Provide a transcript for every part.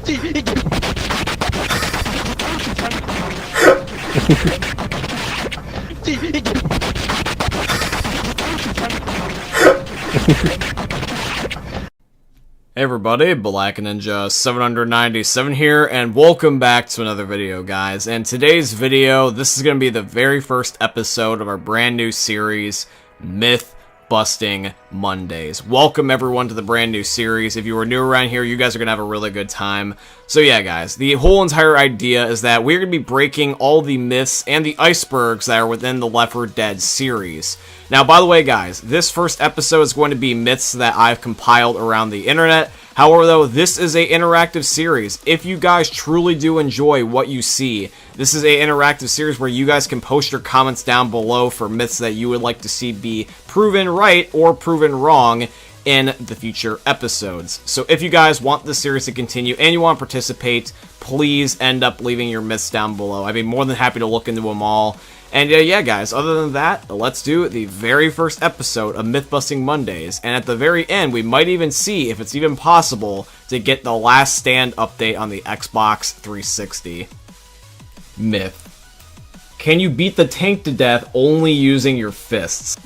Hey everybody, Black Ninja 797 here, and welcome back to another video, guys. And today's video, this is going to be the very first episode of our brand new series, Myth Busting Mondays. Welcome everyone to the brand new series. If you are new around here, you guys are going to have a really good time. So yeah, guys, the whole entire idea is that we're going to be breaking all the myths and the icebergs that are within the Left 4 Dead series. Now, by the way, guys, this first episode is going to be myths that I've compiled around the internet. However, though, this is an interactive series. If you guys truly do enjoy what you see, this is an interactive series where you guys can post your comments down below for myths that you would like to see be proven right or proven wrong in the future episodes. So if you guys want this series to continue and you want to participate, please end up leaving your myths down below. I'd be more than happy to look into them all. And yeah, guys, other than that, let's do the very first episode of Myth Busting Mondays. And at the very end, we might even see if it's even possible to get the Last Stand update on the Xbox 360. Myth. Can you beat the tank to death only using your fists?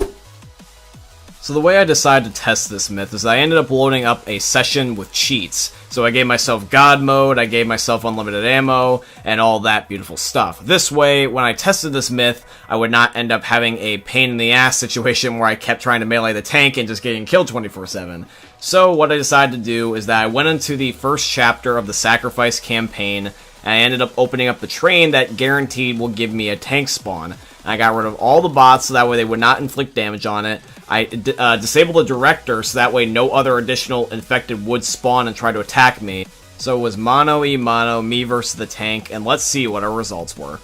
So the way I decided to test this myth is I ended up loading up a session with cheats. So I gave myself God mode, I gave myself unlimited ammo, and all that beautiful stuff. This way, when I tested this myth, I would not end up having a pain in the ass situation where I kept trying to melee the tank and just getting killed 24/7. So what I decided to do is that I went into the first chapter of the Sacrifice campaign, and I ended up opening up the train that guaranteed will give me a tank spawn. I got rid of all the bots so that way they would not inflict damage on it. I disabled the director so that way no other additional infected would spawn and try to attack me. So it was mono, me versus the tank, and let's see what our results were.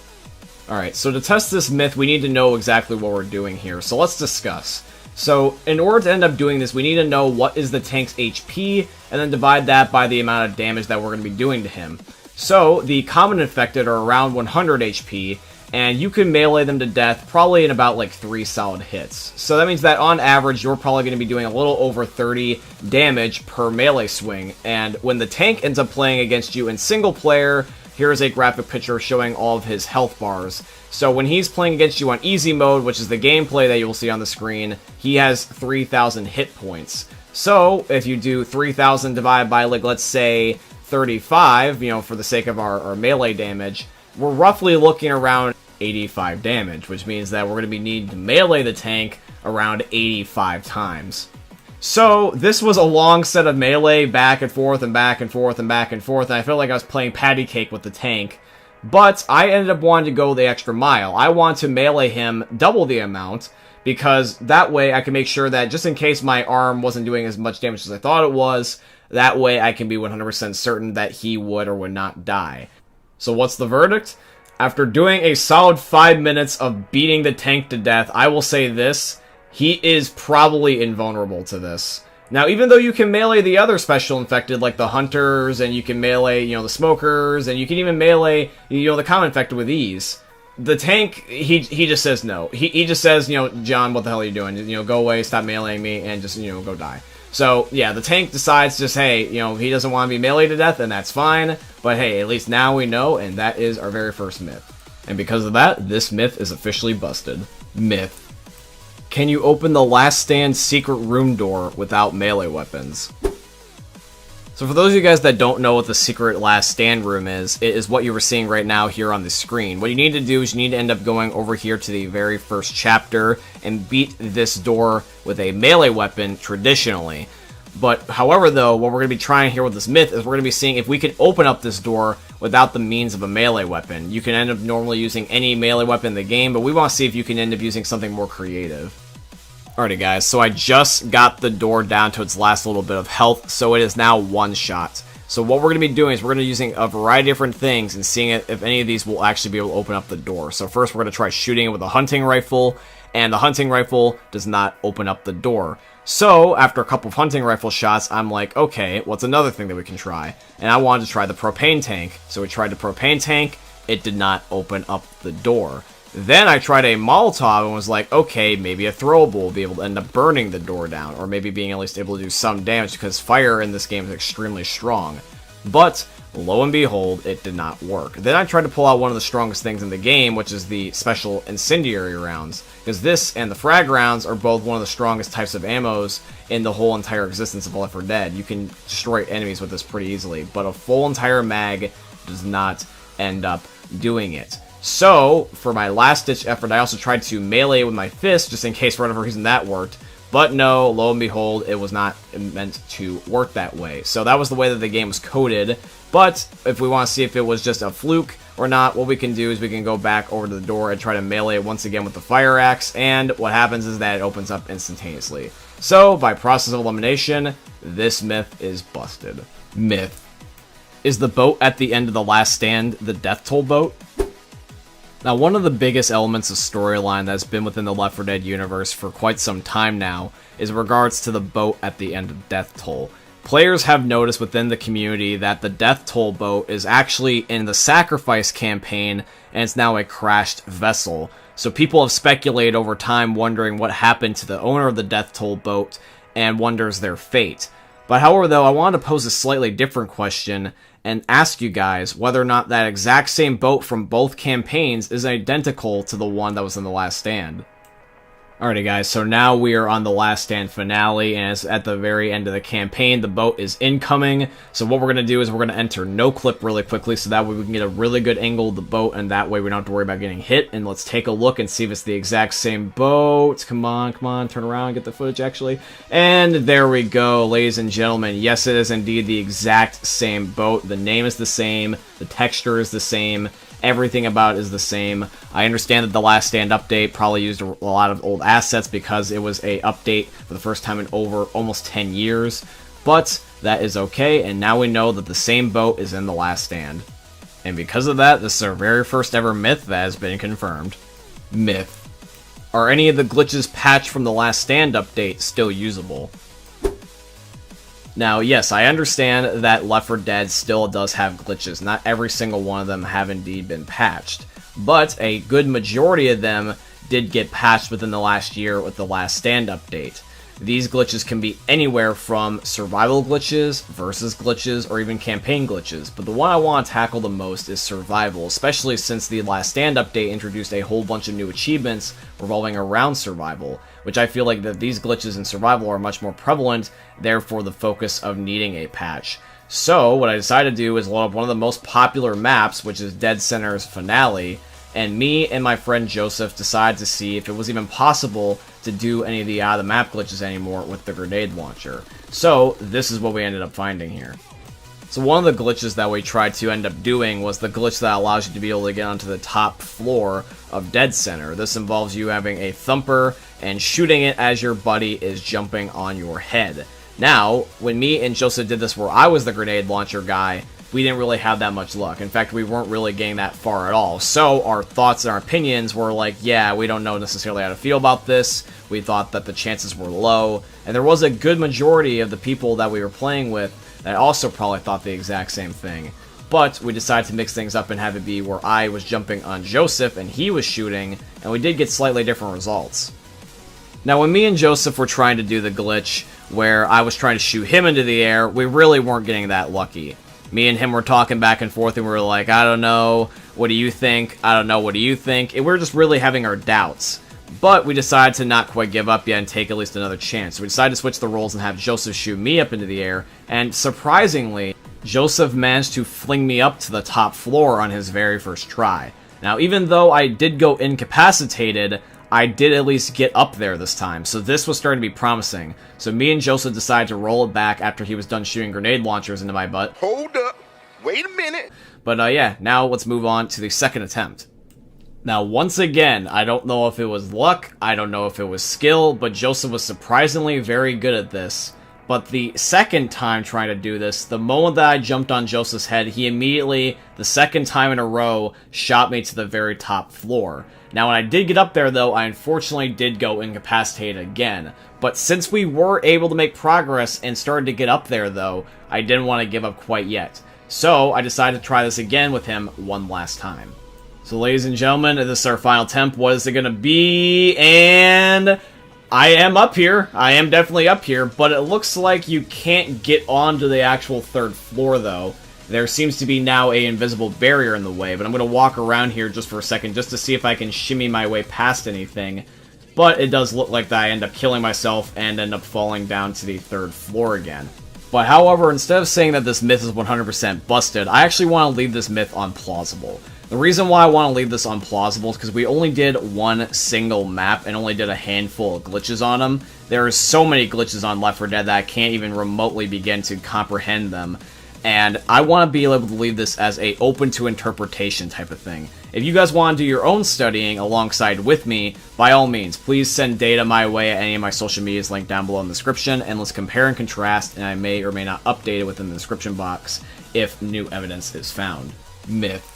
Alright, so to test this myth, we need to know exactly what we're doing here, so let's discuss. So, in order to end up doing this, we need to know what is the tank's HP, and then divide that by the amount of damage that we're going to be doing to him. So, the common infected are around 100 HP, and you can melee them to death probably in about like 3 solid hits. So that means that on average, you're probably going to be doing a little over 30 damage per melee swing. And when the tank ends up playing against you in single player, here's a graphic picture showing all of his health bars. So when he's playing against you on easy mode, which is the gameplay that you will see on the screen, he has 3,000 hit points. So if you do 3,000 divided by, like, let's say 35, you know, for the sake of our melee damage, we're roughly looking around 85 damage, which means that we're going to be needing to melee the tank around 85 times. So this was a long set of melee back and forth and back and forth and back and forth, and I felt like I was playing patty cake with the tank. But I ended up wanting to go the extra mile. I want to melee him double the amount, because that way I can make sure that just in case my arm wasn't doing as much damage as I thought it was, that way I can be 100% certain that he would or would not die. So what's the verdict? After doing a solid 5 minutes of beating the tank to death, I will say this: he is probably invulnerable to this. Now, even though you can melee the other special infected, like the hunters, and you can melee, you know, the smokers, and you can even melee, you know, the common infected with ease, the tank, he just says no. He just says, you know, John, what the hell are you doing? You know, go away, stop meleeing me, and just, you know, go die. So, yeah, the tank decides just, hey, you know, he doesn't want to be meleeed to death, and that's fine. But, hey, at least now we know, and that is our very first myth. And because of that, this myth is officially busted. Myth. Can you open the Last Stand secret room door without melee weapons? So for those of you guys that don't know what the secret Last Stand room is, it is what you were seeing right now here on the screen. What you need to do is you need to end up going over here to the very first chapter and beat this door with a melee weapon traditionally. But however though, what we're going to be trying here with this myth is we're going to be seeing if we can open up this door without the means of a melee weapon. You can end up normally using any melee weapon in the game, but we want to see if you can end up using something more creative. Alrighty guys, so I just got the door down to its last little bit of health, so it is now one shot. So what we're going to be doing is we're going to be using a variety of different things and seeing if any of these will actually be able to open up the door. So first we're going to try shooting it with a hunting rifle, and the hunting rifle does not open up the door. So after a couple of hunting rifle shots, I'm like, okay, what's another thing that we can try? And I wanted to try the propane tank. So we tried the propane tank, it did not open up the door. Then I tried a Molotov and was like, okay, maybe a throwable will be able to end up burning the door down, or maybe being at least able to do some damage, because fire in this game is extremely strong. But Lo and behold, it did not work. Then I tried to pull out one of the strongest things in the game, which is the special incendiary rounds, because this and the frag rounds are both one of the strongest types of ammos in the whole entire existence of Left 4 Dead. You can destroy enemies with this pretty easily, but a full entire mag does not end up doing it. So, for my last-ditch effort, I also tried to melee with my fist, just in case for whatever reason that worked. But no, lo and behold, it was not meant to work that way. So that was the way that the game was coded. But if we want to see if it was just a fluke or not, what we can do is we can go back over to the door and try to melee it once again with the fire axe. And what happens is that it opens up instantaneously. So, by process of elimination, this myth is busted. Myth. Is the boat at the end of The Last Stand the death toll boat? Now, one of the biggest elements of storyline that's been within the Left 4 Dead universe for quite some time now is in regards to the boat at the end of Death Toll. Players have noticed within the community that the Death Toll boat is actually in the Sacrifice campaign, and it's now a crashed vessel. So people have speculated over time wondering what happened to the owner of the Death Toll boat and wonders their fate. But however, though, I wanted to pose a slightly different question and ask you guys whether or not that exact same boat from both campaigns is identical to the one that was in The Last Stand. Alrighty guys, so now we are on The Last Stand finale, and it's at the very end of the campaign. The boat is incoming, so what we're going to do is we're going to enter no clip really quickly, so that way we can get a really good angle of the boat, and that way we don't have to worry about getting hit. And let's take a look and see if it's the exact same boat. Come on, turn around, get the footage actually. And there we go, ladies and gentlemen. Yes, it is indeed the exact same boat. The name is the same, the texture is the same, everything about it is the same. I understand that the Last Stand update probably used a lot of old assets because it was a update for the first time in over almost 10 years, but that is okay, and now we know that the same boat is in The Last Stand. And because of that, this is our very first ever myth that has been confirmed. Myth. Are any of the glitches patched from the Last Stand update still usable? Now, yes, I understand that Left 4 Dead still does have glitches. Not every single one of them have indeed been patched, but a good majority of them did get patched within the last year with the Last Stand update. These glitches can be anywhere from survival glitches, versus glitches, or even campaign glitches, but the one I want to tackle the most is survival, especially since the Last Stand update introduced a whole bunch of new achievements revolving around survival, which I feel like that these glitches in survival are much more prevalent, therefore the focus of needing a patch. So, what I decided to do is load up one of the most popular maps, which is NSenr's Finale, and me and my friend Joseph decided to see if it was even possible to do any of the map glitches anymore with the grenade launcher. So, this is what we ended up finding here. So one of the glitches that we tried to end up doing was the glitch that allows you to be able to get onto the top floor of NSenr. This involves you having a thumper and shooting it as your buddy is jumping on your head. Now, when me and Joseph did this where I was the grenade launcher guy, we didn't really have that much luck. In fact, we weren't really getting that far at all. So our thoughts and our opinions were like, yeah, we don't know necessarily how to feel about this. We thought that the chances were low. And there was a good majority of the people that we were playing with that also probably thought the exact same thing. But we decided to mix things up and have it be where I was jumping on Joseph and he was shooting, and we did get slightly different results. Now, when me and Joseph were trying to do the glitch where I was trying to shoot him into the air, we really weren't getting that lucky. Me and him were talking back and forth, and we were like, I don't know, what do you think? I don't know, what do you think? And we were just really having our doubts. But we decided to not quite give up yet and take at least another chance. So we decided to switch the roles and have Joseph shoot me up into the air, and surprisingly, Joseph managed to fling me up to the top floor on his very first try. Now, even though I did go incapacitated, I did at least get up there this time, so this was starting to be promising. So me and Joseph decided to roll it back after he was done shooting grenade launchers into my butt. Hold up, wait a minute. But yeah, now let's move on to the second attempt. Now, once again, I don't know if it was luck, I don't know if it was skill, but Joseph was surprisingly very good at this. But the second time trying to do this, the moment that I jumped on Joseph's head, he immediately, the second time in a row, shot me to the very top floor. Now, when I did get up there, though, I unfortunately did go incapacitated again. But since we were able to make progress and started to get up there, though, I didn't want to give up quite yet. So, I decided to try this again with him one last time. So, ladies and gentlemen, this is our final attempt. What is it going to be? And I am up here. I am definitely up here, but it looks like you can't get onto the actual third floor, though. there seems to be now a invisible barrier in the way, but I'm going to walk around here just for a second just to see if I can shimmy my way past anything. But it does look like that I end up killing myself and end up falling down to the 3rd floor again. But however, instead of saying that this myth is 100% busted, I actually want to leave this myth on plausible. The reason why I want to leave this on plausible is because we only did one single map and only did a handful of glitches on them. There are so many glitches on Left 4 Dead that I can't even remotely begin to comprehend them. And I want to be able to leave this as a open to interpretation type of thing. If you guys want to do your own studying alongside with me, by all means, please send data my way at any of my social medias linked down below in the description, and let's compare and contrast, and I may or may not update it within the description box if new evidence is found. Myth.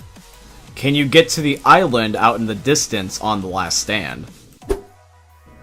Can you get to the island out in the distance on The Last Stand?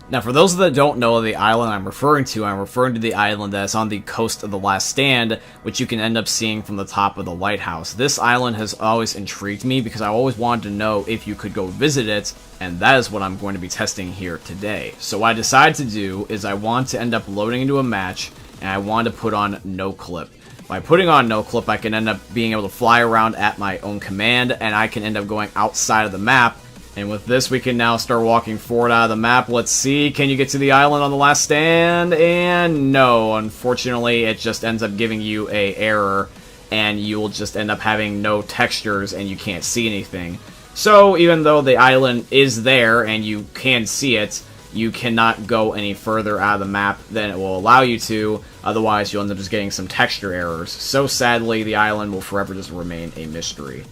Now, for those that don't know the island I'm referring to the island that's on the coast of The Last Stand, which you can end up seeing from the top of the lighthouse. This island has always intrigued me because I always wanted to know if you could go visit it, and that is what I'm going to be testing here today. So what I decided to do is I want to end up loading into a match, and I want to put on no clip. By putting on no clip, I can end up being able to fly around at my own command, and I can end up going outside of the map. And with this, we can now start walking forward out of the map. Let's see, can you get to the island on The Last Stand? And no, unfortunately, it just ends up giving you an error, and you will just end up having no textures, and you can't see anything. So, even though the island is there, and you can see it, you cannot go any further out of the map than it will allow you to, otherwise you'll end up just getting some texture errors. So sadly, the island will forever just remain a mystery.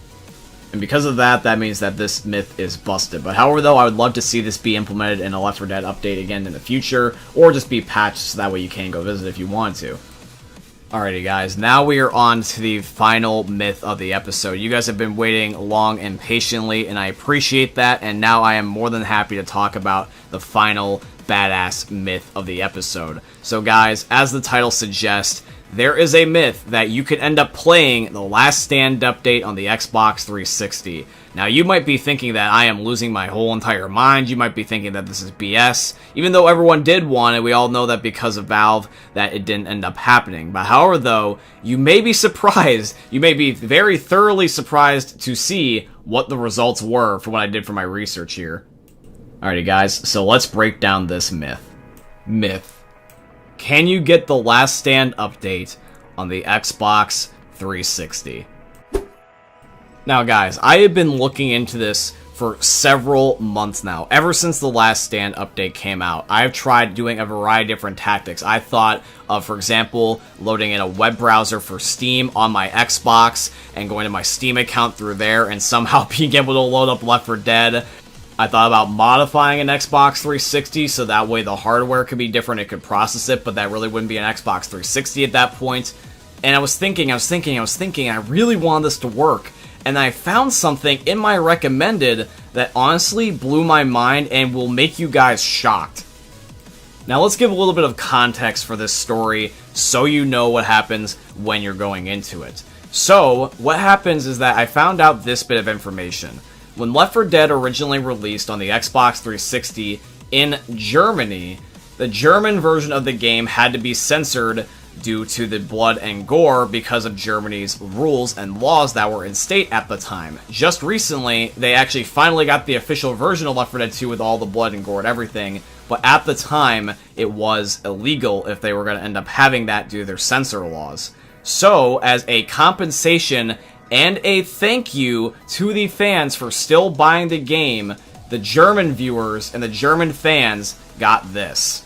And because of that, that means that this myth is busted. But however, though, I would love to see this be implemented in a Left 4 Dead update again in the future, or just be patched so that way you can go visit if you want to. Alrighty guys, now we are on to the final myth of the episode. You guys have been waiting long and patiently, and I appreciate that, and now I am more than happy to talk about the final badass myth of the episode. So guys, as the title suggests, there is a myth that you could end up playing The Last Stand update on the Xbox 360. Now, you might be thinking that I am losing my whole entire mind. You might be thinking that this is BS. Even though everyone did want it, we all know that because of Valve, that it didn't end up happening. But however, though, you may be surprised. You may be very thoroughly surprised to see what the results were for what I did for my research here. Alrighty, guys, so let's break down this myth. Myth. Can you get The Last Stand update on the Xbox 360? Now guys, I have been looking into this for several months now. Ever since The Last Stand update came out, I've tried doing a variety of different tactics. I thought of, for example, loading in a web browser for Steam on my Xbox and going to my Steam account through there and somehow being able to load up Left 4 Dead. I thought about modifying an Xbox 360 so that way the hardware could be different, it could process it, but that really wouldn't be an Xbox 360 at that point. And I was thinking, I really want this to work. And I found something in my recommended that honestly blew my mind and will make you guys shocked. Now let's give a little bit of context for this story so you know what happens when you're going into it. So, what happens is that I found out this bit of information. When Left 4 Dead originally released on the Xbox 360 in Germany, the German version of the game had to be censored due to the blood and gore because of Germany's rules and laws that were in state at the time. Just recently, they actually finally got the official version of Left 4 Dead 2 with all the blood and gore and everything, but at the time, it was illegal if they were going to end up having that due to their censor laws. So, as a compensation and a thank you to the fans for still buying the game, the German viewers and the German fans got this.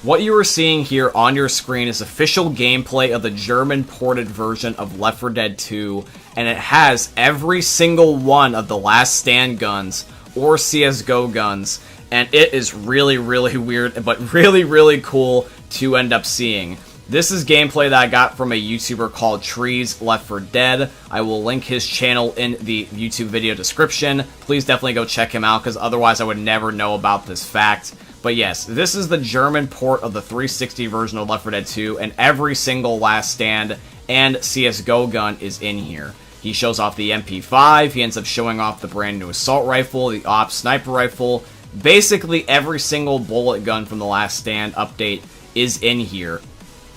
What you are seeing here on your screen is official gameplay of the German ported version of Left 4 Dead 2, and it has every single one of the Last Stand guns or CSGO guns, and it is really, really weird, but really, really cool to end up seeing. This is gameplay that I got from a YouTuber called Trees Left 4 Dead. I will link his channel in the YouTube video description. Please definitely go check him out, because otherwise I would never know about this fact. But yes, this is the German port of the 360 version of Left 4 Dead 2, and every single Last Stand and CSGO gun is in here. He shows off the MP5, he ends up showing off the brand new assault rifle, the Ops sniper rifle. Basically every single bullet gun from the Last Stand update is in here.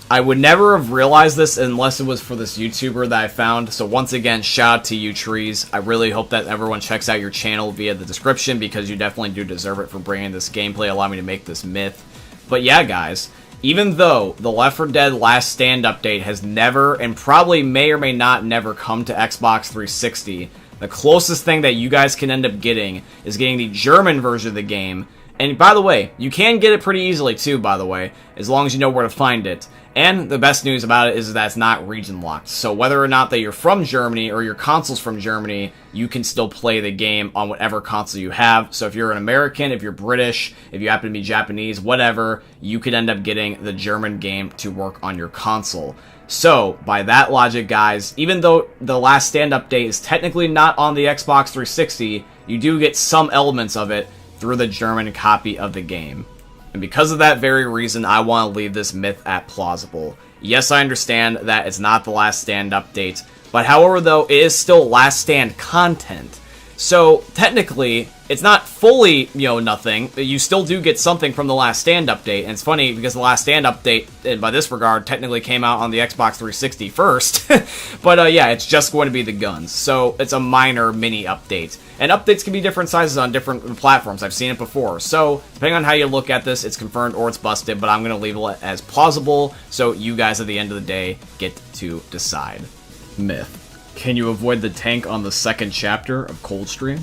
I would never have realized this unless it was for this YouTuber that I found. So once again, shout out to you, Trees. I really hope that everyone checks out your channel via the description, because you definitely do deserve it for bringing this gameplay, allow me to make this myth. But yeah, guys, even though the Left 4 Dead Last Stand update has never, and probably may or may not never come to Xbox 360, the closest thing that you guys can end up getting is getting the German version of the game. And by the way, you can get it pretty easily too, by the way, as long as you know where to find it. And the best news about it is that it's not region locked. So whether or not that you're from Germany or your console's from Germany, you can still play the game on whatever console you have. So if you're an American, if you're British, if you happen to be Japanese, whatever, you could end up getting the German game to work on your console. So, by that logic, guys, even though the Last Stand update is technically not on the Xbox 360, you do get some elements of it through the German copy of the game. And because of that very reason, I want to leave this myth at plausible. Yes, I understand that it's not the Last Stand update, but however, though, it is still Last Stand content. So, technically, it's not fully, nothing. You still do get something from the Last Stand update. And it's funny, because the Last Stand update, by this regard, technically came out on the Xbox 360 first. But, yeah, it's just going to be the guns. So, it's a minor mini update. And updates can be different sizes on different platforms. I've seen it before. So, depending on how you look at this, it's confirmed or it's busted. But I'm going to leave it as plausible, so you guys, at the end of the day, get to decide. Myth. Can you avoid the tank on the second chapter of Coldstream?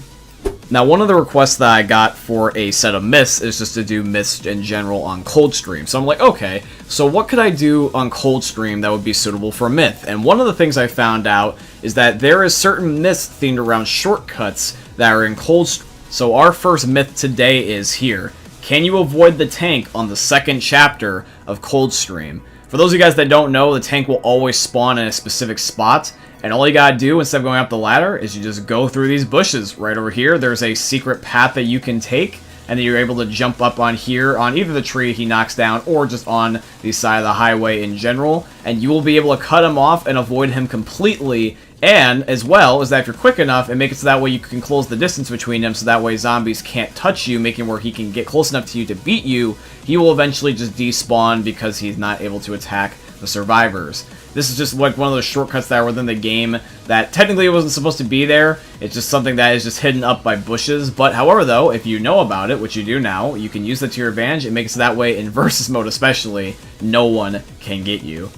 Now, one of the requests that I got for a set of myths is just to do myths in general on Coldstream. So I'm like, okay, so what could I do on Coldstream that would be suitable for a myth? And one of the things I found out is that there is certain myths themed around shortcuts that are in Coldstream. So our first myth today is here. Can you avoid the tank on the second chapter of Coldstream? For those of you guys that don't know, the tank will always spawn in a specific spot. And all you gotta do, instead of going up the ladder, is you just go through these bushes. Right over here, there's a secret path that you can take, and then you're able to jump up on here, on either the tree he knocks down, or just on the side of the highway in general, and you will be able to cut him off and avoid him completely, and, as well, is that if you're quick enough, and make it so that way you can close the distance between them, so that way zombies can't touch you, making where he can get close enough to you to beat you, he will eventually just despawn because he's not able to attack the survivors. This is just like one of those shortcuts that are within the game that technically it wasn't supposed to be there. It's just something that is just hidden up by bushes. But however, though, if you know about it, which you do now, you can use that to your advantage. It makes it that way in versus mode especially, no one can get you.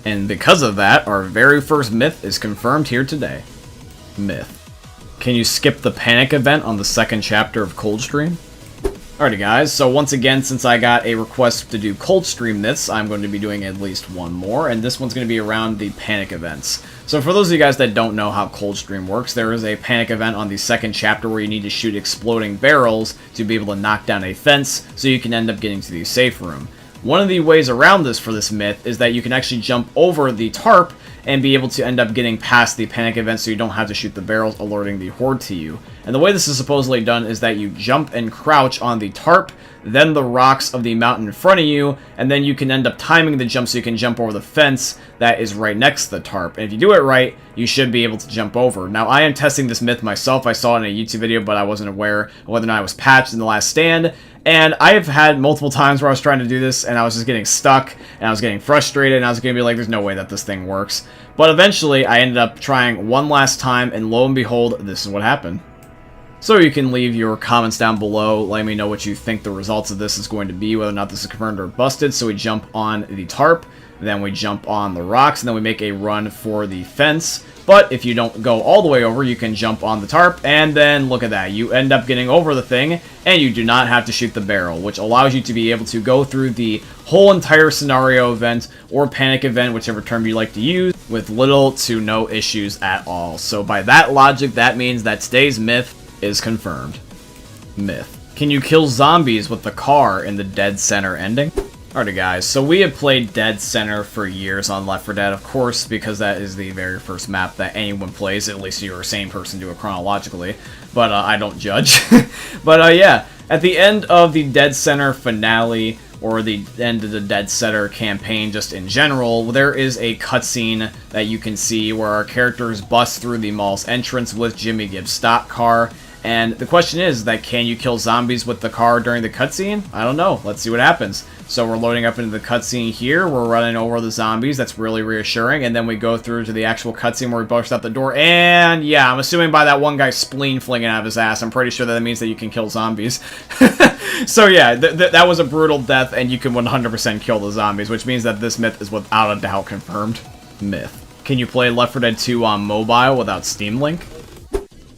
And because of that, our very first myth is confirmed here today. Myth. Can you skip the panic event on the second chapter of Coldstream? Alrighty guys, so once again, since I got a request to do Coldstream myths, I'm going to be doing at least one more, and this one's going to be around the panic events. So for those of you guys that don't know how Coldstream works, there is a panic event on the second chapter where you need to shoot exploding barrels to be able to knock down a fence, so you can end up getting to the safe room. One of the ways around this for this myth is that you can actually jump over the tarp and be able to end up getting past the panic event so you don't have to shoot the barrels alerting the horde to you. And the way this is supposedly done is that you jump and crouch on the tarp, then the rocks of the mountain in front of you, and then you can end up timing the jump so you can jump over the fence that is right next to the tarp. And if you do it right, you should be able to jump over. Now, I am testing this myth myself. I saw it in a YouTube video, but I wasn't aware of whether or not it was patched in the Last Stand. And I have had multiple times where I was trying to do this, and I was just getting stuck, and I was getting frustrated, and I was going to be like, there's no way that this thing works. But eventually, I ended up trying one last time, and lo and behold, this is what happened. So you can leave your comments down below, letting me know what you think the results of this is going to be, whether or not this is confirmed or busted. So we jump on the tarp, then we jump on the rocks, and then we make a run for the fence. But if you don't go all the way over, you can jump on the tarp, and then look at that. You end up getting over the thing, and you do not have to shoot the barrel, which allows you to be able to go through the whole entire scenario event, or panic event, whichever term you like to use, with little to no issues at all. So by that logic, that means that today's myth is confirmed. Myth. Can you kill zombies with the car in the NSenr ending? Alrighty guys, so we have played NSenr for years on Left 4 Dead, of course, because that is the very first map that anyone plays, at least you're a sane person to it chronologically, but I don't judge. But yeah, at the end of the NSenr finale, or the end of the NSenr campaign just in general, there is a cutscene that you can see where our characters bust through the mall's entrance with Jimmy Gibbs' stock car. And the question is that, can you kill zombies with the car during the cutscene? I don't know. Let's see what happens. So we're loading up into the cutscene here. We're running over the zombies. That's really reassuring. And then we go through to the actual cutscene where we burst out the door. And yeah, I'm assuming by that one guy's spleen flinging out of his ass, I'm pretty sure that means that you can kill zombies. So yeah, that was a brutal death, and you can 100% kill the zombies, which means that this myth is without a doubt confirmed. Myth. Can you play Left 4 Dead 2 on mobile without Steam Link?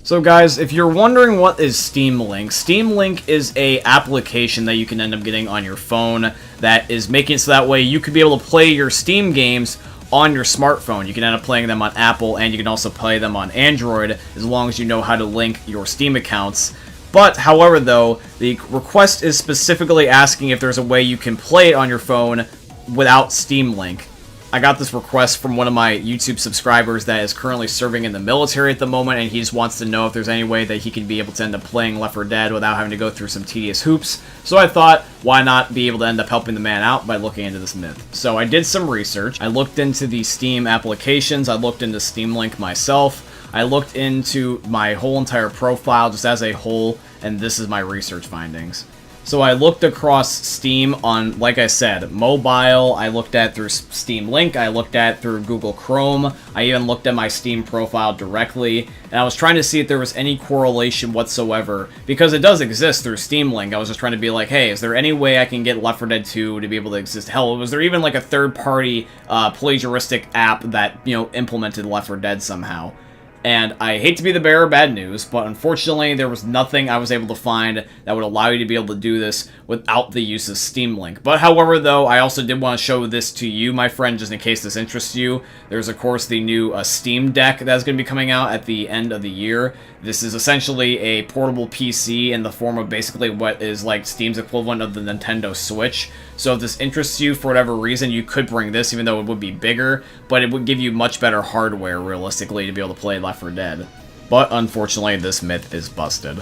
So guys, if you're wondering what is Steam Link, Steam Link is a application that you can end up getting on your phone that is making it so that way you could be able to play your Steam games on your smartphone. You can end up playing them on Apple, and you can also play them on Android as long as you know how to link your Steam accounts. But, however though, the request is specifically asking if there's a way you can play it on your phone without Steam Link. I got this request from one of my YouTube subscribers that is currently serving in the military at the moment, and he just wants to know if there's any way that he can be able to end up playing Left 4 Dead without having to go through some tedious hoops. So I thought, why not be able to end up helping the man out by looking into this myth? So I did some research. I looked into the Steam applications. I looked into Steam Link myself. I looked into my whole entire profile just as a whole, and this is my research findings. So I looked across Steam on, like I said, mobile. I looked at through Steam Link. I looked at through Google Chrome. I even looked at my Steam profile directly. And I was trying to see if there was any correlation whatsoever. Because it does exist through Steam Link. I was just trying to be like, hey, is there any way I can get Left 4 Dead 2 to be able to exist? Hell, was there even like a third-party plagiaristic app that, you know, implemented Left 4 Dead somehow? And I hate to be the bearer of bad news, but unfortunately there was nothing I was able to find that would allow you to be able to do this without the use of Steam Link. But however though, I also did want to show this to you, my friend, just in case this interests you. There's of course the new Steam Deck that's going to be coming out at the end of the year. This is essentially a portable PC in the form of basically what is like Steam's equivalent of the Nintendo Switch. So if this interests you for whatever reason, you could bring this, even though it would be bigger, but it would give you much better hardware, realistically, to be able to play Left 4 Dead. But unfortunately, this myth is busted.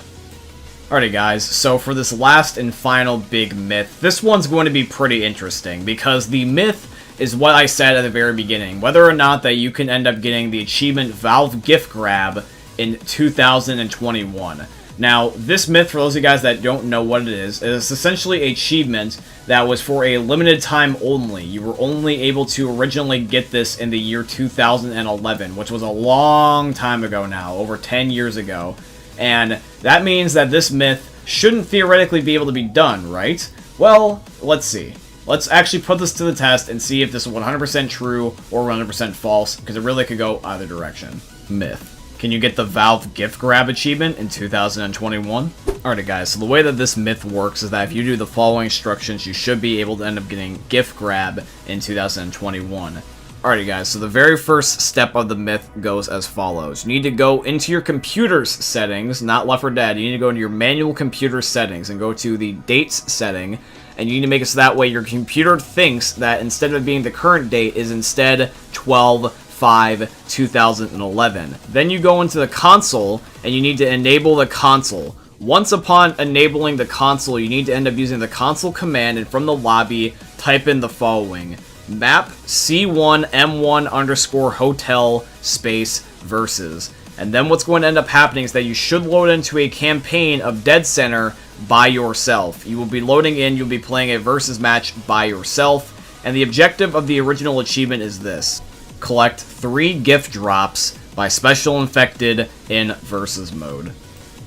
Alrighty guys, so for this last and final big myth, this one's going to be pretty interesting, because the myth is what I said at the very beginning, whether or not that you can end up getting the achievement Valve Gift Grab in 2021. Now, this myth, for those of you guys that don't know what it is essentially an achievement that was for a limited time only. You were only able to originally get this in the year 2011, which was a long time ago now, over 10 years ago. And that means that this myth shouldn't theoretically be able to be done, right? Well, let's see. Let's actually put this to the test and see if this is 100% true or 100% false, because it really could go either direction. Myth. Can you get the Valve Gift Grab achievement in 2021? Alright guys, so the way that this myth works is that if you do the following instructions, you should be able to end up getting Gift Grab in 2021. Alrighty guys, so the very first step of the myth goes as follows. You need to go into your computer's settings, not Left 4 Dead. You need to go into your manual computer settings and go to the dates setting, and you need to make it so that way your computer thinks that instead of it being the current date is instead 12/5/2011. Then you go into the console, and you need to enable the console. Once upon enabling the console, you need to end up using the console command, and from the lobby, type in the following. Map C1M1_hotel space versus. And then what's going to end up happening is that you should load into a campaign of NSenr by yourself. You will be loading in, you'll be playing a versus match by yourself, and the objective of the original achievement is this. Collect 3 gift drops by Special Infected in versus mode.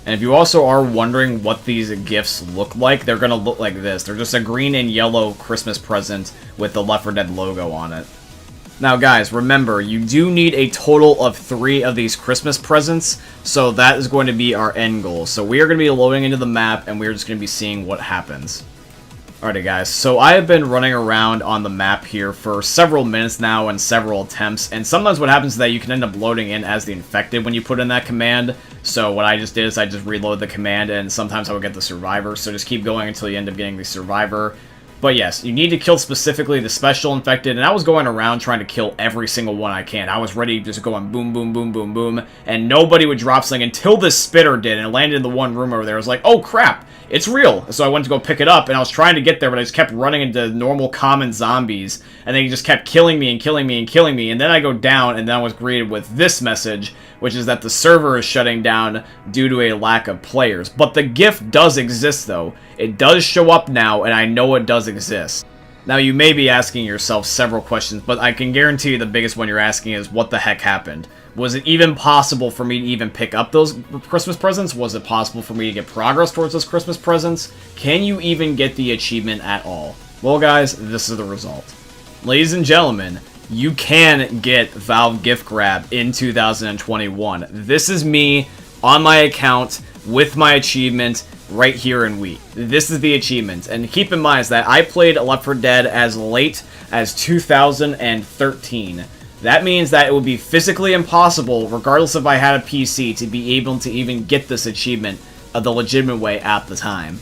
And if you also are wondering what these gifts look like, they're going to look like this. They're just a green and yellow Christmas present with the Left 4 Dead logo on it. Now guys, remember, you do need a total of 3 of these Christmas presents, so that is going to be our end goal. So we are going to be loading into the map, and we're just going to be seeing what happens. Alrighty guys, so I have been running around on the map here for several minutes now and several attempts, and sometimes what happens is that you can end up loading in as the infected when you put in that command. So what I just did is I just reload the command, and sometimes I will get the survivor, so just keep going until you end up getting the survivor. But yes, you need to kill specifically the special infected, and I was going around trying to kill every single one I can. I was ready just going boom, boom, boom, boom, boom, and nobody would drop something until this spitter did, and it landed in the one room over there. I was like, oh crap, it's real. So I went to go pick it up, and I was trying to get there, but I just kept running into normal common zombies, and they just kept killing me and killing me and killing me, and then I go down, and then I was greeted with this message, which is that the server is shutting down due to a lack of players. But the gift does exist, though. It does show up now, and I know it does exist. Now, you may be asking yourself several questions, but I can guarantee you the biggest one you're asking is, what the heck happened? Was it even possible for me to even pick up those Christmas presents? Was it possible for me to get progress towards those Christmas presents? Can you even get the achievement at all? Well, guys, this is the result. Ladies and gentlemen, you can get Valve Gift Grab in 2021. This is me on my account with my achievement right here in Wii. This is the achievement, and keep in mind that I played Left 4 Dead as late as 2013. That means that it would be physically impossible, regardless if I had a PC, to be able to even get this achievement the legitimate way at the time.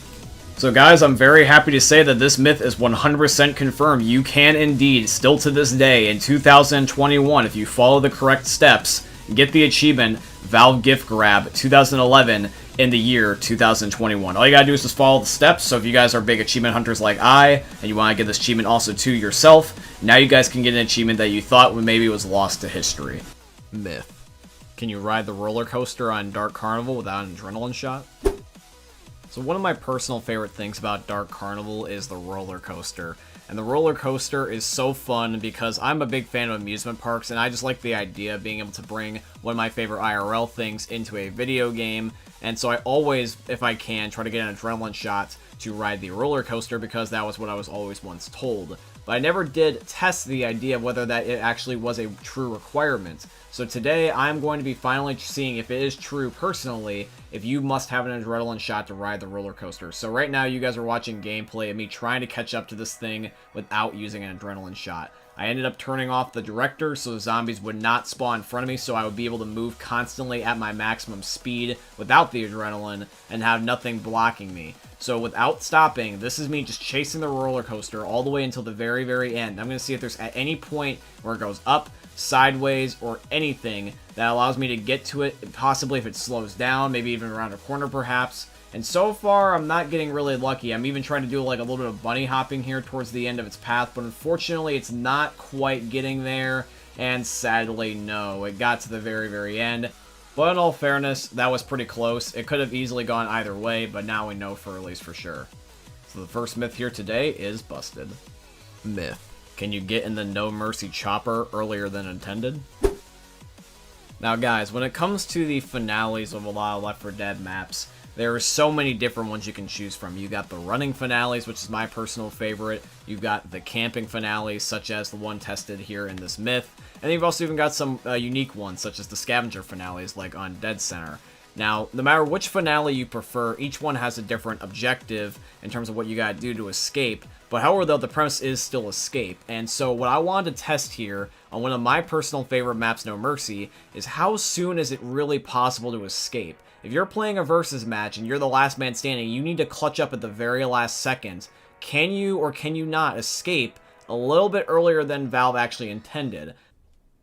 So guys, I'm very happy to say that this myth is 100% confirmed. You can indeed, still to this day, in 2021, if you follow the correct steps, get the achievement Valve Gift Grab 2011 in the year 2021. All you gotta do is just follow the steps. So if you guys are big achievement hunters like I, and you want to get this achievement also to yourself, now you guys can get an achievement that you thought maybe was lost to history. Myth. Can you ride the roller coaster on Dark Carnival without an adrenaline shot? So one of my personal favorite things about Dark Carnival is the roller coaster. And the roller coaster is so fun because I'm a big fan of amusement parks, and I just like the idea of being able to bring one of my favorite IRL things into a video game. And so I always, if I can, try to get an adrenaline shot to ride the roller coaster because that was what I was always once told. But I never did test the idea of whether that it actually was a true requirement. So today I'm going to be finally seeing if it is true personally, if you must have an adrenaline shot to ride the roller coaster. So right now you guys are watching gameplay of me trying to catch up to this thing without using an adrenaline shot. I ended up turning off the director so the zombies would not spawn in front of me, so I would be able to move constantly at my maximum speed without the adrenaline and have nothing blocking me. So without stopping, this is me just chasing the roller coaster all the way until the very, very end. I'm going to see if there's at any point where it goes up, sideways, or anything that allows me to get to it, possibly if it slows down, maybe even around a corner perhaps. And so far, I'm not getting really lucky. I'm even trying to do like a little bit of bunny hopping here towards the end of its path, but unfortunately, it's not quite getting there, and sadly, no. It got to the very, very end. But in all fairness, that was pretty close. It could have easily gone either way, but now we know for at least for sure. So the first myth here today is busted. Myth. Can you get in the No Mercy chopper earlier than intended? Now guys, when it comes to the finales of a lot of Left 4 Dead maps, there are so many different ones you can choose from. You got the running finales, which is my personal favorite. You've got the camping finales, such as the one tested here in this myth. And you've also even got some unique ones, such as the scavenger finales, like on NSenr. Now, no matter which finale you prefer, each one has a different objective in terms of what you gotta do to escape. But however, though, the premise is still escape. And so what I wanted to test here on one of my personal favorite maps, No Mercy, is how soon is it really possible to escape? If you're playing a versus match and you're the last man standing, you need to clutch up at the very last second. Can you or can you not escape a little bit earlier than Valve actually intended?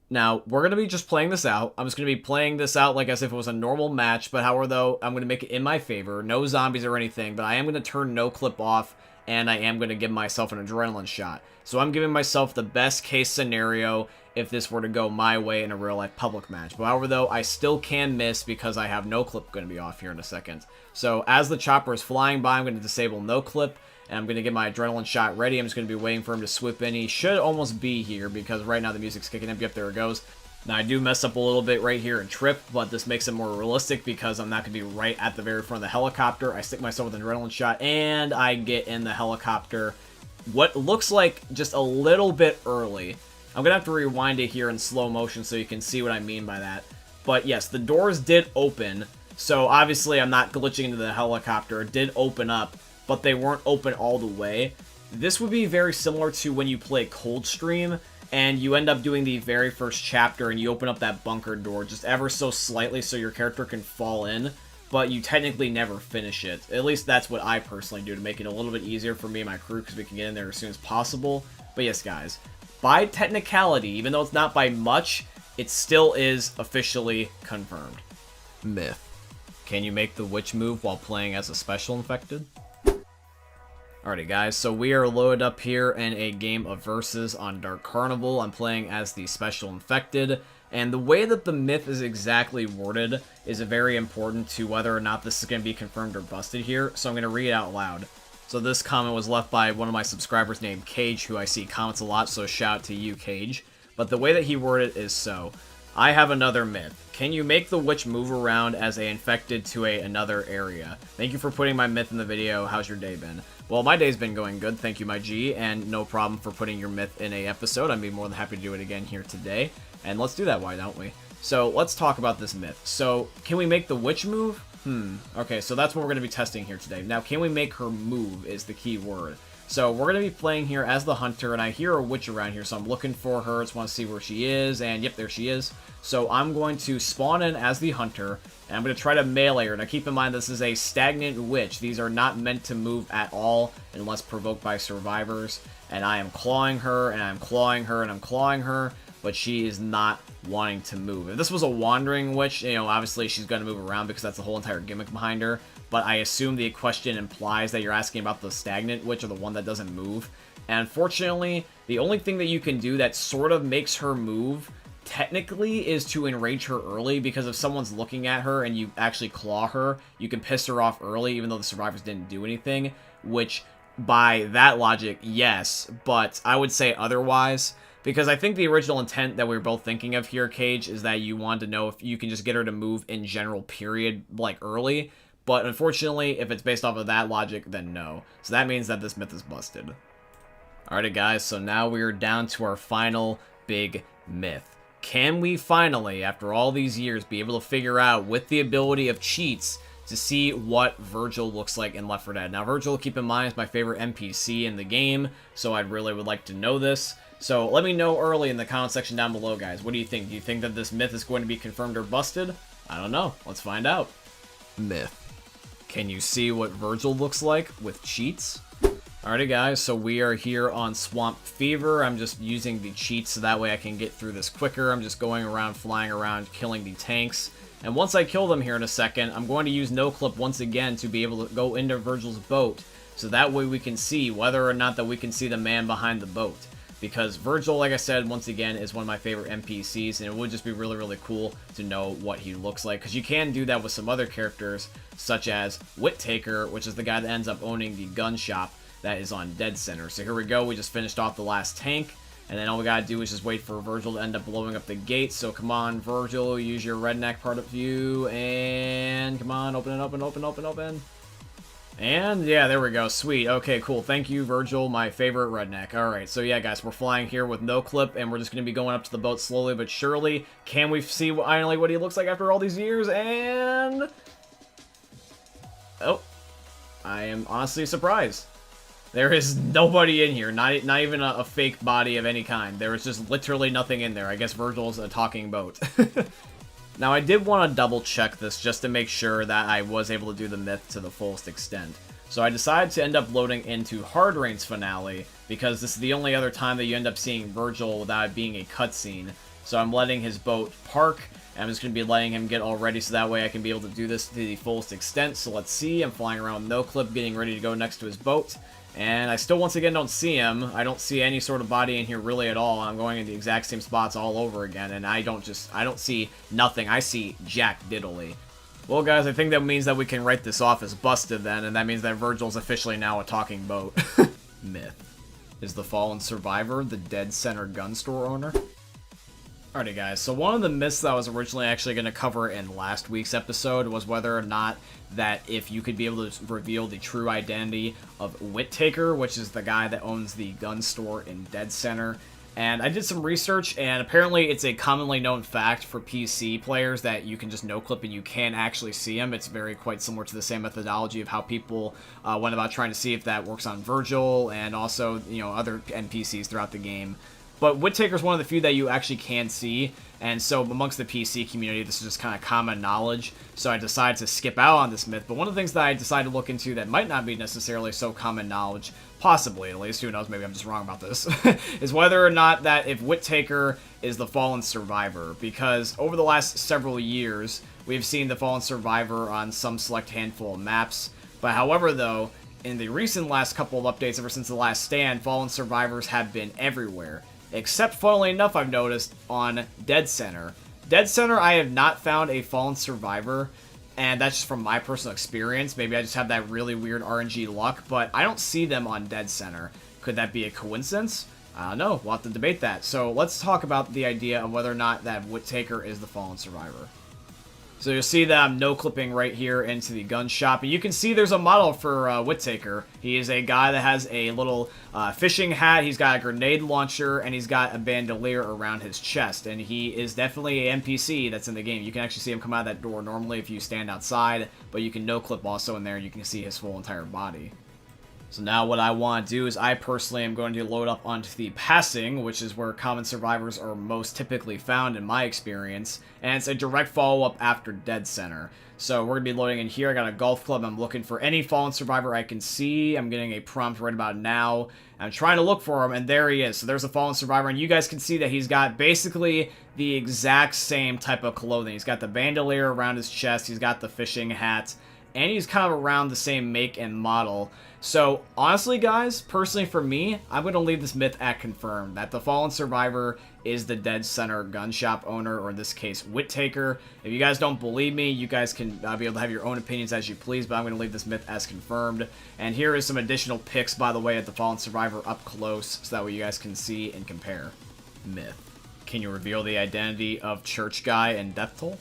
Now, we're going to be just playing this out. I'm just going to be playing this out like as if it was a normal match, but however, though, I'm going to make it in my favor. No zombies or anything, but I am going to turn no clip off, and I am going to give myself an adrenaline shot. So I'm giving myself the best case scenario if this were to go my way in a real-life public match. But however, though, I still can miss because I have no clip going to be off here in a second. So as the chopper is flying by, I'm going to disable no clip, and I'm going to get my adrenaline shot ready. I'm just going to be waiting for him to swoop in. He should almost be here because right now the music's kicking up. Yep, there it goes. Now, I do mess up a little bit right here and trip, but this makes it more realistic because I'm not going to be right at the very front of the helicopter. I stick myself with an adrenaline shot, and I get in the helicopter. What looks like just a little bit early. I'm going to have to rewind it here in slow motion so you can see what I mean by that. But yes, the doors did open, so obviously I'm not glitching into the helicopter. It did open up, but they weren't open all the way. This would be very similar to when you play Coldstream, and you end up doing the very first chapter, and you open up that bunker door just ever so slightly so your character can fall in, but you technically never finish it. At least that's what I personally do to make it a little bit easier for me and my crew because we can get in there as soon as possible. But yes, guys, by technicality, even though it's not by much, it still is officially confirmed. Myth. Can you make the witch move while playing as a special infected? Alrighty guys, so we are loaded up here in a game of Versus on Dark Carnival. I'm playing as the Special Infected, and the way that the myth is exactly worded is very important to whether or not this is going to be confirmed or busted here, so I'm going to read it out loud. So this comment was left by one of my subscribers named Cage, who I see comments a lot, so shout out to you, Cage. But the way that he worded it is so. I have another myth. Can you make the witch move around as a infected to another area? Thank you for putting my myth in the video. How's your day been? Well, my day's been going good, thank you, my G, and no problem for putting your myth in a episode. I'd be more than happy to do it again here today. And let's do that, why don't we? So, let's talk about this myth. So, can we make the witch move? Okay, so that's what we're going to be testing here today. Now, can we make her move is the key word. So, we're going to be playing here as the hunter, and I hear a witch around here, so I'm looking for her, just want to see where she is, and yep, there she is. So, I'm going to spawn in as the hunter, and I'm going to try to melee her. Now, keep in mind, this is a stagnant witch. These are not meant to move at all unless provoked by survivors, and I am clawing her, and I'm clawing her, and I'm clawing her, but she is not wanting to move. If this was a wandering witch, you know, obviously she's going to move around because that's the whole entire gimmick behind her. But I assume the question implies that you're asking about the stagnant witch or the one that doesn't move. And unfortunately, the only thing that you can do that sort of makes her move, technically, is to enrage her early, because if someone's looking at her and you actually claw her, you can piss her off early, even though the survivors didn't do anything, which, by that logic, yes, but I would say otherwise. Because I think the original intent that we were both thinking of here, Cage, is that you wanted to know if you can just get her to move in general, period, like early. But unfortunately, if it's based off of that logic, then no. So that means that this myth is busted. Alrighty guys, so now we are down to our final big myth. Can we finally, after all these years, be able to figure out, with the ability of cheats, to see what Virgil looks like in Left 4 Dead? Now, Virgil, keep in mind, is my favorite NPC in the game, so I really would like to know this. So let me know early in the comment section down below, guys. What do you think? Do you think that this myth is going to be confirmed or busted? I don't know. Let's find out. Myth. Can you see what Virgil looks like with cheats? Alrighty, guys. So we are here on Swamp Fever. I'm just using the cheats so that way I can get through this quicker. I'm just going around, flying around, killing the tanks. And once I kill them here in a second, I'm going to use no clip once again to be able to go into Virgil's boat. So that way we can see whether or not that we can see the man behind the boat. Because Virgil, like I said, once again, is one of my favorite NPCs, and it would just be really, really cool to know what he looks like. Because you can do that with some other characters, such as Whittaker, which is the guy that ends up owning the gun shop that is on NSenr. So here we go, we just finished off the last tank, and then all we gotta do is just wait for Virgil to end up blowing up the gate. So come on, Virgil, use your redneck part of view, and come on, open it, open. And, yeah, there we go. Sweet. Okay, cool. Thank you, Virgil, my favorite redneck. Alright, so yeah, guys, we're flying here with no clip, and we're just going to be going up to the boat slowly but surely. Can we see finally what he looks like after all these years? And... oh. I am honestly surprised. There is nobody in here. Not even a fake body of any kind. There is just literally nothing in there. I guess Virgil's a talking boat. Now, I did want to double check this just to make sure that I was able to do the myth to the fullest extent. So I decided to end up loading into Hard Rain's finale, because this is the only other time that you end up seeing Virgil without it being a cutscene. So I'm letting his boat park, and I'm just going to be letting him get all ready so that way I can be able to do this to the fullest extent. So let's see, I'm flying around with no clip, getting ready to go next to his boat. And I still, once again, don't see him. I don't see any sort of body in here really at all. I'm going in the exact same spots all over again, and I don't see nothing. I see Jack Diddley. Well, guys, I think that means that we can write this off as busted then, and that means that Virgil's officially now a talking boat. Myth. Is the fallen survivor the NSenr gun store owner? Alrighty, guys, so one of the myths that I was originally actually going to cover in last week's episode was whether or not that if you could be able to reveal the true identity of Whittaker, which is the guy that owns the gun store in NSenr. And I did some research, and apparently it's a commonly known fact for PC players that you can just no-clip and you can actually see him. It's very quite similar to the same methodology of how people went about trying to see if that works on Virgil and also, you know, other NPCs throughout the game. But Whittaker's one of the few that you actually can see, and so amongst the PC community, this is just kind of common knowledge, so I decided to skip out on this myth. But one of the things that I decided to look into that might not be necessarily so common knowledge, possibly at least, who knows, maybe I'm just wrong about this, is whether or not that if Whittaker is the fallen survivor, because over the last several years, we've seen the fallen survivor on some select handful of maps, but however though, in the recent last couple of updates, ever since the last stand, fallen survivors have been everywhere. Except, funnily enough, I've noticed on NSenr. NSenr, I have not found a fallen survivor and that's just from my personal experience. Maybe I just have that really weird RNG luck, but I don't see them on NSenr. Could that be a coincidence? I don't know. We'll have to debate that. So let's talk about the idea of whether or not that Whittaker is the fallen survivor. So you'll see that I'm no-clipping right here into the gun shop. And you can see there's a model for Whittaker. He is a guy that has a little fishing hat, he's got a grenade launcher, and he's got a bandolier around his chest. And he is definitely an NPC that's in the game. You can actually see him come out of that door normally if you stand outside, but you can no-clip also in there, and you can see his full entire body. So now what I want to do is I personally am going to load up onto the passing, which is where common survivors are most typically found in my experience, and it's a direct follow-up after NSenr. So we're going to be loading in here. I got a golf club. I'm looking for any fallen survivor I can see. I'm getting a prompt right about now. I'm trying to look for him, and there he is. So there's a fallen survivor, and you guys can see that he's got basically the exact same type of clothing. He's got the bandolier around his chest. He's got the fishing hat, and he's kind of around the same make and model. So, honestly, guys, personally for me, I'm going to leave this myth at confirmed, that the fallen survivor is the NSenr gun shop owner, or in this case, Whittaker. If you guys don't believe me, you guys can be able to have your own opinions as you please, but I'm going to leave this myth as confirmed. And here is some additional pics, by the way, at the fallen survivor up close, so that way you guys can see and compare. Myth. Can you reveal the identity of Church Guy and Death Toll?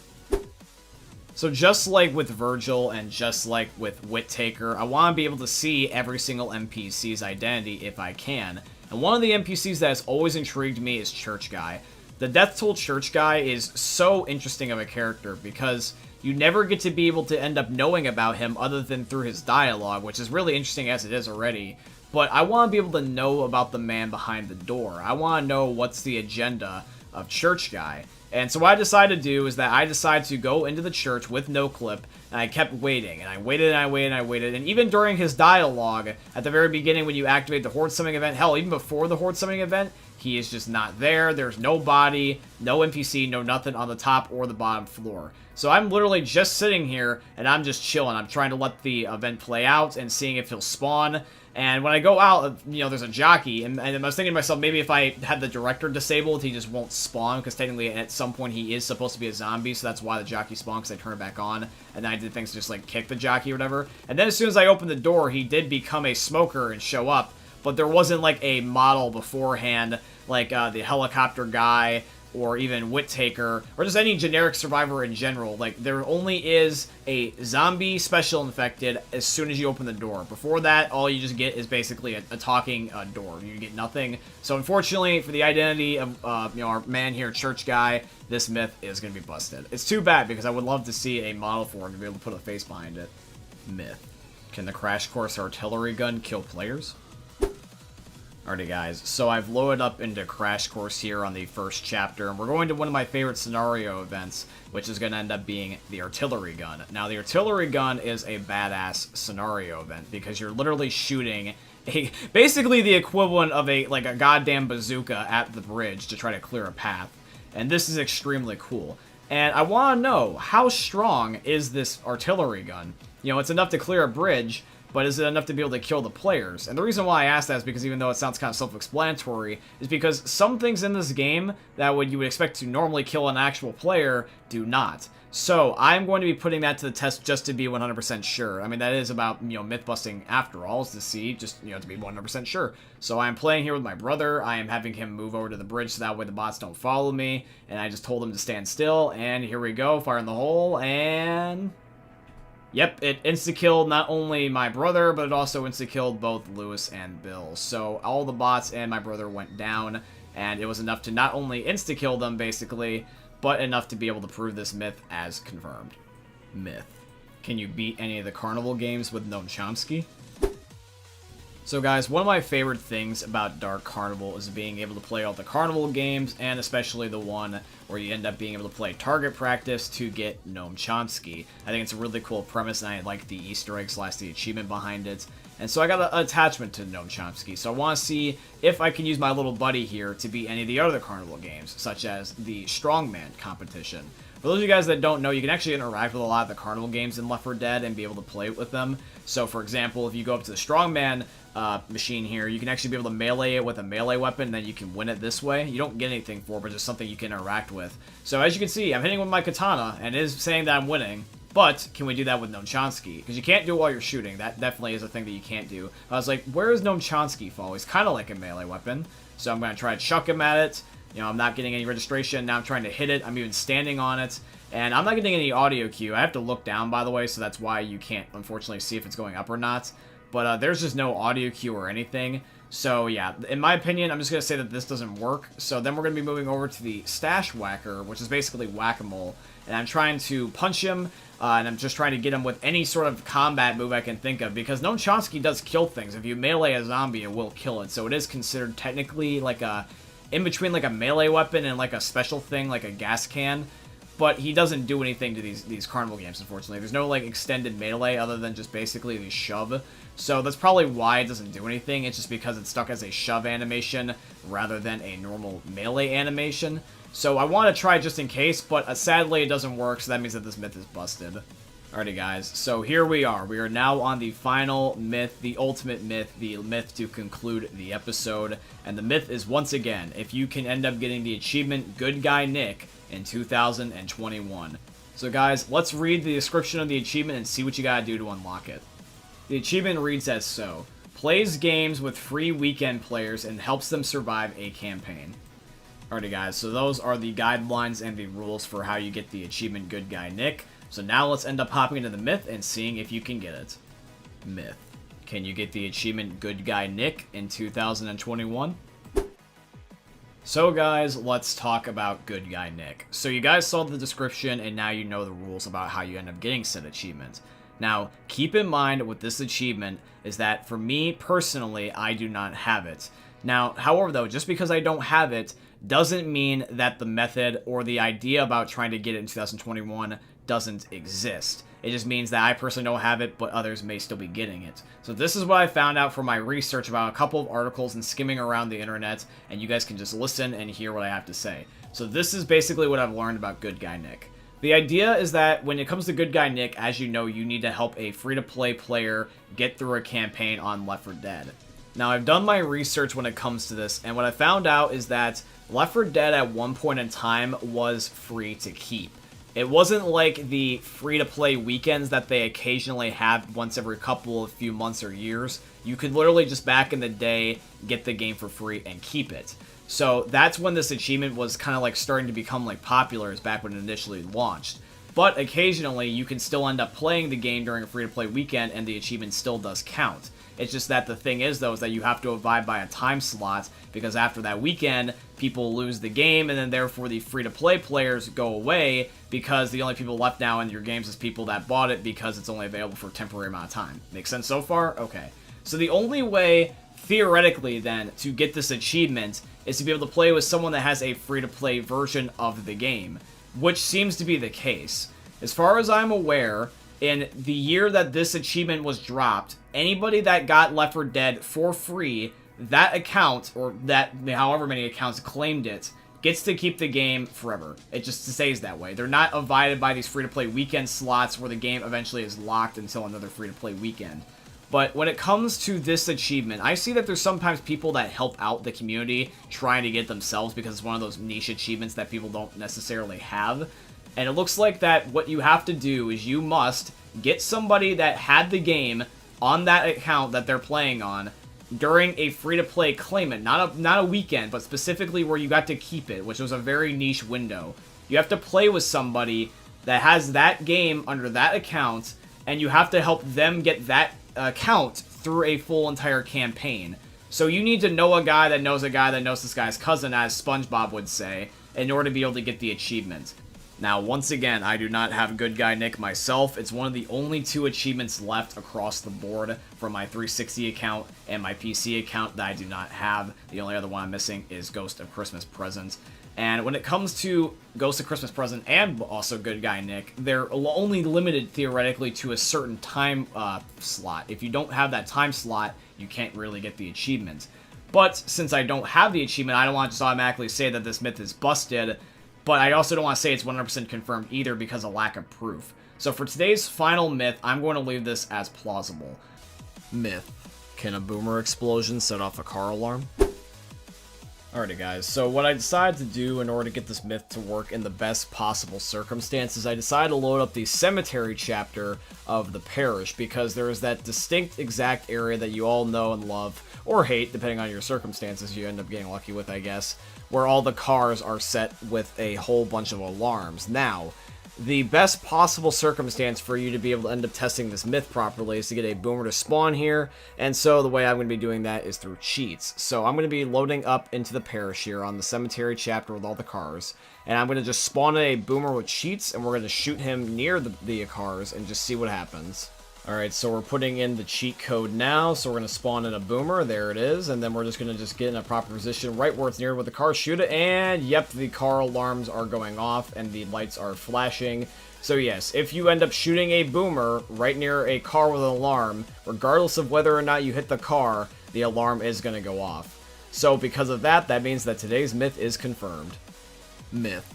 So just like with Virgil and just like with Whittaker, I want to be able to see every single NPC's identity if I can. And one of the NPCs that has always intrigued me is Church Guy. The Death Toll Church Guy is so interesting of a character because you never get to be able to end up knowing about him other than through his dialogue, which is really interesting as it is already. But I want to be able to know about the man behind the door. I want to know what's the agenda of Church Guy. And so what I decided to do is that I decided to go into the church with no clip, and I kept waiting, and I waited, and I waited, and I waited, and even during his dialogue, at the very beginning when you activate the Horde Summoning event, hell, even before the Horde Summoning event, he is just not there. There's no body, no NPC, no nothing on the top or the bottom floor. So I'm literally just sitting here, and I'm just chilling. I'm trying to let the event play out and seeing if he'll spawn. And when I go out, you know, there's a jockey, and I was thinking to myself, maybe if I had the director disabled, he just won't spawn, because technically at some point he is supposed to be a zombie, so that's why the jockey spawned, because I turned it back on, and then I did things to just, like, kick the jockey or whatever. And then as soon as I opened the door, he did become a smoker and show up, but there wasn't, like, a model beforehand, like the helicopter guy, or even Whittaker, or just any generic survivor in general. Like, there only is a zombie special infected as soon as you open the door. Before that, all you just get is basically a talking door. You get nothing. So unfortunately, for the identity of you know, our man here, Church Guy, this myth is going to be busted. It's too bad, because I would love to see a model for him to be able to put a face behind it. Myth. Can the Crash Course artillery gun kill players? Alrighty guys, so I've loaded up into Crash Course here on the first chapter, and we're going to one of my favorite scenario events, which is going to end up being the artillery gun. Now, the artillery gun is a badass scenario event, because you're literally shooting basically the equivalent of a goddamn bazooka at the bridge to try to clear a path. And this is extremely cool. And I want to know, how strong is this artillery gun? You know, it's enough to clear a bridge, but is it enough to be able to kill the players? And the reason why I ask that is because even though it sounds kind of self-explanatory, is because some things in this game that you would expect to normally kill an actual player do not. So I'm going to be putting that to the test just to be 100% sure. I mean, that is about, you know, myth busting after all, is to see, just, you know, to be 100% sure. So I'm playing here with my brother. I am having him move over to the bridge so that way the bots don't follow me. And I just told him to stand still. And here we go, fire in the hole, and yep, it insta-killed not only my brother, but it also insta-killed both Lewis and Bill. So all the bots and my brother went down, and it was enough to not only insta-kill them, basically, but enough to be able to prove this myth as confirmed. Myth. Can you beat any of the carnival games with Noam Chomsky? So guys, one of my favorite things about Dark Carnival is being able to play all the carnival games, and especially the one where you end up being able to play target practice to get Noam Chomsky. I think it's a really cool premise, and I like the Easter egg / the achievement behind it. And so I got an attachment to Noam Chomsky, so I want to see if I can use my little buddy here to beat any of the other carnival games, such as the Strongman competition. For those of you guys that don't know, you can actually interact with a lot of the carnival games in Left 4 Dead and be able to play with them. So, for example, if you go up to the Strongman machine here, you can actually be able to melee it with a melee weapon, and then you can win it this way. You don't get anything for it, but just something you can interact with. So, as you can see, I'm hitting with my katana, and it is saying that I'm winning. But can we do that with Noam Chomsky? Because you can't do it while you're shooting. That definitely is a thing that you can't do. I was like, where does Noam Chomsky fall? He's kind of like a melee weapon. So I'm going to try to chuck him at it. You know, I'm not getting any registration. Now I'm trying to hit it. I'm even standing on it. And I'm not getting any audio cue. I have to look down, by the way, so that's why you can't, unfortunately, see if it's going up or not. But there's just no audio cue or anything. So, yeah, in my opinion, I'm just going to say that this doesn't work. So then we're going to be moving over to the Stash Whacker, which is basically whack-a-mole. And I'm trying to punch him, and I'm just trying to get him with any sort of combat move I can think of. Because Noam Chomsky does kill things. If you melee a zombie, it will kill it. So it is considered technically like a... in between like a melee weapon and like a special thing, like a gas can. But he doesn't do anything to these carnival games, unfortunately. There's no, like, extended melee other than just basically the shove. So that's probably why it doesn't do anything. It's just because it's stuck as a shove animation rather than a normal melee animation. So I want to try just in case, but sadly it doesn't work, so that means that this myth is busted. Alrighty, guys. So here we are. We are now on the final myth, the ultimate myth, the myth to conclude the episode. And the myth is, once again, if you can end up getting the achievement Good Guy Nick in 2021. So guys, let's read the description of the achievement and see what you gotta do to unlock it. The achievement reads as so: plays games with free weekend players and helps them survive a campaign. Alrighty guys, so those are the guidelines and the rules for how you get the achievement Good Guy Nick. So now let's end up hopping into the myth and seeing if you can get it. Myth: can you get the achievement Good Guy Nick in 2021? So guys, let's talk about Good Guy Nick. So you guys saw the description and now you know the rules about how you end up getting said achievement. Now, keep in mind with this achievement is that for me personally, I do not have it. Now, however though, just because I don't have it doesn't mean that the method or the idea about trying to get it in 2021 doesn't exist. It just means that I personally don't have it, but others may still be getting it. So this is what I found out from my research about a couple of articles and skimming around the internet, and you guys can just listen and hear what I have to say. So this is basically what I've learned about Good Guy Nick. The idea is that when it comes to Good Guy Nick, as you know, you need to help a free-to-play player get through a campaign on Left 4 Dead. Now, I've done my research when it comes to this, and what I found out is that Left 4 Dead at one point in time was free to keep. It wasn't like the free-to-play weekends that they occasionally have once every couple of few months or years. You could literally just back in the day get the game for free and keep it. So that's when this achievement was kind of like starting to become like popular, is back when it initially launched. But occasionally you can still end up playing the game during a free-to-play weekend and the achievement still does count. It's just that the thing is, though, is that you have to abide by a time slot, because after that weekend, people lose the game, and then therefore the free-to-play players go away, because the only people left now in your games is people that bought it because it's only available for a temporary amount of time. Make sense so far? Okay. So the only way, theoretically, then, to get this achievement is to be able to play with someone that has a free-to-play version of the game, which seems to be the case. As far as I'm aware, in the year that this achievement was dropped, anybody that got Left 4 Dead for free, that account, or that however many accounts claimed it, gets to keep the game forever. It just stays that way. They're not abided by these free-to-play weekend slots where the game eventually is locked until another free-to-play weekend. But when it comes to this achievement, I see that there's sometimes people that help out the community trying to get themselves, because it's one of those niche achievements that people don't necessarily have. And it looks like that what you have to do is you must get somebody that had the game on that account that they're playing on during a free-to-play claimant. Not a weekend, but specifically where you got to keep it, which was a very niche window. You have to play with somebody that has that game under that account, and you have to help them get that account through a full entire campaign. So you need to know a guy that knows this guy's cousin, as SpongeBob would say, in order to be able to get the achievement. Now, once again, I do not have Good Guy Nick myself. It's one of the only 2 achievements left across the board from my 360 account and my PC account that I do not have. The only other one I'm missing is Ghost of Christmas Present. And when it comes to Ghost of Christmas Present and also Good Guy Nick, they're only limited theoretically to a certain time slot. If you don't have that time slot, you can't really get the achievement. But since I don't have the achievement, I don't want to just automatically say that this myth is busted. But I also don't want to say it's 100% confirmed either because of lack of proof. So for today's final myth, I'm going to leave this as plausible. Myth: can a boomer explosion set off a car alarm? Alrighty guys, so what I decided to do in order to get this myth to work in the best possible circumstances, I decided to load up the cemetery chapter of the parish, because there is that distinct exact area that you all know and love, or hate, depending on your circumstances you end up getting lucky with, I guess, where all the cars are set with a whole bunch of alarms. Now, the best possible circumstance for you to be able to end up testing this myth properly is to get a boomer to spawn here, and so the way I'm going to be doing that is through cheats. So I'm going to be loading up into the parish here on the cemetery chapter with all the cars, and I'm going to just spawn a boomer with cheats, and we're going to shoot him near the cars and just see what happens. Alright, so we're putting in the cheat code now, so we're going to spawn in a boomer, there it is, and then we're just going to get in a proper position right where it's near with the car, shoot it, and yep, the car alarms are going off and the lights are flashing. So yes, if you end up shooting a boomer right near a car with an alarm, regardless of whether or not you hit the car, the alarm is going to go off. So because of that, that means that today's myth is confirmed. Myth.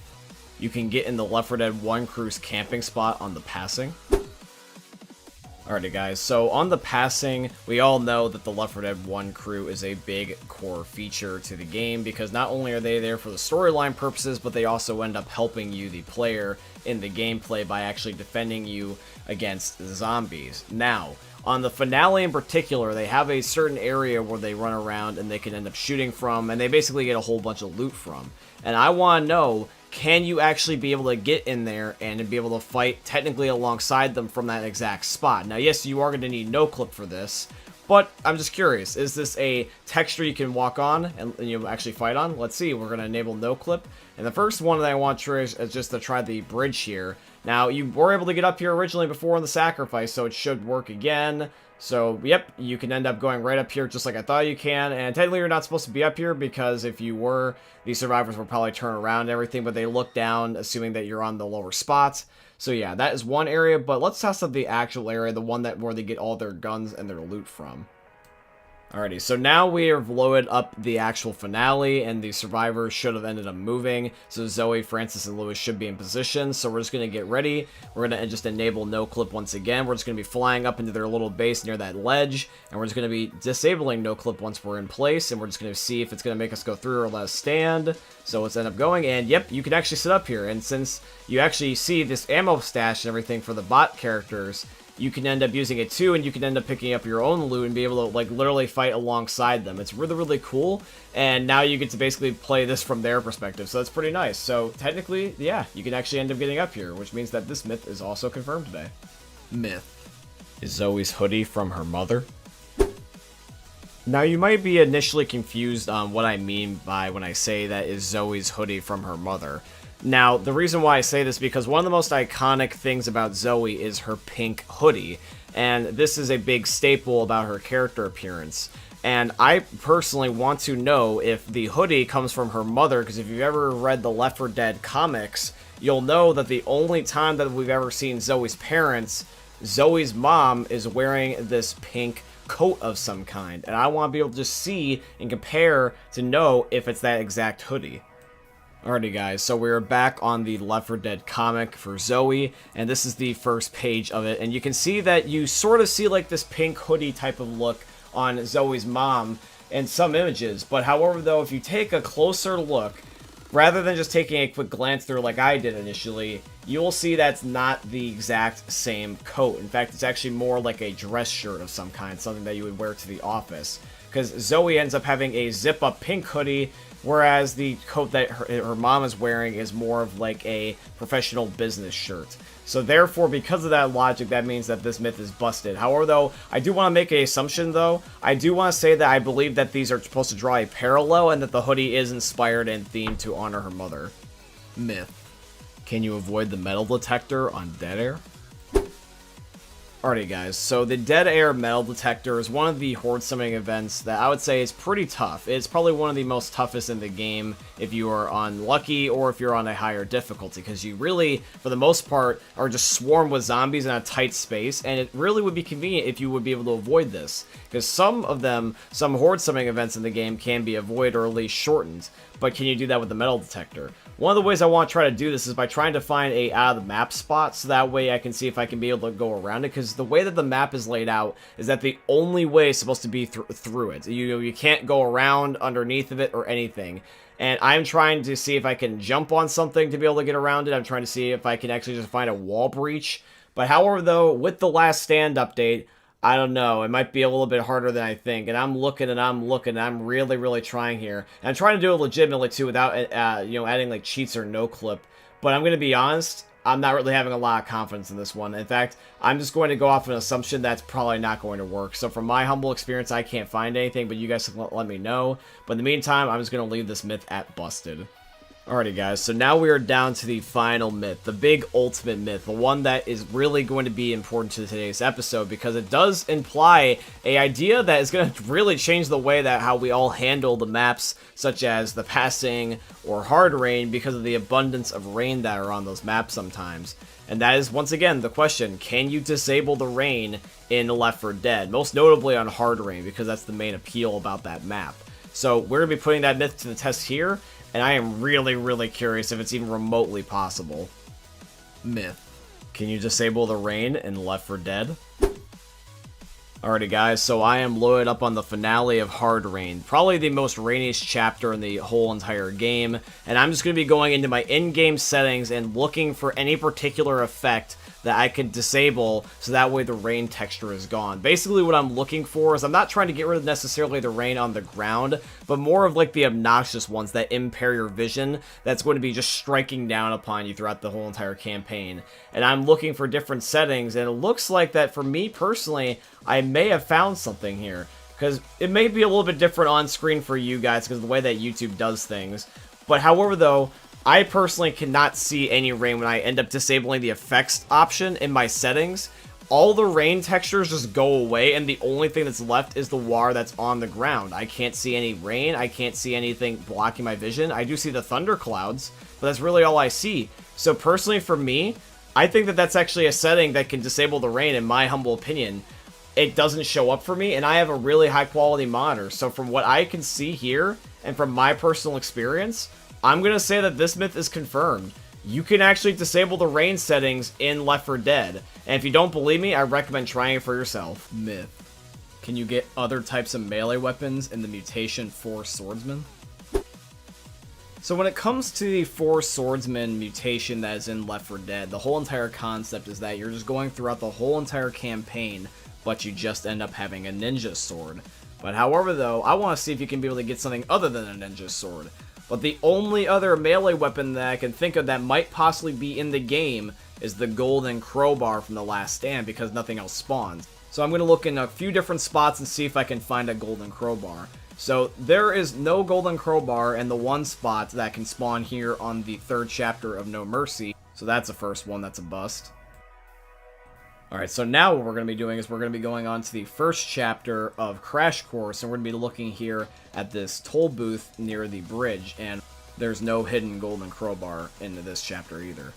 You can get in the Left 4 Dead 1 crew's camping spot on the passing. Alrighty guys, so on the passing, we all know that the Left 4 Dead 1 crew is a big core feature to the game, because not only are they there for the storyline purposes, but they also end up helping you, the player, in the gameplay by actually defending you against zombies. Now, on the finale in particular, they have a certain area where they run around and they can end up shooting from, and they basically get a whole bunch of loot from. And I want to know, can you actually be able to get in there and be able to fight technically alongside them from that exact spot? Now, yes, you are going to need no clip for this, but I'm just curious, is this a texture you can walk on and you actually fight on? Let's see, we're going to enable no clip. And the first one that I want to try is just to try the bridge here. Now, you were able to get up here originally before in the sacrifice, so it should work again. So, yep, you can end up going right up here just like I thought you can, and technically you're not supposed to be up here, because if you were, these survivors will probably turn around and everything, but they look down, assuming that you're on the lower spot. So yeah, that is one area, but let's test out the actual area, the one where they get all their guns and their loot from. Alrighty, so now we have loaded up the actual finale, and the survivors should have ended up moving. So Zoe, Francis, and Lewis should be in position. So we're just going to get ready. We're going to just enable no clip once again. We're just going to be flying up into their little base near that ledge, and we're just going to be disabling no clip once we're in place, and we're just going to see if it's going to make us go through or let us stand. So let's end up going, and yep, you can actually sit up here. And since you actually see this ammo stash and everything for the bot characters, you can end up using it too, and you can end up picking up your own loot and be able to, like, literally fight alongside them. It's really, really cool, and now you get to basically play this from their perspective, so that's pretty nice. So, technically, yeah, you can actually end up getting up here, which means that this myth is also confirmed today. Myth. Is Zoe's hoodie from her mother? Now, you might be initially confused on what I mean by when I say that is Zoe's hoodie from her mother. Now, the reason why I say this is because one of the most iconic things about Zoe is her pink hoodie, and this is a big staple about her character appearance. And I personally want to know if the hoodie comes from her mother, because if you've ever read the Left 4 Dead comics, you'll know that the only time that we've ever seen Zoe's parents, Zoe's mom is wearing this pink coat of some kind, and I want to be able to just see and compare to know if it's that exact hoodie. Alrighty guys, so we're back on the Left 4 Dead comic for Zoe, and this is the first page of it, and you can see that you sort of see like this pink hoodie type of look on Zoe's mom in some images, but however though, if you take a closer look, rather than just taking a quick glance through like I did initially, you'll see that's not the exact same coat. In fact, it's actually more like a dress shirt of some kind, something that you would wear to the office, because Zoe ends up having a zip-up pink hoodie, whereas the coat that her mom is wearing is more of like a professional business shirt. So therefore, because of that logic, that means that this myth is busted. However, though, I do want to make an assumption, though. I do want to say that I believe that these are supposed to draw a parallel, and that the hoodie is inspired and themed to honor her mother. Myth. Can you avoid the metal detector on dead air? Alrighty guys, so the Dead Air Metal Detector is one of the horde summoning events that I would say is pretty tough. It's probably one of the most toughest in the game if you are on Lucky or if you're on a higher difficulty, because you really, for the most part, are just swarmed with zombies in a tight space, and it really would be convenient if you would be able to avoid this, because some horde summoning events in the game can be avoided or at least shortened. but can you do that with the metal detector? One of the ways I want to try to do this is by trying to find a out of the map spot, so that way I can see if I can be able to go around it, because the way that the map is laid out is that the only way is supposed to be through it. You can't go around underneath of it or anything. And I'm trying to see if I can jump on something to be able to get around it. I'm trying to see if I can actually just find a wall breach. But however, though, with the Last Stand update, I don't know. It might be a little bit harder than I think. And I'm looking and I'm looking. And I'm really, really trying here. And I'm trying to do it legitimately, too, without, adding, like, cheats or no clip. But I'm going to be honest, I'm not really having a lot of confidence in this one. In fact, I'm just going to go off an assumption that's probably not going to work. So from my humble experience, I can't find anything, but you guys can let me know. But in the meantime, I'm just going to leave this myth at busted. Alrighty guys, so now we are down to the final myth, the big ultimate myth, the one that is really going to be important to today's episode, because it does imply an idea that is going to really change the way that how we all handle the maps, such as the passing or hard rain, because of the abundance of rain that are on those maps sometimes. And that is, once again, the question, can you disable the rain in Left 4 Dead? Most notably on hard rain, because that's the main appeal about that map. So we're going to be putting that myth to the test here. And I am really, really curious if it's even remotely possible. Myth. Can you disable the rain in Left 4 Dead? Alrighty guys, so I am loaded up on the finale of Hard Rain. Probably the most rainiest chapter in the whole entire game. And I'm just going to be going into my in-game settings and looking for any particular effect that I can disable, so that way the rain texture is gone. Basically what I'm looking for is, I'm not trying to get rid of necessarily the rain on the ground, but more of like the obnoxious ones that impair your vision, that's going to be just striking down upon you throughout the whole entire campaign. And I'm looking for different settings, and it looks like that for me personally, I may have found something here. Because it may be a little bit different on screen for you guys, because of the way that YouTube does things. But however though, I personally cannot see any rain when I end up disabling the effects option in my settings. All the rain textures just go away, and the only thing that's left is the water that's on the ground. I can't see any rain, I can't see anything blocking my vision. I do see the thunderclouds, but that's really all I see. So personally for me, I think that that's actually a setting that can disable the rain, in my humble opinion. It doesn't show up for me, and I have a really high quality monitor. So from what I can see here, and from my personal experience, I'm going to say that this myth is confirmed. You can actually disable the rain settings in Left 4 Dead. And if you don't believe me, I recommend trying it for yourself. Myth. Can you get other types of melee weapons in the mutation for swordsman? So when it comes to the 4 swordsman mutation that is in Left 4 Dead, the whole entire concept is that you're just going throughout the whole entire campaign, but you just end up having a ninja sword. But however though, I want to see if you can be able to get something other than a ninja sword. But the only other melee weapon that I can think of that might possibly be in the game is the golden crowbar from the Last Stand, because nothing else spawns. So I'm going to look in a few different spots and see if I can find a golden crowbar. So there is no golden crowbar in the one spot that can spawn here on the 3rd chapter of No Mercy. So that's the first one, that's a bust. Alright, so now what we're going to be doing is we're going to be going on to the 1st chapter of Crash Course, and we're going to be looking here at this toll booth near the bridge, and there's no hidden golden crowbar in this chapter either.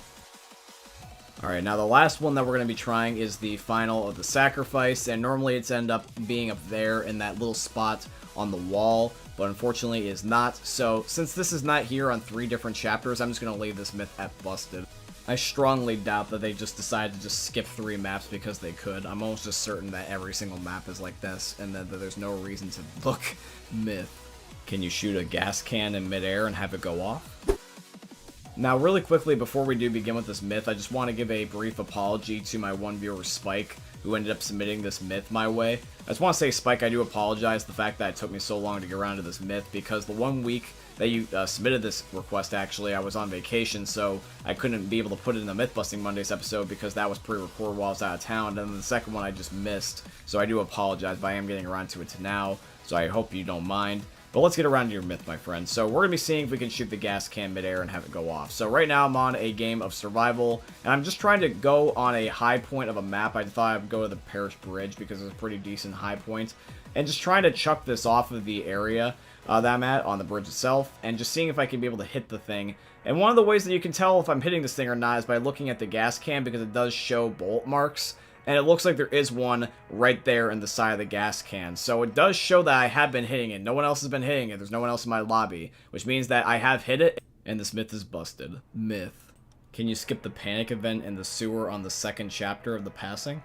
Alright, now the last one that we're going to be trying is the final of the sacrifice, and normally it's end up being up there in that little spot on the wall, but unfortunately it is not. So since this is not here on 3 different chapters, I'm just going to leave this myth at busted. I strongly doubt that they just decided to just skip 3 maps because they could. I'm almost just certain that every single map is like this, and that there's no reason to look. Myth. Can you shoot a gas can in midair and have it go off? Now, really quickly, before we do begin with this myth, I just want to give a brief apology to my one viewer, Spike, who ended up submitting this myth my way. I just want to say, Spike, I do apologize the fact that it took me so long to get around to this myth, because the 1 week that you submitted this request, actually, I was on vacation, so I couldn't be able to put it in the Myth-Busting Mondays episode because that was pre-recorded while I was out of town, and then the second one I just missed, so I do apologize, but I am getting around to it now, so I hope you don't mind. But let's get around to your myth, my friend. So we're going to be seeing if we can shoot the gas can midair and have it go off. So right now I'm on a game of survival, and I'm just trying to go on a high point of a map. I thought I'd go to the Parish Bridge because it's a pretty decent high point, and just trying to chuck this off of the area that I'm at on the bridge itself, and just seeing if I can be able to hit the thing. And one of the ways that you can tell if I'm hitting this thing or not is by looking at the gas can, because it does show bullet marks. and it looks like there is one right there in the side of the gas can. So it does show that I have been hitting it. No one else has been hitting it. There's no one else in my lobby, which means that I have hit it, and this myth is busted. Myth. Can you skip the panic event in the sewer on the second chapter of the passing?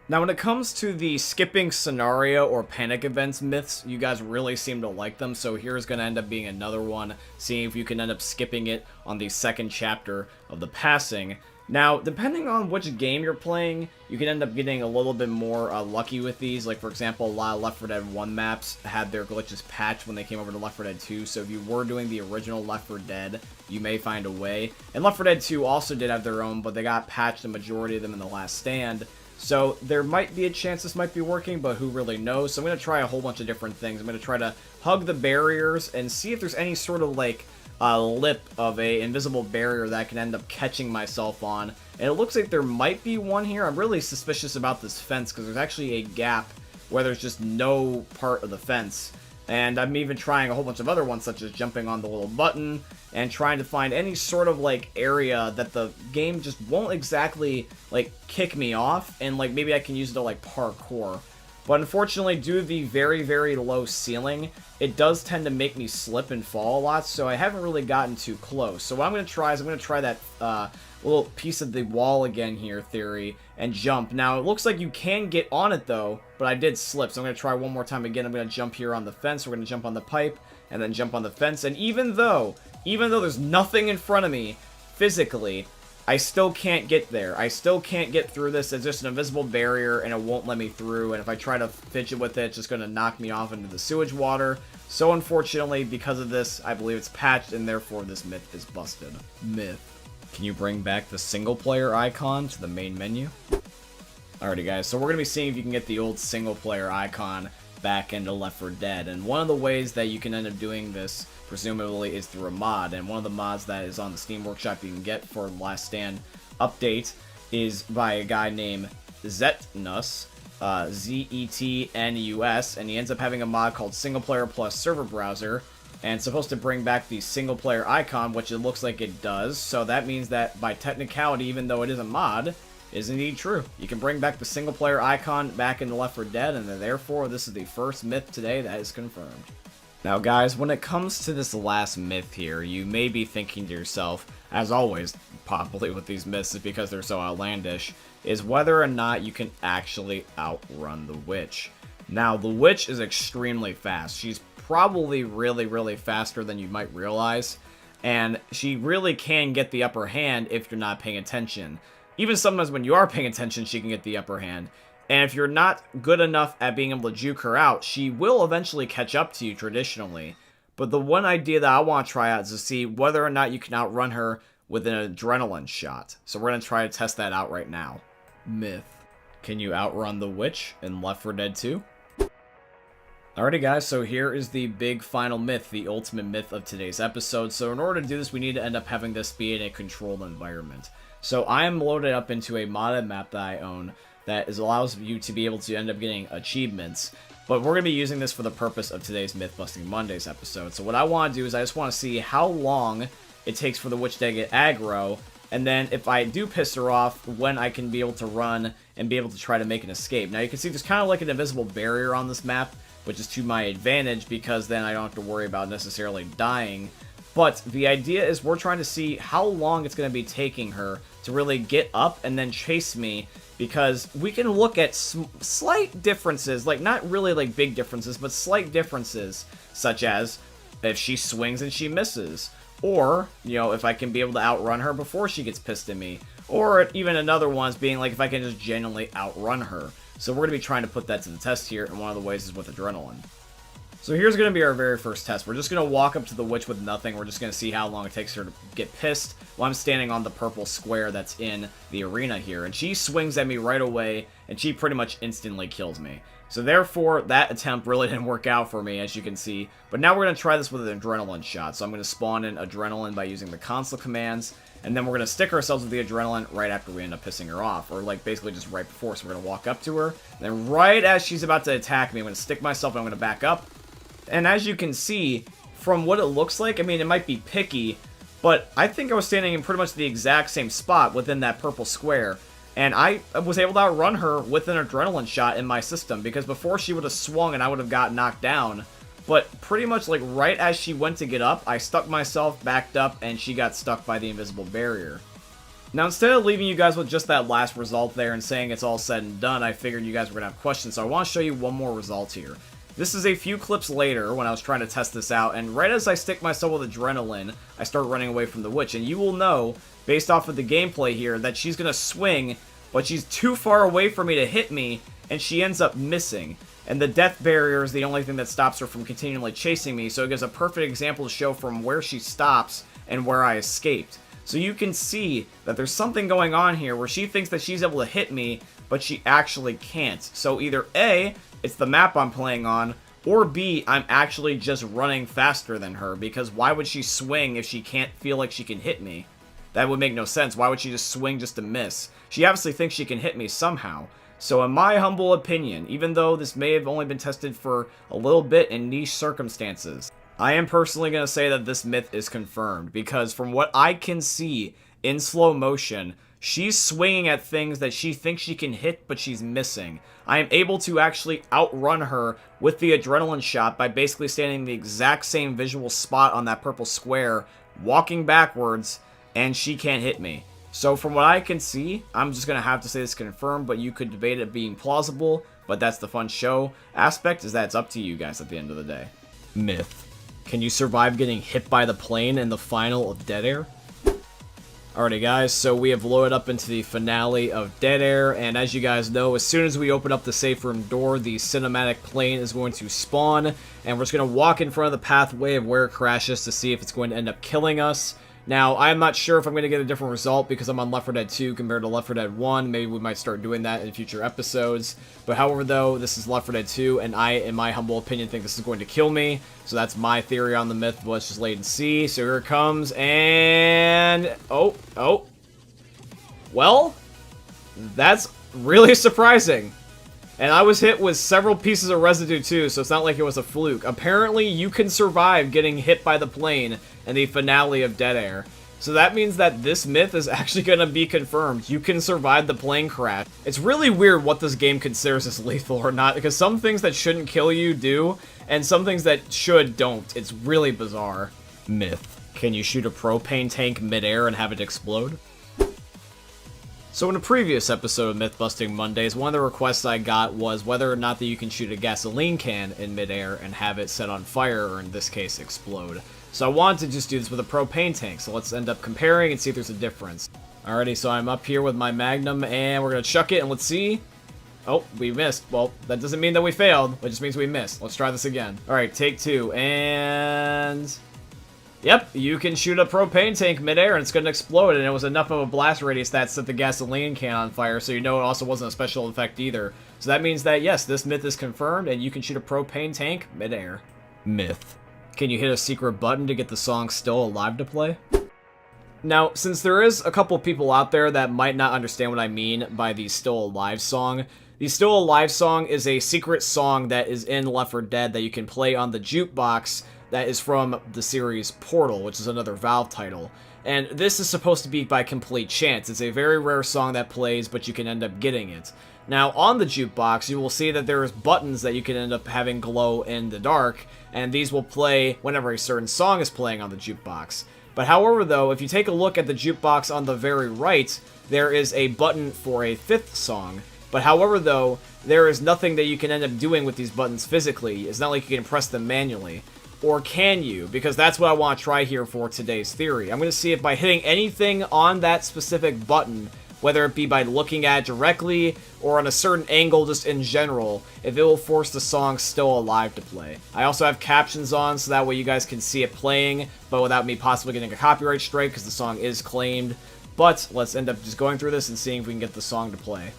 Now, when it comes to the skipping scenario or panic events myths, you guys really seem to like them, so here's going to end up being another one, seeing if you can end up skipping it on the second chapter of the passing. Now, depending on which game you're playing, you can end up getting a little bit more lucky with these. Like, for example, a lot of Left 4 Dead 1 maps had their glitches patched when they came over to Left 4 Dead 2, so if you were doing the original Left 4 Dead, you may find a way. And Left 4 Dead 2 also did have their own, but they got patched, the majority of them in The Last Stand. So there might be a chance this might be working, but who really knows? So I'm going to try a whole bunch of different things. I'm going to try to hug the barriers and see if there's any sort of like lip of a invisible barrier that I can end up catching myself on. And it looks like there might be one here. I'm really suspicious about this fence because there's actually a gap where there's just no part of the fence. And I'm even trying a whole bunch of other ones, such as jumping on the little button and trying to find any sort of like area that the game just won't exactly like kick me off, and like maybe I can use it to like parkour. But unfortunately, due to the very, very low ceiling, it does tend to make me slip and fall a lot, so I haven't really gotten too close. So what I'm going to try is I'm going to try that little piece of the wall again here, theory, and jump. Now, it looks like you can get on it, though, but I did slip, so I'm going to try one more time again. I'm going to jump here on the fence, we're going to jump on the pipe, and then jump on the fence, and even though there's nothing in front of me, physically, I still can't get there. I still can't get through this. It's just an invisible barrier, and it won't let me through, and if I try to fidget with it, it's just going to knock me off into the sewage water. So unfortunately, because of this, I believe it's patched, and therefore this myth is busted. Myth. Can you bring back the single-player icon to the main menu? Alrighty guys, so we're going to be seeing if you can get the old single-player icon back into Left 4 Dead, and one of the ways that you can end up doing this, presumably, is through a mod, and one of the mods that is on the Steam Workshop you can get for the Last Stand update is by a guy named Zetnus, Z-E-T-N-U-S, and he ends up having a mod called Single Player Plus Server Browser, and it's supposed to bring back the single player icon, which it looks like it does, so that means that by technicality, even though it is a mod, is indeed true. You can bring back the single player icon back into Left 4 Dead, and therefore this is the first myth today that is confirmed. Now guys, when it comes to this last myth here, you may be thinking to yourself, as always, probably with these myths is because they're so outlandish, is whether or not you can actually outrun the witch. Now, the witch is extremely fast. She's probably really, really faster than you might realize, and she really can get the upper hand if you're not paying attention. Even sometimes when you are paying attention, she can get the upper hand. And if you're not good enough at being able to juke her out, she will eventually catch up to you traditionally. But the one idea that I want to try out is to see whether or not you can outrun her with an adrenaline shot. So we're going to try to test that out right now. Myth. Can you outrun the witch in Left 4 Dead 2? Alrighty guys, so here is the big final myth, the ultimate myth of today's episode. So in order to do this, we need to end up having this be in a controlled environment. So I am loaded up into a modded map that I own that allows you to be able to end up getting achievements. But we're going to be using this for the purpose of today's Myth-Busting Mondays episode. So what I want to do is I just want to see how long it takes for the witch to get aggro, and then if I do piss her off, when I can be able to run and be able to try to make an escape. Now you can see there's kind of like an invisible barrier on this map, which is to my advantage because then I don't have to worry about necessarily dying. But the idea is we're trying to see how long it's going to be taking her to really get up and then chase me, because we can look at slight differences, like not really like big differences, but slight differences, such as if she swings and she misses, or, you know, if I can be able to outrun her before she gets pissed at me, or even another one is being like if I can just genuinely outrun her. So we're going to be trying to put that to the test here, and one of the ways is with adrenaline. So here's going to be our very first test. We're just going to walk up to the witch with nothing. We're just going to see how long it takes her to get pissed while I'm standing on the purple square that's in the arena here. And she swings at me right away, and she pretty much instantly kills me. So therefore, that attempt really didn't work out for me, as you can see. But now we're going to try this with an adrenaline shot. So I'm going to spawn in adrenaline by using the console commands, and then we're going to stick ourselves with the adrenaline right after we end up pissing her off, or like basically just right before. So we're going to walk up to her, and then right as she's about to attack me, I'm going to stick myself and I'm going to back up. And as you can see, from what it looks like, I mean, it might be picky, but I think I was standing in pretty much the exact same spot within that purple square. And I was able to outrun her with an adrenaline shot in my system, because before she would have swung and I would have got knocked down. But pretty much like right as she went to get up, I stuck myself, backed up, and she got stuck by the invisible barrier. Now, instead of leaving you guys with just that last result there and saying it's all said and done, I figured you guys were going to have questions, so I want to show you one more result here. This is a few clips later when I was trying to test this out, and right as I stick myself with adrenaline, I start running away from the witch, and you will know, based off of the gameplay here, that she's going to swing, but she's too far away for me to hit me, and she ends up missing. And the death barrier is the only thing that stops her from continually chasing me, so it gives a perfect example to show from where she stops and where I escaped. So you can see that there's something going on here where she thinks that she's able to hit me, but she actually can't. So either A, it's the map I'm playing on, or B, I'm actually just running faster than her, because why would she swing if she can't feel like she can hit me? That would make no sense. Why would she just swing just to miss? She obviously thinks she can hit me somehow. So in my humble opinion, even though this may have only been tested for a little bit in niche circumstances, I am personally going to say that this myth is confirmed, because from what I can see in slow motion, she's swinging at things that she thinks she can hit, but she's missing. I am able to actually outrun her with the adrenaline shot by basically standing in the exact same visual spot on that purple square, walking backwards, and she can't hit me. So from what I can see, I'm just going to have to say this is confirmed, but you could debate it being plausible, but that's the fun show aspect, is that it's up to you guys at the end of the day. Myth. Can you survive getting hit by the plane in the final of Dead Air? Alrighty guys, so we have loaded up into the finale of Dead Air, and as you guys know, as soon as we open up the safe room door, the cinematic plane is going to spawn, and we're just going to walk in front of the pathway of where it crashes to see if it's going to end up killing us. Now, I'm not sure if I'm going to get a different result because I'm on Left 4 Dead 2 compared to Left 4 Dead 1. Maybe we might start doing that in future episodes. But however, though, this is Left 4 Dead 2, and I, in my humble opinion, think this is going to kill me. So that's my theory on the myth. But let's just wait and see. So here it comes, and... Oh. Well, that's really surprising. And I was hit with several pieces of residue too, so it's not like it was a fluke. Apparently, you can survive getting hit by the plane in the finale of Dead Air. So that means that this myth is actually going to be confirmed. You can survive the plane crash. It's really weird what this game considers as lethal or not, because some things that shouldn't kill you do, and some things that should don't. It's really bizarre. Myth. Can you shoot a propane tank midair and have it explode? So in a previous episode of Myth-Busting Mondays, one of the requests I got was whether or not that you can shoot a gasoline can in midair and have it set on fire, or in this case, explode. So I wanted to just do this with a propane tank, so let's end up comparing and see if there's a difference. Alrighty, so I'm up here with my Magnum, and we're gonna chuck it, and let's see. Oh, we missed. Well, that doesn't mean that we failed, it just means we missed. Let's try this again. Alright, take two, and... Yep, you can shoot a propane tank midair and it's going to explode, and it was enough of a blast radius that set the gasoline can on fire, so you know it also wasn't a special effect either. So that means that, yes, this myth is confirmed, and you can shoot a propane tank midair. Myth. Can you hit a secret button to get the song Still Alive to play? Now, since there is a couple people out there that might not understand what I mean by the Still Alive song, the Still Alive song is a secret song that is in Left 4 Dead that you can play on the jukebox that is from the series Portal, which is another Valve title. And this is supposed to be by complete chance. It's a very rare song that plays, but you can end up getting it. Now, on the jukebox, you will see that there's buttons that you can end up having glow in the dark, and these will play whenever a certain song is playing on the jukebox. But however, though, if you take a look at the jukebox on the very right, there is a button for a fifth song. But however, though, there is nothing that you can end up doing with these buttons physically. It's not like you can press them manually. Or can you? Because that's what I want to try here for today's theory. I'm going to see if by hitting anything on that specific button, whether it be by looking at it directly or on a certain angle just in general, if it will force the song Still Alive to play. I also have captions on so that way you guys can see it playing, but without me possibly getting a copyright strike because the song is claimed. But let's end up just going through this and seeing if we can get the song to play.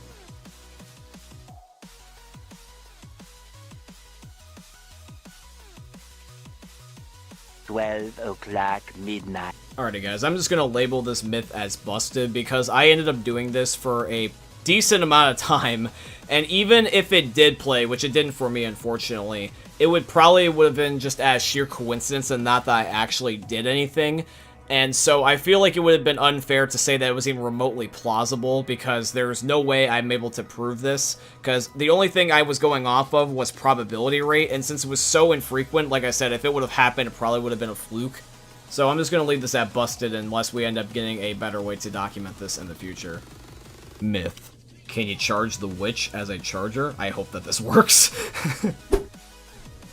12 o'clock midnight. Alrighty guys, I'm just going to label this myth as busted because I ended up doing this for a decent amount of time, and even if it did play, which it didn't for me unfortunately, it would have been just as sheer coincidence and not that I actually did anything. And so I feel like it would have been unfair to say that it was even remotely plausible, because there's no way I'm able to prove this, because the only thing I was going off of was probability rate, and since it was so infrequent, like I said, if it would have happened, it probably would have been a fluke. So I'm just going to leave this at busted unless we end up getting a better way to document this in the future. Myth. Can you charge the witch as a charger? I hope that this works.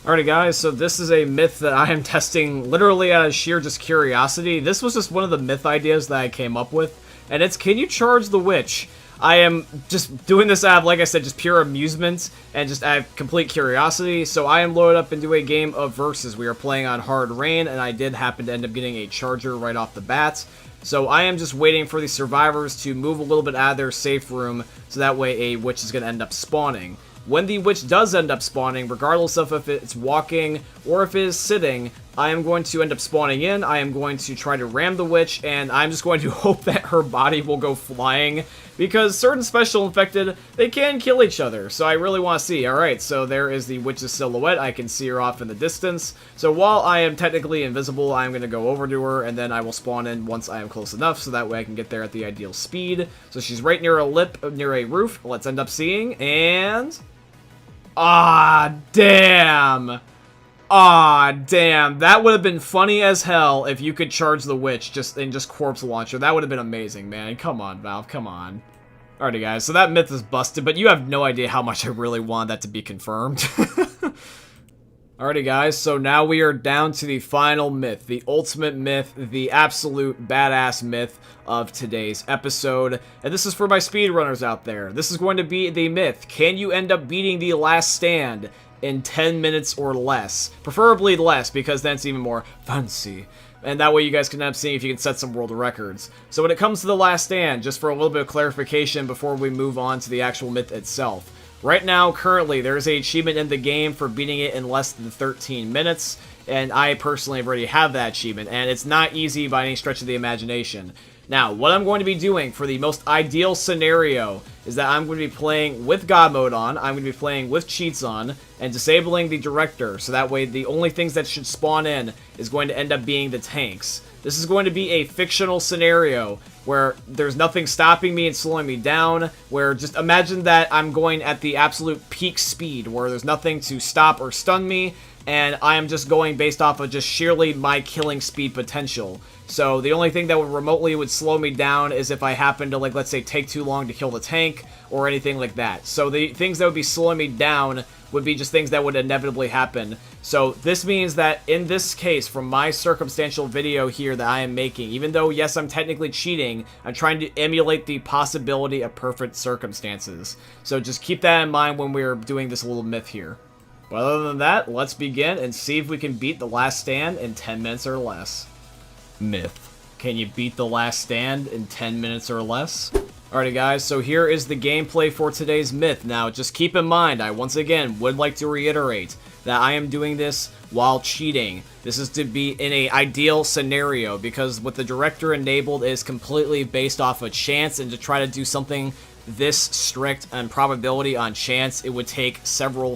Alrighty guys, so this is a myth that I am testing literally out of sheer just curiosity. This was just one of the myth ideas that I came up with, and it's, can you charge the witch? I am just doing this out of, like I said, just pure amusement and just out of complete curiosity. So I am loaded up into a game of Versus. We are playing on hard rain, and I did happen to end up getting a charger right off the bat. So I am just waiting for the survivors to move a little bit out of their safe room, so that way a witch is going to end up spawning. When the witch does end up spawning, regardless of if it's walking or if it is sitting, I am going to end up spawning in, I am going to try to ram the witch, and I'm just going to hope that her body will go flying, because certain special infected, they can kill each other, so I really want to see. Alright, so there is the witch's silhouette, I can see her off in the distance, so while I am technically invisible, I'm going to go over to her, and then I will spawn in once I am close enough, so that way I can get there at the ideal speed. So she's right near a lip, near a roof, let's end up seeing, and... ah, damn! Ah, damn. That would have been funny as hell if you could charge the witch in just corpse launcher. That would have been amazing, man. Come on, Valve. Come on. Alrighty, guys. So that myth is busted, but you have no idea how much I really want that to be confirmed. Alrighty, guys. So now we are down to the final myth. The ultimate myth. The absolute badass myth of today's episode. And this is for my speedrunners out there. This is going to be the myth. Can you end up beating the last stand in 10 minutes or less? Preferably less, because then it's even more fancy. And that way you guys can end up seeing if you can set some world records. So when it comes to the last stand, just for a little bit of clarification before we move on to the actual myth itself. Right now, currently, there is an achievement in the game for beating it in less than 13 minutes. And I personally already have that achievement. And it's not easy by any stretch of the imagination. Now, what I'm going to be doing for the most ideal scenario is that I'm going to be playing with God mode on, I'm going to be playing with cheats on, and disabling the director, so that way the only things that should spawn in is going to end up being the tanks. This is going to be a fictional scenario where there's nothing stopping me and slowing me down, where just imagine that I'm going at the absolute peak speed, where there's nothing to stop or stun me, and I am just going based off of just sheerly my killing speed potential. So the only thing that would slow me down is if I happen to, like, let's say, take too long to kill the tank or anything like that. So the things that would be slowing me down would be just things that would inevitably happen. So this means that in this case, from my circumstantial video here that I am making, even though, yes, I'm technically cheating, I'm trying to emulate the possibility of perfect circumstances. So just keep that in mind when we're doing this little myth here. But other than that, let's begin and see if we can beat the last stand in 10 minutes or less. Myth. Can you beat the last stand in 10 minutes or less? Alrighty guys, so here is the gameplay for today's myth. Now, just keep in mind, I once again would like to reiterate that I am doing this while cheating. This is to be in an ideal scenario, because what the director enabled is completely based off of chance, and to try to do something this strict on probability on chance, it would take several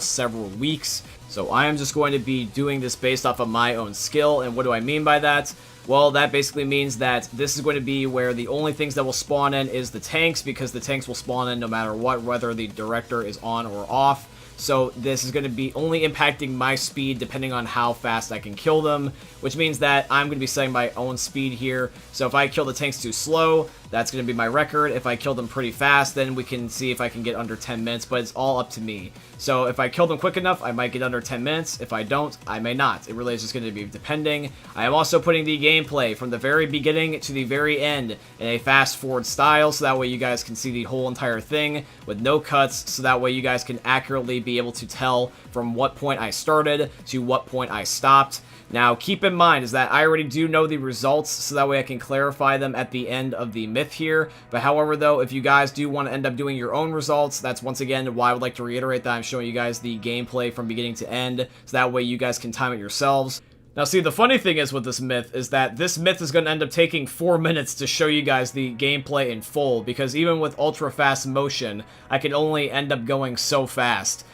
weeks. So I am just going to be doing this based off of my own skill, and what do I mean by that? Well, that basically means that this is going to be where the only things that will spawn in is the tanks, because the tanks will spawn in no matter what, whether the director is on or off. So this is going to be only impacting my speed depending on how fast I can kill them, which means that I'm going to be setting my own speed here. So if I kill the tanks too slow, that's going to be my record. If I kill them pretty fast, then we can see if I can get under 10 minutes, but it's all up to me. So if I kill them quick enough, I might get under 10 minutes. If I don't, I may not. It really is just going to be depending. I am also putting the gameplay from the very beginning to the very end in a fast forward style, so that way you guys can see the whole entire thing with no cuts, so that way you guys can accurately be able to tell from what point I started to what point I stopped. Now, keep in mind is that I already do know the results, so that way I can clarify them at the end of the myth here. But however, though, if you guys do want to end up doing your own results, that's once again why I would like to reiterate that I'm showing you guys the gameplay from beginning to end, so that way you guys can time it yourselves. Now, see, the funny thing is with this myth is that this myth is going to end up taking 4 minutes to show you guys the gameplay in full, because even with ultra fast motion, I can only end up going so fast.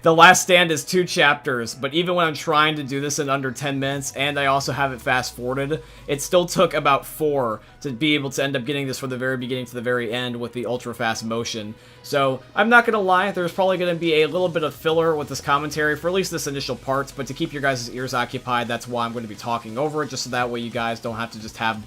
The Last Stand is 2 chapters, but even when I'm trying to do this in under 10 minutes, and I also have it fast-forwarded, it still took about 4 to be able to end up getting this from the very beginning to the very end with the ultra-fast motion. So, I'm not gonna lie, there's probably gonna be a little bit of filler with this commentary for at least this initial part, but to keep your guys' ears occupied, that's why I'm going to be talking over it, just so that way you guys don't have to just have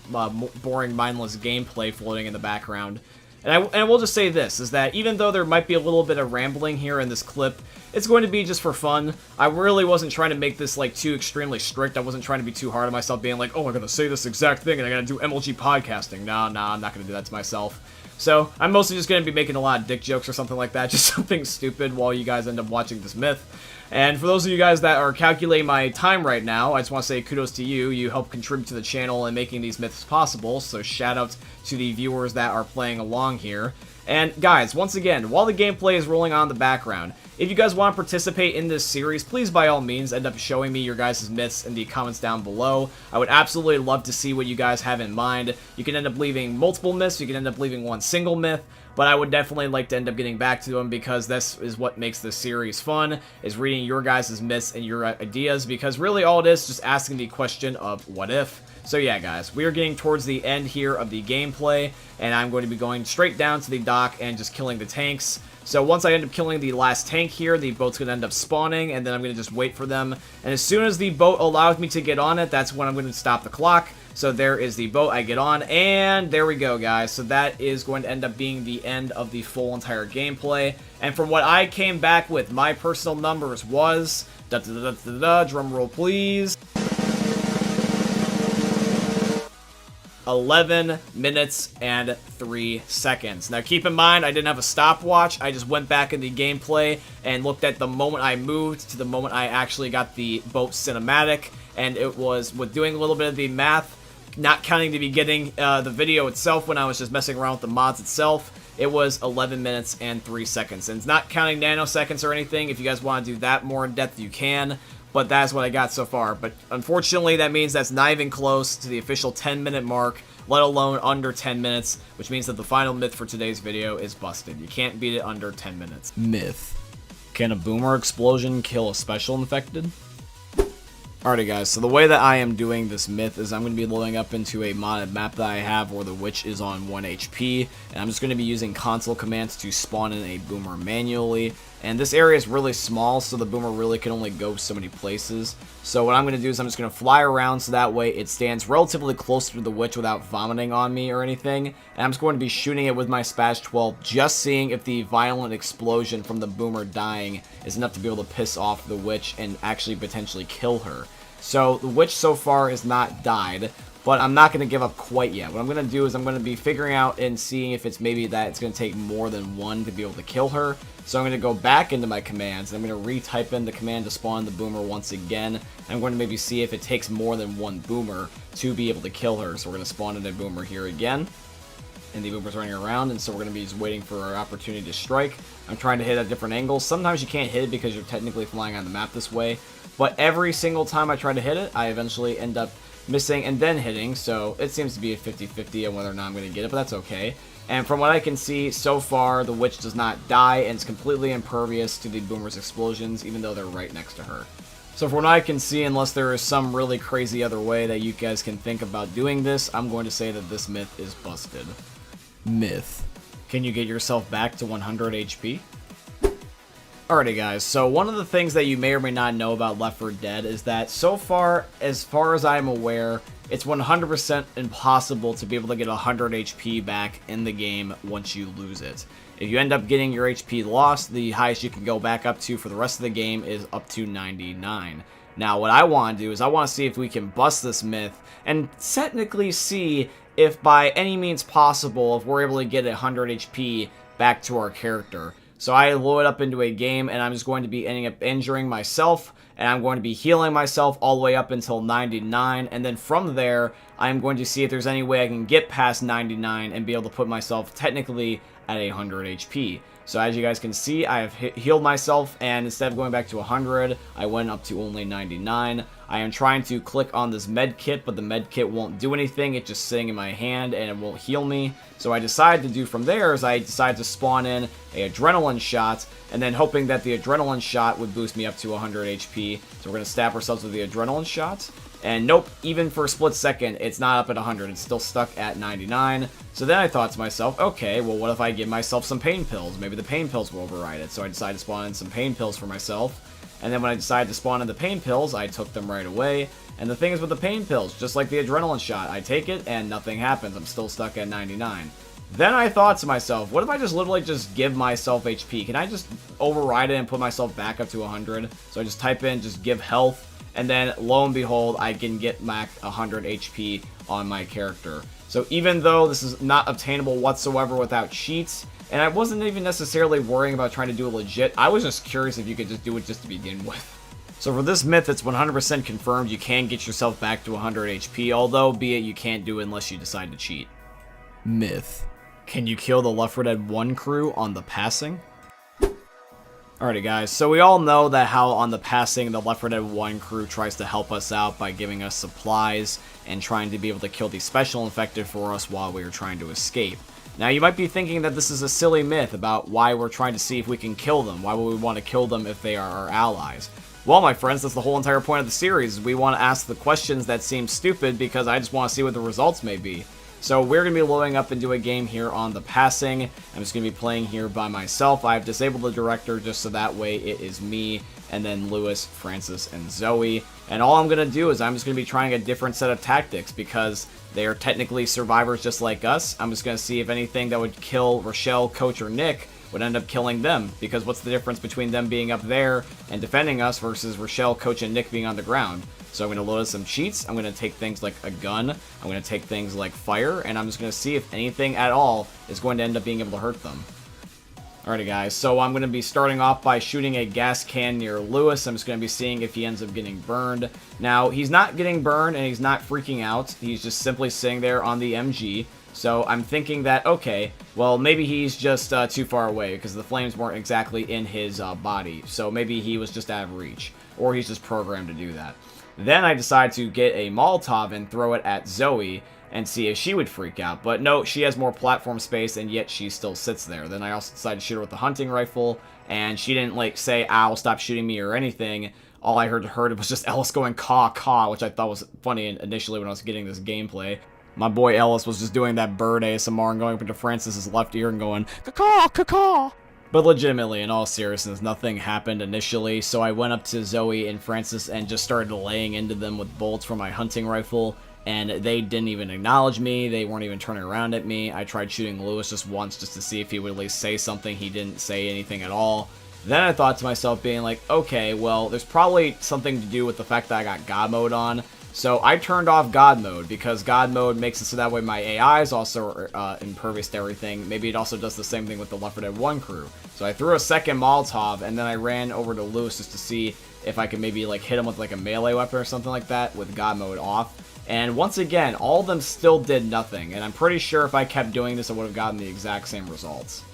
boring, mindless gameplay floating in the background. And I will just say this, is that even though there might be a little bit of rambling here in this clip, it's going to be just for fun. I really wasn't trying to make this, like, too extremely strict. I wasn't trying to be too hard on myself, being like, oh, I'm going to say this exact thing, and I'm going to do MLG podcasting. No, I'm not going to do that to myself. So, I'm mostly just going to be making a lot of dick jokes or something like that, just something stupid while you guys end up watching this myth. And for those of you guys that are calculating my time right now, I just want to say kudos to you. You help contribute to the channel and making these myths possible, so shout out to the viewers that are playing along here. And guys, once again, while the gameplay is rolling on in the background, if you guys want to participate in this series, please by all means end up showing me your guys' myths in the comments down below. I would absolutely love to see what you guys have in mind. You can end up leaving multiple myths, you can end up leaving one single myth, but I would definitely like to end up getting back to them because this is what makes this series fun, is reading your guys' myths and your ideas, because really all it is just asking the question of what if. So yeah, guys, we are getting towards the end here of the gameplay, and I'm going to be going straight down to the dock and just killing the tanks. So once I end up killing the last tank here, the boat's going to end up spawning, and then I'm going to just wait for them. And as soon as the boat allows me to get on it, that's when I'm going to stop the clock. So there is the boat, I get on, and there we go, guys. So that is going to end up being the end of the full entire gameplay. And from what I came back with, my personal numbers was, drum roll please, 11 minutes and 3 seconds. Now keep in mind, I didn't have a stopwatch. I just went back in the gameplay and looked at the moment I moved to the moment I actually got the boat cinematic, and it was, with doing a little bit of the math, not counting the beginning, the video itself when I was just messing around with the mods itself, it was 11 minutes and 3 seconds. And it's not counting nanoseconds or anything. If you guys want to do that more in depth, you can. But that's what I got so far. But unfortunately, that means that's not even close to the official 10-minute mark, let alone under 10 minutes, which means that the final myth for today's video is busted. You can't beat it under 10 minutes. Myth. Can a boomer explosion kill a special infected? Alrighty guys, so the way that I am doing this myth is I'm going to be loading up into a modded map that I have where the witch is on 1 HP, and I'm just going to be using console commands to spawn in a boomer manually. And this area is really small, so the boomer really can only go so many places. So what I'm going to do is I'm just going to fly around so that way it stands relatively close to the witch without vomiting on me or anything. And I'm just going to be shooting it with my Spaz 12, just seeing if the violent explosion from the boomer dying is enough to be able to piss off the witch and actually potentially kill her. So the witch so far has not died, but I'm not going to give up quite yet. What I'm going to do is I'm going to be figuring out and seeing if it's maybe that it's going to take more than one to be able to kill her. So I'm going to go back into my commands, and I'm going to retype in the command to spawn the boomer once again. And I'm going to maybe see if it takes more than one boomer to be able to kill her. So we're going to spawn in a boomer here again. And the boomer's running around, and so we're going to be just waiting for our opportunity to strike. I'm trying to hit at different angles. Sometimes you can't hit it because you're technically flying on the map this way. But every single time I try to hit it, I eventually end up missing and then hitting. So it seems to be a 50-50 on whether or not I'm going to get it, but that's okay. And from what I can see, so far, the witch does not die and is completely impervious to the boomer's explosions, even though they're right next to her. So from what I can see, unless there is some really crazy other way that you guys can think about doing this, I'm going to say that this myth is busted. Myth. Can you get yourself back to 100 HP? Alrighty guys, so one of the things that you may or may not know about Left 4 Dead is that so far as I'm aware, it's 100% impossible to be able to get 100 HP back in the game once you lose it. If you end up getting your HP lost, the highest you can go back up to for the rest of the game is up to 99. Now what I want to do is I want to see if we can bust this myth and technically see if by any means possible if we're able to get 100 HP back to our character. So I load up into a game, and I'm just going to be ending up injuring myself, and I'm going to be healing myself all the way up until 99, and then from there, I'm going to see if there's any way I can get past 99 and be able to put myself technically at 100 HP. So as you guys can see, I have healed myself, and instead of going back to 100, I went up to only 99. I am trying to click on this med kit, but the med kit won't do anything. It's just sitting in my hand and it won't heal me. So I decided to do from there is I decided to spawn in a adrenaline shot, and then hoping that the adrenaline shot would boost me up to 100 HP. So we're going to stab ourselves with the adrenaline shot. And nope, even for a split second, it's not up at 100. It's still stuck at 99. So then I thought to myself, okay, well, what if I give myself some pain pills? Maybe the pain pills will override it. So I decided to spawn in some pain pills for myself. And then when I decided to spawn in the pain pills, I took them right away. And the thing is with the pain pills, just like the adrenaline shot, I take it and nothing happens. I'm still stuck at 99. Then I thought to myself, what if I just literally just give myself HP? Can I just override it and put myself back up to 100? So I just type in, just give health. And then, lo and behold, I can get back 100 HP on my character. So even though this is not obtainable whatsoever without cheats, and I wasn't even necessarily worrying about trying to do it legit, I was just curious if you could just do it just to begin with. So for this myth, it's 100% confirmed you can get yourself back to 100 HP, although be it you can't do it unless you decide to cheat. Myth. Can you kill the Left 4 Dead 1 crew on the passing? Alrighty guys, so we all know that how on the passing the Left 4 Dead 1 crew tries to help us out by giving us supplies and trying to be able to kill the special infected for us while we are trying to escape. Now you might be thinking that this is a silly myth about why we're trying to see if we can kill them. Why would we want to kill them if they are our allies? Well, my friends, that's the whole entire point of the series. We want to ask the questions that seem stupid because I just want to see what the results may be. So we're going to be loading up into a game here on the passing. I'm just going to be playing here by myself. I've disabled the director just so that way it is me and then Lewis, Francis, and Zoe. And all I'm going to do is I'm just going to be trying a different set of tactics because they are technically survivors just like us. I'm just going to see if anything that would kill Rochelle, Coach, or Nick would end up killing them, because what's the difference between them being up there and defending us versus Rochelle, Coach, and Nick being on the ground? So I'm going to load some cheats, I'm going to take things like a gun, I'm going to take things like fire, and I'm just going to see if anything at all is going to end up being able to hurt them. Alrighty guys, so I'm going to be starting off by shooting a gas can near Lewis. I'm just going to be seeing if he ends up getting burned. Now, he's not getting burned and he's not freaking out, he's just simply sitting there on the MG. So I'm thinking that, okay, well, maybe he's just too far away because the flames weren't exactly in his body. So maybe he was just out of reach, or he's just programmed to do that. Then I decide to get a Molotov and throw it at Zoe and see if she would freak out. But no, she has more platform space, and yet she still sits there. Then I also decided to shoot her with the hunting rifle, and she didn't, like, say, ow, stop shooting me or anything. All I heard was just Ellis going caw, caw, which I thought was funny initially when I was getting this gameplay. My boy Ellis was just doing that bird ASMR and going up into Francis's left ear and going, caw, caw. But legitimately, in all seriousness, nothing happened initially, so I went up to Zoe and Francis and just started laying into them with bolts from my hunting rifle, and they didn't even acknowledge me, they weren't even turning around at me. I tried shooting Lewis just once just to see if he would at least say something. He didn't say anything at all. Then I thought to myself, being like, okay, well, there's probably something to do with the fact that I got God mode on. So I turned off God mode, because God mode makes it so that way my AI is also impervious to everything. Maybe it also does the same thing with the Left 4 Dead 1 crew. So I threw a second Molotov, and then I ran over to Lewis just to see if I could maybe like hit him with like a melee weapon or something like that with God mode off. And once again, all of them still did nothing, and I'm pretty sure if I kept doing this, I would have gotten the exact same results.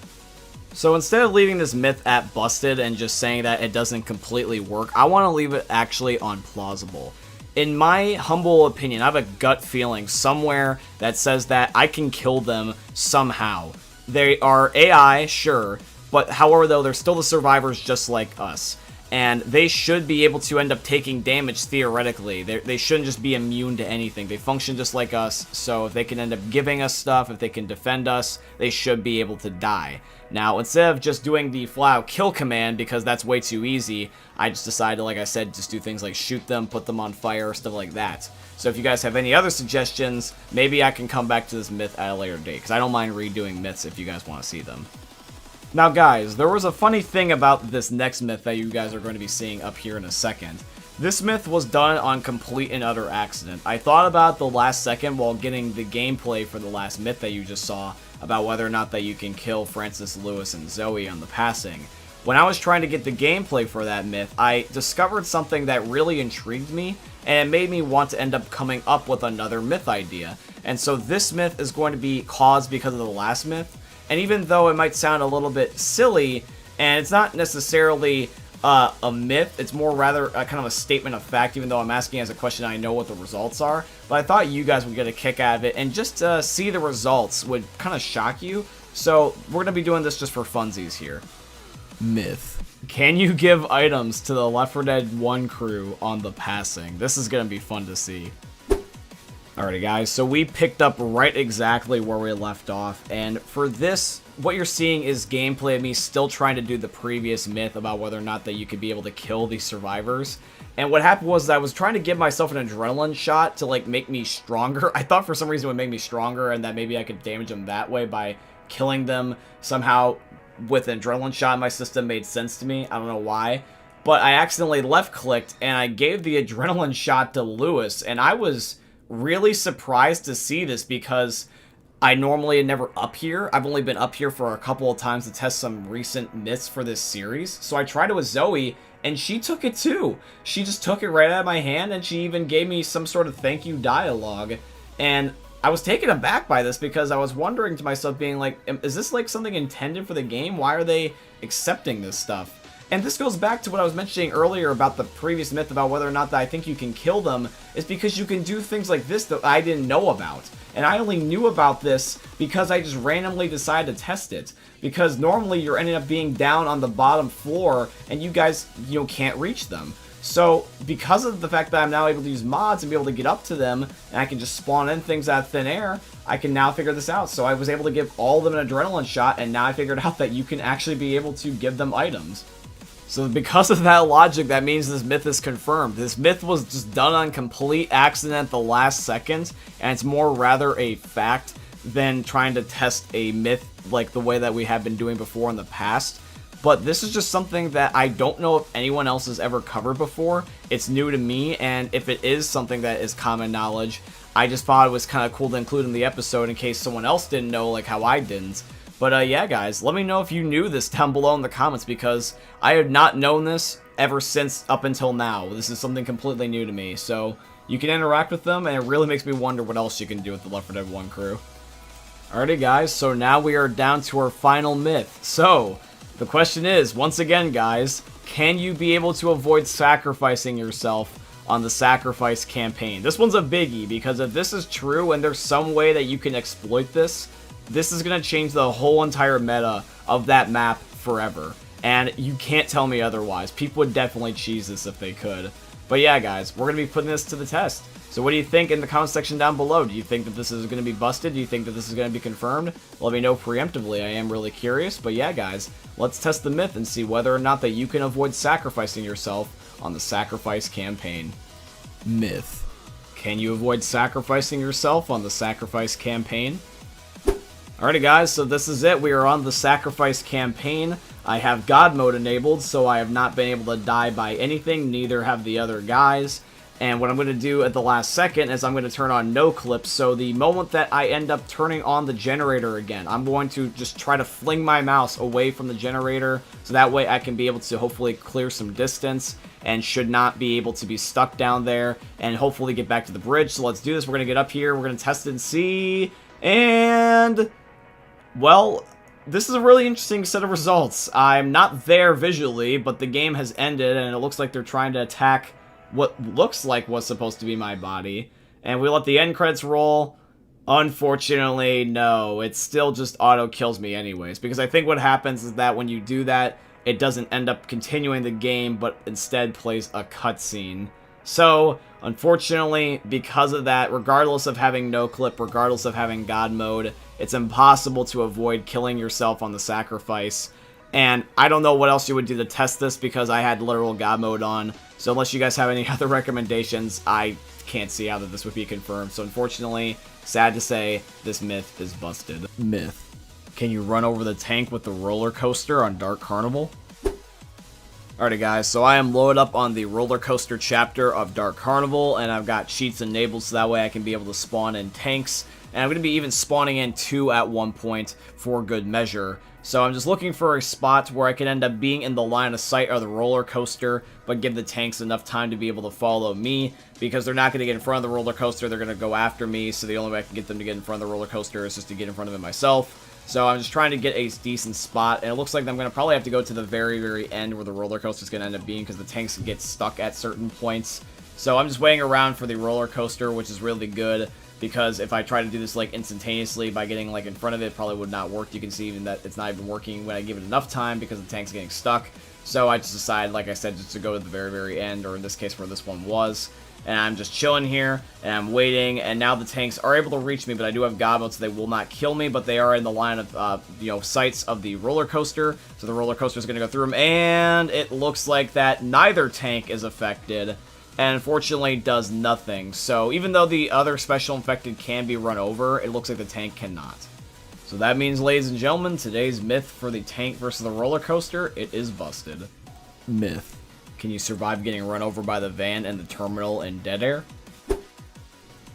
So instead of leaving this myth at busted and just saying that it doesn't completely work, I want to leave it actually on plausible. In my humble opinion, I have a gut feeling somewhere that says that I can kill them somehow. They are AI, sure, but however though, they're still the survivors just like us. And they should be able to end up taking damage theoretically. They shouldn't just be immune to anything. They function just like us, so if they can end up giving us stuff, if they can defend us, they should be able to die. Now, instead of just doing the flat-out kill command, because that's way too easy, I just decided, like I said, just do things like shoot them, put them on fire, stuff like that. So if you guys have any other suggestions, maybe I can come back to this myth at a later date, because I don't mind redoing myths if you guys want to see them. Now guys, there was a funny thing about this next myth that you guys are going to be seeing up here in a second. This myth was done on complete and utter accident. I thought about the last second while getting the gameplay for the last myth that you just saw about whether or not that you can kill Francis, Lewis, and Zoe on the passing. When I was trying to get the gameplay for that myth, I discovered something that really intrigued me, and it made me want to end up coming up with another myth idea. And so this myth is going to be caused because of the last myth. And even though it might sound a little bit silly, and it's not necessarily a myth. It's more rather kind of a statement of fact, even though I'm asking as a question, I know what the results are. But I thought you guys would get a kick out of it, and just see the results would kind of shock you. So we're going to be doing this just for funsies here. Myth. Can you give items to the Left 4 Dead 1 crew on the passing? This is going to be fun to see. Alrighty guys, so we picked up right exactly where we left off, and for this, what you're seeing is gameplay of me still trying to do the previous myth about whether or not that you could be able to kill these survivors. And what happened was I was trying to give myself an adrenaline shot to like make me stronger. I thought for some reason it would make me stronger and that maybe I could damage them that way by killing them somehow with an adrenaline shot in my system made sense to me. I don't know why. But I accidentally left-clicked and I gave the adrenaline shot to Lewis, and I was really surprised to see this because I normally am never up here. I've only been up here for a couple of times to test some recent myths for this series. So I tried it with Zoe, and she took it too. She just took it right out of my hand, and she even gave me some sort of thank you dialogue. And I was taken aback by this because I was wondering to myself, being like, is this like something intended for the game? Why are they accepting this stuff? And this goes back to what I was mentioning earlier about the previous myth about whether or not that I think you can kill them, is because you can do things like this that I didn't know about. And I only knew about this because I just randomly decided to test it. Because normally you're ending up being down on the bottom floor and you guys, can't reach them. So because of the fact that I'm now able to use mods and be able to get up to them, and I can just spawn in things out of thin air, I can now figure this out. So I was able to give all of them an adrenaline shot, and now I figured out that you can actually be able to give them items. So because of that logic, that means this myth is confirmed. This myth was just done on complete accident at the last second, and it's more rather a fact than trying to test a myth like the way that we have been doing before in the past. But this is just something that I don't know if anyone else has ever covered before. It's new to me, and if it is something that is common knowledge, I just thought it was kind of cool to include in the episode in case someone else didn't know, like how I didn't. But yeah, guys, let me know if you knew this down below in the comments, because I have not known this ever since up until now. This is something completely new to me, so you can interact with them, and it really makes me wonder what else you can do with the Left 4 Dead 1 crew. Alrighty, guys, so now we are down to our final myth. So, the question is, once again, guys, can you be able to avoid sacrificing yourself on the sacrifice campaign? This one's a biggie, because if this is true and there's some way that you can exploit this, this is going to change the whole entire meta of that map forever. And you can't tell me otherwise. People would definitely cheese this if they could. But yeah, guys, we're going to be putting this to the test. So what do you think in the comment section down below? Do you think that this is going to be busted? Do you think that this is going to be confirmed? Let me know preemptively. I am really curious. But yeah, guys, let's test the myth and see whether or not that you can avoid sacrificing yourself on the sacrifice campaign. Myth. Can you avoid sacrificing yourself on the sacrifice campaign? Alrighty, guys, so this is it. We are on the sacrifice campaign. I have God mode enabled, so I have not been able to die by anything. Neither have the other guys. And what I'm going to do at the last second is I'm going to turn on no clips. So the moment that I end up turning on the generator again, I'm going to just try to fling my mouse away from the generator, so that way I can be able to hopefully clear some distance and should not be able to be stuck down there and hopefully get back to the bridge. So let's do this. We're going to get up here. We're going to test it and see. And well, this is a really interesting set of results. I'm not there visually, but the game has ended, and it looks like they're trying to attack what looks like was supposed to be my body. And we let the end credits roll. Unfortunately, no. It still just auto-kills me anyways, because I think what happens is that when you do that, it doesn't end up continuing the game, but instead plays a cutscene. So, unfortunately, because of that, regardless of having no clip, regardless of having God mode, it's impossible to avoid killing yourself on the sacrifice. And I don't know what else you would do to test this, because I had literal God mode on. So unless you guys have any other recommendations, I can't see how that this would be confirmed. So unfortunately, sad to say, this myth is busted. Myth. Can you run over the tank with the roller coaster on Dark Carnival? Alrighty, guys, so I am loaded up on the roller coaster chapter of Dark Carnival, and I've got cheats enabled so that way I can be able to spawn in tanks. And I'm going to be even spawning in 2 at one point for good measure. So I'm just looking for a spot where I can end up being in the line of sight of the roller coaster, but give the tanks enough time to be able to follow me, because they're not going to get in front of the roller coaster, they're going to go after me, so the only way I can get them to get in front of the roller coaster is just to get in front of it myself. So I'm just trying to get a decent spot, and it looks like I'm going to probably have to go to the very, very end where the roller coaster is going to end up being, because the tanks get stuck at certain points. So I'm just waiting around for the roller coaster, which is really good, because if I try to do this like instantaneously by getting like in front of it, probably would not work. You can see even that it's not even working when I give it enough time because the tank's getting stuck. So I just decided, like I said, just to go to the very, very end, or in this case where this one was. And I'm just chilling here, and I'm waiting, and now the tanks are able to reach me, but I do have God mode, so they will not kill me, but they are in the line of, sights of the roller coaster, so the roller coaster is going to go through them, and it looks like that neither tank is affected, and unfortunately does nothing. So even though the other special infected can be run over, it looks like the tank cannot. So that means, ladies and gentlemen, today's myth for the tank versus the roller coaster, it is busted. Myth. Can you survive getting run over by the van and the terminal in dead air?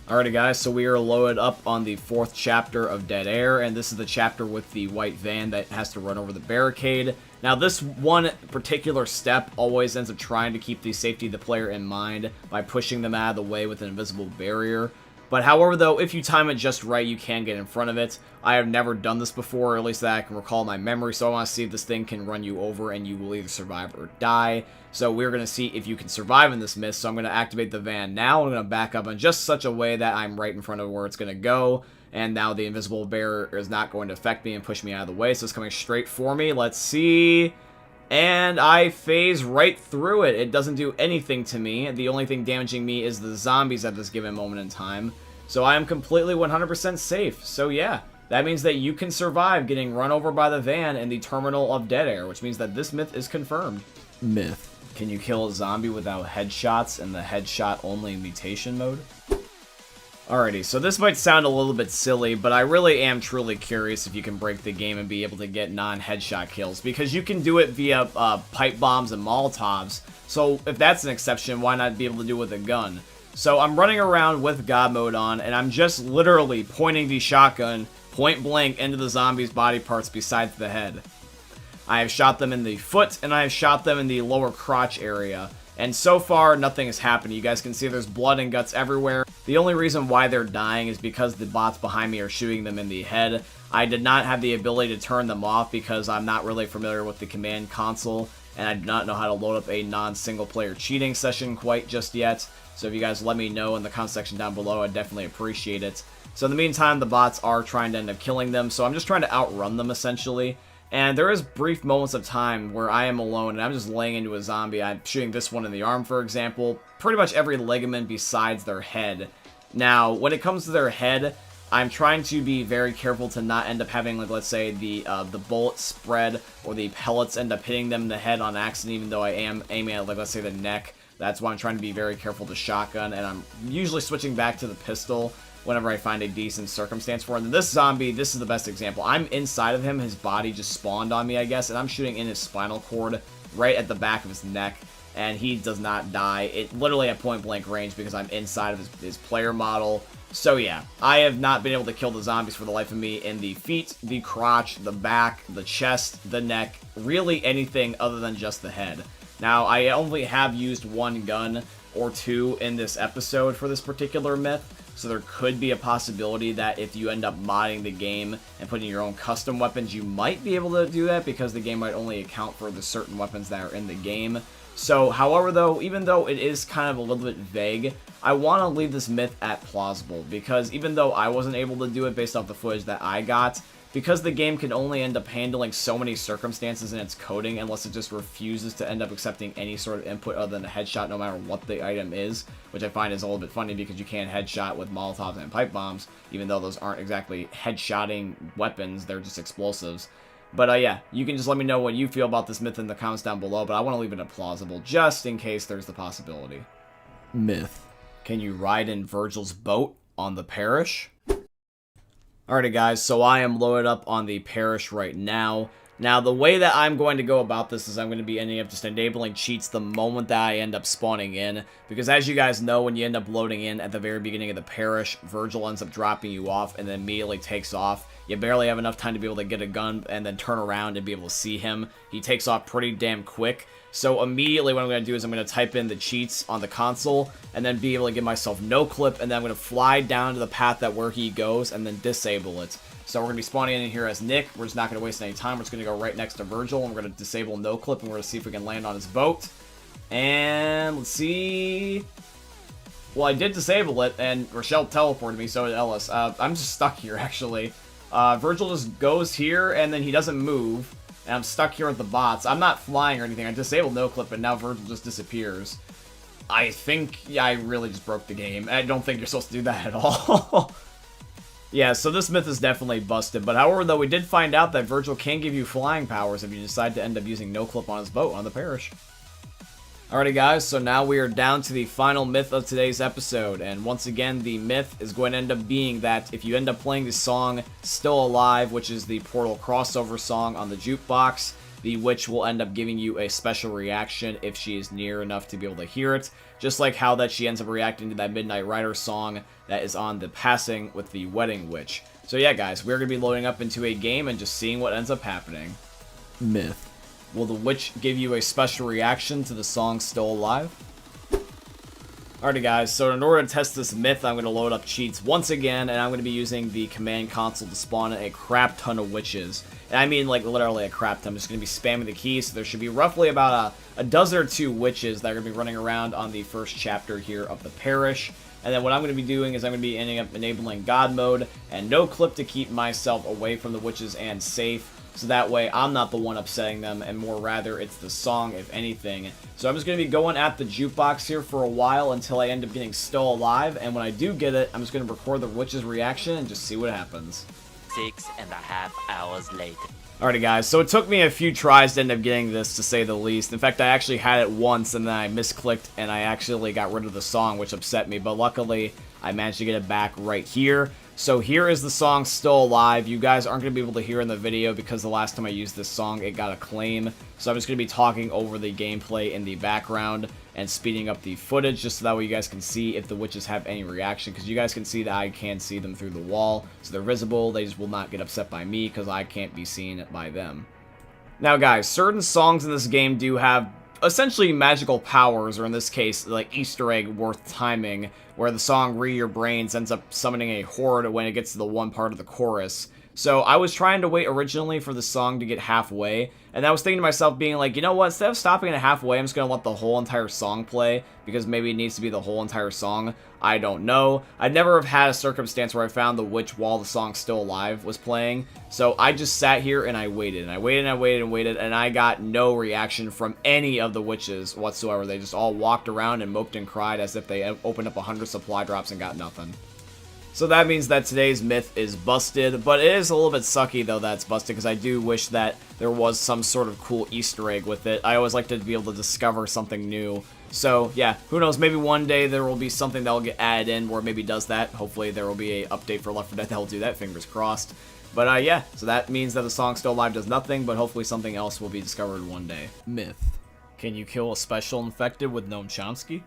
Alrighty guys, so we are loaded up on the 4th chapter of Dead Air, and this is the chapter with the white van that has to run over the barricade. Now this one particular step always ends up trying to keep the safety of the player in mind by pushing them out of the way with an invisible barrier. But however though, if you time it just right, you can get in front of it. I have never done this before, or at least that I can recall in my memory, so I want to see if this thing can run you over and you will either survive or die. So we're going to see if you can survive in this myth, so I'm going to activate the van now. I'm going to back up in just such a way that I'm right in front of where it's going to go. And now the invisible barrier is not going to affect me and push me out of the way, so it's coming straight for me. Let's see. And I phase right through it. It doesn't do anything to me. The only thing damaging me is the zombies at this given moment in time. So I am completely 100% safe. So yeah, that means that you can survive getting run over by the van in the terminal of Dead Air, which means that this myth is confirmed. Myth. Can you kill a zombie without headshots in the headshot only mutation mode? Alrighty, so this might sound a little bit silly, but I really am truly curious if you can break the game and be able to get non-headshot kills, because you can do it via pipe bombs and Molotovs, so if that's an exception, why not be able to do it with a gun? So I'm running around with God mode on, and I'm just literally pointing the shotgun point blank into the zombie's body parts besides the head. I have shot them in the foot, and I have shot them in the lower crotch area. And so far, nothing has happened. You guys can see there's blood and guts everywhere. The only reason why they're dying is because the bots behind me are shooting them in the head. I did not have the ability to turn them off because I'm not really familiar with the command console, and I do not know how to load up a non-single player cheating session quite just yet. So if you guys let me know in the comment section down below, I'd definitely appreciate it. So in the meantime, the bots are trying to end up killing them, so I'm just trying to outrun them essentially. And there is brief moments of time where I am alone and I'm just laying into a zombie. I'm shooting this one in the arm, for example. Pretty much every ligament besides their head. Now, when it comes to their head, I'm trying to be very careful to not end up having, like, let's say, the bullet spread or the pellets end up hitting them in the head on accident, even though I am aiming at, like, let's say, the neck. That's why I'm trying to be very careful to shotgun, and I'm usually switching back to the pistol whenever I find a decent circumstance for it. And this zombie, this is the best example. I'm inside of him, his body just spawned on me, I guess, and I'm shooting in his spinal cord right at the back of his neck, and he does not die. It literally at point blank range because I'm inside of his player model. So yeah, I have not been able to kill the zombies for the life of me in the feet, the crotch, the back, the chest, the neck, really anything other than just the head. Now, I only have used one gun or two in this episode for this particular myth, so there could be a possibility that if you end up modding the game and putting your own custom weapons, you might be able to do that because the game might only account for the certain weapons that are in the game. So, however though, even though it is kind of a little bit vague, I want to leave this myth at plausible, because even though I wasn't able to do it based off the footage that I got, because the game can only end up handling so many circumstances in its coding unless it just refuses to end up accepting any sort of input other than a headshot no matter what the item is, which I find is a little bit funny because you can't headshot with Molotovs and pipe bombs, even though those aren't exactly headshotting weapons, they're just explosives. But yeah, you can just let me know what you feel about this myth in the comments down below, but I want to leave it at plausible just in case there's the possibility. Myth. Can you ride in Virgil's boat on the parish? Alrighty guys, so I am loaded up on the parish right now. Now, the way that I'm going to go about this is I'm going to be ending up just enabling cheats the moment that I end up spawning in. Because as you guys know, when you end up loading in at the very beginning of the parish, Virgil ends up dropping you off and then immediately takes off. You barely have enough time to be able to get a gun and then turn around and be able to see him. He takes off pretty damn quick. So immediately what I'm going to do is I'm going to type in the cheats on the console and then be able to give myself no clip, and then I'm going to fly down to the path that where he goes and then disable it. So we're going to be spawning in here as Nick. We're just not going to waste any time. We're just going to go right next to Virgil, and we're going to disable no clip, and we're going to see if we can land on his boat. And let's see. Well, I did disable it, and Rochelle teleported me, so did Ellis. I'm just stuck here, actually. Virgil just goes here, and then he doesn't move, and I'm stuck here with the bots. I'm not flying or anything. I disabled no clip, and now Virgil just disappears. I think, yeah, I really just broke the game. I don't think you're supposed to do that at all. Yeah, so this myth is definitely busted, but however, though, we did find out that Virgil can give you flying powers if you decide to end up using no clip on his boat on the parish. Alrighty guys, so now we are down to the final myth of today's episode, and once again, the myth is going to end up being that if you end up playing the song Still Alive, which is the Portal crossover song on the jukebox, the witch will end up giving you a special reaction if she is near enough to be able to hear it, just like how that she ends up reacting to that Midnight Rider song that is on the passing with the Wedding Witch. So yeah guys, we're going to be loading up into a game and just seeing what ends up happening. Myth. Will the witch give you a special reaction to the song Still Alive? Alrighty guys, so in order to test this myth, I'm going to load up cheats once again, and I'm going to be using the command console to spawn a crap ton of witches. And I mean like literally a crap ton. I'm just going to be spamming the keys, so there should be roughly about a dozen or two witches that are going to be running around on the first chapter here of the parish. And then what I'm going to be doing is I'm going to be ending up enabling God mode and no clip to keep myself away from the witches and safe. So that way I'm not the one upsetting them, and more rather it's the song if anything. So I'm just going to be going at the jukebox here for a while until I end up getting Still Alive, and when I do get it, I'm just going to record the witch's reaction and just see what happens. 6.5 hours later. Alrighty guys, so it took me a few tries to end up getting this, to say the least. In fact, I actually had it once and then I misclicked and I actually got rid of the song, which upset me, but luckily I managed to get it back right here. So here is the song Still Alive. You guys aren't going to be able to hear in the video because the last time I used this song, it got a claim. So I'm just going to be talking over the gameplay in the background and speeding up the footage just so that way you guys can see if the witches have any reaction, because you guys can see that I can see them through the wall. So they're visible. They just will not get upset by me because I can't be seen by them. Now guys, certain songs in this game do have essentially magical powers, or in this case, like Easter egg worth timing, where the song Read Your Brains ends up summoning a horde when it gets to the one part of the chorus. So I was trying to wait originally for the song to get halfway, and I was thinking to myself being like, you know what, instead of stopping at halfway, I'm just going to let the whole entire song play, because maybe it needs to be the whole entire song. I don't know. I'd never have had a circumstance where I found the witch while the song Still Alive was playing, so I just sat here and I waited, and I waited and I waited and waited, and I got no reaction from any of the witches whatsoever. They just all walked around and moped and cried as if they opened up 100 supply drops and got nothing. So that means that today's myth is busted, but it is a little bit sucky though that it's busted, because I do wish that there was some sort of cool Easter egg with it. I always like to be able to discover something new. So yeah, who knows, maybe one day there will be something that will get added in where it maybe does that. Hopefully there will be an update for Left 4 Dead that will do that, fingers crossed. But yeah, so that means that the song Still Alive does nothing, but hopefully something else will be discovered one day. Myth. Can you kill a special infected with Noam Chomsky?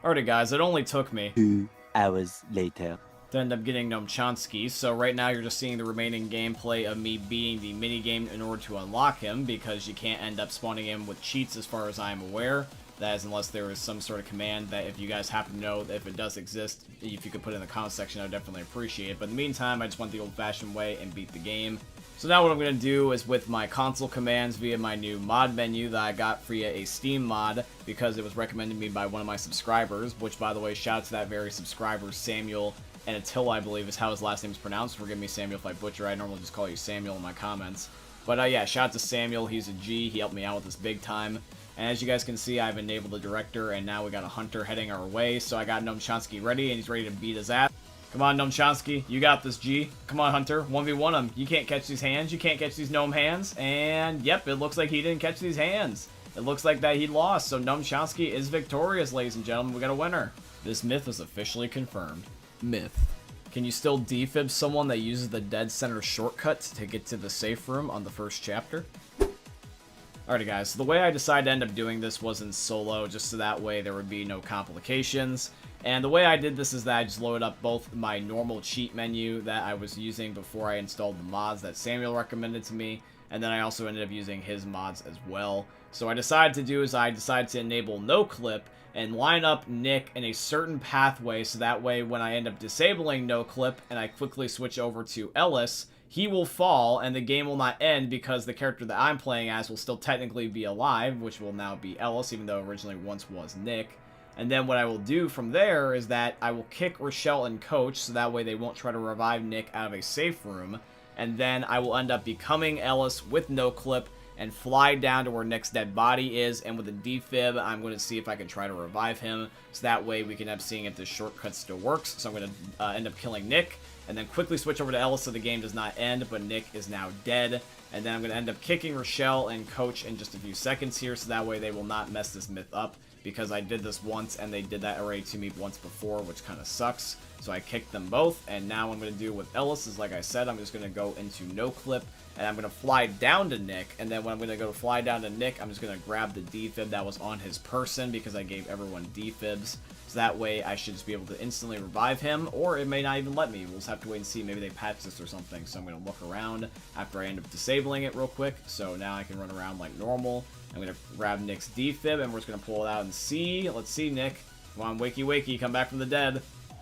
Alrighty guys, it only took me 2 hours later. to end up getting Noam Chomsky. So right now you're just seeing the remaining gameplay of me beating the minigame in order to unlock him, because you can't end up spawning him with cheats as far as I'm aware. That is, unless there is some sort of command that if you guys happen to know if it does exist, if you could put it in the comment section, I would definitely appreciate it. But in the meantime, I just went the old-fashioned way and beat the game. So now what I'm going to do is with my console commands via my new mod menu that I got via a Steam mod, because it was recommended to me by one of my subscribers, which, by the way, shout out to that very subscriber, Samuel, and Attila, I believe, is how his last name is pronounced. Forgive me, Samuel, if I butcher. I normally just call you Samuel in my comments. But yeah, shout out to Samuel. He's a G. He helped me out with this big time. And as you guys can see, I've enabled the director, and now we got a hunter heading our way. So I got Noam Chomsky ready, and he's ready to beat his ass. Come on, Noam Chomsky. You got this, G. Come on, Hunter. 1v1 him. You can't catch these hands. You can't catch these Gnome hands. And, yep, it looks like he didn't catch these hands. It looks like that he lost. So Noam Chomsky is victorious, ladies and gentlemen. We got a winner. This myth is officially confirmed. Myth. Can you still defib someone that uses the NSenr shortcut to get to the safe room on the first chapter? Alrighty guys, so the way I decided to end up doing this was in solo, just so that way there would be no complications. And the way I did this is that I just loaded up both my normal cheat menu that I was using before I installed the mods that Samuel recommended to me, and then I also ended up using his mods as well. So what I decided to do is I decided to enable no clip and line up Nick in a certain pathway, so that way when I end up disabling no clip and I quickly switch over to Ellis, he will fall and the game will not end because the character that I'm playing as will still technically be alive, which will now be Ellis, even though originally once was Nick. And then what I will do from there is that I will kick Rochelle and Coach, so that way they won't try to revive Nick out of a safe room. And then I will end up becoming Ellis with no clip and fly down to where Nick's dead body is, and with a defib, I'm going to see if I can try to revive him, so that way we can end up seeing if this shortcut still works. So I'm going to end up killing Nick, and then quickly switch over to Ellis so the game does not end, but Nick is now dead. And then I'm going to end up kicking Rochelle and Coach in just a few seconds here, so that way they will not mess this myth up, because I did this once, and they did that already to me once before, which kind of sucks. So I kicked them both, and now what I'm going to do with Ellis is, like I said, I'm just going to go into no clip, and I'm going to fly down to Nick, and then when I'm going to go fly down to Nick, I'm just going to grab the defib that was on his person, because I gave everyone defibs, so that way I should just be able to instantly revive him, or it may not even let me. We'll just have to wait and see. Maybe they patched this or something, so I'm going to look around after I end up disabling it real quick, so now I can run around like normal. I'm going to grab Nick's defib, and we're just going to pull it out and see. Let's see, Nick. Come on, wakey wakey, come back from the dead.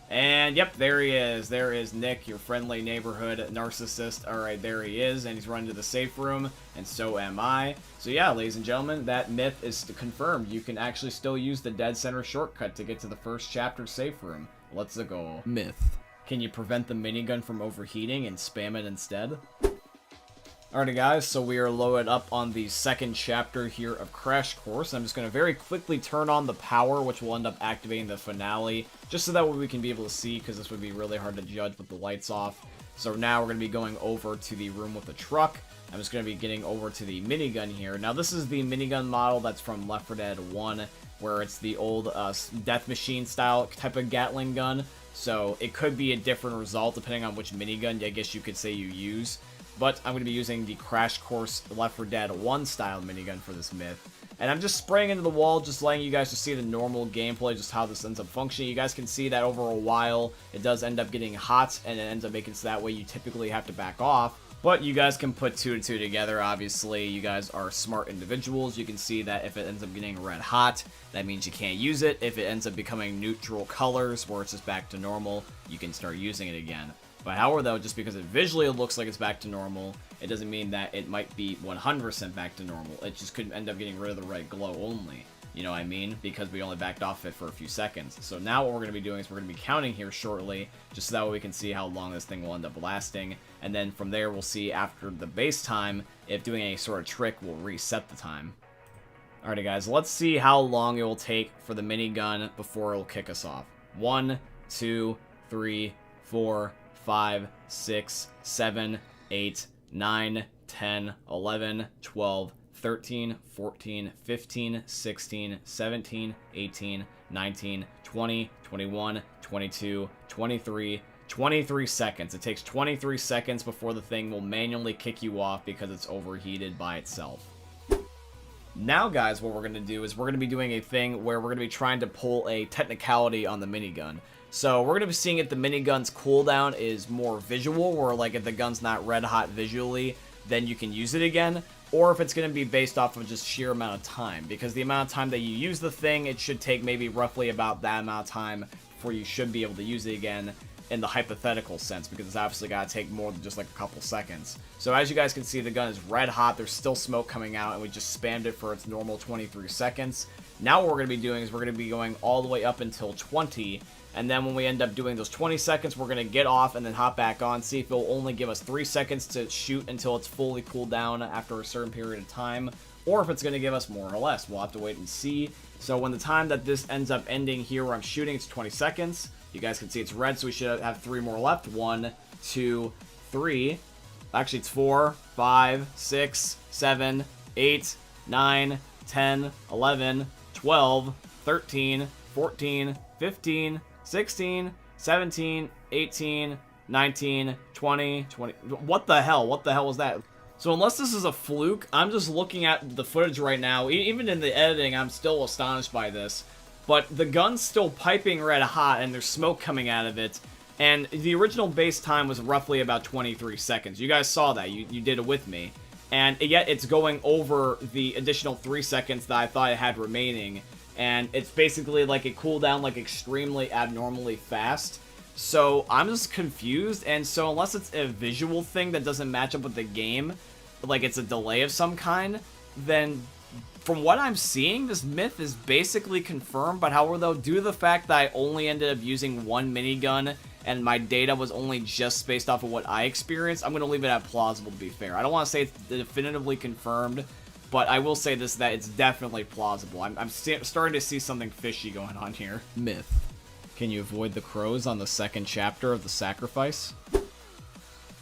And yep, there he is. There is Nick, your friendly neighborhood narcissist. Alright, there he is, and he's running to the safe room, and so am I. So yeah, ladies and gentlemen, that myth is confirmed. You can actually still use the dead center shortcut to get to the first chapter safe room. Let's go. Myth. Can you prevent the minigun from overheating and spam it instead? Alrighty guys, so we are loaded up on the second chapter here of Crash Course. I'm just going to very quickly turn on the power, which will end up activating the finale, just so that way we can be able to see, because this would be really hard to judge with the lights off. So now we're going to be going over to the room with the truck. I'm just going to be getting over to the minigun here. Now this is the minigun model that's from Left 4 Dead 1, where it's the old death machine style type of Gatling gun. So it could be a different result depending on which minigun I guess you could say you use. But I'm going to be using the Crash Course Left 4 Dead 1 style minigun for this myth. And I'm just spraying into the wall, just letting you guys just see the normal gameplay, just how this ends up functioning. You guys can see that over a while, it does end up getting hot, and it ends up making it so that way you typically have to back off. But you guys can put two and two together, obviously. You guys are smart individuals. You can see that if it ends up getting red hot, that means you can't use it. If it ends up becoming neutral colors, where it's just back to normal, you can start using it again. But however, though, just because it visually looks like it's back to normal, it doesn't mean that it might be 100% back to normal. It just could end up getting rid of the red glow only. You know what I mean? Because we only backed off it for a few seconds. So now what we're going to be doing is we're going to be counting here shortly, just so that way we can see how long this thing will end up lasting. And then from there, we'll see after the base time, if doing any sort of trick will reset the time. Alrighty guys, let's see how long it will take for the minigun before it will kick us off. 1, 2, 3, 4, 5, 6, 7, 8, 9, 10, 11, 12, 13, 14, 15, 16, 17, 18, 19, 20, 21, 22, 23, 23 seconds. It takes 23 seconds before the thing will manually kick you off because it's overheated by itself. Now, guys, what we're going to do is we're going to be doing a thing where we're going to be trying to pull a technicality on the minigun. So we're going to be seeing if the minigun's cooldown is more visual, where like if the gun's not red hot visually, then you can use it again, or if it's going to be based off of just sheer amount of time. Because the amount of time that you use the thing, it should take maybe roughly about that amount of time before you should be able to use it again in the hypothetical sense, because it's obviously got to take more than just like a couple seconds. So as you guys can see, the gun is red hot, there's still smoke coming out, and we just spammed it for its normal 23 seconds. Now what we're going to be doing is we're going to be going all the way up until 20, and then when we end up doing those 20 seconds, we're going to get off and then hop back on, see if it'll only give us 3 seconds to shoot until it's fully cooled down after a certain period of time, or if it's going to give us more or less. We'll have to wait and see. So when the time that this ends up ending here where I'm shooting, it's 20 seconds. You guys can see it's red, so we should have 3 more left. 1, 2, 3. Actually, it's 4, 5, 6, 7, 8, 9, 10, 11, 12, 13, 14, 15, 16, 17, 18, 19, 20, 20. What the hell? What the hell was that? So unless this is a fluke, I'm just looking at the footage right now. Even in the editing, I'm still astonished by this. But the gun's still piping red hot, and there's smoke coming out of it. And the original base time was roughly about 23 seconds. You guys saw that. You did it with me. And yet it's going over the additional 3 seconds that I thought it had remaining. And it's basically like it cooled down like extremely abnormally fast. So I'm just confused, and so unless it's a visual thing that doesn't match up with the game, like it's a delay of some kind, then from what I'm seeing, this myth is basically confirmed. But however, though, due to the fact that I only ended up using one minigun and my data was only just based off of what I experienced, I'm going to leave it at plausible, to be fair. I don't want to say it's definitively confirmed, but I will say this, that it's definitely plausible. I'm starting to see something fishy going on here. Myth. Can you avoid the crows on the second chapter of the sacrifice?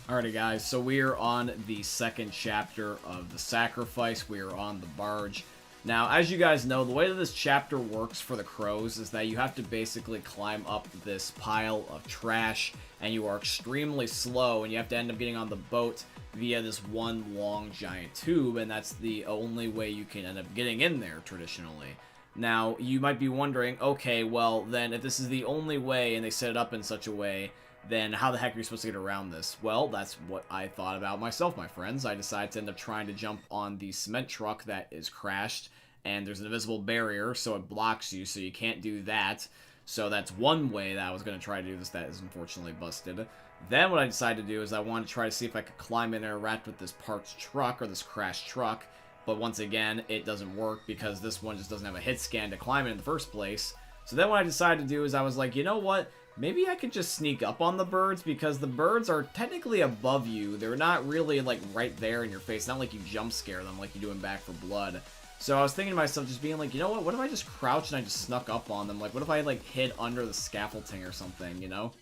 Alrighty guys, so we are on the second chapter of the sacrifice. We are on the barge. Now, as you guys know, the way that this chapter works for the crows is that you have to basically climb up this pile of trash, and you are extremely slow, and you have to end up getting on the boat via this one long giant tube, and that's the only way you can end up getting in there traditionally. Now, you might be wondering, okay, well, then if this is the only way and they set it up in such a way, then how the heck are you supposed to get around this? Well, that's what I thought about myself, my friends. I decided to end up trying to jump on the cement truck that is crashed, and there's an invisible barrier, so it blocks you, so you can't do that. So that's one way that I was going to try to do this that is unfortunately busted. Then what I decided to do is I wanted to try to see if I could climb in and interact with this parked truck, or this crashed truck. But once again, it doesn't work because this one just doesn't have a hit scan to climb in the first place. So then what I decided to do is I was like, you know what? Maybe I could just sneak up on the birds, because the birds are technically above you. They're not really like right there in your face. Not like you jump scare them like you do in Back 4 Blood. So I was thinking to myself, just being like, you know what if I just crouched and I just snuck up on them? Like, what if I like hid under the scaffolding or something, you know?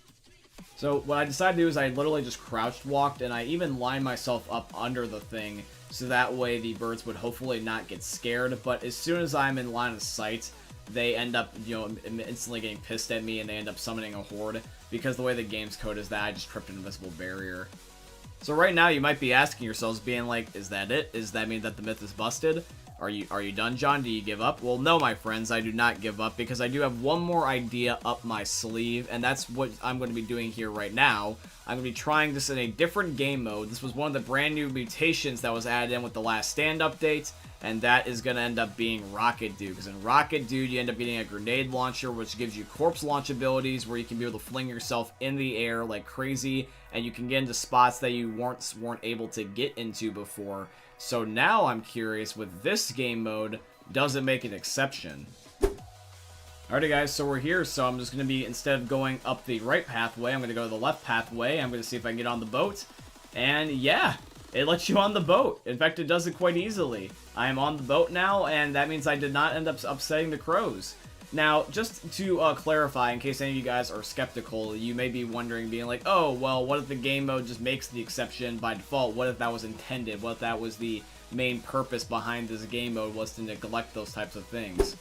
So what I decided to do is I literally just crouched walked, and I even lined myself up under the thing, so that way the birds would hopefully not get scared. But as soon as I'm in line of sight, they end up, you know, instantly getting pissed at me, and they end up summoning a horde, because the way the game's code is that I just tripped an invisible barrier. So right now you might be asking yourselves, being like, is that it? Does that mean that the myth is busted? Are you done, John? Do you give up? Well, no, my friends, I do not give up, because I do have one more idea up my sleeve, and that's what I'm going to be doing here right now. I'm going to be trying this in a different game mode. This was one of the brand new mutations that was added in with the last stand update, and that is going to end up being Rocket Dude, because in Rocket Dude, you end up getting a grenade launcher, which gives you corpse launch abilities, where you can be able to fling yourself in the air like crazy, and you can get into spots that you weren't able to get into before. So now I'm curious, with this game mode, does it make an exception? Alrighty guys, so we're here, so I'm just going to be, instead of going up the right pathway, I'm going to go to the left pathway. I'm going to see if I can get on the boat, and yeah, it lets you on the boat. In fact, it does it quite easily. I am on the boat now, and that means I did not end up upsetting the crows. Now, just to clarify, in case any of you guys are skeptical, you may be wondering, being like, oh, well, what if the game mode just makes the exception by default? What if that was intended? What if that was the main purpose behind this game mode, was to neglect those types of things?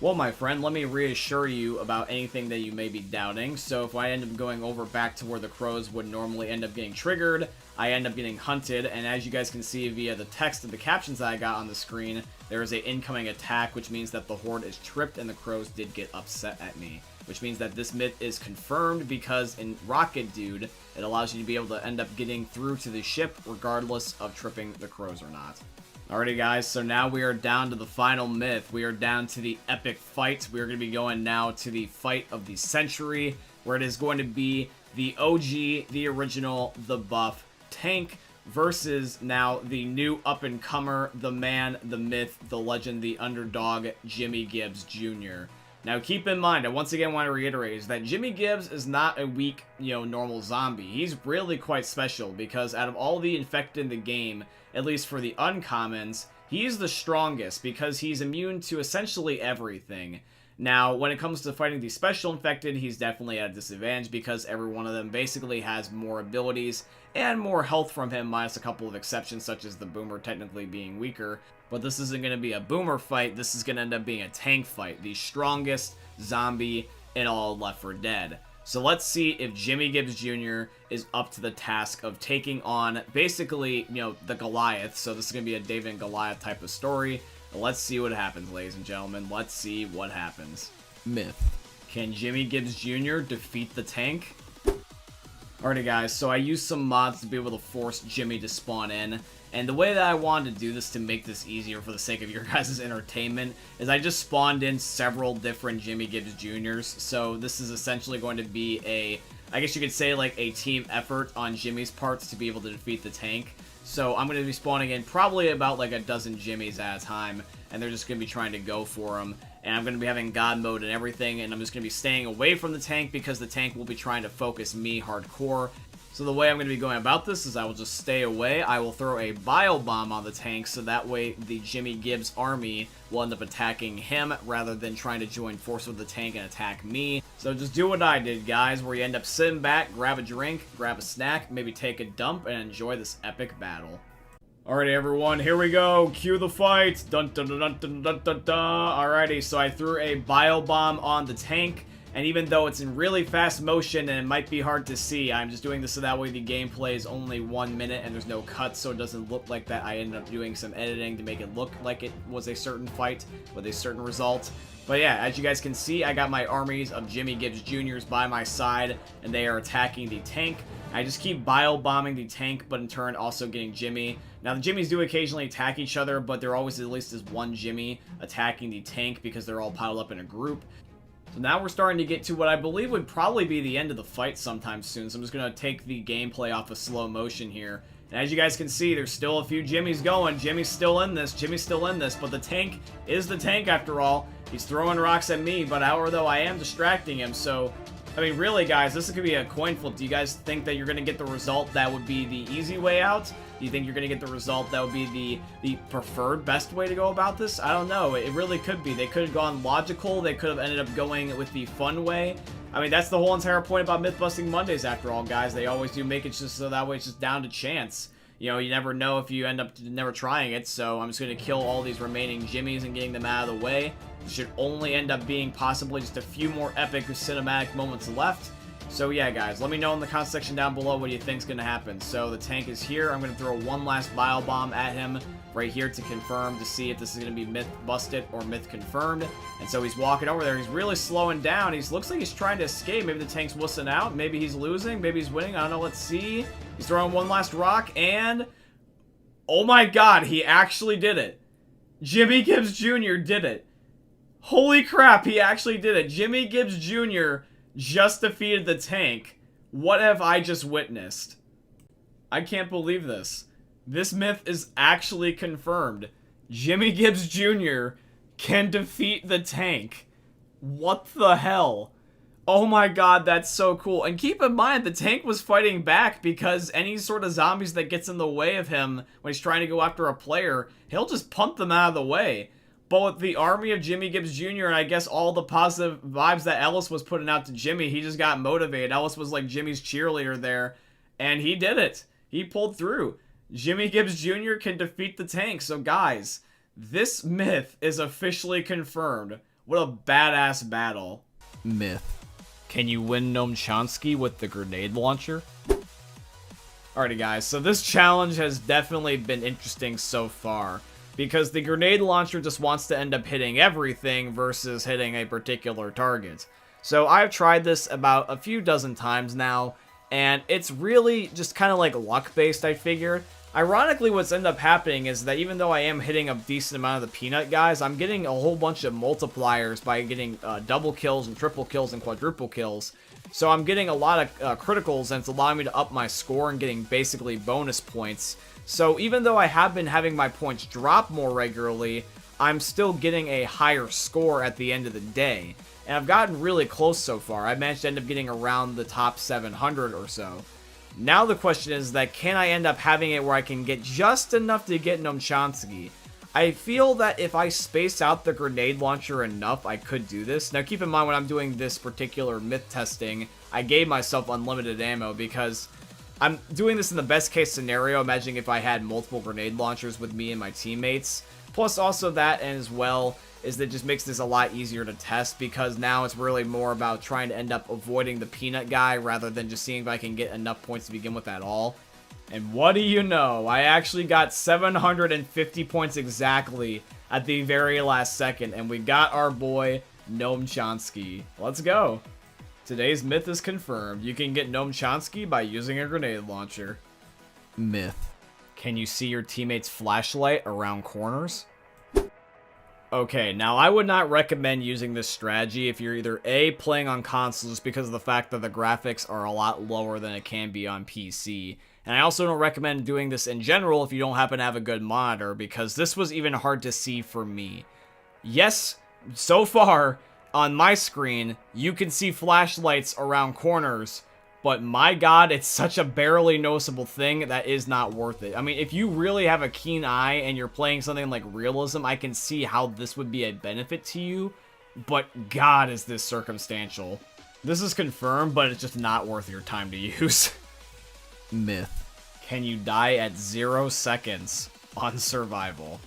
Well, my friend, let me reassure you about anything that you may be doubting. So if I end up going over back to where the crows would normally end up getting triggered, I end up getting hunted, and as you guys can see via the text and the captions that I got on the screen, there is an incoming attack, which means that the horde is tripped and the crows did get upset at me. Which means that this myth is confirmed, because in Rocket Dude, it allows you to be able to end up getting through to the ship regardless of tripping the crows or not. Alrighty guys, so now we are down to the final myth. We are down to the epic fight. We are going to be going now to the fight of the century, where it is going to be the OG, the original, the buff tank versus now the new up-and-comer, the man, the myth, the legend, the underdog, Jimmy Gibbs Jr. Now keep in mind, I once again want to reiterate, is that Jimmy Gibbs is not a weak, normal zombie. He's really quite special, because out of all the infected in the game, at least for the uncommons, he's the strongest, because he's immune to essentially everything. Now, when it comes to fighting the special infected, he's definitely at a disadvantage, because every one of them basically has more abilities and more health from him, minus a couple of exceptions, such as the boomer technically being weaker. But this isn't going to be a boomer fight, this is going to end up being a tank fight, the strongest zombie in all Left 4 Dead. So let's see if Jimmy Gibbs Jr. is up to the task of taking on, basically, the Goliath. So this is going to be a David and Goliath type of story. Let's see what happens, ladies and gentlemen. Let's see what happens. Myth. Can Jimmy Gibbs Jr. defeat the tank? Alrighty guys, so I used some mods to be able to force Jimmy to spawn in. And the way that I wanted to do this to make this easier for the sake of your guys' entertainment is I just spawned in several different Jimmy Gibbs Jr.'s. So this is essentially going to be a I guess you could say, like, a team effort on Jimmy's parts to be able to defeat the tank. So I'm going to be spawning in probably about, like, a dozen Jimmys at a time, and they're just going to be trying to go for him. And I'm going to be having God mode and everything, and I'm just going to be staying away from the tank because the tank will be trying to focus me hardcore. So the way I'm going to be going about this is I will just stay away. I will throw a bio bomb on the tank, so that way the Jimmy Gibbs army will end up attacking him rather than trying to join force with the tank and attack me. So just do what I did, guys, where you end up sitting back, grab a drink, grab a snack, maybe take a dump, and enjoy this epic battle. Alrighty, everyone, here we go. Cue the fight. Dun dun dun dun dun dun dun dun. Alrighty, so I threw a bio bomb on the tank. And even though it's in really fast motion and it might be hard to see, I'm just doing this so that way the gameplay is only 1 minute and there's no cuts, so it doesn't look like that. I ended up doing some editing to make it look like it was a certain fight with a certain result. But yeah, as you guys can see, I got my armies of Jimmy Gibbs Jr.'s by my side, and they are attacking the tank. I just keep bio-bombing the tank, but in turn also getting Jimmy. Now, the Jimmys do occasionally attack each other, but there always at least is one Jimmy attacking the tank because they're all piled up in a group. So now we're starting to get to what I believe would probably be the end of the fight sometime soon. So I'm just going to take the gameplay off of slow motion here. And as you guys can see, there's still a few Jimmys going. Jimmy's still in this. Jimmy's still in this. But the tank is the tank after all. He's throwing rocks at me, but however though I am distracting him. So, I mean, really, guys, this could be a coin flip. Do you guys think that you're going to get the result that would be the easy way out? Do you think you're going to get the result that would be the preferred best way to go about this? I don't know. It really could be. They could have gone logical. They could have ended up going with the fun way. I mean, that's the whole entire point about Myth-Busting Mondays, after all, guys. They always do make it just so that way it's just down to chance. You know, you never know if you end up never trying it, so I'm just going to kill all these remaining Jimmys and getting them out of the way. It should only end up being possibly just a few more epic cinematic moments left. So yeah, guys, let me know in the comment section down below what you think's going to happen. So the tank is here. I'm going to throw one last bio bomb at him right here to confirm, to see if this is going to be myth busted or myth confirmed. And so he's walking over there. He's really slowing down. He looks like he's trying to escape. Maybe the tank's wussing out. Maybe he's losing. Maybe he's winning. I don't know. Let's see. He's throwing one last rock, and oh my god, he actually did it. Jimmy Gibbs Jr. did it. Holy crap, he actually did it. Jimmy Gibbs Jr. just defeated the tank. What have I just witnessed? I can't believe this. This myth is actually confirmed. Jimmy Gibbs Jr. can defeat the tank. What the hell? Oh my god, that's so cool. And keep in mind, the tank was fighting back because any sort of zombies that gets in the way of him when he's trying to go after a player, he'll just punt them out of the way. But with the army of Jimmy Gibbs Jr. and I guess all the positive vibes that Ellis was putting out to Jimmy, he just got motivated. Ellis was like Jimmy's cheerleader there, and he did it. He pulled through. Jimmy Gibbs Jr. can defeat the tank. So guys, this myth is officially confirmed. What a badass battle. Myth. Can you win Noam Chomsky with the grenade launcher? Alrighty guys, so this challenge has definitely been interesting so far, because the grenade launcher just wants to end up hitting everything versus hitting a particular target. So I've tried this about a few dozen times now, and it's really just kind of like luck-based, I figured. Ironically, what's ended up happening is that even though I am hitting a decent amount of the peanut guys, I'm getting a whole bunch of multipliers by getting double kills and triple kills and quadruple kills. So I'm getting a lot of criticals, and it's allowing me to up my score and getting basically bonus points. So even though I have been having my points drop more regularly, I'm still getting a higher score at the end of the day. And I've gotten really close so far. I managed to end up getting around the top 700 or so. Now the question is that can I end up having it where I can get just enough to get Noam Chomsky? I feel that if I space out the grenade launcher enough, I could do this. Now keep in mind when I'm doing this particular myth testing, I gave myself unlimited ammo because I'm doing this in the best case scenario, imagining if I had multiple grenade launchers with me and my teammates. Plus also that, and as well, is that it just makes this a lot easier to test because now it's really more about trying to end up avoiding the peanut guy rather than just seeing if I can get enough points to begin with at all. And what do you know? I actually got 750 points exactly at the very last second, and we got our boy Noam Chomsky. Let's go. Today's myth is confirmed. You can get Noam Chomsky by using a grenade launcher. Myth. Can you see your teammate's flashlight around corners? Okay, now I would not recommend using this strategy if you're either A, playing on consoles because of the fact that the graphics are a lot lower than it can be on PC. And I also don't recommend doing this in general if you don't happen to have a good monitor, because this was even hard to see for me. Yes, so far on my screen, you can see flashlights around corners, but my god, it's such a barely noticeable thing that is not worth it. I mean, if you really have a keen eye and you're playing something like realism, I can see how this would be a benefit to you, but god, is this circumstantial. This is confirmed, but it's just not worth your time to use. Myth. Can you die at 0 seconds on survival?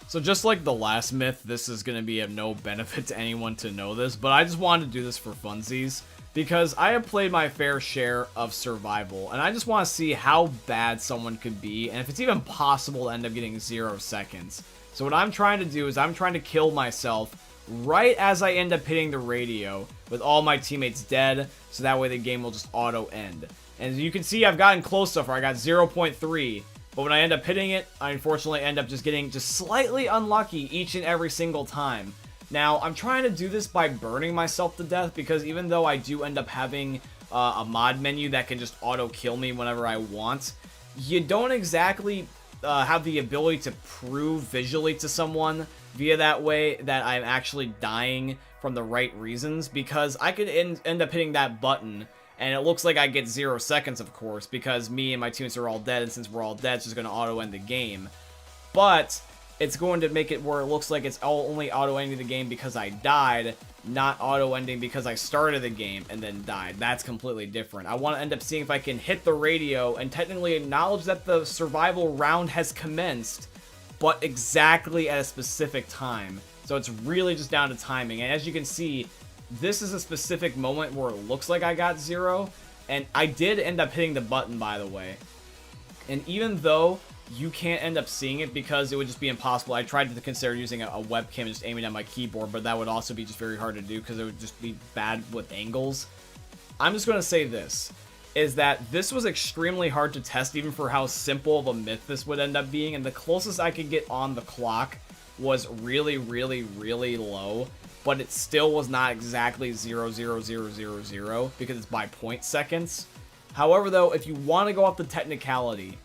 So just like the last myth, this is going to be of no benefit to anyone to know this, but I just wanted to do this for funsies, because I have played my fair share of survival, and I just want to see how bad someone could be, and if it's even possible to end up getting 0 seconds. So what I'm trying to do is I'm trying to kill myself right as I end up hitting the radio, with all my teammates dead, so that way the game will just auto-end. And as you can see, I've gotten close so far. I got 0.3. But when I end up hitting it, I unfortunately end up just getting just slightly unlucky each and every single time. Now, I'm trying to do this by burning myself to death, because even though I do end up having a mod menu that can just auto-kill me whenever I want, you don't exactly have the ability to prove visually to someone via that way that I'm actually dying from the right reasons, because I could end up hitting that button, and it looks like I get 0 seconds, of course, because me and my teammates are all dead, and since we're all dead, it's just going to auto-end the game. But it's going to make it where it looks like it's only auto-ending the game because I died, not auto-ending because I started the game and then died. That's completely different. I want to end up seeing if I can hit the radio and technically acknowledge that the survival round has commenced, but exactly at a specific time. So it's really just down to timing. And as you can see, this is a specific moment where it looks like I got 0, and I did end up hitting the button, by the way. And even though you can't end up seeing it because it would just be impossible, I tried to consider using a webcam and just aiming at my keyboard, but that would also be just very hard to do because it would just be bad with angles. I'm just going to say this, is that this was extremely hard to test even for how simple of a myth this would end up being, and the closest I could get on the clock was really, really, really low. But it still was not exactly 0.0000 because it's by point seconds. However, though, if you want to go off the technicality,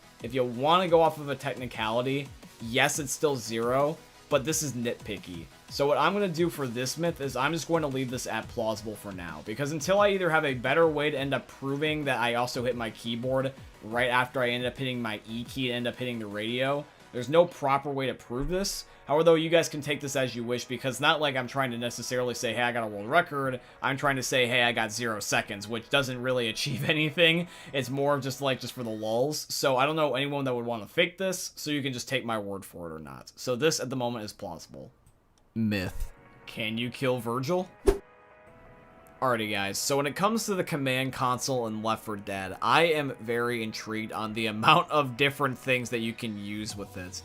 yes, it's still 0, but this is nitpicky. So what I'm going to do for this myth is I'm just going to leave this at plausible for now, because until I either have a better way to end up proving that I also hit my keyboard right after I end up hitting my E key and end up hitting the radio, there's no proper way to prove this. However, though, you guys can take this as you wish, because not like I'm trying to necessarily say, hey, I got a world record. I'm trying to say, hey, I got 0 seconds, which doesn't really achieve anything. It's more of just for the lulz. So I don't know anyone that would want to fake this, so you can just take my word for it or not. So this, at the moment, is plausible. Myth. Can you kill Virgil? Alrighty, guys, so when it comes to the command console in Left 4 Dead, I am very intrigued on the amount of different things that you can use with it,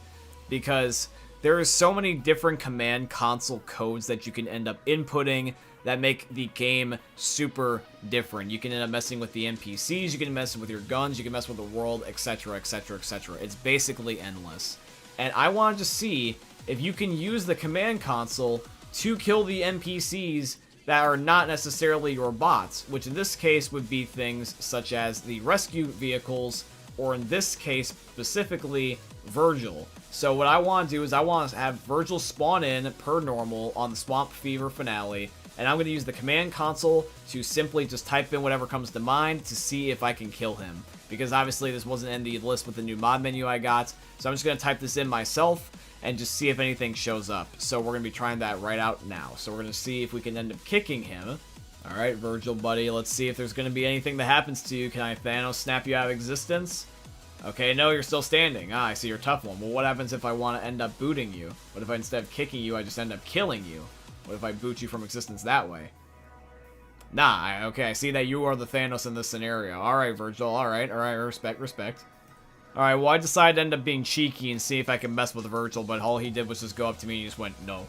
because there are so many different command console codes that you can end up inputting that make the game super different. You can end up messing with the NPCs, you can mess with your guns, you can mess with the world, etc, etc, etc. It's basically endless. And I wanted to see if you can use the command console to kill the NPCs that are not necessarily your bots, which in this case would be things such as the rescue vehicles, or in this case specifically Virgil. So what I want to do is I want to have Virgil spawn in per normal on the Swamp Fever finale, and I'm going to use the command console to simply just type in whatever comes to mind to see if I can kill him, because obviously this wasn't in the list with the new mod menu I got, so I'm just going to type this in myself and just see if anything shows up. So we're going to be trying that right out now. So we're going to see if we can end up kicking him. Alright, Virgil, buddy, let's see if there's going to be anything that happens to you. Can I Thanos snap you out of existence? Okay, no, you're still standing. Ah, I see, you're a tough one. Well, what happens if I want to end up booting you? What if I, instead of kicking you, I just end up killing you? What if I boot you from existence that way? Nah, okay, I see that you are the Thanos in this scenario. Alright, Virgil, alright, respect, respect. Alright, well, I decided to end up being cheeky and see if I can mess with Virgil, but all he did was just go up to me and he just went, no.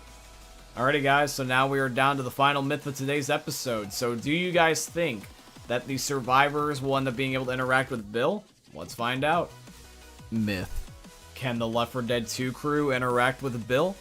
Alrighty, guys, so now we are down to the final myth of today's episode. So do you guys think that the survivors will end up being able to interact with Bill? Let's find out. Myth. Can the Left 4 Dead 2 crew interact with Bill?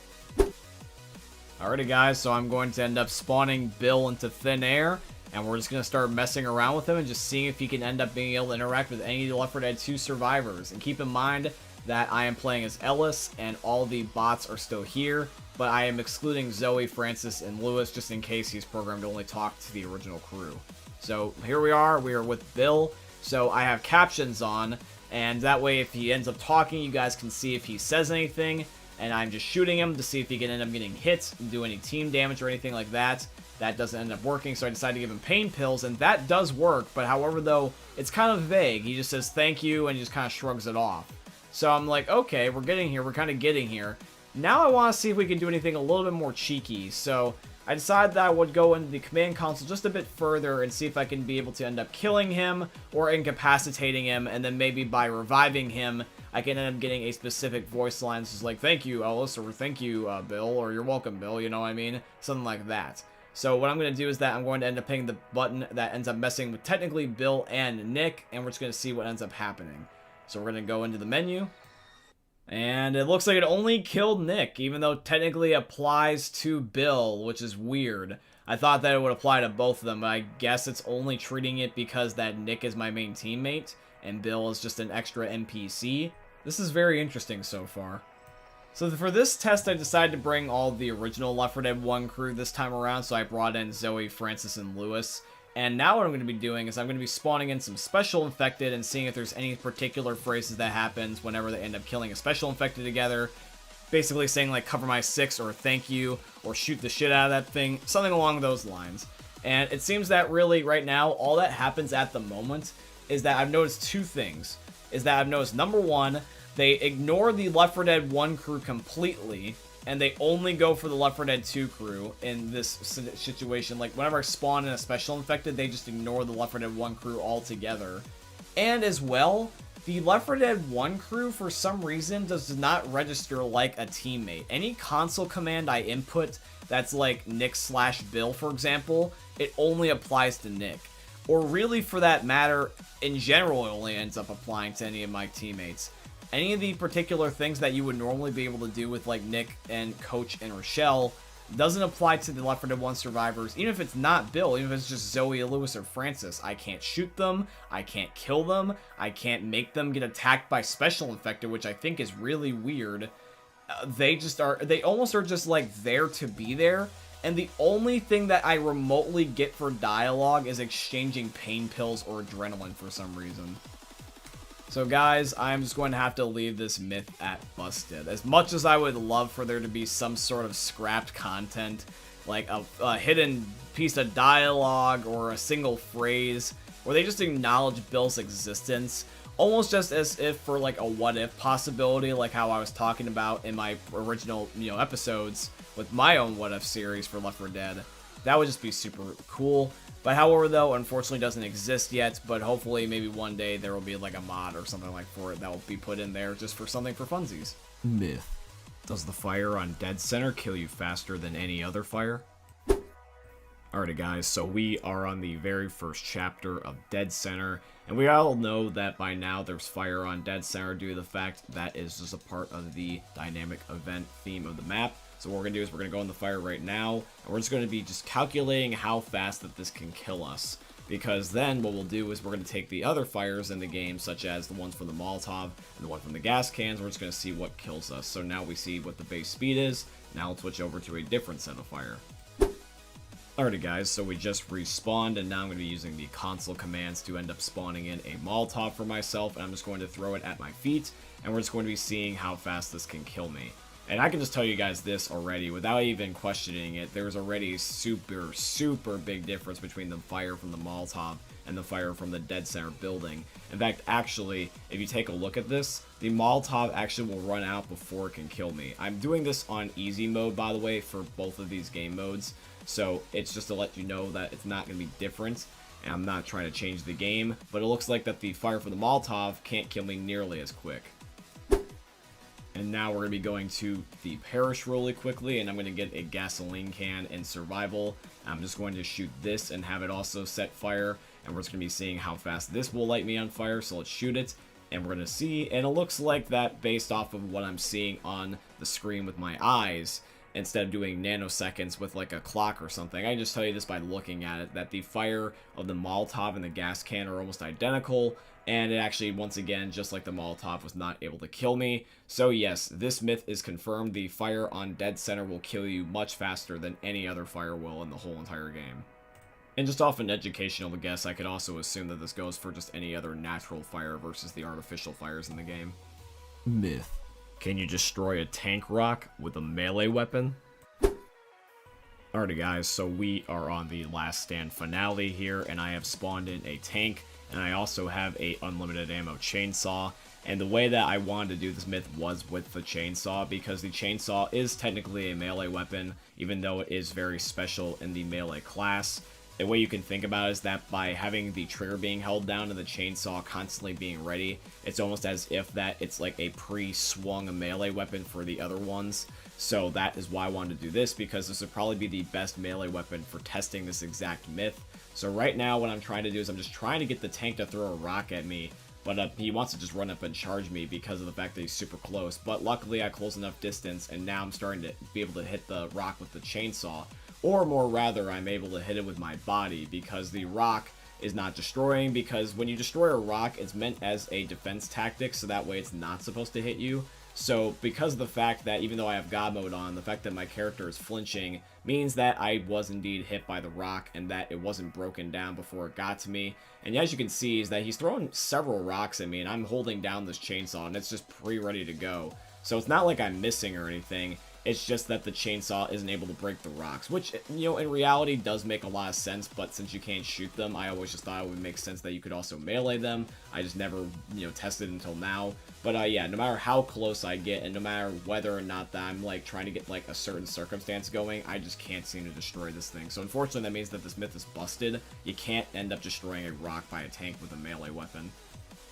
Alrighty guys, so I'm going to end up spawning Bill into thin air, and we're just going to start messing around with him and just seeing if he can end up being able to interact with any of the Left 4 Dead 2 survivors. And keep in mind that I am playing as Ellis, and all the bots are still here, but I am excluding Zoe, Francis, and Lewis just in case he's programmed to only talk to the original crew. So here we are with Bill, so I have captions on, and that way if he ends up talking, you guys can see if he says anything. And I'm just shooting him to see if he can end up getting hit and do any team damage or anything like that. That doesn't end up working, so I decided to give him pain pills, and that does work, but however, though, it's kind of vague. He just says thank you, and he just kind of shrugs it off. So I'm like, okay, we're kind of getting here. Now I want to see if we can do anything a little bit more cheeky, so I decided that I would go into the command console just a bit further and see if I can be able to end up killing him or incapacitating him, and then maybe by reviving him, I can end up getting a specific voice line, just like, thank you, Ellis, or thank you, Bill, or you're welcome, Bill, you know what I mean? Something like that. So what I'm going to do is that I'm going to end up hitting the button that ends up messing with technically Bill and Nick, and we're just going to see what ends up happening. So we're going to go into the menu, and it looks like it only killed Nick, even though technically it applies to Bill, which is weird. I thought that it would apply to both of them, but I guess it's only treating it because that Nick is my main teammate, and Bill is just an extra NPC. This is very interesting so far. So for this test, I decided to bring all the original Left 4 Dead 1 crew this time around, so I brought in Zoe, Francis, and Lewis. And now what I'm going to be doing is I'm going to be spawning in some special infected and seeing if there's any particular phrases that happens whenever they end up killing a special infected together. Basically saying like cover my 6 or thank you or shoot the shit out of that thing, something along those lines. And it seems that really right now all that happens at the moment is that I've noticed two things. Number one, they ignore the Left 4 Dead 1 crew completely, and they only go for the Left 4 Dead 2 crew in this situation. Like, whenever I spawn in a special infected, they just ignore the Left 4 Dead 1 crew altogether. And as well, the Left 4 Dead 1 crew, for some reason, does not register like a teammate. Any console command I input that's like Nick/Bill, for example, it only applies to Nick. Or really, for that matter, in general, it only ends up applying to any of my teammates. Any of the particular things that you would normally be able to do with like Nick and Coach and Rochelle doesn't apply to the Left 4 Dead 1 survivors, even if it's not Bill, even if it's just Zoe, Lewis, or Francis. I can't shoot them, I can't kill them, I can't make them get attacked by special infected, which I think is really weird. They almost are just like there to be there. And the only thing that I remotely get for dialogue is exchanging pain pills or adrenaline for some reason. So guys, I'm just going to have to leave this myth at busted. As much as I would love for there to be some sort of scrapped content, like a hidden piece of dialogue or a single phrase, where they just acknowledge Bill's existence, almost just as if for like a what-if possibility, like how I was talking about in my original, episodes with my own what-if series for Left 4 Dead. That would just be super cool. But however, though, unfortunately doesn't exist yet, but hopefully maybe one day there will be like a mod or something like for it that will be put in there just for something for funsies. Myth. Does the fire on NSenr kill you faster than any other fire? Alrighty guys, so we are on the very first chapter of NSenr, and we all know that by now there's fire on NSenr due to the fact that is just a part of the dynamic event theme of the map. So what we're going to do is we're going to go in the fire right now, and we're just going to be just calculating how fast that this can kill us. Because then what we'll do is we're going to take the other fires in the game, such as the ones from the Molotov and the one from the gas cans, we're just going to see what kills us. So now we see what the base speed is. Now let's switch over to a different set of fire. Alrighty guys, so we just respawned, and now I'm going to be using the console commands to end up spawning in a Molotov for myself, and I'm just going to throw it at my feet, and we're just going to be seeing how fast this can kill me. And I can just tell you guys this already, without even questioning it, there's already super big difference between the fire from the Molotov and the fire from the NSenr building. In fact, actually, if you take a look at this, the Molotov actually will run out before it can kill me. I'm doing this on easy mode, by the way, for both of these game modes, so it's just to let you know that it's not going to be different, and I'm not trying to change the game, but it looks like that the fire from the Molotov can't kill me nearly as quick. And now we're going to be going to the parish really quickly, and I'm going to get a gasoline can in survival. I'm just going to shoot this and have it also set fire, and we're just going to be seeing how fast this will light me on fire, so let's shoot it. And we're going to see, and it looks like that based off of what I'm seeing on the screen with my eyes, instead of doing nanoseconds with like a clock or something. I can just tell you this by looking at it, that the fire of the Molotov and the gas can are almost identical, and it actually, once again, just like the Molotov, was not able to kill me. So yes, this myth is confirmed. The fire on dead center will kill you much faster than any other fire will in the whole entire game. And just off an educational guess, I could also assume that this goes for just any other natural fire versus the artificial fires in the game. Myth. Can you destroy a tank rock with a melee weapon? Alrighty guys, so we are on the last stand finale here, and I have spawned in a tank, and I also have a unlimited ammo chainsaw. And the way that I wanted to do this myth was with the chainsaw, because the chainsaw is technically a melee weapon, even though it is very special in the melee class. The way you can think about it is that by having the trigger being held down and the chainsaw constantly being ready, it's almost as if that it's like a pre-swung melee weapon for the other ones. So that is why I wanted to do this, because this would probably be the best melee weapon for testing this exact myth. So right now what I'm trying to do is I'm just trying to get the tank to throw a rock at me, but he wants to just run up and charge me because of the fact that he's super close. But luckily I close enough distance, and now I'm starting to be able to hit the rock with the chainsaw. Or more rather, I'm able to hit it with my body, because the rock is not destroying, because when you destroy a rock, it's meant as a defense tactic, so that way it's not supposed to hit you. So because of the fact that even though I have God mode on, the fact that my character is flinching means that I was indeed hit by the rock and that it wasn't broken down before it got to me. And as you can see is that he's throwing several rocks at me, and I'm holding down this chainsaw and it's just pre-ready to go. So it's not like I'm missing or anything. It's just that the chainsaw isn't able to break the rocks, which, you know, in reality does make a lot of sense, but since you can't shoot them, I always just thought it would make sense that you could also melee them. I just never, you know, tested until now. But yeah, no matter how close I get, and no matter whether or not that I'm, like, trying to get, like, a certain circumstance going, I just can't seem to destroy this thing. So unfortunately, that means that this myth is busted. You can't end up destroying a rock by a tank with a melee weapon.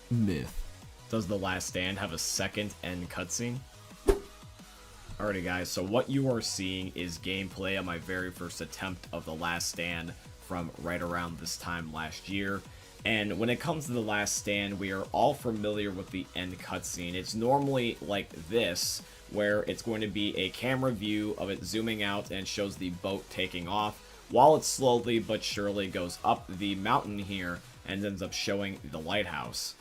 Myth. Does The Last Stand have a second end cutscene? Alrighty guys, so what you are seeing is gameplay on my very first attempt of The Last Stand from right around this time last year. And when it comes to The Last Stand, we are all familiar with the end cutscene. It's normally like this, where it's going to be a camera view of it zooming out and shows the boat taking off, while it slowly but surely goes up the mountain here and ends up showing the lighthouse.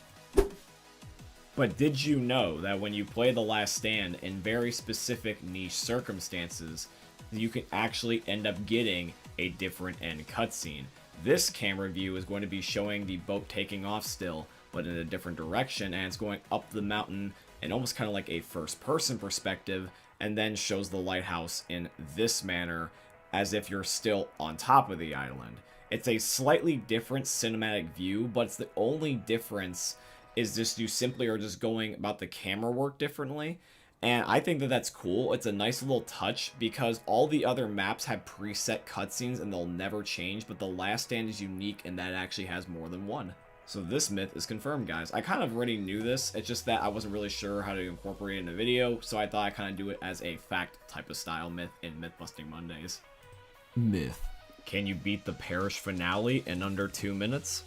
But did you know that when you play The Last Stand in very specific niche circumstances, you can actually end up getting a different end cutscene? This camera view is going to be showing the boat taking off still, but in a different direction, and it's going up the mountain in almost kind of like a first-person perspective, and then shows the lighthouse in this manner, as if you're still on top of the island. It's a slightly different cinematic view, but it's the only difference is just you simply are just going about the camera work differently. And I think that that's cool. It's a nice little touch, because all the other maps have preset cutscenes and they'll never change, but The Last Stand is unique in that it actually has more than one. So this myth is confirmed, guys. I kind of already knew this, it's just that I wasn't really sure how to incorporate it in a video, so I thought I'd kind of do it as a fact type of style myth in Myth Busting Mondays. Myth. Can you beat the parish finale in under 2 minutes?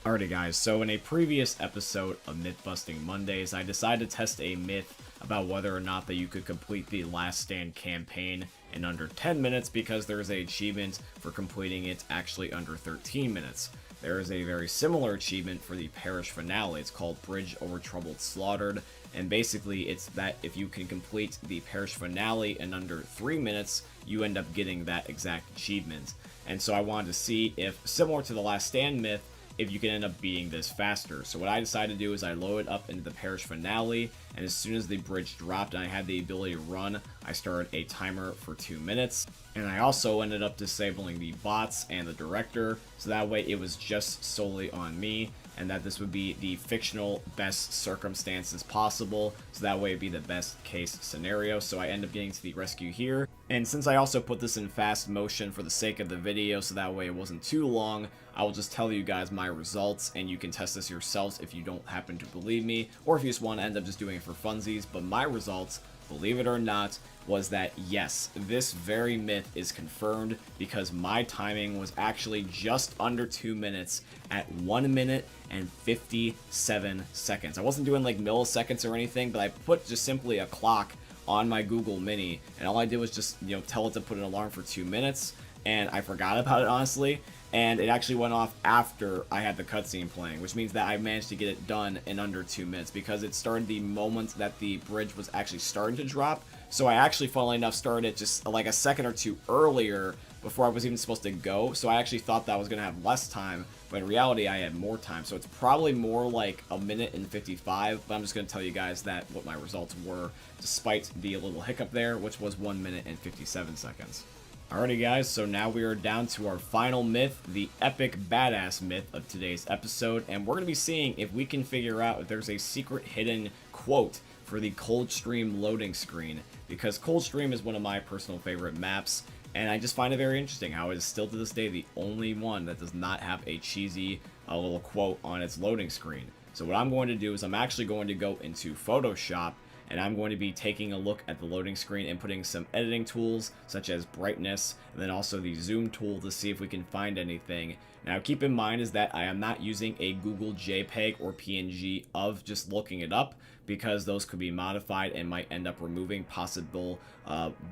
Alrighty guys, so in a previous episode of Myth Busting Mondays, I decided to test a myth about whether or not that you could complete the Last Stand campaign in under 10 minutes, because there is an achievement for completing it actually under 13 minutes. There is a very similar achievement for the parish finale. It's called Bridge Over Troubled Slaughtered, and basically it's that if you can complete the parish finale in under 3 minutes, you end up getting that exact achievement. And so I wanted to see if, similar to the Last Stand myth, if you can end up beating this faster. So what I decided to do is I loaded up into the parish finale, and as soon as the bridge dropped and I had the ability to run, I started a timer for 2 minutes. And I also ended up disabling the bots and the director, so that way it was just solely on me, and that this would be the fictional best circumstances possible, so that way it'd be the best case scenario. So I end up getting to the rescue here. And since I also put this in fast motion for the sake of the video, so that way it wasn't too long, I will just tell you guys my results, and you can test this yourselves if you don't happen to believe me, or if you just want to end up just doing it for funsies. But my results, believe it or not, was that yes, this very myth is confirmed, because my timing was actually just under 2 minutes at 1 minute and 57 seconds. I wasn't doing like milliseconds or anything, but I put just simply a clock on my Google Mini, and all I did was just, tell it to put an alarm for 2 minutes, and I forgot about it, honestly, and it actually went off after I had the cutscene playing, which means that I managed to get it done in under 2 minutes, because it started the moment that the bridge was actually starting to drop. So I actually, funnily enough, started it just like a second or two earlier before I was even supposed to go, so I actually thought that I was going to have less time, but in reality I had more time, so it's probably more like a minute and 55, but I'm just going to tell you guys that what my results were, despite the little hiccup there, which was 1 minute and 57 seconds. Alrighty guys, so now we are down to our final myth, the epic badass myth of today's episode, and we're going to be seeing if we can figure out if there's a secret hidden quote for the Coldstream loading screen, because Coldstream is one of my personal favorite maps, and I just find it very interesting how it is still to this day the only one that does not have a cheesy little quote on its loading screen. So what I'm going to do is I'm actually going to go into Photoshop, and I'm going to be taking a look at the loading screen and putting some editing tools such as brightness and then also the zoom tool to see if we can find anything. Now keep in mind is that I am not using a Google JPEG or PNG of just looking it up, because those could be modified and might end up removing possible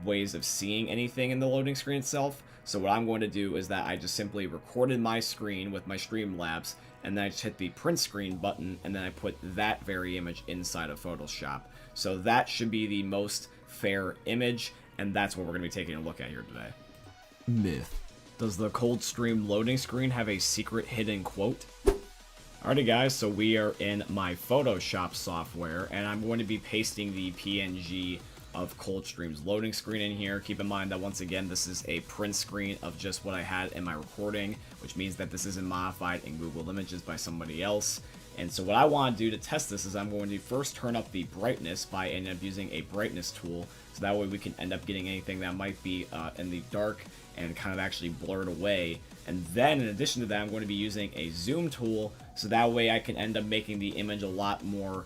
ways of seeing anything in the loading screen itself. So what I'm going to do is that I just simply recorded my screen with my Streamlabs, and then I just hit the print screen button, and then I put that very image inside of Photoshop. So that should be the most fair image, and that's what we're going to be taking a look at here today. Myth. Does the Coldstream loading screen have a secret hidden quote? Alrighty guys, so we are in my Photoshop software, and I'm going to be pasting the PNG of Coldstream's loading screen in here. Keep in mind that once again this is a print screen of just what I had in my recording, which means that this isn't modified in Google Images by somebody else. And so what I want to do to test this is I'm going to first turn up the brightness by ending up using a brightness tool, so that way we can end up getting anything that might be in the dark and kind of actually blurred away. And then in addition to that, I'm going to be using a zoom tool, so that way I can end up making the image a lot more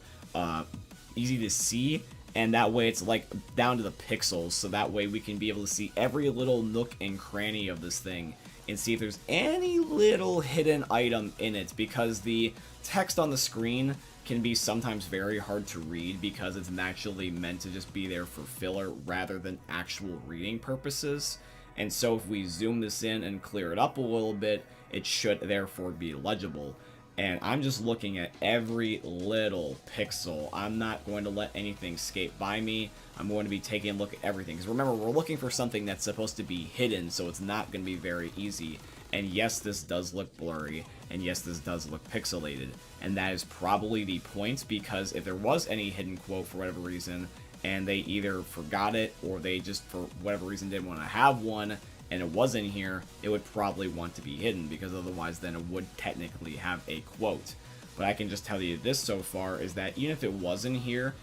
easy to see, and that way it's like down to the pixels, so that way we can be able to see every little nook and cranny of this thing and see if there's any little hidden item in it, because the text on the screen can be sometimes very hard to read because it's naturally meant to just be there for filler rather than actual reading purposes. And so if we zoom this in and clear it up a little bit, it should therefore be legible. And I'm just looking at every little pixel. I'm not going to let anything skate by me. I'm going to be taking a look at everything. Because remember, we're looking for something that's supposed to be hidden, so it's not going to be very easy. And yes, this does look blurry. And yes, this does look pixelated. And that is probably the point, because if there was any hidden quote for whatever reason, and they either forgot it, or they just, for whatever reason, didn't want to have one, and it was in here, it would probably want to be hidden, because otherwise then it would technically have a quote. But I can just tell you this so far, is that even if it was in here,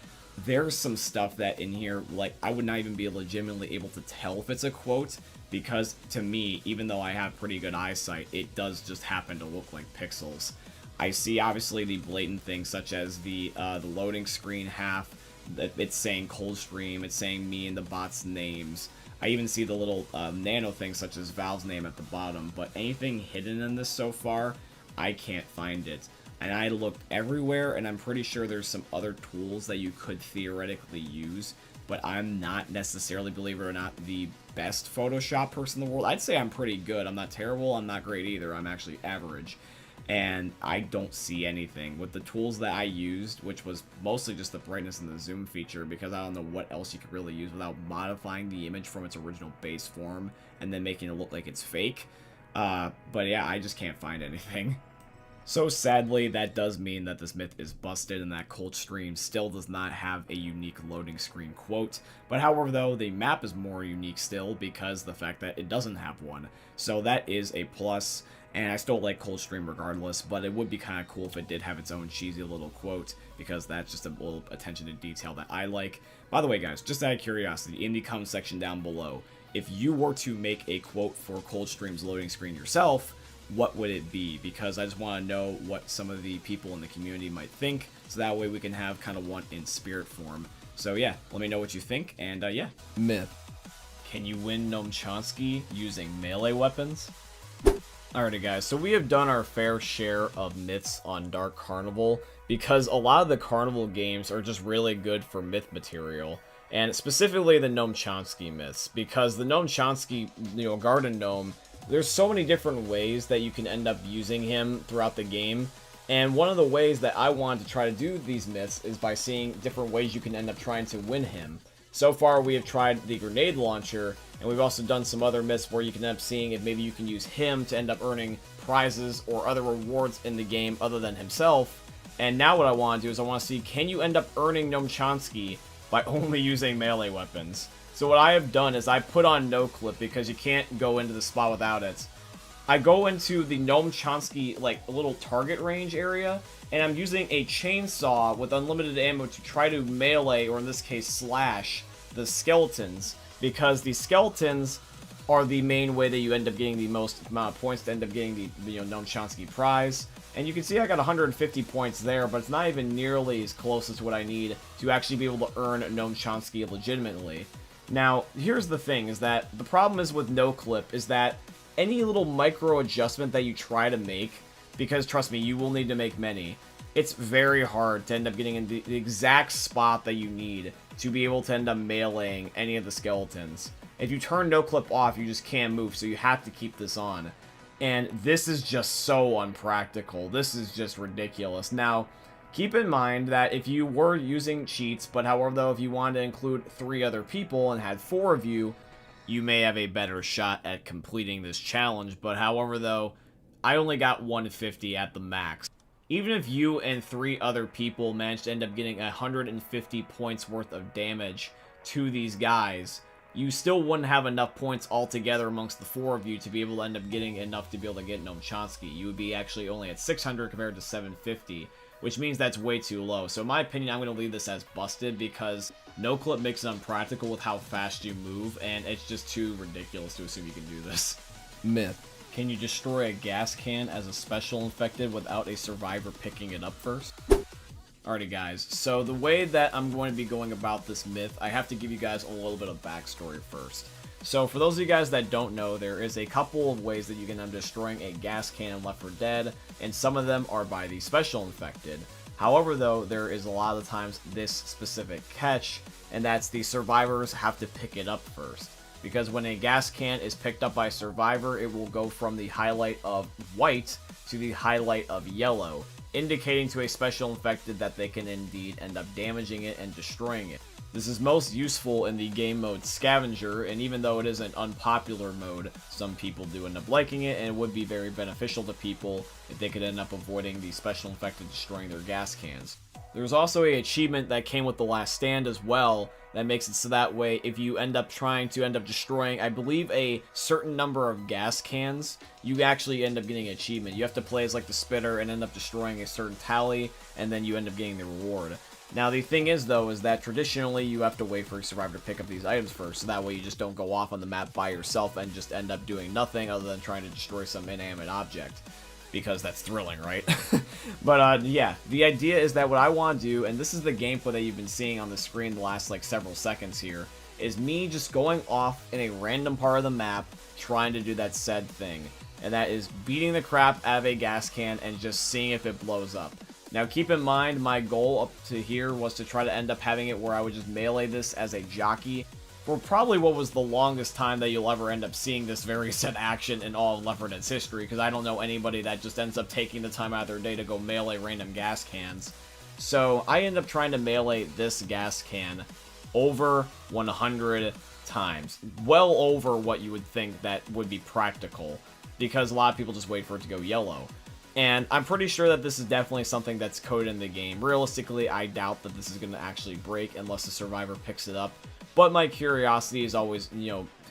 there's some stuff that in here, like, I would not even be legitimately able to tell if it's a quote, because to me, even though I have pretty good eyesight, it does just happen to look like pixels. I see obviously the blatant things, such as the loading screen half, that it's saying Coldstream, it's saying me and the bot's names. I even see the little nano things such as Valve's name at the bottom, but anything hidden in this so far, I can't find it. And I looked everywhere, and I'm pretty sure there's some other tools that you could theoretically use, but I'm not necessarily, believe it or not, the best Photoshop person in the world. I'd say I'm pretty good. I'm not terrible, I'm not great either, I'm actually average. And I don't see anything. With the tools that I used, which was mostly just the brightness and the zoom feature, because I don't know what else you could really use without modifying the image from its original base form and then making it look like it's fake. But yeah, I just can't find anything. So sadly, that does mean that this myth is busted and that Coldstream still does not have a unique loading screen quote. But however though, the map is more unique still because the fact that it doesn't have one. So that is a plus, and I still like Coldstream regardless, but it would be kind of cool if it did have its own cheesy little quote, because that's just a little attention to detail that I like. By the way guys, just out of curiosity, in the comment section down below, if you were to make a quote for Coldstream's loading screen yourself, what would it be? Because I just want to know what some of the people in the community might think, so that way we can have kind of one in spirit form. So yeah, let me know what you think, and yeah. Myth. Can you win Noam Chomsky using melee weapons? Alrighty guys, so we have done our fair share of myths on Dark Carnival, because a lot of the Carnival games are just really good for myth material. and specifically the Gnome Chomsky myths, because the Gnome Chomsky, garden gnome, there's so many different ways that you can end up using him throughout the game, and one of the ways that I wanted to try to do these myths is by seeing different ways you can end up trying to win him. So far, we have tried the grenade launcher, and we've also done some other myths where you can end up seeing if maybe you can use him to end up earning prizes or other rewards in the game other than himself. And now what I want to do is I want to see, can you end up earning Gnome Chomsky by only using melee weapons? So what I have done is I put on no clip because you can't go into the spot without it. I go into the Gnome Chomsky, like, little target range area, and I'm using a chainsaw with unlimited ammo to try to melee, or in this case slash, the skeletons, because the skeletons are the main way that you end up getting the most amount of points to end up getting the Gnome Chomsky prize. And you can see I got 150 points there, but it's not even nearly as close as what I need to actually be able to earn Gnome Chomsky legitimately. Now, here's the thing, is that the problem is with no clip is that any little micro adjustment that you try to make, because trust me, you will need to make many, it's very hard to end up getting in the exact spot that you need to be able to end up meleeing any of the skeletons. If you turn no clip off, you just can't move, so you have to keep this on. And this is just so unpractical. This is just ridiculous. Now, keep in mind that if you were using cheats, but however though, if you wanted to include 3 other people and had 4 of you, you may have a better shot at completing this challenge. But however though, I only got 150 at the max. Even if you and 3 other people managed to end up getting 150 points worth of damage to these guys, you still wouldn't have enough points altogether amongst the 4 of you to be able to end up getting enough to be able to get Gnome Chomsky. You would be actually only at 600 compared to 750, which means that's way too low. So in my opinion, I'm going to leave this as busted because no clip makes it unpractical with how fast you move, and it's just too ridiculous to assume you can do this. Myth. Can you destroy a gas can as a special infected without a survivor picking it up first? Alrighty guys, so the way that I'm going to be going about this myth, I have to give you guys a little bit of backstory first. So for those of you guys that don't know, there is a couple of ways that you can end up destroying a gas can in Left 4 Dead, and some of them are by the special infected. However though, there is a lot of times this specific catch, and that's the survivors have to pick it up first. Because when a gas can is picked up by a survivor, it will go from the highlight of white to the highlight of yellow, indicating to a special infected that they can indeed end up damaging it and destroying it. This is most useful in the game mode Scavenger, and even though it is an unpopular mode, some people do end up liking it, and it would be very beneficial to people if they could end up avoiding the special infected destroying their gas cans. There's also an achievement that came with The Last Stand as well, that makes it so that way if you end up trying to end up destroying, I believe, a certain number of gas cans, you actually end up getting an achievement. You have to play as like the spitter and end up destroying a certain tally, and then you end up getting the reward. Now the thing is though, is that traditionally you have to wait for a survivor to pick up these items first, so that way you just don't go off on the map by yourself and just end up doing nothing other than trying to destroy some inanimate object. Because that's thrilling, right? But yeah, the idea is that what I want to do, and this is the gameplay that you've been seeing on the screen the last like several seconds here, is me just going off in a random part of the map trying to do that said thing. And that is beating the crap out of a gas can and just seeing if it blows up. Now keep in mind, my goal up to here was to try to end up having it where I would just melee this as a jockey for probably what was the longest time that you'll ever end up seeing this very set action in all of Left 4 Dead's history, because I don't know anybody that just ends up taking the time out of their day to go melee random gas cans. So I end up trying to melee this gas can over 100 times. Well over what you would think that would be practical, because a lot of people just wait for it to go yellow. And I'm pretty sure that this is definitely something that's coded in the game. Realistically, I doubt that this is going to actually break unless the survivor picks it up. But my curiosity is always,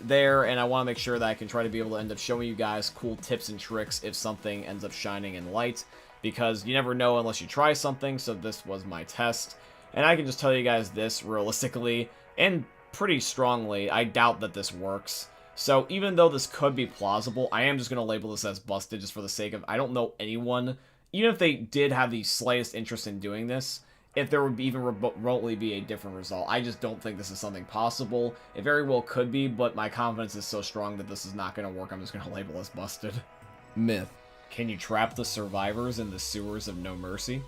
there, and I want to make sure that I can try to be able to end up showing you guys cool tips and tricks if something ends up shining in light, because you never know unless you try something, so this was my test. And I can just tell you guys this realistically, and pretty strongly, I doubt that this works. So even though this could be plausible, I am just going to label this as busted just for the sake of, I don't know anyone, even if they did have the slightest interest in doing this, if there would even remotely be a different result. I just don't think this is something possible. It very well could be, but my confidence is so strong that this is not going to work. I'm just going to label this busted. Myth. Can you trap the survivors in the sewers of No Mercy?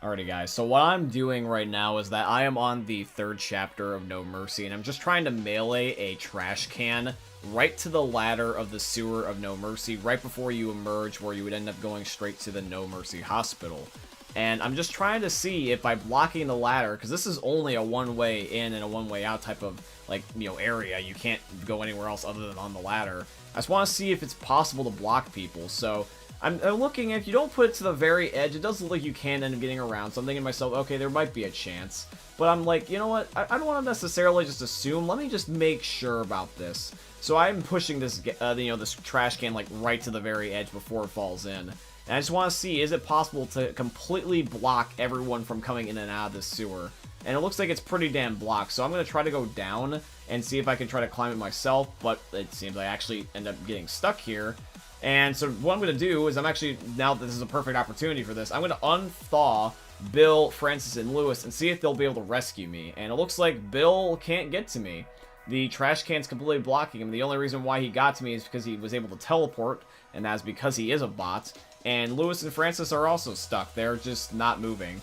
Alrighty guys, so what I'm doing right now is that I am on the 3rd chapter of No Mercy, and I'm just trying to melee a trash can right to the ladder of the sewer of No Mercy, right before you emerge, where you would end up going straight to the No Mercy Hospital. And I'm just trying to see if by blocking the ladder, because this is only a one-way in and a one-way out type of, like, you know, area. You can't go anywhere else other than on the ladder. I just want to see if it's possible to block people, so I'm looking, if you don't put it to the very edge, it does look like you can end up getting around, so I'm thinking to myself, okay, there might be a chance. But I'm like, you know what, I don't want to necessarily just assume, let me just make sure about this. So I'm pushing this, you know, this trash can, like, right to the very edge before it falls in. And I just want to see, is it possible to completely block everyone from coming in and out of this sewer? And it looks like it's pretty damn blocked, so I'm going to try to go down and see if I can try to climb it myself, but it seems I actually end up getting stuck here. And so what I'm going to do is I'm actually, now that this is a perfect opportunity for this, I'm going to unthaw Bill, Francis, and Lewis and see if they'll be able to rescue me. And it looks like Bill can't get to me. The trash can's completely blocking him. The only reason why he got to me is because he was able to teleport, and that's because he is a bot. And Lewis and Francis are also stuck. They're just not moving.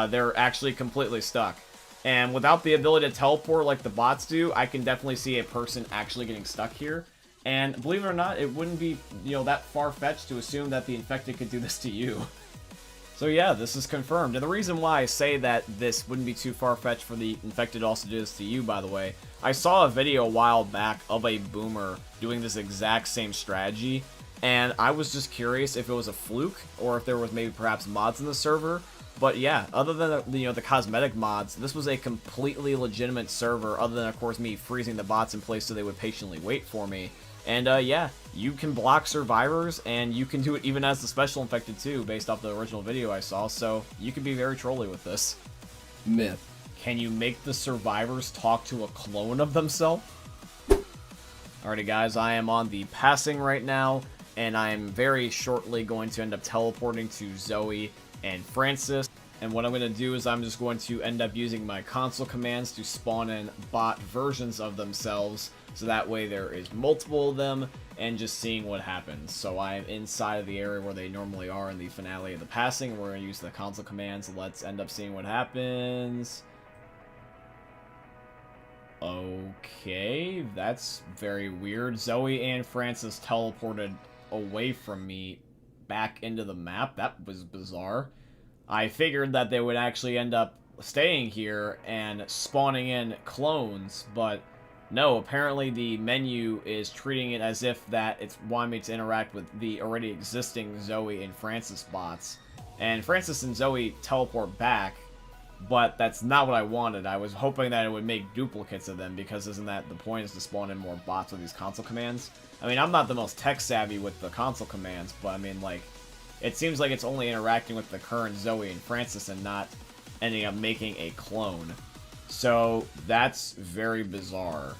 They're actually completely stuck. And without the ability to teleport like the bots do, I can definitely see a person actually getting stuck here. And believe it or not, it wouldn't be, you know, that far-fetched to assume that the infected could do this to you. So yeah, this is confirmed. And the reason why I say that this wouldn't be too far-fetched for the infected to also do this to you, by the way, I saw a video a while back of a boomer doing this exact same strategy, and I was just curious if it was a fluke, or if there was maybe perhaps mods in the server. But yeah, other than the, you know, the cosmetic mods, this was a completely legitimate server, other than, of course, me freezing the bots in place so they would patiently wait for me. And yeah, you can block survivors, and you can do it even as the special infected too, based off the original video I saw, so you can be very trolly with this. Myth. Can you make the survivors talk to a clone of themselves? Alrighty guys, I am on the passing right now, and I am very shortly going to end up teleporting to Zoe and Francis. And what I'm going to do is I'm just going to end up using my console commands to spawn in bot versions of themselves, so that way there is multiple of them, and just seeing what happens. So I'm inside of the area where they normally are in the finale of the passing, and we're going to use the console commands. Let's end up seeing what happens. Okay, that's very weird. Zoe and Francis teleported away from me back into the map. That was bizarre. I figured that they would actually end up staying here and spawning in clones, but no, apparently the menu is treating it as if that it's wanting me to interact with the already existing Zoe and Francis bots. And Francis and Zoe teleport back, but that's not what I wanted. I was hoping that it would make duplicates of them, because isn't that the point, is to spawn in more bots with these console commands? I mean, I'm not the most tech savvy with the console commands, but I mean, like, it seems like it's only interacting with the current Zoe and Francis and not ending up making a clone. So that's very bizarre.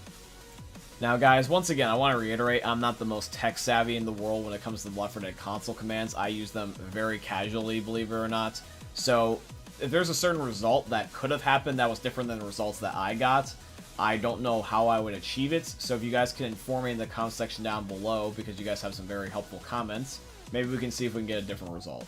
Now guys, once again, I want to reiterate, I'm not the most tech savvy in the world when it comes to the Left 4 Dead console commands. I use them very casually, believe it or not. So if there's a certain result that could have happened that was different than the results that I got, I don't know how I would achieve it. So if you guys can inform me in the comment section down below, because you guys have some very helpful comments, maybe we can see if we can get a different result.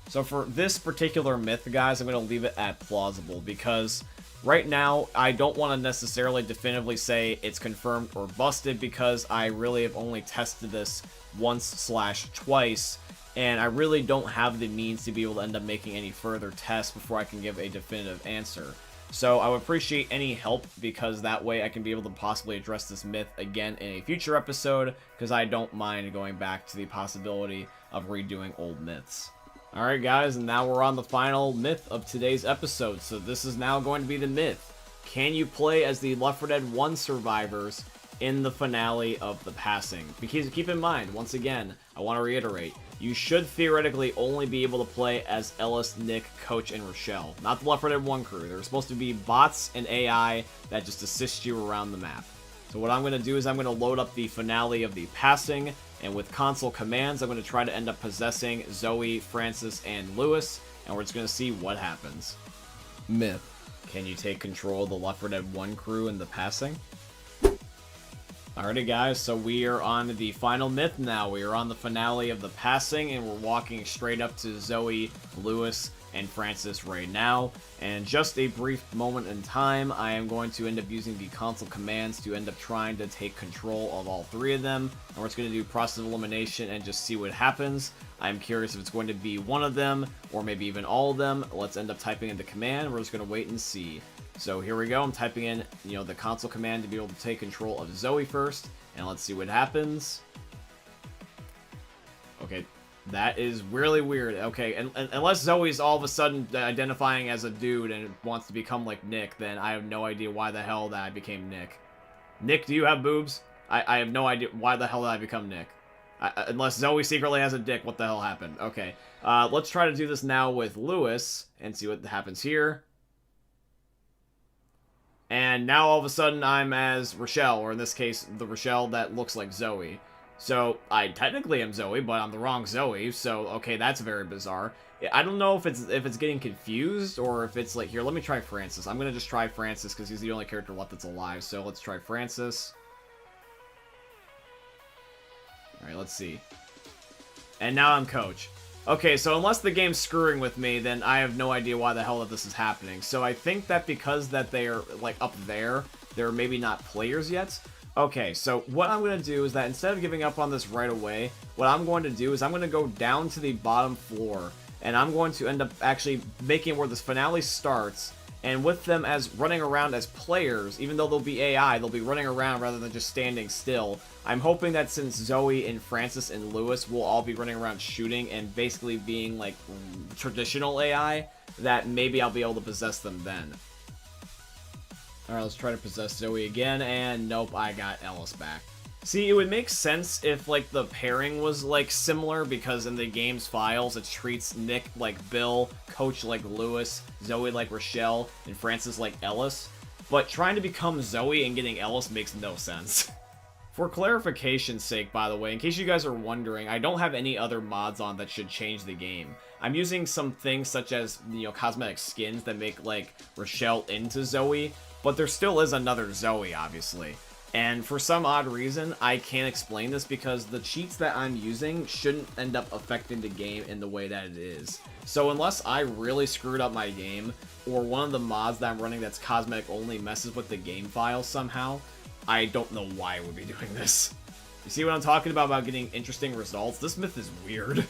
So for this particular myth, guys, I'm going to leave it at plausible, because right now I don't want to necessarily definitively say it's confirmed or busted, because I really have only tested this once/twice, and I really don't have the means to be able to end up making any further tests before I can give a definitive answer. So I would appreciate any help, because that way I can be able to possibly address this myth again in a future episode, because I don't mind going back to the possibility of redoing old myths. Alright guys, and now we're on the final myth of today's episode. So this is now going to be the myth. Can you play as the Left 4 Dead 1 survivors in the finale of the passing? Because keep in mind, once again, I want to reiterate, you should theoretically only be able to play as Ellis, Nick, Coach, and Rochelle, not the Left 4 Dead 1 crew. They're supposed to be bots and AI that just assist you around the map. So what I'm going to do is I'm going to load up the finale of the passing, and with console commands, I'm going to try to end up possessing Zoe, Francis, and Lewis, and we're just going to see what happens. Myth. Can you take control of the Left 4 Dead 1 crew in the passing? Alrighty guys, so we are on the final myth now. We are on the finale of the passing, and we're walking straight up to Zoe, Lewis, and Francis right now. And just a brief moment in time, I am going to end up using the console commands to end up trying to take control of all three of them. And we're just going to do process of elimination and just see what happens. I'm curious if it's going to be one of them, or maybe even all of them. Let's end up typing in the command. We're just going to wait and see. So here we go. I'm typing in, the console command to be able to take control of Zoe first. And let's see what happens. Okay, that is really weird. Okay, and unless Zoe's all of a sudden identifying as a dude and wants to become like Nick, then I have no idea why the hell that I became Nick. Nick, do you have boobs? I have no idea why the hell did I become Nick. Unless Zoe secretly has a dick, what the hell happened? Okay, let's try to do this now with Lewis and see what happens here. And now all of a sudden I'm as Rochelle, or in this case, the Rochelle that looks like Zoe. So, I technically am Zoe, but I'm the wrong Zoe, so, okay, that's very bizarre. I don't know if it's getting confused, or if it's like, here, let me try Francis. I'm gonna just try Francis, because he's the only character left that's alive, so let's try Francis. Alright, let's see. And now I'm Coach. Okay, so unless the game's screwing with me, then I have no idea why the hell that this is happening. So I think that because that they are, like, up there, they're maybe not players yet. Okay, so what I'm going to do is that instead of giving up on this right away, what I'm going to do is I'm going to go down to the bottom floor, and I'm going to end up actually making where this finale starts, and with them as running around as players, even though they'll be AI, they'll be running around rather than just standing still. I'm hoping that since Zoe and Francis and Lewis will all be running around shooting and basically being like traditional AI, that maybe I'll be able to possess them then. Alright, let's try to possess Zoe again, and nope, I got Ellis back. See, it would make sense if, like, the pairing was, like, similar, because in the game's files, it treats Nick like Bill, Coach like Lewis, Zoe like Rochelle, and Francis like Ellis. But trying to become Zoe and getting Ellis makes no sense. For clarification's sake, by the way, in case you guys are wondering, I don't have any other mods on that should change the game. I'm using some things such as, cosmetic skins that make, like, Rochelle into Zoe, but there still is another Zoe, obviously. And for some odd reason, I can't explain this because the cheats that I'm using shouldn't end up affecting the game in the way that it is. So unless I really screwed up my game, or one of the mods that I'm running that's cosmetic only messes with the game file somehow, I don't know why I would be doing this. You see what I'm talking about getting interesting results? This myth is weird.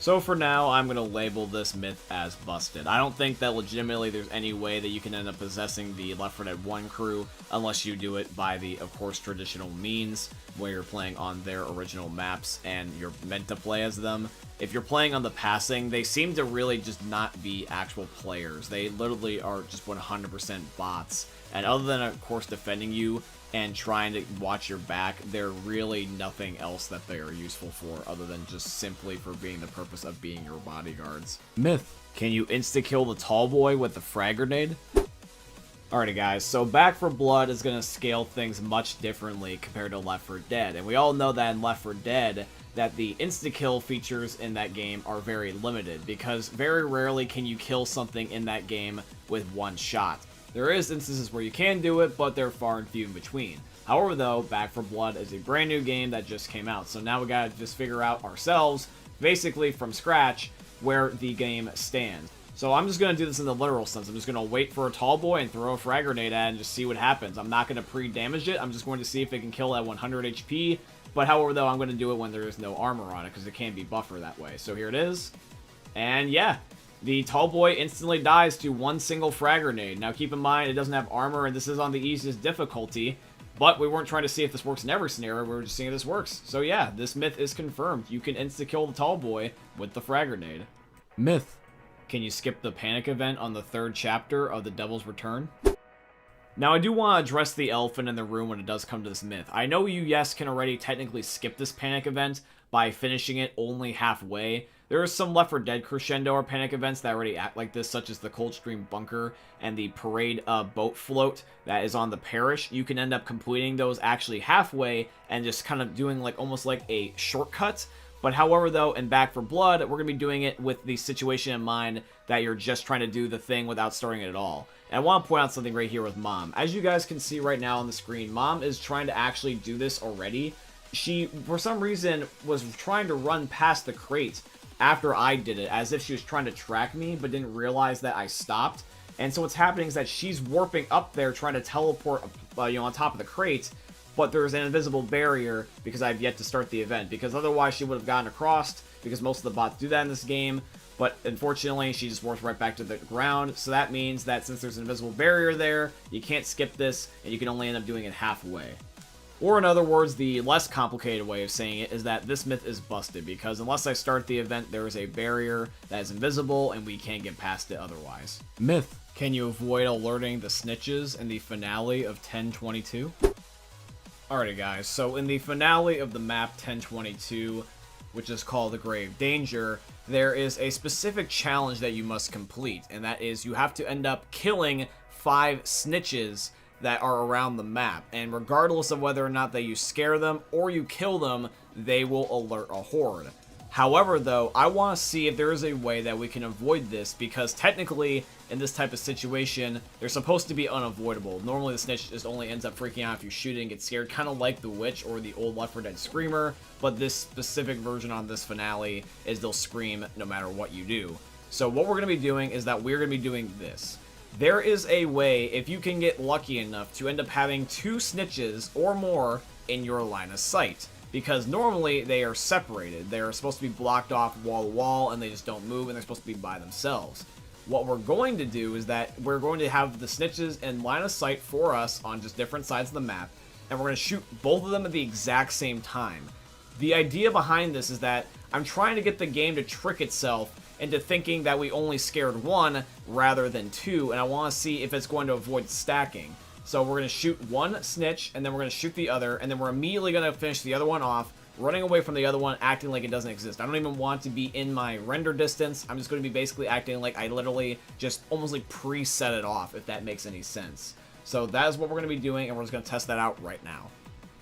So for now, I'm going to label this myth as busted. I don't think that legitimately there's any way that you can end up possessing the Left 4 Dead 1 crew unless you do it by the, of course, traditional means, where you're playing on their original maps and you're meant to play as them. If you're playing on the passing, they seem to really just not be actual players. They literally are just 100% bots. And other than, of course, defending you and trying to watch your back, they're really nothing else that they are useful for other than just simply for being the purpose of being your bodyguards. Myth. Can you insta-kill the tall boy with the frag grenade? Alrighty guys, so Back 4 Blood is going to scale things much differently compared to Left 4 Dead, and we all know that in Left 4 Dead, that the insta-kill features in that game are very limited, because very rarely can you kill something in that game with one shot. There is instances where you can do it, but they're far and few in between. However though, Back 4 Blood is a brand new game that just came out, so now we gotta just figure out ourselves, basically from scratch, where the game stands. So I'm just gonna do this in the literal sense. I'm just gonna wait for a tall boy and throw a frag grenade at it and just see what happens. I'm not gonna pre-damage it, I'm just going to see if it can kill at 100 HP, but however though, I'm gonna do it when there is no armor on it, because it can be buffer that way. So here it is, and yeah. The tall boy instantly dies to one single frag grenade. Now keep in mind, it doesn't have armor, and this is on the easiest difficulty, but we weren't trying to see if this works in every scenario, we were just seeing if this works. So yeah, this myth is confirmed. You can insta-kill the tall boy with the frag grenade. Myth. Can you skip the panic event on the 3rd chapter of The Devil's Return? Now, I do want to address the elephant in the room when it does come to this myth. I know you, yes, can already technically skip this panic event by finishing it only halfway. There are some Left 4 Dead crescendo or panic events that already act like this, such as the Coldstream Bunker and the Parade boat float that is on the Parish. You can end up completing those actually halfway and just kind of doing like almost like a shortcut. But however though, in Back 4 Blood, we're going to be doing it with the situation in mind that you're just trying to do the thing without starting it at all. And I want to point out something right here with Mom. As you guys can see right now on the screen, Mom is trying to actually do this already. She, for some reason, was trying to run past the crate after I did it, as if she was trying to track me, but didn't realize that I stopped. And so what's happening is that she's warping up there, trying to teleport, on top of the crate, but there's an invisible barrier because I've yet to start the event, because otherwise she would have gotten across, because most of the bots do that in this game, but unfortunately she just warps right back to the ground. So that means that since there's an invisible barrier there, you can't skip this, and you can only end up doing it halfway. Or in other words, the less complicated way of saying it is that this myth is busted, because unless I start the event, there is a barrier that is invisible, and we can't get past it otherwise. Myth. Can you avoid alerting the snitches in the finale of 1022? Alrighty guys, so in the finale of the map 1022, which is called the Grave Danger, there is a specific challenge that you must complete, and that is you have to end up killing 5 snitches that are around the map, and regardless of whether or not that you scare them or you kill them, they will alert a horde. However, though, I want to see if there is a way that we can avoid this, because technically, in this type of situation, they're supposed to be unavoidable. Normally, the snitch just only ends up freaking out if you shoot it and get scared, kind of like the witch or the old Left 4 Dead Screamer, but this specific version on this finale is they'll scream no matter what you do. So what we're going to be doing is that we're going to be doing this. There is a way, if you can get lucky enough, to end up having 2 snitches or more in your line of sight. Because normally they are separated. They're supposed to be blocked off wall to wall and they just don't move, and they're supposed to be by themselves. What we're going to do is that we're going to have the snitches in line of sight for us on just different sides of the map, and we're going to shoot both of them at the exact same time. The idea behind this is that I'm trying to get the game to trick itself into thinking that we only scared 1 rather than 2, and I want to see if it's going to avoid stacking. So we're going to shoot 1 snitch, and then we're going to shoot the other, and then we're immediately going to finish the other one off, running away from the other one, acting like it doesn't exist. I don't even want to be in my render distance. I'm just going to be basically acting like I literally just almost like preset it off, if that makes any sense. So that is what we're going to be doing, and we're just going to test that out right now.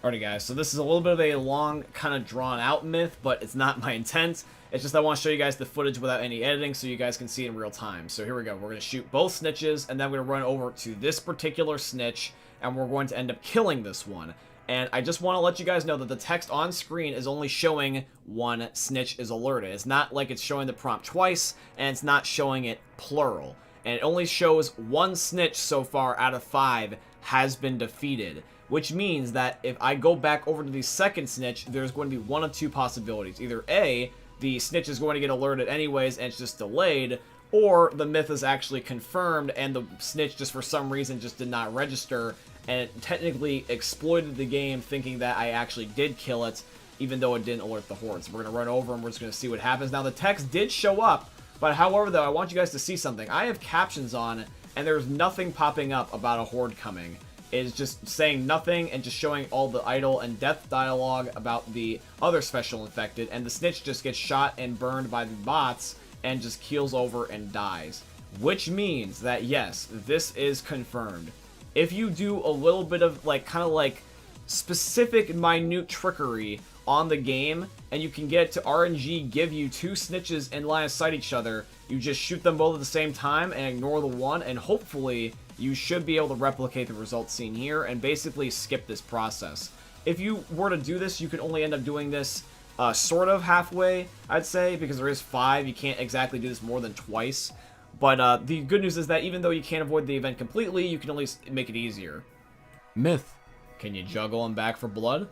Alrighty guys, so this is a little bit of a long, kind of drawn out myth, but it's not my intent. It's just I want to show you guys the footage without any editing so you guys can see it in real time. So here we go. We're going to shoot both snitches, and then we're going to run over to this particular snitch, and we're going to end up killing this one. And I just want to let you guys know that the text on screen is only showing 1 snitch is alerted. It's not like it's showing the prompt twice, and it's not showing it plural. And it only shows 1 snitch so far out of 5 has been defeated. Which means that if I go back over to the second snitch, there's going to be 1 of 2 possibilities. Either A, the snitch is going to get alerted anyways and it's just delayed, or the myth is actually confirmed and the snitch just for some reason just did not register and it technically exploited the game thinking that I actually did kill it, even though it didn't alert the horde. So we're going to run over and we're just going to see what happens. Now the text did show up, but however though, I want you guys to see something. I have captions on and there's nothing popping up about a horde coming. It is just saying nothing and just showing all the idle and death dialogue about the other special infected, and the snitch just gets shot and burned by the bots and just keels over and dies. Which means that yes, this is confirmed. If you do a little bit of kind of like specific minute trickery on the game and you can get it to RNG give you 2 snitches in line of sight each other, you just shoot them both at the same time and ignore the one, and hopefully you should be able to replicate the results seen here and basically skip this process. If you were to do this, you could only end up doing this sort of halfway, I'd say, because there is 5. You can't exactly do this more than twice. But the good news is that even though you can't avoid the event completely, you can at least make it easier. Myth. Can you juggle them back for blood?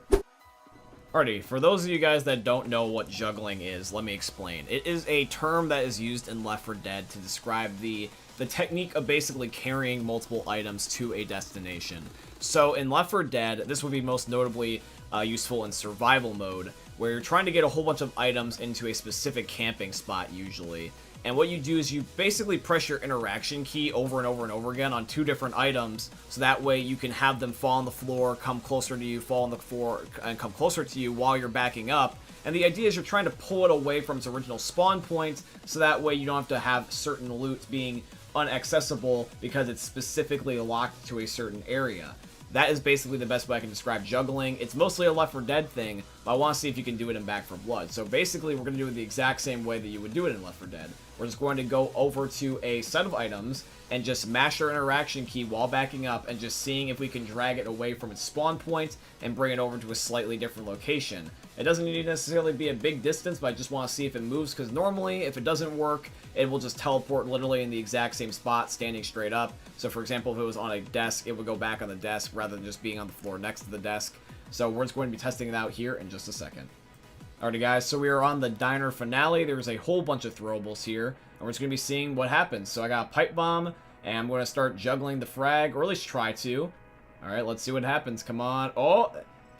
Alrighty, for those of you guys that don't know what juggling is, let me explain. It is a term that is used in Left 4 Dead to describe the technique of basically carrying multiple items to a destination. So in Left 4 Dead, this would be most notably useful in survival mode, where you're trying to get a whole bunch of items into a specific camping spot usually. And what you do is you basically press your interaction key over and over and over again on 2 different items, so that way you can have them fall on the floor, come closer to you, fall on the floor, and come closer to you while you're backing up. And the idea is you're trying to pull it away from its original spawn point, so that way you don't have to have certain loot being unaccessible because it's specifically locked to a certain area. That is basically the best way I can describe juggling. It's mostly a Left 4 Dead thing, but I want to see if you can do it in Back 4 Blood. So basically, we're going to do it the exact same way that you would do it in Left 4 Dead. we're just going to go over to a set of items and just mash our interaction key while backing up and just seeing if we can drag it away from its spawn point and bring it over to a slightly different location. It doesn't need to necessarily be a big distance, but I just want to see if it moves, because normally, if it doesn't work, it will just teleport literally in the exact same spot, standing straight up. So for example, if it was on a desk, it would go back on the desk rather than just being on the floor next to the desk. So we're just going to be testing it out here in just a second. Alrighty guys, so we are on the diner finale. There's a whole bunch of throwables here, and we're just going to be seeing what happens. So I got a pipe bomb, and I'm going to start juggling the frag, or at least try to. Alright, let's see what happens. Come on. Oh,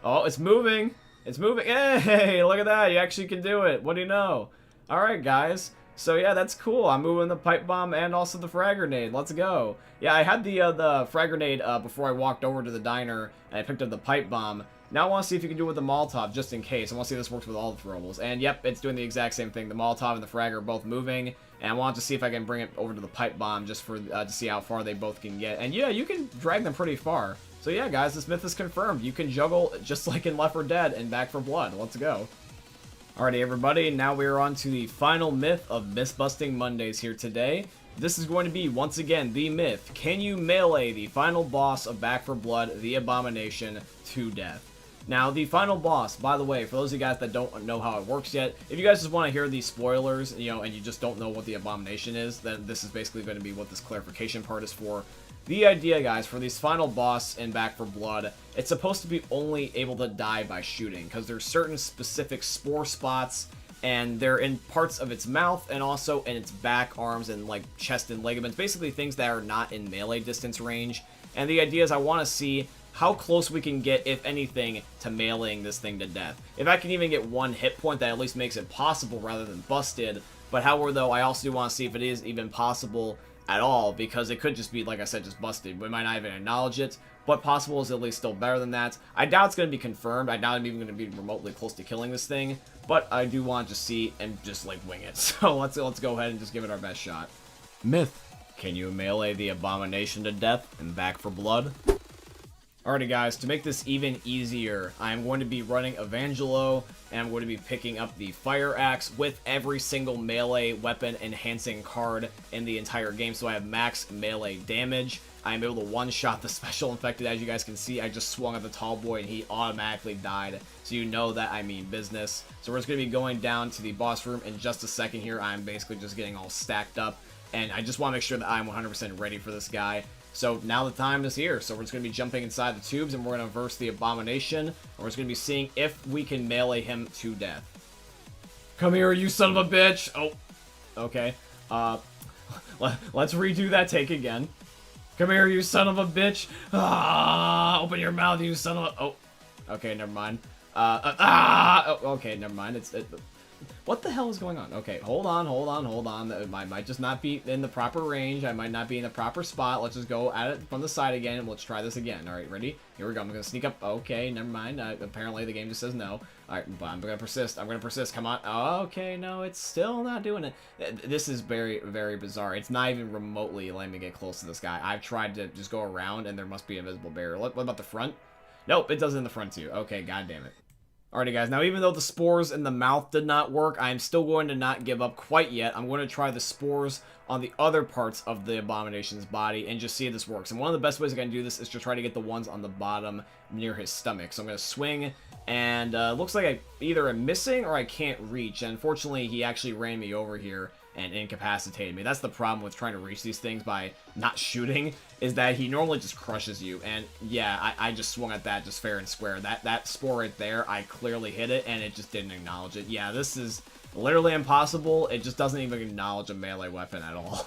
it's moving. It's moving. Hey, look at that. You actually can do it. What do you know? Alright guys. So yeah, that's cool. I'm moving the pipe bomb and also the frag grenade. Let's go. Yeah, I had the frag grenade before I walked over to the diner, and I picked up the pipe bomb. Now I want to see if you can do it with the Molotov, just in case. I want to see if this works with all the throwables. And yep, it's doing the exact same thing. The Molotov and the frag are both moving. And I want to see if I can bring it over to the pipe bomb just for to see how far they both can get. And yeah, you can drag them pretty far. So yeah, guys, this myth is confirmed. You can juggle just like in Left 4 Dead and Back 4 Blood. Let's go. Alrighty, everybody. Now we are on to the final myth of Myth-Busting Mondays here today. This is going to be, once again, the myth. Can you melee the final boss of Back 4 Blood, the Abomination, to death? Now, the final boss, by the way, for those of you guys that don't know how it works yet, if you guys just want to hear these spoilers, and you just don't know what the Abomination is, then this is basically going to be what this clarification part is for. The idea, guys, for this final boss in Back 4 Blood, it's supposed to be only able to die by shooting, because there's certain specific spore spots, and they're in parts of its mouth, and also in its back, arms, and like chest and ligaments, basically things that are not in melee distance range. And the idea is I want to see how close we can get, if anything, to meleeing this thing to death. If I can even get one hit point, that at least makes it possible rather than busted. But however, though, I also do want to see if it is even possible at all, because it could just be, like I said, just busted. We might not even acknowledge it, but possible is at least still better than that. I doubt it's going to be confirmed. I doubt I'm even going to be remotely close to killing this thing, but I do want to see and just, like, wing it. So let's go ahead and just give it our best shot. Myth. Can you melee the Abomination to death in Back 4 Blood? Alrighty guys, to make this even easier, I'm going to be running Evangelo, and I'm going to be picking up the Fire Axe with every single melee weapon enhancing card in the entire game, so I have max melee damage. I'm able to one-shot the Special Infected. As you guys can see, I just swung at the tall boy and he automatically died, so you know that I mean business. So we're just going to be going down to the boss room in just a second here. I'm basically just getting all stacked up, and I just want to make sure that I'm 100% ready for this guy. So now the time is here, so we're just going to be jumping inside the tubes, and we're going to verse the Abomination, and we're just going to be seeing if we can melee him to death. Come here, you son of a bitch! Oh, okay. Let's redo that take again. Come here, you son of a bitch! Ah, open your mouth, you son of a... Oh, okay, never mind. Oh, okay, never mind. What the hell is going on? Okay, hold on. I might just not be in the proper range. I might not be in the proper spot. Let's just go at it from the side again, and let's try this again. Alright, ready? Here we go. I'm going to sneak up. Okay, never mind. Apparently, the game just says no. Alright, but I'm going to persist. Come on. Okay, no, it's still not doing it. This is very, very bizarre. It's not even remotely letting me get close to this guy. I've tried to just go around, and there must be an invisible barrier. What about the front? Nope, it does in the front, too. Okay, god damn it. Alrighty guys, now even though the spores in the mouth did not work, I am still going to not give up quite yet. I'm going to try the spores on the other parts of the Abomination's body and just see if this works. And one of the best ways I can do this is to try to get the ones on the bottom near his stomach. So I'm going to swing, and looks like I either am missing or I can't reach. And unfortunately, he actually ran me over here and incapacitated me. That's the problem with trying to reach these things by not shooting, is that he normally just crushes you. And yeah, I just swung at that just fair and square. That spore right there, I clearly hit it, and it just didn't acknowledge it. Yeah, this is literally impossible. It just doesn't even acknowledge a melee weapon at all.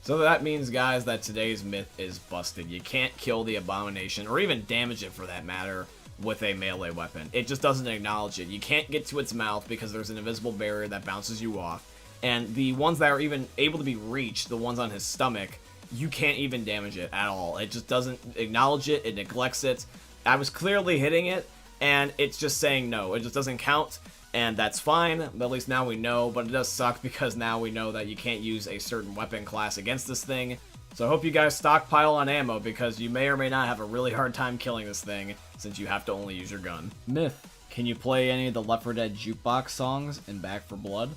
So that means, guys, that today's myth is busted. You can't kill the Abomination, or even damage it for that matter, with a melee weapon. It just doesn't acknowledge it. You can't get to its mouth because there's an invisible barrier that bounces you off. And the ones that are even able to be reached, the ones on his stomach, you can't even damage it at all. It just doesn't acknowledge it. It neglects it. I was clearly hitting it, and it's just saying no. It just doesn't count, and that's fine. But at least now we know. But it does suck because now we know that you can't use a certain weapon class against this thing. So I hope you guys stockpile on ammo, because you may or may not have a really hard time killing this thing, since you have to only use your gun. Myth. Can you play any of the Left 4 Dead jukebox songs in Back 4 Blood?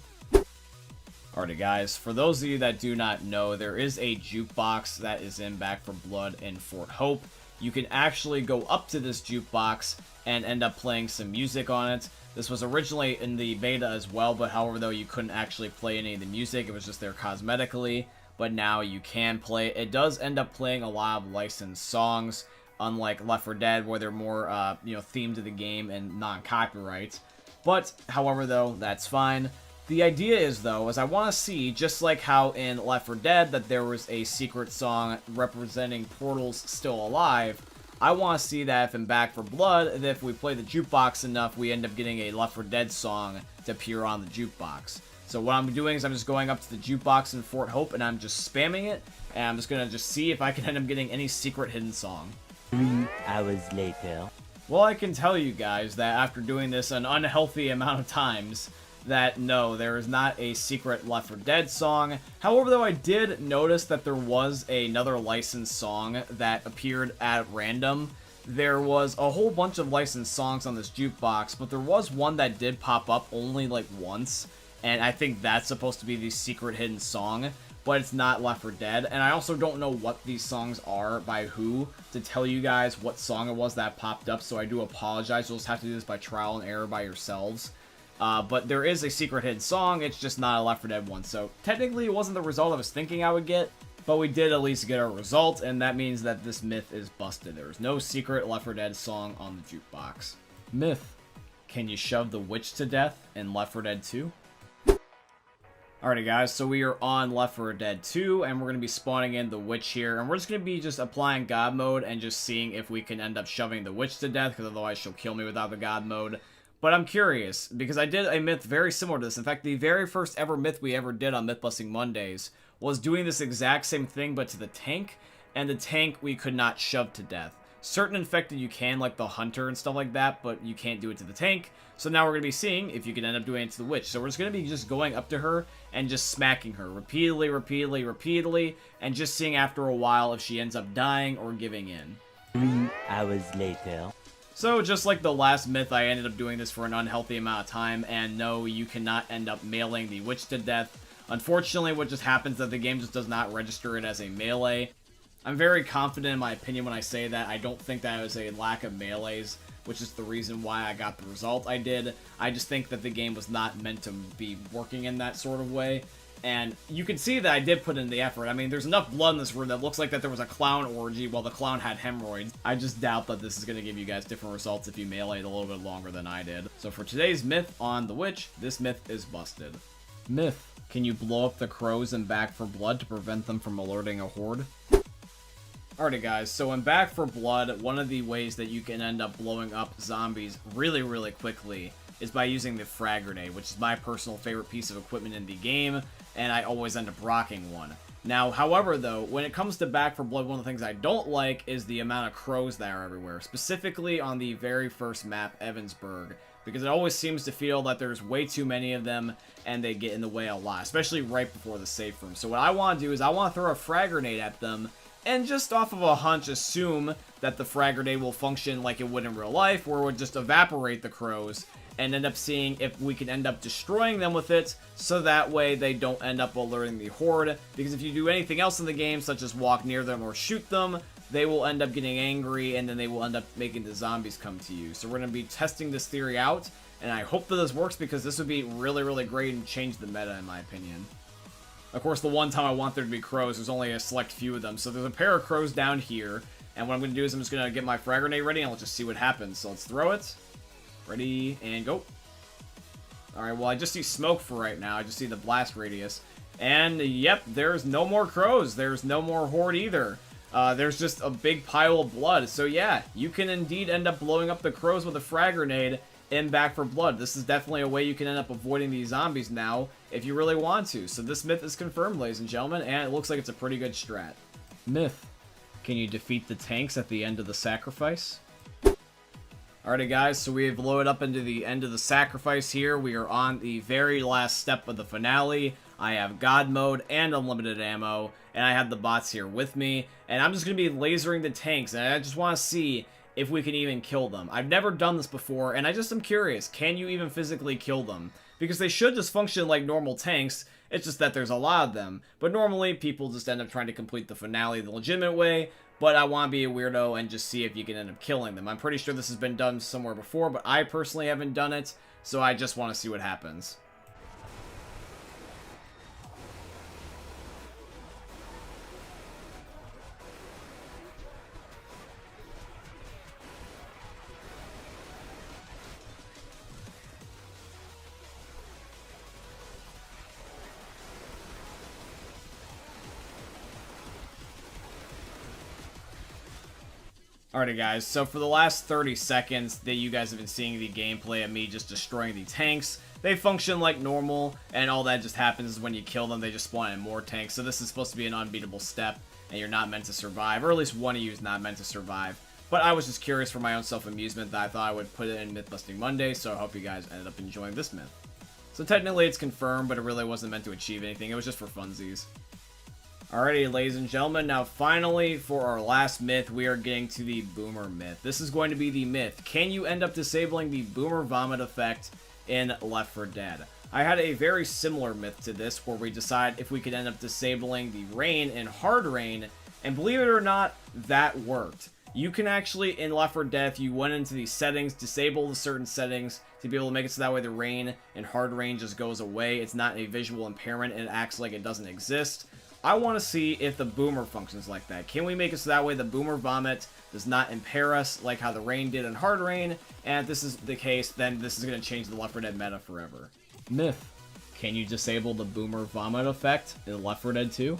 Alrighty guys, for those of you that do not know, there is a jukebox that is in Back 4 Blood in Fort Hope. You can actually go up to this jukebox and end up playing some music on it. This was originally in the beta as well, but however though you couldn't actually play any of the music, it was just there cosmetically, but now you can play it. It does end up playing a lot of licensed songs, unlike Left 4 Dead where they're more, themed to the game and non-copyright. But, however though, that's fine. The idea is, though, is I want to see, just like how in Left 4 Dead that there was a secret song representing portals still alive, I want to see that if in Back 4 Blood, that if we play the jukebox enough, we end up getting a Left 4 Dead song to appear on the jukebox. So what I'm doing is I'm just going up to the jukebox in Fort Hope, and I'm just spamming it, and I'm just going to just see if I can end up getting any secret hidden song. 3 hours later. Well, I can tell you guys that after doing this an unhealthy amount of times, that no, there is not a secret Left 4 Dead song. However, though, I did notice that there was another licensed song that appeared at random. There was a whole bunch of licensed songs on this jukebox, but there was one that did pop up only like once, and I think that's supposed to be the secret hidden song, but it's not Left 4 Dead, and I also don't know what these songs are by who to tell you guys what song it was that popped up, so I do apologize. You'll just have to do this by trial and error by yourselves. But there is a secret hidden song, it's just not a Left 4 Dead one, so technically it wasn't the result I was thinking I would get, but we did at least get a result, and that means that this myth is busted. There is no secret Left 4 Dead song on the jukebox. Myth: can you shove the witch to death in Left 4 Dead 2? Alrighty guys, so we are on Left 4 Dead 2, and we're going to be spawning in the witch here, and we're just going to be just applying God mode and just seeing if we can end up shoving the witch to death, because otherwise she'll kill me without the God mode. But I'm curious, because I did a myth very similar to this. In fact, the very first ever myth we ever did on Mythbusting Mondays was doing this exact same thing, but to the tank, and the tank we could not shove to death. Certain infected you can, like the hunter and stuff like that, but you can't do it to the tank. So now we're going to be seeing if you can end up doing it to the witch. So we're just going to be just going up to her and just smacking her repeatedly, and just seeing after a while if she ends up dying or giving in. 3 hours later. So, just like the last myth, I ended up doing this for an unhealthy amount of time, and no, you cannot end up mailing the witch to death. Unfortunately, what just happens is that the game just does not register it as a melee. I'm very confident in my opinion when I say that. I don't think that it was a lack of melees, which is the reason why I got the result I did. I just think that the game was not meant to be working in that sort of way. And you can see that I did put in the effort. I mean, there's enough blood in this room that looks like that there was a clown orgy while the clown had hemorrhoids. I just doubt that this is going to give you guys different results if you meleeed a little bit longer than I did. So for today's myth on the witch, this myth is busted. Myth: can you blow up the crows in Back 4 Blood to prevent them from alerting a horde? Alrighty guys, so in Back 4 Blood, one of the ways that you can end up blowing up zombies really quickly is by using the frag grenade, which is my personal favorite piece of equipment in the game, and I always end up rocking one. Now, however, though, when it comes to Back 4 Blood, one of the things I don't like is the amount of crows that are everywhere, specifically on the very first map, Evansburg, because it always seems to feel that there's way too many of them, and they get in the way a lot, especially right before the safe room. So what I want to do is I want to throw a frag grenade at them, and just off of a hunch assume that the frag grenade will function like it would in real life, where it would just evaporate the crows, and end up seeing if we can end up destroying them with it, so that way they don't end up alerting the horde, because if you do anything else in the game, such as walk near them or shoot them, they will end up getting angry, and then they will end up making the zombies come to you. So we're going to be testing this theory out, and I hope that this works, because this would be really great and change the meta, in my opinion. Of course, the one time I want there to be crows, there's only a select few of them, so there's a pair of crows down here, and what I'm going to do is I'm just going to get my frag grenade ready, and I'll just see what happens. So let's throw it. Ready, and go. Alright, well, I just see smoke for right now. I just see the blast radius. And, yep, there's no more crows. There's no more horde either. There's just a big pile of blood. So, yeah, you can indeed end up blowing up the crows with a frag grenade in Back 4 Blood. This is definitely a way you can end up avoiding these zombies now if you really want to. So this myth is confirmed, ladies and gentlemen, and it looks like it's a pretty good strat. Myth: can you defeat the tanks at the end of the sacrifice? Alrighty guys, so we have loaded up into the end of the sacrifice here. We are on the very last step of the finale. I have God mode and unlimited ammo, and I have the bots here with me. And I'm just going to be lasering the tanks, and I just want to see if we can even kill them. I've never done this before, and I just am curious, can you even physically kill them? Because they should just function like normal tanks, it's just that there's a lot of them. But normally, people just end up trying to complete the finale the legitimate way, but I want to be a weirdo and just see if you can end up killing them. I'm pretty sure this has been done somewhere before, but I personally haven't done it, so I just want to see what happens. Alrighty guys, so for the last 30 seconds that you guys have been seeing the gameplay of me just destroying the tanks, they function like normal, and all that just happens is when you kill them, they just spawn in more tanks. So this is supposed to be an unbeatable step, and you're not meant to survive, or at least one of you is not meant to survive. But I was just curious for my own self-amusement that I thought I would put it in Myth Busting Monday, so I hope you guys ended up enjoying this myth. So technically it's confirmed, but it really wasn't meant to achieve anything, it was just for funsies. Alrighty, ladies and gentlemen, now finally, for our last myth, we are getting to the Boomer myth. This is going to be the myth, can you end up disabling the Boomer Vomit effect in Left 4 Dead? I had a very similar myth to this, where we decide if we could end up disabling the rain in Hard Rain, and believe it or not, that worked. You can actually, in Left 4 Dead, if you went into the settings, disable the certain settings to be able to make it so that way the rain in Hard Rain just goes away. It's not a visual impairment, and it acts like it doesn't exist. I want to see if the Boomer functions like that. Can we make it so that way the Boomer Vomit does not impair us like how the rain did in Hard Rain? And if this is the case, then this is going to change the Left 4 Dead meta forever. Myth. Can you disable the Boomer Vomit effect in Left 4 Dead 2?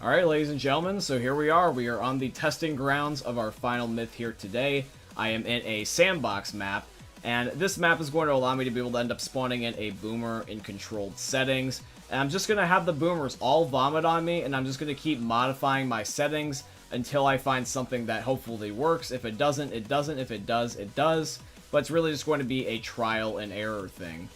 Alright, ladies and gentlemen, so here we are. We are on the testing grounds of our final myth here today. I am in a sandbox map, and this map is going to allow me to be able to end up spawning in a Boomer in controlled settings. And I'm just going to have the Boomers all vomit on me, and I'm just going to keep modifying my settings until I find something that hopefully works. If it doesn't, it doesn't. If it does, it does. But it's really just going to be a trial and error thing.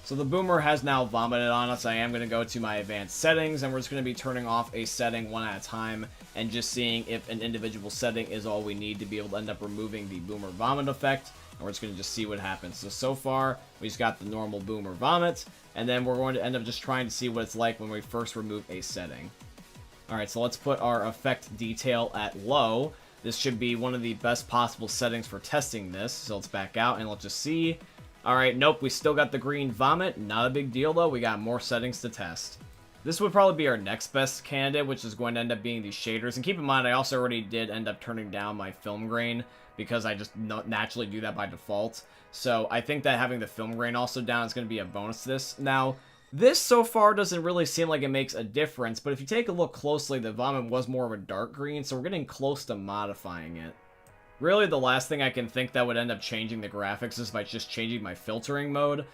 So the Boomer has now vomited on us. I am going to go to my advanced settings, and we're just going to be turning off a setting one at a time and just seeing if an individual setting is all we need to be able to end up removing the Boomer Vomit effect. And we're just going to just see what happens. So far, we just got the normal Boomer Vomit, and then we're going to end up just trying to see what it's like when we first remove a setting. Alright, so let's put our effect detail at low. This should be one of the best possible settings for testing this. So let's back out and let's just see. Alright, nope, we still got the green vomit. Not a big deal though, we got more settings to test. This would probably be our next best candidate, which is going to end up being the shaders. And keep in mind, I also already did end up turning down my film grain, because I just naturally do that by default. So I think that having the film grain also down is going to be a bonus to this. Now, this so far doesn't really seem like it makes a difference, but if you take a look closely, the vomit was more of a dark green, so we're getting close to modifying it. Really, the last thing I can think that would end up changing the graphics is by just changing my filtering mode,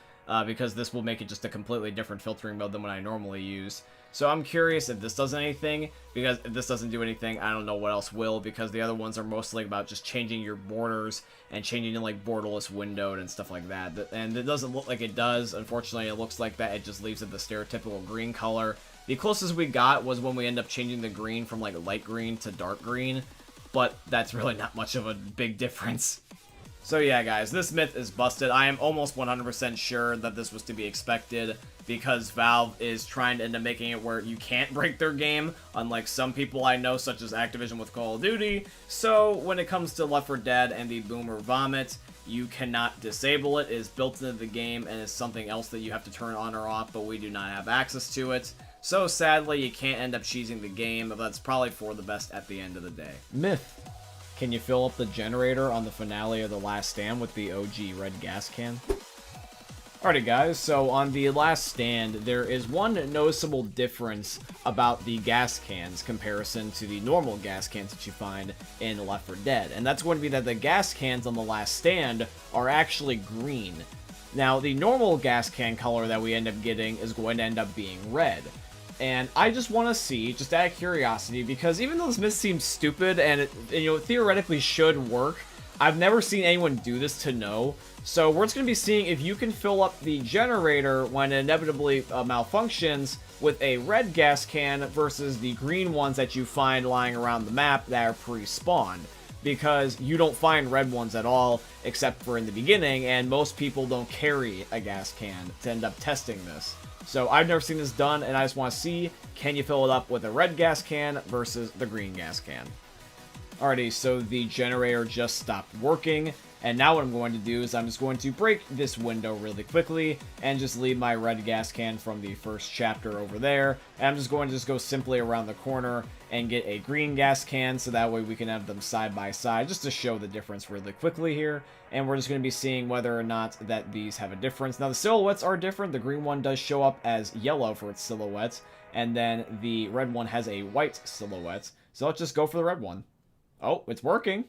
because this will make it just a completely different filtering mode than what I normally use. So I'm curious if this does anything, because if this doesn't do anything, I don't know what else will, because the other ones are mostly about just changing your borders and changing it like borderless windowed and stuff like that. And it doesn't look like it does. Unfortunately, it looks like that. It just leaves it the stereotypical green color. The closest we got was when we end up changing the green from like light green to dark green, but that's really not much of a big difference. So yeah, guys, this myth is busted. I am almost 100% sure that this was to be expected, because Valve is trying to end up making it where you can't break their game, unlike some people I know, such as Activision with Call of Duty. So when it comes to Left 4 Dead and the Boomer Vomit, you cannot disable it. It is built into the game and is something else that you have to turn on or off, but we do not have access to it. So sadly, you can't end up cheesing the game, but that's probably for the best at the end of the day. Myth. Can you fill up the generator on the finale of The Last Stand with the OG red gas can? Alrighty guys, so on The Last Stand, there is one noticeable difference about the gas cans comparison to the normal gas cans that you find in Left 4 Dead, and that's going to be that the gas cans on The Last Stand are actually green. Now, the normal gas can color that we end up getting is going to end up being red. And I just want to see, just out of curiosity, because even though this myth seems stupid and it, theoretically should work, I've never seen anyone do this to know. So we're just going to be seeing if you can fill up the generator when it inevitably malfunctions with a red gas can versus the green ones that you find lying around the map that are pre-spawned. because you don't find red ones at all, except for in the beginning, and most people don't carry a gas can to end up testing this. So I've never seen this done, and I just want to see, can you fill it up with a red gas can versus the green gas can? Alrighty, so the generator just stopped working, and now what I'm going to do is I'm just going to break this window really quickly and just leave my red gas can from the first chapter over there, and I'm just going to go simply around the corner and get a green gas can, so that way we can have them side by side just to show the difference really quickly here. And we're just going to be seeing whether or not that these have a difference. Now the silhouettes are different. The green one does show up as yellow for its silhouette, and then the red one has a white silhouette. So let's just go for the red one. Oh, it's working.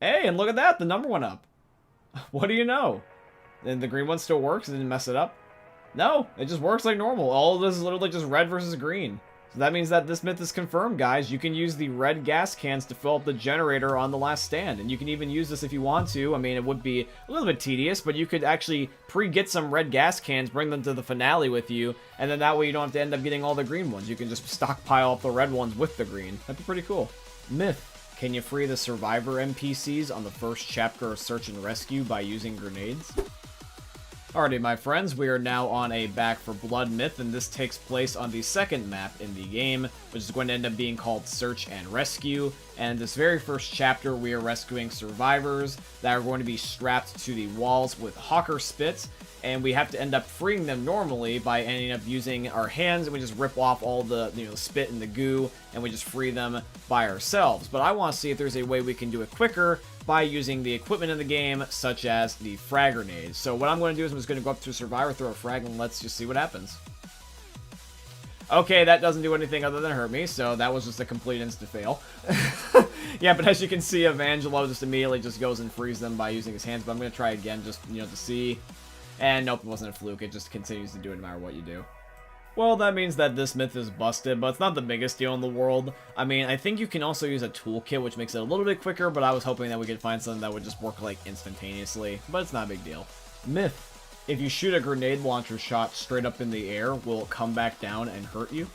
Hey, and look at that, the number went up. What do you know? And the green one still works, it didn't mess it up? No, it just works like normal. All of this is literally just red versus green. So that means that this myth is confirmed, guys. You can use the red gas cans to fill up the generator on the last stand. And you can even use this if you want to. I mean, it would be a little bit tedious, but you could actually pre-get some red gas cans, bring them to the finale with you, and then that way you don't have to end up getting all the green ones. You can just stockpile up the red ones with the green. That'd be pretty cool. Myth. Can you free the survivor NPCs on the first chapter of Search and Rescue by using grenades? Alrighty, my friends, we are now on a Back for Blood myth, and this takes place on the second map in the game, which is going to end up being called Search and Rescue. And this very first chapter, we are rescuing survivors that are going to be strapped to the walls with hawker spits, and we have to end up freeing them normally by ending up using our hands, and we just rip off all the spit and the goo, and we just free them by ourselves. But I want to see if there's a way we can do it quicker by using the equipment in the game, such as the frag grenades. So what I'm going to do is I'm just going to go up to a survivor, throw a frag, and let's just see what happens. Okay, that doesn't do anything other than hurt me, so that was just a complete instant fail. Yeah, but as you can see, Evangelo just immediately just goes and frees them by using his hands, but I'm going to try again just, to see. And nope, it wasn't a fluke, it just continues to do it no matter what you do. Well, that means that this myth is busted, but it's not the biggest deal in the world. I mean, I think you can also use a toolkit, which makes it a little bit quicker, but I was hoping that we could find something that would just work, like, instantaneously. But it's not a big deal. Myth. If you shoot a grenade launcher shot straight up in the air, will it come back down and hurt you?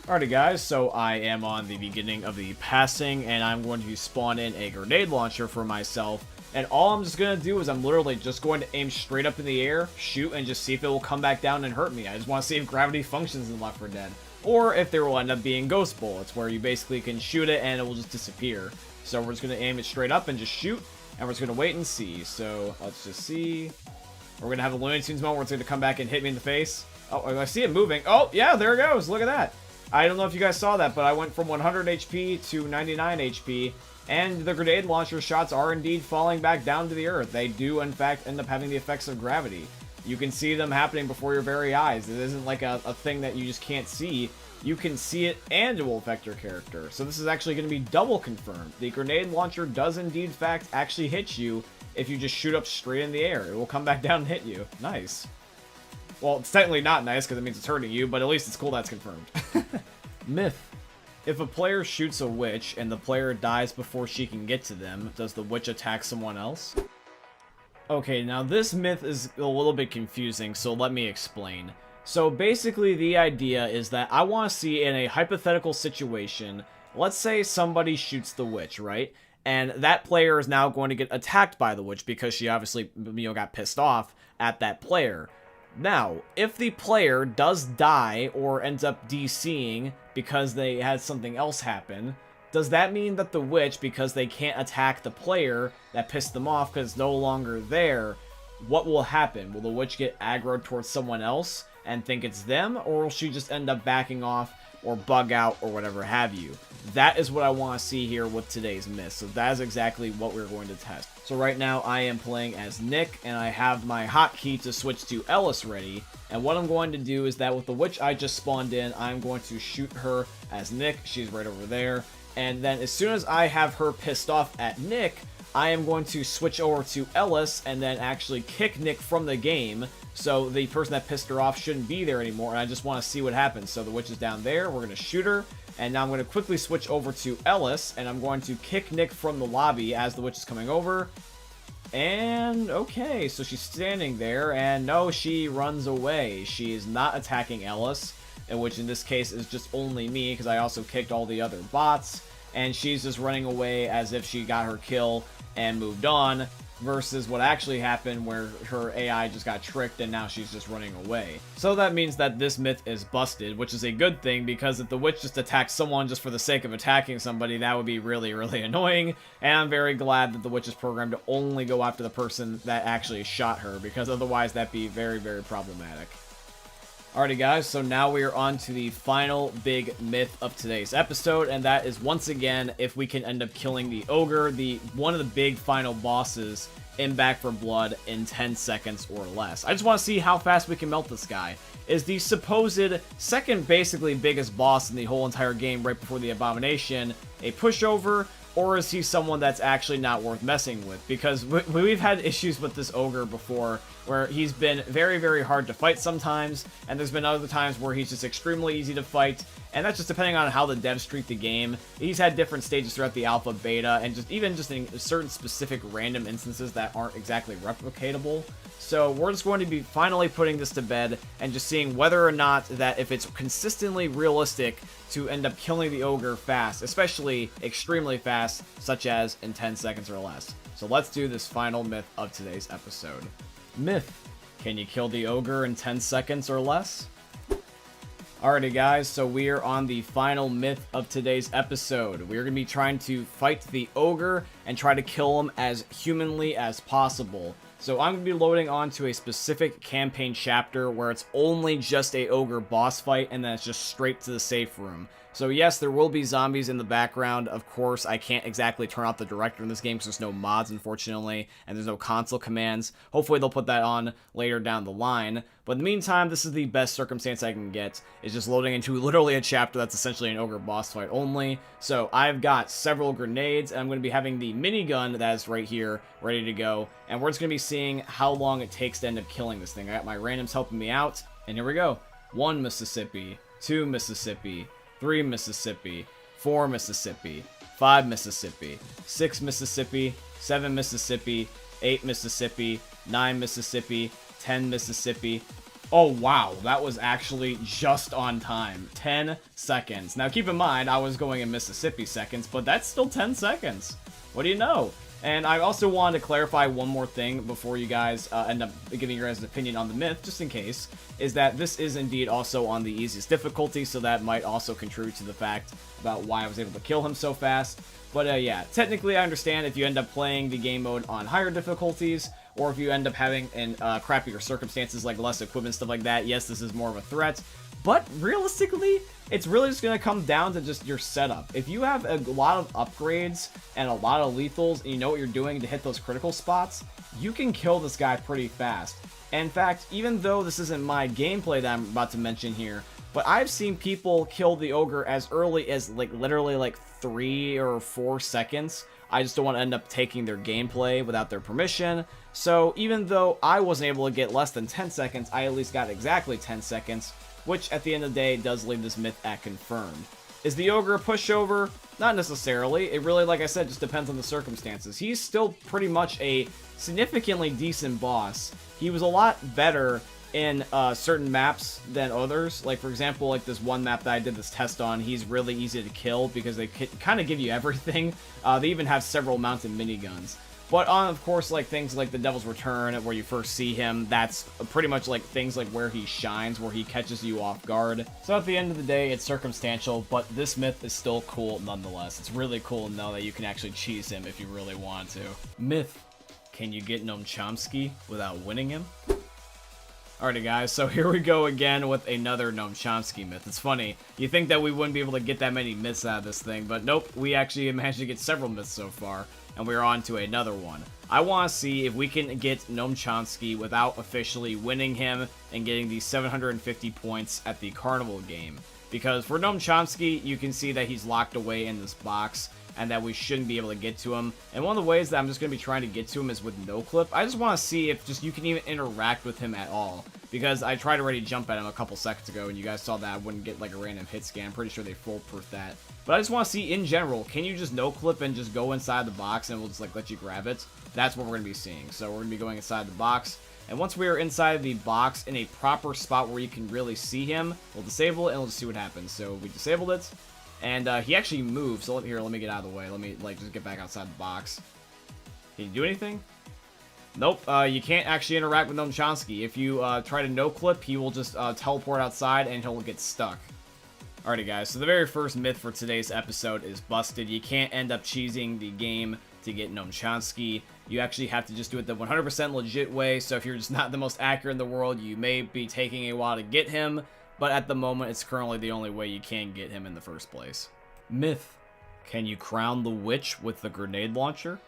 Alrighty, guys, so I am on the beginning of the passing, and I'm going to spawn in a grenade launcher for myself. And all I'm just going to do is I'm literally just going to aim straight up in the air, shoot, and just see if it will come back down and hurt me. I just want to see if gravity functions in Left 4 Dead. Or if there will end up being ghost bullets, where you basically can shoot it and it will just disappear. So we're just going to aim it straight up and just shoot, and we're just going to wait and see. So let's just see. We're going to have a Looney Tunes moment where it's going to come back and hit me in the face. Oh, I see it moving. Oh, yeah, there it goes. Look at that. I don't know if you guys saw that, but I went from 100 HP to 99 HP. And the grenade launcher shots are indeed falling back down to the earth. They do, in fact, end up having the effects of gravity. You can see them happening before your very eyes. It isn't like a thing that you just can't see. You can see it, and it will affect your character. So this is actually going to be double confirmed. The grenade launcher does indeed, in fact, actually hit you if you just shoot up straight in the air. It will come back down and hit you. Nice. Well, it's technically not nice because it means it's hurting you, but at least it's cool that's confirmed. Myth. If a player shoots a witch and the player dies before she can get to them, does the witch attack someone else? Okay, now this myth is a little bit confusing, so let me explain. So basically the idea is that I want to see in a hypothetical situation, let's say somebody shoots the witch, right? And that player is now going to get attacked by the witch because she obviously, got pissed off at that player. Now, if the player does die or ends up DCing because they had something else happen, does that mean that the witch, because they can't attack the player that pissed them off because it's no longer there, what will happen? Will the witch get aggroed towards someone else and think it's them, or will she just end up backing off or bug out or whatever have you? That is what I want to see here with today's myth. So that is exactly what we're going to test. So right now I am playing as Nick, and I have my hotkey to switch to Ellis ready. And what I'm going to do is that with the witch I just spawned in, I'm going to shoot her as Nick. She's right over there. And then as soon as I have her pissed off at Nick, I am going to switch over to Ellis and then actually kick Nick from the game. So the person that pissed her off shouldn't be there anymore, and I just want to see what happens. So the witch is down there, we're going to shoot her, and now I'm going to quickly switch over to Ellis, and I'm going to kick Nick from the lobby as the witch is coming over. And, okay, so she's standing there, and no, she runs away. She is not attacking Ellis, which in this case is just only me, because I also kicked all the other bots. and she's just running away as if she got her kill and moved on, versus what actually happened where her AI just got tricked and now she's just running away. So that means that this myth is busted, which is a good thing, because if the witch just attacks someone just for the sake of attacking somebody, that would be really, really annoying, and I'm very glad that the witch is programmed to only go after the person that actually shot her, because otherwise that'd be very, very problematic. Alrighty guys, so now we are on to the final big myth of today's episode, and that is once again if we can end up killing the ogre, one of the big final bosses in Back 4 Blood in 10 seconds or less. I just want to see how fast we can melt this guy. Is the supposed second basically biggest boss in the whole entire game right before the Abomination a pushover, or is he someone that's actually not worth messing with? Because we've had issues with this ogre before, where he's been very, very hard to fight sometimes, and there's been other times where he's just extremely easy to fight, and that's just depending on how the devs treat the game. He's had different stages throughout the alpha, beta, and even just in certain specific random instances that aren't exactly replicatable. So we're just going to be finally putting this to bed and just seeing whether or not that if it's consistently realistic to end up killing the ogre fast, especially extremely fast, such as in 10 seconds or less. So let's do this final myth of today's episode. Myth: can you kill the ogre in 10 seconds or less? Alrighty guys, so we are on the final myth of today's episode. We're going to be trying to fight the ogre and try to kill him as humanly as possible. So I'm going to be loading onto a specific campaign chapter where it's only just a ogre boss fight, and then it's just straight to the safe room. So yes, there will be zombies in the background. Of course, I can't exactly turn off the director in this game because there's no mods, unfortunately, and there's no console commands. Hopefully they'll put that on later down the line. But in the meantime, this is the best circumstance I can get, is just loading into literally a chapter that's essentially an ogre boss fight only. So I've got several grenades, and I'm going to be having the minigun that is right here, ready to go. And we're just going to be seeing how long it takes to end up killing this thing. I got my randoms helping me out, and here we go. 1 Mississippi, 2 Mississippi, 3 Mississippi, 4 Mississippi, 5 Mississippi, 6 Mississippi, 7 Mississippi, 8 Mississippi, 9 Mississippi, 10 Mississippi. Oh wow, that was actually just on time. 10 seconds. Now keep in mind, I was going in Mississippi seconds, but that's still 10 seconds. What do you know? And I also wanted to clarify one more thing before you guys end up giving your guys an opinion on the myth, just in case, is that this is indeed also on the easiest difficulty, so that might also contribute to the fact about why I was able to kill him so fast. But yeah, technically I understand if you end up playing the game mode on higher difficulties, or if you end up having crappier circumstances like less equipment, stuff like that, yes, this is more of a threat. But realistically, it's really just going to come down to just your setup. If you have a lot of upgrades and a lot of lethals, and you know what you're doing to hit those critical spots, you can kill this guy pretty fast. And in fact, even though this isn't my gameplay that I'm about to mention here, but I've seen people kill the ogre as early as literally 3 or 4 seconds. I just don't want to end up taking their gameplay without their permission. So even though I wasn't able to get less than 10 seconds, I at least got exactly 10 seconds, which at the end of the day does leave this myth at confirmed. Is the ogre a pushover? Not necessarily. It really, like I said, just depends on the circumstances. He's still pretty much a significantly decent boss. He was a lot better in certain maps than others. Like, for example, like this one map that I did this test on, he's really easy to kill because they kind of give you everything. They even have several mounted miniguns. But on, of course, like things like the Devil's Return, where you first see him, that's pretty much like things like where he shines, where he catches you off guard. So at the end of the day, it's circumstantial, but this myth is still cool nonetheless. It's really cool to know that you can actually cheese him if you really want to. Myth: can you get Noam Chomsky without winning him? Alrighty guys, so here we go again with another Noam Chomsky myth. It's funny, you think that we wouldn't be able to get that many myths out of this thing, but nope, we actually managed to get several myths so far, and we're on to another one. I want to see if we can get Noam Chomsky without officially winning him and getting the 750 points at the Carnival game. Because for Noam Chomsky, you can see that he's locked away in this box, and that we shouldn't be able to get to him. And one of the ways that I'm just going to be trying to get to him is with no clip. I just want to see if just you can even interact with him at all. Because I tried already to jump at him a couple seconds ago, and you guys saw that I wouldn't get like a random hit scan. I'm pretty sure they foolproof that. But I just want to see in general, can you just no clip and just go inside the box and we'll just like let you grab it? That's what we're going to be seeing. So we're going to be going inside the box. And once we are inside the box in a proper spot where you can really see him, we'll disable it and we'll just see what happens. So we disabled it. And he actually moved, so here, let me get out of the way. Let me, like, just get back outside the box. Can you do anything? Nope, you can't actually interact with Chomsky. If you try to no-clip, he will just teleport outside and he'll get stuck. Alrighty guys, so the very first myth for today's episode is busted. You can't end up cheesing the game to get Chomsky. You actually have to just do it the 100% legit way, so if you're just not the most accurate in the world, you may be taking a while to get him, but at the moment, it's currently the only way you can get him in the first place. Myth. Can you crown the witch with the grenade launcher?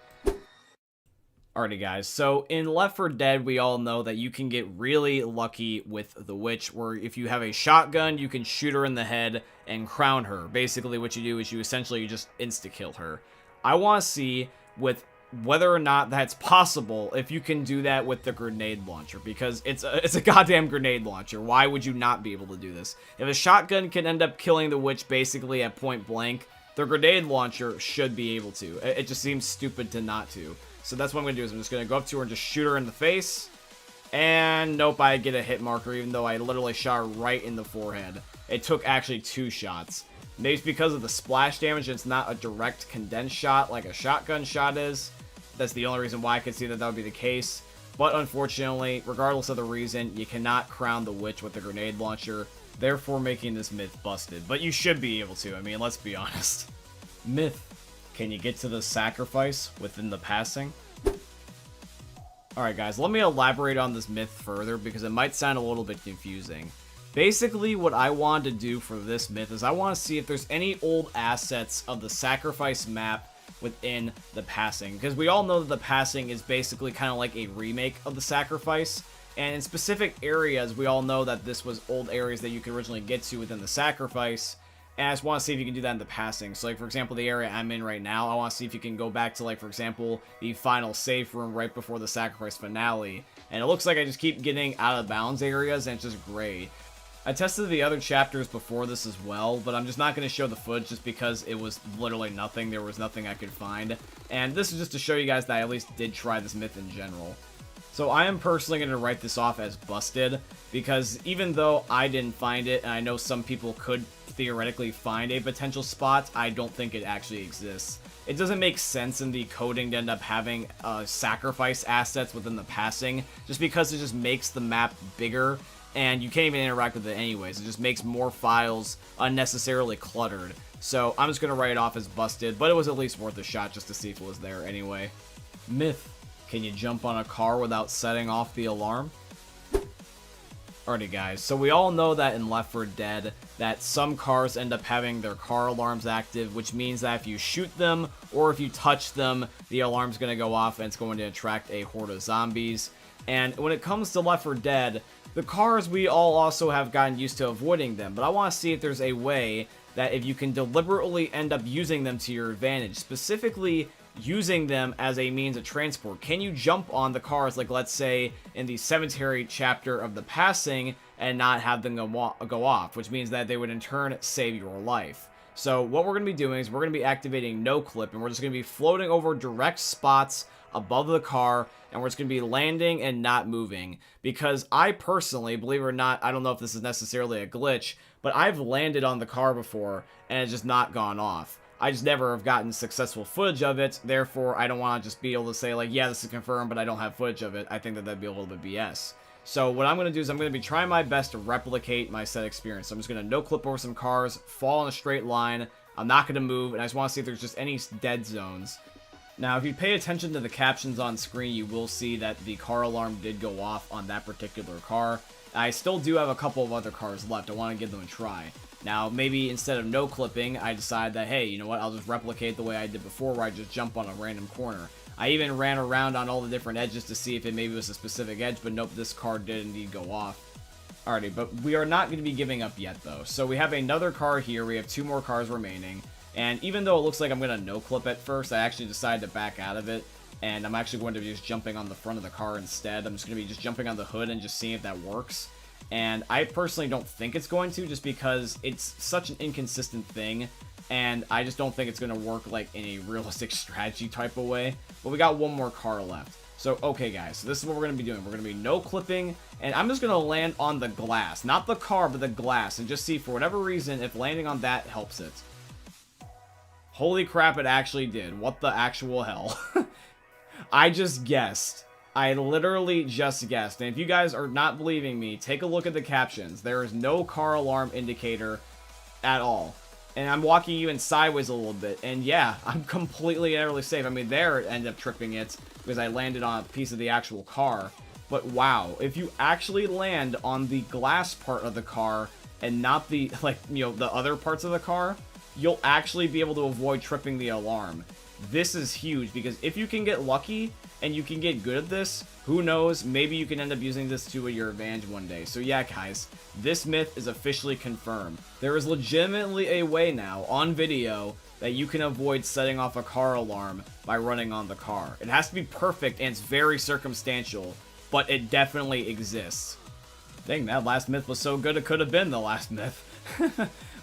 Alrighty guys, so in Left 4 Dead, we all know that you can get really lucky with the witch, where if you have a shotgun, you can shoot her in the head and crown her. Basically what you do is you essentially just insta-kill her. I want to see with whether or not that's possible if you can do that with the grenade launcher, because it's a goddamn grenade launcher. Why would you not be able to do this? If a shotgun can end up killing the witch basically at point blank, the grenade launcher should be able to. It just seems stupid to not to. So that's what I'm going to do is I'm just going to go up to her and just shoot her in the face. And nope, I get a hit marker even though I literally shot her right in the forehead. It took actually 2 shots. Maybe it's because of the splash damage, it's not a direct condensed shot like a shotgun shot is. That's the only reason why I could see that that would be the case. But unfortunately, regardless of the reason, you cannot crown the witch with the grenade launcher, therefore making this myth busted. But you should be able to, I mean, let's be honest. Myth. Can you get to the sacrifice within the passing? Alright guys, let me elaborate on this myth further because it might sound a little bit confusing. Basically, what I wanted to do for this myth is I want to see if there's any old assets of the sacrifice map within the passing. Because we all know that the passing is basically kind of like a remake of the sacrifice. And in specific areas, we all know that this was old areas that you could originally get to within the sacrifice. And I just want to see if you can do that in the passing. So, like, for example, the area I'm in right now, I want to see if you can go back to, like, for example, the final safe room right before the sacrifice finale. And it looks like I just keep getting out of bounds areas, and it's just great. I tested the other chapters before this as well, but I'm just not going to show the footage just because it was literally nothing. There was nothing I could find. And this is just to show you guys that I at least did try this myth in general. So I am personally going to write this off as busted, because even though I didn't find it, and I know some people could theoretically find a potential spot, I don't think it actually exists. It doesn't make sense in the coding to end up having sacrifice assets within the passing, just because it just makes the map bigger, and you can't even interact with it anyways. It just makes more files unnecessarily cluttered. So I'm just going to write it off as busted, but it was at least worth a shot just to see if it was there anyway. Myth. Can you jump on a car without setting off the alarm? Alrighty guys, so we all know that in Left 4 Dead, that some cars end up having their car alarms active, which means that if you shoot them, or if you touch them, the alarm's going to go off and it's going to attract a horde of zombies. And when it comes to Left 4 Dead, the cars, we all also have gotten used to avoiding them, but I want to see if there's a way that if you can deliberately end up using them to your advantage, specifically using them as a means of transport. Can you jump on the cars, like let's say in the cemetery chapter of the passing, and not have them go off, which means that they would in turn save your life. So what we're going to be doing is we're going to be activating no clip, and we're just going to be floating over direct spots above the car, and we're just going to be landing and not moving. Because I personally, believe it or not, I don't know if this is necessarily a glitch, but I've landed on the car before and it's just not gone off. I just never have gotten successful footage of it, therefore I don't want to just be able to say like, yeah, this is confirmed, but I don't have footage of it. I think that that'd be a little bit BS. So what I'm going to do is I'm going to be trying my best to replicate my set experience. So I'm just going to no-clip over some cars, fall in a straight line, I'm not going to move, and I just want to see if there's just any dead zones. Now, if you pay attention to the captions on screen, you will see that the car alarm did go off on that particular car. I still do have a couple of other cars left. I want to give them a try. Now, maybe instead of no-clipping, I decide that, hey, you know what, I'll just replicate the way I did before, where I just jump on a random corner. I even ran around on all the different edges to see if it maybe was a specific edge, but nope, this car did indeed go off. Alrighty, but we are not going to be giving up yet, though. So we have another car here, we have 2 more cars remaining, and even though it looks like I'm going to no-clip at first, I actually decided to back out of it, and I'm actually going to be just jumping on the front of the car instead. I'm just going to be just jumping on the hood and just seeing if that works. And I personally don't think it's going to, just because it's such an inconsistent thing, and I just don't think it's going to work like in a realistic strategy type of way. But we got 1 more car left. So, okay guys, so this is what we're going to be doing. We're going to be no-clipping, and I'm just going to land on the glass. Not the car, but the glass, and just see for whatever reason if landing on that helps it. Holy crap, it actually did. What the actual hell? I just guessed. I literally just guessed. And if you guys are not believing me, take a look at the captions. There is no car alarm indicator at all. And I'm walking even sideways a little bit. And yeah, I'm completely and utterly safe. I mean, there it ended up tripping it because I landed on a piece of the actual car. But wow, if you actually land on the glass part of the car and not the, like, you know, the other parts of the car, you'll actually be able to avoid tripping the alarm. This is huge because if you can get lucky and you can get good at this, who knows, maybe you can end up using this to your advantage one day. So yeah, guys, this myth is officially confirmed. There is legitimately a way now on video that you can avoid setting off a car alarm by running on the car. It has to be perfect and it's very circumstantial, but it definitely exists. Dang, that last myth was so good it could have been the last myth.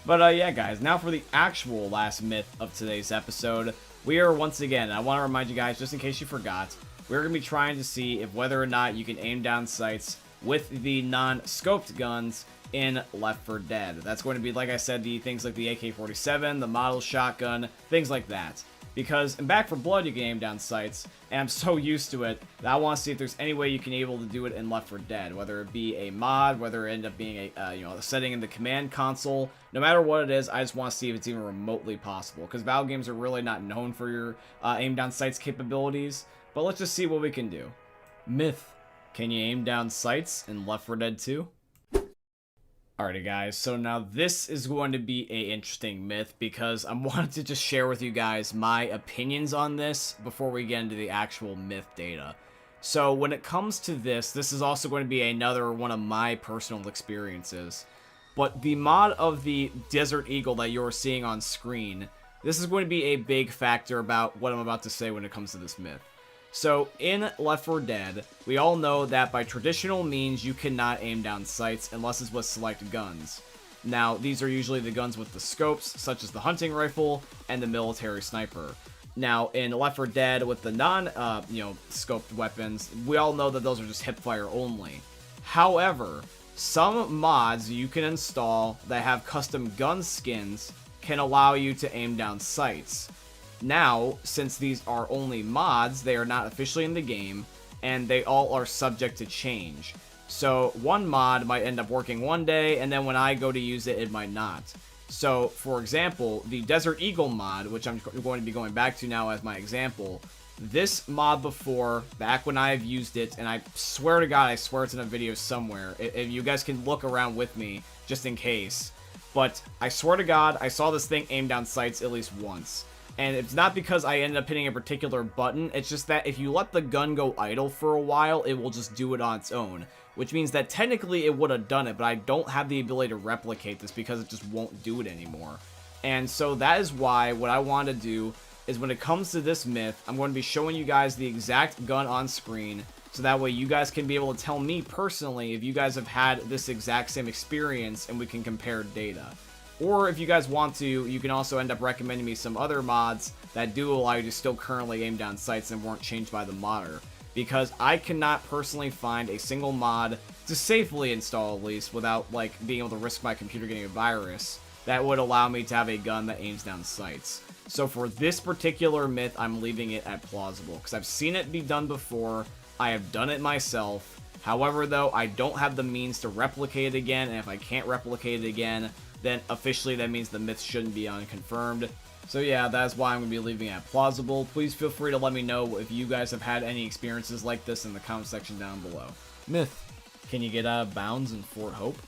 But yeah, guys, now for the actual last myth of today's episode. We are once again, I want to remind you guys, just in case you forgot, we're going to be trying to see if whether or not you can aim down sights with the non-scoped guns in Left 4 Dead. That's going to be, like I said, the things like the AK-47, the model shotgun, things like that. Because in Back 4 Blood you can aim down sights, and I'm so used to it that I want to see if there's any way you can able to do it in Left 4 Dead, whether it be a mod, whether it end up being a a setting in the command console. No matter what it is, I just want to see if it's even remotely possible, because Valve games are really not known for your aim down sights capabilities. But let's just see what we can do. Myth: can you aim down sights in Left 4 Dead 2? Alrighty guys, so now this is going to be a interesting myth because I wanted to just share with you guys my opinions on this before we get into the actual myth data. So when it comes to this is also going to be another one of my personal experiences. But the mod of the Desert Eagle that you're seeing on screen, this is going to be a big factor about what I'm about to say when it comes to this myth. So, in Left 4 Dead, we all know that by traditional means you cannot aim down sights unless it's with select guns. Now, these are usually the guns with the scopes, such as the hunting rifle and the military sniper. Now, in Left 4 Dead, with the scoped weapons, we all know that those are just hipfire only. However, some mods you can install that have custom gun skins can allow you to aim down sights. Now, since these are only mods, they are not officially in the game, and they all are subject to change. So, one mod might end up working one day, and then when I go to use it, it might not. So, for example, the Desert Eagle mod, which I'm going to be going back to now as my example, this mod before, back when I've used it, and I swear to God, I swear it's in a video somewhere, if you guys can look around with me, just in case, but I swear to God, I saw this thing aim down sights at least once. And it's not because I ended up hitting a particular button, it's just that if you let the gun go idle for a while, it will just do it on its own. Which means that technically it would have done it, but I don't have the ability to replicate this because it just won't do it anymore. And so that is why what I want to do is when it comes to this myth, I'm going to be showing you guys the exact gun on screen, so that way you guys can be able to tell me personally if you guys have had this exact same experience and we can compare data. Or if you guys want to, you can also end up recommending me some other mods that do allow you to still currently aim down sights and weren't changed by the modder. Because I cannot personally find a single mod to safely install at least without like being able to risk my computer getting a virus that would allow me to have a gun that aims down sights. So for this particular myth, I'm leaving it at plausible because I've seen it be done before. I have done it myself. However though, I don't have the means to replicate it again, and if I can't replicate it again, then officially that means the myth shouldn't be unconfirmed. So yeah, that's why I'm going to be leaving it at plausible. Please feel free to let me know if you guys have had any experiences like this in the comment section down below. Myth: can you get out of bounds in Fort Hope?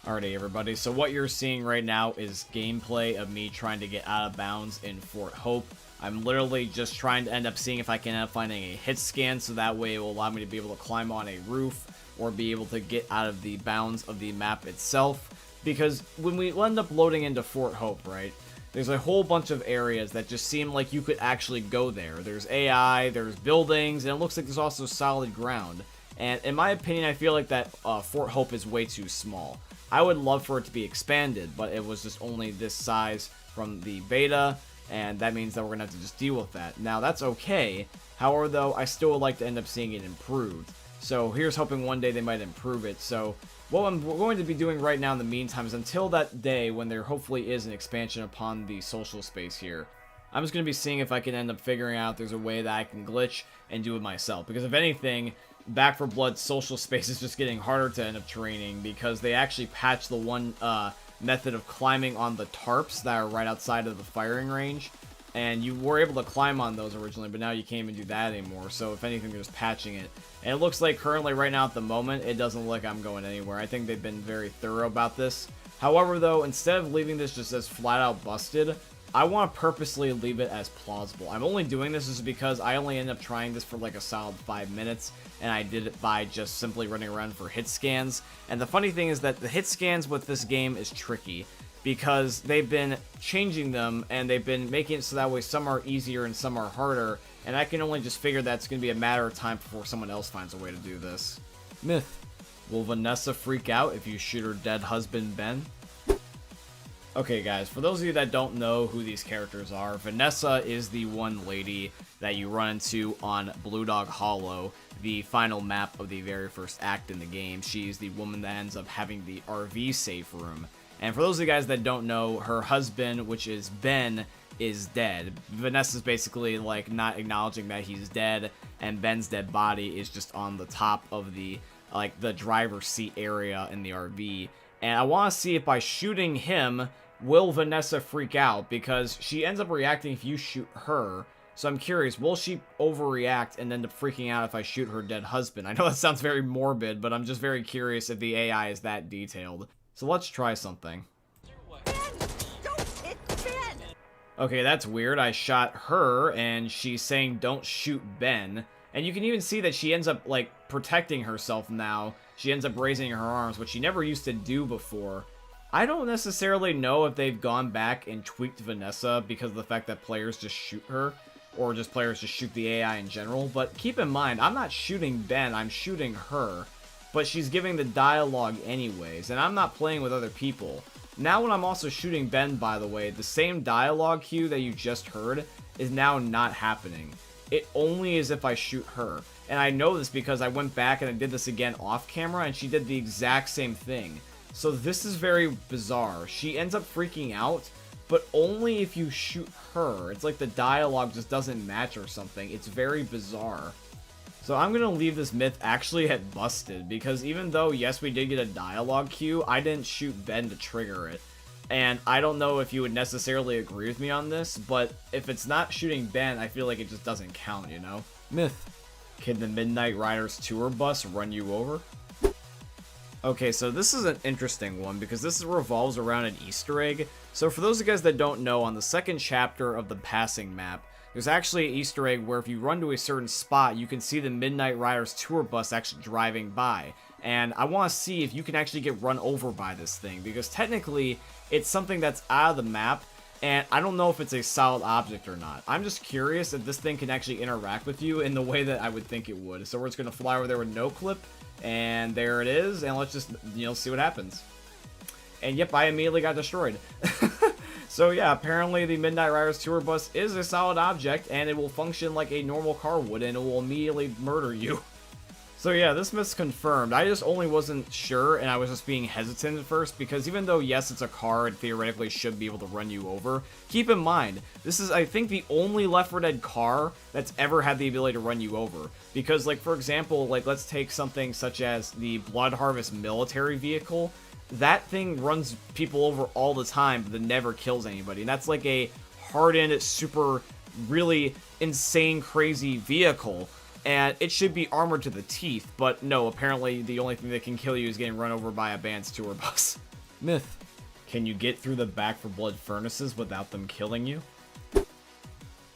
Alrighty everybody, so what you're seeing right now is gameplay of me trying to get out of bounds in Fort Hope. I'm literally just trying to end up seeing if I can end up finding a hit scan, so that way it will allow me to be able to climb on a roof or be able to get out of the bounds of the map itself. Because when we end up loading into Fort Hope, right, there's a whole bunch of areas that just seem like you could actually go there. There's AI, there's buildings, and it looks like there's also solid ground. And in my opinion, I feel like that Fort Hope is way too small. I would love for it to be expanded, but it was just only this size from the beta, and that means that we're going to have to just deal with that. Now, that's okay. However, though, I still would like to end up seeing it improved. So here's hoping one day they might improve it. So what I'm going to be doing right now in the meantime is until that day when there hopefully is an expansion upon the social space here, I'm just going to be seeing if I can end up figuring out if there's a way that I can glitch and do it myself. Because if anything, Back 4 Blood social space is just getting harder to end up training because they actually patched the one method of climbing on the tarps that are right outside of the firing range. And you were able to climb on those originally, but now you can't even do that anymore. So if anything, they're just patching it. And it looks like currently, right now at the moment, it doesn't look like I'm going anywhere. I think they've been very thorough about this. However, though, instead of leaving this just as flat out busted, I want to purposely leave it as plausible. I'm only doing this just because I only ended up trying this for like a solid 5 minutes, and I did it by just simply running around for hit scans. And the funny thing is that the hit scans with this game is tricky, because they've been changing them, and they've been making it so that way some are easier and some are harder, and I can only just figure that it's going to be a matter of time before someone else finds a way to do this. Myth. Will Vanessa freak out if you shoot her dead husband, Ben? Okay guys, for those of you that don't know who these characters are, Vanessa is the one lady that you run into on Blue Dog Hollow, the final map of the very first act in the game. She's the woman that ends up having the RV safe room. And for those of you guys that don't know, her husband, which is Ben, is dead. Vanessa's basically like not acknowledging that he's dead, and Ben's dead body is just on the top of the like the driver's seat area in the RV. And I want to see if by shooting him, will Vanessa freak out, because she ends up reacting if you shoot her. So I'm curious, will she overreact and end up freaking out if I shoot her dead husband? I know that sounds very morbid, but I'm just very curious if the AI is that detailed. So let's try something. Okay, that's weird. I shot her, and she's saying don't shoot Ben. And you can even see that she ends up, like, protecting herself now. She ends up raising her arms, which she never used to do before. I don't necessarily know if they've gone back and tweaked Vanessa because of the fact that players just shoot her, or just players just shoot the AI in general. But keep in mind, I'm not shooting Ben, I'm shooting her. But she's giving the dialogue anyways, and I'm not playing with other people. Now when I'm also shooting Ben, by the way, the same dialogue cue that you just heard is now not happening. It only is if I shoot her. And I know this because I went back and I did this again off camera, and she did the exact same thing. So this is very bizarre. She ends up freaking out, but only if you shoot her. It's like the dialogue just doesn't match or something. It's very bizarre. So I'm going to leave this myth actually at busted, because even though, yes, we did get a dialogue cue, I didn't shoot Ben to trigger it. And I don't know if you would necessarily agree with me on this, but if it's not shooting Ben, I feel like it just doesn't count, you know? Myth. Can the Midnight Riders tour bus run you over? Okay, so this is an interesting one, because this revolves around an Easter egg. So for those of you guys that don't know, on the second chapter of the passing map, there's actually an Easter egg where if you run to a certain spot, you can see the Midnight Riders tour bus actually driving by. And I want to see if you can actually get run over by this thing, because technically, it's something that's out of the map, and I don't know if it's a solid object or not. I'm just curious if this thing can actually interact with you in the way that I would think it would. So we're just going to fly over there with no clip, and there it is, and let's just, you know, see what happens. And yep, I immediately got destroyed. So yeah, apparently the Midnight Riders tour bus is a solid object, and it will function like a normal car would, and it will immediately murder you. So yeah, this myth's confirmed. I just only wasn't sure, and I was just being hesitant at first, because even though, yes, it's a car, it theoretically should be able to run you over, keep in mind, this is, I think, the only Left 4 Dead car that's ever had the ability to run you over. Because, like, for example, like, let's take something such as the Blood Harvest military vehicle. That thing runs people over all the time, but it never kills anybody. And that's like a hardened, super, really insane, crazy vehicle. And it should be armored to the teeth, but no, apparently the only thing that can kill you is getting run over by a band's tour bus. Myth. Can you get through the Back 4 Blood furnaces without them killing you?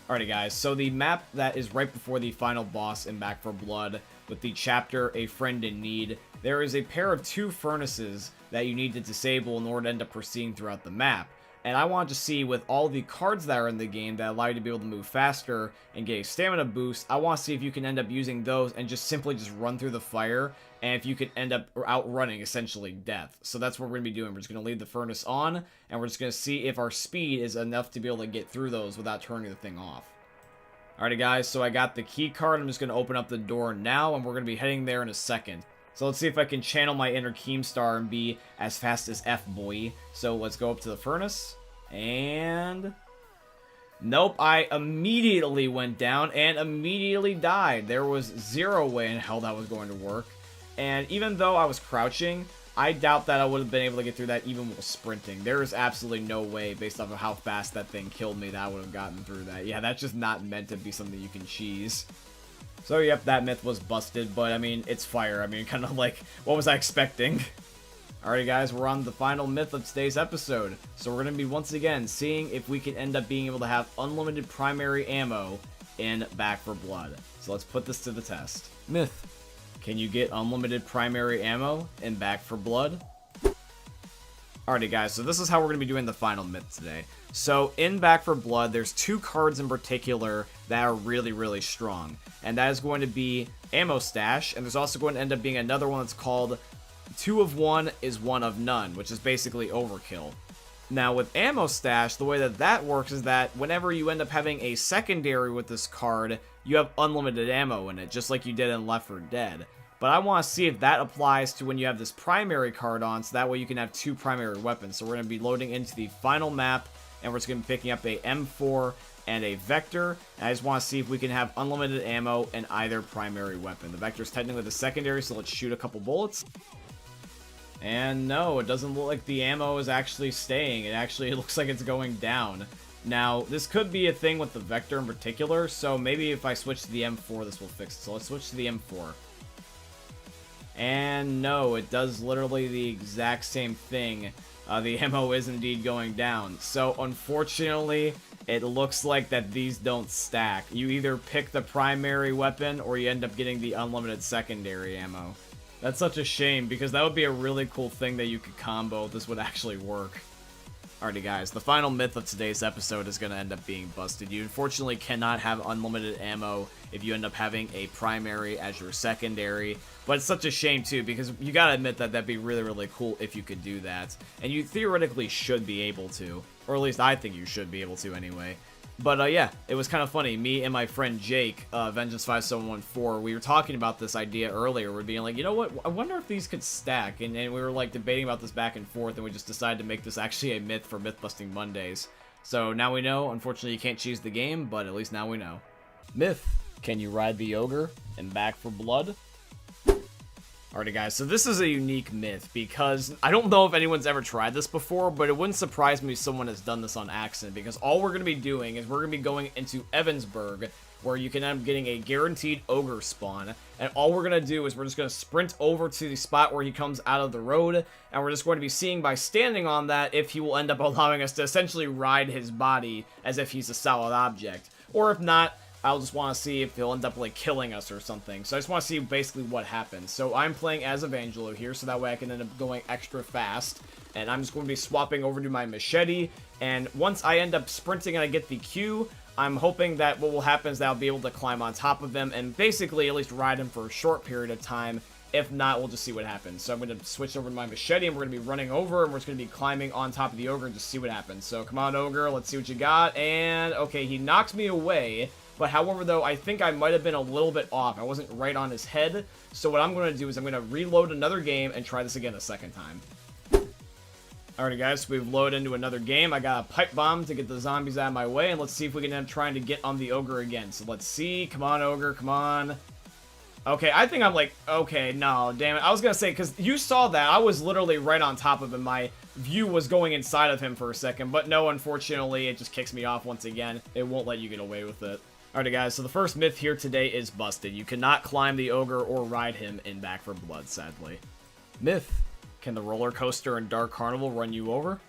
Alrighty guys, so the map that is right before the final boss in Back 4 Blood, with the chapter A Friend in Need, there is a pair of 2 furnaces that you need to disable in order to end up proceeding throughout the map. And I wanted to see, with all the cards that are in the game that allow you to be able to move faster and get a stamina boost, I want to see if you can end up using those and just simply just run through the fire, and if you can end up outrunning, essentially, death. So that's what we're going to be doing. We're just going to leave the furnace on, and we're just going to see if our speed is enough to be able to get through those without turning the thing off. Alrighty guys, so I got the key card. I'm just going to open up the door now, and we're going to be heading there in a second. So let's see if I can channel my inner Keemstar and be as fast as F-boy. So let's go up to the furnace, and Nope, I immediately went down and immediately died. There was zero way in hell that was going to work. And even though I was crouching, I doubt that I would have been able to get through that even while sprinting. There is absolutely no way, based off of how fast that thing killed me, that I would have gotten through that. Yeah, that's just not meant to be something you can cheese. So, yep, that myth was busted, but, I mean, it's fire. I mean, kind of like, what was I expecting? Alrighty, guys, we're on the final myth of today's episode. So we're going to be, once again, seeing if we can end up being able to have unlimited primary ammo in Back 4 Blood. So let's put this to the test. Myth. Can you get unlimited primary ammo in Back 4 Blood? Alrighty, guys, so this is how we're going to be doing the final myth today. So, in Back 4 Blood, there's two cards in particular that are really, really strong. And that is going to be Ammo Stash, and there's also going to end up being another one that's called 2 of 1 is 1 of none, which is basically overkill. Now, with Ammo Stash, the way that that works is that whenever you end up having a secondary with this card, you have unlimited ammo in it, just like you did in Left 4 Dead. But I want to see if that applies to when you have this primary card on, so that way you can have two primary weapons. So we're going to be loading into the final map, and we're just going to be picking up a M4 and a Vector. And I just want to see if we can have unlimited ammo in either primary weapon. The Vector is technically the secondary, so let's shoot a couple bullets. And no, it doesn't look like the ammo is actually staying. It looks like it's going down. Now, this could be a thing with the Vector in particular, so maybe if I switch to the M4, this will fix it. So let's switch to the M4. And no, it does literally the exact same thing. The ammo is indeed going down. So, unfortunately, it looks like that these don't stack. You either pick the primary weapon, or you end up getting the unlimited secondary ammo. That's such a shame, because that would be a really cool thing that you could combo if this would actually work. Alrighty, guys, the final myth of today's episode is going to end up being busted. You unfortunately cannot have unlimited ammo if you end up having a primary as your secondary. But it's such a shame, too, because you gotta admit that that'd be really, really cool if you could do that. And you theoretically should be able to. Or at least I think you should be able to anyway. But yeah, it was kind of funny. Me and my friend Jake, Vengeance5714, we were talking about this idea earlier. We're being like, you know what? I wonder if these could stack. And we were like debating about this back and forth, and we just decided to make this actually a myth for Myth-Busting Mondays. So now we know. Unfortunately, you can't cheese the game, but at least now we know. Myth. Can you ride the ogre in Back 4 Blood? Alrighty, guys, so this is a unique myth, because I don't know if anyone's ever tried this before, but it wouldn't surprise me if someone has done this on accident, because all we're going to be doing is we're going to be going into Evansburg, where you can end up getting a guaranteed ogre spawn, and all we're going to do is we're just going to sprint over to the spot where he comes out of the road, and we're just going to be seeing by standing on that if he will end up allowing us to essentially ride his body as if he's a solid object, or if not, I'll just want to see if he'll end up, like, killing us or something. So I just want to see basically what happens. So I'm playing as Evangelo here, so that way I can end up going extra fast. And I'm just going to be swapping over to my machete. And once I end up sprinting and I get the Q, I'm hoping that what will happen is that I'll be able to climb on top of him and basically at least ride him for a short period of time. If not, we'll just see what happens. So I'm going to switch over to my machete, and we're going to be running over, and we're just going to be climbing on top of the ogre and just see what happens. So come on, ogre, let's see what you got. And, okay, he knocks me away. But however, though, I think I might have been a little bit off. I wasn't right on his head. So what I'm going to do is I'm going to reload another game and try this again a second time. Alrighty, guys, so we've loaded into another game. I got a pipe bomb to get the zombies out of my way, and let's see if we can end up trying to get on the ogre again. So let's see. Come on, ogre, come on. Okay, I think I'm like, okay, no, damn it. I was going to say, because you saw that. I was literally right on top of him. My view was going inside of him for a second. But no, unfortunately, it just kicks me off once again. It won't let you get away with it. Alrighty, guys, so the first myth here today is busted. You cannot climb the ogre or ride him in Back 4 Blood, sadly. Myth. Can the roller coaster in Dark Carnival run you over?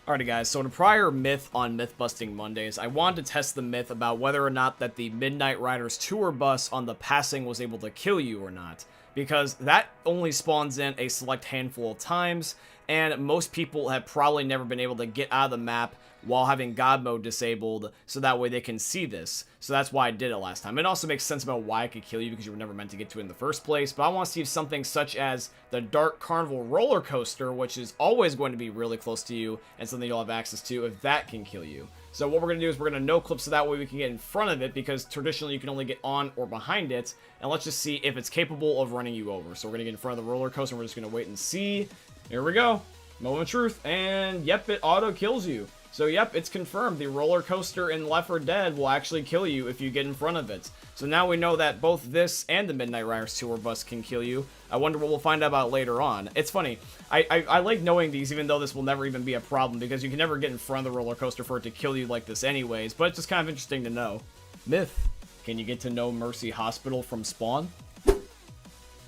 Alrighty, guys, so in a prior myth on Myth-Busting Mondays, I wanted to test the myth about whether or not that the Midnight Riders tour bus on the passing was able to kill you or not. Because that only spawns in a select handful of times, and most people have probably never been able to get out of the map while having God mode disabled, so that way they can see this. So that's why I did it last time. It also makes sense about why I could kill you, because you were never meant to get to it in the first place, but I want to see if something such as the Dark Carnival roller coaster, which is always going to be really close to you, and something you'll have access to, if that can kill you. So what we're going to do is we're going to no-clip so that way we can get in front of it, because traditionally you can only get on or behind it, and let's just see if it's capable of running you over. So we're going to get in front of the roller coaster, and we're just going to wait and see. Here we go. Moment of truth, and yep, it auto-kills you. So yep, it's confirmed. The roller coaster in Left 4 Dead will actually kill you if you get in front of it. So now we know that both this and the Midnight Riders tour bus can kill you. I wonder what we'll find out about later on. It's funny. I like knowing these, even though this will never even be a problem, because you can never get in front of the roller coaster for it to kill you like this anyways, but it's just kind of interesting to know. Myth. Can you get to No Mercy Hospital from spawn?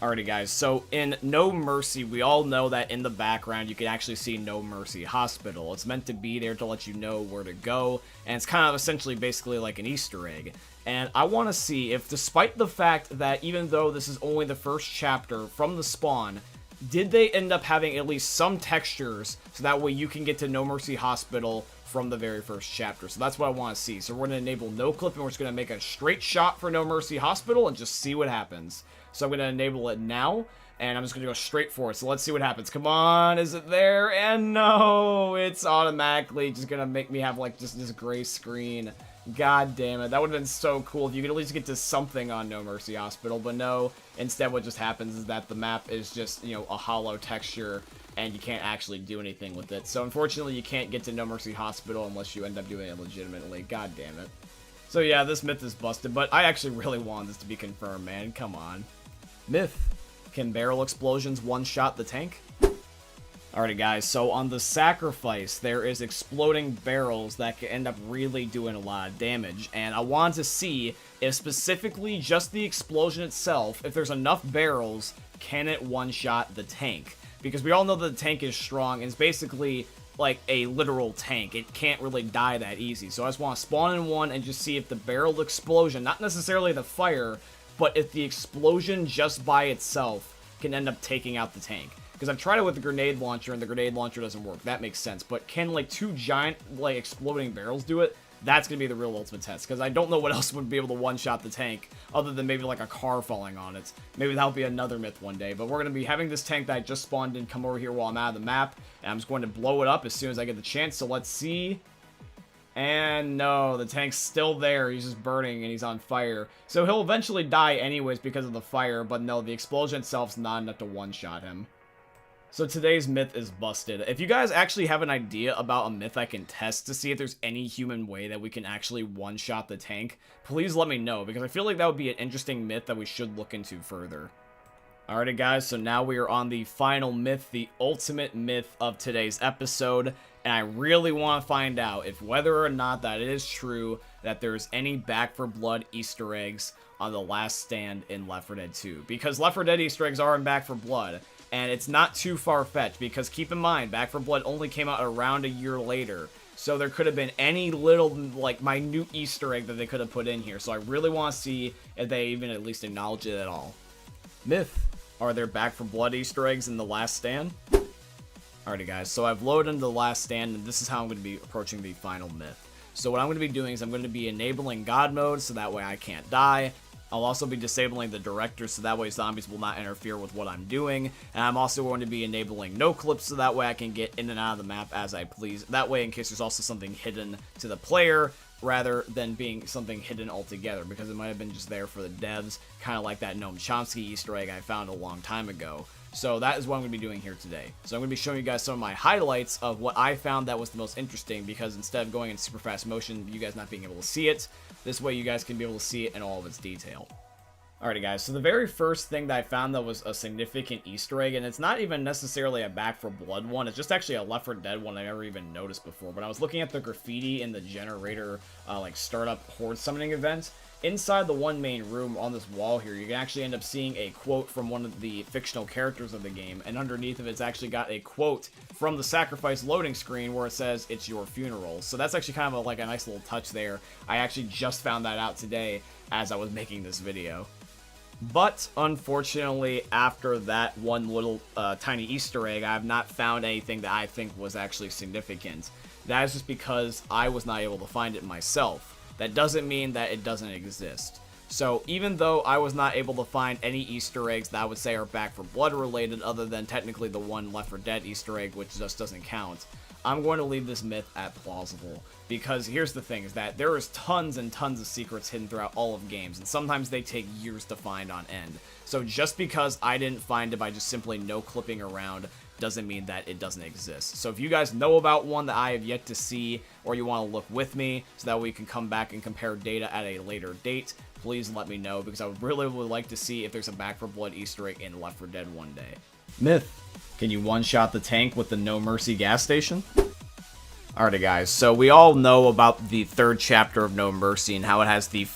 Alrighty guys, so in No Mercy, we all know that in the background you can actually see No Mercy Hospital. It's meant to be there to let you know where to go, and it's kind of essentially basically like an Easter egg. And I want to see if, despite the fact that even though this is only the first chapter from the spawn, did they end up having at least some textures so that way you can get to No Mercy Hospital from the very first chapter. So that's what I want to see. So we're going to enable no clip, and we're just going to make a straight shot for No Mercy Hospital and just see what happens. So I'm going to enable it now, and I'm just going to go straight for it. So let's see what happens. Come on, is it there? And no, it's automatically just going to make me have like just this gray screen. God damn it, that would have been so cool if you could at least get to something on No Mercy Hospital, but no, instead what just happens is that the map is just, you know, a hollow texture, and you can't actually do anything with it. So unfortunately you can't get to No Mercy Hospital unless you end up doing it legitimately. God damn it. So yeah, this myth is busted, but I actually really want this to be confirmed, man. Come on. Myth. Can barrel explosions one-shot the tank? Alrighty guys, so on the Sacrifice, there is exploding barrels that can end up really doing a lot of damage, and I want to see if specifically just the explosion itself, if there's enough barrels, can it one-shot the tank? Because we all know that the tank is strong, and it's basically like a literal tank. It can't really die that easy, so I just want to spawn in one and just see if the barrel explosion, not necessarily the fire, but if the explosion just by itself can end up taking out the tank. Because I've tried it with the grenade launcher, and the grenade launcher doesn't work. That makes sense. But can, like, two giant, like, exploding barrels do it? That's going to be the real ultimate test. Because I don't know what else would be able to one-shot the tank, other than maybe, like, a car falling on it. Maybe that'll be another myth one day. But we're going to be having this tank that I just spawned in come over here while I'm out of the map. And I'm just going to blow it up as soon as I get the chance. So let's see. And no, the tank's still there. He's just burning and he's on fire. So he'll eventually die anyways because of the fire. But no, the explosion itself's not enough to one-shot him. So today's myth is busted. If you guys actually have an idea about a myth I can test to see if there's any human way that we can actually one-shot the tank, please let me know, because I feel like that would be an interesting myth that we should look into further. Alrighty guys, so now we are on the final myth, the ultimate myth of today's episode, and I really want to find out if whether or not that it is true that there's any Back 4 Blood Easter eggs on the last stand in Left 4 Dead 2. Because Left 4 Dead Easter eggs are in Back 4 Blood, and it's not too far-fetched, because keep in mind, Back 4 Blood only came out around a year later, so there could have been any little, like, minute Easter egg that they could have put in here, so I really want to see if they even at least acknowledge it at all. Myth. Are there Back 4 Blood Easter eggs in the last stand? Alrighty guys, so I've loaded into the last stand, and this is how I'm going to be approaching the final myth. So what I'm going to be doing is I'm going to be enabling God mode, so that way I can't die. I'll also be disabling the director, so that way zombies will not interfere with what I'm doing. And I'm also going to be enabling no clips, so that way I can get in and out of the map as I please. That way, in case there's also something hidden to the player, rather than being something hidden altogether, because it might have been just there for the devs, kind of like that Noam Chomsky Easter egg I found a long time ago. So that is what I'm going to be doing here today. So I'm going to be showing you guys some of my highlights of what I found that was the most interesting, because instead of going in super fast motion, you guys not being able to see it, this way you guys can be able to see it in all of its detail. Alrighty guys, so the very first thing that I found that was a significant Easter egg, and it's not even necessarily a Back 4 Blood one, it's just actually a Left 4 Dead one I never even noticed before, but I was looking at the graffiti in the generator, like, startup horde summoning event. Inside the one main room on this wall here, you can actually end up seeing a quote from one of the fictional characters of the game, and underneath of it's actually got a quote from the Sacrifice loading screen where it says, "It's your funeral." So that's actually kind of like a nice little touch there. I actually just found that out today as I was making this video. But, unfortunately, after that one little tiny Easter egg, I have not found anything that I think was actually significant. That is just because I was not able to find it myself. That doesn't mean that it doesn't exist. So, even though I was not able to find any Easter eggs that I would say are Back 4 Blood related, other than technically the one Left 4 Dead Easter egg, which just doesn't count, I'm going to leave this myth at plausible. Because here's the thing, is that there is tons and tons of secrets hidden throughout all of games, and sometimes they take years to find on end. So just because I didn't find it by just simply no clipping around, doesn't mean that it doesn't exist. So if you guys know about one that I have yet to see, or you want to look with me so that we can come back and compare data at a later date, please let me know, because I would like to see if there's a Back 4 Blood Easter egg in Left 4 Dead one day. Myth, can you one-shot the tank with the No Mercy gas station? Alrighty guys, so we all know about the 3rd chapter of No Mercy and how it has the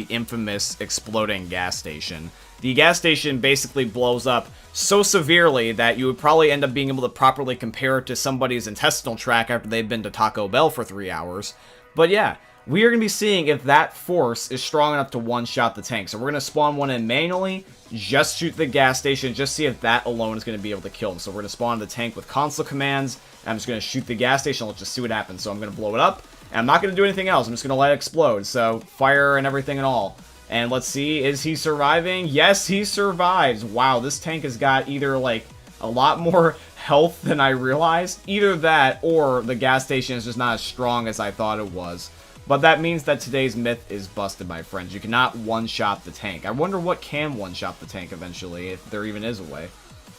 infamous exploding gas station. The gas station basically blows up so severely that you would probably end up being able to properly compare it to somebody's intestinal tract after they've been to Taco Bell for 3 hours. But yeah, we are going to be seeing if that force is strong enough to one-shot the tank. So we're going to spawn one in manually, just shoot the gas station, just see if that alone is going to be able to kill him. So we're going to spawn the tank with console commands, and I'm just going to shoot the gas station, let's just see what happens. So I'm going to blow it up, and I'm not going to do anything else, I'm just going to let it explode. So fire and everything and all. And let's see, is he surviving? Yes, he survives. Wow, this tank has got either, like, a lot more health than I realized. Either that, or the gas station is just not as strong as I thought it was. But that means that today's myth is busted, my friends. You cannot one-shot the tank. I wonder what can one-shot the tank eventually, if there even is a way.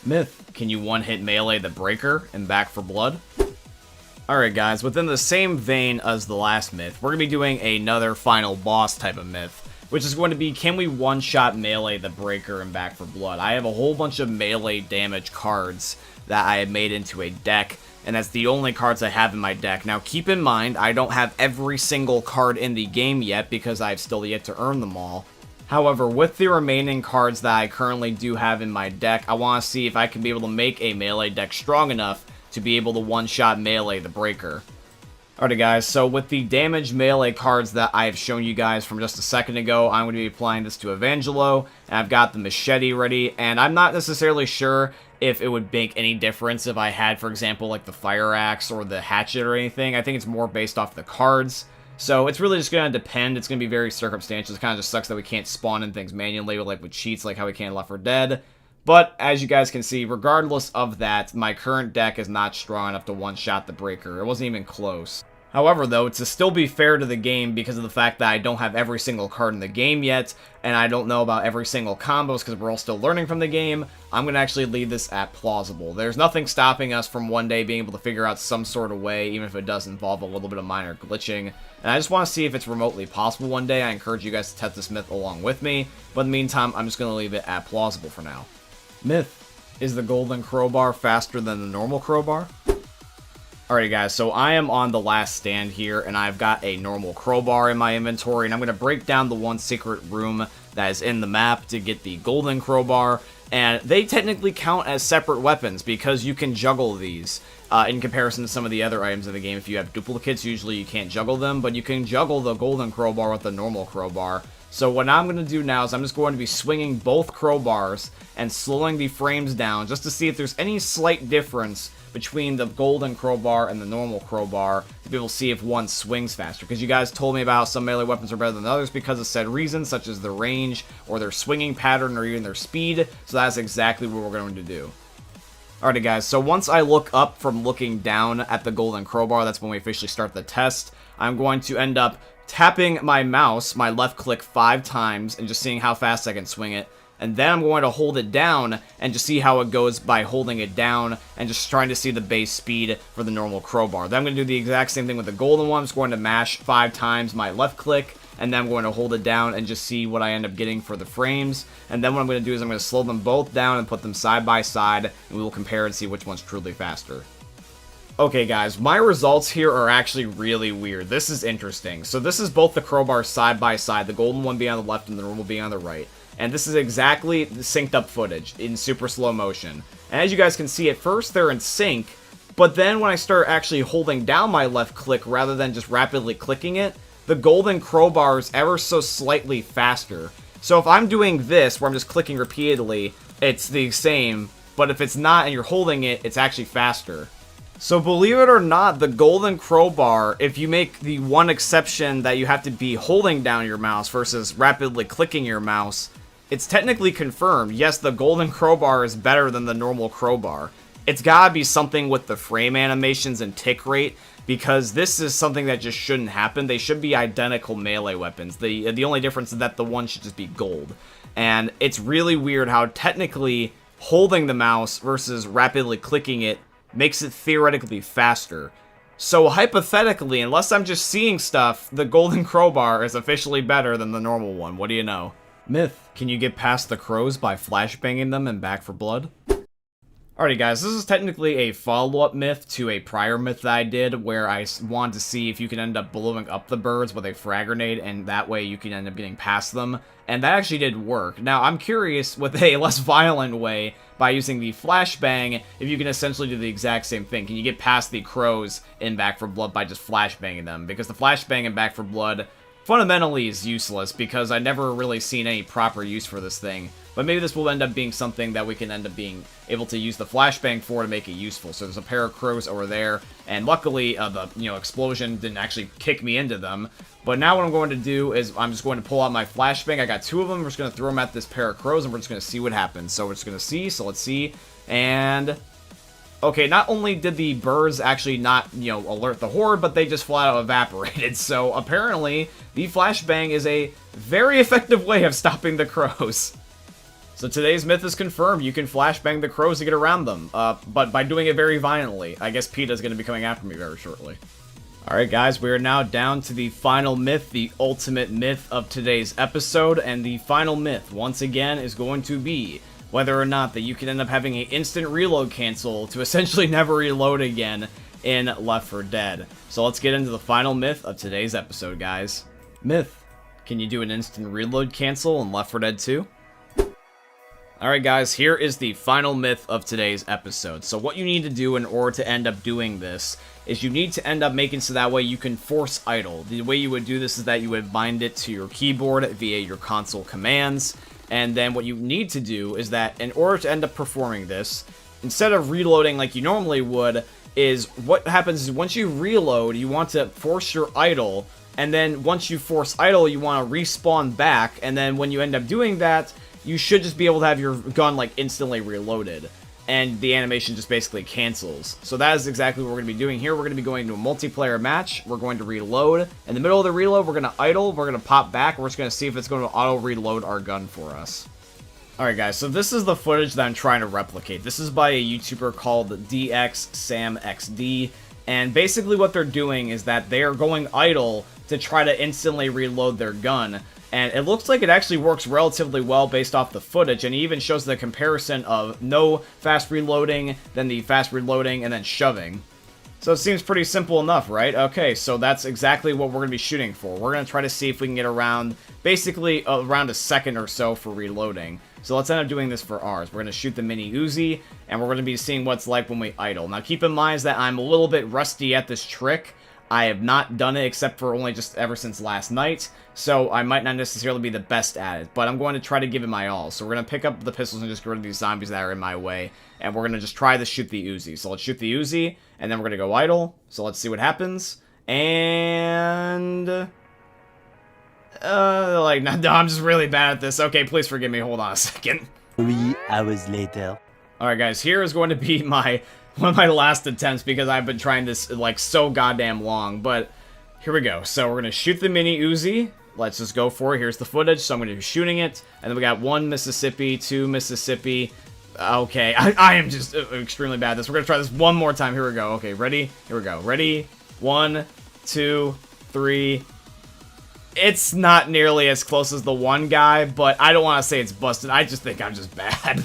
Myth, can you one-hit melee the breaker in Back 4 Blood? Alright guys, within the same vein as the last myth, we're going to be doing another final boss type of myth, which is going to be, can we one-shot melee the breaker in Back 4 Blood? I have a whole bunch of melee damage cards that I have made into a deck, and that's the only cards I have in my deck. Now keep in mind, I don't have every single card in the game yet because I've still yet to earn them all. However, with the remaining cards that I currently do have in my deck, I want to see if I can be able to make a melee deck strong enough to be able to one-shot melee the breaker. Alright guys, so with the damage melee cards that I have shown you guys from just a second ago, I'm going to be applying this to Evangelo, and I've got the machete ready, and I'm not necessarily sure if it would make any difference if I had, for example, like the fire axe or the hatchet or anything. I think it's more based off the cards, so it's really just going to depend. It's going to be very circumstantial. It kind of just sucks that we can't spawn in things manually, like with cheats, like how we can in Left 4 Dead. But, as you guys can see, regardless of that, my current deck is not strong enough to one-shot the breaker. It wasn't even close. However, though, to still be fair to the game because of the fact that I don't have every single card in the game yet, and I don't know about every single combos because we're all still learning from the game, I'm going to actually leave this at plausible. There's nothing stopping us from one day being able to figure out some sort of way, even if it does involve a little bit of minor glitching. And I just want to see if it's remotely possible one day. I encourage you guys to test this myth along with me, but in the meantime, I'm just going to leave it at plausible for now. Myth, is the golden crowbar faster than the normal crowbar? Alrighty guys, so I am on the last stand here, and I've got a normal crowbar in my inventory, and I'm going to break down the one secret room that is in the map to get the golden crowbar, and they technically count as separate weapons because you can juggle these. In comparison to some of the other items in the game, if you have duplicates, usually you can't juggle them, but you can juggle the golden crowbar with the normal crowbar. So what I'm going to do now is I'm just going to be swinging both crowbars and slowing the frames down just to see if there's any slight difference between the golden crowbar and the normal crowbar to be able to see if one swings faster. Because you guys told me about how some melee weapons are better than others because of said reasons, such as their range, or their swinging pattern, or even their speed. So that's exactly what we're going to do. Alrighty guys, so once I look up from looking down at the golden crowbar, that's when we officially start the test. I'm going to end up tapping my mouse, my left click 5 times, and just seeing how fast I can swing it. And then I'm going to hold it down and just see how it goes by holding it down and just trying to see the base speed for the normal crowbar. Then I'm going to do the exact same thing with the golden one. I'm just going to mash 5 times my left click, and then I'm going to hold it down and just see what I end up getting for the frames. And then what I'm going to do is I'm going to slow them both down and put them side by side, and we will compare and see which one's truly faster. Okay guys, my results here are actually really weird. This is interesting. So this is both the crowbars side by side, the golden one being on the left and the normal being on the right. And this is exactly the synced up footage in super slow motion. And as you guys can see, at first they're in sync, but then when I start actually holding down my left click rather than just rapidly clicking it, the golden crowbar is ever so slightly faster. So if I'm doing this, where I'm just clicking repeatedly, it's the same, but if it's not and you're holding it, it's actually faster. So believe it or not, the golden crowbar, if you make the one exception that you have to be holding down your mouse versus rapidly clicking your mouse, it's technically confirmed. Yes, the golden crowbar is better than the normal crowbar. It's gotta be something with the frame animations and tick rate, because this is something that just shouldn't happen. They should be identical melee weapons. The only difference is that the one should just be gold. And it's really weird how technically holding the mouse versus rapidly clicking it makes it theoretically faster. So hypothetically, unless I'm just seeing stuff, the golden crowbar is officially better than the normal one. What do you know? Myth, can you get past the crows by flashbanging them and Back for Blood? Alrighty guys, this is technically a follow-up myth to a prior myth that I did where I wanted to see if you can end up blowing up the birds with a frag grenade and that way you can end up getting past them. And that actually did work. Now, I'm curious with a less violent way by using the flashbang if you can essentially do the exact same thing. Can you get past the crows in Back for Blood by just flashbanging them? Because the flashbang in Back for Blood fundamentally is useless because I never really seen any proper use for this thing. But maybe this will end up being something that we can end up being able to use the flashbang for to make it useful. So there's a pair of crows over there, and luckily the explosion didn't actually kick me into them. But now what I'm going to do is I'm just going to pull out my flashbang. I got 2 of them. We're just going to throw them at this pair of crows, and we're just going to see what happens. So we're just going to see. So let's see. And okay, not only did the birds actually not, alert the horde, but they just flat out evaporated. So apparently, the flashbang is a very effective way of stopping the crows. So today's myth is confirmed. You can flashbang the crows to get around them, but by doing it very violently. I guess PETA's going to be coming after me very shortly. Alright guys, we are now down to the final myth, the ultimate myth of today's episode, and the final myth, once again, is going to be whether or not that you can end up having an instant reload cancel to essentially never reload again in Left 4 Dead. So let's get into the final myth of today's episode, guys. Myth, can you do an instant reload cancel in Left 4 Dead 2? Alright guys, here is the final myth of today's episode. So what you need to do in order to end up doing this is you need to end up making so that way you can force idle. The way you would do this is that you would bind it to your keyboard via your console commands, and then what you need to do is that in order to end up performing this, instead of reloading like you normally would, is what happens is once you reload, you want to force your idle, and then once you force idle, you want to respawn back, and then when you end up doing that, you should just be able to have your gun, like, instantly reloaded. And the animation just basically cancels. So that is exactly what we're going to be doing here. We're going to be going to a multiplayer match. We're going to reload. In the middle of the reload, we're going to idle. We're going to pop back. And we're just going to see if it's going to auto-reload our gun for us. Alright guys, so this is the footage that I'm trying to replicate. This is by a YouTuber called DXSamXD. And basically what they're doing is that they are going idle to try to instantly reload their gun. And it looks like it actually works relatively well based off the footage, and it even shows the comparison of no fast reloading, then the fast reloading, and then shoving. So it seems pretty simple enough, right? Okay, so that's exactly what we're going to be shooting for. We're going to try to see if we can get around, basically around a second or so for reloading. So let's end up doing this for ours. We're going to shoot the mini Uzi, and we're going to be seeing what's like when we idle. Now keep in mind that I'm a little bit rusty at this trick. I have not done it except for only just ever since last night, so I might not necessarily be the best at it, but I'm going to try to give it my all. So we're going to pick up the pistols and just get rid of these zombies that are in my way, and we're going to just try to shoot the Uzi. So let's shoot the Uzi, and then we're going to go idle, so let's see what happens, and no, I'm just really bad at this. Okay, please forgive me, hold on a second. 3 hours later. Alright guys, here is going to be one of my last attempts because I've been trying this like so goddamn long, but here we go. So we're going to shoot the mini Uzi. Let's just go for it. Here's the footage, so I'm going to be shooting it. And then we got 1 Mississippi, 2 Mississippi. Okay, I am just extremely bad at this. We're going to try this one more time. Here we go. Okay, ready? Here we go. Ready? 1, 2, 3. It's not nearly as close as the one guy, but I don't want to say it's busted. I just think I'm just bad.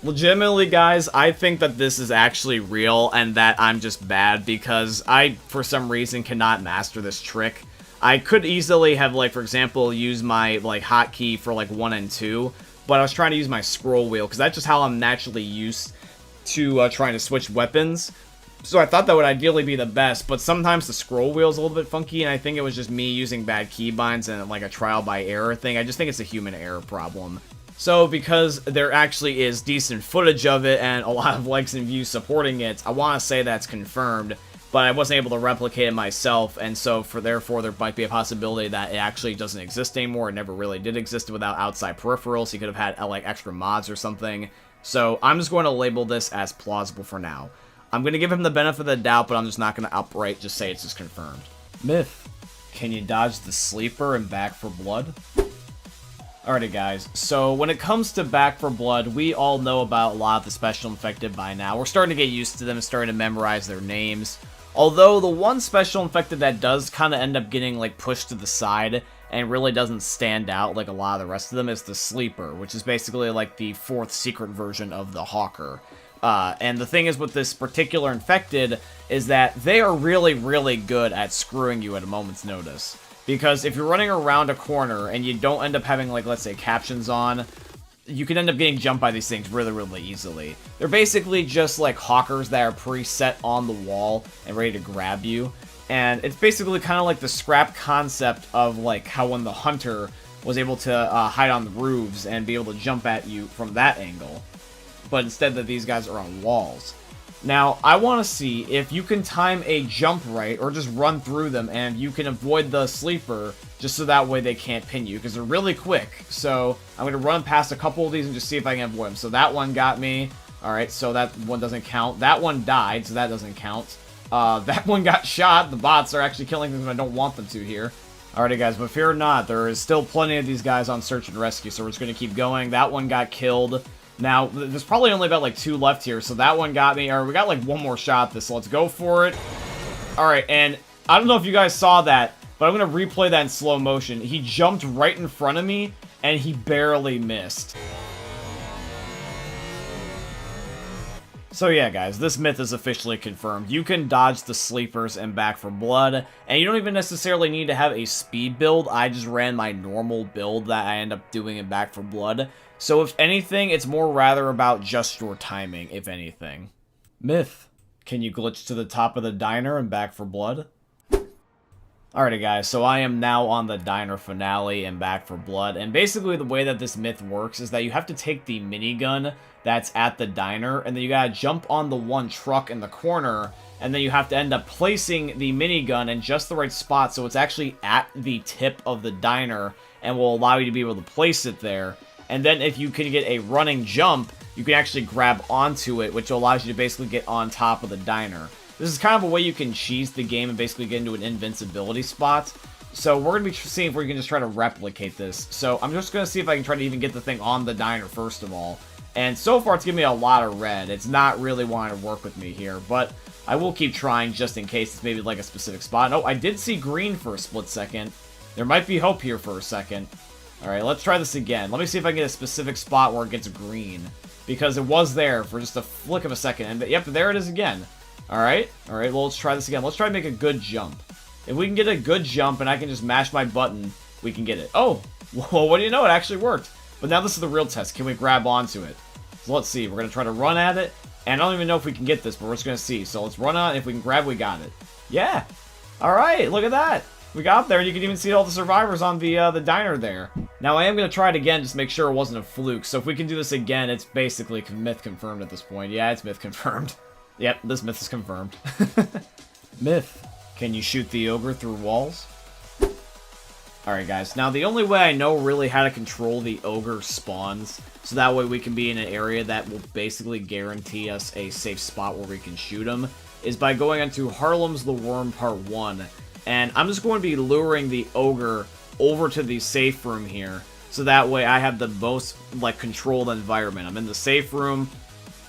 Legitimately, guys, I think that this is actually real and that I'm just bad because I, for some reason, cannot master this trick. I could easily have, like, for example, used my, like, hotkey for, like, 1 and 2, but I was trying to use my scroll wheel because that's just how I'm naturally used to trying to switch weapons. So I thought that would ideally be the best, but sometimes the scroll wheel is a little bit funky, and I think it was just me using bad keybinds and, like, a trial by error thing. I just think it's a human error problem. So, because there actually is decent footage of it and a lot of likes and views supporting it, I want to say that's confirmed, but I wasn't able to replicate it myself, and so therefore there might be a possibility that it actually doesn't exist anymore. It never really did exist without outside peripherals. You could have had like extra mods or something. So I'm just going to label this as plausible for now. I'm going to give him the benefit of the doubt, but I'm just not going to outright just say it's just confirmed. Myth. Can you dodge the sleeper and Back for Blood? Alrighty guys, so when it comes to Back 4 Blood, we all know about a lot of the special infected by now. We're starting to get used to them and starting to memorize their names. Although the one special infected that does kind of end up getting like pushed to the side and really doesn't stand out like a lot of the rest of them is the Sleeper, which is basically like the 4th secret version of the Hawker. And the thing is with this particular infected is that they are really, really good at screwing you at a moment's notice. Because if you're running around a corner and you don't end up having, like, let's say, captions on, you can end up getting jumped by these things really, really easily. They're basically just, like, hawkers that are preset on the wall and ready to grab you. And it's basically kind of like the scrap concept of, like, how when the hunter was able to hide on the roofs and be able to jump at you from that angle. But instead that these guys are on walls. Now, I want to see if you can time a jump right, or just run through them, and you can avoid the Sleeper, just so that way they can't pin you, because they're really quick. So, I'm going to run past a couple of these and just see if I can avoid them. So that one got me. Alright, so that one doesn't count. That one died, so that doesn't count. That one got shot. The bots are actually killing things when I don't want them to here. Alrighty guys, but fear not, there is still plenty of these guys on search and rescue, so we're just going to keep going. That one got killed. Now, there's probably only about, like, 2 left here, so that one got me, or we got, like, one more shot at this, so let's go for it. Alright, and I don't know if you guys saw that, but I'm going to replay that in slow motion. He jumped right in front of me, and he barely missed. So yeah, guys, this myth is officially confirmed. You can dodge the Sleepers and Back 4 Blood, and you don't even necessarily need to have a speed build. I just ran my normal build that I end up doing in Back 4 Blood. So if anything, it's more rather about just your timing, if anything. Myth. Can you glitch to the top of the diner in Back 4 Blood? Alrighty guys, so I am now on the diner finale and Back 4 Blood, and basically the way that this myth works is that you have to take the minigun that's at the diner, and then you gotta jump on the one truck in the corner, and then you have to end up placing the minigun in just the right spot so it's actually at the tip of the diner, and will allow you to be able to place it there. And then if you can get a running jump, you can actually grab onto it, which allows you to basically get on top of the diner. This is kind of a way you can cheese the game and basically get into an invincibility spot. So we're going to be seeing if we can just try to replicate this. So I'm just going to see if I can try to even get the thing on the diner first of all. And so far it's giving me a lot of red. It's not really wanting to work with me here, but I will keep trying just in case it's maybe like a specific spot. Oh, I did see green for a split second. There might be hope here for a second. Alright, let's try this again. Let me see if I can get a specific spot where it gets green. Because it was there for just a flick of a second. And yep, there it is again. Alright, well, let's try this again. Let's try to make a good jump. If we can get a good jump and I can just mash my button, we can get it. Oh, well, what do you know? It actually worked. But now this is the real test. Can we grab onto it? So let's see. We're going to try to run at it. And I don't even know if we can get this, but we're just going to see. So let's run on it. If we can grab, we got it. Yeah. Alright, look at that. We got there, and you can even see all the survivors on the diner there. Now, I am going to try it again just to make sure it wasn't a fluke. So if we can do this again, it's basically myth confirmed at this point. Yeah, it's myth confirmed. Yep, this myth is confirmed. Myth. Can you shoot the ogre through walls? Alright guys, now the only way I know really how to control the ogre spawns, so that way we can be in an area that will basically guarantee us a safe spot where we can shoot him, is by going into Harlem's the Worm Part 1. And I'm just going to be luring the ogre over to the safe room here, so that way I have the most, like, controlled environment. I'm in the safe room,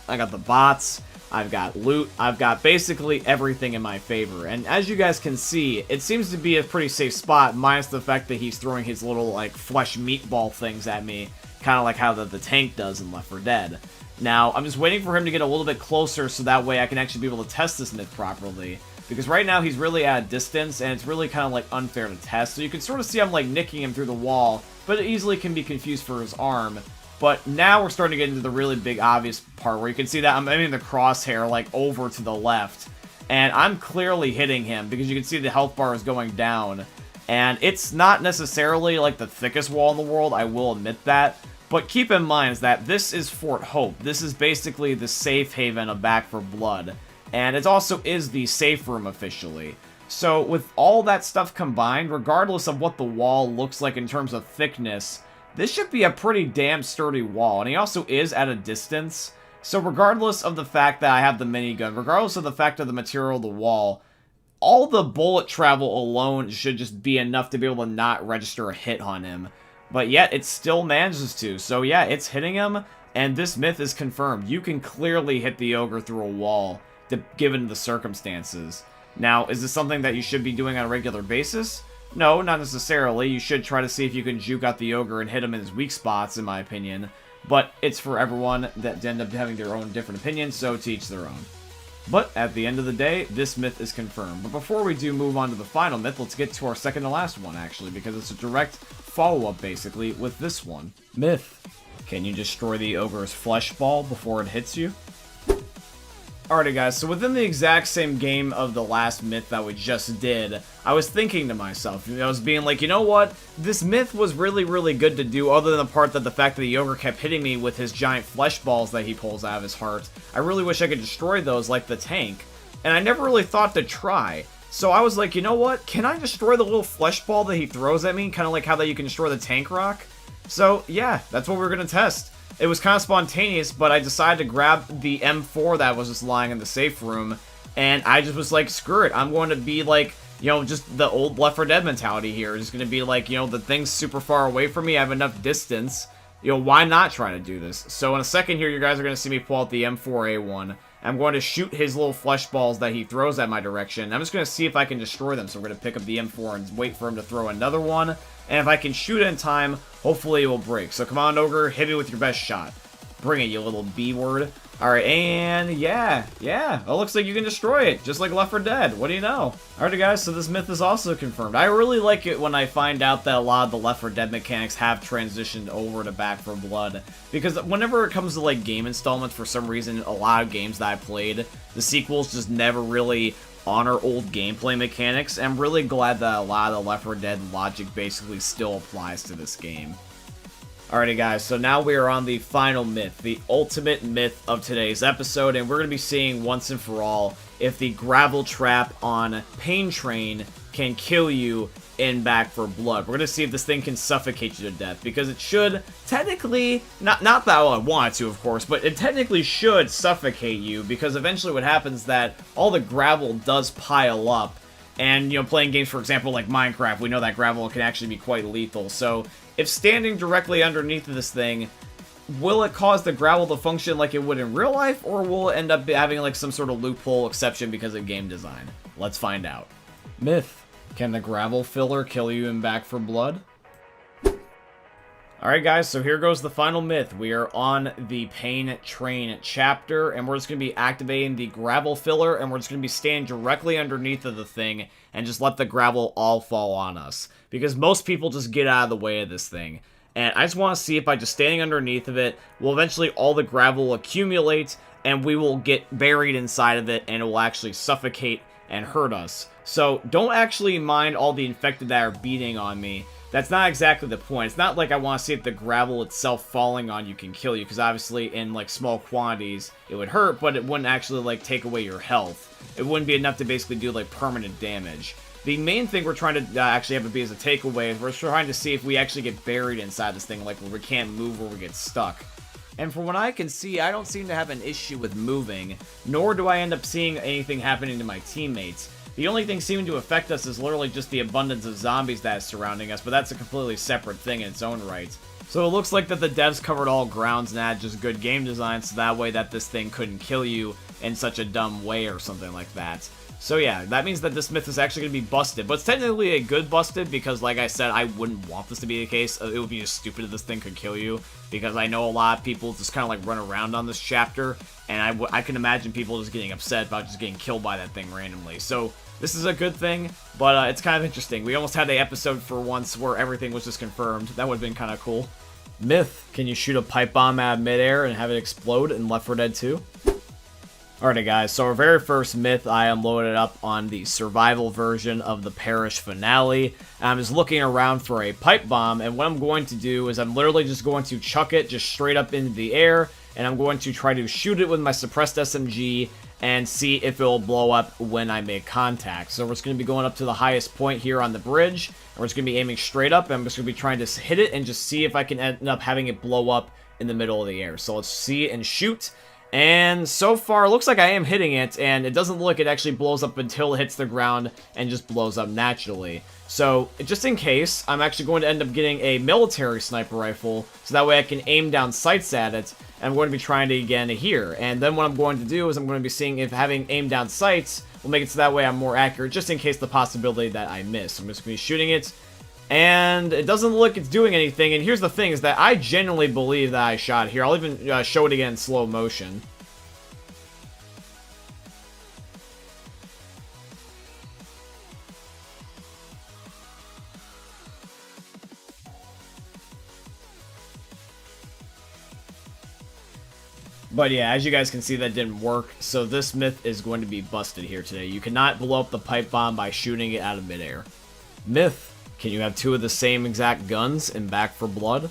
I got the bots, I've got loot, I've got basically everything in my favor. And as you guys can see, it seems to be a pretty safe spot, minus the fact that he's throwing his little, like, flesh meatball things at me, kind of like how the tank does in Left 4 Dead. Now, I'm just waiting for him to get a little bit closer so that way I can actually be able to test this myth properly. Because right now he's really at a distance, and it's really kind of like unfair to test. So you can sort of see I'm like nicking him through the wall, but it easily can be confused for his arm. But now we're starting to get into the really big obvious part where you can see that I'm aiming the crosshair like over to the left. And I'm clearly hitting him because you can see the health bar is going down. And it's not necessarily like the thickest wall in the world, I will admit that. But keep in mind that this is Fort Hope. This is basically the safe haven of Back 4 Blood. And it also is the safe room officially. So with all that stuff combined, regardless of what the wall looks like in terms of thickness, this should be a pretty damn sturdy wall. And he also is at a distance. So regardless of the fact that I have the minigun, regardless of the fact of the material of the wall, all the bullet travel alone should just be enough to be able to not register a hit on him. but yet it still manages to. So yeah, it's hitting him, and this myth is confirmed. You can clearly hit the ogre through a wall, given the circumstances. Now, is this something that you should be doing on a regular basis? No, not necessarily. You should try to see if you can juke out the ogre and hit him in his weak spots, in my opinion. But it's for everyone that end up having their own different opinions, so to each their own. But at the end of the day, this myth is confirmed. But before we do move on to the final myth, let's get to our second to last one, actually, because it's a direct follow-up, basically, with this one. Myth: can you destroy the ogre's flesh ball before it hits you? Alrighty guys, so within the exact same game of the last myth that we just did, I was thinking to myself, I was being like, you know what, this myth was really good to do, other than the part that the fact that the ogre kept hitting me with his giant flesh balls that he pulls out of his heart. I really wish I could destroy those like the tank, and I never really thought to try. So I was like, you know what, can I destroy the little flesh ball that he throws at me, kind of like how that you can destroy the tank rock? So yeah, that's what we're gonna test. It was kind of spontaneous, but I decided to grab the M4 that was just lying in the safe room, and I just was like, screw it, I'm going to be like, you know, just the old Left 4 Dead mentality here. Just going to be like, you know, the thing's super far away from me, I have enough distance, you know, why not try to do this? So in a second here, you guys are going to see me pull out the M4A1. I'm going to shoot his little flesh balls that he throws at my direction. I'm just going to see if I can destroy them. So we're going to pick up the M4 and wait for him to throw another one. And if I can shoot it in time, hopefully it will break. So come on, Ogre, hit me with your best shot. Bring it, you little B-word. Alright, and yeah, it looks like you can destroy it, just like Left 4 Dead. What do you know? Alright guys, so this myth is also confirmed. I really like it when I find out that a lot of the Left 4 Dead mechanics have transitioned over to Back 4 Blood. Because whenever it comes to like game installments, for some reason, a lot of games that I played, the sequels just never really honor old gameplay mechanics. And I'm really glad that a lot of the Left 4 Dead logic basically still applies to this game. Alrighty guys, so now we are on the final myth, the ultimate myth of today's episode, and we're going to be seeing once and for all if the gravel trap on Pain Train can kill you in Back 4 Blood. We're going to see if this thing can suffocate you to death, because it should technically, not that I want it to of course, but it technically should suffocate you, because eventually what happens is that all the gravel does pile up. And, you know, playing games, for example, like Minecraft, we know that gravel can actually be quite lethal. So, if standing directly underneath of this thing, will it cause the gravel to function like it would in real life? Or will it end up having, like, some sort of loophole exception because of game design? Let's find out. Myth: can the gravel filler kill you in Back 4 Blood? Alright guys, so here goes the final myth. We are on the Pain Train chapter, and we're just going to be activating the gravel filler, and we're just going to be standing directly underneath of the thing, and just let the gravel all fall on us. Because most people just get out of the way of this thing. And I just want to see if by just standing underneath of it, will eventually all the gravel accumulate, and we will get buried inside of it, and it will actually suffocate and hurt us. So don't actually mind all the infected that are beating on me. That's not exactly the point. It's not like I want to see if the gravel itself falling on you can kill you, because obviously in like small quantities it would hurt, but it wouldn't actually like take away your health. It wouldn't be enough to basically do like permanent damage. The main thing we're trying to actually have it be as a takeaway is we're trying to see if we actually get buried inside this thing, like where we can't move or we get stuck. And from what I can see, I don't seem to have an issue with moving, nor do I end up seeing anything happening to my teammates. The only thing seeming to affect us is literally just the abundance of zombies that is surrounding us, but that's a completely separate thing in its own right. So it looks like that the devs covered all grounds and had just good game design, so that way that this thing couldn't kill you in such a dumb way or something like that. So yeah, that means that this myth is actually going to be busted, but it's technically a good busted because, like I said, I wouldn't want this to be the case. It would be just stupid if this thing could kill you, because I know a lot of people just kind of like run around on this chapter, and I can imagine people just getting upset about just getting killed by that thing randomly. So this is a good thing, but it's kind of interesting. We almost had an episode for once where everything was just confirmed. That would have been kind of cool. Myth: can you shoot a pipe bomb out of midair and have it explode in Left 4 Dead 2? Alrighty guys, so our very first myth I unloaded up on the survival version of the Parish finale. I'm just looking around for a pipe bomb, and what I'm going to do is I'm literally just going to chuck it just straight up into the air, and I'm going to try to shoot it with my suppressed SMG and see if it will blow up when I make contact. So we're just going to be going up to the highest point here on the bridge, and we're just going to be aiming straight up, and I'm just going to be trying to hit it and just see if I can end up having it blow up in the middle of the air. So let's see and shoot. And so far, it looks like I am hitting it, and it doesn't look like it actually blows up until it hits the ground and just blows up naturally. So, just in case, I'm actually going to end up getting a military sniper rifle, so that way I can aim down sights at it, and I'm going to be trying to again here. And then what I'm going to do is I'm going to be seeing if having aim down sights will make it so that way I'm more accurate, just in case the possibility that I miss. So I'm just going to be shooting it, and it doesn't look like it's doing anything. And here's the thing, is that I genuinely believe that I shot here. I'll even show it again in slow motion. But yeah, as you guys can see, that didn't work, so this myth is going to be busted here today. You cannot blow up the pipe bomb by shooting it out of midair. Myth, can you have two of the same exact guns in Back 4 Blood?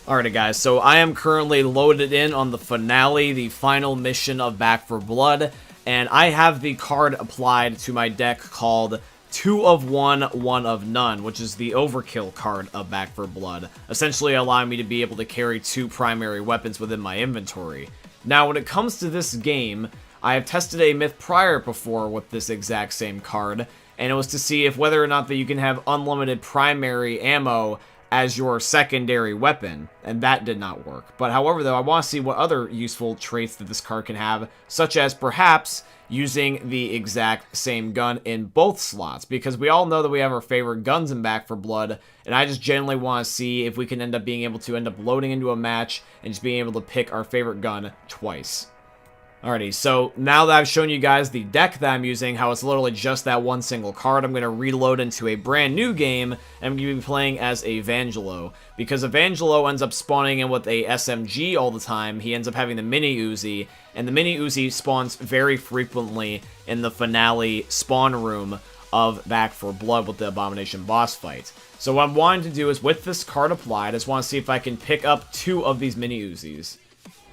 Alrighty guys, so I am currently loaded in on the finale, the final mission of Back 4 Blood, and I have the card applied to my deck called 2 of 1, 1 of none, which is the overkill card of Back 4 Blood, essentially allowing me to be able to carry 2 primary weapons within my inventory. Now, when it comes to this game, I have tested a myth prior before with this exact same card, and it was to see if whether or not that you can have unlimited primary ammo as your secondary weapon, and that did not work. But however, though, I want to see what other useful traits that this card can have, such as perhaps using the exact same gun in both slots, because we all know that we have our favorite guns in Back 4 Blood, and I just genuinely want to see if we can end up being able to end up loading into a match and just being able to pick our favorite gun twice. Alrighty, so now that I've shown you guys the deck that I'm using, how it's literally just that one single card, I'm going to reload into a brand new game, and I'm going to be playing as Evangelo. Because Evangelo ends up spawning in with a SMG all the time, he ends up having the mini Uzi, and the mini Uzi spawns very frequently in the finale spawn room of Back 4 Blood with the Abomination boss fight. So what I'm wanting to do is, with this card applied, I just want to see if I can pick up 2 of these mini Uzis.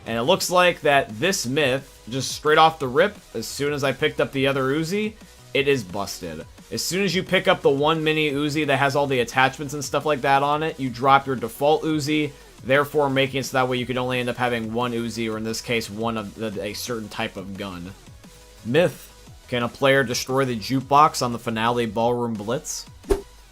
And it looks like that this myth, just straight off the rip, as soon as I picked up the other Uzi, it is busted. As soon as you pick up the one mini Uzi that has all the attachments and stuff like that on it, you drop your default Uzi, therefore making it so that way you could only end up having one Uzi, or in this case, one of a certain type of gun. Myth, can a player destroy the jukebox on the finale Ballroom Blitz?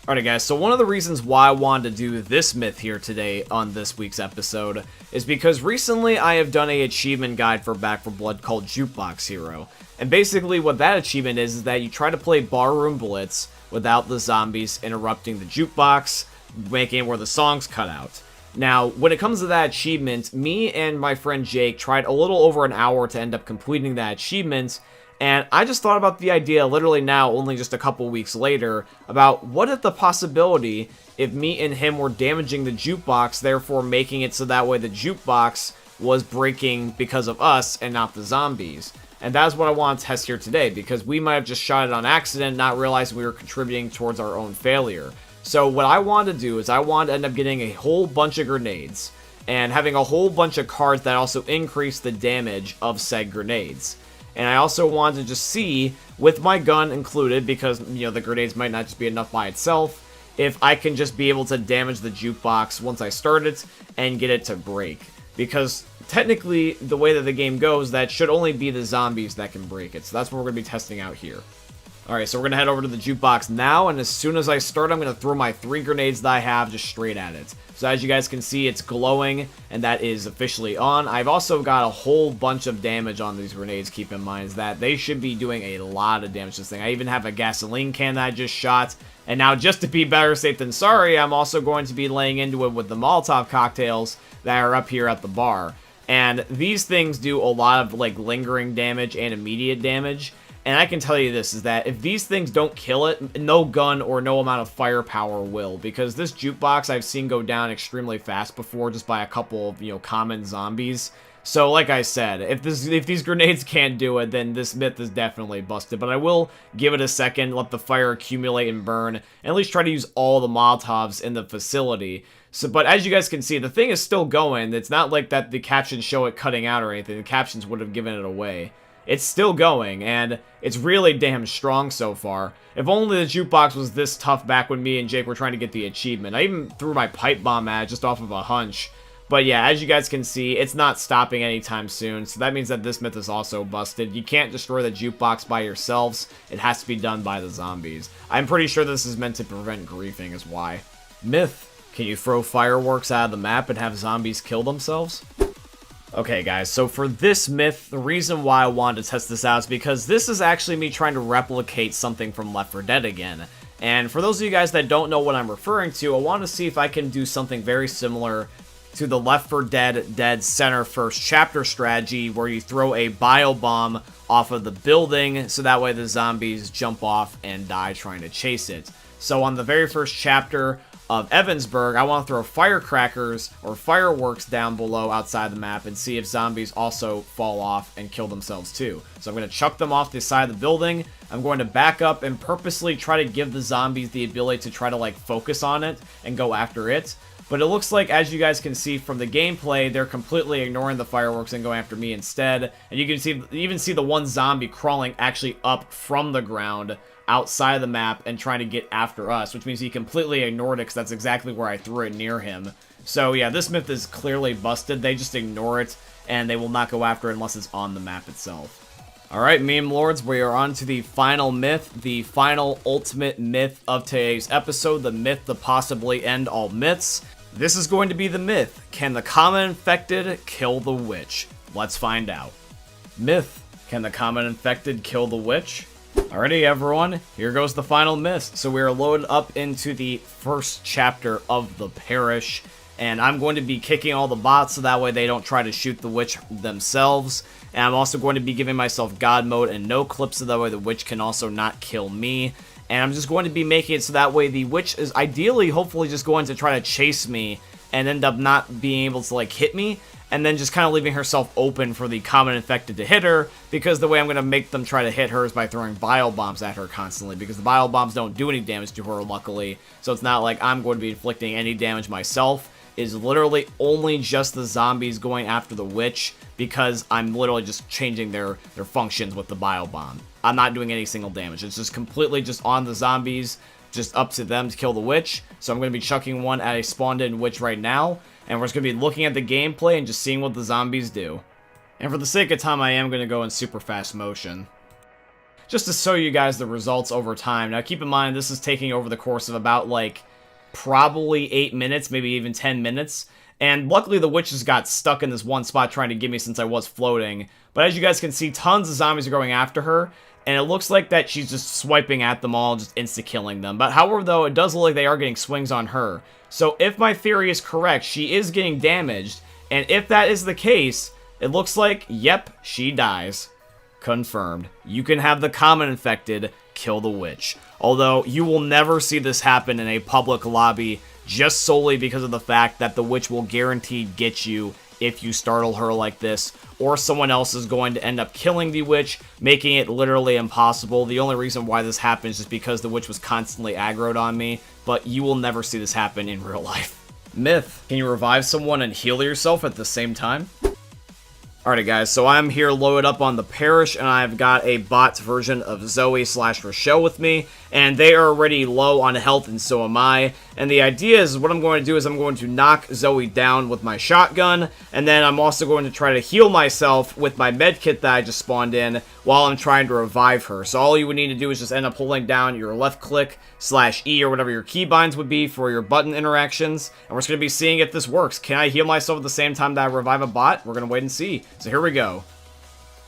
Alright guys, so one of the reasons why I wanted to do this myth here today on this week's episode is because recently I have done a achievement guide for Back 4 Blood called Jukebox Hero. And basically what that achievement is that you try to play Ballroom Blitz without the zombies interrupting the jukebox, making it where the songs cut out. Now, when it comes to that achievement, me and my friend Jake tried a little over an hour to end up completing that achievement, and I just thought about the idea literally now, only just a couple weeks later, about what if the possibility if me and him were damaging the jukebox, therefore making it so that way the jukebox was breaking because of us and not the zombies. And that's what I want to test here today, because we might have just shot it on accident, not realizing we were contributing towards our own failure. So what I want to do is I want to end up getting a whole bunch of grenades, and having a whole bunch of cards that also increase the damage of said grenades. And I also want to just see, with my gun included, because, you know, the grenades might not just be enough by itself, if I can just be able to damage the jukebox once I start it and get it to break. Because technically, the way that the game goes, that should only be the zombies that can break it. So that's what we're going to be testing out here. Alright, so we're going to head over to the jukebox now, and as soon as I start, I'm going to throw my 3 grenades that I have just straight at it. So as you guys can see, it's glowing, and that is officially on. I've also got a whole bunch of damage on these grenades, keep in mind, is that they should be doing a lot of damage to this thing. I even have a gasoline can that I just shot, and now just to be better safe than sorry, I'm also going to be laying into it with the Molotov cocktails that are up here at the bar. And these things do a lot of, like, lingering damage and immediate damage. And I can tell you this, is that if these things don't kill it, no gun or no amount of firepower will. Because this jukebox I've seen go down extremely fast before, just by a couple of, you know, common zombies. So, like I said, if these grenades can't do it, then this myth is definitely busted. But I will give it a second, let the fire accumulate and burn, and at least try to use all the Molotovs in the facility. So, but as you guys can see, the thing is still going. It's not like that the captions show it cutting out or anything. The captions would have given it away. It's still going, and it's really damn strong so far. If only the jukebox was this tough back when me and Jake were trying to get the achievement. I even threw my pipe bomb at it just off of a hunch. But yeah, as you guys can see, it's not stopping anytime soon, so that means that this myth is also busted. You can't destroy the jukebox by yourselves. It has to be done by the zombies. I'm pretty sure this is meant to prevent griefing is why. Myth. Can you throw fireworks out of the map and have zombies kill themselves? Okay guys, so for this myth, the reason why I wanted to test this out is because this is actually me trying to replicate something from Left 4 Dead again. And for those of you guys that don't know what I'm referring to, I want to see if I can do something very similar to the Left 4 Dead Center first chapter strategy where you throw a bio bomb off of the building so that way the zombies jump off and die trying to chase it. So on the very first chapter of Evansburg, I want to throw firecrackers or fireworks down below outside the map and see if zombies also fall off and kill themselves too. So I'm going to chuck them off the side of the building. I'm going to back up and purposely try to give the zombies the ability to try to like focus on it and go after it. But it looks like, as you guys can see from the gameplay, they're completely ignoring the fireworks and going after me instead. And you can even see the one zombie crawling actually up from the ground outside of the map and trying to get after us, which means he completely ignored it because that's exactly where I threw it near him. So yeah, this myth is clearly busted. They just ignore it, and they will not go after it unless it's on the map itself. Alright, meme lords, we are on to the final myth, the final ultimate myth of today's episode, the myth to possibly end all myths. This is going to be the myth. Can the common infected kill the witch? Let's find out. Myth. Can the common infected kill the witch? Alrighty, everyone. Here goes the final myth. So we are loaded up into the first chapter of the parish. And I'm going to be kicking all the bots so that way they don't try to shoot the witch themselves. And I'm also going to be giving myself God mode and no clips so that way the witch can also not kill me. And I'm just going to be making it so that way the witch is ideally, hopefully, just going to try to chase me and end up not being able to, like, hit me. And then just kind of leaving herself open for the common infected to hit her. Because the way I'm going to make them try to hit her is by throwing bile bombs at her constantly. Because the bile bombs don't do any damage to her, luckily. So it's not like I'm going to be inflicting any damage myself. Is literally only just the zombies going after the witch. Because I'm literally just changing their functions with the bile bomb. I'm not doing any single damage. It's just completely just on the zombies, just up to them to kill the witch. So I'm going to be chucking one at a spawned-in witch right now, and we're just going to be looking at the gameplay and just seeing what the zombies do. And for the sake of time, I am going to go in super fast motion, just to show you guys the results over time. Now keep in mind, this is taking over the course of about, like, probably 8 minutes, maybe even 10 minutes. And luckily the witch just got stuck in this one spot trying to get me since I was floating. But as you guys can see, tons of zombies are going after her. And it looks like that she's just swiping at them all, just insta-killing them. But however, though, it does look like they are getting swings on her. So if my theory is correct, she is getting damaged. And if that is the case, it looks like, yep, she dies. Confirmed. You can have the common infected kill the witch. Although, you will never see this happen in a public lobby just solely because of the fact that the witch will guaranteed get you if you startle her like this, or someone else is going to end up killing the witch, making it literally impossible. The only reason why this happens is because the witch was constantly aggroed on me, but you will never see this happen in real life. Myth. Can you revive someone and heal yourself at the same time? Alrighty guys, so I'm here loaded up on the parish, and I've got a bot version of Zoe / Rochelle with me, and they are already low on health, and so am I. And the idea is, what I'm going to do is I'm going to knock Zoe down with my shotgun, and then I'm also going to try to heal myself with my medkit that I just spawned in while I'm trying to revive her. So all you would need to do is just end up holding down your left click /E or whatever your keybinds would be for your button interactions, and we're just going to be seeing if this works. Can I heal myself at the same time that I revive a bot? We're going to wait and see. So here we go.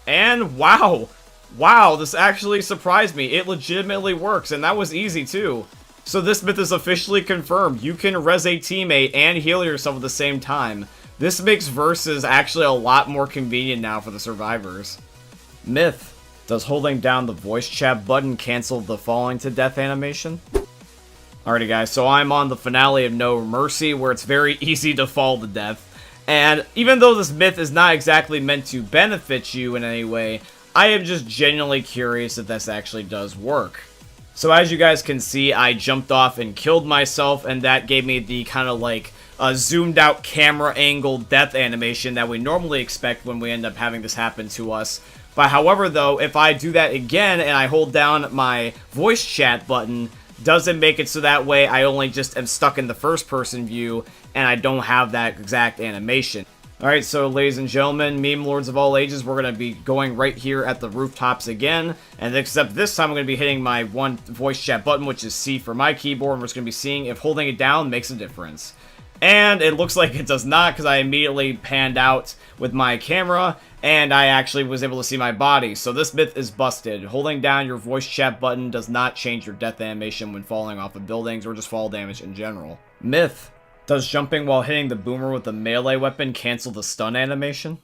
And wow! Wow, this actually surprised me. It legitimately works, and that was easy too. So this myth is officially confirmed. You can res a teammate and heal yourself at the same time. This makes versus actually a lot more convenient now for the survivors. Myth. Does holding down the voice chat button cancel the falling to death animation? Alrighty guys, so I'm on the finale of No Mercy, where it's very easy to fall to death. And even though this myth is not exactly meant to benefit you in any way, I am just genuinely curious if this actually does work. So as you guys can see, I jumped off and killed myself, and that gave me the kind of like a zoomed out camera angle death animation that we normally expect when we end up having this happen to us. But however though, if I do that again and I hold down my voice chat button, doesn't make it so that way I only just am stuck in the first person view and I don't have that exact animation. Alright, so ladies and gentlemen, meme lords of all ages, we're going to be going right here at the rooftops again, and except this time I'm going to be hitting my one voice chat button, which is C for my keyboard, and we're just going to be seeing if holding it down makes a difference. And it looks like it does not, because I immediately panned out with my camera, and I actually was able to see my body. So this myth is busted. Holding down your voice chat button does not change your death animation when falling off of buildings, or just fall damage in general. Myth. Does jumping while hitting the boomer with a melee weapon cancel the stun animation?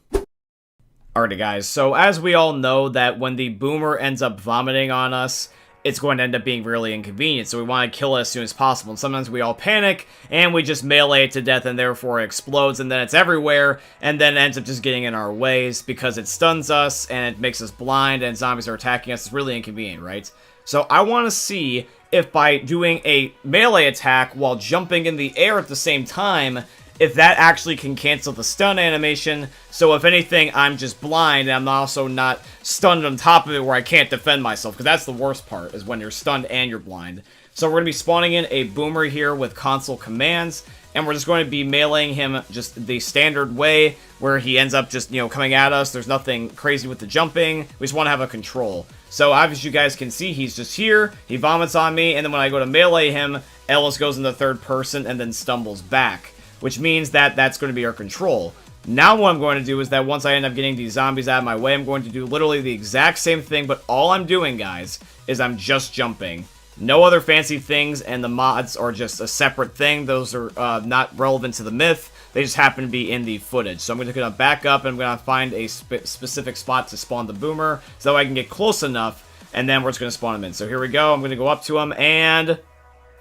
Alrighty guys, so as we all know that when the boomer ends up vomiting on us, it's going to end up being really inconvenient, so we want to kill it as soon as possible, and sometimes we all panic, and we just melee it to death, and therefore it explodes, and then it's everywhere, and then it ends up just getting in our ways, because it stuns us, and it makes us blind, and zombies are attacking us. It's really inconvenient, right? So I want to see if by doing a melee attack while jumping in the air at the same time, if that actually can cancel the stun animation, so if anything, I'm just blind, and I'm also not stunned on top of it where I can't defend myself, because that's the worst part, is when you're stunned and you're blind. So we're going to be spawning in a boomer here with console commands, and we're just going to be meleeing him just the standard way, where he ends up just, you know, coming at us. There's nothing crazy with the jumping. We just want to have a control. So as you guys can see, he's just here, he vomits on me, and then when I go to melee him, Ellis goes into third person and then stumbles back, which means that that's going to be our control. Now what I'm going to do is that once I end up getting these zombies out of my way, I'm going to do literally the exact same thing, but all I'm doing, guys, is I'm just jumping. No other fancy things, and the mods are just a separate thing. Those are not relevant to the myth. They just happen to be in the footage. So I'm going to back up, and I'm going to find a specific spot to spawn the boomer, so I can get close enough, and then we're just going to spawn him in. So here we go. I'm going to go up to him, and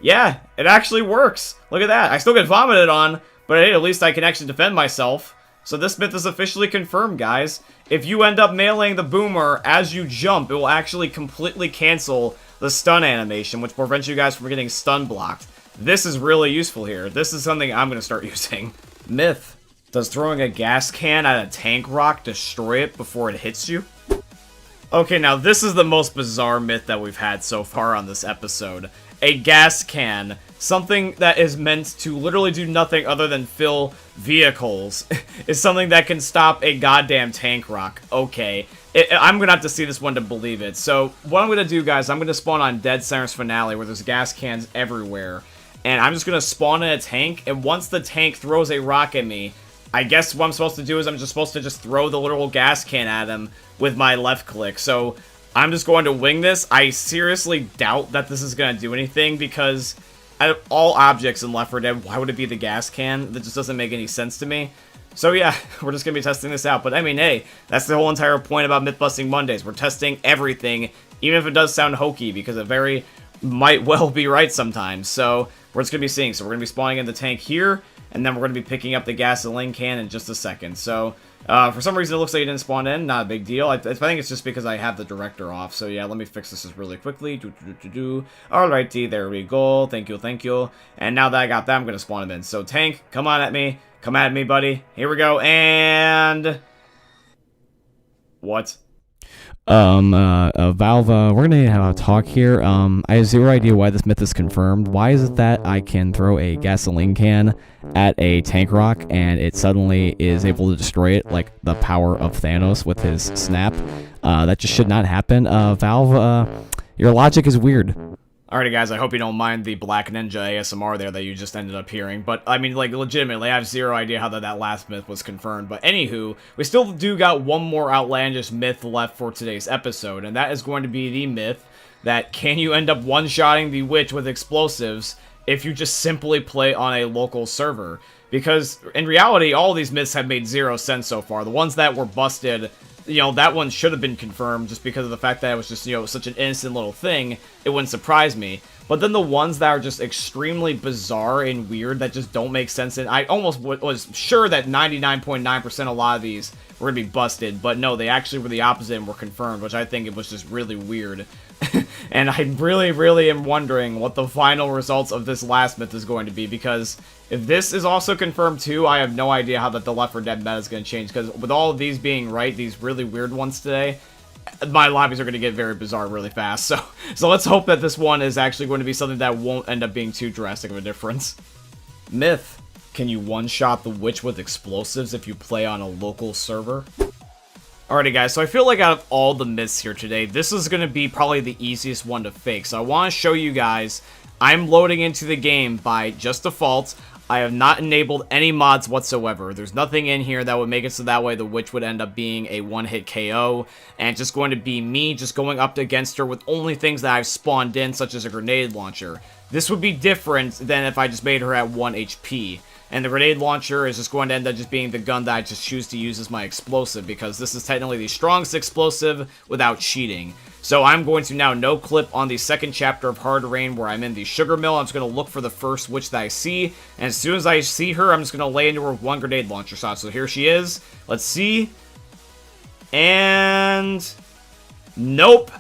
yeah, it actually works. Look at that. I still get vomited on, but hey, at least I can actually defend myself. So this myth is officially confirmed, guys. If you end up meleeing the boomer as you jump, it will actually completely cancel the stun animation, which prevents you guys from getting stun blocked. This is really useful here. This is something I'm going to start using. Myth. Does throwing a gas can at a tank rock destroy it before it hits you? Okay, now this is the most bizarre myth that we've had so far on this episode. A gas can, something that is meant to literally do nothing other than fill vehicles, is something that can stop a goddamn tank rock. Okay, I'm gonna have to see this one to believe it. So what I'm gonna do, guys, I'm gonna spawn on NSenr's finale where there's gas cans everywhere, and I'm just gonna spawn in a tank, and once the tank throws a rock at me, I guess what I'm supposed to do is I'm just supposed to just throw the literal gas can at him with my left click. So I'm just going to wing this. I seriously doubt that this is going to do anything, because out of all objects in Left 4 Dead, why would it be the gas can? That just doesn't make any sense to me. So yeah, we're just going to be testing this out. But I mean, hey, that's the whole entire point about Myth-Busting Mondays. We're testing everything, even if it does sound hokey, because it very might well be right sometimes. So we're just going to be seeing. So we're going to be spawning in the tank here, and then we're going to be picking up the gasoline can in just a second. So for some reason, it looks like it didn't spawn in. Not a big deal. I think it's just because I have the director off. So yeah, let me fix this really quickly. Alrighty, there we go. Thank you, thank you. And now that I got that, I'm going to spawn him in. So tank, come on at me. Come at me, buddy. Here we go. And what? Valve, we're gonna have a talk here. I have zero idea why this myth is confirmed. Why is it that I can throw a gasoline can at a tank rock and it suddenly is able to destroy it, like the power of Thanos with his snap? That just should not happen. Valve, your logic is weird. Alrighty, guys, I hope you don't mind the Black Ninja ASMR there that you just ended up hearing. But, I mean, like, legitimately, I have zero idea how that last myth was confirmed. But, anywho, we still do got one more outlandish myth left for today's episode. And that is going to be the myth that can you end up one-shotting the witch with explosives if you just simply play on a local server? Because, in reality, all of these myths have made zero sense so far. The ones that were busted, you know, that one should have been confirmed just because of the fact that it was just, you know, such an innocent little thing. It wouldn't surprise me. But then the ones that are just extremely bizarre and weird that just don't make sense, and I almost was sure that 99.9% a lot of these were going to be busted, but no, they actually were the opposite and were confirmed, which I think it was just really weird. And I really am wondering what the final results of this last myth is going to be, because if this is also confirmed too, I have no idea how that the Left 4 Dead meta is going to change, because with all of these being right, these really weird ones today, my lobbies are going to get very bizarre really fast. So let's hope that this one is actually going to be something that won't end up being too drastic of a difference. Myth. Can you one-shot the witch with explosives if you play on a local server? Alrighty guys, so I feel like out of all the myths here today, this is going to be probably the easiest one to fake. So I want to show you guys, I'm loading into the game by just default. I have not enabled any mods whatsoever. There's nothing in here that would make it so that way the witch would end up being a one-hit KO, and it's just going to be me just going up against her with only things that I've spawned in, such as a grenade launcher. This would be different than if I just made her at 1 HP. And the grenade launcher is just going to end up just being the gun that I just choose to use as my explosive, because this is technically the strongest explosive without cheating. So I'm going to now no-clip on the second chapter of Hard Rain where I'm in the sugar mill. I'm just going to look for the first witch that I see, and as soon as I see her, I'm just going to lay into her with one grenade launcher shot. So here she is. Let's see. And... Nope.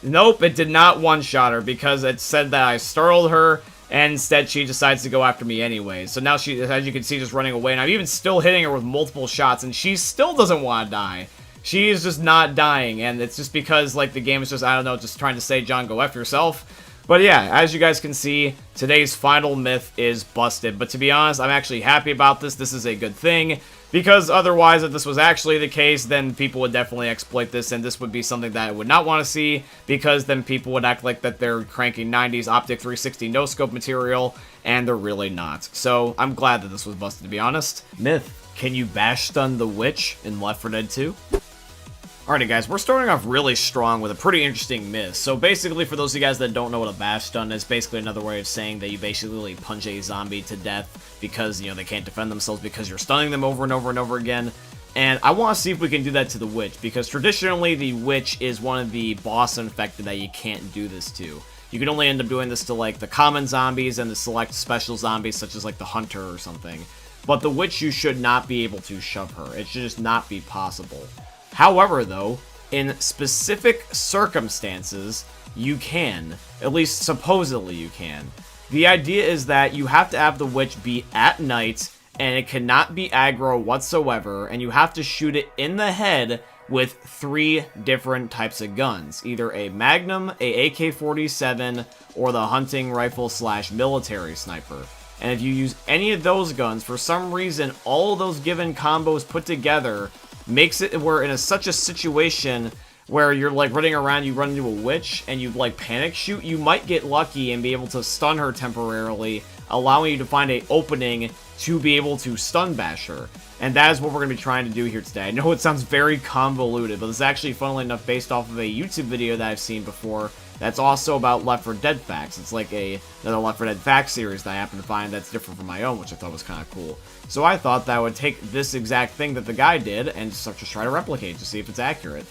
Nope, it did not one-shot her because it said that I startled her, and instead she decides to go after me anyway. So now she, as you can see, just running away, and I'm even still hitting her with multiple shots, and she still doesn't want to die. She is just not dying, and it's just because, like, the game is just, I don't know, just trying to say, John, go F yourself. But yeah, as you guys can see, today's final myth is busted. But to be honest, I'm actually happy about this. This is a good thing, because otherwise, if this was actually the case, then people would definitely exploit this, and this would be something that I would not want to see, because then people would act like that they're cranking 90s Optic 360 no-scope material, and they're really not. So, I'm glad that this was busted, to be honest. Myth. Can you bash stun the witch in Left 4 Dead 2? Alrighty guys, we're starting off really strong with a pretty interesting myth. So basically, for those of you guys that don't know what a bash stun is, basically another way of saying that you basically punch a zombie to death because, you know, they can't defend themselves because you're stunning them over and over and over again. And I want to see if we can do that to the witch, because traditionally the witch is one of the boss infected that you can't do this to. You can only end up doing this to, like, the common zombies and the select special zombies, such as, like, the hunter or something. But the witch, you should not be able to shove her. It should just not be possible. However, though, in specific circumstances, you can. At least, supposedly you can. The idea is that you have to have the witch be at night, and it cannot be aggro whatsoever, and you have to shoot it in the head with 3 different types of guns. Either a Magnum, a AK-47, or the hunting rifle / military sniper. And if you use any of those guns, for some reason, all of those given combos put together makes it where in such a situation where you're like running around, you run into a witch and you like panic shoot, you might get lucky and be able to stun her temporarily, allowing you to find an opening to be able to stun bash her. And that is what we're going to be trying to do here today. I know it sounds very convoluted, but it's actually, funnily enough, based off of a YouTube video that I've seen before that's also about Left 4 Dead facts. It's like another Left 4 Dead facts series that I happen to find that's different from my own, which I thought was kind of cool. So I thought that I would take this exact thing that the guy did and just try to replicate to see if it's accurate.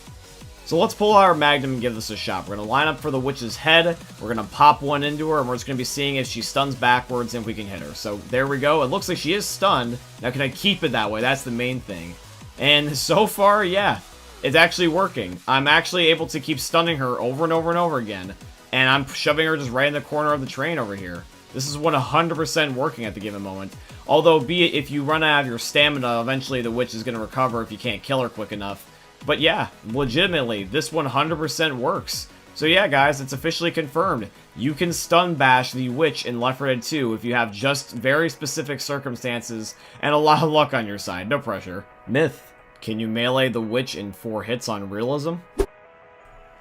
So let's pull out our Magnum and give this a shot. We're going to line up for the witch's head, we're going to pop one into her, and we're just going to be seeing if she stuns backwards and if we can hit her. So there we go. It looks like she is stunned. Now can I keep it that way? That's the main thing. And so far, yeah, it's actually working. I'm actually able to keep stunning her over and over and over again. And I'm shoving her just right in the corner of the train over here. This is 100% working at the given moment. Although, be it if you run out of your stamina, eventually the witch is going to recover if you can't kill her quick enough. But yeah, legitimately, this 100% works. So yeah, guys, it's officially confirmed. You can stun bash the witch in Left 4 Dead 2 if you have just very specific circumstances and a lot of luck on your side. No pressure. Myth. Can you melee the witch in 4 hits on realism?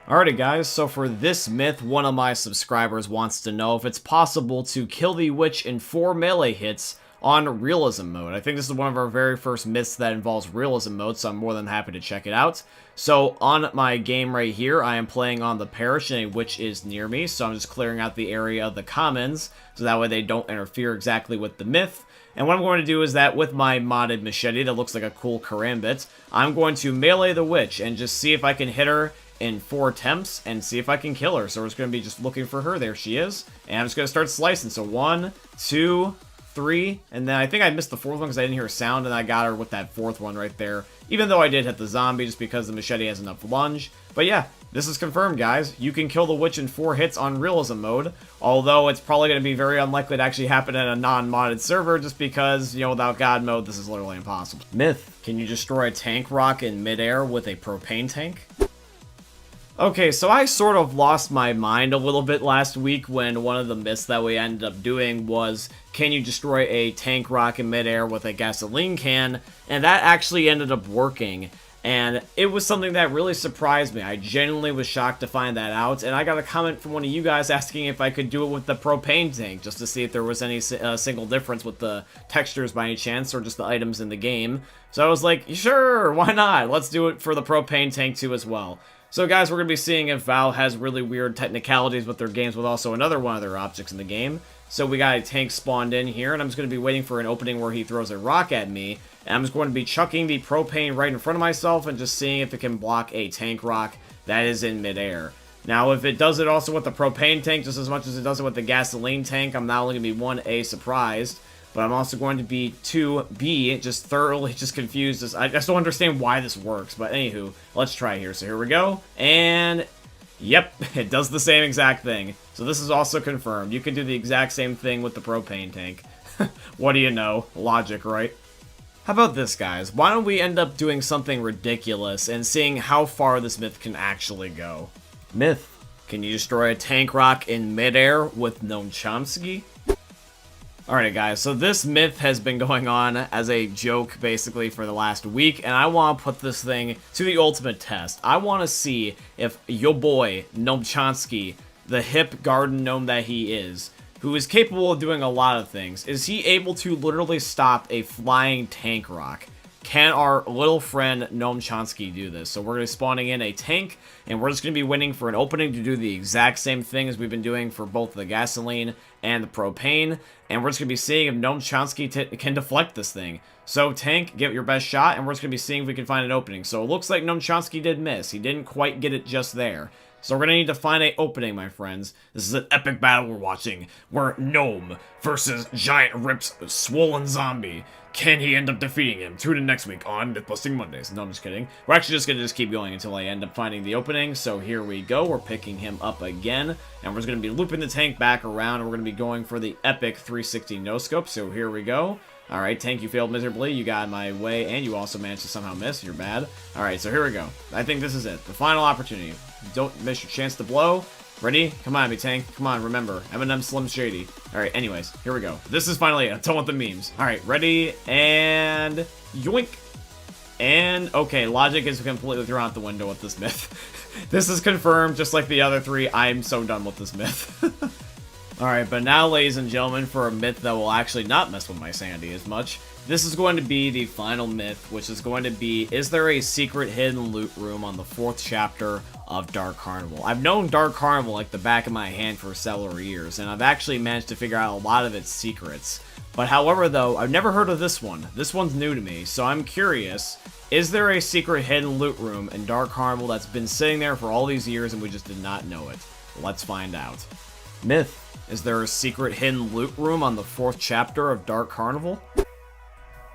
Alrighty guys, so for this myth, one of my subscribers wants to know if it's possible to kill the witch in 4 melee hits on realism mode. I think this is one of our very first myths that involves realism mode, so I'm more than happy to check it out. So on my game right here, I am playing on the parish and a witch is near me, so I'm just clearing out the area of the commons, so that way they don't interfere exactly with the myth. And what I'm going to do is that with my modded machete that looks like a cool karambit, I'm going to melee the witch and just see if I can hit her in 4 attempts and see if I can kill her. So we're just going to be just looking for her. There she is. And I'm just going to start slicing. So 1, 2, 3, and then I think I missed the 4th one because I didn't hear a sound, and I got her with that 4th one right there. Even though I did hit the zombie just because the machete has enough lunge. But yeah, this is confirmed, guys. You can kill the witch in 4 hits on realism mode, although it's probably going to be very unlikely to actually happen in a non-modded server just because, you know, without God mode, this is literally impossible. Myth. Can you destroy a tank rock in midair with a propane tank? Okay, so I sort of lost my mind a little bit last week when one of the myths that we ended up doing was, can you destroy a tank rock in midair with a gasoline can? And that actually ended up working. And it was something that really surprised me. I genuinely was shocked to find that out. And I got a comment from one of you guys asking if I could do it with the propane tank, just to see if there was any single difference with the textures by any chance, or just the items in the game. So I was like, sure, why not? Let's do it for the propane tank too as well. So guys, we're going to be seeing if Valve has really weird technicalities with their games with also another one of their objects in the game. So we got a tank spawned in here, and I'm just going to be waiting for an opening where he throws a rock at me. And I'm just going to be chucking the propane right in front of myself and just seeing if it can block a tank rock that is in midair. Now, if it does it also with the propane tank just as much as it does it with the gasoline tank, I'm not only going to be 1A, surprised, but I'm also going to be 2B, just thoroughly just confused. I just don't understand why this works. But anywho, let's try here. So here we go. And yep, it does the same exact thing. So this is also confirmed. You can do the exact same thing with the propane tank. What do you know? Logic, right? How about this, guys? Why don't we end up doing something ridiculous and seeing how far this myth can actually go? Myth. Can you destroy a tank rock in midair with Noam Chomsky? Alright guys, so this myth has been going on as a joke basically for the last week, and I want to put this thing to the ultimate test. I want to see if yo boy, Noam Chomsky, the hip garden gnome that he is, who is capable of doing a lot of things, is he able to literally stop a flying tank rock? Can our little friend Noam Chomsky do this? So we're going to be spawning in a tank, and we're just going to be waiting for an opening to do the exact same thing as we've been doing for both the gasoline and the propane, and we're just going to be seeing if Noam Chomsky can deflect this thing. So tank, give it your best shot, and we're just going to be seeing if we can find an opening. So it looks like Noam Chomsky did miss. He didn't quite get it just there. So we're going to need to find an opening, my friends. This is an epic battle we're watching, where Gnome versus Giant Rip's swollen zombie. Can he end up defeating him? Tune in next week on Mythbusting Mondays. No, I'm just kidding. We're actually just going to keep going until I end up finding the opening. So here we go. We're picking him up again. And we're just going to be looping the tank back around. And we're going to be going for the epic 360 no-scope. So here we go. Alright, tank, you failed miserably. You got in my way. And you also managed to somehow miss. You're bad. Alright, so here we go. I think this is it. The final opportunity. Don't miss your chance to blow. Ready? Come on, me tank. Come on, remember. Eminem Slim Shady. Alright, anyways, here we go. This is finally it. I don't want the memes. Alright, ready? And yoink. And, okay, logic is completely thrown out the window with this myth. This is confirmed, just like the other three. I'm so done with this myth. Alright, but now, ladies and gentlemen, for a myth that will actually not mess with my sanity as much, this is going to be the final myth, which is going to be, is there a secret hidden loot room on the 4th chapter of Dark Carnival? I've known Dark Carnival like the back of my hand for several years, and I've actually managed to figure out a lot of its secrets. But however, though, I've never heard of this one. This one's new to me, so I'm curious, is there a secret hidden loot room in Dark Carnival that's been sitting there for all these years and we just did not know it? Let's find out. Myth. Is there a secret hidden loot room on the 4th chapter of Dark Carnival?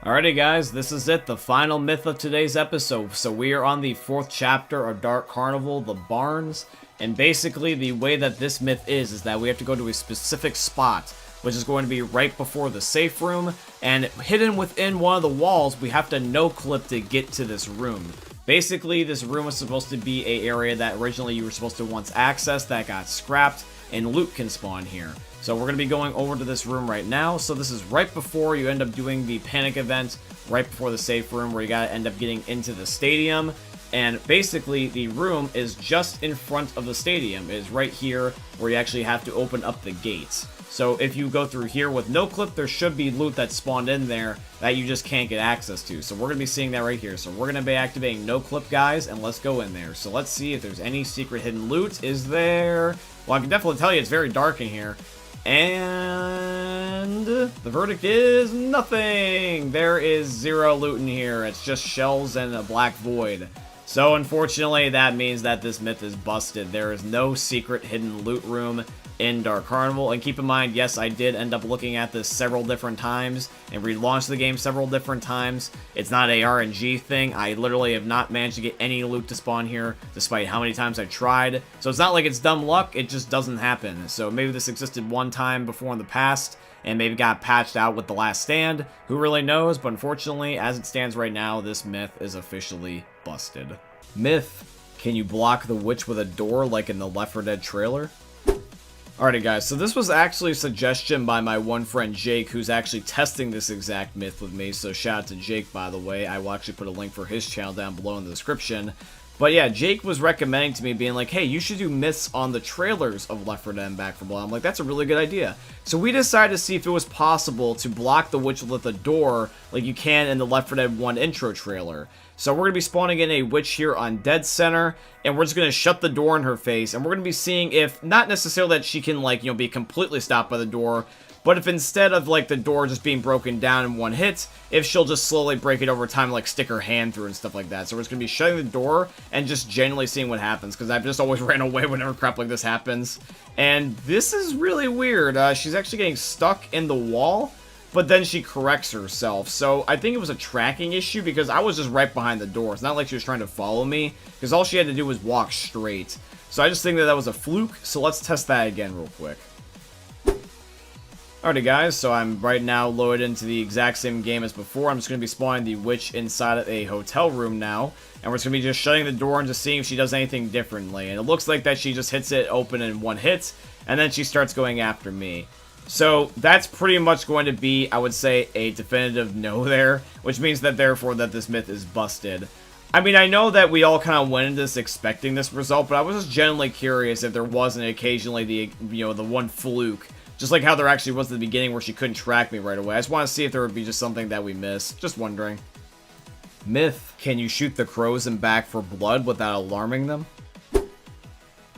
Alrighty guys, this is it, the final myth of today's episode. So we are on the 4th chapter of Dark Carnival, the Barns, and basically the way that this myth is that we have to go to a specific spot, which is going to be right before the safe room, and hidden within one of the walls, we have to no-clip to get to this room. Basically, this room was supposed to be an area that originally you were supposed to once access that got scrapped, and loot can spawn here. So we're going to be going over to this room right now. So this is right before you end up doing the panic event, right before the safe room where you got to end up getting into the stadium. And basically the room is just in front of the stadium. It is right here where you actually have to open up the gates. So if you go through here with no clip, there should be loot that's spawned in there that you just can't get access to. So we're going to be seeing that right here. So we're going to be activating no clip, guys, and let's go in there. So let's see if there's any secret hidden loot. Is there? Well, I can definitely tell you it's very dark in here. And the verdict is nothing. There is zero loot in here. It's just shells and a black void. So unfortunately, that means that this myth is busted. There is no secret hidden loot room in Dark Carnival. And keep in mind, yes, I did end up looking at this several different times and relaunched the game several different times. It's not a RNG thing. I literally have not managed to get any loot to spawn here despite how many times I tried. So it's not like it's dumb luck, it just doesn't happen. So maybe this existed one time before in the past and maybe got patched out with The Last Stand. Who really knows? But unfortunately, as it stands right now, this myth is officially busted. Myth. Can you block the witch with a door like in the Left 4 Dead trailer? Alrighty guys, so this was actually a suggestion by my one friend Jake, who's actually testing this exact myth with me, so shout out to Jake, by the way. I will actually put a link for his channel down below in the description. But yeah, Jake was recommending to me, being like, hey, you should do myths on the trailers of Left 4 Dead and Back 4 Blood. I'm like, that's a really good idea. So we decided to see if it was possible to block the witch with a door like you can in the Left 4 Dead 1 intro trailer. So we're going to be spawning in a witch here on NSenr, and we're just going to shut the door in her face, and we're going to be seeing if, not necessarily that she can, like, you know, be completely stopped by the door, but if instead of, like, the door just being broken down in one hit, if she'll just slowly break it over time, like, stick her hand through and stuff like that. So we're just going to be shutting the door and just genuinely seeing what happens, because I've just always ran away whenever crap like this happens. And this is really weird. She's actually getting stuck in the wall, but then she corrects herself. So I think it was a tracking issue, because I was just right behind the door. It's not like she was trying to follow me, because all she had to do was walk straight. So I just think that that was a fluke, so let's test that again real quick. Alrighty guys, so I'm right now loaded into the exact same game as before. I'm just going to be spawning the witch inside of a hotel room now. And we're just going to be just shutting the door and just seeing if she does anything differently. And it looks like that she just hits it open in one hit, and then she starts going after me. So that's pretty much going to be, I would say, a definitive no there, which means that therefore that this myth is busted. I mean, I know that we all kind of went into this expecting this result, but I was just genuinely curious if there wasn't occasionally the, you know, the one fluke. Just like how there actually was at the beginning where she couldn't track me right away. I just want to see if there would be just something that we missed. Just wondering. Myth. Can you shoot the crows in Back 4 Blood without alarming them?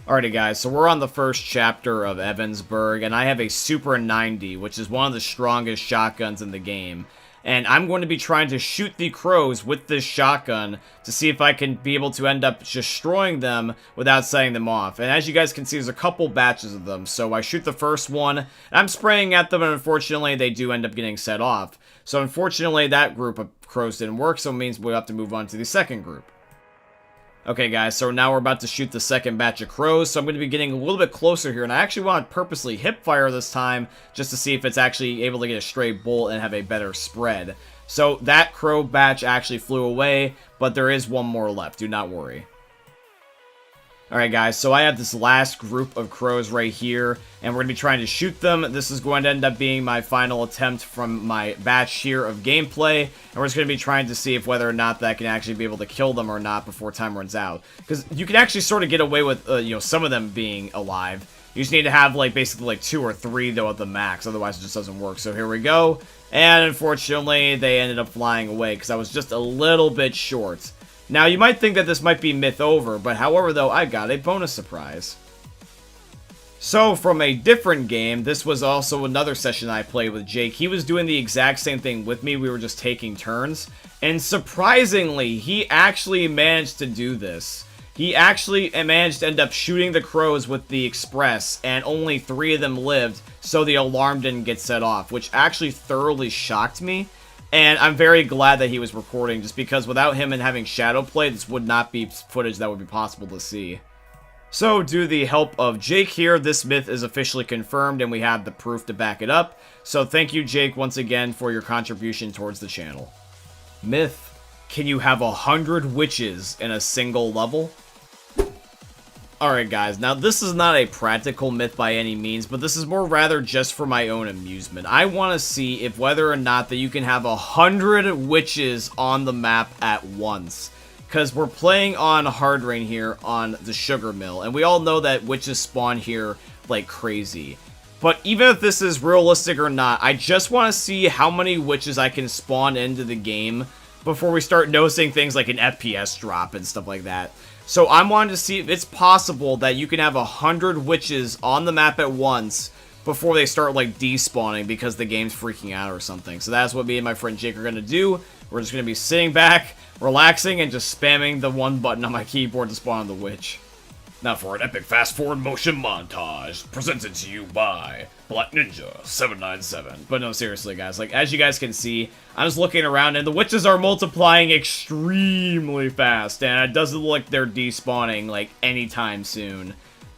Alrighty guys, so we're on the first chapter of Evansburg, and I have a Super 90, which is one of the strongest shotguns in the game. And I'm going to be trying to shoot the crows with this shotgun to see if I can be able to end up destroying them without setting them off. And as you guys can see, there's a couple batches of them. So I shoot the first one, and I'm spraying at them, and unfortunately, they do end up getting set off. So unfortunately, that group of crows didn't work, so it means we'll have to move on to the second group. Okay guys, so now we're about to shoot the second batch of crows, so I'm going to be getting a little bit closer here, and I actually want to purposely hip fire this time, just to see if it's actually able to get a straight bullet and have a better spread. So that crow batch actually flew away, but there is one more left, do not worry. Alright guys, so I have this last group of crows right here, and we're going to be trying to shoot them. This is going to end up being my final attempt from my batch here of gameplay, and we're just going to be trying to see if whether or not that can actually be able to kill them or not before time runs out. Because you can actually sort of get away with, you know, some of them being alive. You just need to have, like, basically, like, 2 or 3, though, at the max, otherwise it just doesn't work. So here we go, and unfortunately, they ended up flying away, because I was just a little bit short. Now, you might think that this might be myth over, but however, though, I got a bonus surprise. So, from a different game, this was also another session I played with Jake. He was doing the exact same thing with me. We were just taking turns. And surprisingly, he actually managed to do this. He actually managed to end up shooting the crows with the express, and only 3 of them lived, so the alarm didn't get set off, which actually thoroughly shocked me. And I'm very glad that he was recording, just because without him and having shadow play, this would not be footage that would be possible to see. So, due to the help of Jake here, this myth is officially confirmed, and we have the proof to back it up. So thank you, Jake, once again for your contribution towards the channel. Myth. Can you have 100 witches in a single level? Alright guys, now this is not a practical myth by any means, but this is more rather just for my own amusement. I want to see if whether or not that you can have 100 witches on the map at once. Because we're playing on hard rain here on the sugar mill, and we all know that witches spawn here like crazy. But even if this is realistic or not, I just want to see how many witches I can spawn into the game before we start noticing things like an FPS drop and stuff like that. So I'm wanting to see if it's possible that you can have 100 witches on the map at once before they start, like, despawning because the game's freaking out or something. So that's what me and my friend Jake are going to do. We're just going to be sitting back, relaxing, and just spamming the one button on my keyboard to spawn the witch. Now for an epic fast-forward motion montage, presented to you by Black Ninja 797. But no, seriously, guys, like, as you guys can see, I'm just looking around, and the witches are multiplying extremely fast, and it doesn't look like they're despawning, like, anytime soon.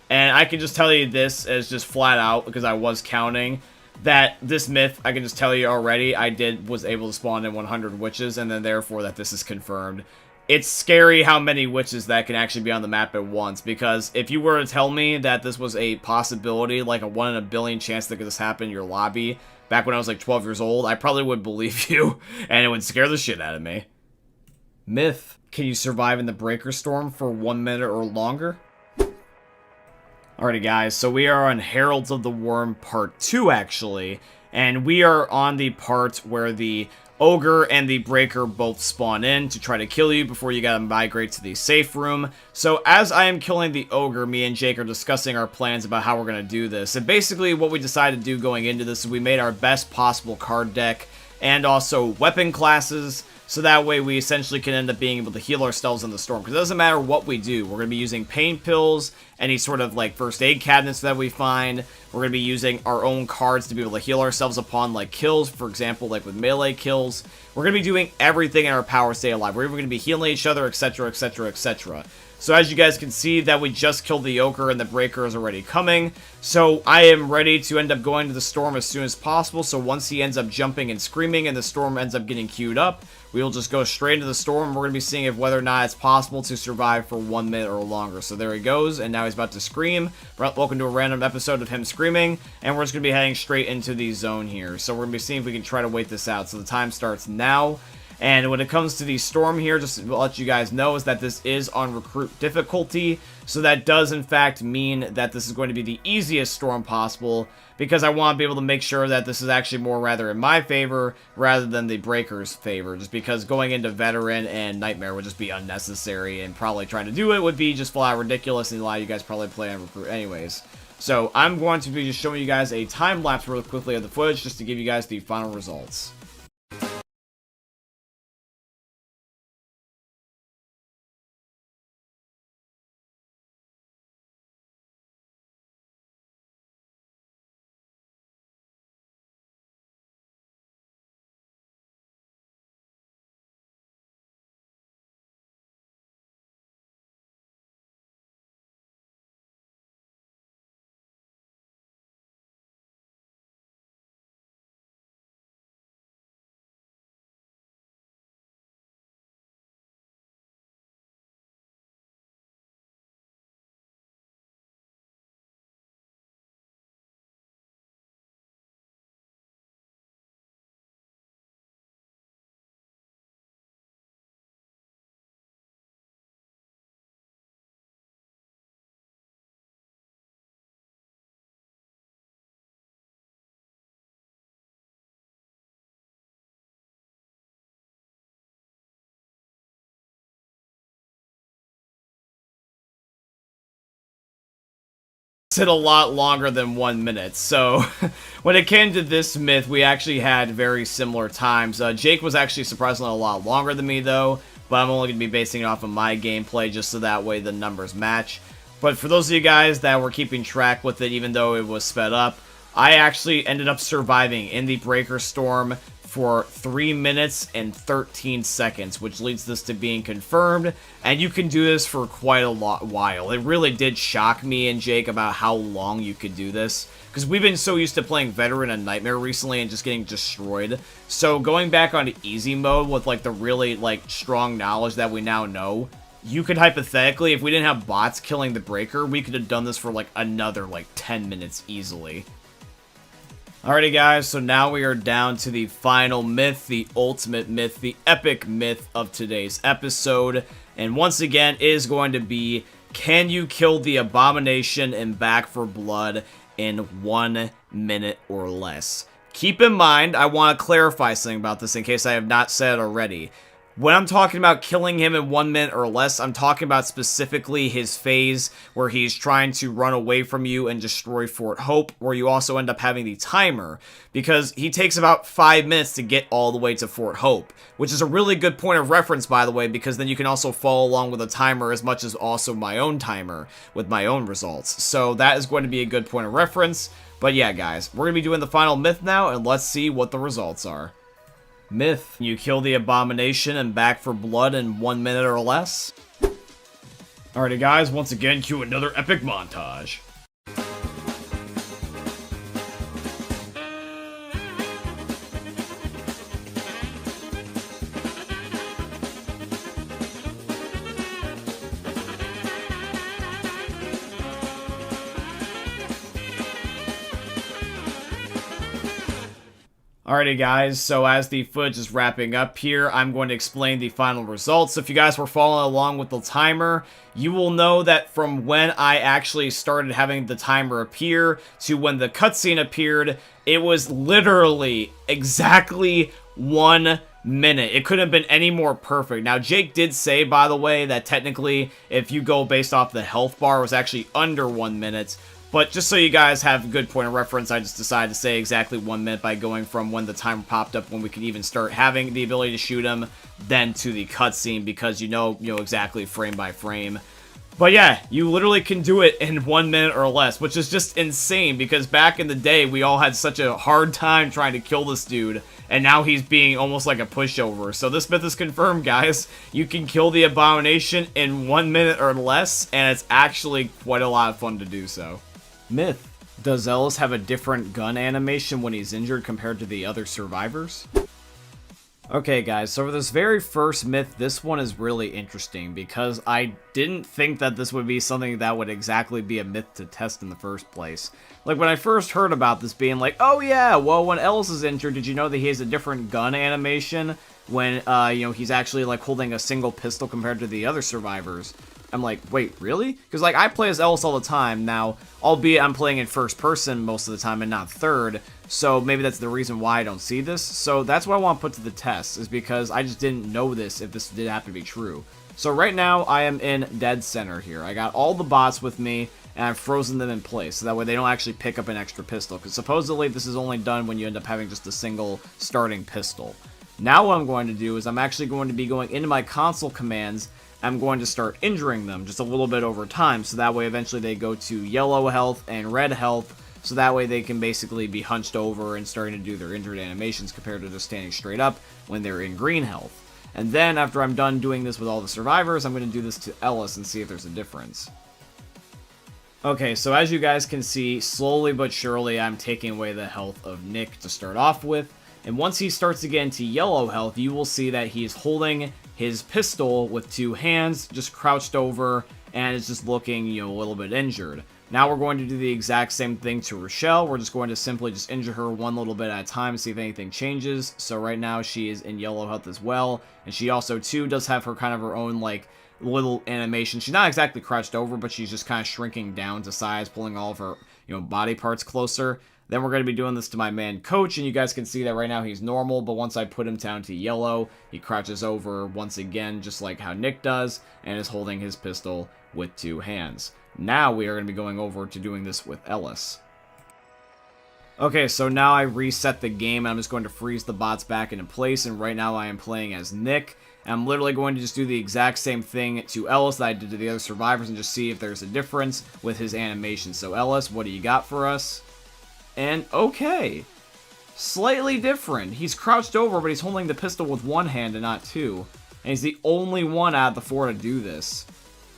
And I can just tell you this as just flat out, because I was counting, that this myth, I can just tell you already, was able to spawn in 100 witches, and then therefore that this is confirmed. it's scary how many witches that can actually be on the map at once, because if you were to tell me that this was a possibility, like a 1 in a billion chance that could this happen in your lobby, back when I was like 12 years old, I probably would believe you, and it would scare the shit out of me. Myth: can you survive in the breaker storm for 1 minute or longer? Alrighty guys, so we are on Heralds of the Worm Part 2 actually, and we are on the part where the Ogre and the Breaker both spawn in to try to kill you before you gotta migrate to the safe room. So as I am killing the Ogre, me and Jake are discussing our plans about how we're gonna do this. And basically what we decided to do going into this is we made our best possible card deck and also weapon classes, so that way we essentially can end up being able to heal ourselves in the storm. Because it doesn't matter what we do. We're going to be using pain pills, any sort of like first aid cabinets that we find. We're going to be using our own cards to be able to heal ourselves upon like kills. For example, like with melee kills. We're going to be doing everything in our power to stay alive. We're even going to be healing each other, etc, etc, etc. So as you guys can see that we just killed the Ogre and the Breaker is already coming. So I am ready to end up going to the storm as soon as possible. So once he ends up jumping and screaming and the storm ends up getting queued up, we will just go straight into the storm. We're going to be seeing if whether or not it's possible to survive for 1 minute or longer. So there he goes, and now he's about to scream. Welcome to a random episode of him screaming, and we're just going to be heading straight into the zone here. So we're going to be seeing if we can try to wait this out. So the time starts now. And when it comes to the storm here, just to let you guys know, is that this is on recruit difficulty. So that does in fact mean that this is going to be the easiest storm possible, because I want to be able to make sure that this is actually more rather in my favor rather than the Breaker's favor. Just because going into Veteran and Nightmare would just be unnecessary, and probably trying to do it would be just flat ridiculous, and a lot of you guys probably play on recruit anyways. So I'm going to be just showing you guys a time lapse really quickly of the footage just to give you guys the final results. It a lot longer than 1 minute. So when it came to this myth, we actually had very similar times. Jake was actually surprisingly a lot longer than me though, but I'm only going to be basing it off of my gameplay just so that way the numbers match. But for those of you guys that were keeping track with it, even though it was sped up, I actually ended up surviving in the Breaker Storm for 3 minutes and 13 seconds, which leads this to being confirmed, and you can do this for quite a while. It really did shock me and Jake about how long you could do this, because we've been so used to playing Veteran and Nightmare recently and just getting destroyed. So going back onto easy mode with like the really like strong knowledge that we now know, you could hypothetically, if we didn't have bots killing the Breaker, we could have done this for like another like 10 minutes easily. Alrighty guys, so now we are down to the final myth, the ultimate myth, the epic myth of today's episode. And once again, it is going to be, can you kill the Abomination and Back for Blood in 1 minute or less? Keep in mind, I want to clarify something about this in case I have not said it already. When I'm talking about killing him in 1 minute or less, I'm talking about specifically his phase where he's trying to run away from you and destroy Fort Hope, where you also end up having the timer, because he takes about 5 minutes to get all the way to Fort Hope, which is a really good point of reference, by the way, because then you can also follow along with the timer as much as also my own timer with my own results. So that is going to be a good point of reference. But yeah, guys, we're going to be doing the final myth now, and let's see what the results are. Myth: you kill the Abomination and Back for Blood in 1 minute or less. Alrighty guys, once again, cue another epic montage. Alrighty guys, so as the footage is wrapping up here, I'm going to explain the final results. So if you guys were following along with the timer, you will know that from when I actually started having the timer appear to when the cutscene appeared, it was literally exactly 1 minute. It couldn't have been any more perfect. Now, Jake did say, by the way, that technically, if you go based off the health bar, it was actually under 1 minute. But just so you guys have a good point of reference, I just decided to say exactly 1 minute by going from when the timer popped up, when we could even start having the ability to shoot him, then to the cutscene, because you know exactly frame by frame. But yeah, you literally can do it in 1 minute or less, which is just insane, because back in the day, we all had such a hard time trying to kill this dude, and now he's being almost like a pushover. So this myth is confirmed, guys. You can kill the Abomination in 1 minute or less, and it's actually quite a lot of fun to do so. Myth: does Ellis have a different gun animation when he's injured compared to the other survivors? Okay guys, so for this very first myth, this one is really interesting because I didn't think that this would be something that would exactly be a myth to test in the first place. Like when I first heard about this being like, oh yeah, well when Ellis is injured, did you know that he has a different gun animation when, he's actually like holding a single pistol compared to the other survivors? I'm like, wait, really? Because, like, I play as Ellis all the time now, albeit I'm playing in first person most of the time and not third, so maybe that's the reason why I don't see this. So that's what I want to put to the test, is because I just didn't know this if this did happen to be true. So right now, I am in NSenr here. I got all the bots with me, and I've frozen them in place, so that way they don't actually pick up an extra pistol, because supposedly this is only done when you end up having just a single starting pistol. Now what I'm going to do is I'm actually going to be going into my console commands. I'm going to start injuring them just a little bit over time, so that way eventually they go to yellow health and red health, so that way they can basically be hunched over and starting to do their injured animations compared to just standing straight up when they're in green health. And then after I'm done doing this with all the survivors, I'm going to do this to Ellis and see if there's a difference. Okay, so as you guys can see, slowly but surely I'm taking away the health of Nick to start off with. And once he starts to get into yellow health, you will see that he is holding his pistol with 2 hands, just crouched over, and is just looking, a little bit injured. Now we're going to do the exact same thing to Rochelle. We're just going to simply just injure her one little bit at a time, see if anything changes. So right now she is in yellow health as well, and she also too does have her kind of her own like little animation. She's not exactly crouched over, but she's just kind of shrinking down to size, pulling all of her body parts closer. Then we're going to be doing this to my man Coach, and you guys can see that right now he's normal, but once I put him down to yellow, he crouches over once again, just like how Nick does, and is holding his pistol with 2 hands. Now we are going to be going over to doing this with Ellis. Okay, so now I reset the game, and I'm just going to freeze the bots back into place, and right now I am playing as Nick. And I'm literally going to just do the exact same thing to Ellis that I did to the other survivors, and just see if there's a difference with his animation. So Ellis, what do you got for us? And okay, slightly different. He's crouched over, but he's holding the pistol with 1 hand and not 2. And he's the only one out of the 4 to do this.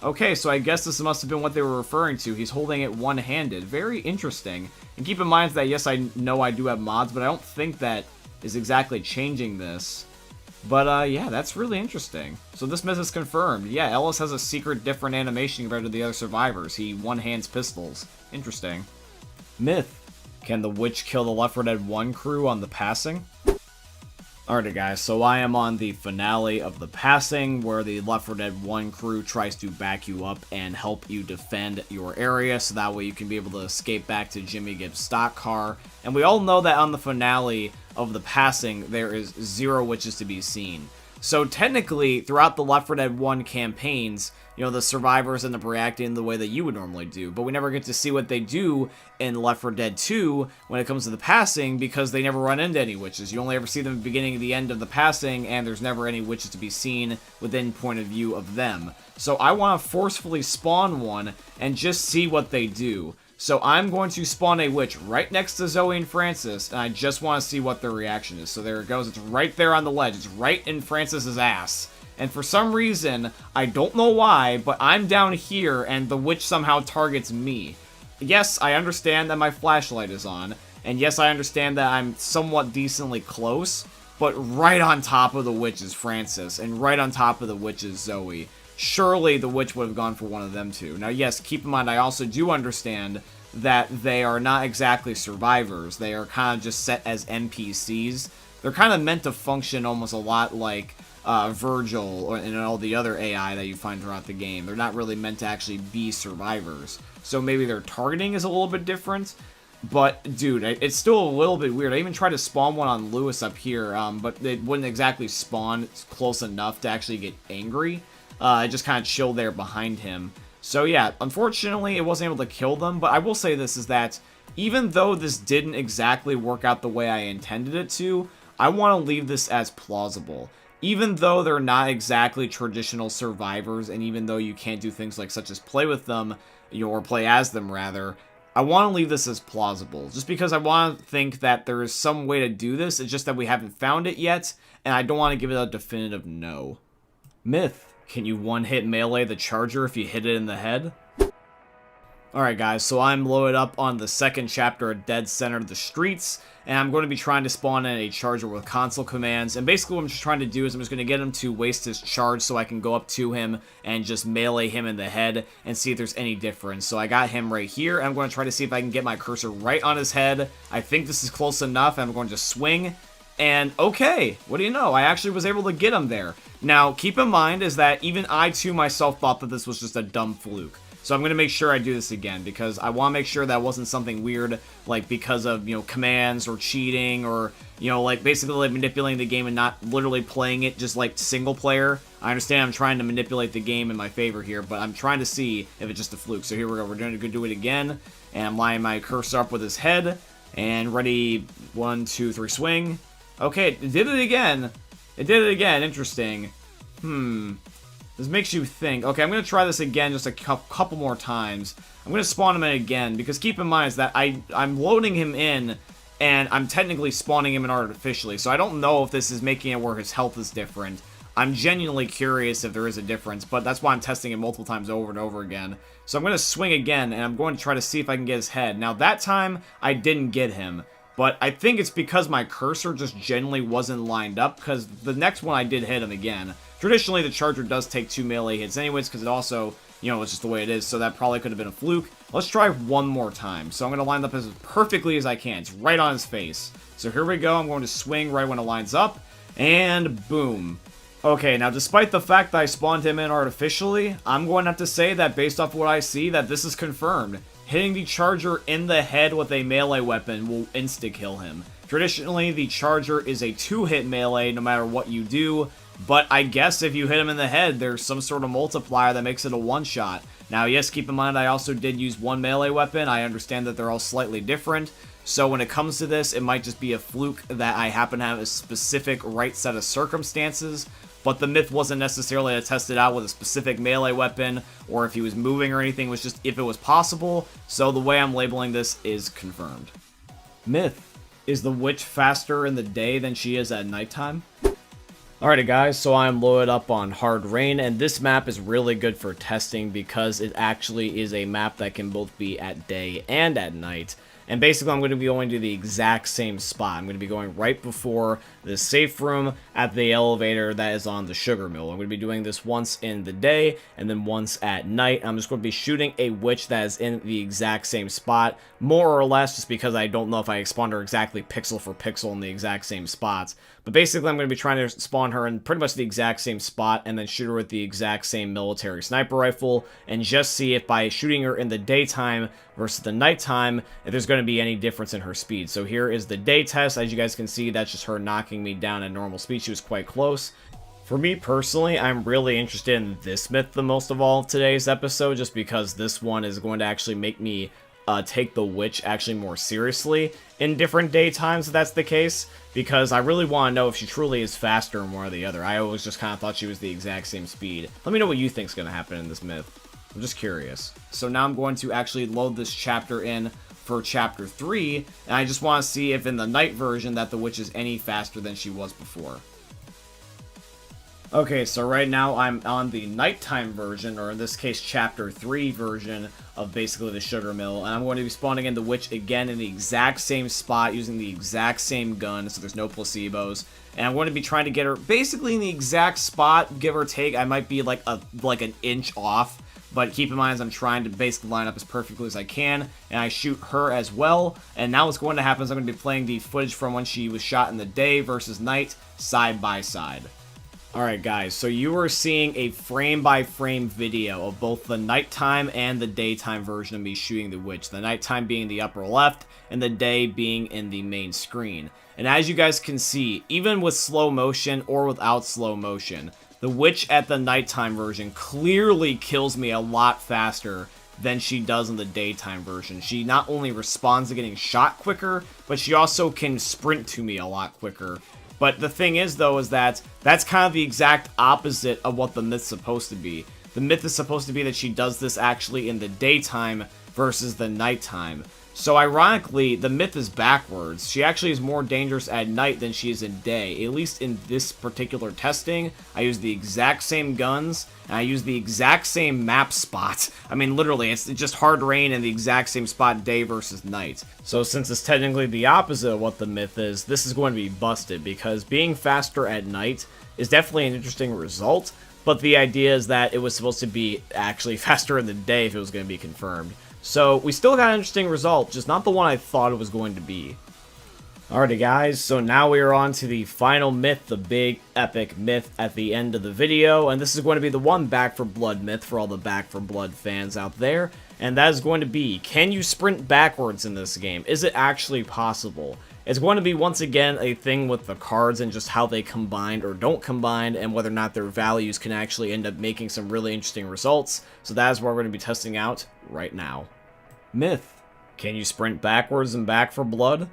Okay, so I guess this must have been what they were referring to. He's holding it one-handed. Very interesting. And keep in mind that, yes, I know I do have mods, but I don't think that is exactly changing this. But, yeah, that's really interesting. So this myth is confirmed. Yeah, Ellis has a secret different animation compared to the other survivors. He one-hands pistols. Interesting. Myth: can the witch kill the Left 4 Dead 1 crew on the passing? Alright guys, so I am on the finale of the passing, where the Left 4 Dead 1 crew tries to back you up and help you defend your area, so that way you can be able to escape back to Jimmy Gibbs' stock car. And we all know that on the finale of the passing, there is 0 witches to be seen. So technically, throughout the Left 4 Dead 1 campaigns, the survivors end up reacting the way that you would normally do, but we never get to see what they do in Left 4 Dead 2 when it comes to the passing, because they never run into any witches. You only ever see them at the beginning and the end of the passing, and there's never any witches to be seen within point of view of them. So I want to forcefully spawn one and just see what they do. So I'm going to spawn a witch right next to Zoe and Francis, and I just want to see what their reaction is. So there it goes. It's right there on the ledge. It's right in Francis's ass. And for some reason, I don't know why, but I'm down here, and the witch somehow targets me. Yes, I understand that my flashlight is on, and yes, I understand that I'm somewhat decently close, but right on top of the witch is Francis, and right on top of the witch is Zoe. Surely the witch would have gone for one of them two. Now, yes, keep in mind, I also do understand that they are not exactly survivors. They are kind of just set as NPCs. They're kind of meant to function almost a lot like Virgil and all the other AI that you find throughout the game. They're not really meant to actually be survivors. So maybe their targeting is a little bit different. But, dude, it's still a little bit weird. I even tried to spawn one on Lewis up here, but it wouldn't exactly spawn close enough to actually get angry. It just kind of chilled there behind him. So, yeah, unfortunately, it wasn't able to kill them. But I will say this, is that even though this didn't exactly work out the way I intended it to, I want to leave this as plausible. Even though they're not exactly traditional survivors, and even though you can't do things like such as play with them, or play as them, rather, I want to leave this as plausible, just because I want to think that there is some way to do this. It's just that we haven't found it yet, and I don't want to give it a definitive no. Myth. Can you one-hit melee the charger if you hit it in the head? Alright guys, so I'm loaded up on the second chapter of NSenr The Streets, and I'm going to be trying to spawn in a charger with console commands, and basically what I'm just trying to do is I'm just going to get him to waste his charge so I can go up to him and just melee him in the head and see if there's any difference. So I got him right here, and I'm going to try to see if I can get my cursor right on his head. I think this is close enough, and I'm going to swing, and okay, what do you know, I actually was able to get him there. Now, keep in mind is that even I too myself thought that this was just a dumb fluke. So I'm going to make sure I do this again, because I want to make sure that wasn't something weird, like because of, commands or cheating or, like basically like manipulating the game and not literally playing it just like single player. I understand I'm trying to manipulate the game in my favor here, but I'm trying to see if it's just a fluke. So here we go. We're going to do it again, and I'm lining my cursor up with his head, and ready, 1, 2, 3, swing. Okay, it did it again. It did it again. Interesting. This makes you think. Okay, I'm going to try this again just a couple more times. I'm going to spawn him in again, because keep in mind is that I'm loading him in, and I'm technically spawning him in artificially, so I don't know if this is making it where his health is different. I'm genuinely curious if there is a difference, but that's why I'm testing it multiple times over and over again. So I'm going to swing again, and I'm going to try to see if I can get his head. Now, that time, I didn't get him. But I think it's because my cursor just generally wasn't lined up, because the next one I did hit him again. Traditionally, the charger does take 2 melee hits anyways, because it also, it's just the way it is, so that probably could have been a fluke. Let's try one more time. So I'm going to line up as perfectly as I can. It's right on his face. So here we go. I'm going to swing right when it lines up, and boom. Okay, now despite the fact that I spawned him in artificially, I'm going to have to say that based off what I see, that this is confirmed. Hitting the charger in the head with a melee weapon will insta-kill him. Traditionally, the charger is a 2-hit melee no matter what you do, but I guess if you hit him in the head, there's some sort of multiplier that makes it a one-shot. Now, yes, keep in mind I also did use one melee weapon. I understand that they're all slightly different, so when it comes to this, it might just be a fluke that I happen to have a specific right set of circumstances, but the myth wasn't necessarily to test it out with a specific melee weapon, or if he was moving or anything, it was just if it was possible, so the way I'm labeling this is confirmed. Myth. Is the witch faster in the day than she is at nighttime? Alrighty guys, so I'm loaded up on Hard Rain, and this map is really good for testing because it actually is a map that can both be at day and at night. And basically I'm going to be going to the exact same spot. I'm going to be going right before the safe room at the elevator that is on the sugar mill. I'm going to be doing this once in the day and then once at night. I'm just going to be shooting a witch that is in the exact same spot, more or less just because I don't know if I spawned her exactly pixel for pixel in the exact same spots. But basically I'm going to be trying to spawn her in pretty much the exact same spot and then shoot her with the exact same military sniper rifle and just see if by shooting her in the daytime versus the nighttime, if there's going to be any difference in her speed. So here is the day test. As you guys can see, that's just her knocking me down at normal speed. She was quite close. For me personally, I'm really interested in this myth the most of all of today's episode, just because this one is going to actually make me take the witch actually more seriously in different daytimes if that's the case, because I really want to know if she truly is faster in one or the other. I always just kind of thought she was the exact same speed. Let me know what you think is going to happen in this myth. I'm just curious. So now I'm going to actually load this chapter in for chapter 3, and I just want to see if in the night version that the witch is any faster than she was before. Okay, so right now I'm on the nighttime version, or in this case chapter 3 version of basically the sugar mill, and I'm going to be spawning in the witch again in the exact same spot using the exact same gun, so there's no placebos, and I'm going to be trying to get her basically in the exact spot, give or take. I might be like an inch off, but keep in mind as I'm trying to basically line up as perfectly as I can, and I shoot her as well. And now what's going to happen is I'm going to be playing the footage from when she was shot in the day versus night, side by side. Alright guys, so you are seeing a frame-by-frame video of both the nighttime and the daytime version of me shooting the witch. The nighttime being the upper left, and the day being in the main screen. And as you guys can see, even with slow motion or without slow motion, the witch at the nighttime version clearly kills me a lot faster than she does in the daytime version. She not only responds to getting shot quicker, but she also can sprint to me a lot quicker. But the thing is, though, is that that's kind of the exact opposite of what the myth's supposed to be. The myth is supposed to be that she does this actually in the daytime versus the nighttime. So ironically, the myth is backwards. She actually is more dangerous at night than she is in day. At least in this particular testing, I use the exact same guns, and I use the exact same map spot. I mean, literally, it's just hard rain in the exact same spot day versus night. So since it's technically the opposite of what the myth is, this is going to be busted, because being faster at night is definitely an interesting result, but the idea is that it was supposed to be actually faster in the day if it was going to be confirmed. So we still got an interesting result, just not the one I thought it was going to be. Alrighty guys, so now we are on to the final myth, the big epic myth at the end of the video, and this is going to be the one Back 4 Blood myth for all the Back 4 Blood fans out there, and that is going to be, can you sprint backwards in this game? Is it actually possible? It's going to be, once again, a thing with the cards and just how they combine or don't combine, and whether or not their values can actually end up making some really interesting results, so that is what we're going to be testing out right now. Myth. Can you sprint backwards in Back 4 Blood?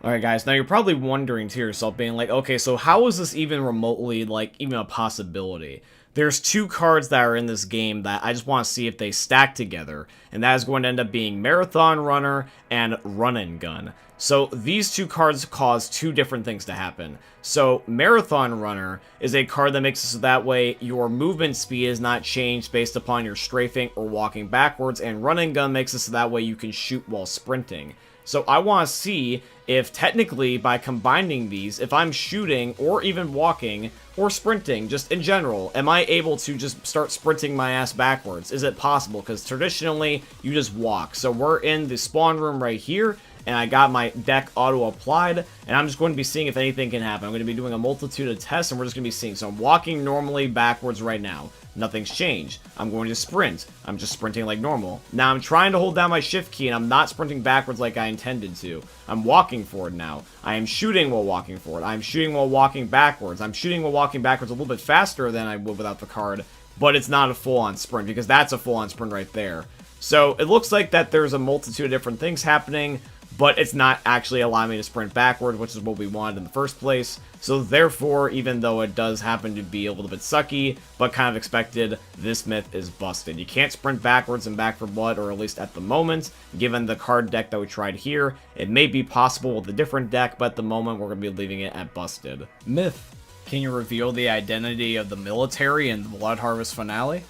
Alright guys, now you're probably wondering to yourself, being like, okay, so how is this even remotely, like, even a possibility? There's two cards that are in this game that I just want to see if they stack together, and that is going to end up being Marathon Runner and Run and Gun. So these two cards cause two different things to happen. So Marathon Runner is a card that makes it so that way your movement speed is not changed based upon your strafing or walking backwards, and Run and Gun makes it so that way you can shoot while sprinting. So I want to see if technically by combining these, if I'm shooting or even walking or sprinting, just in general, am I able to just start sprinting my ass backwards? Is it possible? Because traditionally you just walk. So we're in the spawn room right here, and I got my deck auto-applied, and I'm just going to be seeing if anything can happen. I'm going to be doing a multitude of tests, and we're just going to be seeing. So I'm walking normally backwards right now. Nothing's changed. I'm going to sprint. I'm just sprinting like normal. Now I'm trying to hold down my shift key, and I'm not sprinting backwards like I intended to. I'm walking forward now. I am shooting while walking forward. I'm shooting while walking backwards. I'm shooting while walking backwards a little bit faster than I would without the card, but it's not a full-on sprint, because that's a full-on sprint right there. So it looks like that there's a multitude of different things happening, but it's not actually allowing me to sprint backward, which is what we wanted in the first place. So therefore, even though it does happen to be a little bit sucky, but kind of expected, this myth is busted. You can't sprint backwards in Back 4 Blood, or at least at the moment, given the card deck that we tried here. It may be possible with a different deck, but at the moment, we're going to be leaving it at busted. Myth. Can you reveal the identity of the military in the Blood Harvest finale?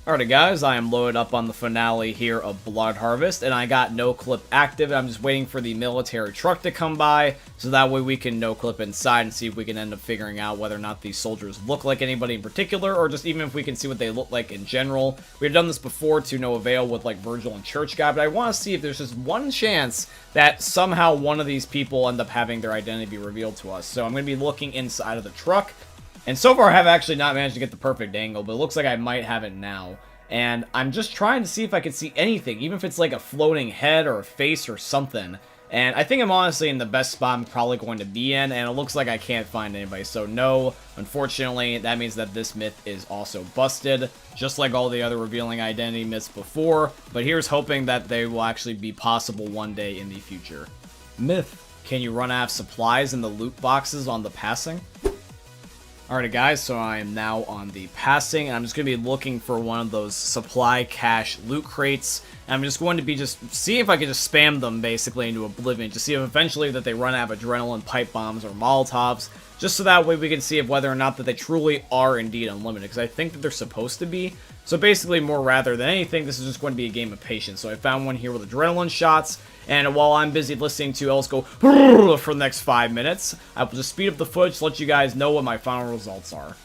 Alrighty guys, I am loaded up on the finale here of Blood Harvest, and I got no clip active. I'm just waiting for the military truck to come by, so that way we can no clip inside and see if we can end up figuring out whether or not these soldiers look like anybody in particular, or just even if we can see what they look like in general. We've done this before to no avail with like Virgil and Church Guy, but I want to see if there's just one chance that somehow one of these people end up having their identity be revealed to us. So I'm going to be looking inside of the truck. And so far I have actually not managed to get the perfect angle, but it looks like I might have it now. And I'm just trying to see if I can see anything, even if it's like a floating head or a face or something. And I think I'm honestly in the best spot I'm probably going to be in, and it looks like I can't find anybody. So no, unfortunately, that means that this myth is also busted, just like all the other revealing identity myths before. But here's hoping that they will actually be possible one day in the future. Myth. Can you run out of supplies in the loot boxes on the passing? Alright guys, so I am now on the passing, and I'm just going to be looking for one of those supply cache loot crates, and I'm just going to be see if I can just spam them basically into oblivion, to see if eventually that they run out of adrenaline pipe bombs or Molotovs, just so that way we can see if whether or not that they truly are indeed unlimited, because I think that they're supposed to be. So basically, more rather than anything, this is just going to be a game of patience. So I found one here with adrenaline shots, and while I'm busy listening to Ellis go for the next 5 minutes, I will just speed up the footage to let you guys know what my final results are.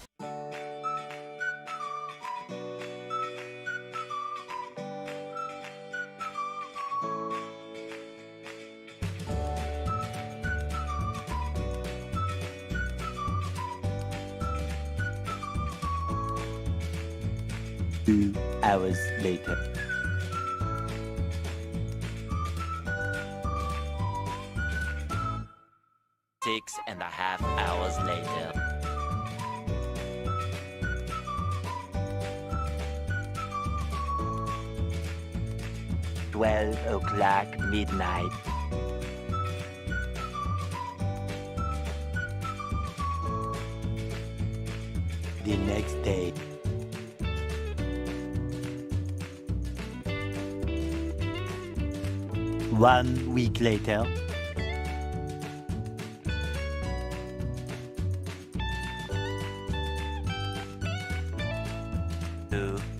2 hours later. Six and a half hours later. $12 o'clock midnight. The next day. One week later.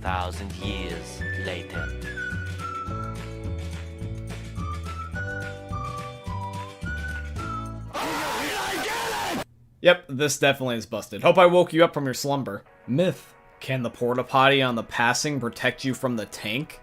Thousand years later. Yep, this definitely is busted. Hope I woke you up from your slumber. Myth. Can the porta potty on the passing protect you from the tank?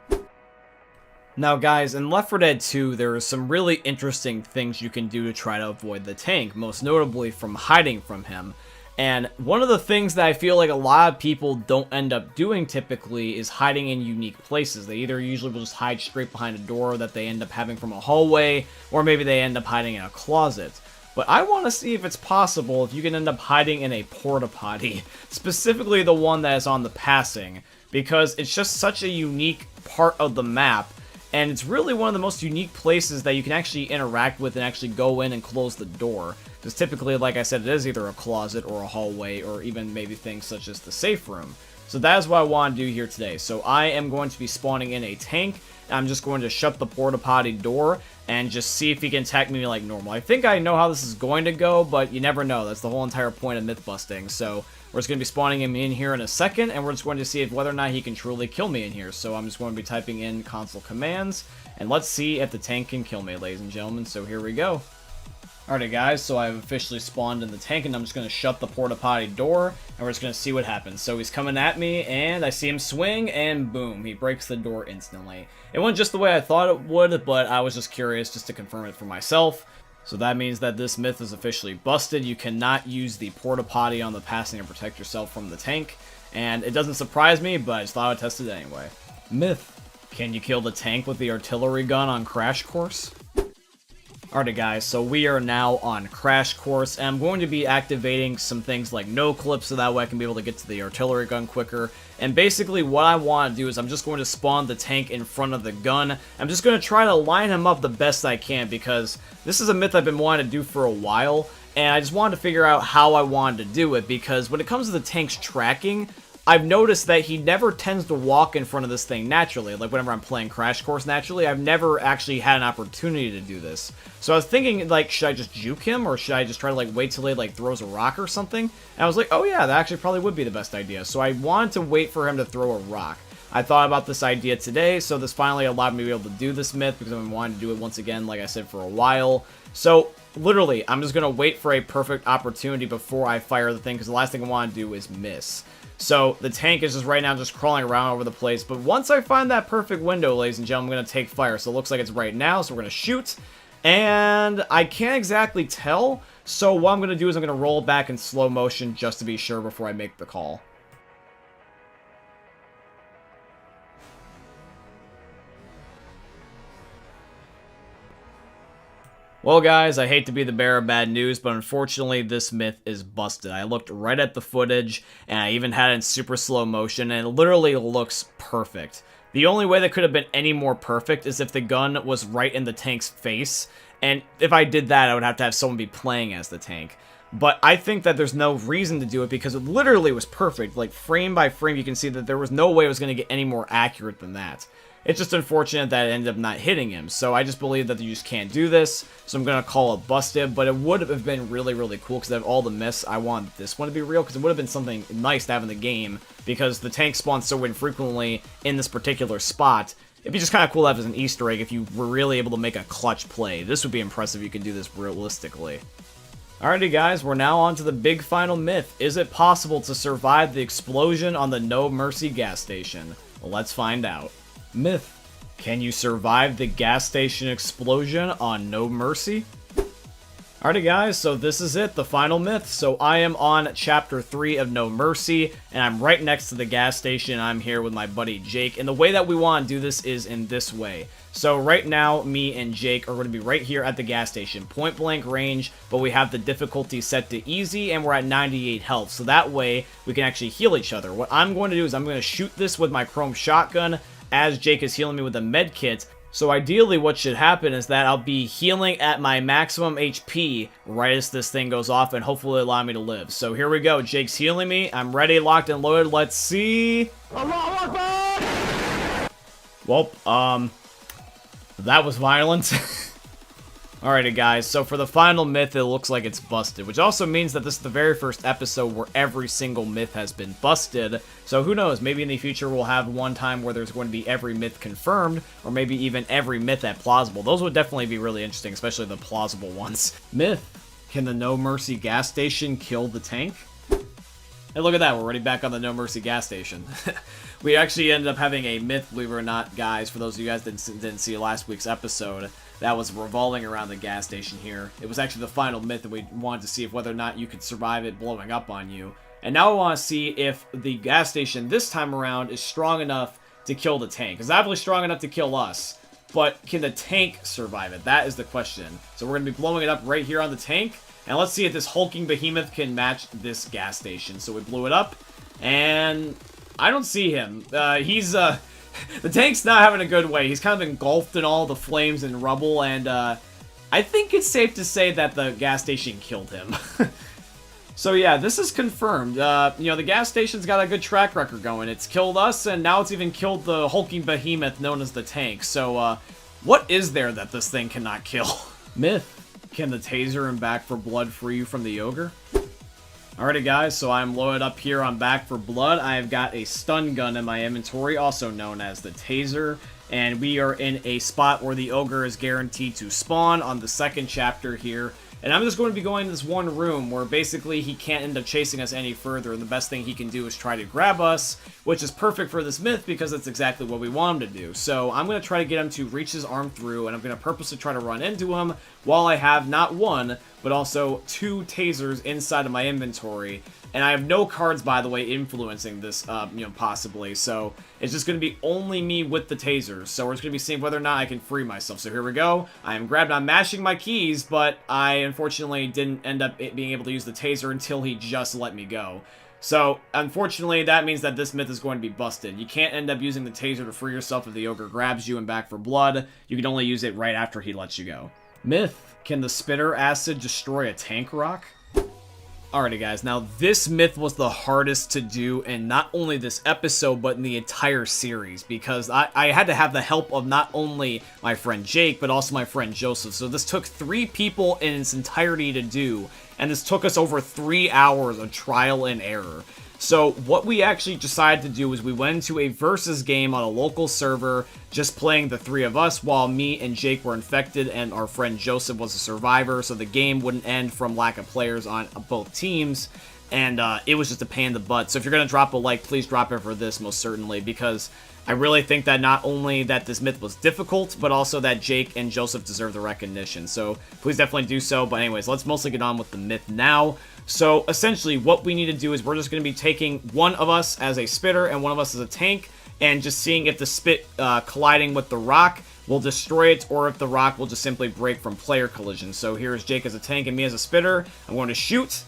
Now guys, in Left 4 Dead 2, there are some really interesting things you can do to try to avoid the tank, most notably from hiding from him. And one of the things that I feel like a lot of people don't end up doing typically is hiding in unique places. They either usually will just hide straight behind a door that they end up having from a hallway, or maybe they end up hiding in a closet. But I want to see if it's possible if you can end up hiding in a porta potty, specifically the one that is on the passing, because it's just such a unique part of the map, and it's really one of the most unique places that you can actually interact with and actually go in and close the door. Because typically, like I said, it is either a closet or a hallway, or even maybe things such as the safe room. So that is what I want to do here today. So I am going to be spawning in a tank. I'm just going to shut the porta potty door and just see if he can attack me like normal. I think I know how this is going to go, but you never know. That's the whole entire point of myth busting. So we're just going to be spawning him in here in a second, and we're just going to see if whether or not he can truly kill me in here. So I'm just going to be typing in console commands, and let's see if the tank can kill me, ladies and gentlemen. So here we go. Alrighty guys, so I've officially spawned in the tank, and I'm just going to shut the porta potty door, and we're just going to see what happens. So he's coming at me, and I see him swing, and boom, he breaks the door instantly. It went just the way I thought it would, but I was just curious just to confirm it for myself. So that means that this myth is officially busted. You cannot use the porta potty on the passing to protect yourself from the tank, and it doesn't surprise me, but I just thought I'd test it anyway. Myth. Can you kill the tank with the artillery gun on Crash Course? Alrighty guys, so we are now on Crash Course, and I'm going to be activating some things like no clips so that way I can be able to get to the artillery gun quicker. And basically what I want to do is I'm just going to spawn the tank in front of the gun. I'm just going to try to line him up the best I can, because this is a myth I've been wanting to do for a while, and I just wanted to figure out how I wanted to do it, because when it comes to the tank's tracking, I've noticed that he never tends to walk in front of this thing naturally. Like, whenever I'm playing Crash Course naturally, I've never actually had an opportunity to do this. So I was thinking, like, should I just juke him, or should I just try to, like, wait till he, like, throws a rock or something? And I was like, oh yeah, that actually probably would be the best idea. So I wanted to wait for him to throw a rock. I thought about this idea today, so this finally allowed me to be able to do this myth, because I've been wanting to do it once again, like I said, for a while. So, literally, I'm just going to wait for a perfect opportunity before I fire the thing, because the last thing I want to do is miss. So, the tank is just right now just crawling around over the place, but once I find that perfect window, ladies and gentlemen, I'm going to take fire. So it looks like it's right now, so we're going to shoot, and I can't exactly tell, so what I'm going to do is I'm going to roll back in slow motion just to be sure before I make the call. Well guys, I hate to be the bearer of bad news, but unfortunately this myth is busted. I looked right at the footage, and I even had it in super slow motion, and it literally looks perfect. The only way that could have been any more perfect is if the gun was right in the tank's face, and if I did that, I would have to have someone be playing as the tank. But I think that there's no reason to do it, because it literally was perfect. Like, frame by frame, you can see that there was no way it was going to get any more accurate than that. It's just unfortunate that it ended up not hitting him, so I just believe that you just can't do this, so I'm going to call it busted, but it would have been really, really cool, because out of all the myths, I want this one to be real, because it would have been something nice to have in the game, because the tank spawns so infrequently in this particular spot. It'd be just kind of cool to have as an Easter egg if you were really able to make a clutch play. This would be impressive if you could do this realistically. Alrighty guys, we're now on to the big final myth. Is it possible to survive the explosion on the No Mercy gas station? Well, let's find out. Myth. Can you survive the gas station explosion on No Mercy? Alrighty guys, so this is it, the final myth. So I am on chapter 3 of No Mercy, and I'm right next to the gas station. I'm here with my buddy Jake, and the way that we want to do this is in this way. So right now, me and Jake are going to be right here at the gas station, point blank range, but we have the difficulty set to easy, and we're at 98 health, so that way we can actually heal each other. What I'm going to do is I'm going to shoot this with my chrome shotgun as Jake is healing me with a med kit. So ideally what should happen is that I'll be healing at my maximum HP right as this thing goes off and hopefully allow me to live. So here we go. Jake's healing me. I'm ready, locked, and loaded. Let's see. Well, that was violent. Alrighty guys, so for the final myth, it looks like it's busted, which also means that this is the very first episode where every single myth has been busted. So who knows, maybe in the future we'll have one time where there's going to be every myth confirmed, or maybe even every myth at plausible. Those would definitely be really interesting, especially the plausible ones. Myth: can the No Mercy gas station kill the tank? Hey, look at that, we're already back on the No Mercy gas station. We actually ended up having a myth, believe it or not, guys, for those of you guys that didn't see last week's episode, that was revolving around the gas station here. It was actually the final myth, and we wanted to see if whether or not you could survive it blowing up on you. And now we want to see if the gas station this time around is strong enough to kill the tank. It's obviously strong enough to kill us, but can the tank survive it? That is the question. So we're going to be blowing it up right here on the tank, and let's see if this hulking behemoth can match this gas station. So we blew it up, and I don't see him. The tank's not having a good way. He's kind of engulfed in all the flames and rubble, and I think it's safe to say that the gas station killed him. So yeah, this is confirmed. You know, the gas station's got a good track record going. It's killed us, and now it's even killed the hulking behemoth known as the tank. So what is there that this thing cannot kill? Myth: can the taser and Back for Blood free you from the ogre? Alrighty guys, so I'm loaded up here on Back for Blood. I've got a stun gun in my inventory, also known as the taser, and we are in a spot where the ogre is guaranteed to spawn on the second chapter here. And I'm just going to be going to this one room where basically he can't end up chasing us any further, and the best thing he can do is try to grab us, which is perfect for this myth because it's exactly what we want him to do. So I'm going to try to get him to reach his arm through, and I'm going to purposely try to run into him while I have not one, but also 2 tasers inside of my inventory. And I have no cards, by the way, influencing this, you know, possibly. So it's just going to be only me with the tasers. So we're just going to be seeing whether or not I can free myself. So here we go. I am grabbed. I'm mashing my keys, but I unfortunately didn't end up being able to use the taser until he just let me go. So unfortunately, that means that this myth is going to be busted. You can't end up using the taser to free yourself if the ogre grabs you and Back for Blood. You can only use it right after he lets you go. Myth: can the spitter acid destroy a tank rock? Alrighty guys, now this myth was the hardest to do in not only this episode, but in the entire series, because I had to have the help of not only my friend Jake, but also my friend Joseph. So this took 3 people in its entirety to do, and this took us over 3 hours of trial and error. So what we actually decided to do is we went into a versus game on a local server, just playing the 3 of us, while me and Jake were infected and our friend Joseph was a survivor, so the game wouldn't end from lack of players on both teams, and it was just a pain in the butt. So if you're going to drop a like, please drop it for this, most certainly, because I really think that not only that this myth was difficult, but also that Jake and Joseph deserve the recognition. So please definitely do so. But anyways, let's mostly get on with the myth now. So essentially what we need to do is we're just going to be taking one of us as a spitter and one of us as a tank, and just seeing if the spit colliding with the rock will destroy it, or if the rock will just simply break from player collision. So here's Jake as a tank and me as a spitter. I'm going to shoot.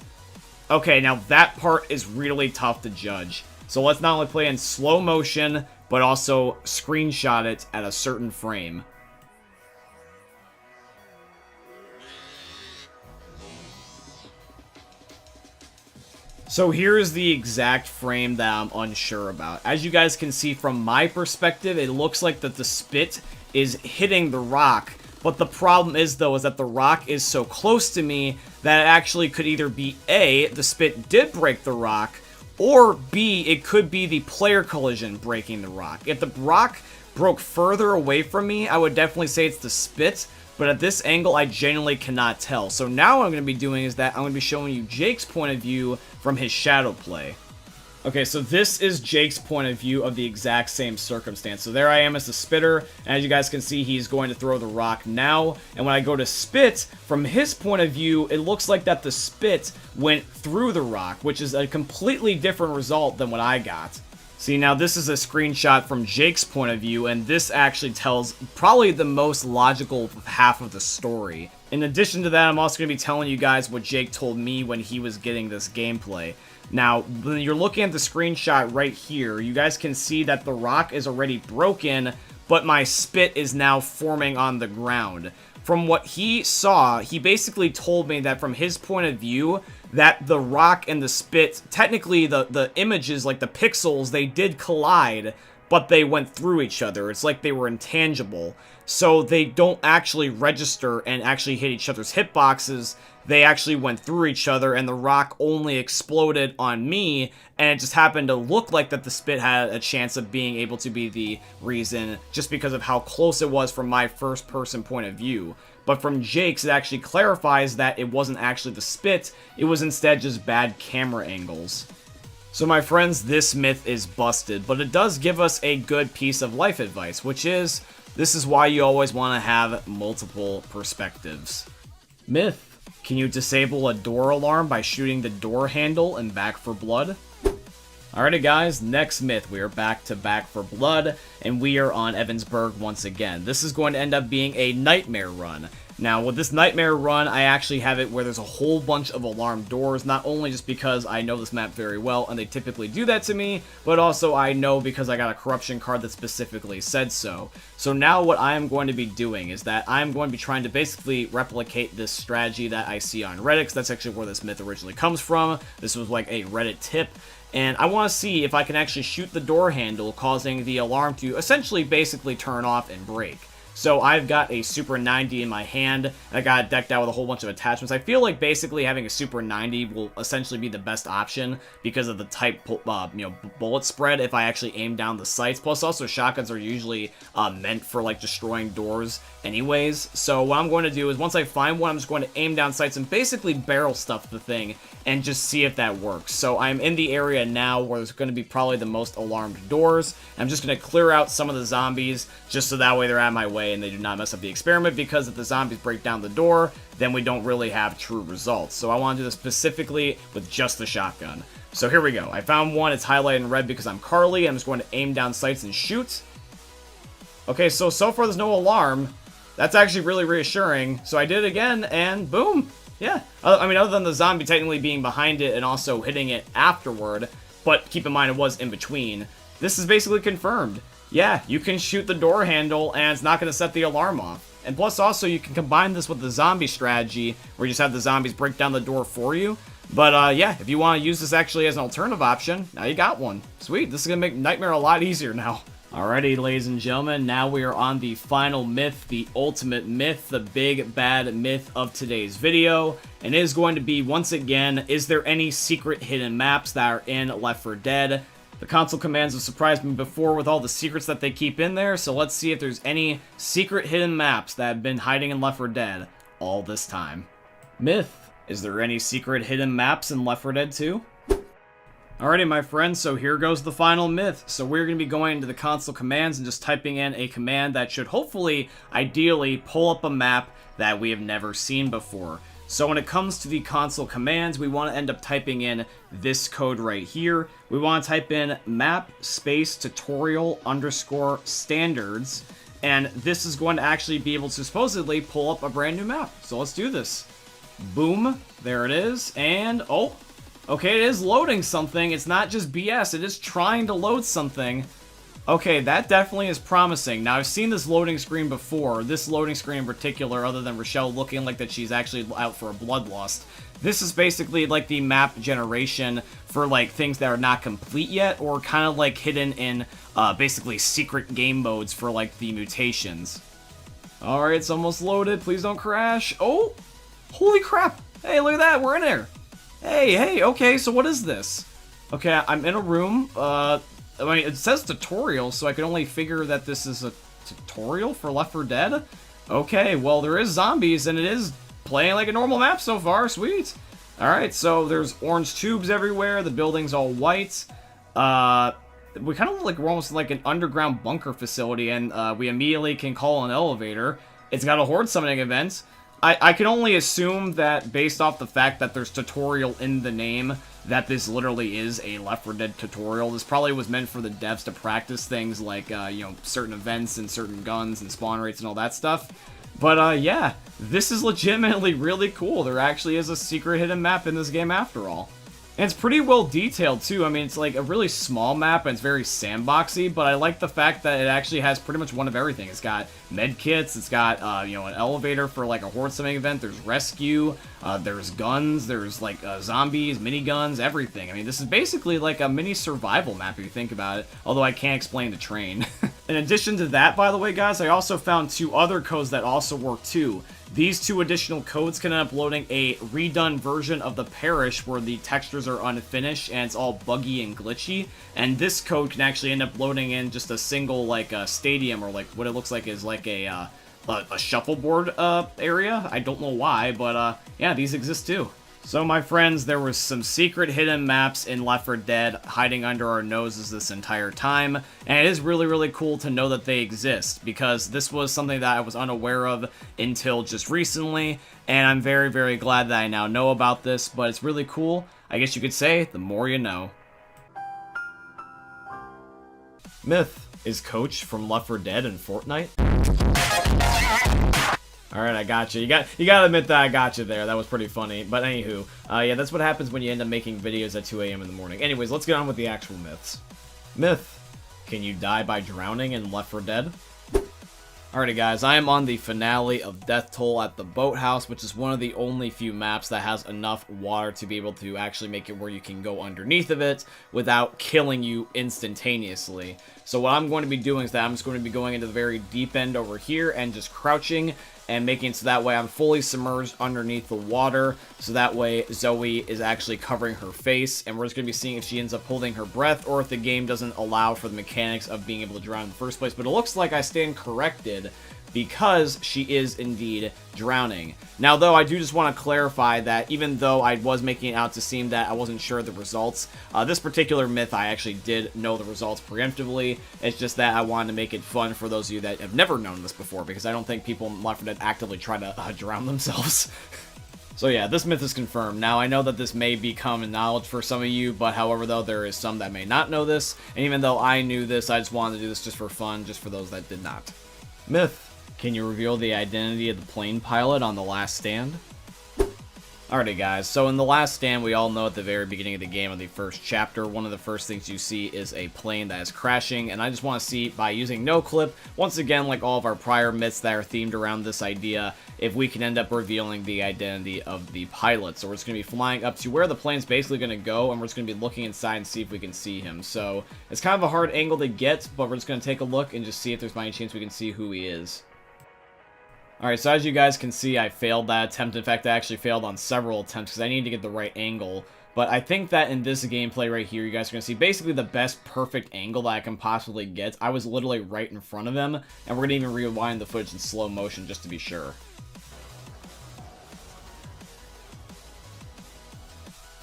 Okay, now that part is really tough to judge. So let's not only play in slow motion, but also screenshot it at a certain frame. So here's the exact frame that I'm unsure about. As you guys can see from my perspective, it looks like that the spit is hitting the rock. But the problem is, though, is that the rock is so close to me that it actually could either be A, the spit did break the rock, or B, it could be the player collision breaking the rock. If the rock broke further away from me, I would definitely say it's the spit, but at this angle, I genuinely cannot tell. So now what I'm going to be doing is that I'm going to be showing you Jake's point of view from his shadow play. Okay, so this is Jake's point of view of the exact same circumstance. So there I am as the spitter, and as you guys can see, he's going to throw the rock now. And when I go to spit, from his point of view, it looks like that the spit went through the rock, which is a completely different result than what I got. See, now this is a screenshot from Jake's point of view, and this actually tells probably the most logical half of the story. In addition to that, I'm also going to be telling you guys what Jake told me when he was getting this gameplay. Now, when you're looking at the screenshot right here, you guys can see that the rock is already broken, but my spit is now forming on the ground. From what he saw, he basically told me that from his point of view, that the rock and the spit, technically the images, like the pixels, they did collide, but they went through each other. It's like they were intangible. So they don't actually register and actually hit each other's hitboxes. They actually went through each other, and the rock only exploded on me, and it just happened to look like that the spit had a chance of being able to be the reason, just because of how close it was from my first-person point of view. But from Jake's, it actually clarifies that it wasn't actually the spit, it was instead just bad camera angles. So my friends, this myth is busted, but it does give us a good piece of life advice, which is, this is why you always want to have multiple perspectives. Myth: can you disable a door alarm by shooting the door handle and Back 4 Blood? Alrighty guys, next myth. We are back to Back 4 Blood, and we are on Evansburg once again. This is going to end up being a nightmare run. Now, with this nightmare run, I actually have it where there's a whole bunch of alarmed doors, not only just because I know this map very well, and they typically do that to me, but also I know because I got a corruption card that specifically said so. So now what I am going to be doing is that I'm going to be trying to basically replicate this strategy that I see on Reddit, 'cause that's actually where this myth originally comes from. This was like a Reddit tip. And I want to see if I can actually shoot the door handle, causing the alarm to essentially basically turn off and break. So I've got a Super 90 in my hand. I got it decked out with a whole bunch of attachments. I feel like basically having a Super 90 will essentially be the best option because of the type, bullet spread if I actually aim down the sights. Plus also shotguns are usually meant for like destroying doors anyways. So what I'm going to do is once I find one, I'm just going to aim down sights and basically barrel stuff the thing and just see if that works. So I'm in the area now where there's going to be probably the most alarmed doors. I'm just going to clear out some of the zombies just so that way they're out of my way and they do not mess up the experiment, because if the zombies break down the door, then we don't really have true results. So I want to do this specifically with just the shotgun. So here we go. I found one. It's highlighted in red because I'm Carly. I'm just going to aim down sights and shoot. Okay, so far there's no alarm. That's actually really reassuring. So I did it again, and boom. Yeah. I mean, other than the zombie technically being behind it and also hitting it afterward, but keep in mind it was in between, this is basically confirmed. Yeah, you can shoot the door handle and it's not going to set the alarm off. And plus also you can combine this with the zombie strategy where you just have the zombies break down the door for you. But yeah, if you want to use this actually as an alternative option, now you got one. Sweet, this is going to make Nightmare a lot easier now. Alrighty, ladies and gentlemen, now we are on the final myth, the ultimate myth, the big bad myth of today's video. And it is going to be, once again, is there any secret hidden maps that are in Left 4 Dead? The console commands have surprised me before with all the secrets that they keep in there, so let's see if there's any secret hidden maps that have been hiding in Left 4 Dead all this time. Myth: is there any secret hidden maps in Left 4 Dead 2? Alrighty, my friends, so here goes the final myth. So we're going to be going into the console commands and just typing in a command that should hopefully, ideally, pull up a map that we have never seen before. So when it comes to the console commands, we want to end up typing in this code right here. We want to type in map space tutorial underscore standards, and this is going to actually be able to supposedly pull up a brand new map. So let's do this. Boom, there it is, and oh, okay, it is loading something. It's not just BS, it is trying to load something. Okay, that definitely is promising. Now, I've seen this loading screen before. This loading screen in particular, other than Rochelle looking like that she's actually out for a bloodlust. This is basically like the map generation for like things that are not complete yet, or kind of like hidden in basically secret game modes for like the mutations. Alright, it's almost loaded. Please don't crash. Oh, holy crap. Hey, look at that. We're in there. Hey, okay, so what is this? Okay, I'm in a room. I mean, it says tutorial, so I can only figure that this is a tutorial for Left 4 Dead. Okay, well, there is zombies, and it is playing like a normal map so far. Sweet. Alright, so there's orange tubes everywhere. The building's all white. we kind of look like we're almost like an underground bunker facility, and we immediately can call an elevator. It's got a horde summoning event. I can only assume that based off the fact that there's tutorial in the name, that this literally is a Left 4 Dead tutorial. This probably was meant for the devs to practice things like, you know, certain events and certain guns and spawn rates and all that stuff. But, yeah, this is legitimately really cool. There actually is a secret hidden map in this game after all. And it's pretty well detailed, too. I mean, it's like a really small map, and it's very sandboxy, but I like the fact that it actually has pretty much one of everything. It's got med kits, it's got, you know, an elevator for, like, a horde summoning event, there's rescue, there's guns, there's, like, zombies, miniguns, everything. I mean, this is basically like a mini survival map if you think about it, although I can't explain the train. In addition to that, by the way, guys, I also found 2 other codes that also work, too. These 2 additional codes can end up loading a redone version of the parish where the textures are unfinished and it's all buggy and glitchy. And this code can actually end up loading in just a single, like, stadium, or like what it looks like is like a shuffleboard area. I don't know why, but yeah, these exist too. So my friends, there was some secret hidden maps in Left 4 Dead hiding under our noses this entire time, and it is really, really cool to know that they exist, because this was something that I was unaware of until just recently, and I'm very, very glad that I now know about this, but it's really cool. I guess you could say, the more you know. Myth, is Coach from Left 4 Dead in Fortnite? Alright, I got you. You gotta admit that I got you there. That was pretty funny. But anywho, yeah, that's what happens when you end up making videos at 2 a.m. in the morning. Anyways, let's get on with the actual myths. Myth, can you die by drowning in Left 4 Dead? Alrighty guys, I am on the finale of Death Toll at the Boathouse, which is one of the only few maps that has enough water to be able to actually make it where you can go underneath of it without killing you instantaneously. So what I'm going to be doing is that I'm just going to be going into the very deep end over here and just crouching and making it so that way I'm fully submerged underneath the water, so that way Zoe is actually covering her face, and we're just going to be seeing if she ends up holding her breath, or if the game doesn't allow for the mechanics of being able to drown in the first place. But it looks like I stand corrected, because she is indeed drowning. Now, though, I do just want to clarify that even though I was making it out to seem that I wasn't sure of the results, this particular myth I actually did know the results preemptively. It's just that I wanted to make it fun for those of you that have never known this before, because I don't think people in Left 4 Dead actively try to drown themselves. So yeah, this myth is confirmed. Now, I know that this may be common knowledge for some of you, but however, though, there is some that may not know this, and even though I knew this, I just wanted to do this just for fun, just for those that did not. Myth, can you reveal the identity of the plane pilot on The Last Stand? Alrighty guys, so in The Last Stand, we all know at the very beginning of the game, of the first chapter, one of the first things you see is a plane that is crashing, and I just want to see, by using no clip, once again, like all of our prior myths that are themed around this idea, if we can end up revealing the identity of the pilot. So we're just going to be flying up to where the plane's basically going to go, and we're just going to be looking inside and see if we can see him. So it's kind of a hard angle to get, but we're just going to take a look and just see if there's by any chance we can see who he is. Alright, so as you guys can see, I failed that attempt. In fact, I actually failed on several attempts because I needed to get the right angle. But I think that in this gameplay right here, you guys are going to see basically the best perfect angle that I can possibly get. I was literally right in front of him, and we're going to even rewind the footage in slow motion just to be sure.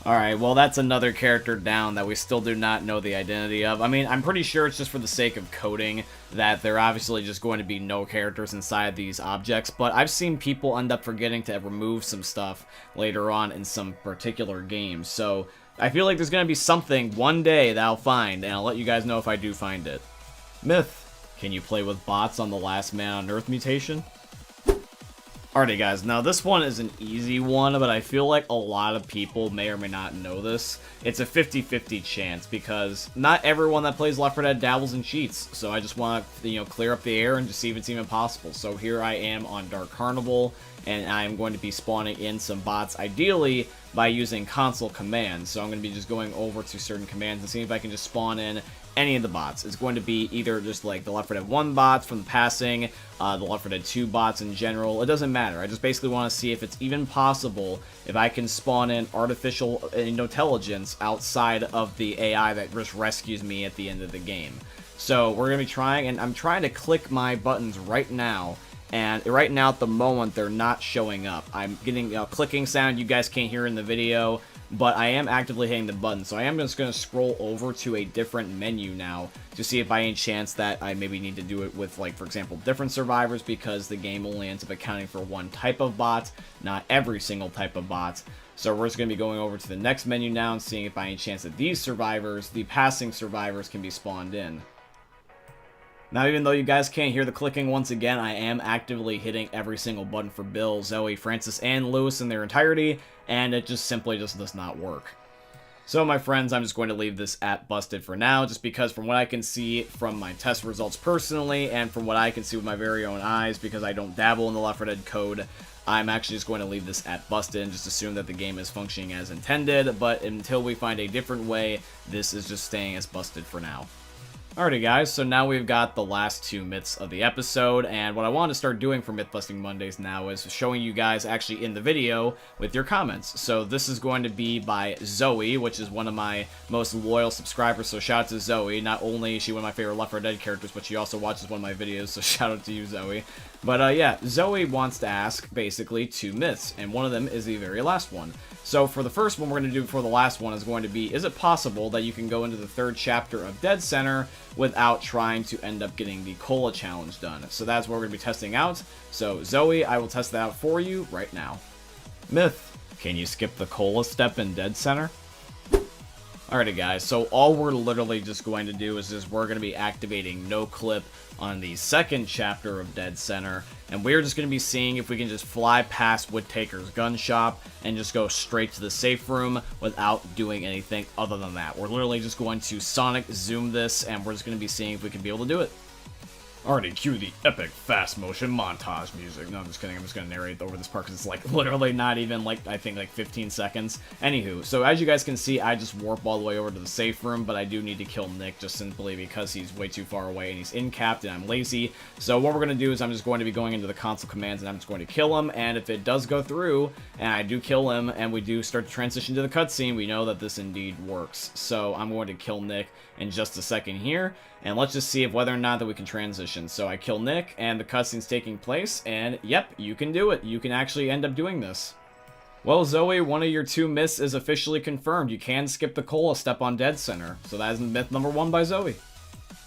Alright, well that's another character down that we still do not know the identity of. I mean, I'm pretty sure it's just for the sake of coding that there are obviously just going to be no characters inside these objects, but I've seen people end up forgetting to remove some stuff later on in some particular games, so I feel like there's going to be something one day that I'll find, and I'll let you guys know if I do find it. Myth, can you play with bots on the Last Man on Earth mutation? Alrighty guys, now this one is an easy one, but I feel like a lot of people may or may not know this. It's a 50-50 chance, because not everyone that plays Left 4 Dead dabbles in cheats, so I just want to, you know, clear up the air and just see if it's even possible. So here I am on Dark Carnival, and I am going to be spawning in some bots, ideally by using console commands. So I'm going to be just going over to certain commands and seeing if I can just spawn in any of the bots. It's going to be either just like the Left 4 Dead 1 bots from the passing, the Left 4 Dead 2 bots in general. It doesn't matter. I just basically want to see if it's even possible if I can spawn in artificial intelligence outside of the AI that just rescues me at the end of the game. So we're going to be trying, and I'm trying to click my buttons right now, and right now at the moment they're not showing up. I'm getting a clicking sound you guys can't hear in the video, but I am actively hitting the button. So I am just going to scroll over to a different menu now to see if by any chance that I maybe need to do it with, like, for example, different survivors, because the game only ends up accounting for one type of bot, not every single type of bot. So we're just going to be going over to the next menu now and seeing if by any chance that these survivors, the passing survivors, can be spawned in. Now, even though you guys can't hear the clicking once again, I am actively hitting every single button for Bill, Zoe, Francis, and Lewis in their entirety, and it just simply does not work. So, my friends, I'm just going to leave this at busted for now, just because from what I can see from my test results personally, and from what I can see with my very own eyes, because I don't dabble in the Left 4 Dead code, I'm actually just going to leave this at busted and just assume that the game is functioning as intended, but until we find a different way, this is just staying as busted for now. Alrighty guys, so now we've got the last 2 myths of the episode, and what I want to start doing for Myth Busting Mondays now is showing you guys actually in the video with your comments. So this is going to be by Zoe, which is one of my most loyal subscribers, so shout out to Zoe. Not only is she one of my favorite Left 4 Dead characters, but she also watches one of my videos, so shout out to you, Zoe. But yeah, Zoe wants to ask basically 2 myths, and one of them is the very last one. So for the first one we're going to do before the last one is going to be, is it possible that you can go into the 3rd chapter of NSenr without trying to end up getting the Cola challenge done? So that's what we're going to be testing out. So Zoe, I will test that out for you right now. Myth: can you skip the Cola step in NSenr? Alrighty guys, so all we're literally just going to do is we're going to be activating no clip on the 2nd chapter of NSenr, and we're just going to be seeing if we can just fly past Woodtaker's gun shop and just go straight to the safe room without doing anything other than that. We're literally just going to sonic zoom this, and we're just going to be seeing if we can be able to do it. Already cue the epic fast motion montage music. No, I'm just kidding. I'm just going to narrate over this part because it's like literally not even like, I think like 15 seconds. Anywho, so as you guys can see, I just warp all the way over to the safe room, but I do need to kill Nick just simply because he's way too far away and he's in-capped and I'm lazy. So what we're going to do is I'm just going to be going into the console commands and I'm just going to kill him, and if it does go through and I do kill him and we do start to transition to the cutscene, we know that this indeed works. So I'm going to kill Nick in just a second here, and let's just see if whether or not that we can transition. So I kill Nick, and the cutscene's taking place, and yep, you can do it. You can actually end up doing this. Well, Zoe, one of your 2 myths is officially confirmed. You can skip the Cola step on NSenr. So that is myth number 1 by Zoe.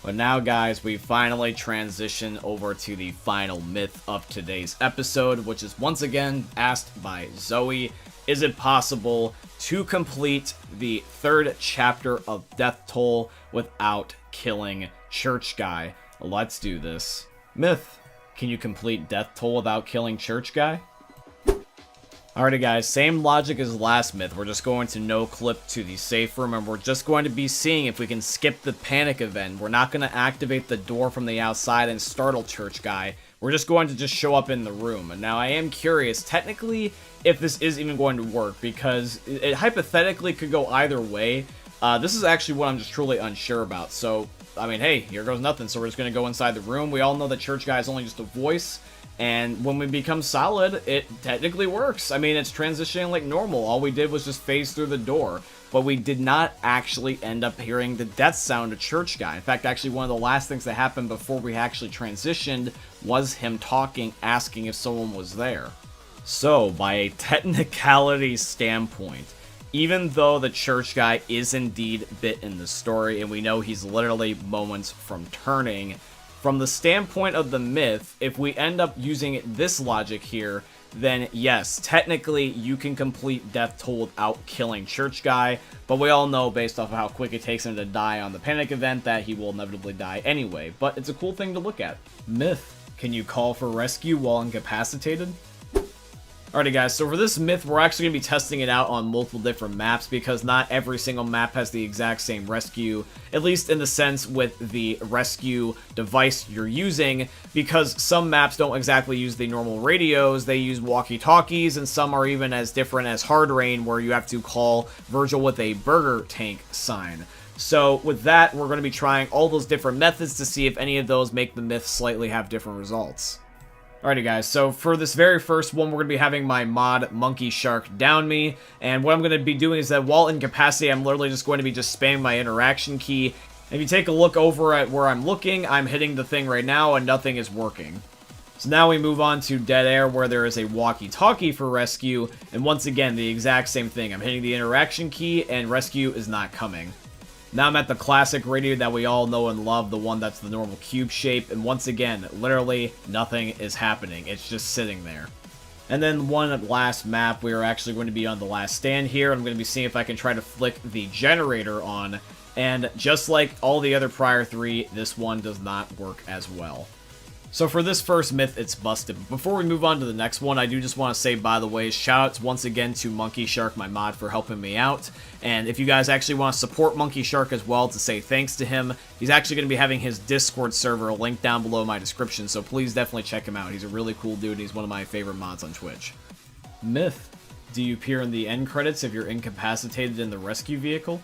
But now, guys, we finally transition over to the final myth of today's episode, which is once again asked by Zoe. Is it possible to complete the 3rd chapter of Death Toll without killing Church Guy? Let's do this. Myth: can you complete Death Toll without killing Church Guy? Alrighty guys, same logic as last myth. We're just going to no clip to the safe room, and we're just going to be seeing if we can skip the panic event. We're not going to activate the door from the outside and startle Church Guy. We're just going to just show up in the room. And now I am curious, technically, if this is even going to work, because it hypothetically could go either way. This is actually what I'm just truly unsure about. So, I mean, hey, here goes nothing. So we're just going to go inside the room. We all know that Church Guy is only just a voice, and when we become solid, it technically works. I mean, it's transitioning like normal. All we did was just phase through the door, but we did not actually end up hearing the death sound of Church Guy. In fact, actually, one of the last things that happened before we actually transitioned was him talking, asking if someone was there. So, by a technicality standpoint, even though the Church Guy is indeed bit in the story, and we know he's literally moments from turning, from the standpoint of the myth, if we end up using this logic here, then yes, technically you can complete Death Toll without killing Church Guy, but we all know based off of how quick it takes him to die on the panic event that he will inevitably die anyway, but it's a cool thing to look at. Myth: can you call for rescue while incapacitated? Alrighty guys, so for this myth, we're actually going to be testing it out on multiple different maps because not every single map has the exact same rescue, at least in the sense with the rescue device you're using, because some maps don't exactly use the normal radios, they use walkie-talkies, and some are even as different as Hard Rain, where you have to call Virgil with a burger tank sign. So with that, we're going to be trying all those different methods to see if any of those make the myth slightly have different results. Alrighty guys, so for this very first one, we're going to be having my mod Monkey Shark down me, and what I'm going to be doing is that while incapacitated, I'm literally just going to be just spamming my interaction key. If you take a look over at where I'm looking, I'm hitting the thing right now and nothing is working. So now we move on to Dead Air, where there is a walkie-talkie for rescue, and once again, the exact same thing. I'm hitting the interaction key, and rescue is not coming. Now I'm at the classic radio that we all know and love, the one that's the normal cube shape, and once again, literally nothing is happening. It's just sitting there. And then one last map, we are actually going to be on the last stand here. I'm going to be seeing if I can try to flick the generator on, and just like all the other prior 3, this one does not work as well. So for this first myth, it's busted. Before we move on to the next one, I do just want to say, by the way, shoutouts once again to Monkey Shark, my mod, for helping me out. And if you guys actually want to support Monkey Shark as well, to say thanks to him, he's actually going to be having his Discord server linked down below my description, so please definitely check him out. He's a really cool dude, and he's one of my favorite mods on Twitch. Myth: do you appear in the end credits if you're incapacitated in the rescue vehicle?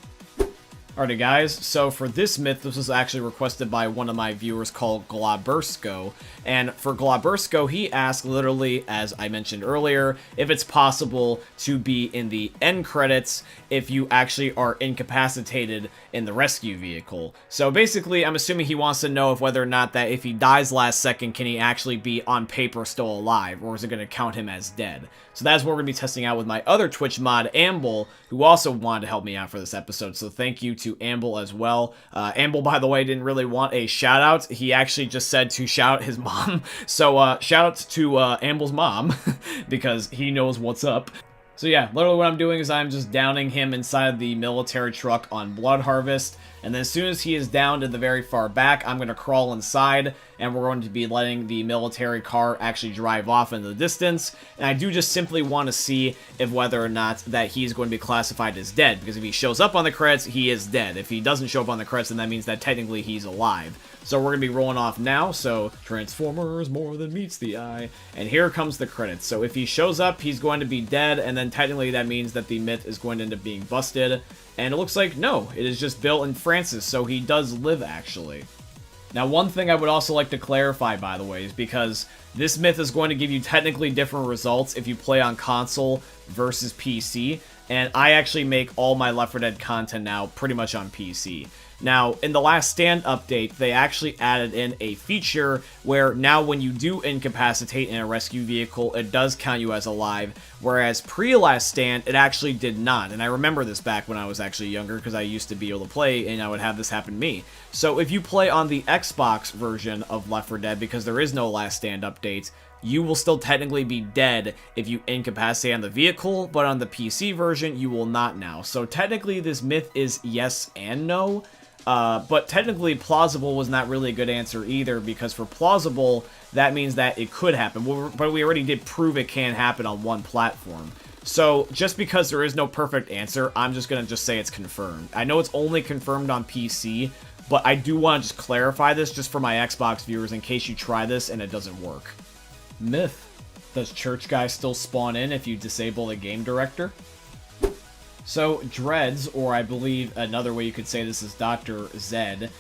Alrighty guys, so for this myth, this was actually requested by one of my viewers called Glabursko, and for Glabursko, he asked literally, as I mentioned earlier, if it's possible to be in the end credits if you actually are incapacitated in the rescue vehicle. So basically, I'm assuming he wants to know if whether or not that if he dies last second, can he actually be on paper still alive, or is it going to count him as dead? So that's what we're going to be testing out with my other Twitch mod, Amble, who also wanted to help me out for this episode, so thank you to Amble as well. Amble, by the way, didn't really want a shout out. He actually just said to shout out his mom. So shout out to Amble's mom because he knows what's up. So yeah, literally what I'm doing is I'm just downing him inside the military truck on Blood Harvest, and then as soon as he is downed in the very far back, I'm going to crawl inside, and we're going to be letting the military car actually drive off in the distance, and I do just simply want to see if whether or not that he's going to be classified as dead, because if he shows up on the credits, he is dead. If he doesn't show up on the credits, then that means that technically he's alive. So we're going to be rolling off now, so Transformers more than meets the eye, and here comes the credits. So if he shows up, he's going to be dead, and then technically that means that the myth is going to end up being busted, and it looks like, no, it is just Bill and Francis, so he does live, actually. Now, one thing I would also like to clarify, by the way, is because this myth is going to give you technically different results if you play on console versus PC, and I actually make all my Left 4 Dead content now pretty much on PC. Now, in the Last Stand update, they actually added in a feature where now when you do incapacitate in a rescue vehicle, it does count you as alive, whereas pre-Last Stand, it actually did not. And I remember this back when I was actually younger, because I used to be able to play, and I would have this happen to me. So if you play on the Xbox version of Left 4 Dead, because there is no Last Stand update, you will still technically be dead if you incapacitate on the vehicle, but on the PC version, you will not now. So technically, this myth is yes and no. But technically, plausible was not really a good answer either, because for plausible, that means that it could happen. But we already did prove it can happen on one platform. So just because there is no perfect answer, I'm just going to just say it's confirmed. I know it's only confirmed on PC, but I do want to just clarify this just for my Xbox viewers in case you try this and it doesn't work. Myth: does Church Guy still spawn in if you disable the game director? So, Dreads, or I believe another way you could say this is Dr. Zed,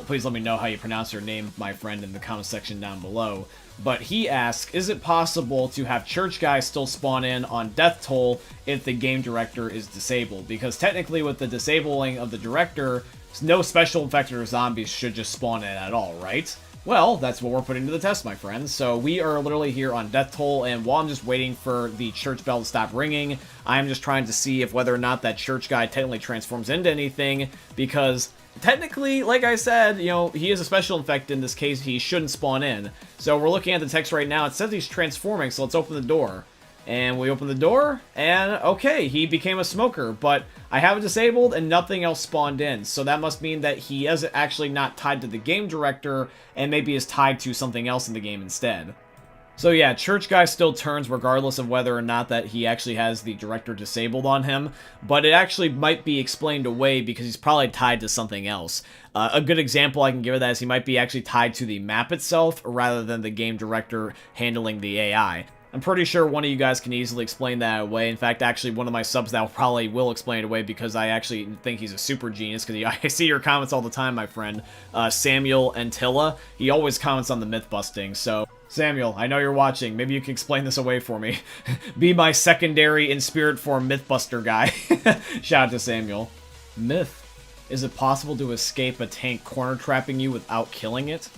please let me know how you pronounce your name, my friend, in the comment section down below. But he asks, is it possible to have Church Guy still spawn in on Death Toll if the game director is disabled? Because technically with the disabling of the director, no special infected or zombies should just spawn in at all, right? Well, that's what we're putting to the test, my friends. So we are literally here on Death Toll, and while I'm just waiting for the church bell to stop ringing, I'm just trying to see if whether or not that church guy technically transforms into anything, because technically, like I said, you know, he is a special infected in this case, he shouldn't spawn in. So we're looking at the text right now, it says he's transforming, so let's open the door. And we open the door, and okay, he became a smoker, but I have it disabled and nothing else spawned in, so that must mean that he is actually not tied to the game director, and maybe is tied to something else in the game instead. So yeah, Church Guy still turns regardless of whether or not that he actually has the director disabled on him, but it actually might be explained away because he's probably tied to something else. A good example I can give of that is he might be actually tied to the map itself, rather than the game director handling the AI. I'm pretty sure one of you guys can easily explain that away. In fact, actually, one of my subs that probably will explain it away because I actually think he's a super genius, because I see your comments all the time, my friend. Samuel Antilla, he always comments on the myth busting, so Samuel, I know you're watching. Maybe you can explain this away for me. Be my secondary in spirit form Mythbuster guy. Shout out to Samuel. Myth: is it possible to escape a tank corner trapping you without killing it?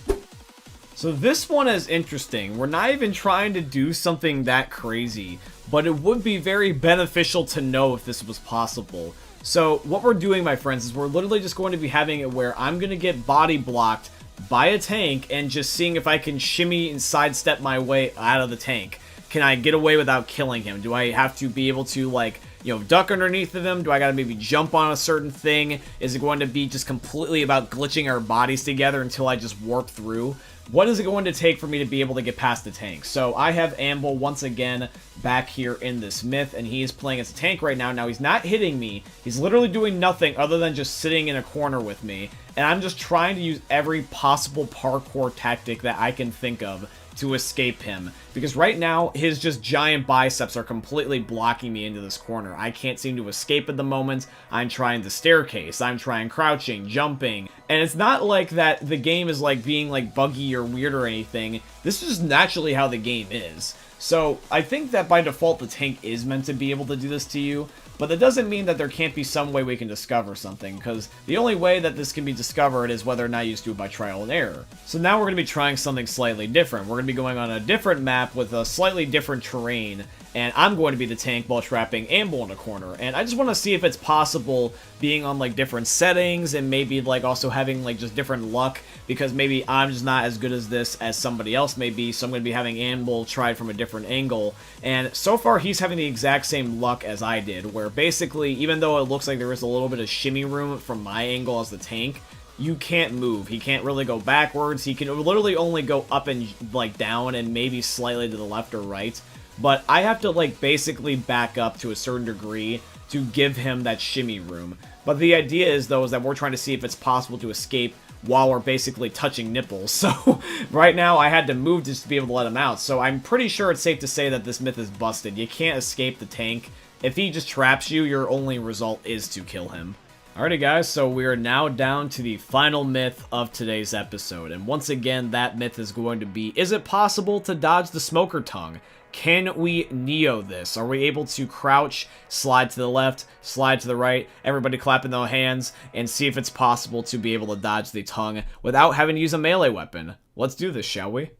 So this one is interesting. We're not even trying to do something that crazy, but it would be very beneficial to know if this was possible. So what we're doing, my friends, is we're literally just going to be having it where I'm going to get body blocked by a tank and just seeing if I can shimmy and sidestep my way out of the tank. Can I get away without killing him? Do I have to be able to, like, you know, duck underneath of him? Do I gotta maybe jump on a certain thing? Is it going to be just completely about glitching our bodies together until I just warp through? What is it going to take for me to be able to get past the tank? So I have Amble once again back here in this myth, and he is playing as a tank right now. Now he's not hitting me. He's literally doing nothing other than just sitting in a corner with me. And I'm just trying to use every possible parkour tactic that I can think of to escape him, because right now his just giant biceps are completely blocking me into this corner. I can't seem to escape at the moment. I'm trying the staircase, I'm trying crouching, jumping, and it's not like that the game is like being like buggy or weird or anything. This is just naturally how the game is. So I think that by default the tank is meant to be able to do this to you, but that doesn't mean that there can't be some way we can discover something, because the only way that this can be discovered is whether or not you just do it by trial and error. So now we're going to be trying something slightly different. We're going to be going on a different map with a slightly different terrain, and I'm going to be the tank while trapping Amble in a corner. And I just want to see if it's possible being on like different settings and maybe like also having like just different luck, because maybe I'm just not as good as this as somebody else may be, so I'm going to be having Amble tried from a different angle. And so far he's having the exact same luck as I did, where basically even though it looks like there is a little bit of shimmy room from my angle as the tank, you can't move. He can't really go backwards. He can literally only go up and like down and maybe slightly to the left or right. But I have to like basically back up to a certain degree to give him that shimmy room. But the idea is though is that we're trying to see if it's possible to escape while we're basically touching nipples. So right now I had to move just to be able to let him out. So I'm pretty sure it's safe to say that this myth is busted. You can't escape the tank. If he just traps you, your only result is to kill him. Alrighty guys, so we are now down to the final myth of today's episode. And once again, that myth is going to be, is it possible to dodge the smoker tongue? Can we Neo this? Are we able to crouch, slide to the left, slide to the right, everybody clapping their hands, and see if it's possible to be able to dodge the tongue without having to use a melee weapon? Let's do this, shall we?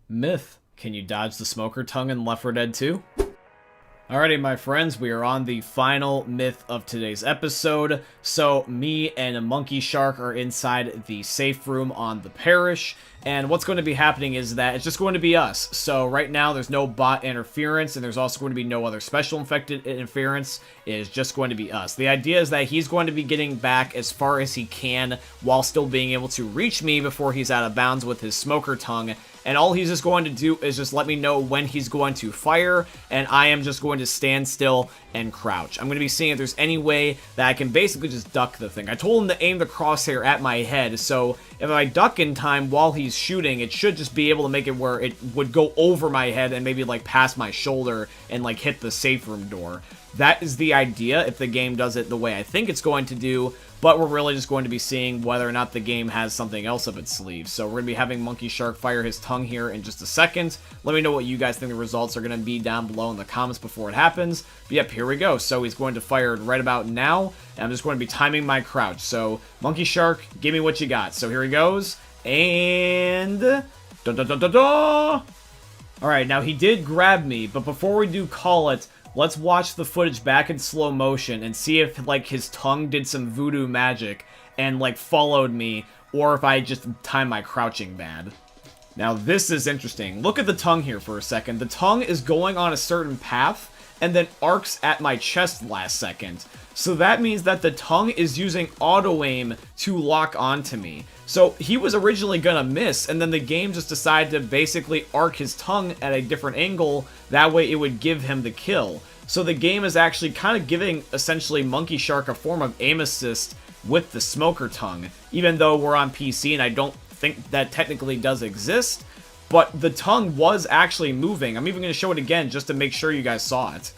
Myth. Can you dodge the smoker tongue in Left 4 Dead 2? Alrighty, my friends, we are on the final myth of today's episode. So, me and a Monkey Shark are inside the safe room on the parish, and what's going to be happening is that it's just going to be us. So, right now, there's no bot interference, and there's also going to be no other special infected interference. It is just going to be us. The idea is that he's going to be getting back as far as he can while still being able to reach me before he's out of bounds with his smoker tongue. And all he's just going to do is just let me know when he's going to fire, and I am just going to stand still and crouch. I'm going to be seeing if there's any way that I can basically just duck the thing. I told him to aim the crosshair at my head, so if I duck in time while he's shooting, it should just be able to make it where it would go over my head and maybe like past my shoulder and like hit the safe room door. That is the idea if the game does it the way I think it's going to do, but we're really just going to be seeing whether or not the game has something else up its sleeve. So we're going to be having Monkey Shark fire his tongue here in just a second. Let me know what you guys think the results are going to be down below in the comments before it happens. But yep, here we go. So he's going to fire it right about now, and I'm just going to be timing my crouch. So Monkey Shark, give me what you got. So here he goes, and da-da-da-da-da! Alright, now he did grab me, but before we do call it, let's watch the footage back in slow motion and see if, like, his tongue did some voodoo magic and, like, followed me, or if I just timed my crouching bad. Now, this is interesting. Look at the tongue here for a second. The tongue is going on a certain path and then arcs at my chest last second. So that means that the tongue is using auto-aim to lock onto me. So he was originally gonna miss, and then the game just decided to basically arc his tongue at a different angle. That way it would give him the kill. So the game is actually kind of giving, essentially, Monkey Shark a form of aim assist with the smoker tongue. Even though we're on PC, and I don't think that technically does exist, but the tongue was actually moving. I'm even going to show it again just to make sure you guys saw it.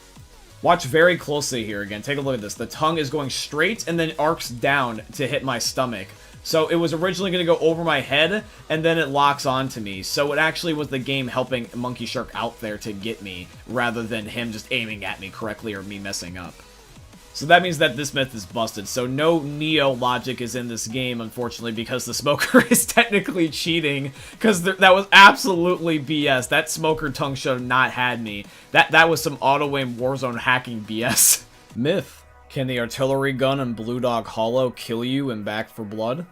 Watch very closely here again. Take a look at this. The tongue is going straight and then arcs down to hit my stomach. So it was originally going to go over my head, and then it locks onto me. So it actually was the game helping Monkey Shark out there to get me, rather than him just aiming at me correctly or me messing up. So that means that this myth is busted. So no Neo logic is in this game, unfortunately, because the smoker is technically cheating. Because that was absolutely BS. That smoker tongue should have not had me. That was some auto-aim Warzone hacking BS. Myth. Can the artillery gun in Blue Dog Hollow kill you in Back 4 Blood?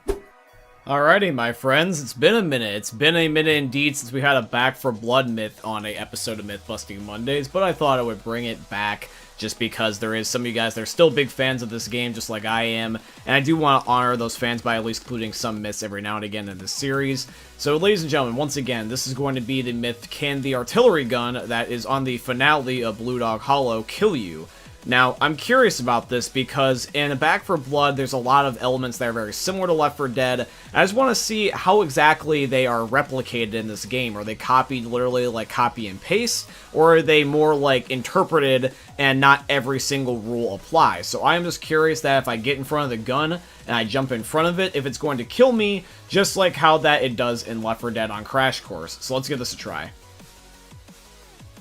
Alrighty, my friends, it's been a minute. It's been a minute indeed since we had a Back 4 Blood myth on a episode of Myth Busting Mondays, but I thought I would bring it back just because there is some of you guys that are still big fans of this game, just like I am, and I do want to honor those fans by at least including some myths every now and again in this series. So, ladies and gentlemen, once again, this is going to be the myth, can the artillery gun that is on the finale of Blue Dog Hollow kill you? Now, I'm curious about this because in Back 4 Blood, there's a lot of elements that are very similar to Left 4 Dead. I just want to see how exactly they are replicated in this game. Are they copied literally like copy and paste? Or are they more like interpreted and not every single rule applies? So I'm just curious that if I get in front of the gun and I jump in front of it, if it's going to kill me, just like how that it does in Left 4 Dead on Crash Course. So let's give this a try.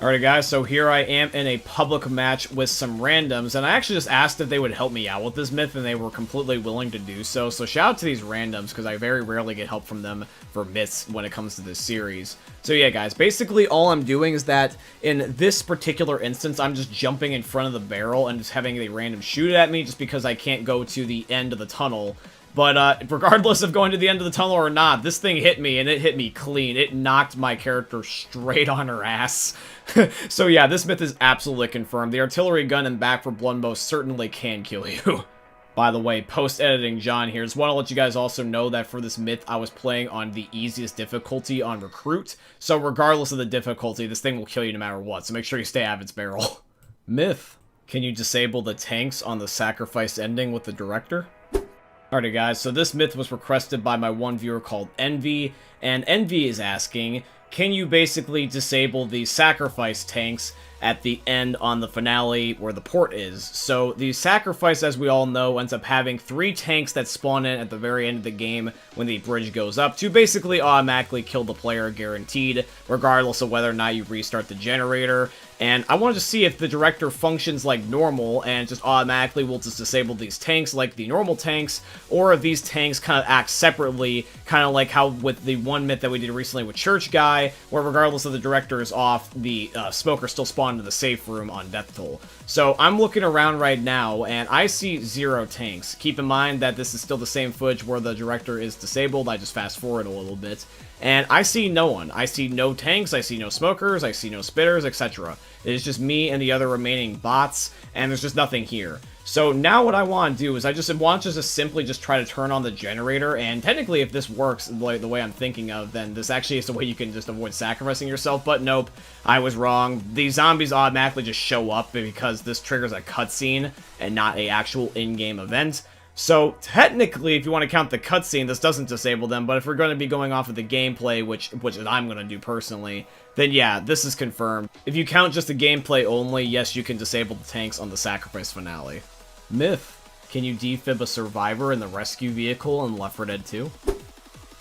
Alright guys, so here I am in a public match with some randoms, and I actually just asked if they would help me out with this myth, and they were completely willing to do so. So shout out to these randoms, because I very rarely get help from them for myths when it comes to this series. So yeah guys, basically all I'm doing is that in this particular instance, I'm just jumping in front of the barrel and just having a random shoot at me, just because I can't go to the end of the tunnel. But regardless of going to the end of the tunnel or not, this thing hit me, and it hit me clean. It knocked my character straight on her ass. So yeah, this myth is absolutely confirmed. The artillery gun in Back 4 Blood most certainly can kill you. By the way, post-editing John here. Just want to let you guys also know that for this myth, I was playing on the easiest difficulty on Recruit. So regardless of the difficulty, this thing will kill you no matter what. So make sure you stay out of its barrel. Myth. Can you disable the tanks on the sacrifice ending with the director? Alrighty guys, so this myth was requested by my one viewer called Envy, and Envy is asking, can you basically disable the sacrifice tanks at the end on the finale where the port is? So the sacrifice, as we all know, ends up having 3 tanks that spawn in at the very end of the game when the bridge goes up to basically automatically kill the player guaranteed, regardless of whether or not you restart the generator. And I wanted to see if the director functions like normal and just automatically will just disable these tanks like the normal tanks, or if these tanks kind of act separately, kind of like how with the one myth that we did recently with Church Guy, where regardless of the director is off, the smoker still spawned into the safe room on Death Toll. So I'm looking around right now, and I see 0 tanks. Keep in mind that this is still the same footage where the director is disabled. I just fast forward a little bit. And I see no one. I see no tanks, I see no smokers, I see no spitters, etc. It is just me and the other remaining bots, and there's just nothing here. So now what I want to do is I just want to just simply just try to turn on the generator, and technically if this works the way I'm thinking of, then this actually is the way you can just avoid sacrificing yourself, but nope, I was wrong. The zombies automatically just show up because this triggers a cutscene and not a actual in-game event. So, technically, if you want to count the cutscene, this doesn't disable them, but if we're going to be going off of the gameplay, which I'm going to do personally, then yeah, this is confirmed. If you count just the gameplay only, yes, you can disable the tanks on the sacrifice finale. Myth. Can you defib a survivor in the rescue vehicle in Left 4 Dead 2?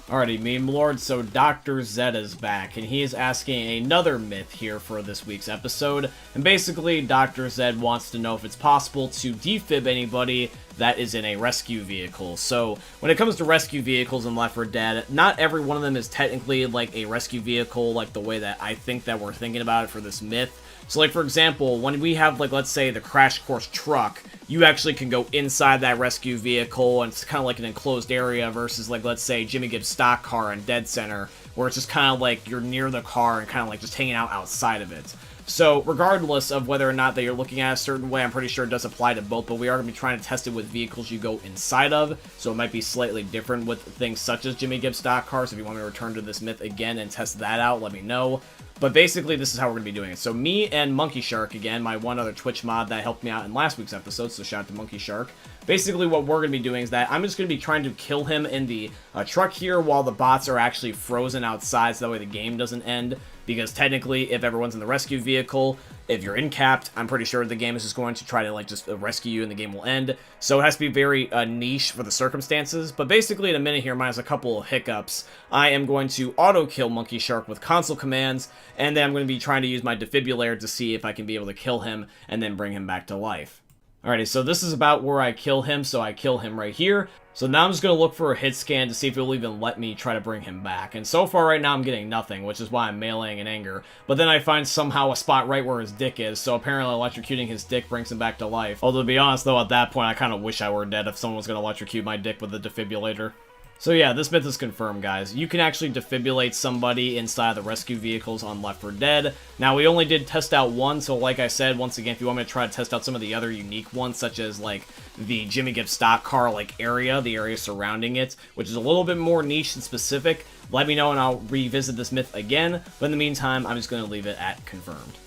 Alrighty, meme lord, so Dr. Zed is back, and he is asking another myth here for this week's episode, and basically, Dr. Zed wants to know if it's possible to defib anybody that is in a rescue vehicle. So, when it comes to rescue vehicles in Left 4 Dead, not every one of them is technically like a rescue vehicle like the way that I think that we're thinking about it for this myth. So like for example, when we have like let's say the Crash Course truck, you actually can go inside that rescue vehicle and it's kind of like an enclosed area versus like let's say Jimmy Gibbs stock car in DeadCenter, where it's just kind of like you're near the car and kind of like just hanging out outside of it. So regardless of whether or not that you're looking at a certain way, I'm pretty sure it does apply to both, but we are going to be trying to test it with vehicles you go inside of, so it might be slightly different with things such as Jimmy Gibbs stock cars. If you want me to return to this myth again and test that out, let me know. But basically, this is how we're going to be doing it. So me and Monkey Shark, again, my one other Twitch mod that helped me out in last week's episode, so shout out to Monkey Shark. Basically, what we're going to be doing is that I'm just going to be trying to kill him in the truck here while the bots are actually frozen outside, so that way the game doesn't end. Because technically, if everyone's in the rescue vehicle, if you're in-capped, I'm pretty sure the game is just going to try to like just rescue you and the game will end. So it has to be very niche for the circumstances. But basically, in a minute here, minus a couple of hiccups, I am going to auto-kill Monkey Shark with console commands, and then I'm going to be trying to use my defibrillator to see if I can be able to kill him and then bring him back to life. Alrighty, so this is about where I kill him, so I kill him right here. So now I'm just going to look for a hit scan to see if it'll even let me try to bring him back. And so far right now I'm getting nothing, which is why I'm meleeing in anger. But then I find somehow a spot right where his dick is, so apparently electrocuting his dick brings him back to life. Although to be honest though, at that point I kind of wish I were dead if someone was going to electrocute my dick with a defibrillator. So yeah, this myth is confirmed, guys. You can actually defibrillate somebody inside the rescue vehicles on Left 4 Dead. Now, we only did test out one, so like I said, once again, if you want me to try to test out some of the other unique ones, such as, like, the Jimmy Gibbs stock car, like, area, the area surrounding it, which is a little bit more niche and specific, let me know and I'll revisit this myth again, but in the meantime, I'm just going to leave it at confirmed.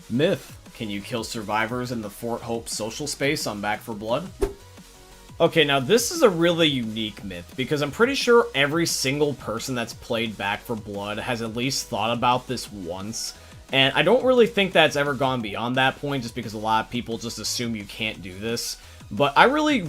Myth: can you kill survivors in the Fort Hope social space on Back 4 Blood? Okay, now this is a really unique myth, because I'm pretty sure every single person that's played Back 4 Blood has at least thought about this once, and I don't really think that's ever gone beyond that point, just because a lot of people just assume you can't do this. But I really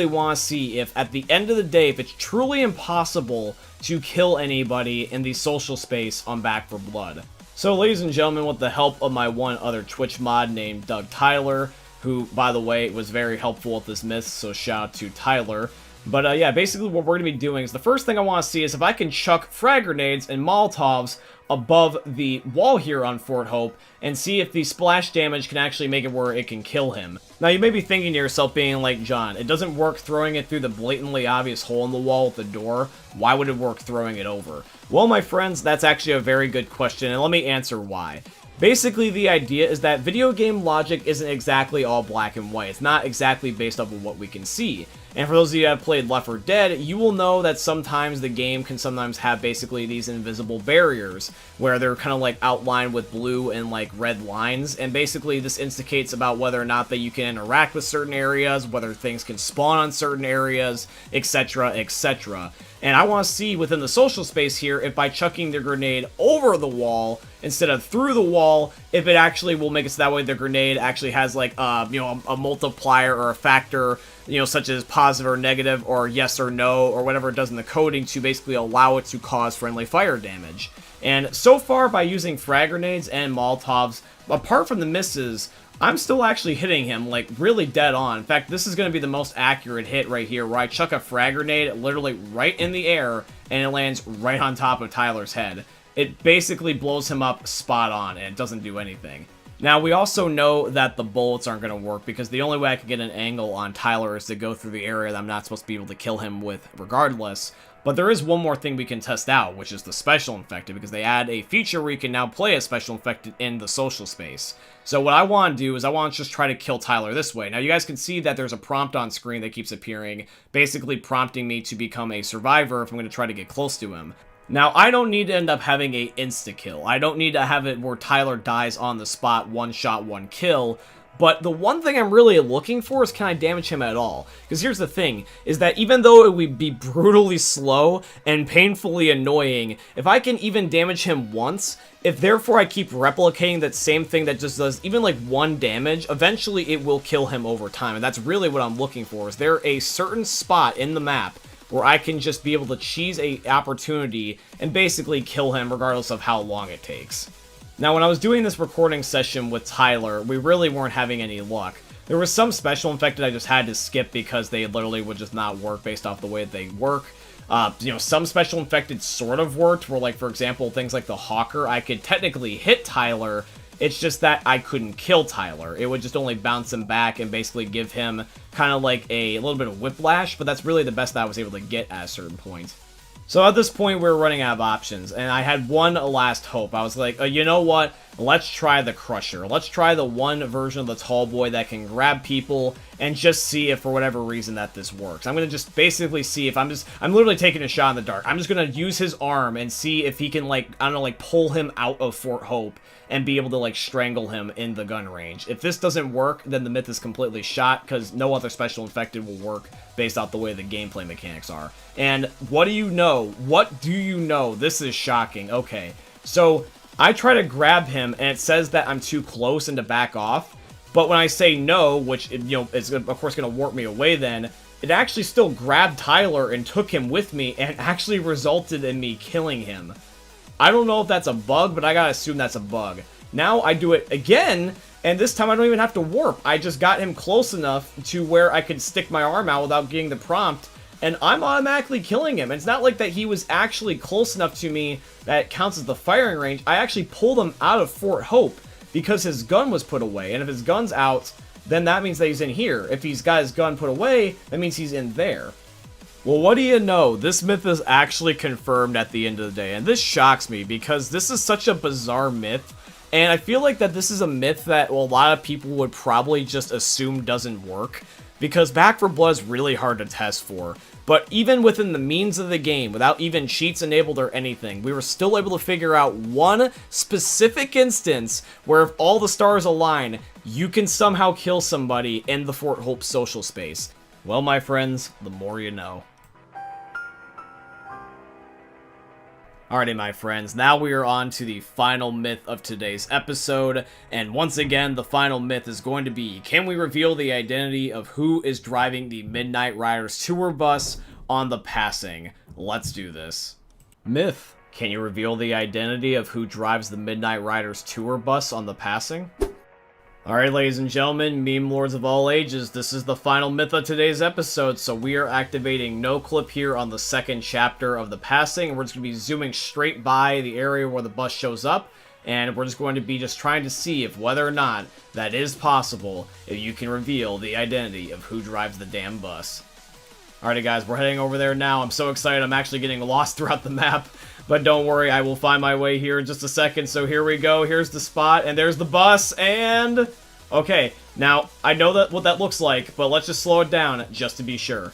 want to see if, at the end of the day, if it's truly impossible to kill anybody in the social space on Back 4 Blood. So, ladies and gentlemen, with the help of my one other Twitch mod named DugTyler, who, by the way, was very helpful with this myth, so shout out to Tyler. But yeah, basically what we're going to be doing is, the first thing I want to see is if I can chuck frag grenades and Molotovs above the wall here on Fort Hope, and see if the splash damage can actually make it where it can kill him. Now, you may be thinking to yourself, being like, John, it doesn't work throwing it through the blatantly obvious hole in the wall with the door. Why would it work throwing it over? Well, my friends, that's actually a very good question, and let me answer why. Basically, the idea is that video game logic isn't exactly all black and white. It's not exactly based off of what we can see. And for those of you that have played Left 4 Dead, you will know that sometimes the game can sometimes have basically these invisible barriers, where they're kind of like outlined with blue and like red lines, and basically this indicates about whether or not that you can interact with certain areas, whether things can spawn on certain areas, etc, etc. And I want to see within the social space here, if by chucking the grenade over the wall instead of through the wall, if it actually will make it so that way the grenade actually has like, you know, a multiplier or a factor, you know, such as positive or negative or yes or no or whatever it does in the coding to basically allow it to cause friendly fire damage. And so far, by using frag grenades and Molotovs, apart from the misses, I'm still actually hitting him, like, really dead on. In fact, this is going to be the most accurate hit right here, where I chuck a frag grenade literally right in the air, and it lands right on top of Tyler's head. It basically blows him up spot on, and it doesn't do anything. Now, we also know that the bullets aren't going to work, because the only way I can get an angle on Tyler is to go through the area that I'm not supposed to be able to kill him with regardless. But there is one more thing we can test out, which is the Special Infected, because they add a feature where you can now play a Special Infected in the social space. So what I want to do is I want to just try to kill Tyler this way. Now you guys can see that there's a prompt on screen that keeps appearing, basically prompting me to become a survivor if I'm going to try to get close to him. Now, I don't need to end up having a insta-kill. I don't need to have it where Tyler dies on the spot, one shot, one kill. But the one thing I'm really looking for is, can I damage him at all? Because here's the thing, is that even though it would be brutally slow and painfully annoying, if I can even damage him once, if therefore I keep replicating that same thing that just does even like one damage, eventually it will kill him over time. And that's really what I'm looking for. Is there a certain spot in the map where I can just be able to cheese a opportunity and basically kill him regardless of how long it takes. Now, when I was doing this recording session with Tyler, we really weren't having any luck. There was some Special Infected I just had to skip because they literally would just not work based off the way that they work. You know, some Special Infected sort of worked, where, like, for example, things like the Hawker, I could technically hit Tyler, it's just that I couldn't kill Tyler. It would just only bounce him back and basically give him kind of like a little bit of whiplash, but that's really the best that I was able to get at a certain point. So at this point, we were running out of options, and I had one last hope. I was like, you know what? Let's try the Crusher. Let's try the one version of the tall boy that can grab people and just see if for whatever reason that this works. I'm going to just basically see if I'm literally taking a shot in the dark. I'm just going to use his arm and see if he can, like, I don't know, like, pull him out of Fort Hope and be able to, like, strangle him in the gun range. If this doesn't work, then the myth is completely shot, because no other Special Infected will work based off the way the gameplay mechanics are. And what do you know? What do you know? This is shocking. Okay, so I try to grab him, and it says that I'm too close and to back off. But when I say no, which, you know, is of course going to warp me away then, it actually still grabbed Tyler and took him with me, and actually resulted in me killing him. I don't know if that's a bug, but I gotta assume that's a bug. Now I do it again, And this time I don't even have to warp. I just got him close enough to where I could stick my arm out without getting the prompt, and I'm automatically killing him. It's not like that he was actually close enough to me that it counts as the firing range. I actually pulled him out of Fort Hope because his gun was put away, and if his gun's out, then that means that he's in here. If he's got his gun put away, that means he's in there. Well, what do you know? This myth is actually confirmed at the end of the day, and this shocks me because this is such a bizarre myth, and I feel like that this is a myth that a lot of people would probably just assume doesn't work, because Back 4 Blood is really hard to test for. But even within the means of the game, without even cheats enabled or anything, we were still able to figure out one specific instance where if all the stars align, you can somehow kill somebody in the Fort Hope social space. Well, my friends, the more you know. Alrighty, my friends, now we are on to the final myth of today's episode, and once again, the final myth is going to be, can we reveal the identity of who is driving the Midnight Riders tour bus on the passing? Let's do this. Myth, can you reveal the identity of who drives the Midnight Riders tour bus on the passing? Alright, ladies and gentlemen, meme lords of all ages, this is the final myth of today's episode, so we are activating no clip here on the second chapter of the passing, and we're just going to be zooming straight by the area where the bus shows up, and we're just going to be just trying to see if whether or not that is possible, if you can reveal the identity of who drives the damn bus. Alrighty guys, we're heading over there now. I'm so excited, I'm actually getting lost throughout the map. But don't worry, I will find my way here in just a second. So here we go, here's the spot, and there's the bus, and... Okay, now, I know that what that looks like, but let's just slow it down, just to be sure.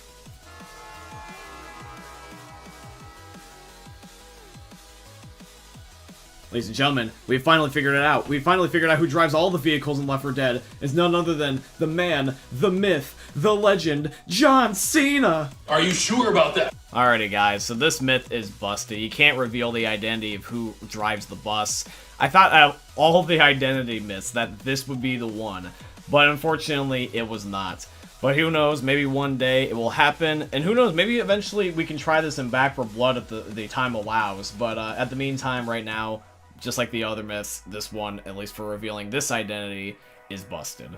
Ladies and gentlemen, we finally figured it out. We finally figured out who drives all the vehicles in Left 4 Dead. It's none other than the man, the myth, the legend, John Cena! Are you sure about that? Alrighty guys, so this myth is busted. You can't reveal the identity of who drives the bus. I thought out of all the identity myths that this would be the one, but unfortunately it was not. But who knows, maybe one day it will happen, and who knows, maybe eventually we can try this in Back 4 Blood if the time allows, but at the meantime, right now, just like the other myths, this one, at least for revealing this identity, is busted.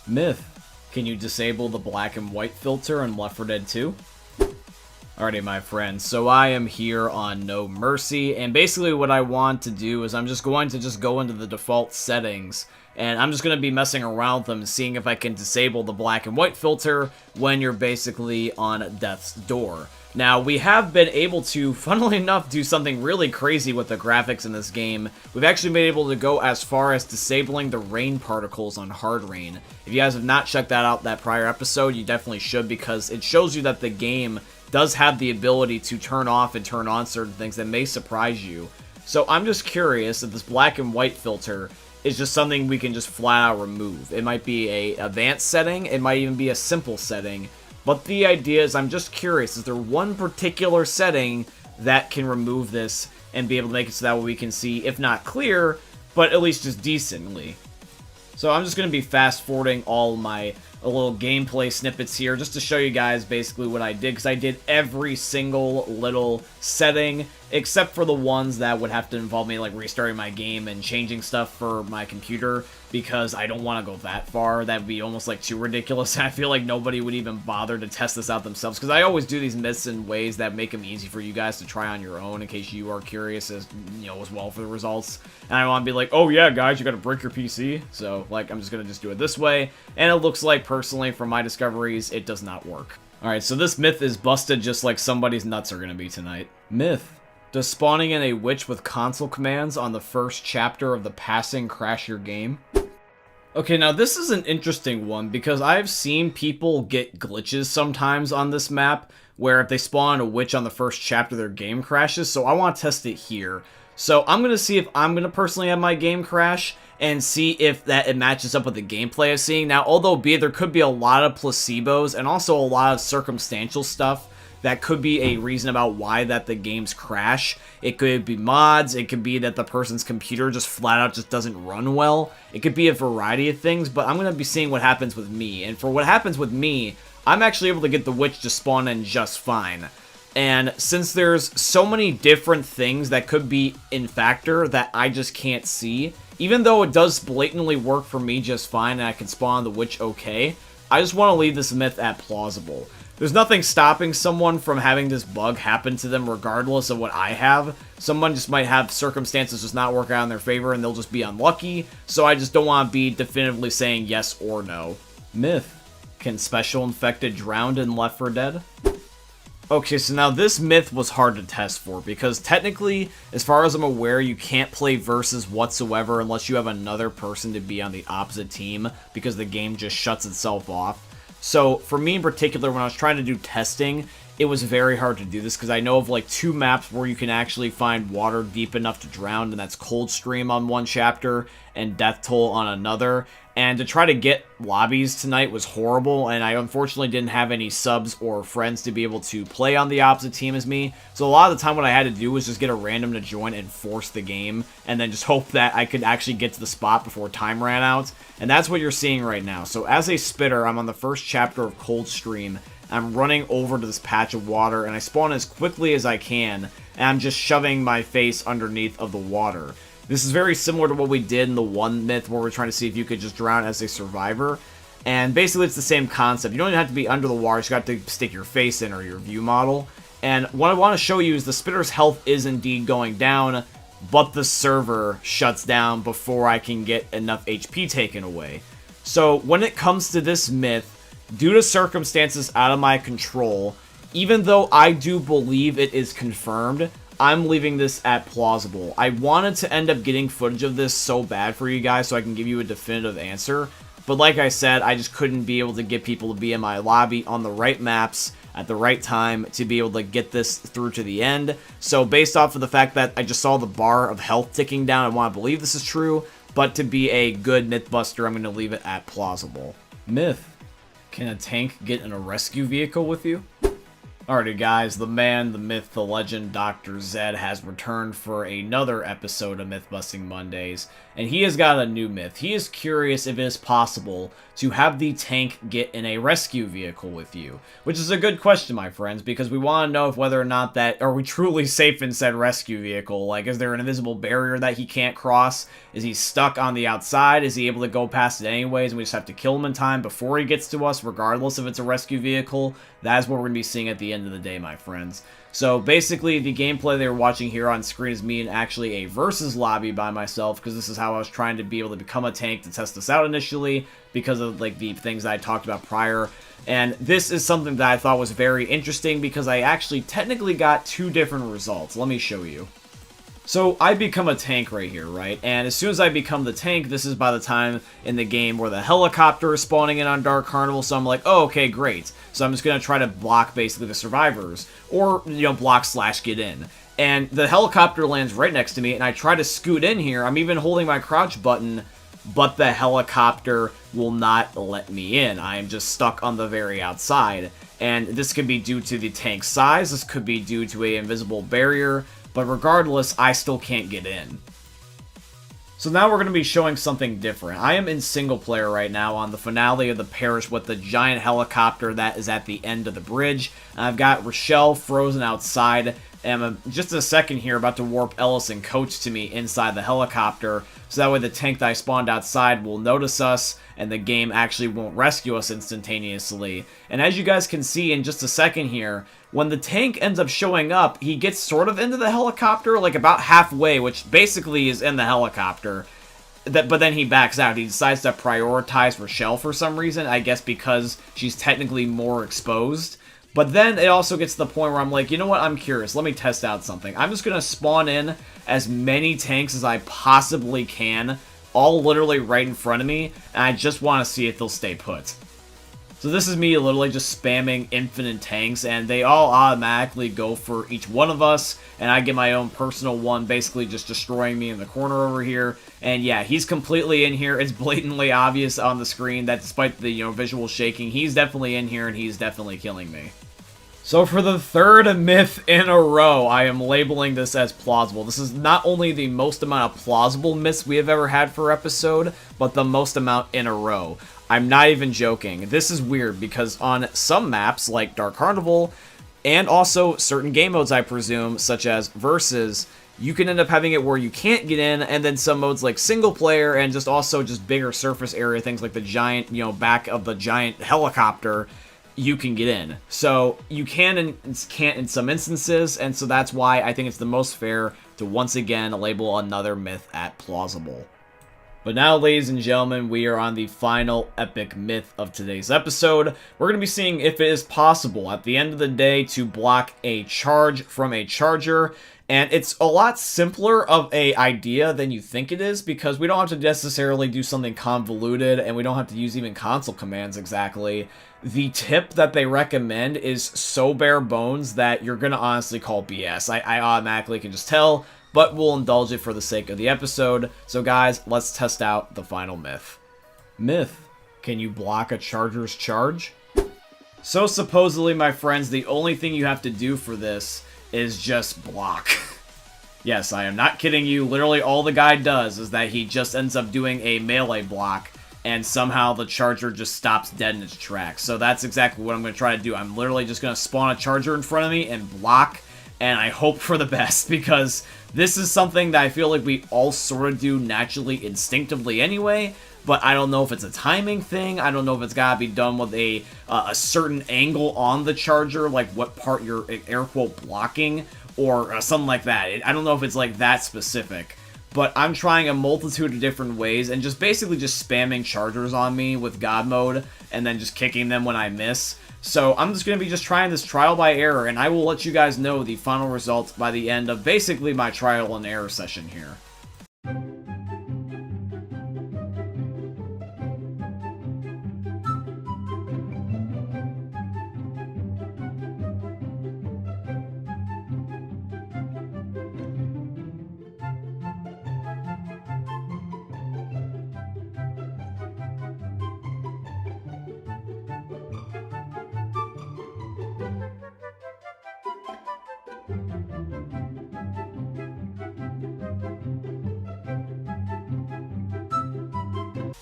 Myth. Can you disable the black and white filter in Left 4 Dead 2? Alrighty, my friends, so I am here on No Mercy, and basically what I want to do is I'm just going to go into the default settings, and I'm just going to be messing around with them, seeing if I can disable the black and white filter when you're basically on death's door. Now, we have been able to, funnily enough, do something really crazy with the graphics in this game. We've actually been able to go as far as disabling the rain particles on Hard Rain. If you guys have not checked that out, that prior episode, you definitely should, because it shows you that the game does have the ability to turn off and turn on certain things that may surprise you. So I'm just curious if this black and white filter is just something we can just flat out remove. It might be a advanced setting, it might even be a simple setting, but the idea is I'm just curious, is there one particular setting that can remove this and be able to make it so that we can see, if not clear, but at least just decently. So I'm just going to be fast forwarding all my little gameplay snippets here just to show you guys basically what I did, because I did every single little setting except for the ones that would have to involve me like restarting my game and changing stuff for my computer, because I don't want to go that far. That'd be almost like too ridiculous. I feel like nobody would even bother to test this out themselves, because I always do these myths in ways that make them easy for you guys to try on your own in case you are curious as well for the results. And I want to be like, oh yeah guys, you gotta break your PC. So like I'm just gonna do it this way, and it looks like personally from my discoveries it does not work. Alright, so this myth is busted just like somebody's nuts are gonna be tonight. Myth. Does spawning in a witch with console commands on the first chapter of the passing crash your game? Okay, now this is an interesting one, because I've seen people get glitches sometimes on this map, where if they spawn a witch on the first chapter, their game crashes, so I want to test it here. So I'm going to see if I'm going to personally have my game crash, and see if it matches up with the gameplay I'm seeing. Now, although there could be a lot of placebos, and also a lot of circumstantial stuff, that could be a reason about why that the games crash. It could be mods, it could be that the person's computer just flat out just doesn't run well. It could be a variety of things, but I'm going to be seeing what happens with me. And for what happens with me, I'm actually able to get the witch to spawn in just fine. And since there's so many different things that could be in factor that I just can't see, even though it does blatantly work for me just fine and I can spawn the witch okay, I just want to leave this myth at plausible. There's nothing stopping someone from having this bug happen to them regardless of what I have. Someone just might have circumstances just not work out in their favor and they'll just be unlucky, so I just don't want to be definitively saying yes or no. Myth. Can special infected drowned in Left 4 Dead? Okay, so now this myth was hard to test for, because technically, as far as I'm aware, you can't play versus whatsoever unless you have another person to be on the opposite team, because the game just shuts itself off. So, for me in particular, when I was trying to do testing, it was very hard to do this, because I know of like 2 maps where you can actually find water deep enough to drown, and that's Coldstream on one chapter, and Death Toll on another. And to try to get lobbies tonight was horrible, and I unfortunately didn't have any subs or friends to be able to play on the opposite team as me. So a lot of the time what I had to do was just get a random to join and force the game, and then just hope that I could actually get to the spot before time ran out. And that's what you're seeing right now. So as a spitter, I'm on the first chapter of Coldstream. I'm running over to this patch of water, and I spawn as quickly as I can, and I'm just shoving my face underneath of the water. This is very similar to what we did in the one myth where we're trying to see if you could just drown as a survivor. And basically it's the same concept. You don't even have to be under the water, you just got to stick your face in or your view model. And what I want to show you is the spitter's health is indeed going down, but the server shuts down before I can get enough HP taken away. So when it comes to this myth, due to circumstances out of my control, even though I do believe it is confirmed, I'm leaving this at plausible. I wanted to end up getting footage of this so bad for you guys so I can give you a definitive answer. But like I said, I just couldn't be able to get people to be in my lobby on the right maps at the right time to be able to get this through to the end. So based off of the fact that I just saw the bar of health ticking down, I want to believe this is true. But to be a good mythbuster, I'm going to leave it at plausible. Myth. Can a tank get in a rescue vehicle with you? Alrighty guys, the man, the myth, the legend, Dr. Zed has returned for another episode of Mythbusting Mondays, and he has got a new myth. He is curious if it is possible to have the tank get in a rescue vehicle with you, which is a good question, my friends, because we want to know if whether or not that, are we truly safe in said rescue vehicle? Like, is there an invisible barrier that he can't cross? Is he stuck on the outside? Is he able to go past it anyways, and we just have to kill him in time before he gets to us, regardless if it's a rescue vehicle? That is what we're going to be seeing at the end of the day, my friends. So basically, the gameplay they were watching here on screen is me in actually a versus lobby by myself, because this is how I was trying to be able to become a tank to test this out initially, because of like the things that I talked about prior. And this is something that I thought was very interesting, because I actually technically got 2 different results. Let me show you. So I become a tank right here, right? And as soon as I become the tank, this is by the time in the game where the helicopter is spawning in on Dark Carnival, so I'm like, oh, okay, great. So I'm just going to try to block basically the survivors, or, you know, block/get in. And the helicopter lands right next to me, and I try to scoot in here. I'm even holding my crouch button, but the helicopter will not let me in. I am just stuck on the very outside. And this could be due to the tank size, this could be due to an invisible barrier, but regardless, I still can't get in. So now we're going to be showing something different. I am in single player right now on the finale of the parish with the giant helicopter that is at the end of the bridge. And I've got Rochelle frozen outside, and I'm just a second here about to warp Ellis and Coach to me inside the helicopter, so that way the tank that I spawned outside will notice us, and the game actually won't rescue us instantaneously. And as you guys can see in just a second here, when the tank ends up showing up, he gets sort of into the helicopter, like about halfway, which basically is in the helicopter. But then he backs out. He decides to prioritize Rochelle for some reason, I guess because she's technically more exposed. But then it also gets to the point where I'm like, you know what, I'm curious, let me test out something. I'm just going to spawn in as many tanks as I possibly can, all literally right in front of me, and I just want to see if they'll stay put. So this is me literally just spamming infinite tanks, and they all automatically go for each one of us, and I get my own personal one, basically just destroying me in the corner over here. And yeah, he's completely in here. It's blatantly obvious on the screen that despite the, you know, visual shaking, he's definitely in here, and he's definitely killing me. So for the 3rd myth in a row, I am labeling this as plausible. This is not only the most amount of plausible myths we have ever had per episode, but the most amount in a row. I'm not even joking. This is weird because on some maps, like Dark Carnival, And also certain game modes, I presume, such as Versus, you can end up having it where you can't get in, and then some modes like single player and just also just bigger surface area, things like the giant, back of the giant helicopter, you can get in. So you can and can't in some instances, and so that's why I think it's the most fair to once again label another myth at plausible. But now, ladies and gentlemen, we are on the final epic myth of today's episode. We're going to be seeing if it is possible at the end of the day to block a charge from a charger. And it's a lot simpler of a idea than you think it is, because we don't have to necessarily do something convoluted, and we don't have to use even console commands exactly. The tip that they recommend is so bare bones that you're going to honestly call BS. I automatically can just tell, but we'll indulge it for the sake of the episode. So guys, let's test out the final myth. Myth: can you block a charger's charge? So supposedly, my friends, the only thing you have to do for this is just block. Yes, I am not kidding you. Literally all the guy does is that he just ends up doing a melee block, and somehow the charger just stops dead in its tracks. So that's exactly what I'm going to try to do. I'm literally just going to spawn a charger in front of me and block, and I hope for the best, because this is something that I feel like we all sort of do naturally, instinctively anyway, but I don't know if it's a timing thing. I don't know if it's got to be done with a certain angle on the charger, like what part you're air quote blocking, or something like that. I don't know if it's like that specific, but I'm trying a multitude of different ways and just basically just spamming chargers on me with God mode and then just kicking them when I miss. So I'm just going to be just trying this trial by error, and I will let you guys know the final results by the end of basically my trial and error session here.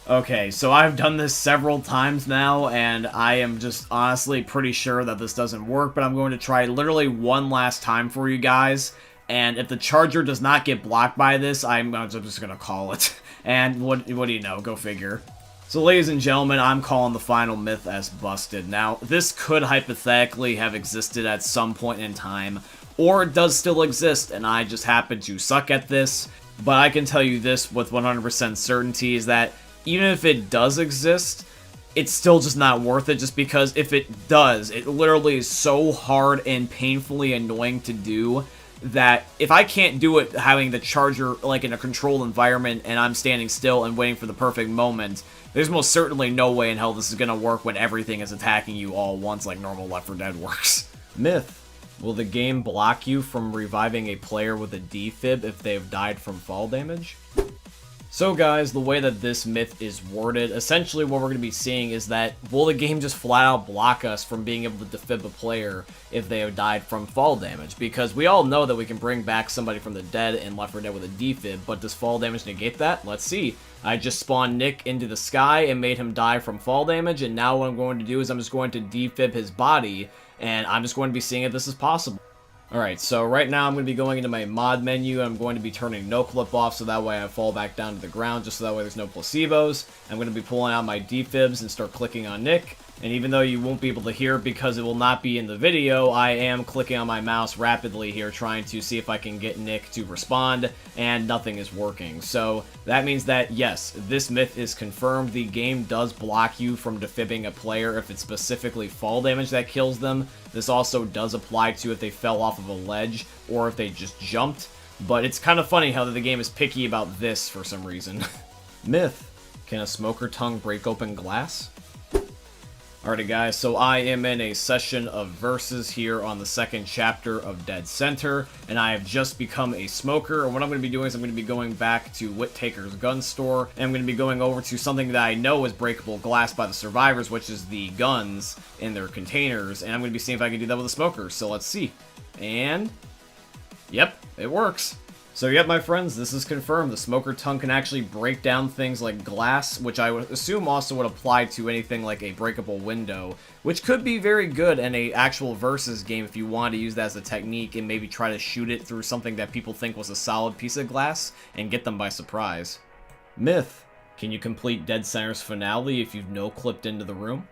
Okay, so I've done this several times now, and I am just honestly pretty sure that this doesn't work, but I'm going to try literally one last time for you guys, and if the charger does not get blocked by this, I'm just going to call it. And what do you know? Go figure. So ladies and gentlemen, I'm calling the final myth as busted. Now, this could hypothetically have existed at some point in time, or it does still exist, and I just happen to suck at this, but I can tell you this with 100% certainty is that even if it does exist, it's still just not worth it, just because if it does, it literally is so hard and painfully annoying to do that if I can't do it having the charger like in a controlled environment and I'm standing still and waiting for the perfect moment, there's most certainly no way in hell this is going to work when everything is attacking you all at once like normal Left 4 Dead works. Myth: will the game block you from reviving a player with a defib if they have died from fall damage? So guys, the way that this myth is worded, essentially what we're going to be seeing is that will the game just flat out block us from being able to defib a player if they have died from fall damage? Because we all know that we can bring back somebody from the dead in Left 4 Dead with a defib, but does fall damage negate that? Let's see. I just spawned Nick into the sky and made him die from fall damage, and now what I'm going to do is I'm just going to defib his body, and I'm just going to be seeing if this is possible. Alright, so right now I'm going to be going into my mod menu, and I'm going to be turning no clip off so that way I fall back down to the ground, just so that way there's no placebos. I'm going to be pulling out my defibs and start clicking on Nick, and even though you won't be able to hear it because it will not be in the video, I am clicking on my mouse rapidly here trying to see if I can get Nick to respond, and nothing is working. So that means that yes, this myth is confirmed. The game does block you from defibbing a player if it's specifically fall damage that kills them. This also does apply to if they fell off of a ledge or if they just jumped, but it's kind of funny how the game is picky about this for some reason. Myth: can a smoker tongue break open glass? Alrighty guys, so I am in a session of Versus here on the second chapter of NSenr, and I have just become a smoker, and what I'm going to be doing is I'm going to be going back to Whittaker's gun store, and I'm going to be going over to something that I know is breakable glass by the survivors, which is the guns in their containers, and I'm going to be seeing if I can do that with a smoker, so let's see. And yep, it works. So yep, my friends, this is confirmed. The smoker tongue can actually break down things like glass, which I would assume also would apply to anything like a breakable window, which could be very good in a actual versus game if you want to use that as a technique and maybe try to shoot it through something that people think was a solid piece of glass and get them by surprise. Myth: can you complete NSenr's finale if you've no-clipped into the room?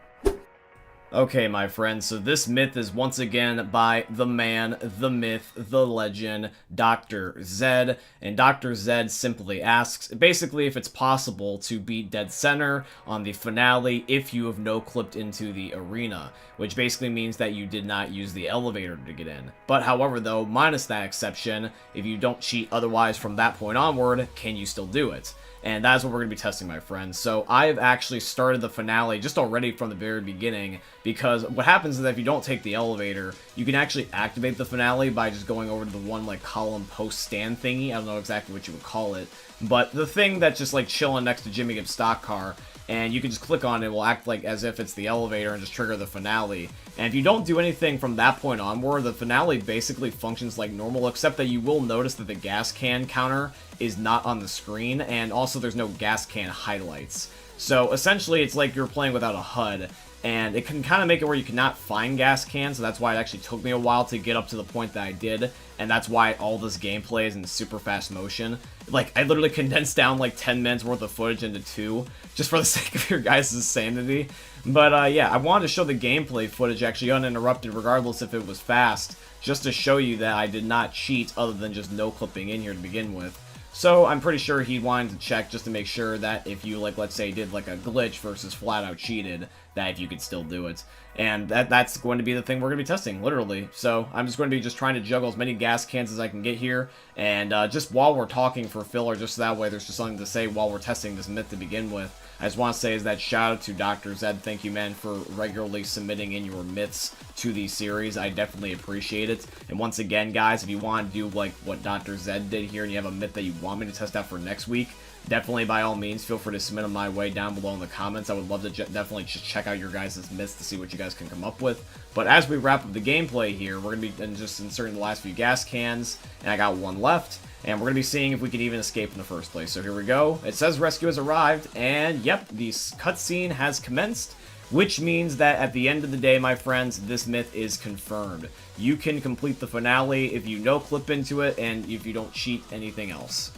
Okay, my friends, so this myth is once again by the man, the myth, the legend, Dr. Zed, and Dr. Zed simply asks, basically, if it's possible to beat NSenr on the finale if you have no-clipped into the arena, which basically means that you did not use the elevator to get in. But however, though, minus that exception, if you don't cheat otherwise from that point onward, can you still do it? And that's what we're going to be testing, my friends. So I've actually started the finale just already from the very beginning, because what happens is that if you don't take the elevator, you can actually activate the finale by just going over to the one like column post stand thingy. I don't know exactly what you would call it, but the thing that's just like chilling next to Jimmy Gibbs' stock car, and you can just click on it, will act like as if it's the elevator and just trigger the finale. And if you don't do anything from that point onward, the finale basically functions like normal, except that you will notice that the gas can counter is not on the screen, and also there's no gas can highlights. So essentially it's like you're playing without a HUD, and it can kind of make it where you cannot find gas cans, so that's why it actually took me a while to get up to the point that I did, and that's why all this gameplay is in super fast motion. Like, I literally condensed down like 10 minutes worth of footage into 2, just for the sake of your guys' sanity. But yeah, I wanted to show the gameplay footage actually uninterrupted regardless if it was fast, just to show you that I did not cheat other than just no-clipping in here to begin with. So I'm pretty sure he wanted to check just to make sure that if you, like, let's say did like a glitch versus flat out cheated, that if you could still do it. And that's going to be the thing we're going to be testing, literally. So I'm just going to be just trying to juggle as many gas cans as I can get here, and just while we're talking for filler, just so that way there's just something to say while we're testing this myth to begin with. I just want to say is that shout out to Dr. Zed. Thank you, man, for regularly submitting in your myths to these series. I definitely appreciate it. And once again, guys, if you want to do like what Dr. Zed did here and you have a myth that you want me to test out for next week, definitely by all means feel free to submit them my way down below in the comments. I would love to definitely just check out your guys' myths to see what you guys can come up with. But as we wrap up the gameplay here, we're going to be just inserting the last few gas cans, and I got one left. And we're going to be seeing if we can even escape in the first place. So here we go. It says rescue has arrived, and yep, the cutscene has commenced, which means that at the end of the day, my friends, this myth is confirmed. You can complete the finale if you no-clip into it, and if you don't cheat anything else.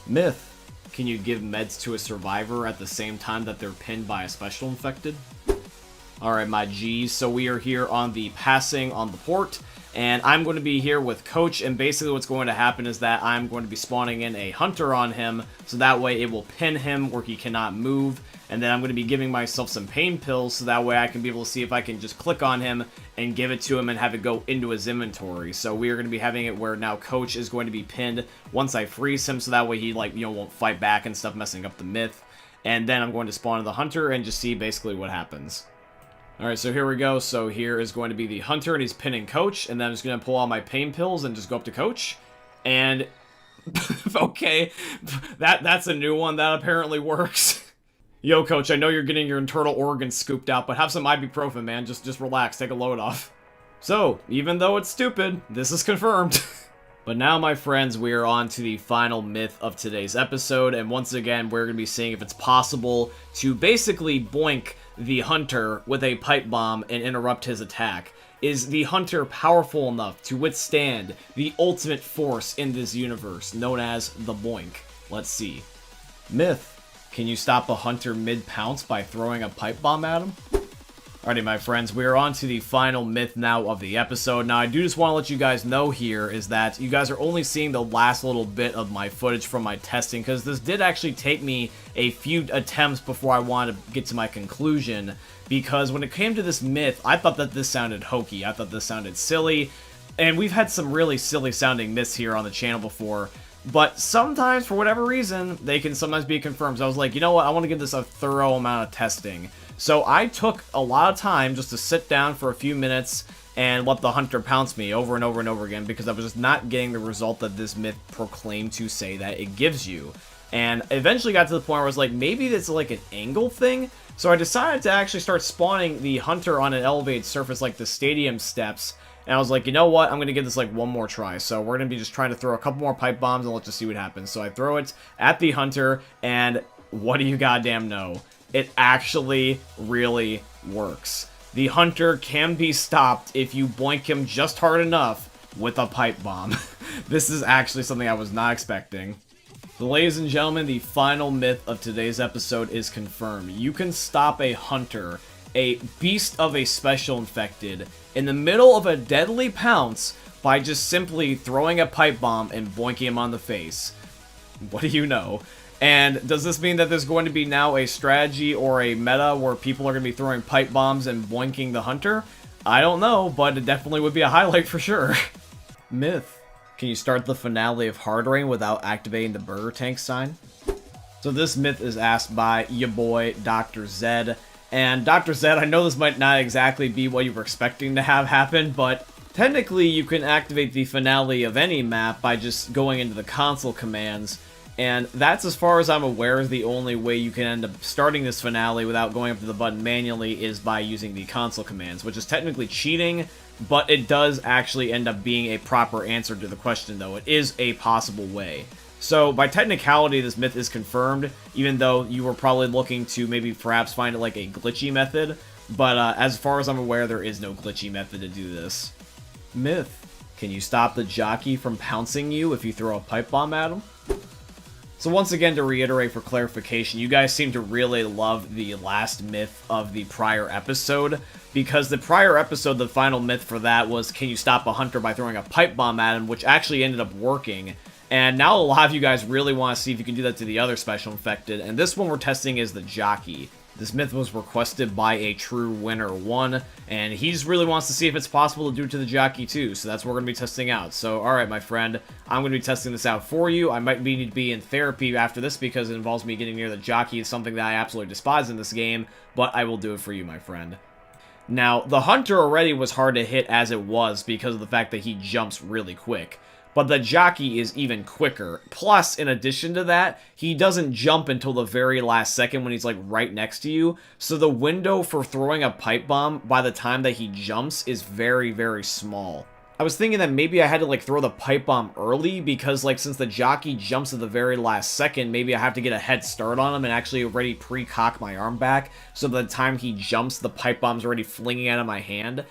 Myth: can you give meds to a survivor at the same time that they're pinned by a special infected? Alright, my G's, so we are here on the passing on the port, and I'm going to be here with Coach, and basically what's going to happen is that I'm going to be spawning in a hunter on him, so that way it will pin him where he cannot move, and then I'm going to be giving myself some pain pills, so that way I can be able to see if I can just click on him and give it to him and have it go into his inventory. So we are going to be having it where now Coach is going to be pinned once I freeze him, so that way he, like, you know, won't fight back and stuff, messing up the myth, and then I'm going to spawn in the hunter and just see basically what happens. Alright, so here we go. So here is going to be the hunter, and he's pinning Coach, and then I'm just going to pull all my pain pills and just go up to Coach, and okay, that's a new one that apparently works. Yo, Coach, I know you're getting your internal organs scooped out, but have some ibuprofen, man. Just relax, take a load off. So, even though it's stupid, this is confirmed. But now, my friends, we are on to the final myth of today's episode, and once again, we're going to be seeing if it's possible to basically boink the hunter with a pipe bomb and interrupt his attack. Is the hunter powerful enough to withstand the ultimate force in this universe, known as the boink? Let's see. Myth: can you stop a hunter mid-pounce by throwing a pipe bomb at him? Alrighty, my friends, we are on to the final myth now of the episode. Now, I do just want to let you guys know here is that you guys are only seeing the last little bit of my footage from my testing, because this did actually take me a few attempts before I wanted to get to my conclusion, because when it came to this myth, I thought that this sounded hokey. I thought this sounded silly, and we've had some really silly sounding myths here on the channel before, but sometimes, for whatever reason, they can sometimes be confirmed. So I was like, you know what, I want to give this a thorough amount of testing. So I took a lot of time just to sit down for a few minutes and let the hunter pounce me over and over and over again, because I was just not getting the result that this myth proclaimed to say that it gives you. And eventually got to the point where I was like, maybe this is like an angle thing? So I decided to actually start spawning the hunter on an elevated surface like the stadium steps, And I was like, you know what? I'm going to give this like one more try. So we're going to be just trying to throw a couple more pipe bombs and let's just see what happens. So I throw it at the hunter, and what do you goddamn know? It actually really works. The hunter can be stopped if you boink him just hard enough with a pipe bomb. This is actually something I was not expecting. So, ladies and gentlemen, the final myth of today's episode is confirmed. You can stop a hunter, a beast of a special infected, in the middle of a deadly pounce by just simply throwing a pipe bomb and boinking him on the face. What do you know? And does this mean that there's going to be now a strategy or a meta where people are going to be throwing pipe bombs and boinking the hunter? I don't know, but it definitely would be a highlight for sure. Myth. Can you start the finale of Hard Rain without activating the burger tank sign? So this myth is asked by your boy, Dr. Zed. And Dr. Zed, I know this might not exactly be what you were expecting to have happen, but technically you can activate the finale of any map by just going into the console commands. And that's, as far as I'm aware, the only way you can end up starting this finale without going up to the button manually is by using the console commands, which is technically cheating, but it does actually end up being a proper answer to the question, though. It is a possible way. So, by technicality, this myth is confirmed, even though you were probably looking to maybe perhaps find it like a glitchy method, but as far as I'm aware, there is no glitchy method to do this. Myth. Can you stop the jockey from pouncing you if you throw a pipe bomb at him? So once again, to reiterate for clarification, you guys seem to really love the last myth of the prior episode, because the prior episode, the final myth for that was, can you stop a hunter by throwing a pipe bomb at him, which actually ended up working. And now a lot of you guys really want to see if you can do that to the other special infected, and this one we're testing is the jockey. This myth was requested by a true winner 1, and he just really wants to see if it's possible to do it to the jockey too, so that's what we're going to be testing out. So, alright my friend, I'm going to be testing this out for you. I might need to be in therapy after this because it involves me getting near the jockey. It's something that I absolutely despise in this game, but I will do it for you, my friend. Now, the hunter already was hard to hit as it was because of the fact that he jumps really quick. But the jockey is even quicker. Plus, in addition to that, he doesn't jump until the very last second when he's like right next to you. So the window for throwing a pipe bomb by the time that he jumps is very, very small. I was thinking that maybe I had to like throw the pipe bomb early because like since the jockey jumps at the very last second, maybe I have to get a head start on him and actually already pre-cock my arm back. So by the time he jumps, the pipe bomb's already flinging out of my hand.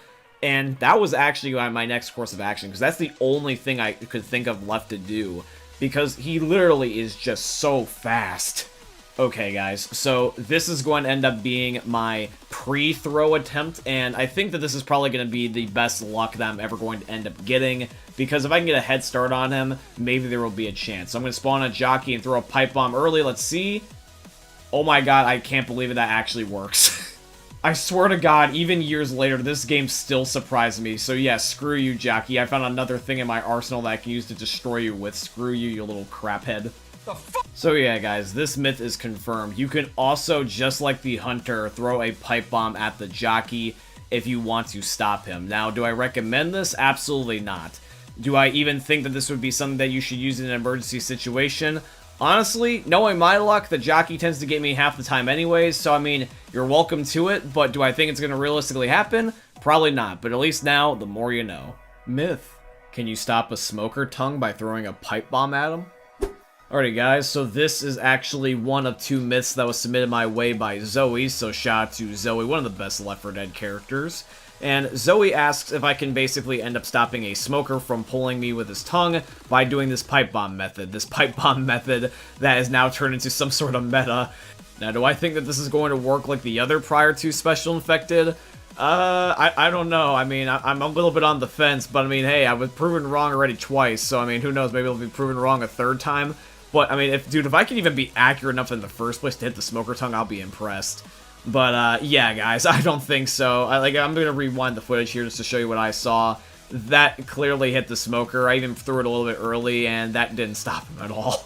And that was actually my next course of action, because that's the only thing I could think of left to do, because he literally is just so fast. Okay, guys, so this is going to end up being my pre-throw attempt, and I think that this is probably going to be the best luck that I'm ever going to end up getting, because if I can get a head start on him, maybe there will be a chance. So I'm going to spawn a jockey and throw a pipe bomb early. Let's see. Oh my god, I can't believe it, that actually works. I swear to god, even years later, this game still surprised me. So yeah, screw you, jockey. I found another thing in my arsenal that I can use to destroy you with. Screw you, you little craphead. So yeah, guys, this myth is confirmed. You can also, just like the hunter, throw a pipe bomb at the jockey if you want to stop him. Now, do I recommend this? Absolutely not. Do I even think that this would be something that you should use in an emergency situation? Honestly, knowing my luck, the jockey tends to get me half the time anyways, so I mean, you're welcome to it, but do I think it's going to realistically happen? Probably not, but at least now, the more you know. Myth. Can you stop a smoker tongue by throwing a pipe bomb at him? Alrighty guys, so this is actually one of 2 myths that was submitted my way by Zoe, so shout out to Zoe, one of the best Left 4 Dead characters. And Zoe asks if I can basically end up stopping a smoker from pulling me with his tongue by doing this pipe bomb method. This pipe bomb method that has now turned into some sort of meta. Now, do I think that this is going to work like the other prior 2 special infected? I don't know. I mean, I'm a little bit on the fence, but I mean, hey, I was proven wrong already twice, so I mean, who knows, maybe I'll be proven wrong a 3rd time. But I mean, if I can even be accurate enough in the first place to hit the smoker tongue, I'll be impressed. But, yeah, guys, I don't think so. I'm going to rewind the footage here just to show you what I saw. That clearly hit the smoker. I even threw it a little bit early, and that didn't stop him at all.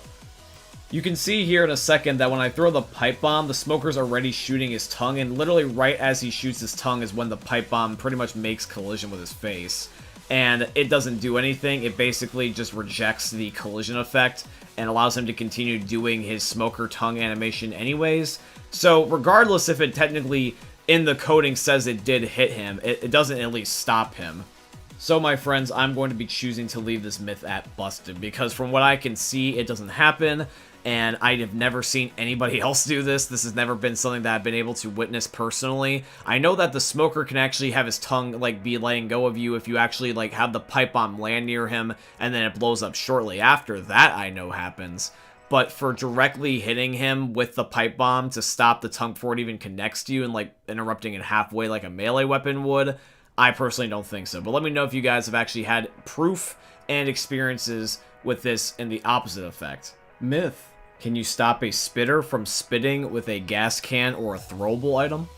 You can see here in a second that when I throw the pipe bomb, the smoker's already shooting his tongue, and literally right as he shoots his tongue is when the pipe bomb pretty much makes collision with his face. And it doesn't do anything. It basically just rejects the collision effect and allows him to continue doing his smoker tongue animation anyways. So regardless if it technically in the coding says it did hit him, it doesn't at least stop him. So my friends, I'm going to be choosing to leave this myth at busted, because from what I can see, it doesn't happen, and I have never seen anybody else do this. This has never been something that I've been able to witness personally. I know that the smoker can actually have his tongue, like, be letting go of you if you actually, like, have the pipe bomb land near him, and then it blows up shortly after. That I know happens. But for directly hitting him with the pipe bomb to stop the tongue before it even connects to you and, like, interrupting it halfway like a melee weapon would, I personally don't think so. But let me know if you guys have actually had proof and experiences with this in the opposite effect. Myth. Can you stop a spitter from spitting with a gas can or a throwable item?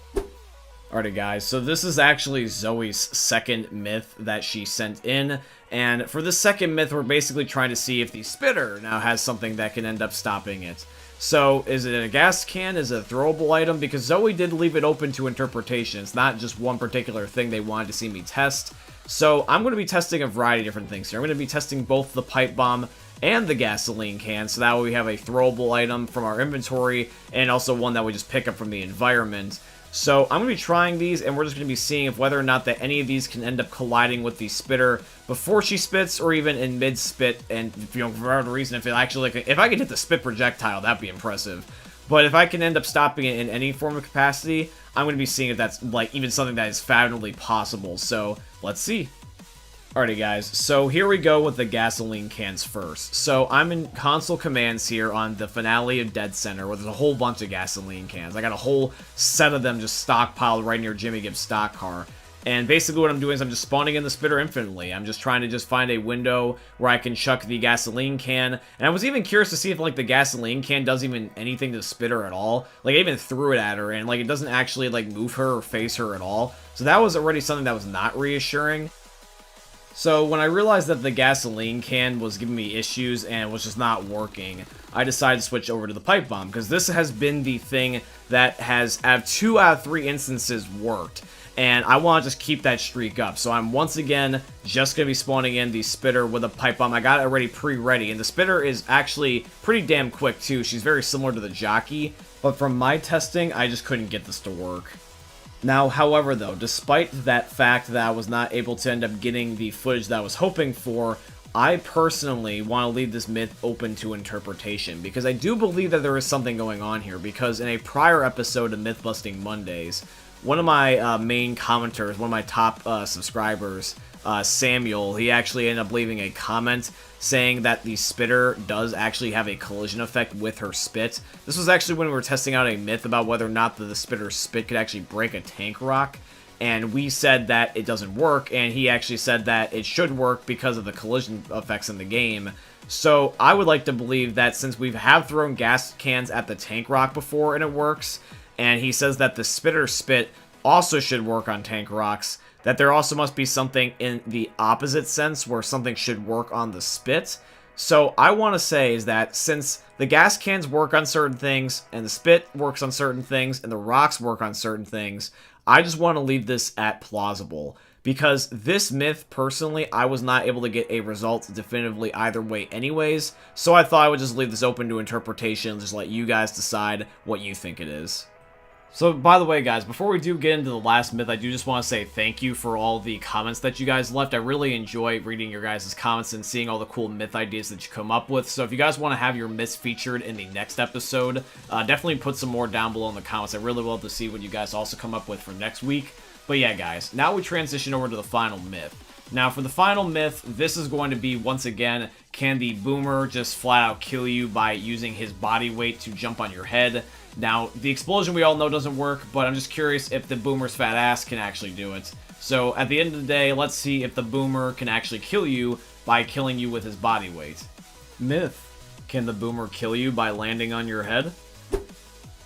Alrighty guys, so this is actually Zoe's second myth that she sent in, and for this second myth we're basically trying to see if the spitter now has something that can end up stopping it. So, is it a gas can? Is it a throwable item? Because Zoe did leave it open to interpretation. It's not just one particular thing they wanted to see me test. So, I'm going to be testing a variety of different things here. I'm going to be testing both the pipe bomb and the gasoline can, so that way we have a throwable item from our inventory, and also one that we just pick up from the environment. So I'm going to be trying these, and we're just going to be seeing if whether or not that any of these can end up colliding with the spitter before she spits, or even in mid-spit, and, you know, for whatever reason, if it actually, like, if I could hit the spit projectile, that'd be impressive. But if I can end up stopping it in any form of capacity, I'm going to be seeing if that's, like, even something that is fathomably possible. So, let's see. Alrighty guys, so here we go with the gasoline cans first. So I'm in console commands here on the finale of NSenr, where there's a whole bunch of gasoline cans. I got a whole set of them just stockpiled right near Jimmy Gibbs' stock car. And basically what I'm doing is I'm just spawning in the spitter infinitely. I'm just trying to just find a window where I can chuck the gasoline can. And I was even curious to see if, like, the gasoline can does even anything to the spitter at all. Like, I even threw it at her, and, like, it doesn't actually, like, move her or face her at all. So that was already something that was not reassuring. So when I realized that the gasoline can was giving me issues and was just not working, I decided to switch over to the pipe bomb, because this has been the thing that has, out of 2 out of 3 instances, worked. And I want to just keep that streak up. So I'm once again just going to be spawning in the spitter with a pipe bomb. I got it already pre-ready, and the spitter is actually pretty damn quick too. She's very similar to the jockey, but from my testing, I just couldn't get this to work. Now, however, though, despite that fact that I was not able to end up getting the footage that I was hoping for, I personally want to leave this myth open to interpretation, because I do believe that there is something going on here, because in a prior episode of Myth-Busting Mondays, one of my main commenters, one of my top subscribers, Samuel, he actually ended up leaving a comment saying that the spitter does actually have a collision effect with her spit. This was actually when we were testing out a myth about whether or not the spitter's spit could actually break a tank rock, and we said that it doesn't work, and he actually said that it should work because of the collision effects in the game. So I would like to believe that since we have thrown gas cans at the tank rock before and it works, and he says that the spitter spit also should work on tank rocks, that there also must be something in the opposite sense where something should work on the spit. So I want to say is that since the gas cans work on certain things, and the spit works on certain things, and the rocks work on certain things, I just want to leave this at plausible. Because this myth, personally, I was not able to get a result definitively either way anyways, so I thought I would just leave this open to interpretation and just let you guys decide what you think it is. So, by the way, guys, before we do get into the last myth, I do just want to say thank you for all the comments that you guys left. I really enjoy reading your guys' comments and seeing all the cool myth ideas that you come up with. So if you guys want to have your myths featured in the next episode, definitely put some more down below in the comments. I really love to see what you guys also come up with for next week. But yeah, guys, now we transition over to the final myth. Now, for the final myth, this is going to be, once again, can the boomer just flat out kill you by using his body weight to jump on your head? Now, the explosion we all know doesn't work, but I'm just curious if the boomer's fat ass can actually do it. So, at the end of the day, let's see if the boomer can actually kill you by killing you with his body weight. Myth. Can the boomer kill you by landing on your head?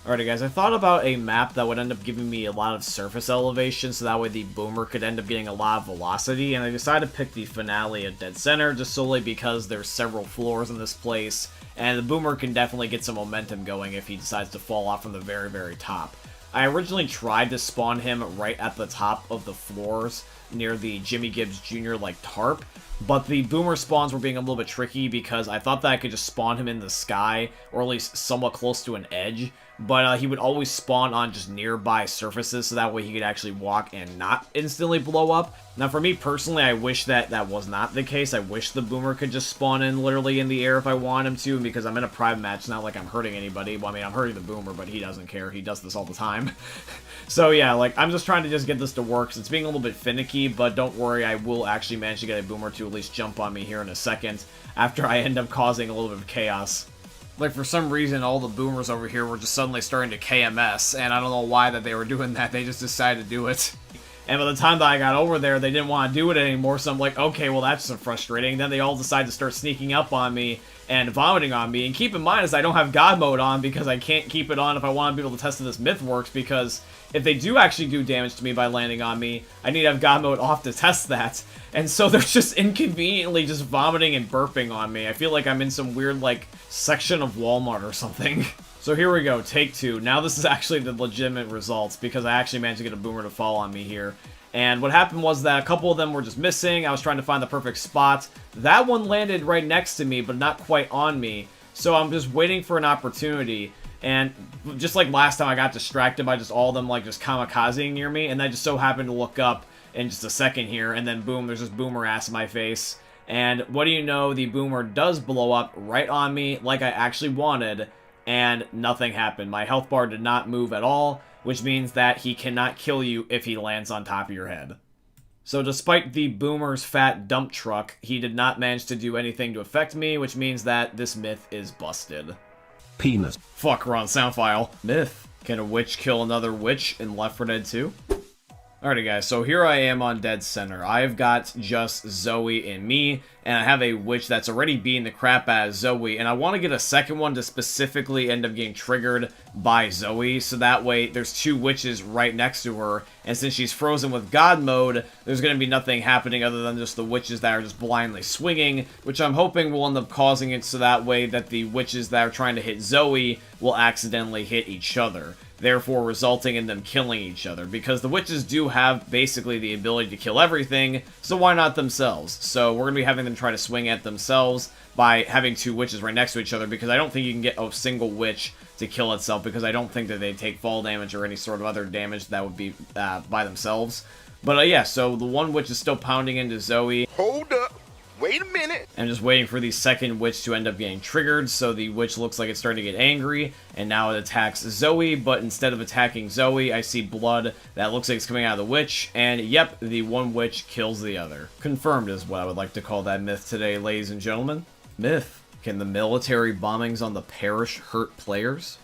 Alrighty guys, I thought about a map that would end up giving me a lot of surface elevation, so that way the boomer could end up getting a lot of velocity, and I decided to pick the finale of NSenr just solely because there's several floors in this place, and the boomer can definitely get some momentum going if he decides to fall off from the very, very top. I originally tried to spawn him right at the top of the floors near the Jimmy Gibbs Jr. like tarp, But the boomer spawns were being a little bit tricky because I thought that I could just spawn him in the sky, or at least somewhat close to an edge. But he would always spawn on just nearby surfaces, so that way he could actually walk and not instantly blow up. Now, for me personally, I wish that that was not the case. I wish the boomer could just spawn in literally in the air if I want him to, because I'm in a private match. It's not like I'm hurting anybody. Well, I mean, I'm hurting the boomer, but he doesn't care. He does this all the time. So yeah, like, I'm just trying to just get this to work. So it's being a little bit finicky, but don't worry, I will actually manage to get a boomer to at least jump on me here in a second, after I end up causing a little bit of chaos. Like, for some reason, all the boomers over here were just suddenly starting to KMS, and I don't know why that they were doing that. They just decided to do it. And by the time that I got over there, they didn't want to do it anymore, so I'm like, okay, well, that's so frustrating. Then they all decide to start sneaking up on me and vomiting on me. And keep in mind is I don't have God mode on because I can't keep it on if I want to be able to test if this myth works, because if they do actually do damage to me by landing on me, I need to have God mode off to test that. And so they're just inconveniently just vomiting and burping on me. I feel like I'm in some weird, like, section of Walmart or something. So here we go, take 2. Now this is actually the legitimate results, because I actually managed to get a boomer to fall on me here. And what happened was that a couple of them were just missing. I was trying to find the perfect spot. That one landed right next to me, but not quite on me. So I'm just waiting for an opportunity. And just like last time, I got distracted by just all of them, like, just kamikazing near me. And I just so happened to look up in just a second here. And then boom, there's this boomer ass in my face. And what do you know, the boomer does blow up right on me like I actually wanted. And nothing happened. My health bar did not move at all, which means that he cannot kill you if he lands on top of your head. So despite the boomer's fat dump truck, he did not manage to do anything to affect me, which means that this myth is busted. Penis. Fuck, we're on sound file. Myth. Can a witch kill another witch in Left 4 Dead 2? Alrighty guys, so here I am on Dead Center. I've got just Zoe and me, and I have a witch that's already beating the crap out of Zoe, and I want to get a second one to specifically end up getting triggered by Zoe, so that way there's 2 witches right next to her, and since she's frozen with God mode, there's going to be nothing happening other than just the witches that are just blindly swinging, which I'm hoping will end up causing it so that way that the witches that are trying to hit Zoe will accidentally hit each other, therefore resulting in them killing each other, because the witches do have basically the ability to kill everything, so why not themselves? So we're going to be having them try to swing at themselves by having 2 witches right next to each other, because I don't think you can get a single witch to kill itself, because I don't think that they take fall damage or any sort of other damage that would be by themselves. But yeah, so the one witch is still pounding into Zoe. Hold up. Wait a minute. I'm just waiting for the second witch to end up getting triggered, so the witch looks like it's starting to get angry, and now it attacks Zoe, but instead of attacking Zoe, I see blood that looks like it's coming out of the witch, and yep, the one witch kills the other. Confirmed is what I would like to call that myth today, ladies and gentlemen. Myth. Can the military bombings on the parish hurt players?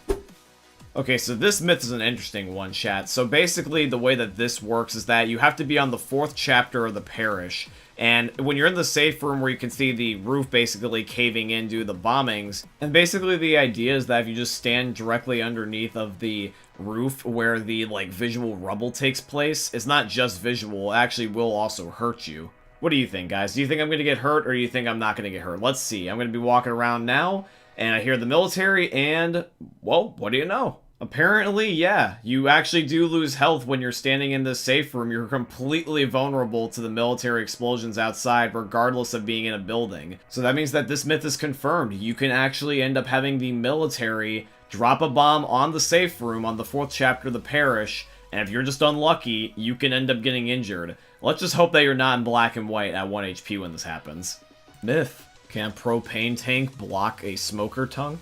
Okay, so this myth is an interesting one, chat. So basically, the way that this works is that you have to be on the 4th chapter of the parish, and when you're in the safe room where you can see the roof basically caving in due to the bombings, and basically the idea is that if you just stand directly underneath of the roof where the, like, visual rubble takes place, it's not just visual, it actually will also hurt you. What do you think, guys? Do you think I'm going to get hurt, or do you think I'm not going to get hurt? Let's see. I'm going to be walking around now, and I hear the military, and, well, what do you know? Apparently, yeah, you actually do lose health when you're standing in this safe room. You're completely vulnerable to the military explosions outside, regardless of being in a building. So that means that this myth is confirmed. You can actually end up having the military drop a bomb on the safe room on the 4th chapter of the parish, and if you're just unlucky, you can end up getting injured. Let's just hope that you're not in black and white at 1 HP when this happens. Myth. Can a propane tank block a smoker tongue?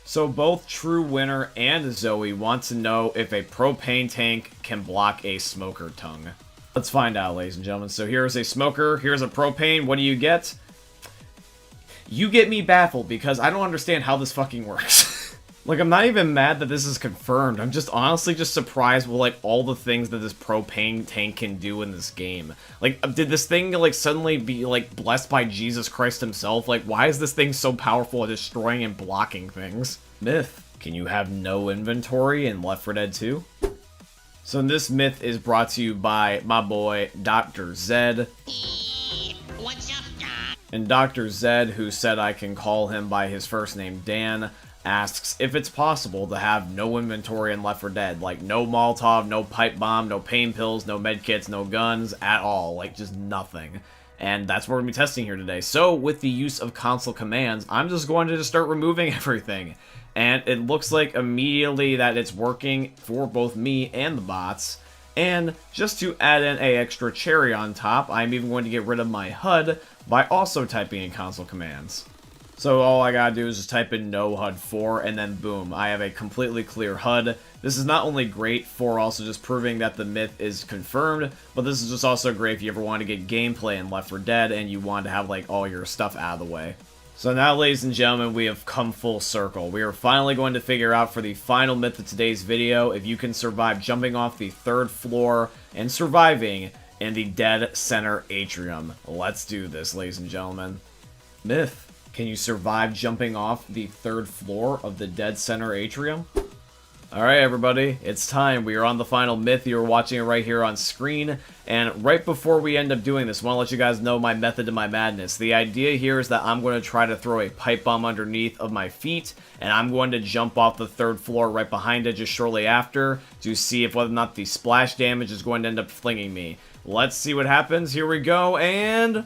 So both True Winner and Zoe want to know if a propane tank can block a smoker tongue. Let's find out, ladies and gentlemen. So here's a smoker, here's a propane. What do you get? You get me baffled, because I don't understand how this fucking works. Like, I'm not even mad that this is confirmed. I'm just honestly just surprised with, like, all the things that this propane tank can do in this game. Like, did this thing, like, suddenly be, like, blessed by Jesus Christ himself? Like, why is this thing so powerful at destroying and blocking things? Myth. Can you have no inventory in Left 4 Dead 2? So this myth is brought to you by my boy, Dr. Zed. What's up, Doc? And Dr. Zed, who said I can call him by his first name, Dan, asks if it's possible to have no inventory in Left 4 Dead. Like, no Molotov, no pipe bomb, no pain pills, no medkits, no guns at all. Like, just nothing. And that's what we're going to be testing here today. So with the use of console commands, I'm just going to just start removing everything. And it looks like immediately that it's working for both me and the bots. And just to add in a extra cherry on top, I'm even going to get rid of my HUD by also typing in console commands. So all I gotta do is just type in no HUD 4, and then boom, I have a completely clear HUD. This is not only great for also just proving that the myth is confirmed, but this is just also great if you ever want to get gameplay in Left 4 Dead and you want to have like all your stuff out of the way. So now, ladies and gentlemen, we have come full circle. We are finally going to figure out for the final myth of today's video if you can survive jumping off the 3rd floor and surviving in the dead center atrium. Let's do this, ladies and gentlemen. Myth: can you survive jumping off the 3rd floor of the dead center atrium? Alright everybody, it's time. We are on the final myth. You're watching it right here on screen. And right before we end up doing this, I want to let you guys know my method to my madness. The idea here is that I'm going to try to throw a pipe bomb underneath of my feet, and I'm going to jump off the 3rd floor right behind it just shortly after to see if whether or not the splash damage is going to end up flinging me. Let's see what happens. Here we go, and...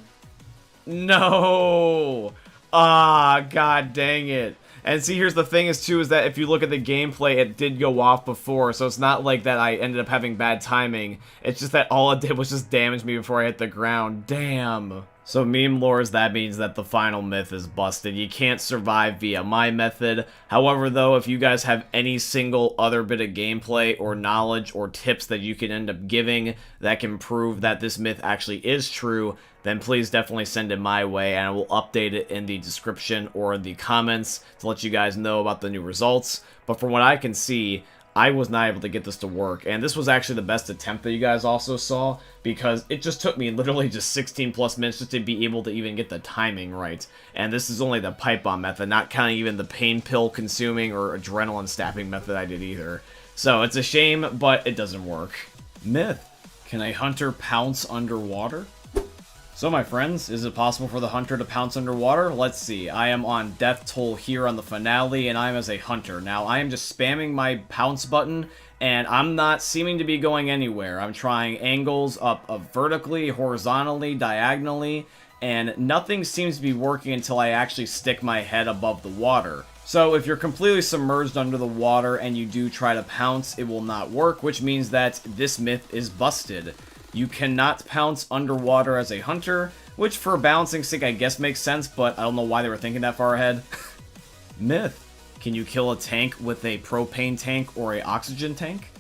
no! Ah, god dang it. And see, here's the thing is that if you look at the gameplay, it did go off before, so it's not like that I ended up having bad timing. It's just that all it did was just damage me before I hit the ground. Damn. So meme lores, that means that the final myth is busted. You can't survive via my method. However, though, if you guys have any single other bit of gameplay or knowledge or tips that you can end up giving that can prove that this myth actually is true, then please definitely send it my way, and I will update it in the description or in the comments to let you guys know about the new results. But from what I can see, I was not able to get this to work, and this was actually the best attempt that you guys also saw, because it just took me literally just 16 plus minutes just to be able to even get the timing right. And this is only the pipe bomb method, not counting even the pain pill consuming or adrenaline stabbing method I did either. So it's a shame, but it doesn't work. Myth: can a hunter pounce underwater? So my friends, is it possible for the hunter to pounce underwater? Let's see. I am on death toll here on the finale, and I am as a hunter. Now, I am just spamming my pounce button, and I'm not seeming to be going anywhere. I'm trying angles up vertically, horizontally, diagonally, and nothing seems to be working until I actually stick my head above the water. So if you're completely submerged under the water and you do try to pounce, it will not work, which means that this myth is busted. You cannot pounce underwater as a hunter, which for balancing sake I guess makes sense, but I don't know why they were thinking that far ahead. Myth: can you kill a tank with a propane tank or a oxygen tank?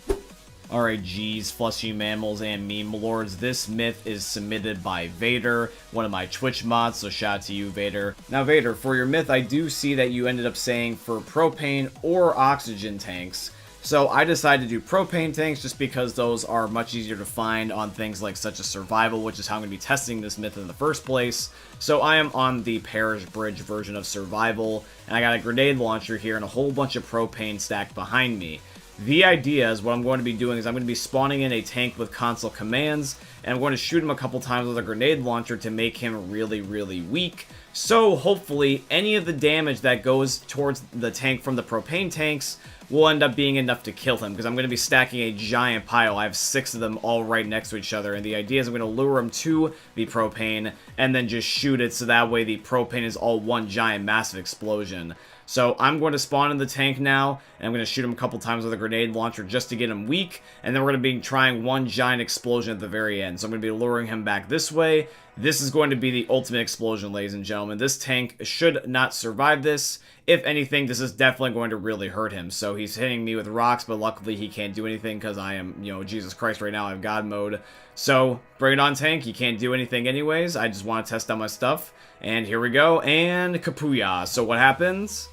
Alright, geez, fleshy mammals and meme lords, this myth is submitted by Vader, one of my Twitch mods, so shout out to you, Vader. Now, Vader, for your myth, I do see that you ended up saying for propane or oxygen tanks. So I decided to do propane tanks just because those are much easier to find on things like such as survival, which is how I'm going to be testing this myth in the first place. So I am on the Parish Bridge version of survival, and I got a grenade launcher here and a whole bunch of propane stacked behind me. The idea is what I'm going to be doing is I'm going to be spawning in a tank with console commands, and I'm going to shoot him a couple times with a grenade launcher to make him really, really weak. So hopefully any of the damage that goes towards the tank from the propane tanks will end up being enough to kill him, because I'm going to be stacking a giant pile. I have 6 of them all right next to each other, and the idea is I'm going to lure him to the propane and then just shoot it so that way the propane is all one giant massive explosion. So I'm going to spawn in the tank now, and I'm going to shoot him a couple times with a grenade launcher just to get him weak, and then we're going to be trying one giant explosion at the very end. So I'm going to be luring him back this way. This is going to be the ultimate explosion, ladies and gentlemen. This tank should not survive this. If anything, this is definitely going to really hurt him. So he's hitting me with rocks, but luckily he can't do anything because I am, you know, Jesus Christ right now. I have God mode. So bring it on, tank. You can't do anything anyways. I just want to test out my stuff. And here we go. And kapooyah. So what happens?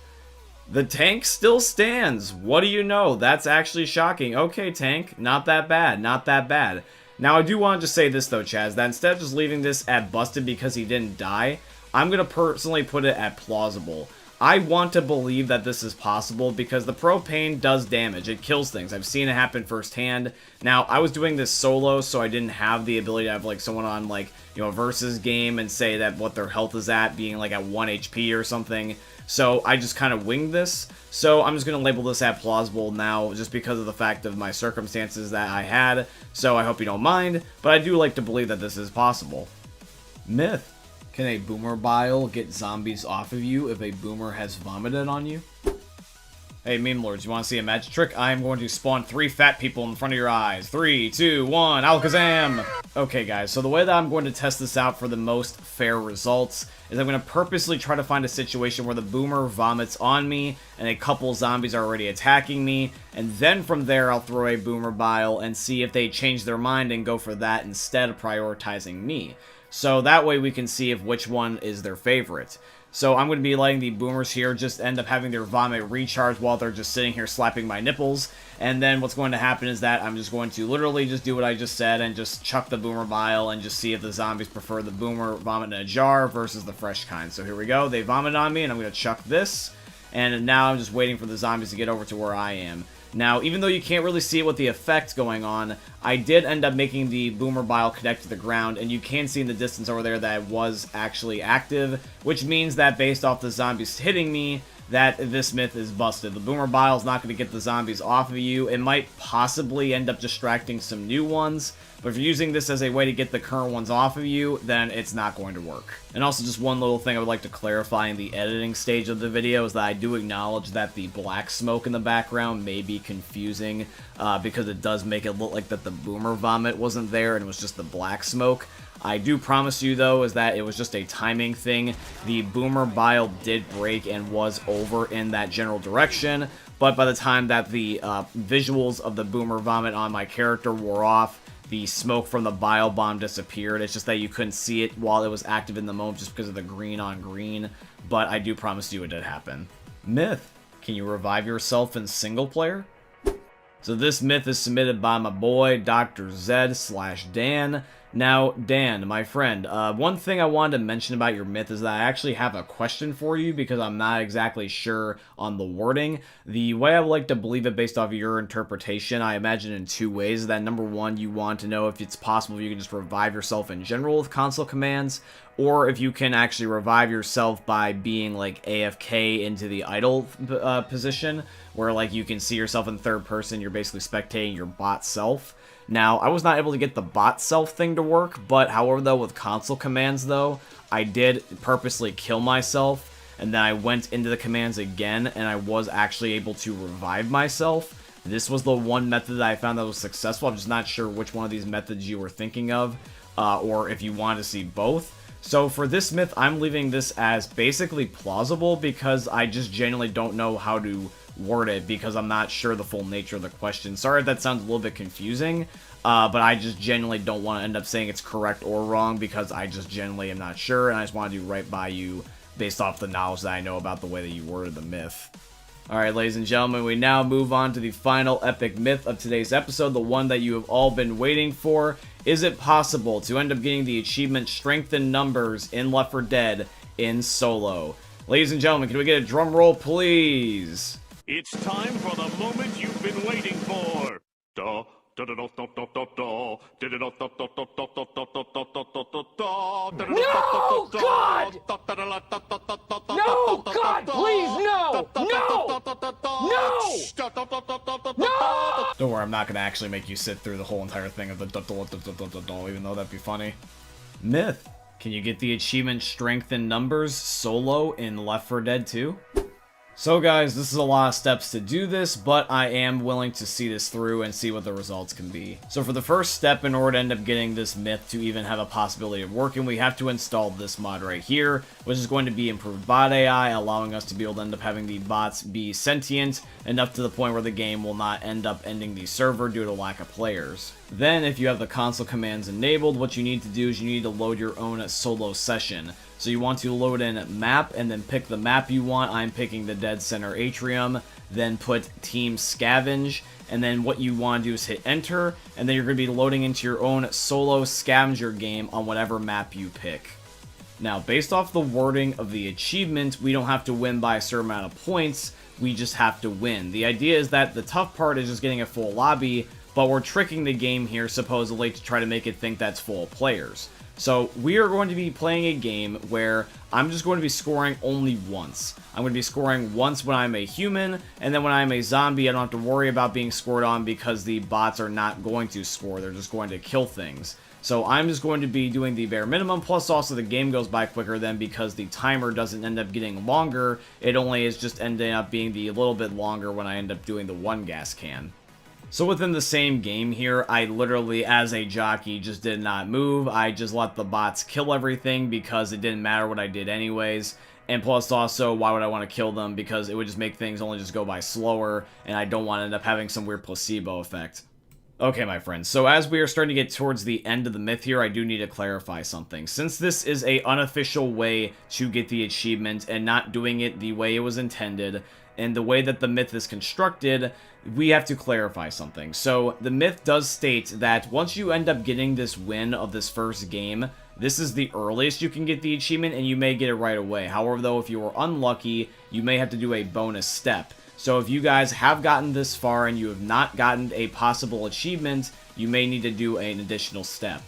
The tank still stands. What do you know? That's actually shocking. Okay, tank. Not that bad. Not that bad. Now, I do want to just say this, though, Chaz, that instead of just leaving this at busted because he didn't die, I'm going to personally put it at plausible. I want to believe that this is possible because the propane does damage. It kills things. I've seen it happen firsthand. Now, I was doing this solo, so I didn't have the ability to have, like, someone on, like, you know, a versus game and say that what their health is at, being, like, at 1 HP or something. So I just kind of winged this. So I'm just going to label this at plausible now just because of the fact of my circumstances that I had. So I hope you don't mind, but I do like to believe that this is possible. Myth. Can a boomer bile get zombies off of you if a boomer has vomited on you? Hey, meme lords, you want to see a magic trick? I am going to spawn 3 fat people in front of your eyes. 3, 2, 1, Alakazam! Okay, guys, so the way that I'm going to test this out for the most fair results is I'm going to purposely try to find a situation where the boomer vomits on me and a couple zombies are already attacking me, and then from there I'll throw a boomer bile and see if they change their mind and go for that instead of prioritizing me. So that way we can see if which one is their favorite. So I'm going to be letting the boomers here just end up having their vomit recharge while they're just sitting here slapping my nipples. And then what's going to happen is that I'm just going to literally just do what I just said and just chuck the boomer bile and just see if the zombies prefer the boomer vomit in a jar versus the fresh kind. So here we go. They vomited on me and I'm going to chuck this. And now I'm just waiting for the zombies to get over to where I am. Now, even though you can't really see it with the effect going on, I did end up making the boomer bile connect to the ground, and you can see in the distance over there that it was actually active, which means that based off the zombies hitting me, that this myth is busted. The boomer bile is not going to get the zombies off of you. It might possibly end up distracting some new ones, but if you're using this as a way to get the current ones off of you, then it's not going to work. And also just one little thing I would like to clarify in the editing stage of the video is that I do acknowledge that the black smoke in the background may be confusing because it does make it look like that the boomer vomit wasn't there and it was just the black smoke. I do promise you, though, is that it was just a timing thing. The boomer bile did break and was over in that general direction, but by the time that the visuals of the boomer vomit on my character wore off, the smoke from the bile bomb disappeared. It's just that you couldn't see it while it was active in the moment just because of the green on green, but I do promise you it did happen. Myth. Can you revive yourself in single player? So this myth is submitted by my boy, Dr. Z/Dan. Now, Dan, my friend, one thing I wanted to mention about your myth is that I actually have a question for you because I'm not exactly sure on the wording. The way I would like to believe it based off of your interpretation, I imagine in 2 ways. That number 1, you want to know if it's possible if you can just revive yourself in general with console commands, or if you can actually revive yourself by being like AFK into the idle position, where like you can see yourself in third person, you're basically spectating your bot self. Now, I was not able to get the bot self thing to work, but however though, with console commands though, I did purposely kill myself, and then I went into the commands again, and I was actually able to revive myself. This was the one method that I found that was successful. I'm just not sure which one of these methods you were thinking of, or if you wanted to see both. So for this myth, I'm leaving this as basically plausible because I just genuinely don't know how to word it because I'm not sure the full nature of the question. Sorry if that sounds a little bit confusing, but I just genuinely don't want to end up saying it's correct or wrong because I just genuinely am not sure, and I just want to do right by you based off the knowledge that I know about the way that you worded the myth. Alright, ladies and gentlemen, we now move on to the final epic myth of today's episode, the one that you have all been waiting for. Is it possible to end up getting the achievement Strength in Numbers in Left 4 Dead in solo? Ladies and gentlemen, can we get a drum roll, please? It's time for the moment you've been waiting for. No, God! No, God, please, no! No! No! Don't worry, I'm not going to actually make you sit through the whole entire thing of the even though that'd be funny. Myth. Can you get the achievement Strength in Numbers solo in Left 4 Dead 2? So guys, this is a lot of steps to do this, but I am willing to see this through and see what the results can be. So for the first step, in order to end up getting this myth to even have a possibility of working, we have to install this mod right here, which is going to be improved bot AI, allowing us to be able to end up having the bots be sentient enough to the point where the game will not end up ending the server due to lack of players. Then, if you have the console commands enabled, what you need to do is you need to load your own solo session. So you want to load in map and then pick the map you want. I'm picking the Dead Center Atrium, then put Team Scavenge, and then what you want to do is hit enter, and then you're going to be loading into your own solo scavenger game on whatever map you pick. Now, based off the wording of the achievement, we don't have to win by a certain amount of points, we just have to win. The idea is that the tough part is just getting a full lobby, but we're tricking the game here supposedly to try to make it think that's full of players. So we are going to be playing a game where I'm just going to be scoring only once. I'm going to be scoring once when I'm a human, and then when I'm a zombie, I don't have to worry about being scored on because the bots are not going to score. They're just going to kill things. So I'm just going to be doing the bare minimum, plus also the game goes by quicker then because the timer doesn't end up getting longer. It only is just ending up being the little bit longer when I end up doing the 1 gas can. So within the same game here, I literally, as a jockey, just did not move. I just let the bots kill everything because it didn't matter what I did anyways. And plus also, why would I want to kill them? Because it would just make things only just go by slower, and I don't want to end up having some weird placebo effect. Okay, my friends, so as we are starting to get towards the end of the myth here, I do need to clarify something. Since this is a unofficial way to get the achievement and not doing it the way it was intended, and the way that the myth is constructed, we have to clarify something. So, the myth does state that once you end up getting this win of this first game, this is the earliest you can get the achievement, and you may get it right away. However, though, if you were unlucky, you may have to do a bonus step. So if you guys have gotten this far and you have not gotten a possible achievement, you may need to do an additional step.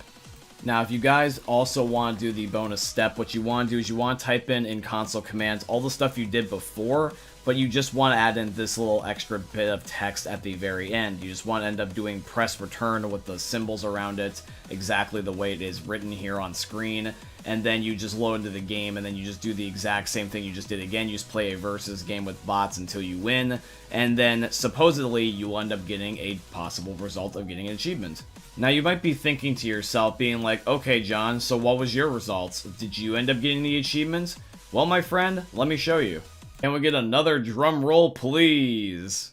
Now, if you guys also want to do the bonus step, what you want to do is you want to type in console commands all the stuff you did before, but you just want to add in this little extra bit of text at the very end. You just want to end up doing press return with the symbols around it, exactly the way it is written here on screen, and then you just load into the game, and then you just do the exact same thing you just did again. You just play a versus game with bots until you win, and then supposedly you'll end up getting a possible result of getting an achievement. Now, you might be thinking to yourself, being like, okay, John, so what was your results? Did you end up getting the achievement? Well, my friend, let me show you. Can we get another drum roll, please?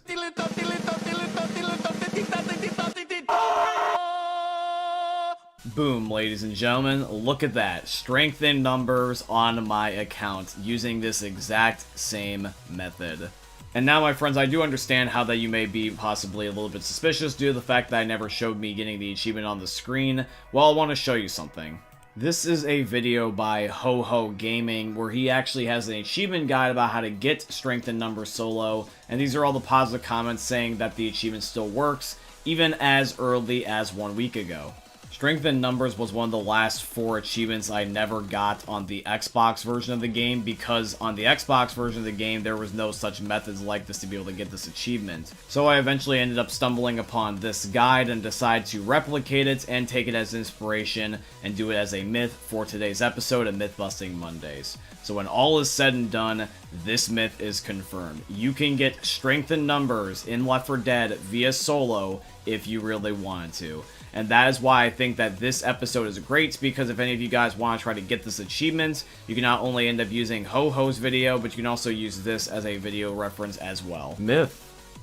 Boom, ladies and gentlemen, look at that. Strength in numbers on my account using this exact same method. And now, my friends, I do understand how that you may be possibly a little bit suspicious due to the fact that I never showed me getting the achievement on the screen. Well, I want to show you something. This is a video by Ho Gaming where he actually has an achievement guide about how to get Strength in Numbers solo, and these are all the positive comments saying that the achievement still works, even as early as 1 week ago. Strength in Numbers was one of the last 4 achievements I never got on the Xbox version of the game, because on the Xbox version of the game there was no such methods like this to be able to get this achievement. So I eventually ended up stumbling upon this guide and decided to replicate it and take it as inspiration and do it as a myth for today's episode of Myth Busting Mondays. So when all is said and done, this myth is confirmed. You can get Strength in Numbers in Left 4 Dead via solo if you really wanted to. And that is why I think that this episode is great, because if any of you guys want to try to get this achievement, you can not only end up using Ho-Ho's video, but you can also use this as a video reference as well. Myth.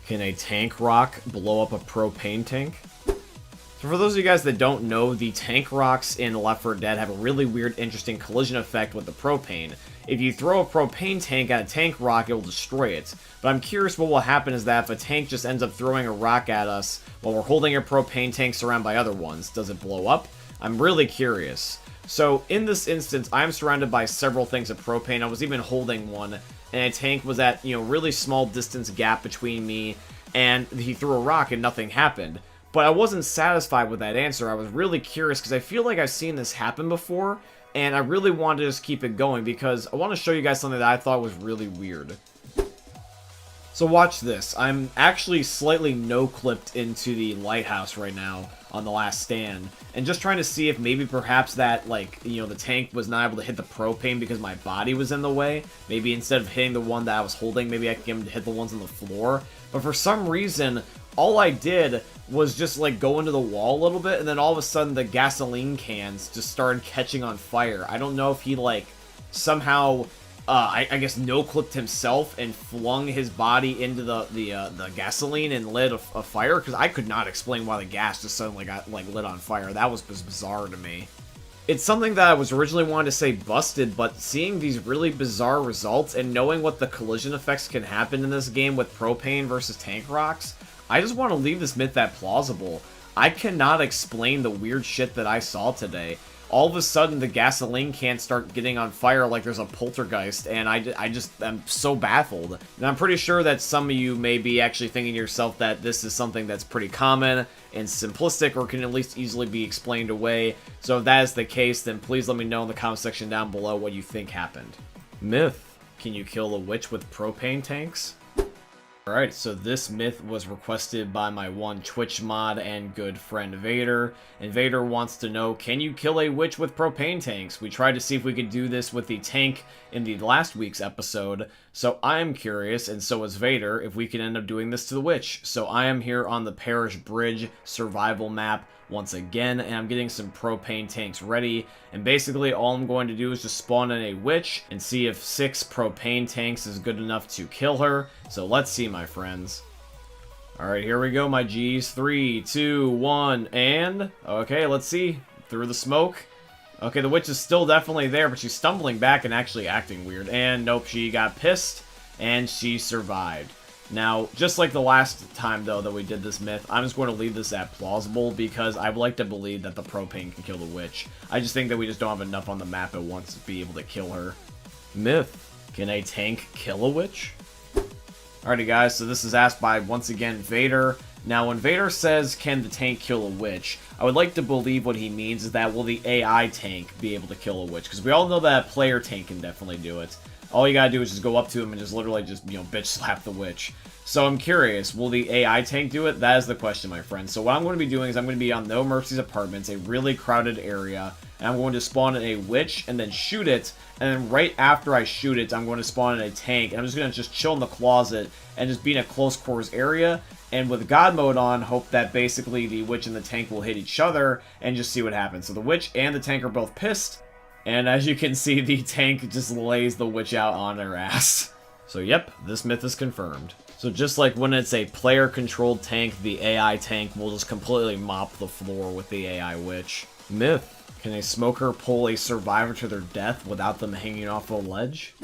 Can a tank rock blow up a propane tank? So for those of you guys that don't know, the tank rocks in Left 4 Dead have a really weird, interesting collision effect with the propane. If you throw a propane tank at a tank rock, it will destroy it. But I'm curious what will happen is that if a tank just ends up throwing a rock at us while we're holding a propane tank surrounded by other ones, does it blow up? I'm really curious. So in this instance, I'm surrounded by several things of propane. I was even holding one, and a tank was at, really small distance gap between me, and he threw a rock and nothing happened. But I wasn't satisfied with that answer. I was really curious because I feel like I've seen this happen before, and I really wanted to just keep it going because I want to show you guys something that I thought was really weird. So watch this. I'm actually slightly no-clipped into the lighthouse right now on the last stand, and just trying to see if maybe perhaps that, the tank was not able to hit the propane because my body was in the way. Maybe instead of hitting the one that I was holding, maybe I could get him to hit the ones on the floor. But for some reason, all I did was just go into the wall a little bit, and then all of a sudden the gasoline cans just started catching on fire. I don't know if he somehow I guess no-clipped himself and flung his body into the gasoline and lit a fire, because I could not explain why the gas just suddenly got lit on fire. That was just bizarre to me. It's something that I was originally wanting to say busted, but seeing these really bizarre results and knowing what the collision effects can happen in this game with propane versus tank rocks, I just want to leave this myth that plausible. I cannot explain the weird shit that I saw today. All of a sudden, the gasoline can't start getting on fire like there's a poltergeist, and I'm so baffled. And I'm pretty sure that some of you may be actually thinking to yourself that this is something that's pretty common and simplistic, or can at least easily be explained away. So if that is the case, then please let me know in the comment section down below what you think happened. Myth. Can you kill a witch with propane tanks? Alright, so this myth was requested by my one Twitch mod and good friend Vader. And Vader wants to know, can you kill a witch with propane tanks? We tried to see if we could do this with the tank in the last week's episode. So I'm curious, and so is Vader, if we can end up doing this to the witch. So I am here on the Parish Bridge survival map once again, and I'm getting some propane tanks ready. And basically all I'm going to do is just spawn in a witch and see if 6 propane tanks is good enough to kill her. So let's see, my friends. Alright, here we go, my G's. 3, 2, 1, and... okay, let's see. Through the smoke. Okay, the witch is still definitely there, but she's stumbling back and actually acting weird. And nope, she got pissed, and she survived. Now, just like the last time, though, that we did this myth, I'm just going to leave this at plausible because I would like to believe that the propane can kill the witch. I just think that we just don't have enough on the map at once to be able to kill her. Myth. Can a tank kill a witch? Alrighty, guys, so this is asked by, once again, Vader. Now, when Vader says, can the tank kill a witch, I would like to believe what he means is that will the AI tank be able to kill a witch? Because we all know that a player tank can definitely do it. All you gotta do is just go up to him and just literally just, you know, bitch slap the witch. So I'm curious, will the AI tank do it? That is the question, my friend. So what I'm going to be doing is I'm going to be on No Mercy's apartments, a really crowded area, and I'm going to spawn in a witch and then shoot it, and then right after I shoot it, I'm going to spawn in a tank, and I'm just going to just chill in the closet and just be in a close quarters area, and with God mode on, hope that basically the witch and the tank will hit each other and just see what happens. So the witch and the tank are both pissed, and as you can see, the tank just lays the witch out on her ass. So yep, this myth is confirmed. So just like when it's a player-controlled tank, the AI tank will just completely mop the floor with the AI witch. Myth. Can a smoker pull a survivor to their death without them hanging off a ledge?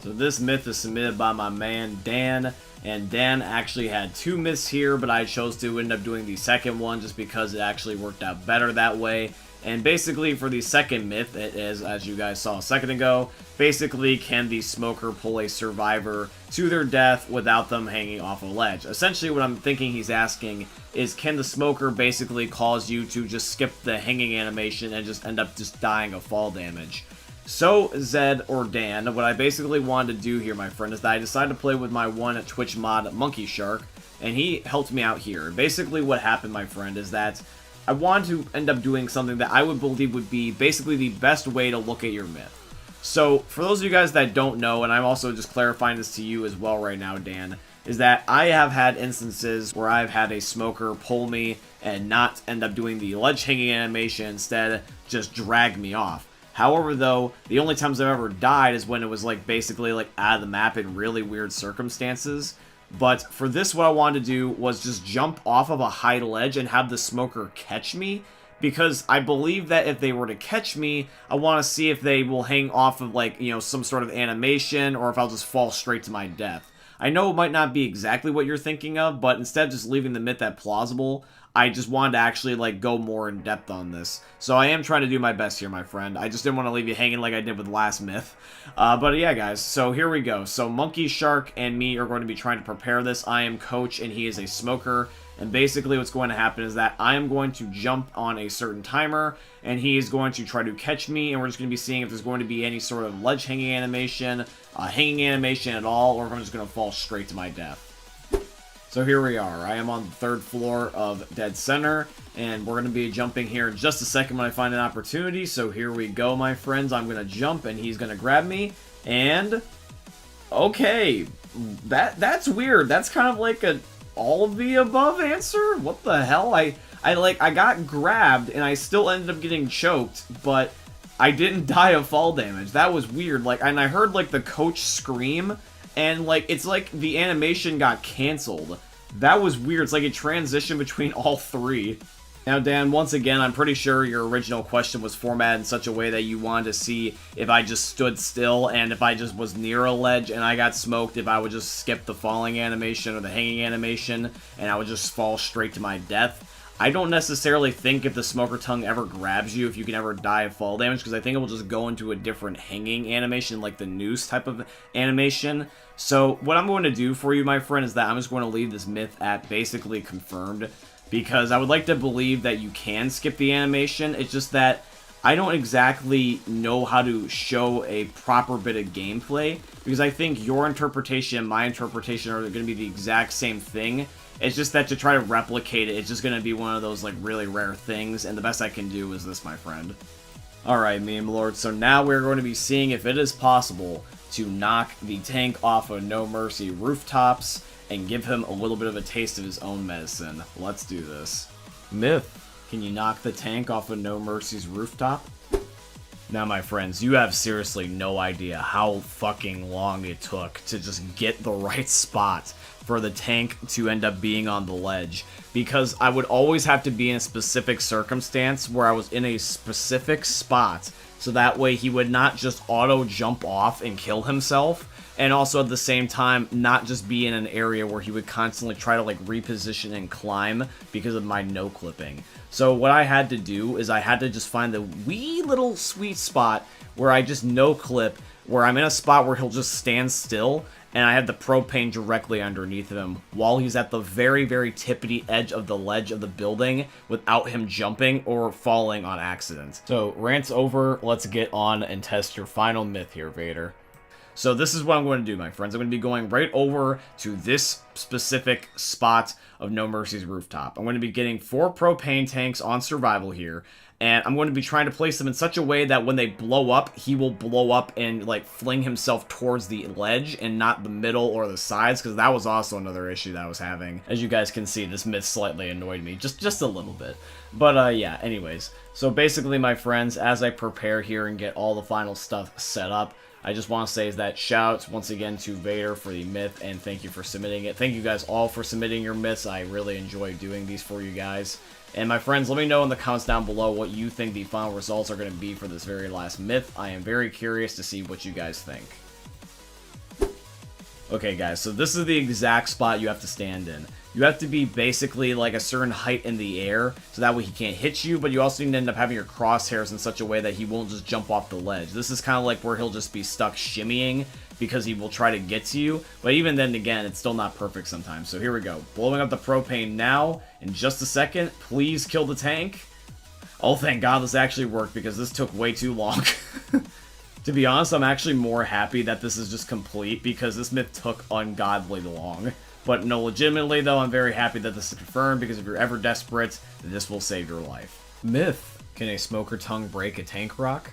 So this myth is submitted by my man Dan, and Dan actually had 2 myths here, but I chose to end up doing the second one just because it actually worked out better that way. And basically for the second myth, it is, as you guys saw a second ago, basically can the smoker pull a survivor to their death without them hanging off a ledge? Essentially what I'm thinking he's asking is, can the smoker basically cause you to just skip the hanging animation and just end up just dying of fall damage? So, Zed or Dan, what I basically wanted to do here, my friend, is that I decided to play with my one Twitch mod, Monkey Shark, and he helped me out here. Basically what happened, my friend, is that I wanted to end up doing something that I would believe would be basically the best way to look at your myth. So, for those of you guys that don't know, and I'm also just clarifying this to you as well right now, Dan, is that I have had instances where I've had a smoker pull me and not end up doing the ledge hanging animation, instead just drag me off. However, though, the only times I've ever died is when it was like basically like out of the map in really weird circumstances. But for this, what I wanted to do was just jump off of a high ledge and have the smoker catch me, because I believe that if they were to catch me, I want to see if they will hang off of, like, you know, some sort of animation, or if I'll just fall straight to my death. I know it might not be exactly what you're thinking of, but instead of just leaving the myth at plausible, I just wanted to actually, like, go more in depth on this. So I am trying to do my best here, my friend. I just didn't want to leave you hanging like I did with the last myth. But yeah, guys, so here we go. So Monkey Shark and me are going to be trying to prepare this. I am Coach, and he is a smoker. And basically what's going to happen is that I am going to jump on a certain timer, and he is going to try to catch me, and we're just going to be seeing if there's going to be any sort of ledge hanging animation at all, or if I'm just going to fall straight to my death. So here we are. I am on the 3rd floor of NSenr, and we're going to be jumping here in just a second when I find an opportunity. So here we go, my friends. I'm going to jump, and he's going to grab me, and... okay, that's weird. That's kind of like a all of the above answer? What the hell? I got grabbed, and I still ended up getting choked, but I didn't die of fall damage. That was weird. Like, and I heard, like, the coach scream, and, like, it's like the animation got canceled. That was weird. It's like a transition between all 3. Now, Dan, once again, I'm pretty sure your original question was formatted in such a way that you wanted to see if I just stood still, and if I just was near a ledge and I got smoked, if I would just skip the falling animation or the hanging animation, and I would just fall straight to my death. I don't necessarily think if the smoker tongue ever grabs you, if you can ever die of fall damage, because I think it will just go into a different hanging animation, like the noose type of animation. So what I'm going to do for you, my friend, is that I'm just going to leave this myth at basically confirmed, because I would like to believe that you can skip the animation. It's just that I don't exactly know how to show a proper bit of gameplay, because I think your interpretation and my interpretation are going to be the exact same thing. It's just that to try to replicate it, it's just going to be one of those like really rare things, and the best I can do is this, my friend. Alright, meme lord, so now we're going to be seeing if it is possible to knock the tank off of No Mercy rooftops and give him a little bit of a taste of his own medicine. Let's do this. Myth. Can you knock the tank off of No Mercy's rooftop? Now, my friends, you have seriously no idea how fucking long it took to just get the right spot for the tank to end up being on the ledge. Because I would always have to be in a specific circumstance where I was in a specific spot, so that way he would not just auto jump off and kill himself. And also at the same time, not just be in an area where he would constantly try to like reposition and climb because of my no clipping. So what I had to do is I had to just find the wee little sweet spot where I just no clip, where I'm in a spot where he'll just stand still, and I have the propane directly underneath of him while he's at the very, very tippity edge of the ledge of the building without him jumping or falling on accident. So rant's over, let's get on and test your final myth here, Vader. So this is what I'm going to do, my friends. I'm going to be going right over to this specific spot of No Mercy's rooftop. I'm going to be getting 4 propane tanks on survival here, and I'm going to be trying to place them in such a way that when they blow up, he will blow up and like fling himself towards the ledge and not the middle or the sides, because that was also another issue that I was having. As you guys can see, this myth slightly annoyed me, just a little bit. But yeah, anyways. So basically, my friends, as I prepare here and get all the final stuff set up, I just want to say that shout once again to Vader for the myth, and thank you for submitting it. Thank you guys all for submitting your myths. I really enjoy doing these for you guys. And my friends, let me know in the comments down below what you think the final results are going to be for this very last myth. I am very curious to see what you guys think. Okay guys, so this is the exact spot you have to stand in. You have to be basically like a certain height in the air, so that way he can't hit you, but you also need to end up having your crosshairs in such a way that he won't just jump off the ledge. This is kind of like where he'll just be stuck shimmying, because he will try to get to you, but even then again, it's still not perfect sometimes. So here we go. Blowing up the propane now, in just a second. Please kill the tank. Oh, thank God this actually worked, because this took way too long. To be honest, I'm actually more happy that this is just complete, because this myth took ungodly long. But no, legitimately though, I'm very happy that this is confirmed, because if you're ever desperate, this will save your life. Myth. Can a smoker tongue break a tank rock?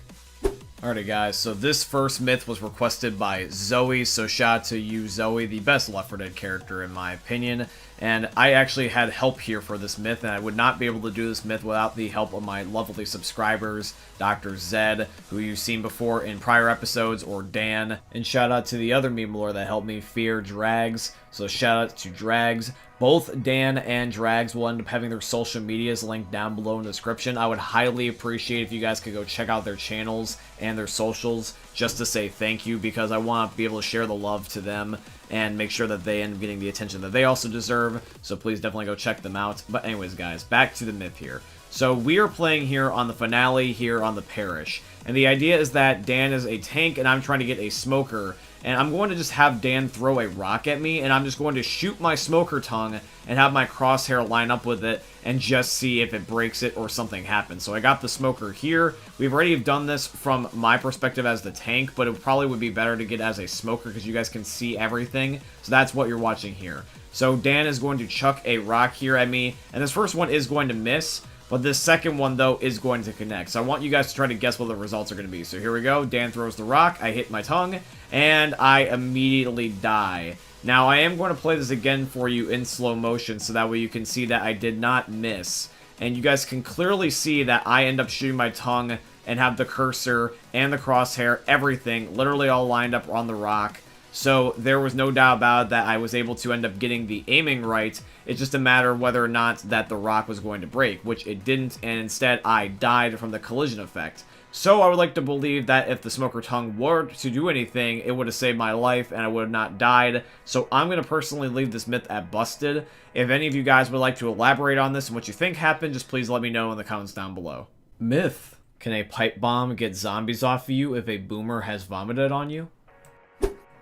Alrighty guys, so this first myth was requested by Zoe, so shout out to you, Zoe, the best Left 4 Dead character in my opinion. And I actually had help here for this myth, and I would not be able to do this myth without the help of my lovely subscribers, Dr. Zed, who you've seen before in prior episodes, or Dan. And shout out to the other meme lord that helped me, Fier Drages. So shout out to Drags. Both Dan and Drags will end up having their social medias linked down below in the description. I would highly appreciate if you guys could go check out their channels and their socials just to say thank you, because I want to be able to share the love to them and make sure that they end up getting the attention that they also deserve. So please definitely go check them out. But anyways, guys, back to the myth here. So we are playing here on the finale here on the Parish. And the idea is that Dan is a tank and I'm trying to get a smoker. And I'm going to just have Dan throw a rock at me, and I'm just going to shoot my smoker tongue and have my crosshair line up with it and just see if it breaks it or something happens. So I got the smoker here. We've already done this from my perspective as the tank, but it probably would be better to get as a smoker because you guys can see everything. So that's what you're watching here. So Dan is going to chuck a rock here at me, and this first one is going to miss. But this second one, though, is going to connect. So I want you guys to try to guess what the results are going to be. So here we go. Dan throws the rock. I hit my tongue. And I immediately die. Now, I am going to play this again for you in slow motion. So that way you can see that I did not miss. And you guys can clearly see that I end up shooting my tongue and have the cursor and the crosshair, everything, literally all lined up on the rock. So there was no doubt about it that I was able to end up getting the aiming right. It's just a matter of whether or not that the rock was going to break, which it didn't, and instead I died from the collision effect. So I would like to believe that if the smoker tongue were to do anything, it would have saved my life and I would have not died. So I'm going to personally leave this myth at busted. If any of you guys would like to elaborate on this and what you think happened, just please let me know in the comments down below. Myth. Can a pipe bomb get zombies off of you if a boomer has vomited on you?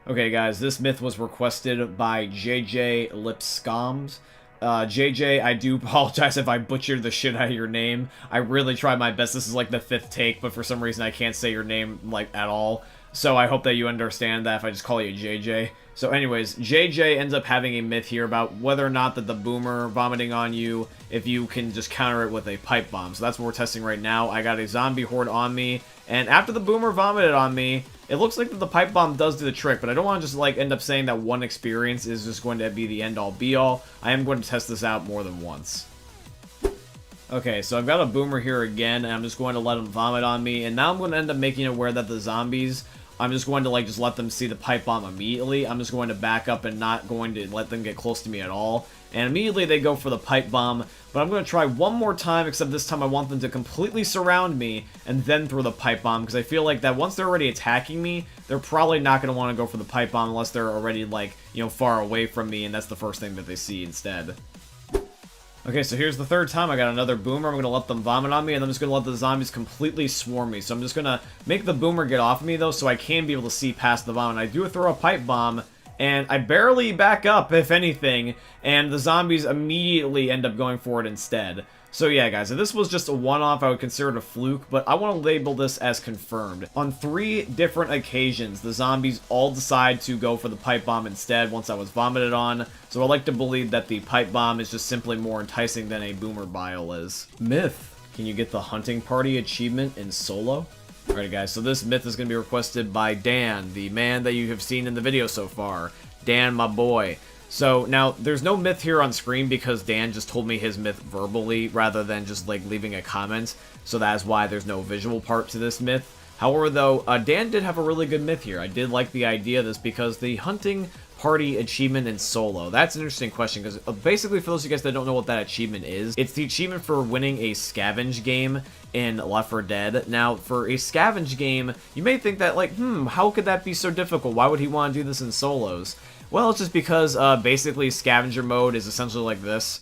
Okay guys, this myth was requested by JJ Lipscoms. JJ, I do apologize if I butchered the shit out of your name. I really tried my best. This is like the 5th take, but for some reason I can't say your name, like, at all. So I hope that you understand that if I just call you JJ. So anyways, JJ ends up having a myth here about whether or not that the boomer vomiting on you, if you can just counter it with a pipe bomb. So that's what we're testing right now. I got a zombie horde on me, and after the boomer vomited on me, it looks like that the pipe bomb does do the trick, but I don't want to just like end up saying that one experience is just going to be the end-all be-all. I am going to test this out more than once. Okay, so I've got a boomer here again, and I'm just going to let him vomit on me, and now I'm going to end up making it aware that the zombies, I'm just going to like just let them see the pipe bomb immediately. I'm just going to back up and not going to let them get close to me at all. And immediately they go for the pipe bomb, but I'm going to try one more time, except this time I want them to completely surround me and then throw the pipe bomb, because I feel like that once they're already attacking me, they're probably not going to want to go for the pipe bomb unless they're already like, you know, far away from me, and that's the first thing that they see instead. Okay, so here's the 3rd time. I got another boomer. I'm going to let them vomit on me, and I'm just going to let the zombies completely swarm me. So I'm just going to make the boomer get off of me, though, so I can be able to see past the vomit. I do throw a pipe bomb, and I barely back up, if anything, and the zombies immediately end up going for it instead. So yeah, guys, if this was just a one-off, I would consider it a fluke, but I want to label this as confirmed. On 3 different occasions, the zombies all decide to go for the pipe bomb instead once I was vomited on, so I like to believe that the pipe bomb is just simply more enticing than a boomer bile is. Myth. Can you get the hunting party achievement in solo? Alright guys, so this myth is going to be requested by Dan, the man that you have seen in the video so far. Dan, my boy. So, now, there's no myth here on screen because Dan just told me his myth verbally rather than just, like, leaving a comment. So that is why there's no visual part to this myth. However, though, Dan did have a really good myth here. I did like the idea of this because the hunting party achievement in solo. That's an interesting question because basically for those of you guys that don't know what that achievement is, it's the achievement for winning a scavenge game in Left 4 Dead. Now, for a scavenge game, you may think that, like, how could that be so difficult? Why would he want to do this in solos? Well, it's just because, basically, scavenger mode is essentially like this.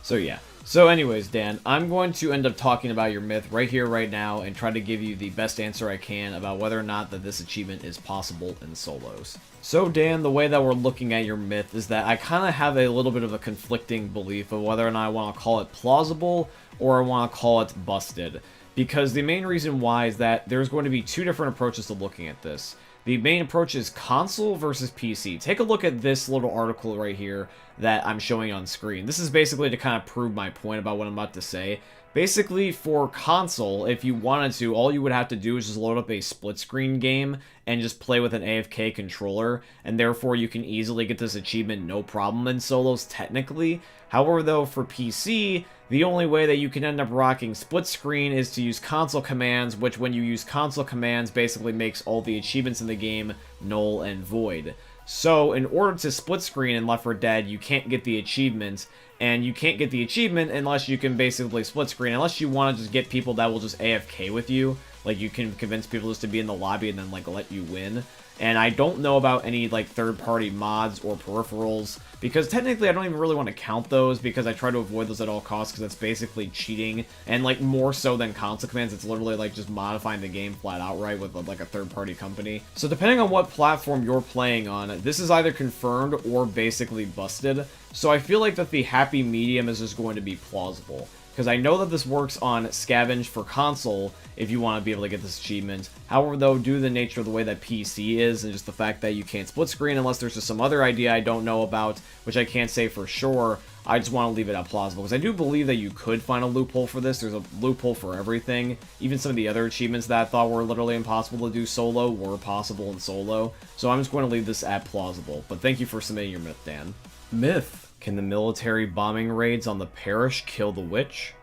So, yeah. So, anyways, Dan, I'm going to end up talking about your myth right here, right now, and try to give you the best answer I can about whether or not that this achievement is possible in solos. So, Dan, the way that we're looking at your myth is that I kind of have a little bit of a conflicting belief of whether or not I want to call it plausible or I want to call it busted. Because the main reason why is that there's going to be 2 different approaches to looking at this. The main approach is console versus PC. Take a look at this little article right here that I'm showing on screen. This is basically to kind of prove my point about what I'm about to say. Basically, for console, if you wanted to, all you would have to do is just load up a split-screen game and just play with an AFK controller, and therefore you can easily get this achievement no problem in solos, technically. However, though, for PC, the only way that you can end up rocking split-screen is to use console commands, which when you use console commands basically makes all the achievements in the game null and void. So, in order to split screen in Left 4 Dead, you can't get the achievement, and you can't get the achievement unless you can basically split screen, unless you want to just get people that will just AFK with you. Like, you can convince people just to be in the lobby and then, like, let you win. And I don't know about any, like, third-party mods or peripherals, because technically I don't even really want to count those, because I try to avoid those at all costs, because that's basically cheating, and, like, more so than console commands, it's literally, like, just modifying the game flat outright with, like, a third-party company. So depending on what platform you're playing on, this is either confirmed or basically busted, so I feel like that the happy medium is just going to be plausible. Because I know that this works on Scavenge for console, if you want to be able to get this achievement. However, though, due to the nature of the way that PC is, and just the fact that you can't split screen unless there's just some other idea I don't know about, which I can't say for sure, I just want to leave it at plausible. Because I do believe that you could find a loophole for this. There's a loophole for everything. Even some of the other achievements that I thought were literally impossible to do solo were possible in solo. So I'm just going to leave this at plausible. But thank you for submitting your myth, Dan. Myth. Can the military bombing raids on the parish kill the witch?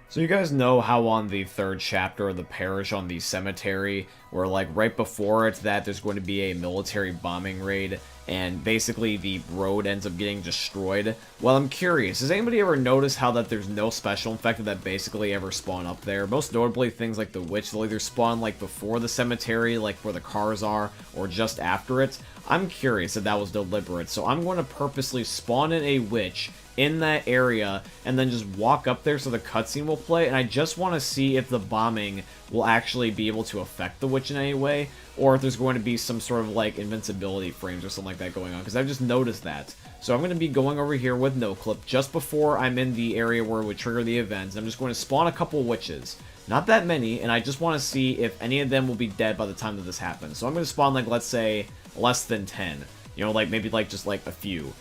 So you guys know how on the 3rd chapter of the parish on the cemetery, where like right before it that there's going to be a military bombing raid, and basically the road ends up getting destroyed? Well, I'm curious, has anybody ever noticed how that there's no special infected that basically ever spawn up there? Most notably things like the witch, they'll either spawn like before the cemetery, like where the cars are, or just after it. I'm curious if that was deliberate, so I'm going to purposely spawn in a witch in that area and then just walk up there so the cutscene will play, and I just want to see if the bombing will actually be able to affect the witch in any way, or if there's going to be some sort of like invincibility frames or something like that going on, because I've just noticed that. So I'm going to be going over here with NoClip just before I'm in the area where it would trigger the events. I'm just going to spawn a couple witches. Not that many, and I just want to see if any of them will be dead by the time that this happens. So I'm going to spawn, like, let's say, less than 10. You know, like, maybe, like, just, like, a few.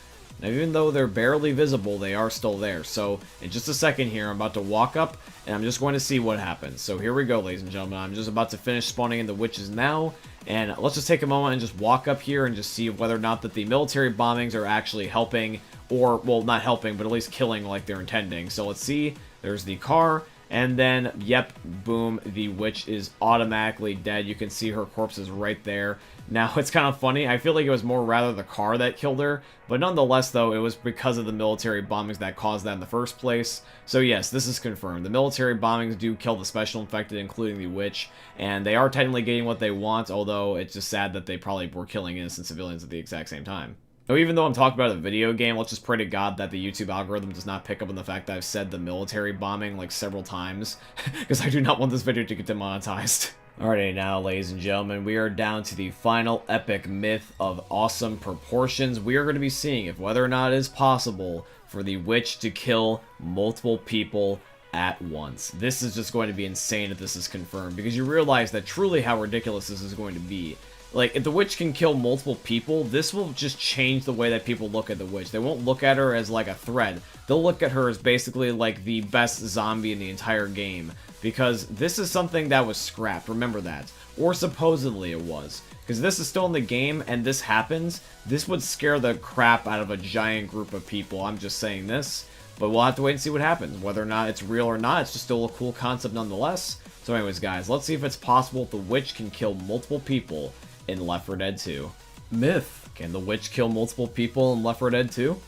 Now, even though they're barely visible, they are still there. So, in just a second here, I'm about to walk up, and I'm just going to see what happens. So, here we go, ladies and gentlemen. I'm just about to finish spawning in the witches now, and let's just take a moment and just walk up here and just see whether or not that the military bombings are actually helping, or, well, not helping, but at least killing like they're intending. So, let's see. There's the car. And then, yep, boom, the witch is automatically dead. You can see her corpse is right there. Now, it's kind of funny. I feel like it was more rather the car that killed her. But nonetheless, though, it was because of the military bombings that caused that in the first place. So yes, this is confirmed. The military bombings do kill the special infected, including the witch. And they are technically getting what they want, although it's just sad that they probably were killing innocent civilians at the exact same time. Now, even though I'm talking about a video game, let's just pray to God that the YouTube algorithm does not pick up on the fact that I've said the military bombing like several times, because I do not want this video to get demonetized. Alrighty, now, ladies and gentlemen, we are down to the final epic myth of awesome proportions. We are going to be seeing if whether or not it is possible for the witch to kill multiple people at once. This is just going to be insane if this is confirmed, because you realize that truly how ridiculous this is going to be. Like, if the witch can kill multiple people, this will just change the way that people look at the witch. They won't look at her as, like, a threat. They'll look at her as basically, like, the best zombie in the entire game. Because this is something that was scrapped, remember that. Or supposedly it was. Because this is still in the game, and this happens, this would scare the crap out of a giant group of people. I'm just saying this. But we'll have to wait and see what happens. Whether or not it's real or not, it's just still a cool concept nonetheless. So anyways, guys, let's see if it's possible the witch can kill multiple people in Left 4 Dead 2. Myth. Can the witch kill multiple people in Left 4 Dead 2?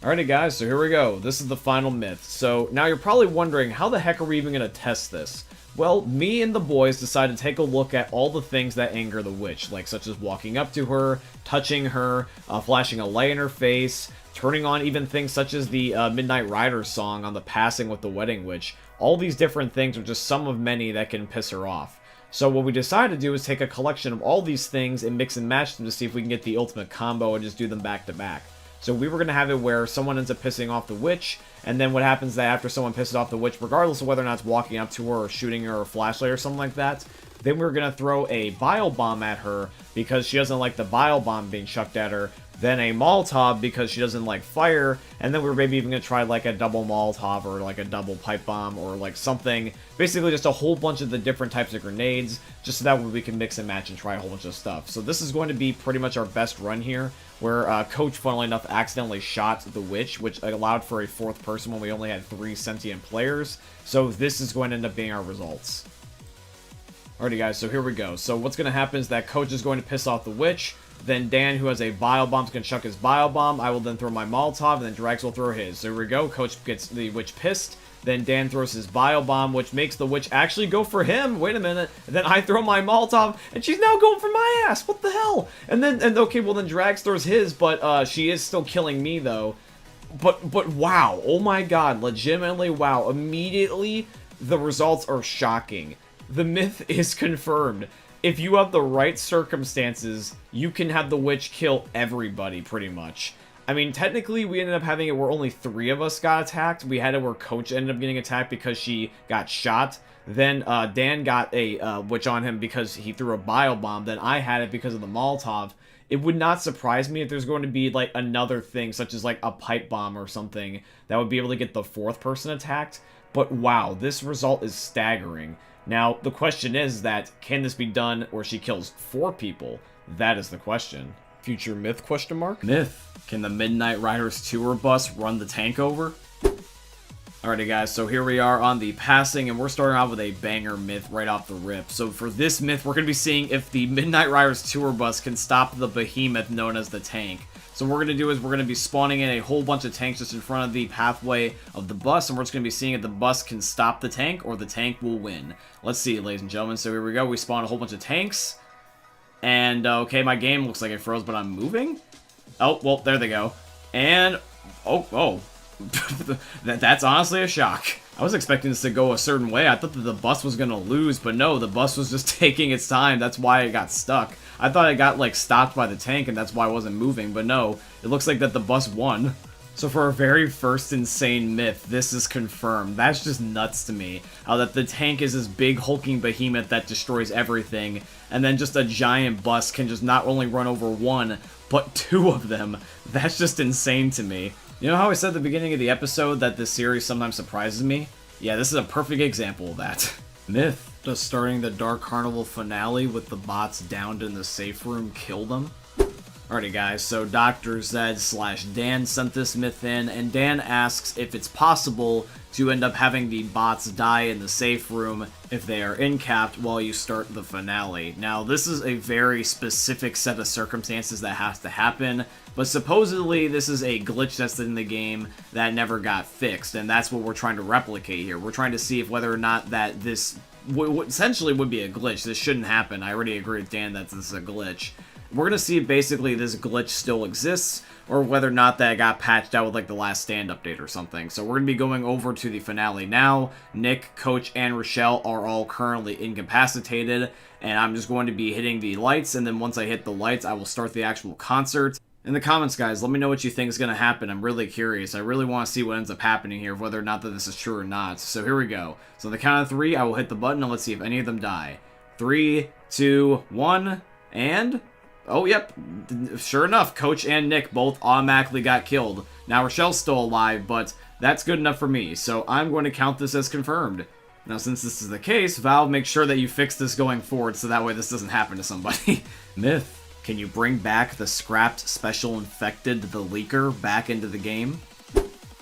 Alrighty guys, so here we go. This is the final myth. So now you're probably wondering, how the heck are we even going to test this? Well, me and the boys decided to take a look at all the things that anger the witch, like such as walking up to her, touching her, flashing a light in her face, turning on even things such as the Midnight Riders song on the passing with the wedding witch. All these different things are just some of many that can piss her off. So what we decided to do is take a collection of all these things and mix and match them to see if we can get the ultimate combo and just do them back to back. So we were going to have it where someone ends up pissing off the witch, and then what happens is that after someone pisses off the witch, regardless of whether or not it's walking up to her or shooting her a flashlight or something like that, then we're going to throw a bile bomb at her because she doesn't like the bile bomb being chucked at her, then a Molotov because she doesn't like fire, and then we're maybe even going to try like a double Molotov or like a double pipe bomb or like something, basically just a whole bunch of the different types of grenades, just so that way we can mix and match and try a whole bunch of stuff. So this is going to be pretty much our best run here, where Coach, funnily enough, accidentally shot the witch, which allowed for a fourth person when we only had 3 sentient players, so this is going to end up being our results. Alrighty guys, so here we go. So what's going to happen is that Coach is going to piss off the witch, then Dan, who has a bile bomb, is going to chuck his bile bomb. I will then throw my Molotov, and then Drags will throw his. So here we go. Coach gets the witch pissed. Then Dan throws his bile bomb, which makes the witch actually go for him. Wait a minute. And then I throw my Molotov, and she's now going for my ass. What the hell? And then, okay, well then Drags throws his, but she is still killing me though. But wow. Oh my god. Legitimately wow. Immediately, the results are shocking. The myth is confirmed. If you have the right circumstances, you can have the witch kill everybody, pretty much. I mean, technically, we ended up having it where only 3 of us got attacked. We had it where Coach ended up getting attacked because she got shot. Then Dan got a witch on him because he threw a bile bomb. Then I had it because of the Molotov. It would not surprise me if there's going to be, like, another thing, such as, like, a pipe bomb or something that would be able to get the 4th person attacked. But wow, this result is staggering. Now, the question is that, can this be done where she kills 4 people? That is the question. Future myth, question mark? Myth. Can the Midnight Riders tour bus run the tank over? Alrighty guys, so here we are on the passing, and we're starting off with a banger myth right off the rip. So for this myth, we're going to be seeing if the Midnight Riders tour bus can stop the behemoth known as the tank. So what we're going to do is we're going to be spawning in a whole bunch of tanks just in front of the pathway of the bus, and we're just going to be seeing if the bus can stop the tank or the tank will win. Let's see, ladies and gentlemen. So here we go. We spawn a whole bunch of tanks. And, okay, my game looks like it froze, but I'm moving? Oh, well, there they go. And, oh. That's honestly a shock. I was expecting this to go a certain way. I thought that the bus was gonna lose, but no, the bus was just taking its time. That's why it got stuck. I thought it got, like, stopped by the tank, and that's why I wasn't moving, but no, it looks like that the bus won. So for our very first insane myth, this is confirmed. That's just nuts to me. How that the tank is this big hulking behemoth that destroys everything, and then just a giant bus can just not only run over one, but two of them. That's just insane to me. You know how I said at the beginning of the episode that this series sometimes surprises me? Yeah, this is a perfect example of that. Myth. Does starting the Dark Carnival finale with the bots downed in the safe room kill them? Alrighty guys, so Dr. Zed/Dan sent this myth in, and Dan asks if it's possible to end up having the bots die in the safe room if they are incapped while you start the finale. Now, this is a very specific set of circumstances that has to happen, but supposedly this is a glitch that's in the game that never got fixed, and that's what we're trying to replicate here. We're trying to see if whether or not that this essentially would be a glitch. This shouldn't happen. I already agree with Dan that this is a glitch. We're going to see if basically this glitch still exists, or whether or not that got patched out with like the Last Stand update or something. So we're going to be going over to the finale now. Nick, Coach, and Rochelle are all currently incapacitated, and I'm just going to be hitting the lights, and then once I hit the lights, I will start the actual concert. In the comments, guys, let me know what you think is going to happen. I'm really curious. I really want to see what ends up happening here, whether or not that this is true or not. So here we go. So on the count of 3, I will hit the button, and let's see if any of them die. 3, 2, 1, and... oh, yep. Sure enough, Coach and Nick both automatically got killed. Now, Rochelle's still alive, but that's good enough for me, so I'm going to count this as confirmed. Now, since this is the case, Valve, make sure that you fix this going forward so that way this doesn't happen to somebody. Myth. Can you bring back the scrapped Special Infected, the Leaker, back into the game?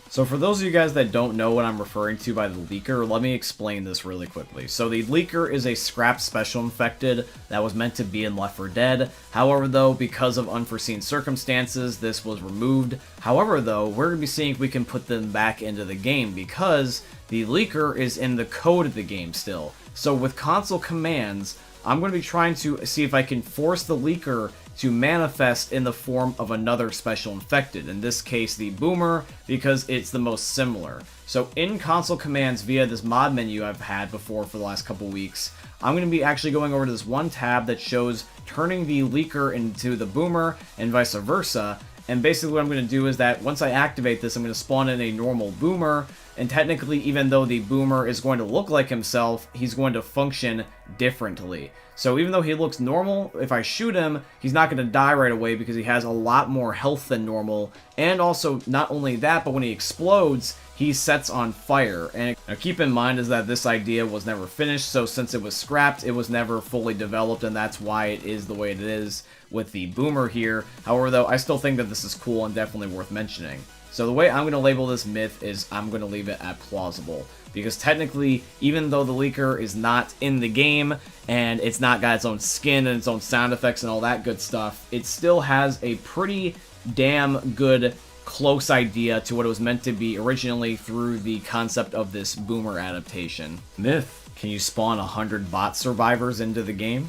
So for those of you guys that don't know what I'm referring to by the Leaker, let me explain this really quickly. So the Leaker is a scrapped Special Infected that was meant to be in Left 4 Dead. However, though, because of unforeseen circumstances, this was removed. However, though, we're going to be seeing if we can put them back into the game because the Leaker is in the code of the game still. So with console commands, I'm going to be trying to see if I can force the Leaker to manifest in the form of another Special Infected, in this case the Boomer, because it's the most similar. So in console commands via this mod menu I've had before for the last couple weeks, I'm going to be actually going over to this one tab that shows turning the Leaker into the Boomer and vice versa, and basically what I'm going to do is that once I activate this, I'm going to spawn in a normal Boomer, and technically even though the Boomer is going to look like himself, he's going to function differently. So even though he looks normal, if I shoot him, he's not going to die right away because he has a lot more health than normal. And also, not only that, but when he explodes, he sets on fire. And now keep in mind is that this idea was never finished, so since it was scrapped, it was never fully developed, and that's why it is the way it is with the Boomer here. However, though, I still think that this is cool and definitely worth mentioning. So the way I'm going to label this myth is I'm going to leave it at plausible. Because technically, even though the Leaker is not in the game, and it's not got its own skin and its own sound effects and all that good stuff, it still has a pretty damn good close idea to what it was meant to be originally through the concept of this Boomer adaptation. Myth. Can you spawn 100 bot survivors into the game?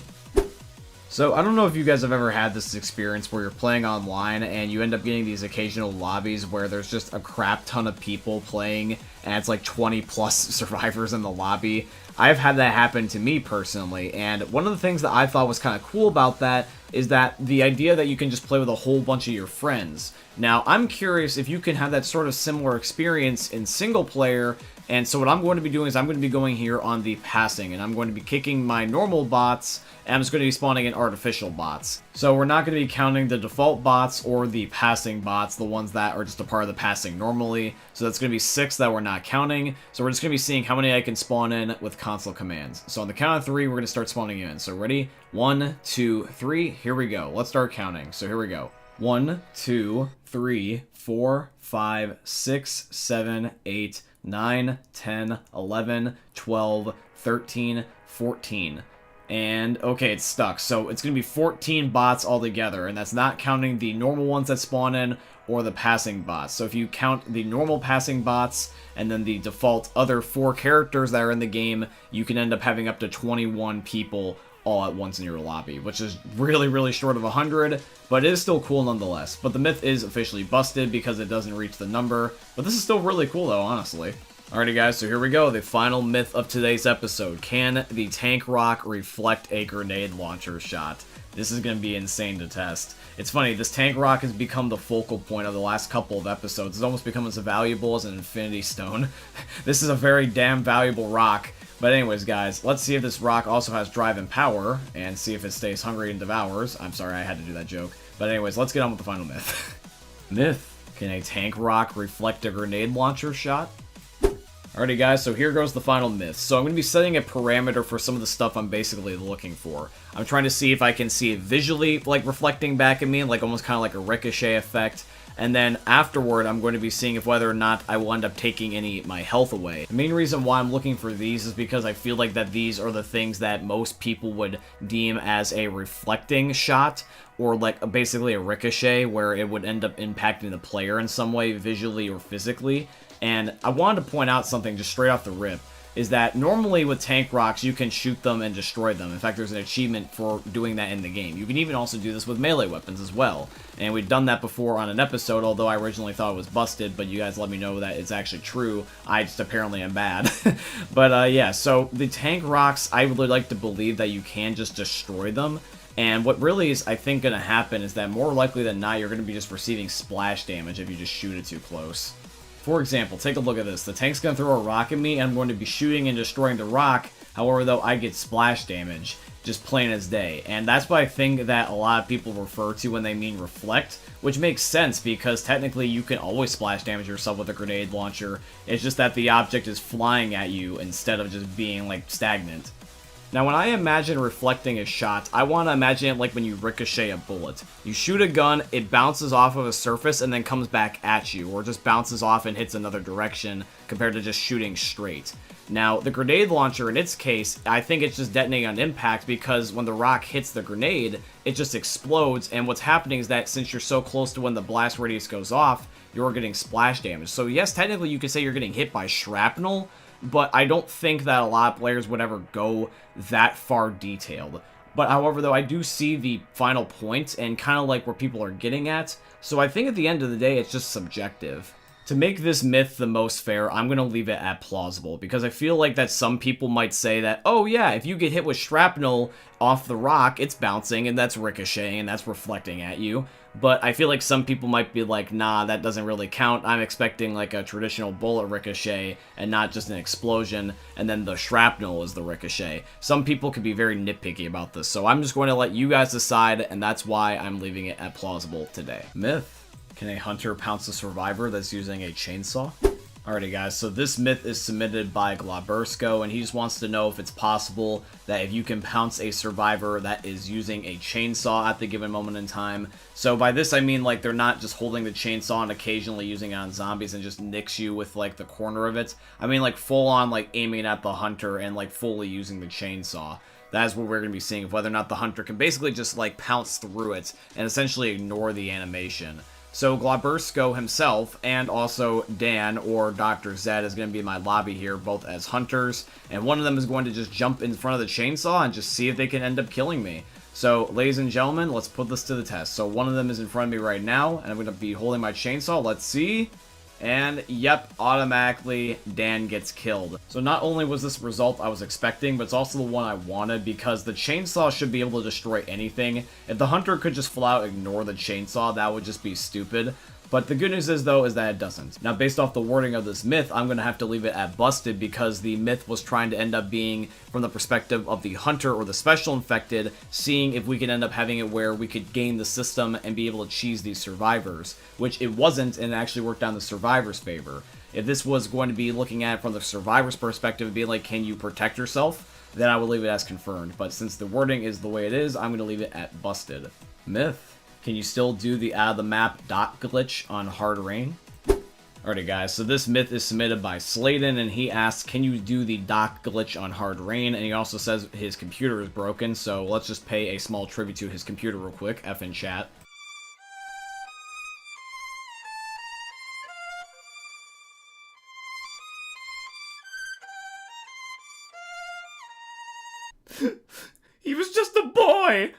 So, I don't know if you guys have ever had this experience where you're playing online and you end up getting these occasional lobbies where there's just a crap ton of people playing and it's like 20 plus survivors in the lobby. I've had that happen to me personally, and one of the things that I thought was kind of cool about that is that the idea that you can just play with a whole bunch of your friends. Now, I'm curious if you can have that sort of similar experience in single player, and so what I'm going to be doing is I'm going to be going here on the passing, and I'm going to be kicking my normal bots, and I'm just going to be spawning in artificial bots. So we're not going to be counting the default bots or the passing bots, the ones that are just a part of the passing normally. So that's going to be 6 that we're not counting. So we're just going to be seeing how many I can spawn in with console commands. So on the count of 3, we're going to start spawning in. So ready? 1, 2, 3. Here we go. Let's start counting. So here we go. 1, 2, 3, 4, 5, 6, 7, 8, 9, 10, 11, 12, 13, 14. And, okay, it's stuck. So it's going to be 14 bots altogether, and that's not counting the normal ones that spawn in or the passing bots. So if you count the normal passing bots and then the default other 4 characters that are in the game, you can end up having up to 21 people all at once in your lobby, which is really, really short of 100, but it is still cool nonetheless. But the myth is officially busted because it doesn't reach the number, but this is still really cool though, honestly. Alrighty guys, so here we go, the final myth of today's episode. Can the tank rock reflect a grenade launcher shot? This is going to be insane to test. It's funny, this tank rock has become the focal point of the last couple of episodes. It's almost become as valuable as an infinity stone. This is a very damn valuable rock. But anyways guys, let's see if this rock also has drive and power, and see if it stays hungry and devours. I'm sorry, I had to do that joke. But anyways, let's get on with the final myth. Myth. Can a tank rock reflect a grenade launcher shot? Alrighty guys, so here goes the final myth. So I'm going to be setting a parameter for some of the stuff I'm basically looking for. I'm trying to see if I can see it visually, like, reflecting back at me, like almost kind of like a ricochet effect. And then afterward, I'm going to be seeing if whether or not I will end up taking any of my health away. The main reason why I'm looking for these is because I feel like that these are the things that most people would deem as a reflecting shot, or like basically a ricochet, where it would end up impacting the player in some way, visually or physically. And I wanted to point out something just straight off the rip, is that normally with tank rocks, you can shoot them and destroy them. In fact, there's an achievement for doing that in the game. You can even also do this with melee weapons as well. And we've done that before on an episode, although I originally thought it was busted, but you guys let me know that it's actually true. I just apparently am bad. But yeah, so the tank rocks, I would like to believe that you can just destroy them. And what really is, I think, going to happen is that more likely than not, you're going to be just receiving splash damage if you just shoot it too close. For example, take a look at this. The tank's going to throw a rock at me, and I'm going to be shooting and destroying the rock. However, though, I get splash damage, just plain as day. And that's what I think that a lot of people refer to when they mean reflect, which makes sense because technically you can always splash damage yourself with a grenade launcher. It's just that the object is flying at you instead of just being, like, stagnant. Now, when I imagine reflecting a shot, I want to imagine it like when you ricochet a bullet. You shoot a gun, it bounces off of a surface and then comes back at you, or just bounces off and hits another direction compared to just shooting straight. Now, the grenade launcher, in its case, I think it's just detonating on impact because when the rock hits the grenade, it just explodes, and what's happening is that since you're so close to when the blast radius goes off, you're getting splash damage. So yes, technically you could say you're getting hit by shrapnel, but I don't think that a lot of players would ever go that far detailed. But however, though, I do see the final point and kind of like where people are getting at, so I think at the end of the day, it's just subjective. To make this myth the most fair, I'm going to leave it at plausible, because I feel like that some people might say that, oh yeah, if you get hit with shrapnel off the rock, it's bouncing, and that's ricocheting, and that's reflecting at you. But I feel like some people might be like, nah, that doesn't really count. I'm expecting like a traditional bullet ricochet and not just an explosion, and then the shrapnel is the ricochet. Some people could be very nitpicky about this, so I'm just going to let you guys decide, and that's why I'm leaving it at plausible today. Myth. Can a hunter pounce a survivor that's using a chainsaw? Alrighty guys, so this myth is submitted by Glabersko, and he just wants to know if it's possible that if you can pounce a survivor that is using a chainsaw at the given moment in time. So by this I mean like they're not just holding the chainsaw and occasionally using it on zombies and just nicks you with like the corner of it. I mean like full on like aiming at the hunter and like fully using the chainsaw. That's what we're going to be seeing, of whether or not the hunter can basically just like pounce through it and essentially ignore the animation. So Glabersko himself and also Dan or Dr. Zed is going to be in my lobby here, both as hunters, and one of them is going to just jump in front of the chainsaw and just see if they can end up killing me. So, ladies and gentlemen, let's put this to the test. So one of them is in front of me right now, and I'm going to be holding my chainsaw. Let's see. And, yep, automatically, Dan gets killed. So not only was this result I was expecting, but it's also the one I wanted, because the chainsaw should be able to destroy anything. If the hunter could just flat out ignore the chainsaw, that would just be stupid. But the good news is, though, is that it doesn't. Now, based off the wording of this myth, I'm going to have to leave it at busted, because the myth was trying to end up being from the perspective of the hunter or the special infected, seeing if we could end up having it where we could game the system and be able to cheese these survivors, which it wasn't, and it actually worked out in the survivor's favor. If this was going to be looking at it from the survivor's perspective and being like, can you protect yourself, then I would leave it as confirmed. But since the wording is the way it is, I'm going to leave it at busted. Myth. Can you still do the out of the map dot glitch on hard rain? Alrighty guys, so this myth is submitted by Sladen, and he asks, can you do the dot glitch on hard rain? And he also says his computer is broken, so let's just pay a small tribute to his computer real quick. F in chat. He was just a boy!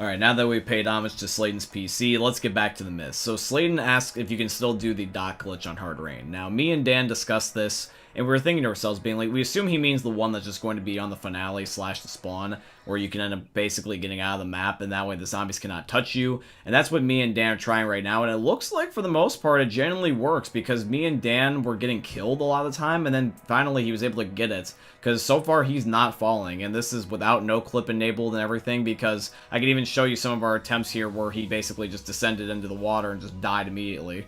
Alright, now that we've paid homage to Slayton's PC, let's get back to the myth. So Slayton asks if you can still do the dock glitch on hard rain. Now, me and Dan discussed this, and we were thinking to ourselves, being like, we assume he means the one that's just going to be on the finale / the spawn, where you can end up basically getting out of the map, and that way the zombies cannot touch you. And that's what me and Dan are trying right now, and it looks like for the most part it genuinely works, because me and Dan were getting killed a lot of the time, and then finally he was able to get it, because so far he's not falling, and this is without no clip enabled and everything, because I can even show you some of our attempts here where he basically just descended into the water and just died immediately.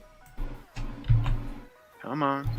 Come on.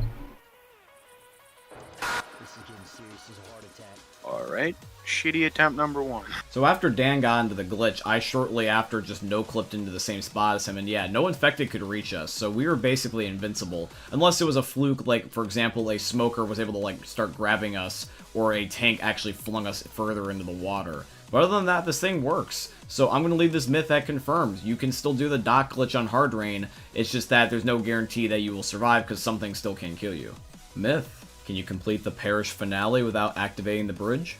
Alright, shitty attempt number 1. So after Dan got into the glitch, I shortly after just no-clipped into the same spot as him, and yeah, no infected could reach us, so we were basically invincible. Unless it was a fluke, like, for example, a smoker was able to, like, start grabbing us, or a tank actually flung us further into the water. But other than that, this thing works. So I'm going to leave this myth at confirmed. You can still do the dock glitch on hard rain, it's just that there's no guarantee that you will survive, because something still can kill you. Myth. Can you complete the parish finale without activating the bridge?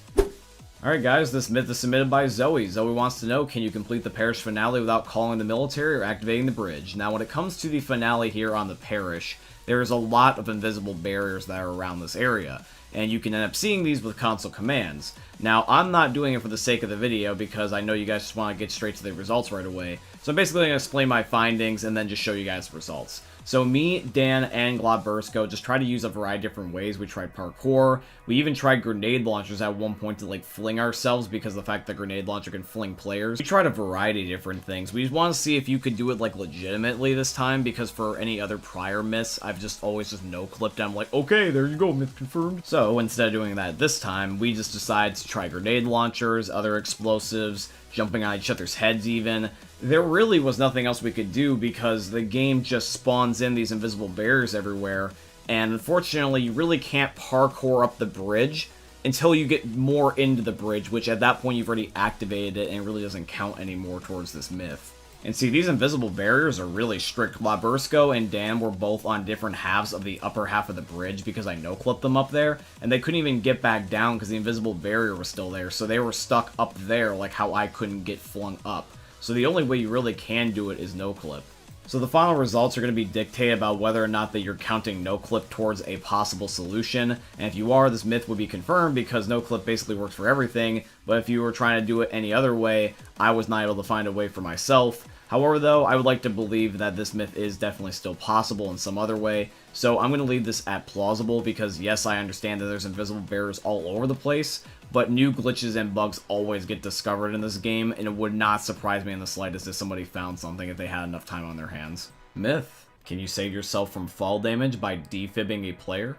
Alright guys, this myth is submitted by Zoe. Zoe wants to know, can you complete the parish finale without calling the military or activating the bridge? Now when it comes to the finale here on the parish, there's a lot of invisible barriers that are around this area, and you can end up seeing these with console commands. Now I'm not doing it for the sake of the video because I know you guys just want to get straight to the results right away, so I'm basically going to explain my findings and then just show you guys the results. So me, Dan, and Globbersko just tried to use a variety of different ways. We tried parkour. We even tried grenade launchers at one point to, like, fling ourselves because of the fact that grenade launcher can fling players. We tried a variety of different things. We just want to see if you could do it, like, legitimately this time, because for any other prior myths, I've just always just no-clipped them, like, okay, there you go, myth confirmed. So instead of doing that this time, we just decided to try grenade launchers, other explosives, jumping on each other's heads even. There really was nothing else we could do because the game just spawns in these invisible barriers everywhere, and unfortunately you really can't parkour up the bridge until you get more into the bridge, which at that point you've already activated it and it really doesn't count anymore towards this myth. And see, these invisible barriers are really strict. Globbersko and Dan were both on different halves of the upper half of the bridge because I no-clipped them up there, and they couldn't even get back down because the invisible barrier was still there, so they were stuck up there like how I couldn't get flung up. So the only way you really can do it is no-clip. So the final results are going to be dictated about whether or not that you're counting no-clip towards a possible solution, and if you are, this myth would be confirmed because no-clip basically works for everything, but if you were trying to do it any other way, I was not able to find a way for myself. However, though, I would like to believe that this myth is definitely still possible in some other way, so I'm going to leave this at plausible because, yes, I understand that there's invisible barriers all over the place, but new glitches and bugs always get discovered in this game, and it would not surprise me in the slightest if somebody found something if they had enough time on their hands. Myth. Can you save yourself from fall damage by defibbing a player?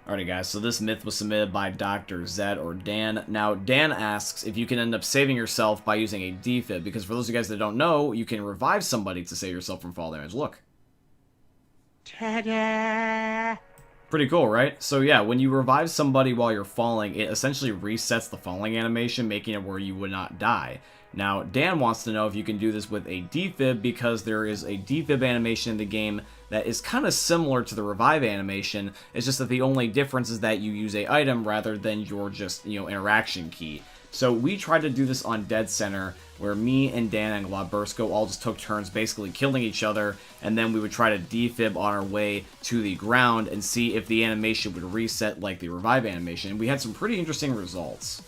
Alrighty guys, so this myth was submitted by Dr. Zed or Dan. Now, Dan asks if you can end up saving yourself by using a defib, because for those of you guys that don't know, you can revive somebody to save yourself from fall damage. Look. Ta-da! Pretty cool, right? So yeah, when you revive somebody while you're falling, it essentially resets the falling animation, making it where you would not die. Now, Dan wants to know if you can do this with a defib, because there is a defib animation in the game that is kind of similar to the revive animation. It's just that the only difference is that you use a item rather than your just, interaction key. So we tried to do this on NSenr, where me and Dan and Globbersko all just took turns basically killing each other, and then we would try to defib on our way to the ground and see if the animation would reset like the revive animation, and we had some pretty interesting results.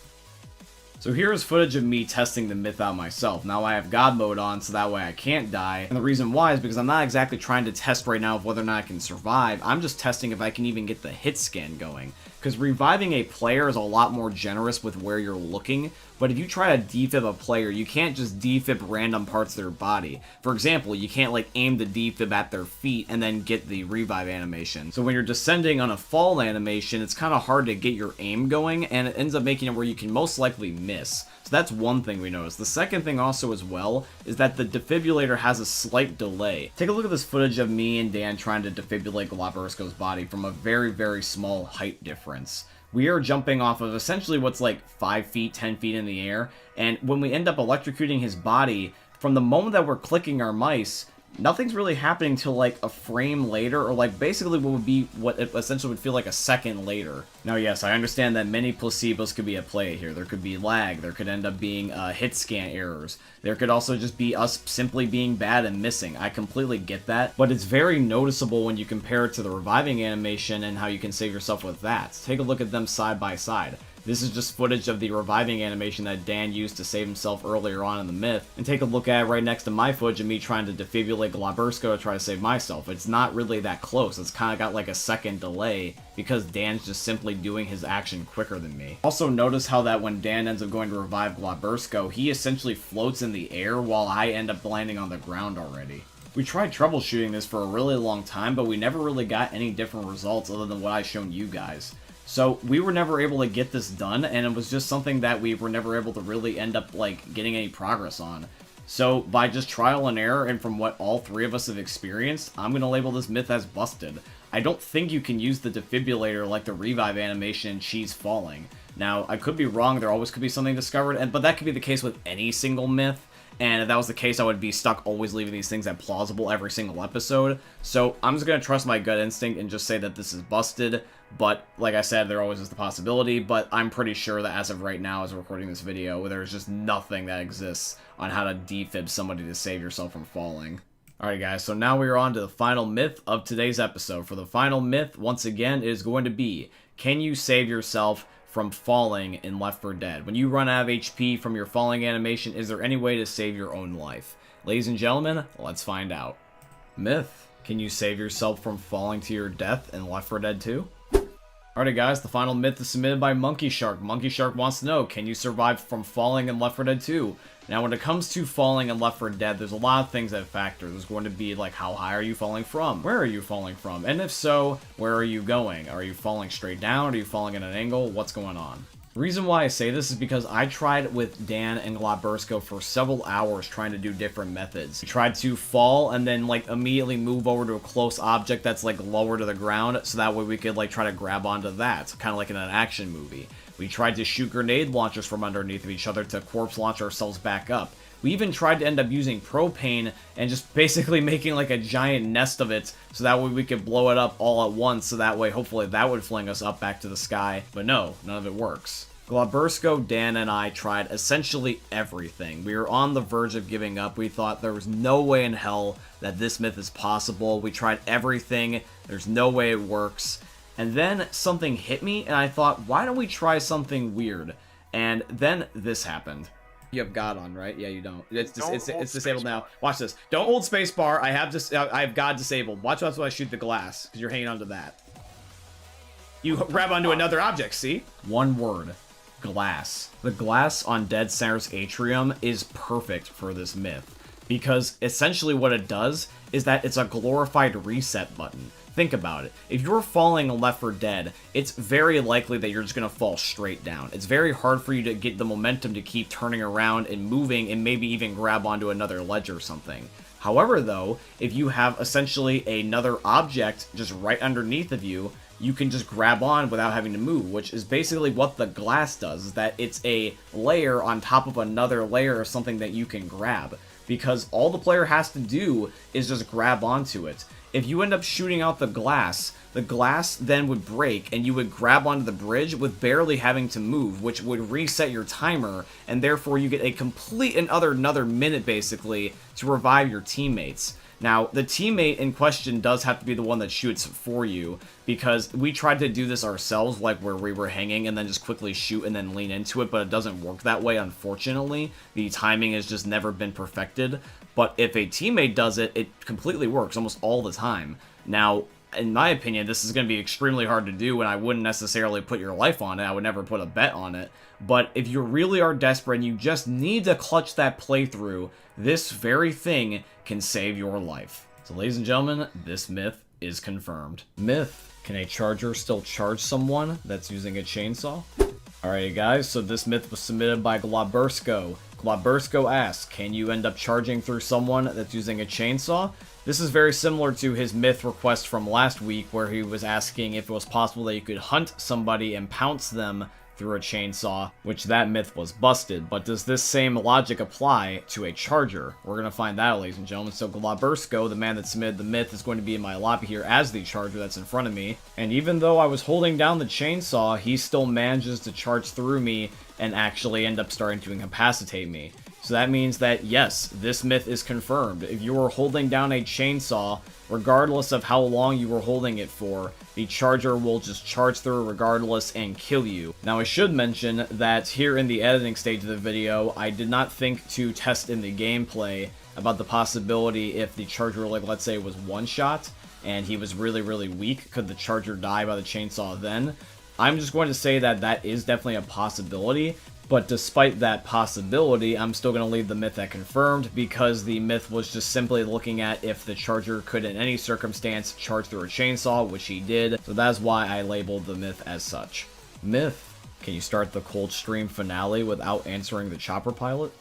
So here is footage of me testing the myth out myself. Now I have God mode on, so that way I can't die. And the reason why is because I'm not exactly trying to test right now of whether or not I can survive. I'm just testing if I can even get the hit scan going. Because reviving a player is a lot more generous with where you're looking, but if you try to defib a player, you can't just defib random parts of their body. For example, you can't aim the defib at their feet and then get the revive animation. So when you're descending on a fall animation, it's kind of hard to get your aim going, and it ends up making it where you can most likely miss. So that's one thing we noticed. The second thing also as well is that the defibrillator has a slight delay. Take a look at this footage of me and Dan trying to defibrillate Globbersko's body from a very, very small height difference. We are jumping off of essentially what's 5 feet, 10 feet in the air, and when we end up electrocuting his body, from the moment that we're clicking our mice, nothing's really happening till like a frame later, or like basically what would be what it essentially would feel like a second later. Now yes, I understand that many placebos could be at play here. There could be lag, there could end up being hit scan errors, there could also just be us simply being bad and missing. I completely get that, but it's very noticeable when you compare it to the reviving animation and how you can save yourself with that. Take a look at them side by side. This is just footage of the reviving animation that Dan used to save himself earlier on in the myth, and take a look at it right next to my footage of me trying to defibrillate Glabersko to try to save myself. It's not really that close, it's kind of got like a second delay, because Dan's just simply doing his action quicker than me. Also notice how that when Dan ends up going to revive Glabersko, he essentially floats in the air while I end up landing on the ground already. We tried troubleshooting this for a really long time, but we never really got any different results other than what I've shown you guys. So we were never able to get this done, and it was just something that we were never able to really end up like getting any progress on. So by just trial and error, and from what all three of us have experienced, I'm going to label this myth as busted. I don't think you can use the defibrillator like the revive animation in Cheese Falling. Now, I could be wrong, there always could be something discovered, but that could be the case with any single myth. And if that was the case, I would be stuck always leaving these things at plausible every single episode. So I'm just going to trust my gut instinct and just say that this is busted. But like I said, there always is the possibility. But I'm pretty sure that as of right now, as we're recording this video, there's just nothing that exists on how to defib somebody to save yourself from falling. Alright guys, so now we are on to the final myth of today's episode. For the final myth, once again, is going to be, can you save yourself from falling in Left 4 Dead? When you run out of HP from your falling animation, is there any way to save your own life? Ladies and gentlemen, let's find out. Myth: can you save yourself from falling to your death in Left 4 Dead 2? Alright guys, the final myth is submitted by Monkey Shark. Monkey Shark wants to know, can you survive from falling in Left 4 Dead 2? Now when it comes to falling in Left 4 Dead, there's a lot of things that factor. There's going to be like, how high are you falling from? Where are you falling from? And if so, where are you going? Are you falling straight down? Are you falling at an angle? What's going on? The reason why I say this is because I tried with Dan and Glabersko for several hours trying to do different methods. We tried to fall and then like immediately move over to a close object that's like lower to the ground, so that way we could like try to grab onto that, kind of like in an action movie. We tried to shoot grenade launchers from underneath of each other to corpse launch ourselves back up. We even tried to end up using propane and just basically making like a giant nest of it, so that way we could blow it up all at once, so that way hopefully that would fling us up back to the sky. But no, none of it works. Glabersko, Dan, and I tried essentially everything. We were on the verge of giving up. We thought there was no way in hell that this myth is possible. We tried everything. There's no way it works. And then something hit me, and I thought, why don't we try something weird? And then this happened. You have God on, right? Yeah, you don't. It's disabled now. Watch this. Don't hold spacebar. I have God disabled. Watch when I shoot the glass, because you're hanging onto that. You grab onto another object, see? One word. Glass. The glass on NSenr's atrium is perfect for this myth, because essentially what it does is that it's a glorified reset button. Think about it. If you're falling in Left 4 Dead, it's very likely that you're just going to fall straight down. It's very hard for you to get the momentum to keep turning around and moving and maybe even grab onto another ledge or something. However, though, if you have essentially another object just right underneath of you, you can just grab on without having to move, which is basically what the glass does, is that it's a layer on top of another layer of something that you can grab, because all the player has to do is just grab onto it. If you end up shooting out the glass then would break, and you would grab onto the bridge with barely having to move, which would reset your timer, and therefore you get a complete another minute, basically, to revive your teammates. Now, the teammate in question does have to be the one that shoots for you, because we tried to do this ourselves, like where we were hanging and then just quickly shoot and then lean into it, but it doesn't work that way, unfortunately. The timing has just never been perfected. But if a teammate does it, it completely works almost all the time. Now, in my opinion, this is going to be extremely hard to do, and I wouldn't necessarily put your life on it. I would never put a bet on it. But if you really are desperate and you just need to clutch that playthrough, this very thing can save your life. So ladies and gentlemen, this myth is confirmed. Myth: can a charger still charge someone that's using a chainsaw? Alright guys, so this myth was submitted by Glabersko. Glabersko asks, can you end up charging through someone that's using a chainsaw? This is very similar to his myth request from last week, where he was asking if it was possible that you could hunt somebody and pounce them through a chainsaw, which that myth was busted. But does this same logic apply to a charger? We're going to find that out, ladies and gentlemen. So Glabursko, the man that submitted the myth, is going to be in my lobby here as the charger that's in front of me. And even though I was holding down the chainsaw, he still manages to charge through me and actually end up starting to incapacitate me. So that means that, yes, this myth is confirmed. If you were holding down a chainsaw, regardless of how long you were holding it for, the charger will just charge through regardless and kill you. Now, I should mention that here in the editing stage of the video, I did not think to test in the gameplay about the possibility if the charger, like, let's say, was one shot, and he was really, really weak, could the charger die by the chainsaw then? I'm just going to say that that is definitely a possibility. But despite that possibility, I'm still going to leave the myth at confirmed, because the myth was just simply looking at if the charger could in any circumstance charge through a chainsaw, which he did. So that's why I labeled the myth as such. Myth: can you start the Coldstream finale without answering the chopper pilot?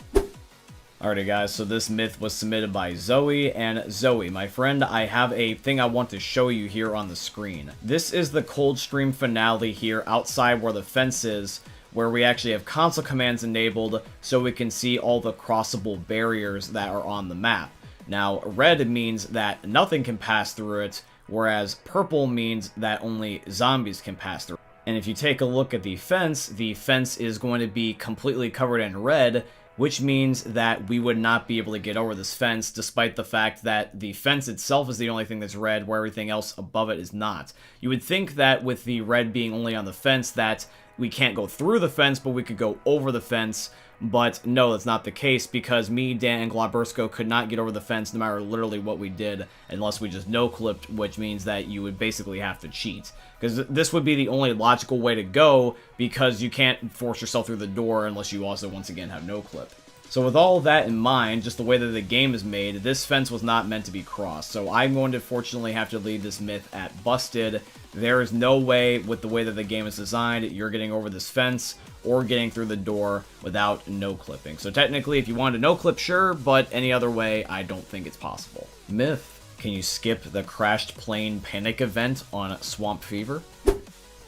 Alrighty guys, so this myth was submitted by Zoe, and Zoe, my friend, I have a thing I want to show you here on the screen. This is the Coldstream finale here outside where the fence is, where we actually have console commands enabled so we can see all the crossable barriers that are on the map. Now, red means that nothing can pass through it, whereas purple means that only zombies can pass through. And if you take a look at the fence is going to be completely covered in red, which means that we would not be able to get over this fence, despite the fact that the fence itself is the only thing that's red, where everything else above it is not. You would think that with the red being only on the fence that we can't go through the fence, but we could go over the fence. But no, that's not the case, because me, Dan, and Glabursko could not get over the fence no matter literally what we did, unless we just no-clipped, which means that you would basically have to cheat. Because this would be the only logical way to go, because you can't force yourself through the door unless you also, once again, have no-clip. So with all of that in mind, just the way that the game is made, this fence was not meant to be crossed. So I'm going to fortunately have to leave this myth at busted. There is no way, with the way that the game is designed, you're getting over this fence or getting through the door without no-clipping. So technically, if you wanted to no-clip, sure, but any other way, I don't think it's possible. Myth: can you skip the crashed plane panic event on Swamp Fever?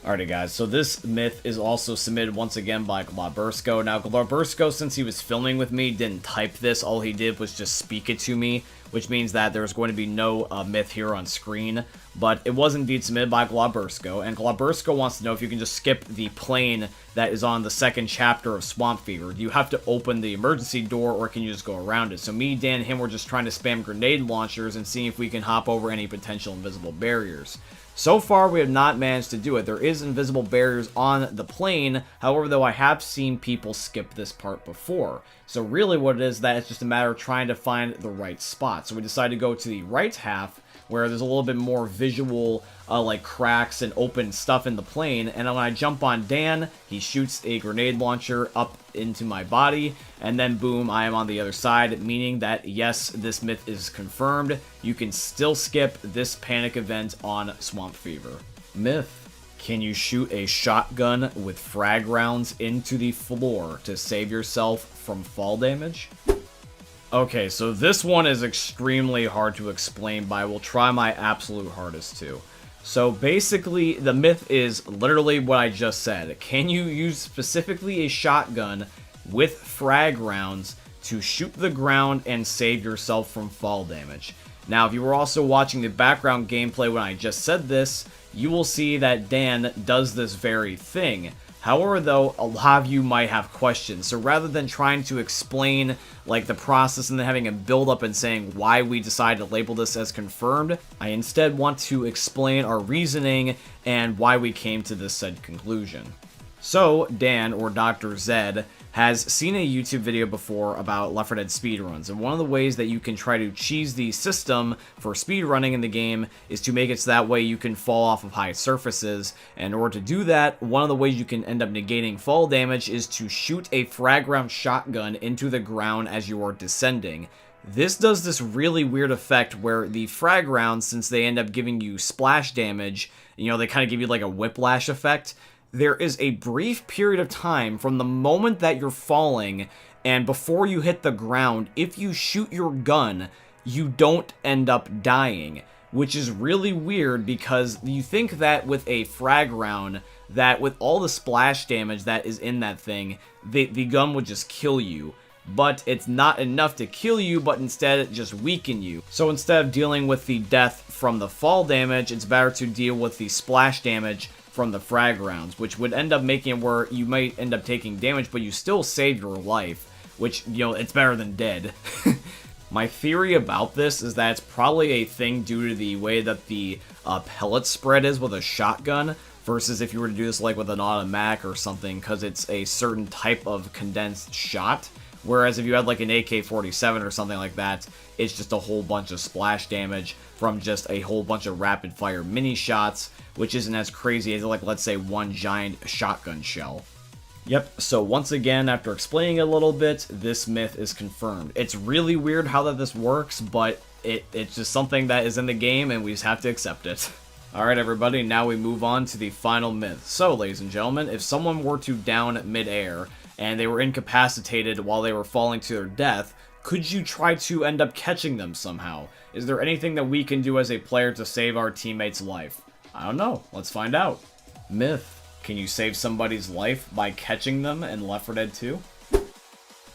Alrighty guys, so this myth is also submitted once again by Glabursko. Now Glabursko, since he was filming with me, didn't type this. All he did was just speak it to me, which means that there's going to be no myth here on screen. But it was indeed submitted by Glabursko, and Glabursko wants to know if you can just skip the plane that is on the second chapter of Swamp Fever. Do you have to open the emergency door, or can you just go around it? So me, Dan, and him were just trying to spam grenade launchers and seeing if we can hop over any potential invisible barriers. So far, we have not managed to do it. There is invisible barriers on the plane. However, though, I have seen people skip this part before. So really what it is, that it's just a matter of trying to find the right spot. So we decided to go to the right half, where there's a little bit more visual, like cracks and open stuff in the plane. And when I jump on Dan, he shoots a grenade launcher up into my body, and then boom, I am on the other side, meaning that yes, this myth is confirmed. You can still skip this panic event on Swamp Fever. Myth: can you shoot a shotgun with frag rounds into the floor to save yourself from fall damage? Okay, so this one is extremely hard to explain, but I will try my absolute hardest to. So basically, the myth is literally what I just said. Can you use specifically a shotgun with frag rounds to shoot the ground and save yourself from fall damage? Now, if you were also watching the background gameplay when I just said this, you will see that Dan does this very thing. However, though, a lot of you might have questions, so rather than trying to explain like the process and then having a build up and saying why we decided to label this as confirmed, I instead want to explain our reasoning and why we came to this said conclusion. So, Dan, or Dr. Zed, has seen a YouTube video before about Left 4 Dead speedruns, and one of the ways that you can try to cheese the system for speedrunning in the game is to make it so that way you can fall off of high surfaces. And in order to do that, one of the ways you can end up negating fall damage is to shoot a frag round shotgun into the ground as you are descending. This does this really weird effect where the frag rounds, since they end up giving you splash damage, you know, they kind of give you like a whiplash effect. There is a brief period of time from the moment that you're falling and before you hit the ground, if you shoot your gun, you don't end up dying. which is really weird because you think that with a frag round, that with all the splash damage that is in that thing, the gun would just kill you. But it's not enough to kill you, but instead it just weaken you. So instead of dealing with the death from the fall damage, it's better to deal with the splash damage from the frag rounds, which would end up making it where you might end up taking damage, but you still save your life, which, you know, it's better than dead. My theory about this is that it's probably a thing due to the way that the pellet spread is with a shotgun, versus if you were to do this like with an automatic or something, because it's a certain type of condensed shot. Whereas if you had like an AK-47 or something like that, it's just a whole bunch of splash damage from just a whole bunch of rapid fire mini shots, which isn't as crazy as like, let's say, one giant shotgun shell. Yep, so once again, after explaining it a little bit, this myth is confirmed. It's really weird how that this works, but it's just something that is in the game and we just have to accept it. Alright everybody, now we move on to the final myth. So ladies and gentlemen, if someone were to down mid-air, and they were incapacitated while they were falling to their death, could you try to end up catching them somehow? Is there anything that we can do as a player to save our teammate's life? I don't know. Let's find out. Myth. Can you save somebody's life by catching them in Left 4 Dead 2?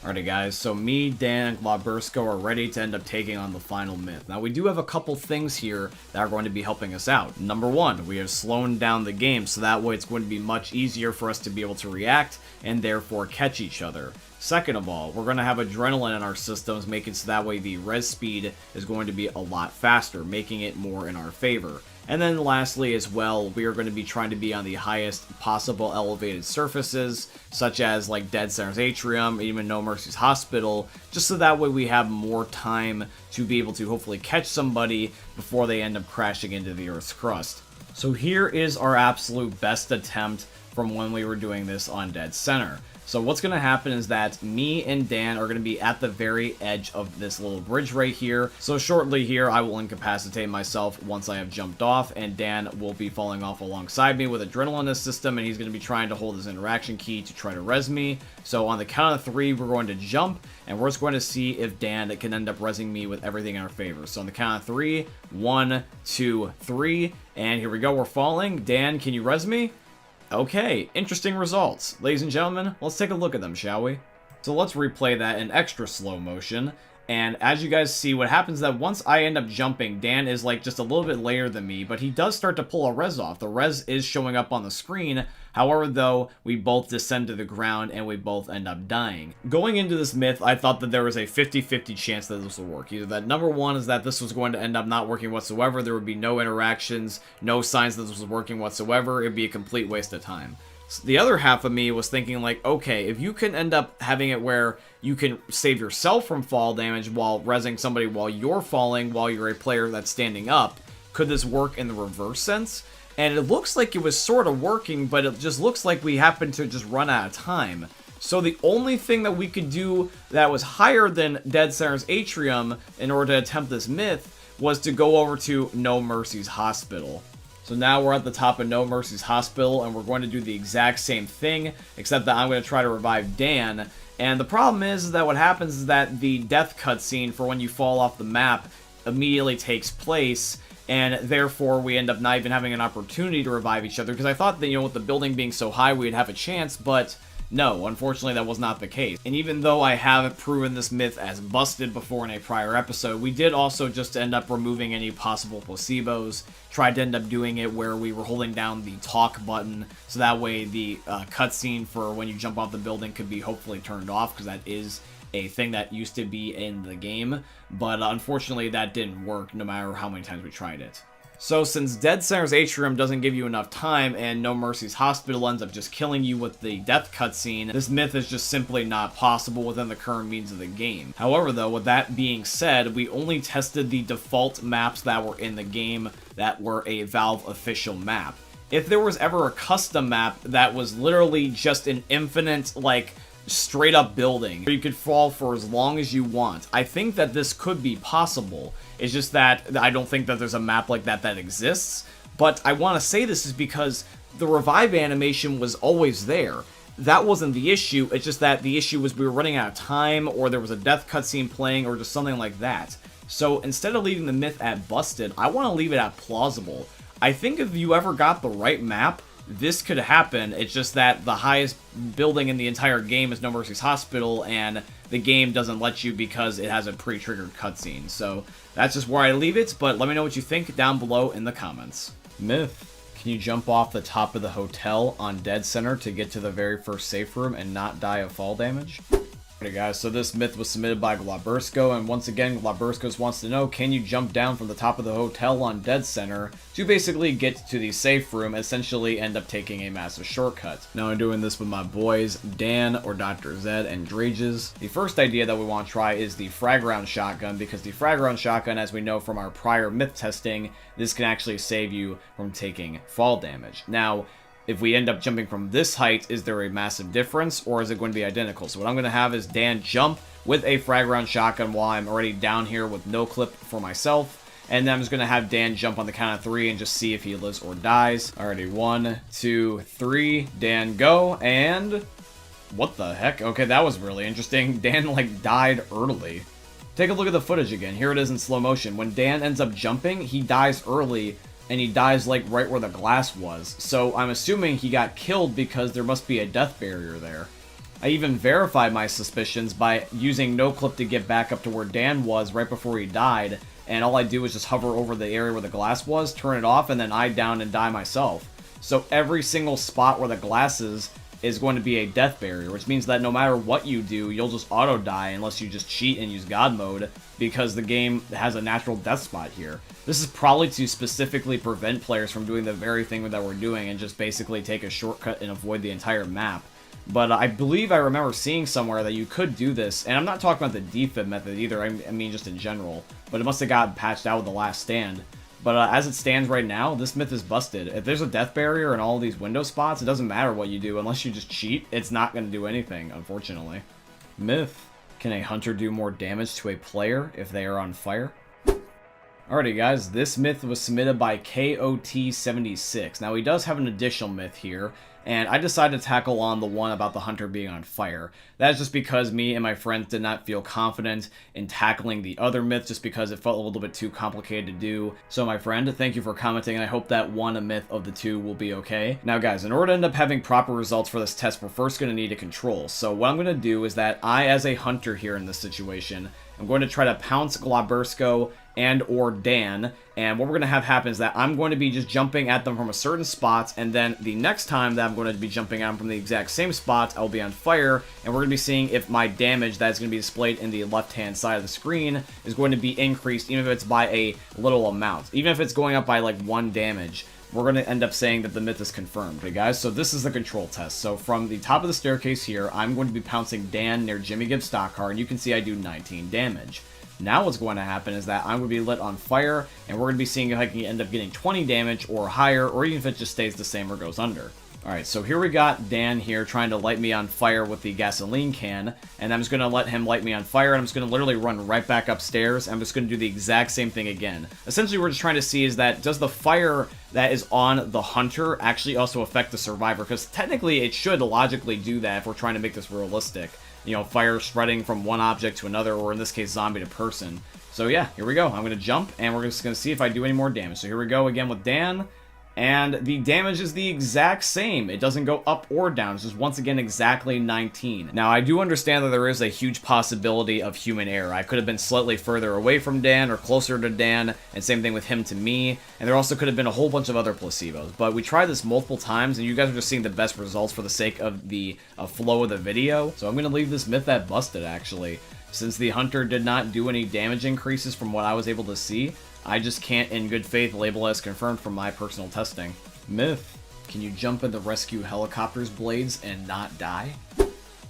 Alrighty guys, so me, Dan, and Glabursko are ready to end up taking on the final myth. Now we do have a couple things here that are going to be helping us out. Number one, we have slowed down the game, so that way it's going to be much easier for us to be able to react and therefore catch each other. Second of all, we're going to have adrenaline in our systems, making so that way the res speed is going to be a lot faster, making it more in our favor. And then lastly as well, we are going to be trying to be on the highest possible elevated surfaces, such as like NSenr's Atrium, even No Mercy's Hospital, just so that way we have more time to be able to hopefully catch somebody before they end up crashing into the Earth's crust. So here is our absolute best attempt from when we were doing this on NSenr. So what's going to happen is that me and Dan are going to be at the very edge of this little bridge right here. So shortly here, I will incapacitate myself once I have jumped off, and Dan will be falling off alongside me with adrenaline in his system, and he's going to be trying to hold his interaction key to try to res me. So on the count of 3, we're going to jump, and we're just going to see if Dan can end up resing me with everything in our favor. So on the count of 3, 1, 2, 3, and here we go, we're falling. Dan, can you res me? Okay, interesting results. Ladies and gentlemen, let's take a look at them, shall we? So let's replay that in extra slow motion. And as you guys see, what happens is that once I end up jumping, Dan is like just a little bit later than me, but he does start to pull a res off. The res is showing up on the screen. However, though, we both descend to the ground and we both end up dying. Going into this myth, I thought that there was a 50-50 chance that this will work. Either that number one is that this was going to end up not working whatsoever, there would be no interactions, no signs that this was working whatsoever, it'd be a complete waste of time. The other half of me was thinking like, okay, if you can end up having it where you can save yourself from fall damage while rezzing somebody while you're falling, while you're a player that's standing up, could this work in the reverse sense? And it looks like it was sort of working, but it just looks like we happened to just run out of time. So the only thing that we could do that was higher than NSenr's Atrium in order to attempt this myth was to go over to No Mercy's Hospital. So now we're at the top of No Mercy's Hospital, and we're going to do the exact same thing, except that I'm going to try to revive Dan. And the problem is that what happens is that the death cutscene for when you fall off the map immediately takes place, and therefore we end up not even having an opportunity to revive each other, because I thought that, you know, with the building being so high, we'd have a chance, but no, unfortunately that was not the case. And even though I haven't proven this myth as busted before in a prior episode, we did also just end up removing any possible placebos, tried to end up doing it where we were holding down the talk button, so that way the cutscene for when you jump off the building could be hopefully turned off, because that is a thing that used to be in the game, but unfortunately that didn't work no matter how many times we tried it. So since NSenr's Atrium doesn't give you enough time and No Mercy's Hospital ends up just killing you with the death cutscene, this myth is just simply not possible within the current means of the game. However though, with that being said, we only tested the default maps that were in the game that were a Valve official map. If there was ever a custom map that was literally just an infinite, like, straight up building where you could fall for as long as you want, I think that this could be possible. It's just that I don't think that there's a map like that that exists, but I want to say this is because the revive animation was always there. That wasn't the issue, it's just that the issue was we were running out of time, or there was a death cutscene playing, or just something like that. So instead of leaving the myth at busted, I want to leave it at plausible. I think if you ever got the right map, this could happen. It's just that the highest building in the entire game is No Mercy's Hospital, and the game doesn't let you because it has a pre-triggered cutscene. So that's just where I leave it, but let me know what you think down below in the comments. Myth. Can you jump off the top of the hotel on NSenr to get to the very first safe room and not die of fall damage? Alright guys, so this myth was submitted by Glabursko, and once again, Glaburskos wants to know, can you jump down from the top of the hotel on NSenr to basically get to the safe room, essentially end up taking a massive shortcut? Now I'm doing this with my boys, Dan or Dr. Zed and Drages. The first idea that we want to try is the frag round shotgun, because the frag round shotgun, as we know from our prior myth testing, this can actually save you from taking fall damage. Now, if we end up jumping from this height, is there a massive difference, or is it going to be identical? So what I'm going to have is Dan jump with a frag round shotgun while I'm already down here with no clip for myself, and then I'm just going to have Dan jump on the count of 3 and just see if he lives or dies. Alrighty, 1, 2, 3, Dan go, and what the heck? Okay, that was really interesting. Dan, like, died early. Take a look at the footage again. Here it is in slow motion. When Dan ends up jumping, he dies early, and he dies like right where the glass was. So I'm assuming he got killed because there must be a death barrier there. I even verified my suspicions by using no clip to get back up to where Dan was right before he died, and all I do is just hover over the area where the glass was, turn it off, and then I down and die myself. So every single spot where the glass is going to be a death barrier, which means that no matter what you do, you'll just auto die unless you just cheat and use God mode, because the game has a natural death spot here. This is probably to specifically prevent players from doing the very thing that we're doing and just basically take a shortcut and avoid the entire map. But I believe I remember seeing somewhere that you could do this, and I'm not talking about the defib method either, I mean just in general, but it must have gotten patched out with the last stand. But as it stands right now, this myth is busted. If there's a death barrier in all these window spots, it doesn't matter what you do. Unless you just cheat, it's not going to do anything, unfortunately. Myth. Can a hunter do more damage to a player if they are on fire? Alrighty guys, this myth was submitted by KOT76. Now he does have an additional myth here, and I decided to tackle on the one about the hunter being on fire. That's just because me and my friends did not feel confident in tackling the other myth, just because it felt a little bit too complicated to do. So my friend, thank you for commenting, and I hope that one myth of the two will be okay. Now guys, in order to end up having proper results for this test, we're first going to need a control. So what I'm going to do is that I, as a hunter here in this situation, I'm going to try to pounce Glabursko and or Dan, and what we're going to have happen is that I'm going to be just jumping at them from a certain spot, and then the next time that I'm going to be jumping at them from the exact same spot, I'll be on fire, and we're going to be seeing if my damage that's going to be displayed in the left-hand side of the screen is going to be increased, even if it's by a little amount. Even if it's going up by like 1 damage, we're going to end up saying that the myth is confirmed. Okay, guys, so this is the control test. So from the top of the staircase here, I'm going to be pouncing Dan near Jimmy Gibbs' stock car, and you can see I do 19 damage. Now what's going to happen is that I'm going to be lit on fire, and we're going to be seeing if I can end up getting 20 damage or higher, or even if it just stays the same or goes under. Alright, so here we got Dan here trying to light me on fire with the gasoline can, and I'm just going to let him light me on fire, and I'm just going to literally run right back upstairs, and I'm just going to do the exact same thing again. Essentially, we're just trying to see is that, does the fire that is on the hunter actually also affect the survivor? Because technically, it should logically do that if we're trying to make this realistic. You know, fire spreading from one object to another, or in this case, zombie to person. So yeah, here we go. I'm going to jump, and we're just going to see if I do any more damage. So here we go again with Dan. And the damage is the exact same. It doesn't go up or down. It's just once again exactly 19. Now, I do understand that there is a huge possibility of human error. I could have been slightly further away from Dan or closer to Dan, and same thing with him to me. And there also could have been a whole bunch of other placebos. But we tried this multiple times, and you guys are just seeing the best results for the sake of the flow of the video. So I'm going to leave this myth at busted, actually. Since the hunter did not do any damage increases from what I was able to see, I just can't, in good faith, label as confirmed from my personal testing. Myth. Can you jump in the rescue helicopter's blades and not die?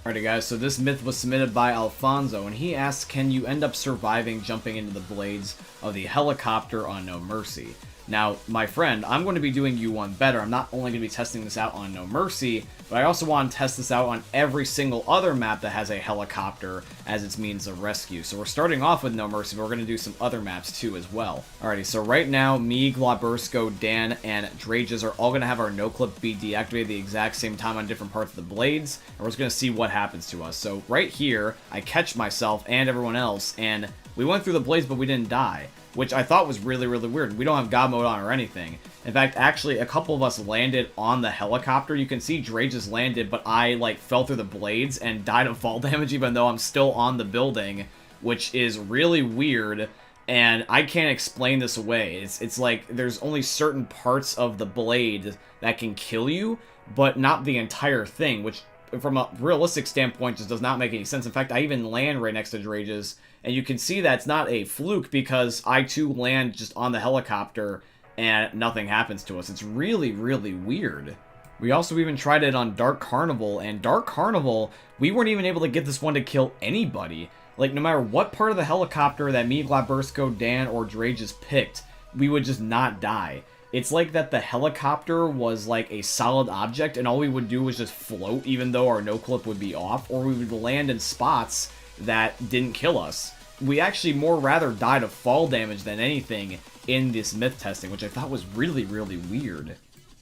Alrighty guys, so this myth was submitted by Alfonso, and he asks, can you end up surviving jumping into the blades of the helicopter on No Mercy? Now, my friend, I'm going to be doing you one better. I'm not only going to be testing this out on No Mercy, but I also want to test this out on every single other map that has a helicopter as its means of rescue. So we're starting off with No Mercy, but we're going to do some other maps too as well. Alrighty, so right now, me, Glabursko, Dan, and Drages are all going to have our no-clip be deactivated at the exact same time on different parts of the blades, and we're just going to see what happens to us. So right here, I catch myself and everyone else, and we went through the blades, but we didn't die, which I thought was really, really weird. We don't have God mode on or anything. In fact, actually, a couple of us landed on the helicopter. You can see Drages landed, but I, like, fell through the blades and died of fall damage, even though I'm still on the building, which is really weird, and I can't explain this away. It's like, there's only certain parts of the blade that can kill you, but not the entire thing, which, from a realistic standpoint, just does not make any sense. In fact, I even land right next to Drages, and you can see that it's not a fluke, because I, too, land just on the helicopter, and nothing happens to us. It's really, really weird. We also even tried it on Dark Carnival, and Dark Carnival, we weren't even able to get this one to kill anybody. Like, no matter what part of the helicopter that me, Glabursko, Dan, or Drages picked, we would just not die. It's like that the helicopter was like a solid object, and all we would do was just float, even though our no-clip would be off, or we would land in spots that didn't kill us. We actually more rather died of fall damage than anything in this myth testing, which I thought was really, really weird.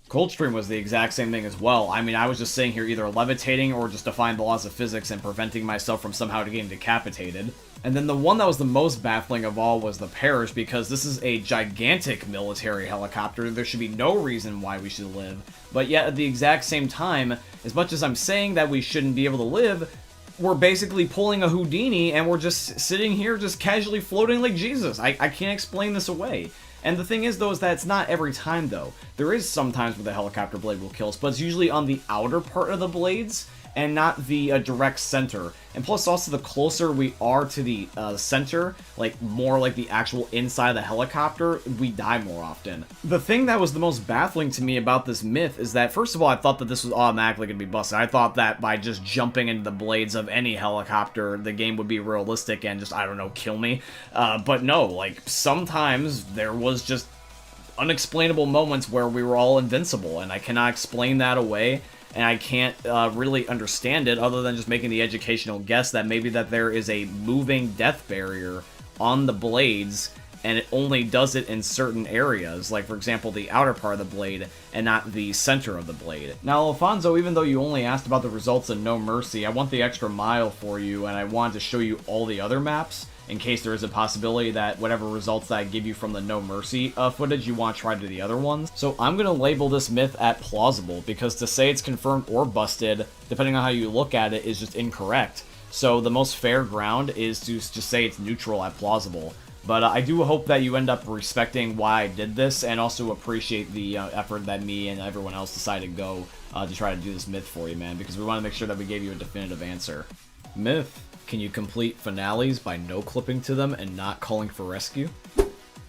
Coldstream was the exact same thing as well. I mean, I was just sitting here either levitating or just defying the laws of physics and preventing myself from somehow getting decapitated. And then the one that was the most baffling of all was the Parish, because this is a gigantic military helicopter. There should be no reason why we should live. But yet, at the exact same time, as much as I'm saying that we shouldn't be able to live, we're basically pulling a Houdini, and we're just sitting here just casually floating like Jesus. I can't explain this away. And the thing is, though, is that it's not every time, though. There is some times where the helicopter blade will kill us, but it's usually on the outer part of the blades, and not the direct center. And plus, also, the closer we are to the center, like, more like the actual inside of the helicopter, we die more often. The thing that was the most baffling to me about this myth is that, first of all, I thought that this was automatically going to be busted. I thought that by just jumping into the blades of any helicopter, the game would be realistic and just, I don't know, kill me. But no, like, sometimes there was just unexplainable moments where we were all invincible, and I cannot explain that away. And I can't really understand it other than just making the educational guess that maybe that there is a moving death barrier on the blades, and it only does it in certain areas, like, for example, the outer part of the blade, and not the center of the blade. Now, Alfonso, even though you only asked about the results in No Mercy, I want the extra mile for you, and I wanted to show you all the other maps, in case there is a possibility that whatever results that I give you from the No Mercy footage, you want to try to do the other ones. So I'm going to label this myth at plausible, because to say it's confirmed or busted, depending on how you look at it, is just incorrect. So the most fair ground is to just say it's neutral at plausible. But I do hope that you end up respecting why I did this, and also appreciate the effort that me and everyone else decided to go to try to do this myth for you, man, because we want to make sure that we gave you a definitive answer. Myth. Can you complete finales by no-clipping to them and not calling for rescue?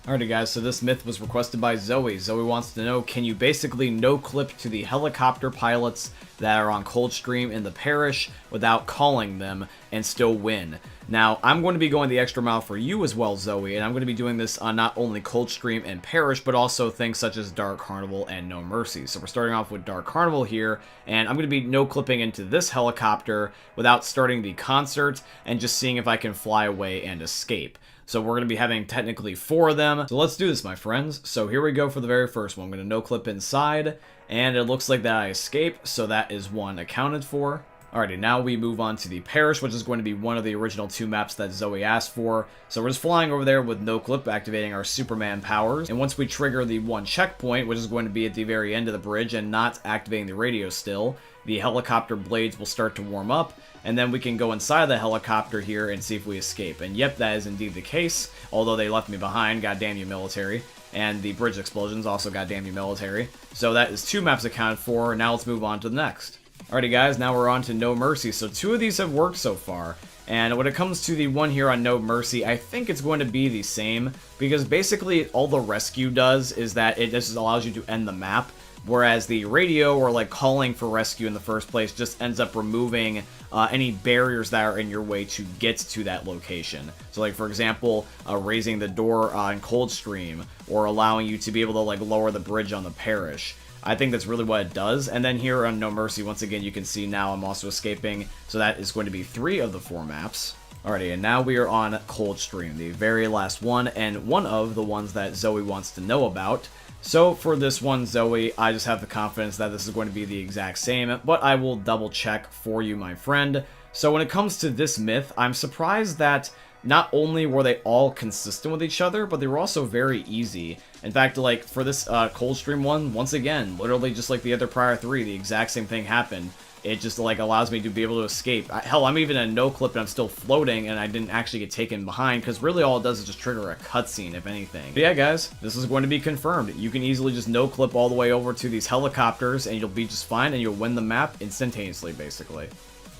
Alrighty guys, so this myth was requested by Zoe. Zoe wants to know, can you basically no-clip to the helicopter pilots that are on Coldstream in the Parish without calling them and still win? Now, I'm going to be going the extra mile for you as well, Zoe, and I'm going to be doing this on not only Coldstream and Parish, but also things such as Dark Carnival and No Mercy. So we're starting off with Dark Carnival here, and I'm going to be no-clipping into this helicopter without starting the concert and just seeing if I can fly away and escape. So we're going to be having technically 4 of them. So let's do this, my friends. So here we go for the very first one. I'm going to no-clip inside, and it looks like that I escape, so that is one accounted for. Alrighty, now we move on to the Parish, which is going to be one of the original 2 maps that Zoe asked for. So we're just flying over there with no clip, activating our Superman powers. And once we trigger the 1 checkpoint, which is going to be at the very end of the bridge and not activating the radio still, the helicopter blades will start to warm up, and then we can go inside the helicopter here and see if we escape. And yep, that is indeed the case, although they left me behind, goddamn you military. And the bridge explosions, also goddamn you military. So that is 2 maps accounted for. Now let's move on to the next. Alrighty guys, now we're on to No Mercy. So 2 of these have worked so far. And when it comes to the one here on No Mercy, I think it's going to be the same. Because basically all the rescue does is that it just allows you to end the map. Whereas the radio, or like calling for rescue in the first place, just ends up removing any barriers that are in your way to get to that location. So like, for example, raising the door on Coldstream, or allowing you to be able to like lower the bridge on the Parish. I think that's really what it does. And then here on No Mercy, once again, you can see now I'm also escaping. So that is going to be 3 of the 4 maps. Alrighty, and now we are on Coldstream, the very last one, and one of the ones that Zoe wants to know about. So for this one, Zoe, I just have the confidence that this is going to be the exact same, but I will double check for you, my friend. So when it comes to this myth, I'm surprised that not only were they all consistent with each other, but they were also very easy. In fact, like, for this Coldstream one, once again, literally just like the other prior 3, the exact same thing happened. It just, like, allows me to be able to escape. Hell, I'm even in a no-clip and I'm still floating, and I didn't actually get taken behind, because really all it does is just trigger a cutscene, if anything. But yeah, guys, this is going to be confirmed. You can easily just no-clip all the way over to these helicopters, and you'll be just fine, and you'll win the map instantaneously, basically.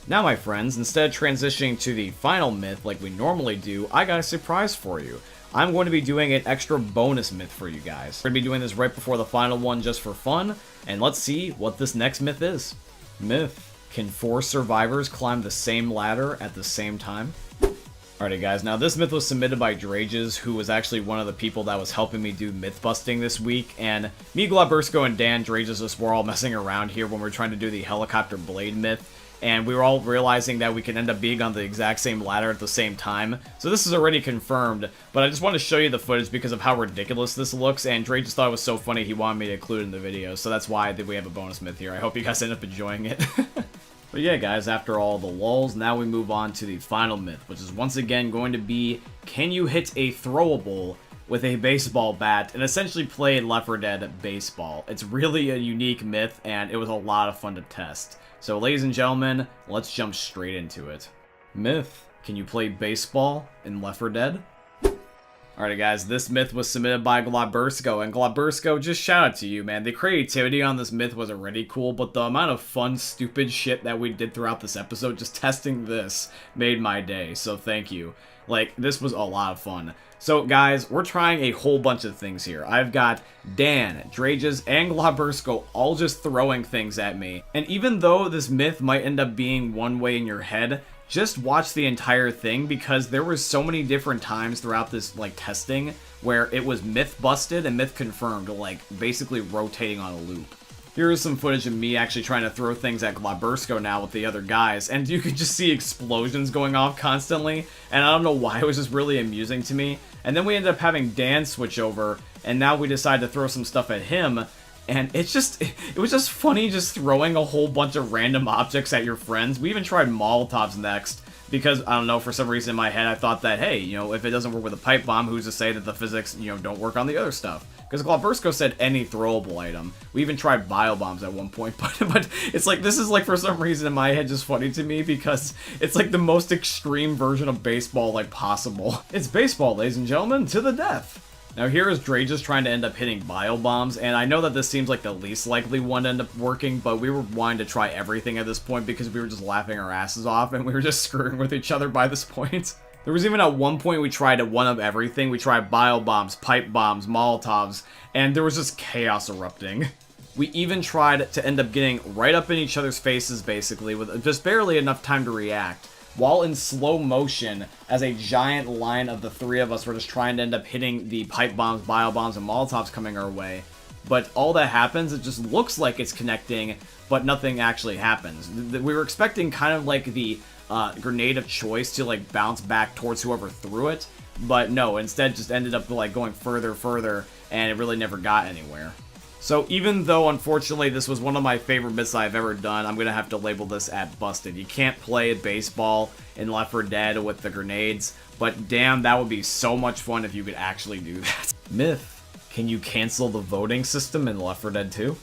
Now, my friends, instead of transitioning to the final myth like we normally do, I got a surprise for you. I'm going to be doing an extra bonus myth for you guys. We're going to be doing this right before the final one just for fun, and let's see what this next myth is. Myth: can 4 survivors climb the same ladder at the same time? Alrighty guys, now this myth was submitted by Drages, who was actually one of the people that was helping me do myth busting this week, and me, Glabursko, and Dan Drages just were all messing around here when we were trying to do the helicopter blade myth, and we were all realizing that we can end up being on the exact same ladder at the same time. So this is already confirmed, but I just want to show you the footage because of how ridiculous this looks, and Dre just thought it was so funny he wanted me to include it in the video, so that's why we have a bonus myth here. I hope you guys end up enjoying it. But yeah, guys, after all the lulls, now we move on to the final myth, which is once again going to be, can you hit a throwable with a baseball bat and essentially play Left 4 Dead baseball? It's really a unique myth, and it was a lot of fun to test. So, ladies and gentlemen, let's jump straight into it. Myth: can you play baseball in Left 4 Dead? Alrighty guys, this myth was submitted by Glabursko, and Glabursko, just shout out to you, man. The creativity on this myth was already cool, but the amount of fun, stupid shit that we did throughout this episode, just testing this, made my day, so thank you. Like, this was a lot of fun. So, guys, we're trying a whole bunch of things here. I've got Dan, Drages, and Glabursko all just throwing things at me. And even though this myth might end up being one way in your head, just watch the entire thing, because there were so many different times throughout this, like, testing where it was myth busted and myth confirmed, like, basically rotating on a loop. Here is some footage of me actually trying to throw things at Glabursko now with the other guys, and you can just see explosions going off constantly, and I don't know why, it was just really amusing to me. And then we ended up having Dan switch over, and now we decided to throw some stuff at him, and it was just funny just throwing a whole bunch of random objects at your friends. We even tried Molotovs next, because, I don't know, for some reason in my head I thought that, hey, you know, if it doesn't work with a pipe bomb, who's to say that the physics, you know, don't work on the other stuff? Because Glabursko said any throwable item. We even tried bio bombs at one point, but it's like, this is like, for some reason in my head, just funny to me, because it's like the most extreme version of baseball, like, possible. It's baseball, ladies and gentlemen, to the death. Now here is Drages trying to end up hitting bio bombs, and I know that this seems like the least likely one to end up working, but we were wanting to try everything at this point because we were just laughing our asses off, and we were just screwing with each other by this point. There was even at one point we tried a one of everything. We tried bio bombs, pipe bombs, Molotovs, and there was just chaos erupting. We even tried to end up getting right up in each other's faces, basically, with just barely enough time to react, while in slow motion, as a giant line of the 3 of us were just trying to end up hitting the pipe bombs, bio bombs, and Molotovs coming our way. But all that happens, it just looks like it's connecting, but nothing actually happens. We were expecting kind of like the grenade of choice to like bounce back towards whoever threw it, but no, instead just ended up like going further, and it really never got anywhere. So even though, unfortunately, this was one of my favorite myths I've ever done, I'm going to have to label this at busted. You can't play baseball in Left 4 Dead with the grenades, but damn, that would be so much fun if you could actually do that. Myth: can you cancel the voting system in Left 4 Dead 2?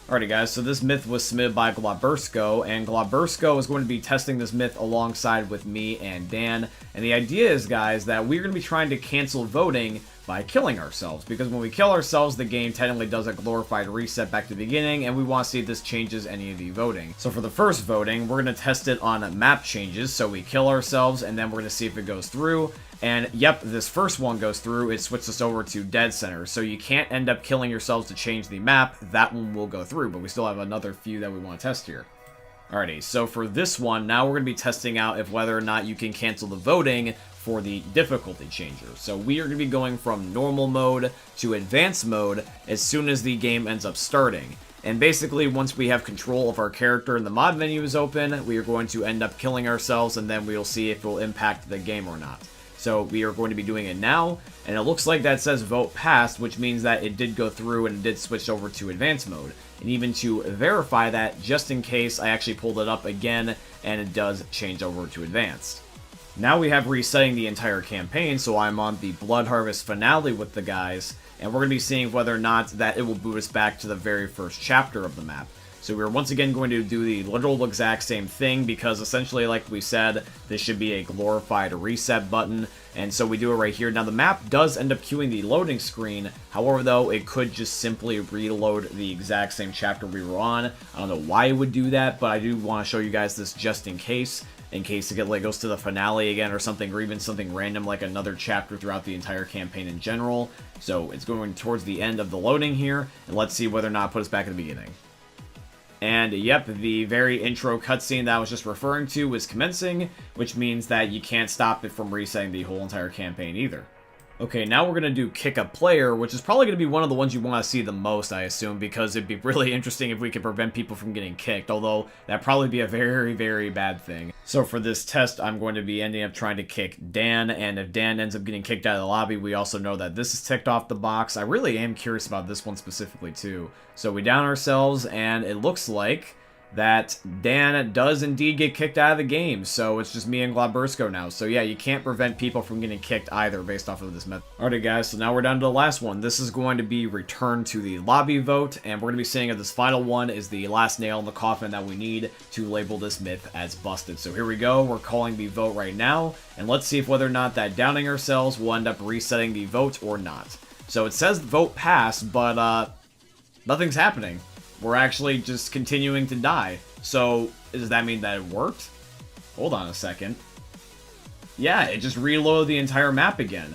Alrighty guys, so this myth was submitted by Glabursko, and Glabursko is going to be testing this myth alongside with me and Dan, and the idea is, guys, that we're going to be trying to cancel voting by killing ourselves, because when we kill ourselves, the game technically does a glorified reset back to the beginning, and we want to see if this changes any of the voting. So for the first voting, we're going to test it on map changes, so we kill ourselves, and then we're going to see if it goes through. And yep, this first one goes through. It switches us over to NSenr, so you can't end up killing yourselves to change the map. That one will go through, but we still have another few that we want to test here. Alrighty, so for this one, now we're going to be testing out if whether or not you can cancel the voting for the difficulty changer. So we are going to be going from normal mode to advanced mode as soon as the game ends up starting. And basically, once we have control of our character and the mod menu is open, we are going to end up killing ourselves, and then we'll see if it will impact the game or not. So we are going to be doing it now, and it looks like that says vote passed, which means that it did go through and it did switch over to advanced mode. And even to verify that, just in case, I actually pulled it up again, and it does change over to advanced. Now we have resetting the entire campaign, so I'm on the Blood Harvest finale with the guys, and we're going to be seeing whether or not that it will boot us back to the very first chapter of the map. So we're once again going to do the literal exact same thing, because essentially, like we said, this should be a glorified reset button, and so we do it right here. Now the map does end up queuing the loading screen, however though, it could just simply reload the exact same chapter we were on. I don't know why it would do that, but I do want to show you guys this just in case it goes to the finale again or something, or even something random like another chapter throughout the entire campaign in general. So it's going towards the end of the loading here, and let's see whether or not it puts us back at the beginning. And yep, the very intro cutscene that I was just referring to is commencing, which means that you can't stop it from resetting the whole entire campaign either. Okay, now we're going to do kick a player, which is probably going to be one of the ones you want to see the most, I assume, because it'd be really interesting if we could prevent people from getting kicked, although that'd probably be a very, very bad thing. So for this test, I'm going to be ending up trying to kick Dan, and if Dan ends up getting kicked out of the lobby, we also know that this is ticked off the box. I really am curious about this one specifically, too. So we down ourselves, and it looks like that Dan does indeed get kicked out of the game, so it's just me and Glabursko now. So yeah, you can't prevent people from getting kicked either based off of this method. Alrighty guys, so now we're down to the last one. This is going to be return to the lobby vote, and we're going to be seeing that this final one is the last nail in the coffin that we need to label this myth as busted. So here we go, we're calling the vote right now, and let's see if whether or not that downing ourselves will end up resetting the vote or not. So it says vote passed, but nothing's happening. We're actually just continuing to die. So, does that mean that it worked? Hold on a second. Yeah, it just reloaded the entire map again.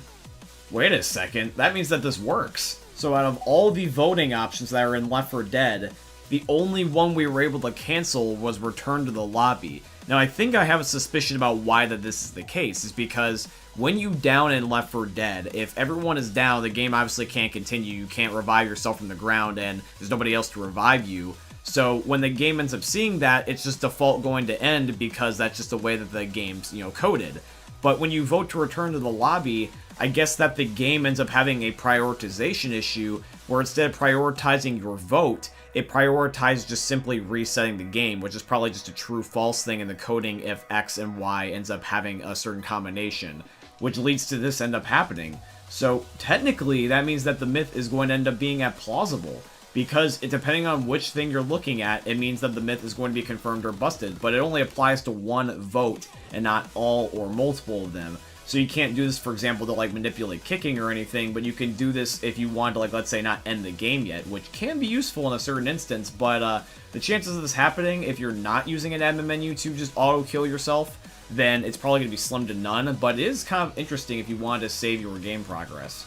Wait a second, that means that this works. So out of all the voting options that are in Left 4 Dead, the only one we were able to cancel was return to the lobby. Now I think I have a suspicion about why that this is the case, is because when you down in Left 4 Dead, if everyone is down, the game obviously can't continue. You can't revive yourself from the ground, and there's nobody else to revive you. So when the game ends up seeing that, it's just default going to end, because that's just the way that the game's, coded. But when you vote to return to the lobby, I guess that the game ends up having a prioritization issue, where instead of prioritizing your vote, it prioritizes just simply resetting the game, which is probably just a true-false thing in the coding if X and Y ends up having a certain combination, which leads to this end up happening. So technically, that means that the myth is going to end up being at plausible, because depending on which thing you're looking at, it means that the myth is going to be confirmed or busted, but it only applies to one vote and not all or multiple of them. So you can't do this, for example, to manipulate kicking or anything, but you can do this if you want to, let's say, not end the game yet, which can be useful in a certain instance, but the chances of this happening, if you're not using an admin menu to just auto-kill yourself, then it's probably going to be slim to none, but it is kind of interesting if you want to save your game progress.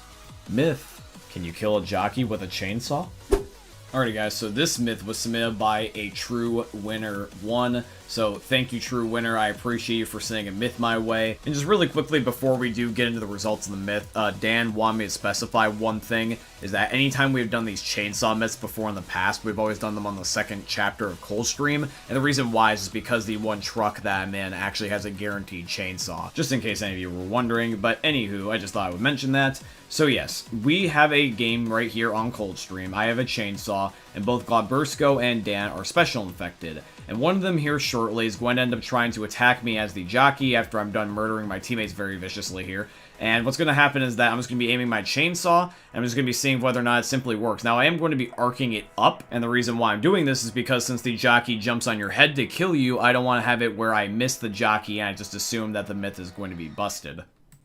Myth: can you kill a jockey with a chainsaw? Alrighty guys, so this myth was submitted by a True Winner 1, so thank you True Winner, I appreciate you for sending a myth my way. And just really quickly before we do get into the results of the myth, Dan wanted me to specify one thing, is that anytime we've done these chainsaw myths before in the past, we've always done them on the second chapter of Coldstream, and the reason why is because the one truck that I'm in actually has a guaranteed chainsaw, just in case any of you were wondering, but anywho, I just thought I would mention that. So yes, we have a game right here on Coldstream. I have a chainsaw, and both Glabursko and Dan are special infected. And one of them here shortly is going to end up trying to attack me as the jockey after I'm done murdering my teammates very viciously here. And what's going to happen is that I'm just going to be aiming my chainsaw, and I'm just going to be seeing whether or not it simply works. Now, I am going to be arcing it up, and the reason why I'm doing this is because since the jockey jumps on your head to kill you, I don't want to have it where I miss the jockey and I just assume that the myth is going to be busted.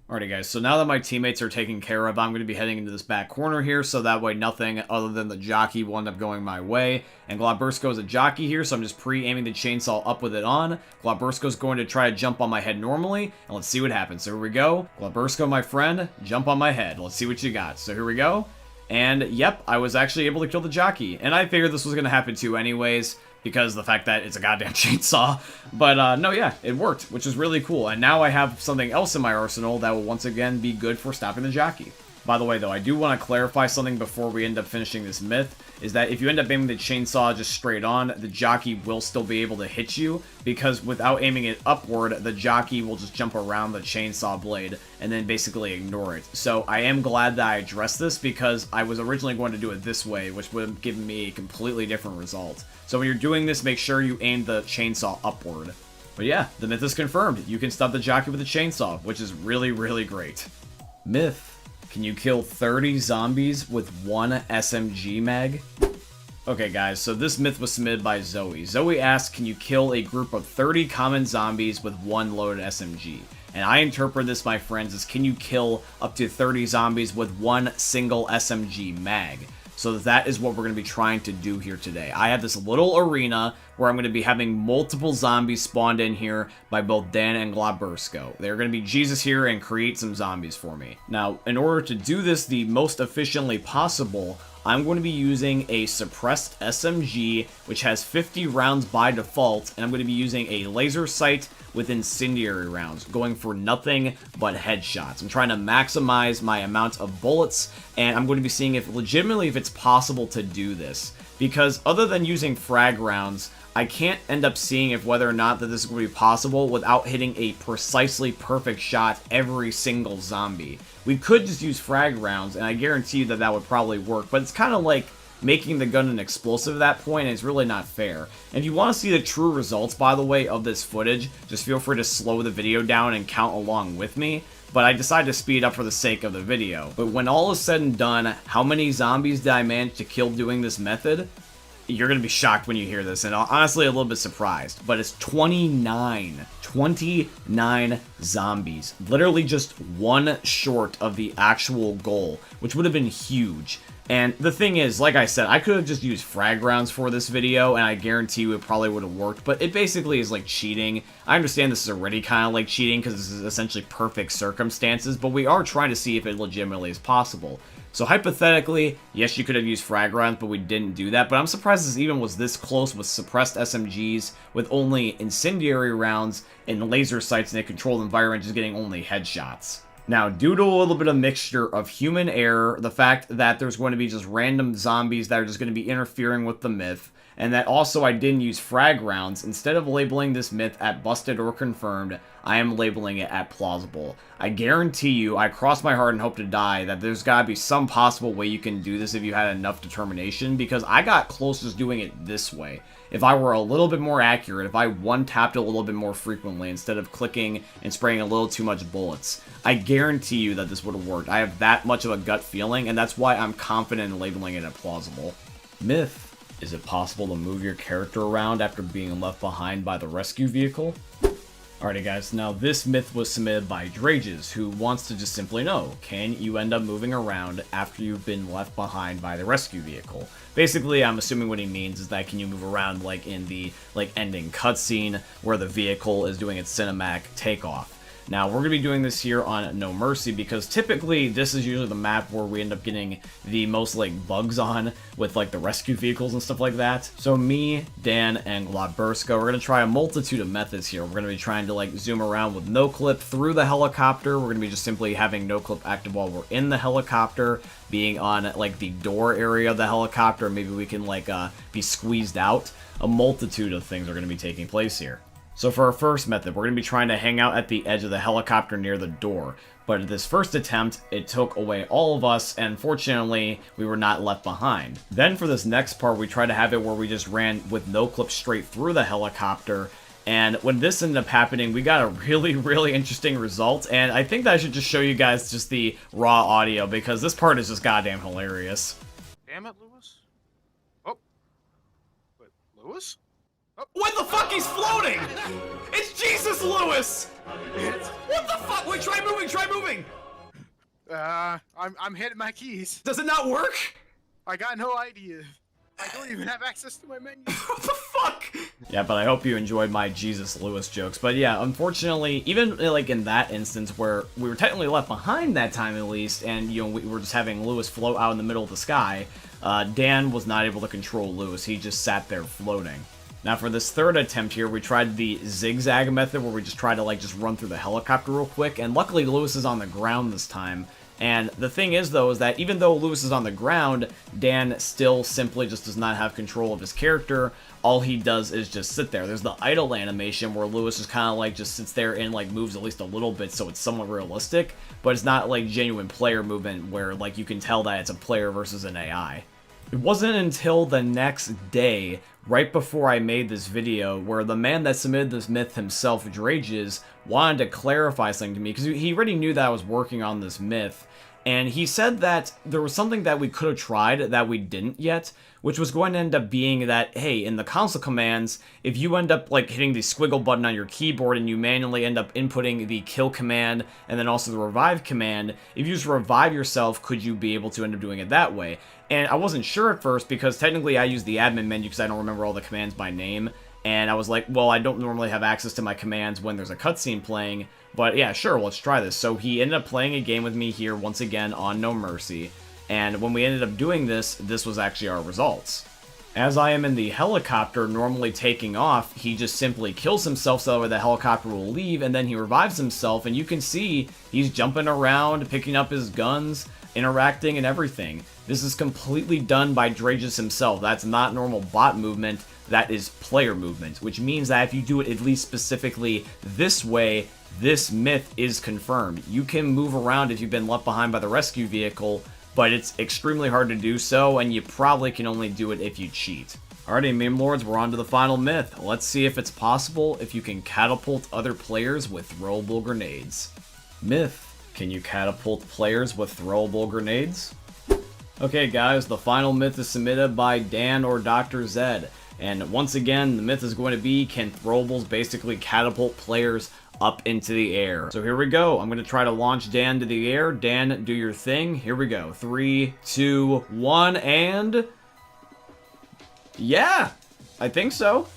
Alrighty guys, so now that my teammates are taken care of, I'm going to be heading into this back corner here, so that way nothing other than the jockey will end up going my way. And Glabursko is a jockey here, so I'm just pre-aiming the chainsaw up with it on. Glabursko's going to try to jump on my head normally, and let's see what happens. So here we go. Glabursko, my friend, jump on my head. Let's see what you got. So here we go. And yep, I was actually able to kill the jockey. And I figured this was going to happen too anyways, because of the fact that it's a goddamn chainsaw. But no, yeah, it worked, which is really cool. And now I have something else in my arsenal that will once again be good for stopping the jockey. By the way, though, I do want to clarify something before we end up finishing this myth, is that if you end up aiming the chainsaw just straight on, the jockey will still be able to hit you, because without aiming it upward, the jockey will just jump around the chainsaw blade and then basically ignore it. So I am glad that I addressed this, because I was originally going to do it this way, which would have given me a completely different result. So when you're doing this, make sure you aim the chainsaw upward. But yeah, the myth is confirmed. You can stop the jockey with a chainsaw, which is really, really great. Myth. Can you kill 30 zombies with one SMG mag? Okay guys, so this myth was submitted by Zoe. Zoe asked, can you kill a group of 30 common zombies with one loaded SMG? And I interpret this, my friends, as can you kill up to 30 zombies with one single SMG mag? So that is what we're going to be trying to do here today. I have this little arena where I'm going to be having multiple zombies spawned in here by both Dan and Glabursko. They're going to be Jesus here and create some zombies for me. Now, in order to do this the most efficiently possible, I'm going to be using a suppressed SMG, which has 50 rounds by default, and I'm going to be using a laser sight with incendiary rounds, going for nothing but headshots. I'm trying to maximize my amount of bullets, and I'm going to be seeing if legitimately if it's possible to do this. Because other than using frag rounds, I can't end up seeing if whether or not that this is going to be possible without hitting a precisely perfect shot every single zombie. We could just use frag rounds, and I guarantee you that that would probably work, but it's kind of like making the gun an explosive at that point, and it's really not fair. And if you want to see the true results, by the way, of this footage, just feel free to slow the video down and count along with me. But I decided to speed up for the sake of the video. But when all is said and done, how many zombies did I manage to kill doing this method? You're going to be shocked when you hear this, and honestly a little bit surprised. But it's 29. 29 zombies. Literally just one short of the actual goal, which would have been huge. And the thing is, like I said, I could have just used frag rounds for this video, and I guarantee you it probably would have worked, but it basically is like cheating. I understand this is already kind of like cheating, because this is essentially perfect circumstances, but we are trying to see if it legitimately is possible. So hypothetically, yes, you could have used frag rounds, but we didn't do that, but I'm surprised this even was this close with suppressed SMGs, with only incendiary rounds and laser sights in a controlled environment just getting only headshots. Now, due to a little bit of mixture of human error, the fact that there's going to be just random zombies that are just going to be interfering with the myth, and that also I didn't use frag rounds, instead of labeling this myth at busted or confirmed, I am labeling it at plausible. I guarantee you, I cross my heart and hope to die, that there's got to be some possible way you can do this if you had enough determination, because I got close to doing it this way. If I were a little bit more accurate, if I one-tapped a little bit more frequently instead of clicking and spraying a little too much bullets, I guarantee you that this would have worked. I have that much of a gut feeling, and that's why I'm confident in labeling it at plausible. Myth. Is it possible to move your character around after being left behind by the rescue vehicle? Alrighty guys, now this myth was submitted by Drages, who wants to just simply know, can you end up moving around after you've been left behind by the rescue vehicle? Basically, I'm assuming what he means is that can you move around like in the ending cutscene where the vehicle is doing its cinematic takeoff. Now, we're going to be doing this here on No Mercy, because typically this is usually the map where we end up getting the most, bugs on with, the rescue vehicles and stuff like that. So me, Dan, and Glabursko, we're going to try a multitude of methods here. We're going to be trying to, zoom around with no-clip through the helicopter. We're going to be just simply having no-clip active while we're in the helicopter, being on, the door area of the helicopter. Maybe we can, be squeezed out. A multitude of things are going to be taking place here. So for our first method, we're going to be trying to hang out at the edge of the helicopter near the door. But this first attempt, it took away all of us, and fortunately, we were not left behind. Then for this next part, we tried to have it where we just ran with no clip straight through the helicopter. And when this ended up happening, we got a really, really interesting result. And I think that I should just show you guys just the raw audio, because this part is just goddamn hilarious. Damn it, Lewis. Oh. Wait, Lewis? What the fuck? He's floating! It's Jesus Lewis! What the fuck? Wait, try moving, try moving! I'm hitting my keys. Does it not work? I got no idea. I don't even have access to my menu. What the fuck? Yeah, but I hope you enjoyed my Jesus Lewis jokes. But yeah, unfortunately, even in that instance where we were technically left behind that time at least, and we were just having Lewis float out in the middle of the sky, Dan was not able to control Lewis. He just sat there floating. Now for this third attempt here, we tried the zigzag method where we just try to just run through the helicopter real quick, and luckily Lewis is on the ground this time, And the thing is, though, is that even though Lewis is on the ground, Dan still simply just does not have control of his character. All he does is just sit there. There's the idle animation where Lewis just kind of like just sits there and like moves at least a little bit, so it's somewhat realistic, but it's not like genuine player movement where like you can tell that it's a player versus an AI. It wasn't until the next day, right before I made this video, where the man that submitted this myth himself, Drages, wanted to clarify something to me, because he already knew that I was working on this myth, and he said that there was something that we could have tried that we didn't yet, which was going to end up being that, hey, in the console commands, if you end up like hitting the squiggle button on your keyboard and you manually end up inputting the kill command and then also the revive command, if you just revive yourself, could you be able to end up doing it that way? And I wasn't sure at first because technically I use the admin menu because I don't remember all the commands by name, and I was like, well, I don't normally have access to my commands when there's a cutscene playing, but yeah, sure, let's try this. So he ended up playing a game with me here once again on No Mercy. And when we ended up doing this, this was actually our results. As I am in the helicopter normally taking off, he just simply kills himself so that the helicopter will leave, and then he revives himself, and you can see he's jumping around, picking up his guns, interacting and everything. This is completely done by Drages himself. That's not normal bot movement, that is player movement, which means that if you do it at least specifically this way, this myth is confirmed. You can move around if you've been left behind by the rescue vehicle, but it's extremely hard to do so, and you probably can only do it if you cheat. Alrighty, meme lords, we're on to the final myth. Let's see if it's possible if you can catapult other players with throwable grenades. Myth: can you catapult players with throwable grenades? Okay guys, the final myth is submitted by Dan or Dr. Zed. And once again, the myth is going to be, can throwables basically catapult players up into the air? So here we go. I'm going to try to launch Dan to the air. Dan, do your thing. Here we go. 3, 2, 1, and... yeah! I think so.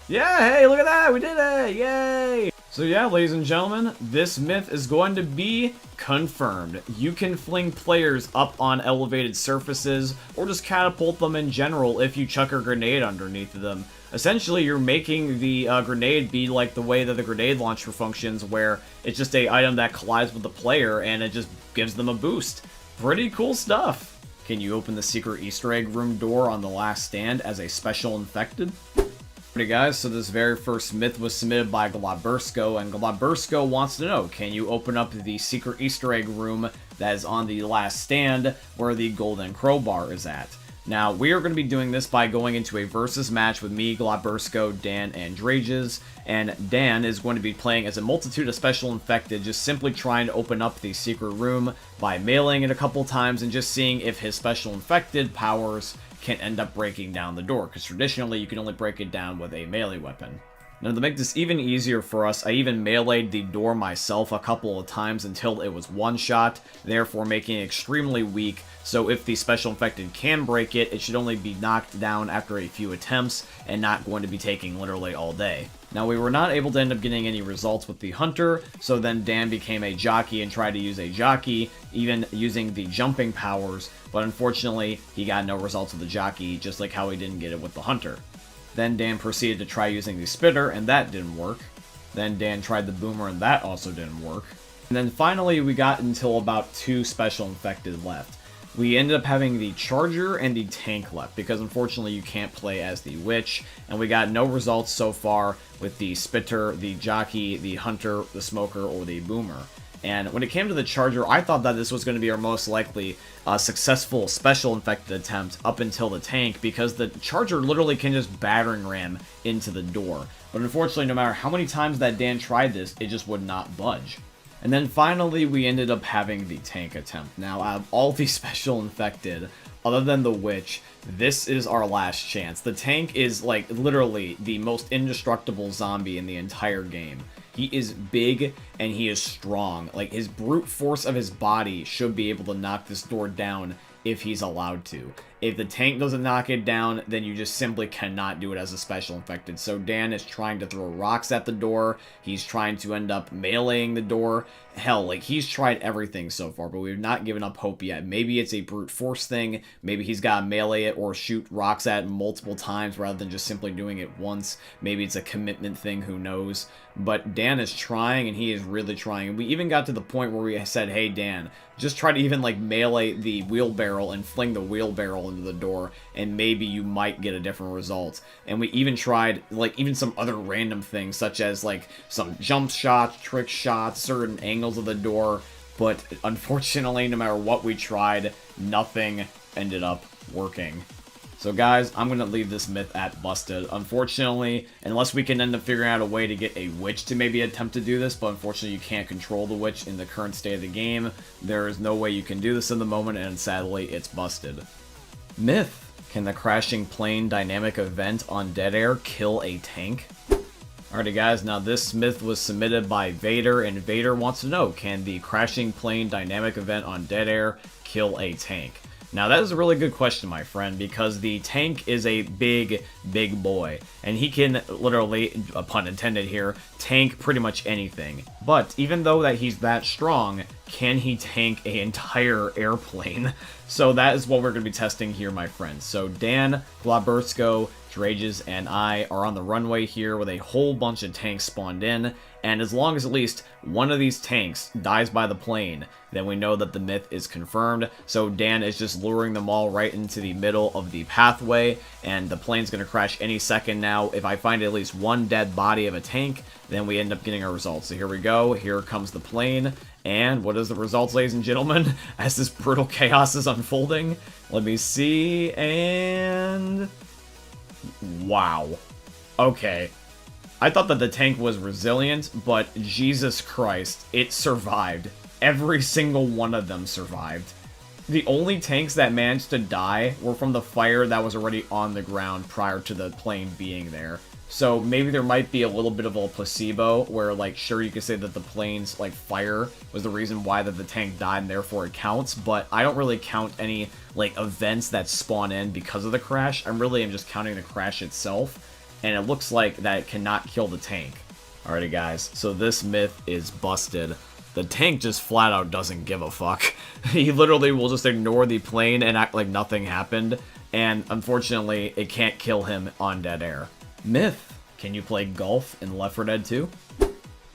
Yeah, hey, look at that! We did it! Yay! So yeah, ladies and gentlemen, this myth is going to be confirmed. You can fling players up on elevated surfaces, or just catapult them in general if you chuck a grenade underneath them. Essentially, you're making the grenade be like the way that the grenade launcher functions, where it's just a item that collides with the player, and it just gives them a boost. Pretty cool stuff. Can you open the secret Easter egg room door on the last stand as a special infected? Alrighty guys, so this very first myth was submitted by Glabursko, and Glabursko wants to know, can you open up the secret Easter egg room that is on the last stand where the golden crowbar is at? Now, we are going to be doing this by going into a versus match with me, Glabursko, Dan, and Drages, and Dan is going to be playing as a multitude of special infected, just simply trying to open up the secret room by mailing it a couple times and just seeing if his special infected powers can end up breaking down the door, because traditionally you can only break it down with a melee weapon. Now, to make this even easier for us, I even meleeed the door myself a couple of times until it was one shot, therefore making it extremely weak, so if the special infected can break it, it should only be knocked down after a few attempts, and not going to be taking literally all day. Now, we were not able to end up getting any results with the Hunter, so then Dan became a jockey and tried to use a jockey, even using the jumping powers, but unfortunately, he got no results with the jockey, just like how he didn't get it with the Hunter. Then Dan proceeded to try using the spitter, and that didn't work. Then Dan tried the boomer, and that also didn't work. And then finally, we got until about 2 special infected left. We ended up having the Charger and the Tank left, because unfortunately you can't play as the Witch, and we got no results so far with the Spitter, the Jockey, the Hunter, the Smoker, or the Boomer. And when it came to the Charger, I thought that this was going to be our most likely successful special infected attempt up until the Tank, because the Charger literally can just battering ram into the door. But unfortunately, no matter how many times that Dan tried this, it just would not budge. And then finally, we ended up having the Tank attempt. Now, out of all the special infected, other than the Witch, this is our last chance. The Tank is, like, literally the most indestructible zombie in the entire game. He is big, and he is strong. Like, his brute force of his body should be able to knock this door down if he's allowed to. If the tank doesn't knock it down, then you just simply cannot do it as a special infected. So Dan is trying to throw rocks at the door. He's trying to end up meleeing the door. Hell, like, he's tried everything so far, but we've not given up hope yet. Maybe it's a brute force thing. Maybe he's got to melee it or shoot rocks at it multiple times rather than just simply doing it once. Maybe it's a commitment thing, who knows. But Dan is trying, and he is really trying. And we even got to the point where we said, hey, Dan, just try to even, like, melee the wheelbarrow and fling the wheelbarrow into the door, and maybe you might get a different result. And we even tried, like, even some other random things, such as, like, some jump shots, trick shots, certain angles of the door, but unfortunately, no matter what we tried, nothing ended up working. So guys, I'm going to leave this myth at busted. Unfortunately, unless we can end up figuring out a way to get a witch to maybe attempt to do this, but unfortunately you can't control the witch in the current state of the game. There is no way you can do this in the moment, and sadly, it's busted. Myth: can the crashing plane dynamic event on dead air kill a tank? Alrighty guys, now this myth was submitted by Vader, and Vader wants to know, can the crashing plane dynamic event on dead air kill a tank? Now that is a really good question, my friend, because the tank is a big boy, and he can literally, a pun intended here, tank pretty much anything. But even though that he's that strong, can he tank an entire airplane? So that is what we're going to be testing here, my friends. So Dan, Glabersko, Drages, and I are on the runway here with a whole bunch of tanks spawned in, and as long as at least one of these tanks dies by the plane, then we know that the myth is confirmed. So Dan is just luring them all right into the middle of the pathway, and the plane's going to crash any second now. If I find at least one dead body of a tank, then we end up getting our results. So here we go, here comes the plane, and what is the results, ladies and gentlemen, as this brutal chaos is unfolding? Let me see, and wow. Okay. I thought that the tank was resilient, but Jesus Christ, it survived. Every single one of them survived. The only tanks that managed to die were from the fire that was already on the ground prior to the plane being there. So maybe there might be a little bit of a placebo where, like, sure, you could say that the plane's, like, fire was the reason why that the tank died and therefore it counts, but I don't really count any, like, events that spawn in because of the crash. I really am just counting the crash itself, and it looks like that it cannot kill the tank. Alrighty guys, so this myth is busted. The tank just flat out doesn't give a fuck. He literally will just ignore the plane and act like nothing happened, and unfortunately, it can't kill him on dead air. Myth: can you play golf in Left 4 Dead 2?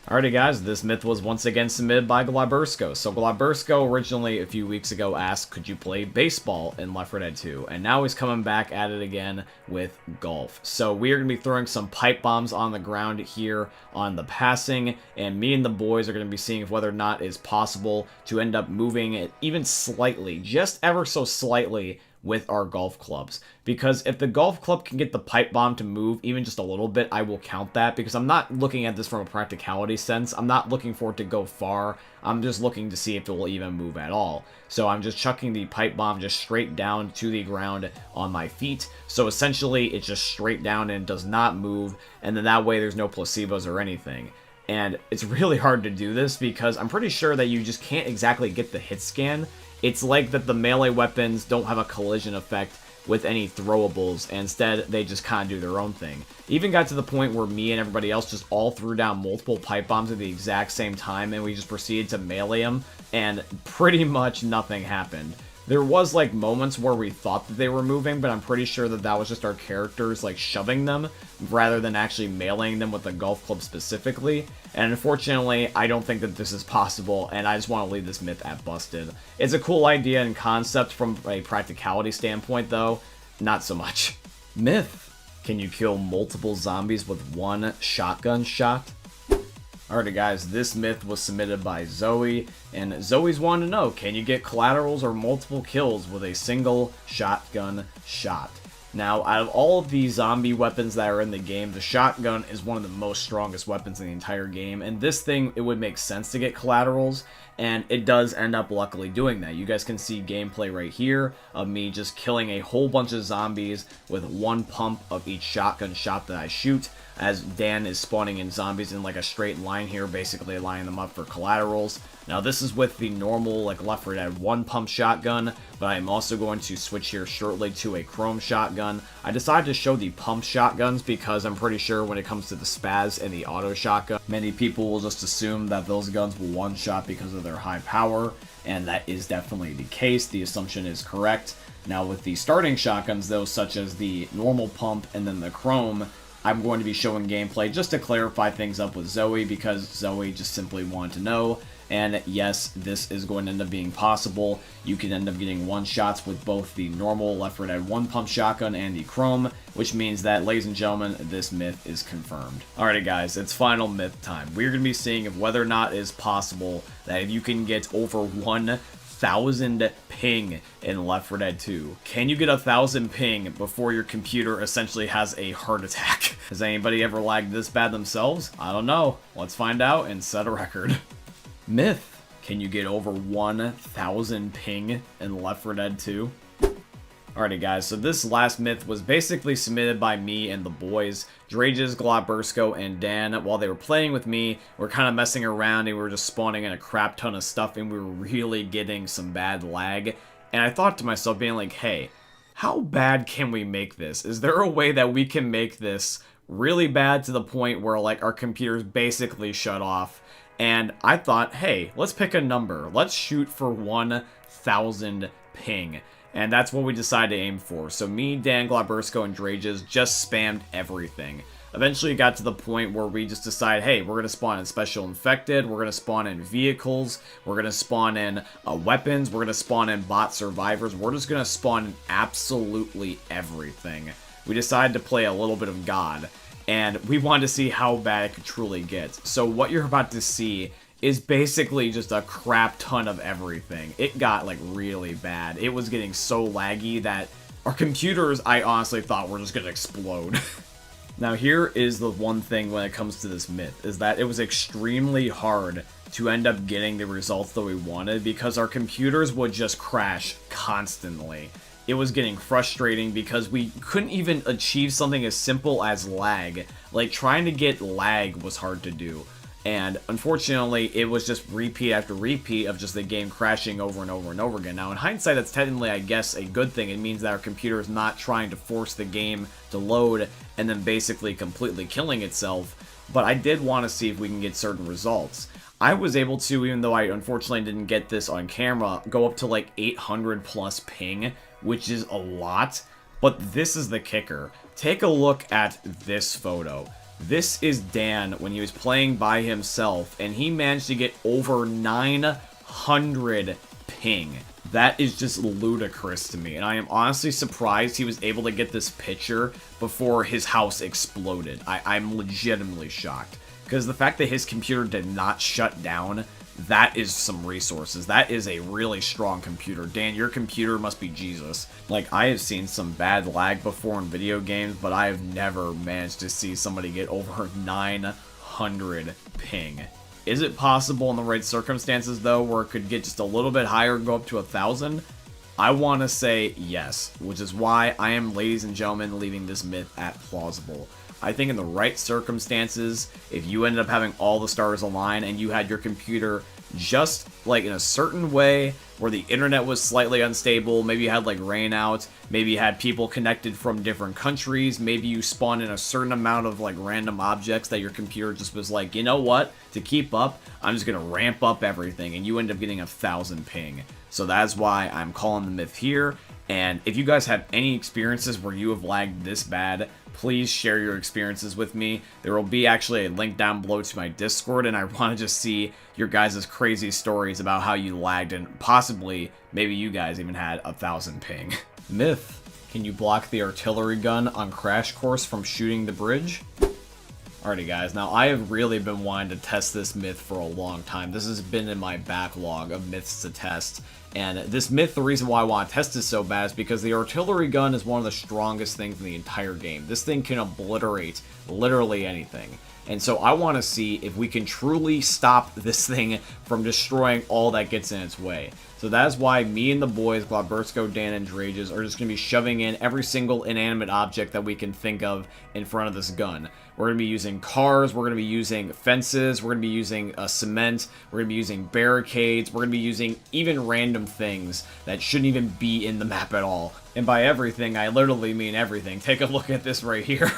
Alrighty guys, this myth was once again submitted by Glabersko. So Glabersko originally a few weeks ago asked, could you play baseball in Left 4 Dead 2? And now he's coming back at it again with golf. So we are going to be throwing some pipe bombs on the ground here on the passing, and me and the boys are going to be seeing whether or not it's possible to end up moving it even slightly, just ever so slightly, with our golf clubs. Because if the golf club can get the pipe bomb to move even just a little bit, I will count that, because I'm not looking at this from a practicality sense. I'm not looking for it to go far. I'm just looking to see if it will even move at all. So I'm just chucking the pipe bomb just straight down to the ground on my feet. So essentially it's just straight down and does not move, and then that way there's no placebos or anything. And it's really hard to do this because I'm pretty sure that you just can't exactly get the hit scan. It's like that the melee weapons don't have a collision effect with any throwables, and instead they just kind of do their own thing. Even got to the point where me and everybody else just all threw down multiple pipe bombs at the exact same time, and we just proceeded to melee them, and pretty much nothing happened. There was, like, moments where we thought that they were moving, but I'm pretty sure that that was just our characters, like, shoving them, rather than actually meleeing them with the golf club specifically. And unfortunately, I don't think that this is possible, and I just want to leave this myth at busted. It's a cool idea and concept from a practicality standpoint, though. Not so much. Myth: can you kill multiple zombies with one shotgun shot? Alrighty guys, this myth was submitted by Zoe, and Zoe's wanted to know, can you get collaterals or multiple kills with a single shotgun shot? Now, out of all of the zombie weapons that are in the game, the shotgun is one of the most strongest weapons in the entire game, and this thing, it would make sense to get collaterals, and it does end up luckily doing that. You guys can see gameplay right here of me just killing a whole bunch of zombies with one pump of each shotgun shot that I shoot, as Dan is spawning in zombies in like a straight line here, basically lining them up for collaterals. Now this is with the normal like Left 4 Dead 1 pump shotgun, but I am also going to switch here shortly to a chrome shotgun. I decided to show the pump shotguns because I'm pretty sure when it comes to the spaz and the auto shotgun, many people will just assume that those guns will one-shot because of their high power, and that is definitely the case. The assumption is correct. Now with the starting shotguns though, such as the normal pump and then the chrome, I'm going to be showing gameplay just to clarify things up with Zoe because Zoe just simply wanted to know. And yes, this is going to end up being possible. You can end up getting one-shots with both the normal Left 4 Dead 1 pump shotgun and the chrome, which means that, ladies and gentlemen, this myth is confirmed. Alrighty guys, it's final myth time. We're going to be seeing if whether or not it is possible that if you can get over 1,000 ping in Left 4 Dead 2. Can you get 1,000 ping before your computer essentially has a heart attack? Has anybody ever lagged this bad themselves? I don't know. Let's find out and set a record. Myth. Can you get over 1,000 ping in Left 4 Dead 2? Alrighty guys, so this last myth was basically submitted by me and the boys, Drages, Globbersko, and Dan. While they were playing with me, we're kind of messing around and we were just spawning in a crap ton of stuff and we were really getting some bad lag. And I thought to myself being like, hey, how bad can we make this? Is there a way that we can make this really bad to the point where like our computers basically shut off? And I thought, hey, let's pick a number. Let's shoot for 1,000 ping. And that's what we decided to aim for. So me, Dan, Globbersko, and Drages just spammed everything. Eventually it got to the point where we just decided, hey, we're going to spawn in Special Infected, we're going to spawn in vehicles, we're going to spawn in weapons, we're going to spawn in bot survivors, we're just going to spawn in absolutely everything. We decided to play a little bit of God. And we wanted to see how bad it could truly get. So what you're about to see is basically just a crap ton of everything. It got like really bad. It was getting so laggy that our computers, I honestly thought, were just gonna explode. Now here is the one thing when it comes to this myth, is that it was extremely hard to end up getting the results that we wanted because our computers would just crash constantly. It was getting frustrating because we couldn't even achieve something as simple as lag. Like, trying to get lag was hard to do. And unfortunately, it was just repeat after repeat of just the game crashing over and over and over again. Now, in hindsight, that's technically, I guess, a good thing. It means that our computer is not trying to force the game to load and then basically completely killing itself. But I did want to see if we can get certain results. I was able to, even though I unfortunately didn't get this on camera, go up to like 800 plus ping, which is a lot. But this is the kicker. Take a look at this photo. This is Dan when he was playing by himself, and he managed to get over 900 ping. That is just ludicrous to me, and I am honestly surprised he was able to get this picture before his house exploded. I'm legitimately shocked. Because the fact that his computer did not shut down, that is some resources. That is a really strong computer. Dan, your computer must be Jesus. Like, I have seen some bad lag before in video games, but I have never managed to see somebody get over 900 ping. Is it possible in the right circumstances, though, where it could get just a little bit higher and go up to 1,000? I want to say yes, which is why I am, ladies and gentlemen, leaving this myth at plausible. I think in the right circumstances, if you ended up having all the stars align and you had your computer just like in a certain way where the internet was slightly unstable, maybe you had like rain out, maybe you had people connected from different countries, maybe you spawned in a certain amount of like random objects that your computer just was like, you know what, to keep up, I'm just gonna ramp up everything, and you end up getting 1,000 ping. So that's why I'm calling the myth here. And if you guys have any experiences where you have lagged this bad, please share your experiences with me. There will be actually a link down below to my Discord, and I want to just see your guys' crazy stories about how you lagged and possibly, maybe you guys even had 1,000 ping. Myth. Can you block the artillery gun on Crash Course from shooting the bridge? Alrighty guys, now I have really been wanting to test this myth for a long time. This has been in my backlog of myths to test. And this myth, the reason why I want to test it so bad is because the artillery gun is one of the strongest things in the entire game. This thing can obliterate literally anything. And so I want to see if we can truly stop this thing from destroying all that gets in its way. So that's why me and the boys, Glabersko, Dan, and Drages, are just going to be shoving in every single inanimate object that we can think of in front of this gun. We're going to be using cars, we're going to be using fences, we're going to be using cement, we're going to be using barricades, we're going to be using even random things that shouldn't even be in the map at all. And by everything, I literally mean everything. Take a look at this right here.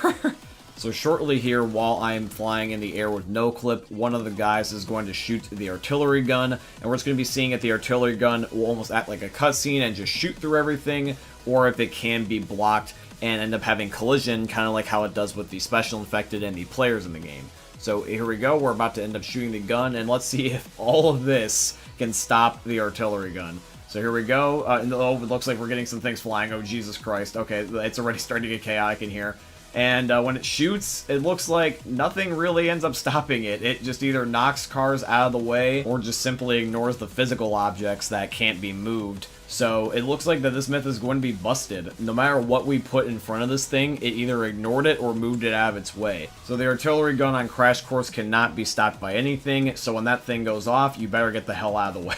So shortly here, while I'm flying in the air with no clip, one of the guys is going to shoot the artillery gun, and we're just going to be seeing if the artillery gun will almost act like a cutscene and just shoot through everything, or if it can be blocked and end up having collision, kind of like how it does with the special infected and the players in the game. So here we go, we're about to end up shooting the gun, and let's see if all of this can stop the artillery gun. So here we go. Oh, it looks like we're getting some things flying. Oh, Jesus Christ. Okay, it's already starting to get chaotic in here. And when it shoots, it looks like nothing really ends up stopping it. It just either knocks cars out of the way or just simply ignores the physical objects that can't be moved. So it looks like that this myth is going to be busted. No matter what we put in front of this thing, it either ignored it or moved it out of its way. So the artillery gun on Crash Course cannot be stopped by anything, so when that thing goes off, you better get the hell out of the way.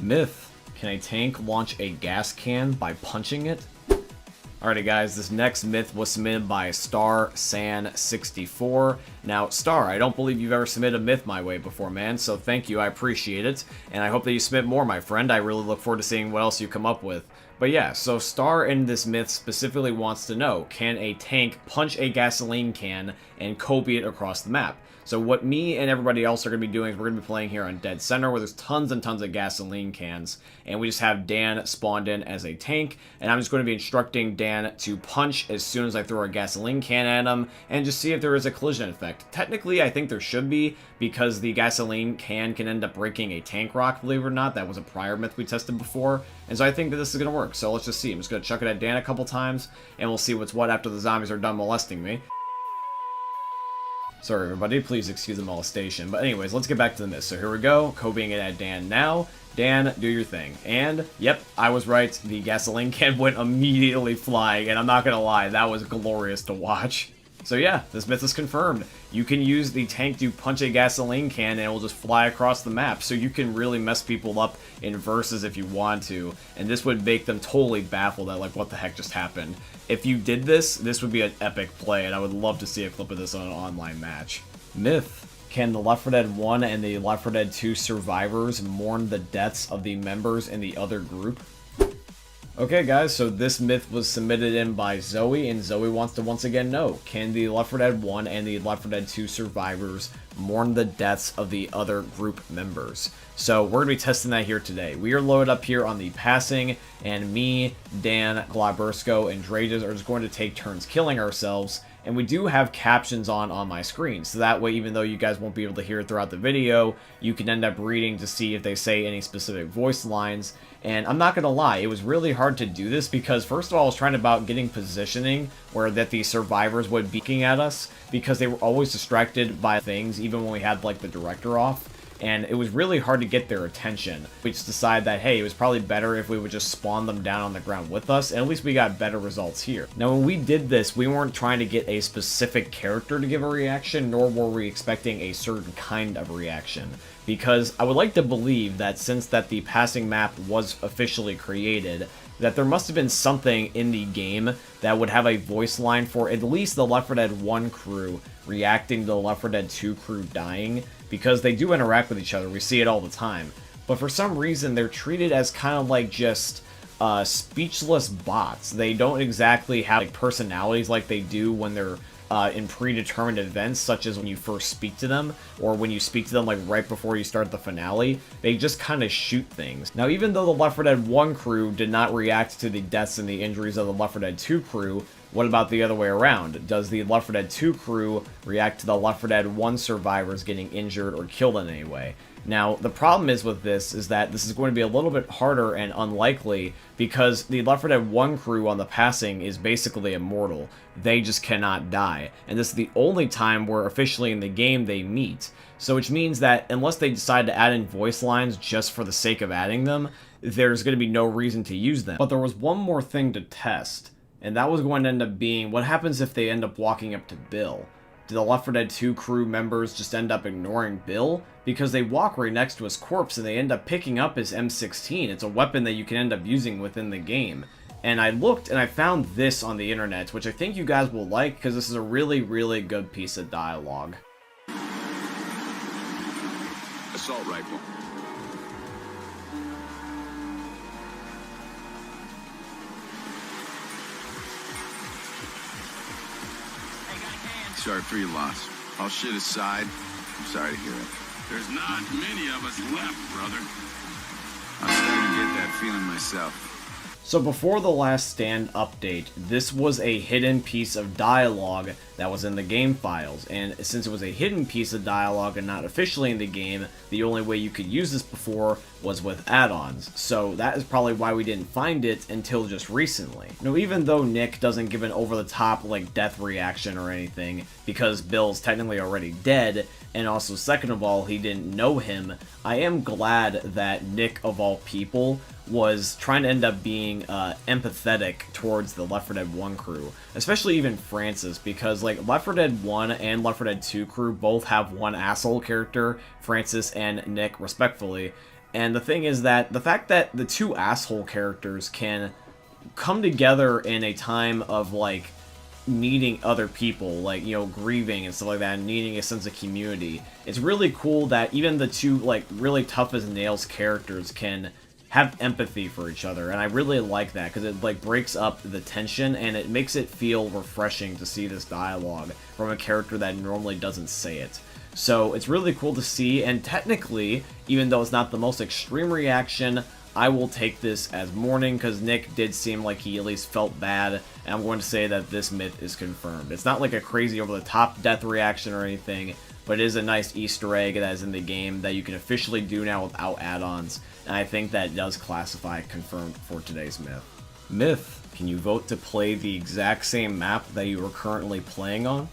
Myth. Can a tank launch a gas can by punching it? Alrighty guys, this next myth was submitted by StarSan64. Now, Star, I don't believe you've ever submitted a myth my way before, man, so thank you, I appreciate it. And I hope that you submit more, my friend. I really look forward to seeing what else you come up with. But yeah, so Star in this myth specifically wants to know, can a tank punch a gasoline can and copy it across the map? So what me and everybody else are going to be doing is we're going to be playing here on Dead Center, where there's tons and tons of gasoline cans, and we just have Dan spawned in as a tank, and I'm just going to be instructing Dan to punch as soon as I throw a gasoline can at him, and just see if there is a collision effect. Technically, I think there should be, because the gasoline can end up breaking a tank rock, believe it or not. That was a prior myth we tested before, and so I think that this is going to work. So let's just see. I'm just going to chuck it at Dan a couple times, and we'll see what's what after the zombies are done molesting me. Sorry everybody, please excuse the molestation. But anyways, let's get back to the myth. So here we go, copying it at Dan now. Dan, do your thing. And, yep, I was right. The gasoline can went immediately flying, and I'm not gonna lie, that was glorious to watch. So yeah, this myth is confirmed. You can use the tank to punch a gasoline can and it will just fly across the map, so you can really mess people up in verses if you want to, and this would make them totally baffled at like what the heck just happened. If you did this, this would be an epic play, and I would love to see a clip of this on an online match. Myth. Can the Left 4 Dead 1 and the Left 4 Dead 2 survivors mourn the deaths of the members in the other group? Okay guys, so this myth was submitted in by Zoe, and Zoe wants to once again know, can the Left 4 Dead 1 and the Left 4 Dead 2 survivors mourn the deaths of the other group members? So we're going to be testing that here today. We are loaded up here on the passing, and me, Dan, Glabersko, and Drages are just going to take turns killing ourselves. And we do have captions on my screen, so that way, even though you guys won't be able to hear it throughout the video, you can end up reading to see if they say any specific voice lines. And I'm not gonna lie, it was really hard to do this because first of all, I was trying about getting positioning where that the survivors would be looking at us, because they were always distracted by things, even when we had like the director off. And it was really hard to get their attention. We just decided that, hey, it was probably better if we would just spawn them down on the ground with us, and at least we got better results here. Now, when we did this, we weren't trying to get a specific character to give a reaction, nor were we expecting a certain kind of reaction. Because I would like to believe that since that the passing map was officially created, that there must have been something in the game that would have a voice line for at least the Left 4 Dead 1 crew reacting to the Left 4 Dead 2 crew dying, because they do interact with each other, we see it all the time. But for some reason, they're treated as kind of like just speechless bots. They don't exactly have like personalities like they do when they're in predetermined events, such as when you first speak to them, or when you speak to them like right before you start the finale. They just kind of shoot things. Now, even though the Left 4 Dead 1 crew did not react to the deaths and the injuries of the Left 4 Dead 2 crew, what about the other way around? Does the Left 4 Dead 2 crew react to the Left 4 Dead 1 survivors getting injured or killed in any way? Now, the problem is with this is that this is going to be a little bit harder and unlikely, because the Left 4 Dead 1 crew on the passing is basically immortal. They just cannot die. And this is the only time where officially in the game they meet. So which means that unless they decide to add in voice lines just for the sake of adding them, there's going to be no reason to use them. But there was one more thing to test, and that was going to end up being what happens if they end up walking up to Bill. did the Left 4 Dead 2 crew members just end up ignoring Bill? Because they walk right next to his corpse and they end up picking up his M16. It's a weapon that you can end up using within the game. And I looked and I found this on the internet, which I think you guys will like because this is a really, really good piece of dialogue. Assault rifle. Sorry for your loss. All shit aside, I'm sorry to hear it. There's not many of us left, brother. I'm starting to get that feeling myself. So before the Last Stand update, this was a hidden piece of dialogue that was in the game files, and since it was a hidden piece of dialogue and not officially in the game, the only way you could use this before was with add-ons. So that is probably why we didn't find it until just recently. Now, even though Nick doesn't give an over-the-top like death reaction or anything, because Bill's technically already dead, and also second of all, he didn't know him, I am glad that Nick, of all people, was trying to end up being empathetic towards the Left 4 Dead 1 crew, especially even Francis, because like Left 4 Dead 1 and Left 4 Dead 2 crew both have one asshole character, Francis and Nick respectfully, and the thing is that the fact that the two asshole characters can come together in a time of like needing other people, like, you know, grieving and stuff like that, and needing a sense of community, it's really cool that even the two like really tough as nails characters can have empathy for each other, and I really like that because it like breaks up the tension and it makes it feel refreshing to see this dialogue from a character that normally doesn't say it. So it's really cool to see, and technically, even though it's not the most extreme reaction, I will take this as mourning because Nick did seem like he at least felt bad, and I'm going to say that this myth is confirmed. It's not like a crazy over-the-top death reaction or anything, but it is a nice Easter egg that is in the game that you can officially do now without add-ons, and I think that does classify confirmed for today's myth. Myth, can you vote to play the exact same map that you are currently playing on?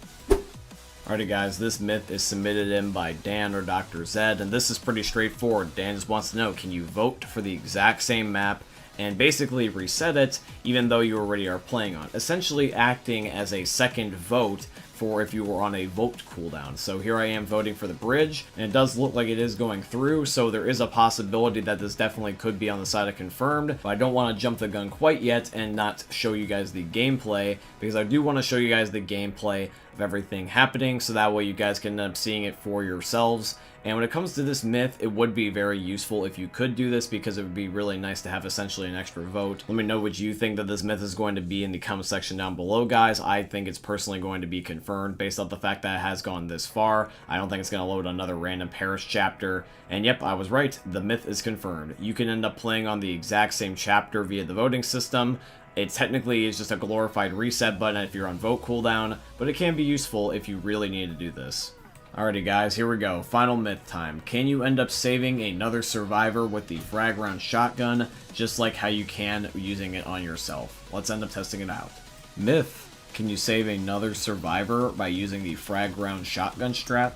Alrighty guys, this myth is submitted in by Dan or Dr. Zed, and this is pretty straightforward. Dan just wants to know, can you vote for the exact same map and basically reset it even though you already are playing on, essentially acting as a second vote for if you were on a vote cooldown. So here I am voting for the bridge, and it does look like it is going through, so there is a possibility that this definitely could be on the side of confirmed, but I don't want to jump the gun quite yet and not show you guys the gameplay, because I do want to show you guys the gameplay of everything happening, so that way you guys can end up seeing it for yourselves. And when it comes to this myth, it would be very useful if you could do this, because it would be really nice to have essentially an extra vote. Let me know what you think that this myth is going to be in the comment section down below, guys. I think it's personally going to be confirmed based off the fact that it has gone this far. I don't think it's going to load another random Paris chapter. And yep, I was right. The myth is confirmed. You can end up playing on the exact same chapter via the voting system. It technically is just a glorified reset button if you're on vote cooldown, but it can be useful if you really need to do this. Alrighty guys, here we go. Final myth time. Can you end up saving another survivor with the frag round shotgun, just like how you can using it on yourself? Let's end up testing it out. Myth. Can you save another survivor by using the frag round shotgun strat?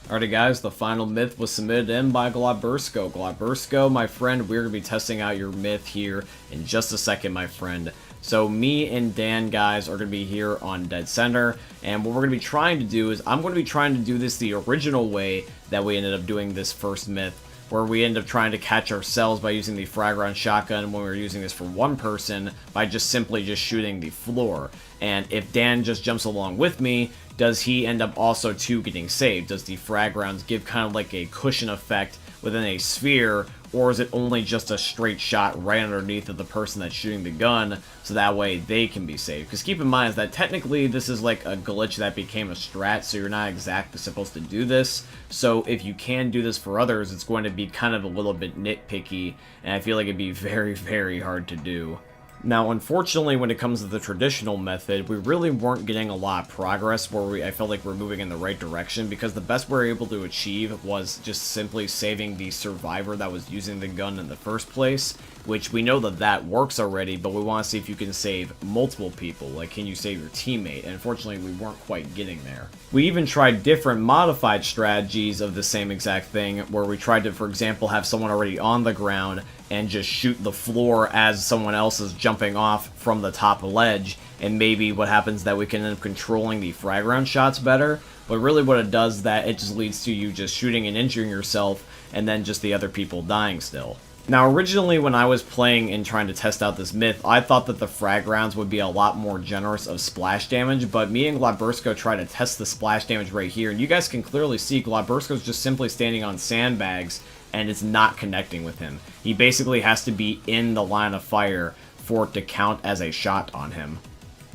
Alrighty guys, the final myth was submitted in by Globbersko. Globbersko, my friend, we're going to be testing out your myth here in just a second, my friend. So me and Dan, guys, are going to be here on NSenr, and what we're going to be trying to do is I'm going to be trying to do this the original way that we ended up doing this first myth, where we end up trying to catch ourselves by using the frag round shotgun when we were using this for one person by just simply just shooting the floor. And if Dan just jumps along with me, does he end up also too getting saved? Does the frag rounds give kind of like a cushion effect within a sphere, or is it only just a straight shot right underneath of the person that's shooting the gun, so that way they can be saved? Because keep in mind is that technically this is like a glitch that became a strat, so you're not exactly supposed to do this. So if you can do this for others, it's going to be kind of a little bit nitpicky, and I feel like it'd be very, very hard to do. Now, unfortunately, when it comes to the traditional method, we really weren't getting a lot of progress where I felt like we're moving in the right direction, because the best we were able to achieve was just simply saving the survivor that was using the gun in the first place, which we know that that works already, but we want to see if you can save multiple people. Like, can you save your teammate? And unfortunately, we weren't quite getting there. We even tried different modified strategies of the same exact thing, where we tried to, for example, have someone already on the ground and just shoot the floor as someone else is jumping off from the top ledge, and maybe what happens is that we can end up controlling the frag round shots better. But really what it does is that it just leads to you just shooting and injuring yourself, and then just the other people dying still. Now, originally when I was playing and trying to test out this myth, I thought that the frag rounds would be a lot more generous of splash damage, but me and Globbersko tried to test the splash damage right here, and you guys can clearly see Globbersko's just simply standing on sandbags, and it's not connecting with him. He basically has to be in the line of fire for it to count as a shot on him.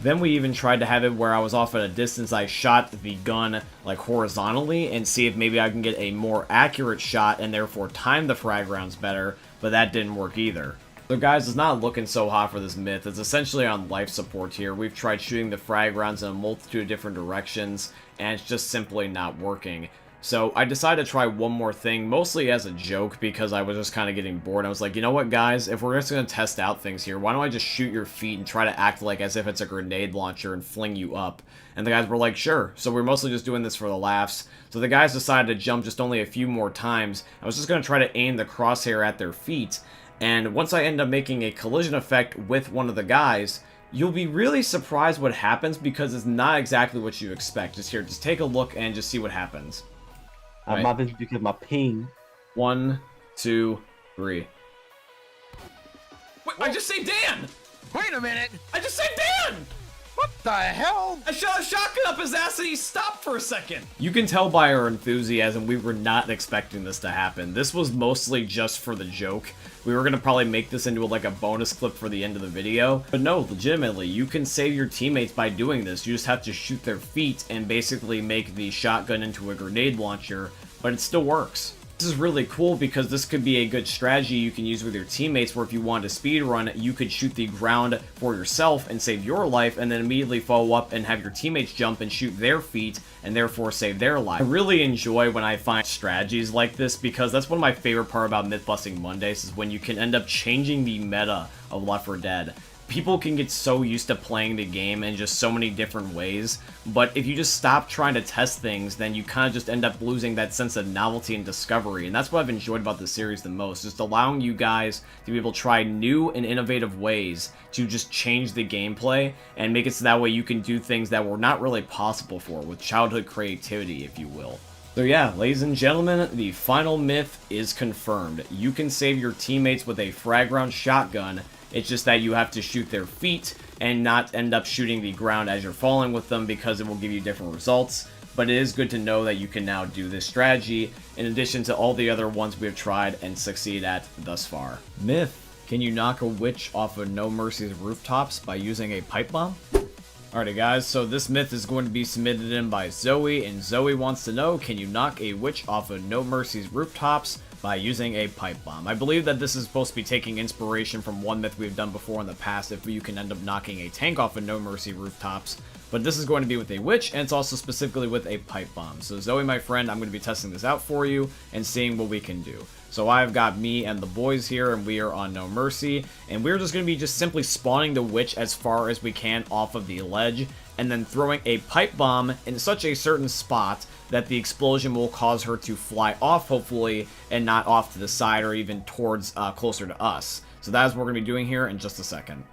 Then we even tried to have it where I was off at a distance, I shot the gun like horizontally and see if maybe I can get a more accurate shot and therefore time the frag rounds better, but that didn't work either. So guys, it's not looking so hot for this myth. It's essentially on life support here. We've tried shooting the frag rounds in a multitude of different directions, and it's just simply not working. So I decided to try one more thing, mostly as a joke, because I was just kind of getting bored. I was like, you know what, guys? If we're just going to test out things here, why don't I just shoot your feet and try to act like as if it's a grenade launcher and fling you up? And the guys were like, sure. So we're mostly just doing this for the laughs. So the guys decided to jump just only a few more times. I was just going to try to aim the crosshair at their feet. And once I end up making a collision effect with one of the guys, you'll be really surprised what happens, because it's not exactly what you expect. Just here, just take a look and just see what happens. I'm not this because my ping. 1, 2, 3. Wait, I just say Dan! Wait a minute! I just said Dan! What the hell? I shot a shotgun up his ass and he stopped for a second! You can tell by our enthusiasm we were not expecting this to happen. This was mostly just for the joke. We were gonna probably make this into like a bonus clip for the end of the video. But no, legitimately, you can save your teammates by doing this. You just have to shoot their feet and basically make the shotgun into a grenade launcher, but it still works. This is really cool because this could be a good strategy you can use with your teammates, where if you want to speedrun, you could shoot the ground for yourself and save your life, and then immediately follow up and have your teammates jump and shoot their feet and therefore save their life. I really enjoy when I find strategies like this, because that's one of my favorite part about Myth-Busting Mondays, is when you can end up changing the meta of Left 4 Dead. People can get so used to playing the game in just so many different ways, but if you just stop trying to test things, then you kind of just end up losing that sense of novelty and discovery, and that's what I've enjoyed about this series the most, just allowing you guys to be able to try new and innovative ways to just change the gameplay and make it so that way you can do things that were not really possible for, with childhood creativity, if you will. So yeah, ladies and gentlemen, the final myth is confirmed. You can save your teammates with a frag round shotgun. It's just that you have to shoot their feet and not end up shooting the ground as you're falling with them, because it will give you different results. But it is good to know that you can now do this strategy in addition to all the other ones we have tried and succeeded at thus far. Myth: can you knock a witch off of No Mercy's rooftops by using a pipe bomb? Alrighty guys, so this myth is going to be submitted in by Zoe, and Zoe wants to know, can you knock a witch off of No Mercy's rooftops by using a pipe bomb? I believe that this is supposed to be taking inspiration from one myth we've done before in the past, if you can end up knocking a tank off of No Mercy rooftops. But this is going to be with a witch, and it's also specifically with a pipe bomb. So Zoe, my friend, I'm going to be testing this out for you and seeing what we can do. So I've got me and the boys here, and we are on No Mercy, and we're just going to be just simply spawning the witch as far as we can off of the ledge, and then throwing a pipe bomb in such a certain spot that the explosion will cause her to fly off, hopefully, and not off to the side or even towards closer to us. So that is what we're going to be doing here in just a second.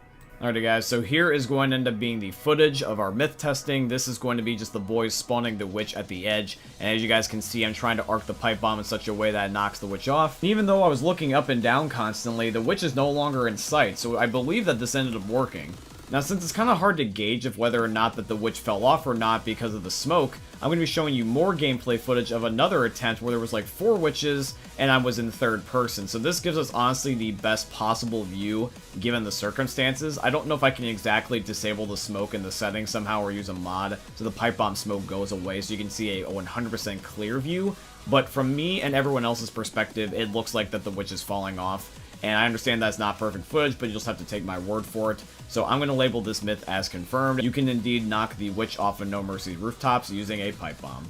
Alrighty guys, so here is going to end up being the footage of our myth testing. This is going to be just the boys spawning the witch at the edge, and as you guys can see, I'm trying to arc the pipe bomb in such a way that it knocks the witch off. And even though I was looking up and down constantly, the witch is no longer in sight, so I believe that this ended up working. Now, since it's kind of hard to gauge if whether or not that the witch fell off or not because of the smoke, I'm going to be showing you more gameplay footage of another attempt where there was like 4 witches and I was in third person. So this gives us honestly the best possible view given the circumstances. I don't know if I can exactly disable the smoke in the settings somehow or use a mod so the pipe bomb smoke goes away so you can see a 100% clear view. But from me and everyone else's perspective, it looks like that the witch is falling off. And I understand that's not perfect footage, but you just have to take my word for it. So I'm going to label this myth as confirmed. You can indeed knock the witch off of No Mercy's rooftops using a pipe bomb.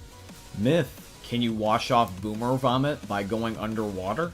Myth: can you wash off boomer vomit by going underwater?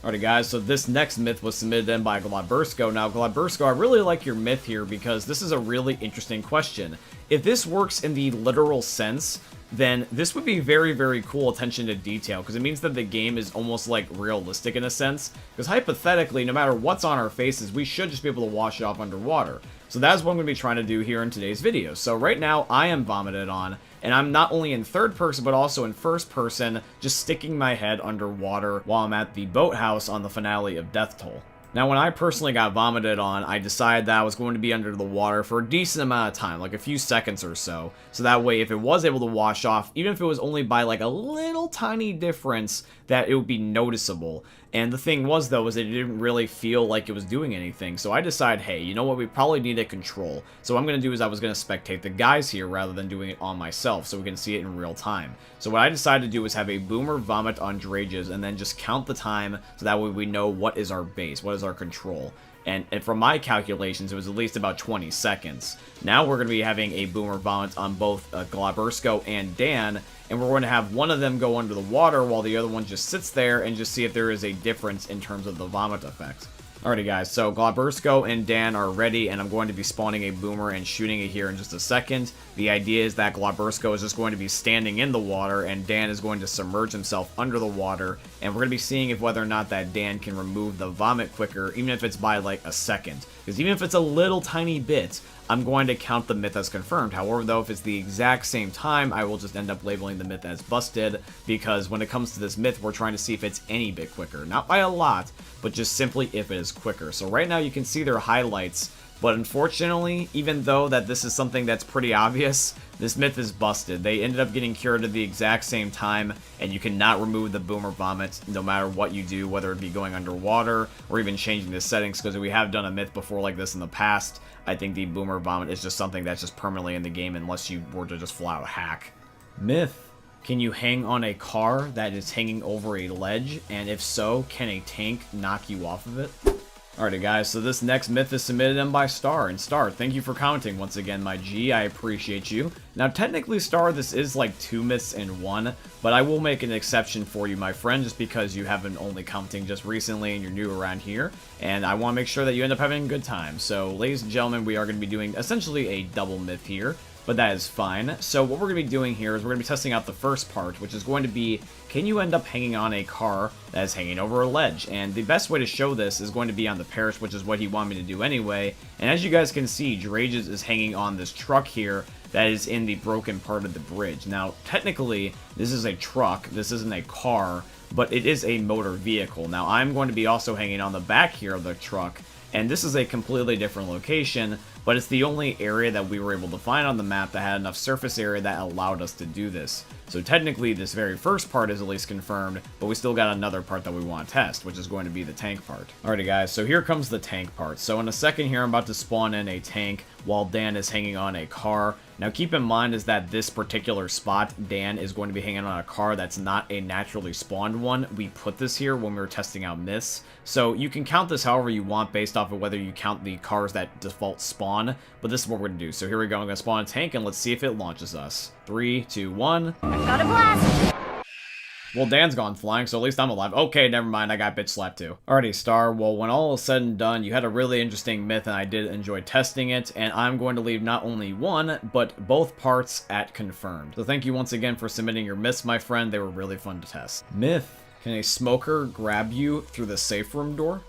Alrighty guys, so this next myth was submitted in by Globbersko. Now Globbersko, I really like your myth here because this is a really interesting question. If this works in the literal sense, then this would be very, very cool attention to detail, because it means that the game is almost like realistic in a sense, because hypothetically, no matter what's on our faces, we should just be able to wash it off underwater. So that's what I'm going to be trying to do here in today's video. So right now, I am vomited on, and I'm not only in third person, but also in first person, just sticking my head underwater while I'm at the boathouse on the finale of Death Toll. Now, when I personally got vomited on, I decided that I was going to be under the water for a decent amount of time, like a few seconds or so. So that way, if it was able to wash off, even if it was only by like a little tiny difference, that it would be noticeable. And the thing was, though, is that it didn't really feel like it was doing anything. So I decided, hey, you know what, we probably need a control. So what I'm going to do is I was going to spectate the guys here rather than doing it on myself so we can see it in real time. So what I decided to do was have a boomer vomit on Drages and then just count the time so that way we know what is our base, what is our control. And from my calculations, it was at least about 20 seconds. Now we're going to be having a boomer vomit on both Glabersko and Dan, and we're going to have one of them go under the water while the other one just sits there and just see if there is a difference in terms of the vomit effect. Alrighty guys, so Glabersko and Dan are ready, and I'm going to be spawning a boomer and shooting it here in just a second. The idea is that Glabersko is just going to be standing in the water, and Dan is going to submerge himself under the water, and we're going to be seeing if whether or not that Dan can remove the vomit quicker, even if it's by like a second. Because even if it's a little tiny bit, I'm going to count the myth as confirmed. However, though, if it's the exact same time, I will just end up labeling the myth as busted, because when it comes to this myth, we're trying to see if it's any bit quicker. Not by a lot, but just simply if it is quicker. So right now you can see their highlights, but unfortunately, even though that this is something that's pretty obvious, this myth is busted. They ended up getting cured at the exact same time, and you cannot remove the boomer vomit no matter what you do, whether it be going underwater or even changing the settings, because we have done a myth before like this in the past. I think the boomer vomit is just something that's just permanently in the game unless you were to just flat out hack. Myth. Can you hang on a car that is hanging over a ledge? And if so, can a tank knock you off of it? Alrighty guys, so this next myth is submitted in by Star, and Star, thank you for commenting once again, my G, I appreciate you. Now technically, Star, this is like 2 myths in one, but I will make an exception for you, my friend, just because you have been only commenting just recently and you're new around here, and I want to make sure that you end up having a good time. So ladies and gentlemen, we are going to be doing essentially a double myth here, but that is fine. So what we're going to be doing here is we're going to be testing out the first part, which is going to be, can you end up hanging on a car that is hanging over a ledge? And the best way to show this is going to be on the parish, which is what he wanted me to do anyway. And as you guys can see, Drages is hanging on this truck here that is in the broken part of the bridge. Now, technically, this is a truck, this isn't a car, but it is a motor vehicle. Now, I'm going to be also hanging on the back here of the truck, and this is a completely different location, but it's the only area that we were able to find on the map that had enough surface area that allowed us to do this. So technically, this very first part is at least confirmed, but we still got another part that we want to test, which is going to be the tank part. Alrighty guys, so here comes the tank part. So in a second here, I'm about to spawn in a tank while Dan is hanging on a car. Now keep in mind is that this particular spot, Dan is going to be hanging on a car that's not a naturally spawned one. We put this here when we were testing out myths. So you can count this however you want based off of whether you count the cars that default spawn, but this is what we're going to do. So here we go, I'm going to spawn a tank and let's see if it launches us. 3, 2, 1. Got a blast! Well, Dan's gone flying, so at least I'm alive. Okay, never mind, I got bitch slapped too. Alrighty, Star, well, when all is said and done, you had a really interesting myth, and I did enjoy testing it, and I'm going to leave not only one, but both parts at confirmed. So thank you once again for submitting your myths, my friend. They were really fun to test. Myth. Can a smoker grab you through the safe room door?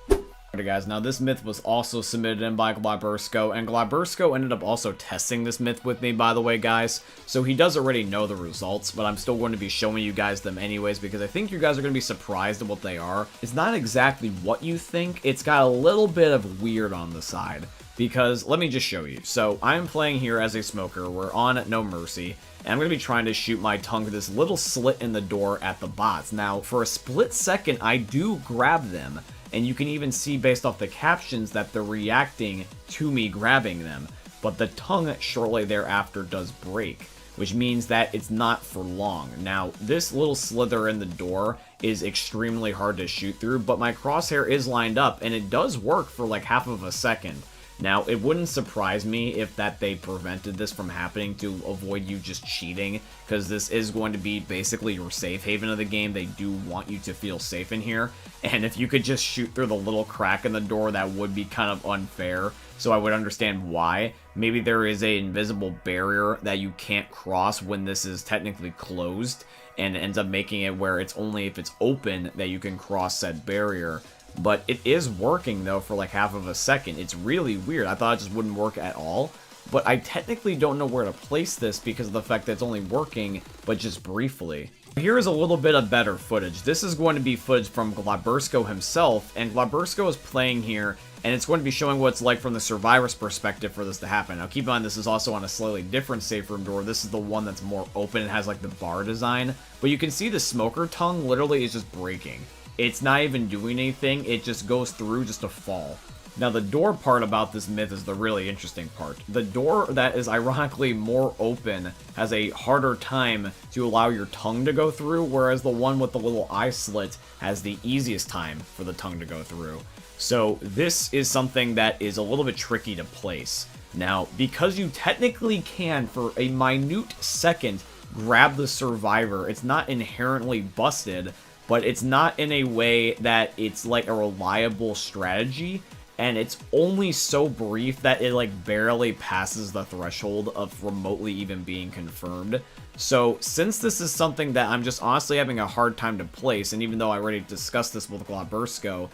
Alright guys, now this myth was also submitted in by Glabersko, and Glabersko ended up also testing this myth with me, by the way, guys. So he does already know the results, but I'm still going to be showing you guys them anyways, because I think you guys are going to be surprised at what they are. It's not exactly what you think, it's got a little bit of weird on the side, because let me just show you. So I'm playing here as a smoker, we're on No Mercy, and I'm going to be trying to shoot my tongue through this little slit in the door at the bots. Now, for a split second, I do grab them, and you can even see based off the captions that they're reacting to me grabbing them, but the tongue shortly thereafter does break, which means that it's not for long. Now, this little slither in the door is extremely hard to shoot through, but my crosshair is lined up, and it does work for like half of a second. Now, it wouldn't surprise me if they prevented this from happening to avoid you just cheating, because this is going to be basically your safe haven of the game. They do want you to feel safe in here, and if you could just shoot through the little crack in the door, that would be kind of unfair, so I would understand why. Maybe there is an invisible barrier that you can't cross when this is technically closed, and ends up making it where it's only if it's open that you can cross said barrier. But it is working, though, for like half of a second. It's really weird. I thought it just wouldn't work at all. But I technically don't know where to place this because of the fact that it's only working, but just briefly. Here is a little bit of better footage. This is going to be footage from Glabersko himself, and Glabersko is playing here, and it's going to be showing what it's like from the survivor's perspective for this to happen. Now keep in mind, this is also on a slightly different safe room door. This is the one that's more open and has like the bar design. But you can see the smoker tongue literally is just breaking. It's not even doing anything, it just goes through just to fall. Now the door part about this myth is the really interesting part. The door that is ironically more open has a harder time to allow your tongue to go through, whereas the one with the little eye slit has the easiest time for the tongue to go through. So this is something that is a little bit tricky to place. Now, because you technically can, for a minute second, grab the survivor, it's not inherently busted, but it's not in a way that it's like a reliable strategy, and it's only so brief that it like barely passes the threshold of remotely even being confirmed. So since this is something that I'm just honestly having a hard time to place, and even though I already discussed this with Glabersko,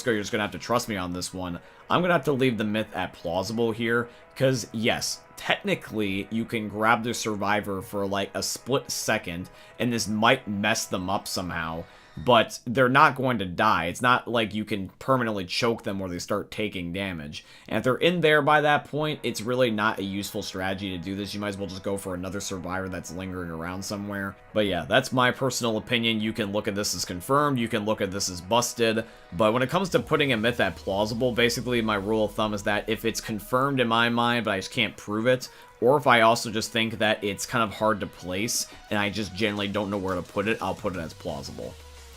you're just gonna have to trust me on this one, I'm gonna have to leave the myth at plausible here, because yes, technically you can grab the survivor for like a split second, and this might mess them up somehow, but they're not going to die. It's not like you can permanently choke them where they start taking damage. And if they're in there by that point, it's really not a useful strategy to do this. You might as well just go for another survivor that's lingering around somewhere. But yeah, that's my personal opinion. You can look at this as confirmed, you can look at this as busted, but when it comes to putting a myth at plausible, basically my rule of thumb is that if it's confirmed in my mind, but I just can't prove it, or if I also just think that it's kind of hard to place, and I just generally don't know where to put it, I'll put it as plausible.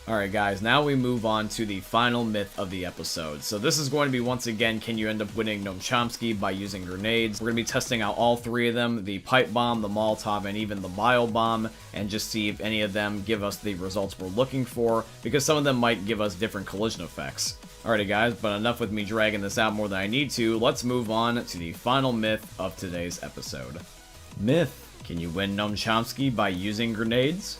Alright guys, now we move on to the final myth of the episode. So this is going to be, once again, can you end up winning Noam Chomsky by using grenades? We're going to be testing out all three of them, the pipe bomb, the Molotov, and even the bio bomb, and just see if any of them give us the results we're looking for, because some of them might give us different collision effects. Alrighty guys, but enough with me dragging this out more than I need to. Let's move on to the final myth of today's episode. Myth: can you win Noam Chomsky by using grenades?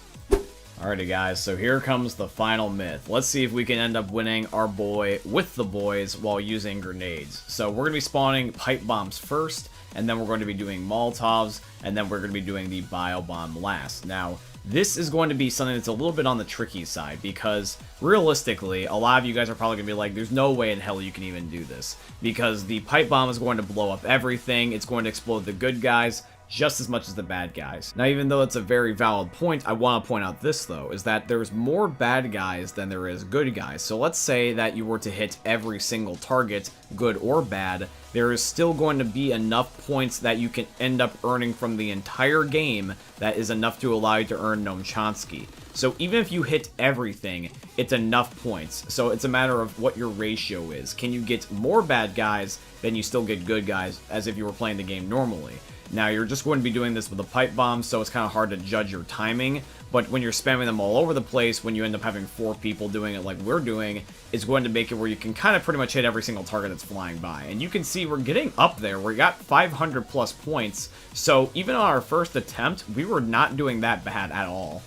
Alrighty guys, so here comes the final myth. Let's see if we can end up winning our boy with the boys while using grenades. So we're going to be spawning pipe bombs first, and then we're going to be doing Molotovs, and then we're going to be doing the bio bomb last. Now, this is going to be something that's a little bit on the tricky side, because realistically, a lot of you guys are probably going to be like, there's no way in hell you can even do this, because the pipe bomb is going to blow up everything, it's going to explode the good guys, just as much as the bad guys. Now, even though it's a very valid point, I want to point out this, though, is that there's more bad guys than there is good guys. So let's say that you were to hit every single target, good or bad, there is still going to be enough points that you can end up earning from the entire game that is enough to allow you to earn Noam Chomsky. So even if you hit everything, it's enough points. So it's a matter of what your ratio is. Can you get more bad guys than you still get good guys, as if you were playing the game normally? Now, you're just going to be doing this with a pipe bomb, so it's kind of hard to judge your timing, but when you're spamming them all over the place, when you end up having 4 people doing it like we're doing, it's going to make it where you can kind of pretty much hit every single target that's flying by. And you can see we're getting up there. We got 500 plus points, so even on our first attempt, we were not doing that bad at all.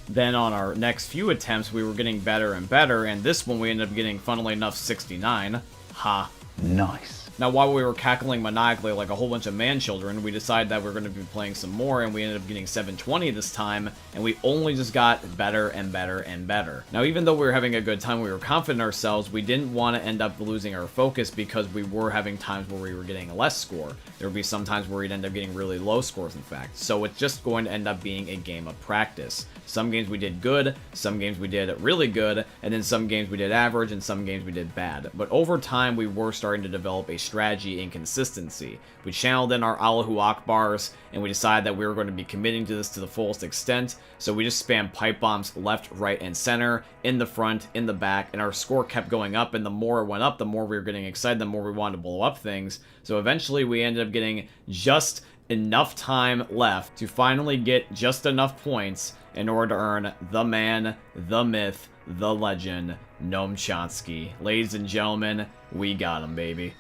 Then on our next few attempts, we were getting better and better, and this one we ended up getting, funnily enough, 69. Ha. Nice. Now, while we were cackling maniacally like a whole bunch of man-children, we decided that we were going to be playing some more, and we ended up getting 720 this time, and we only just got better and better and better. Now, even though we were having a good time, we were confident in ourselves, we didn't want to end up losing our focus because we were having times where we were getting a less score. There would be some times where we'd end up getting really low scores, in fact. So it's just going to end up being a game of practice. Some games we did good, some games we did really good, and then some games we did average, and some games we did bad. But over time, we were starting to develop a strategy and consistency. We channeled in our Allahu Akbars, and we decided that we were going to be committing to this to the fullest extent, so we just spammed pipe bombs left, right, and center, in the front, in the back, and our score kept going up, and the more it went up, the more we were getting excited, the more we wanted to blow up things. So eventually we ended up getting just enough time left to finally get just enough points in order to earn the man, the myth, the legend, Noam Chomsky. Ladies and gentlemen, we got him, baby.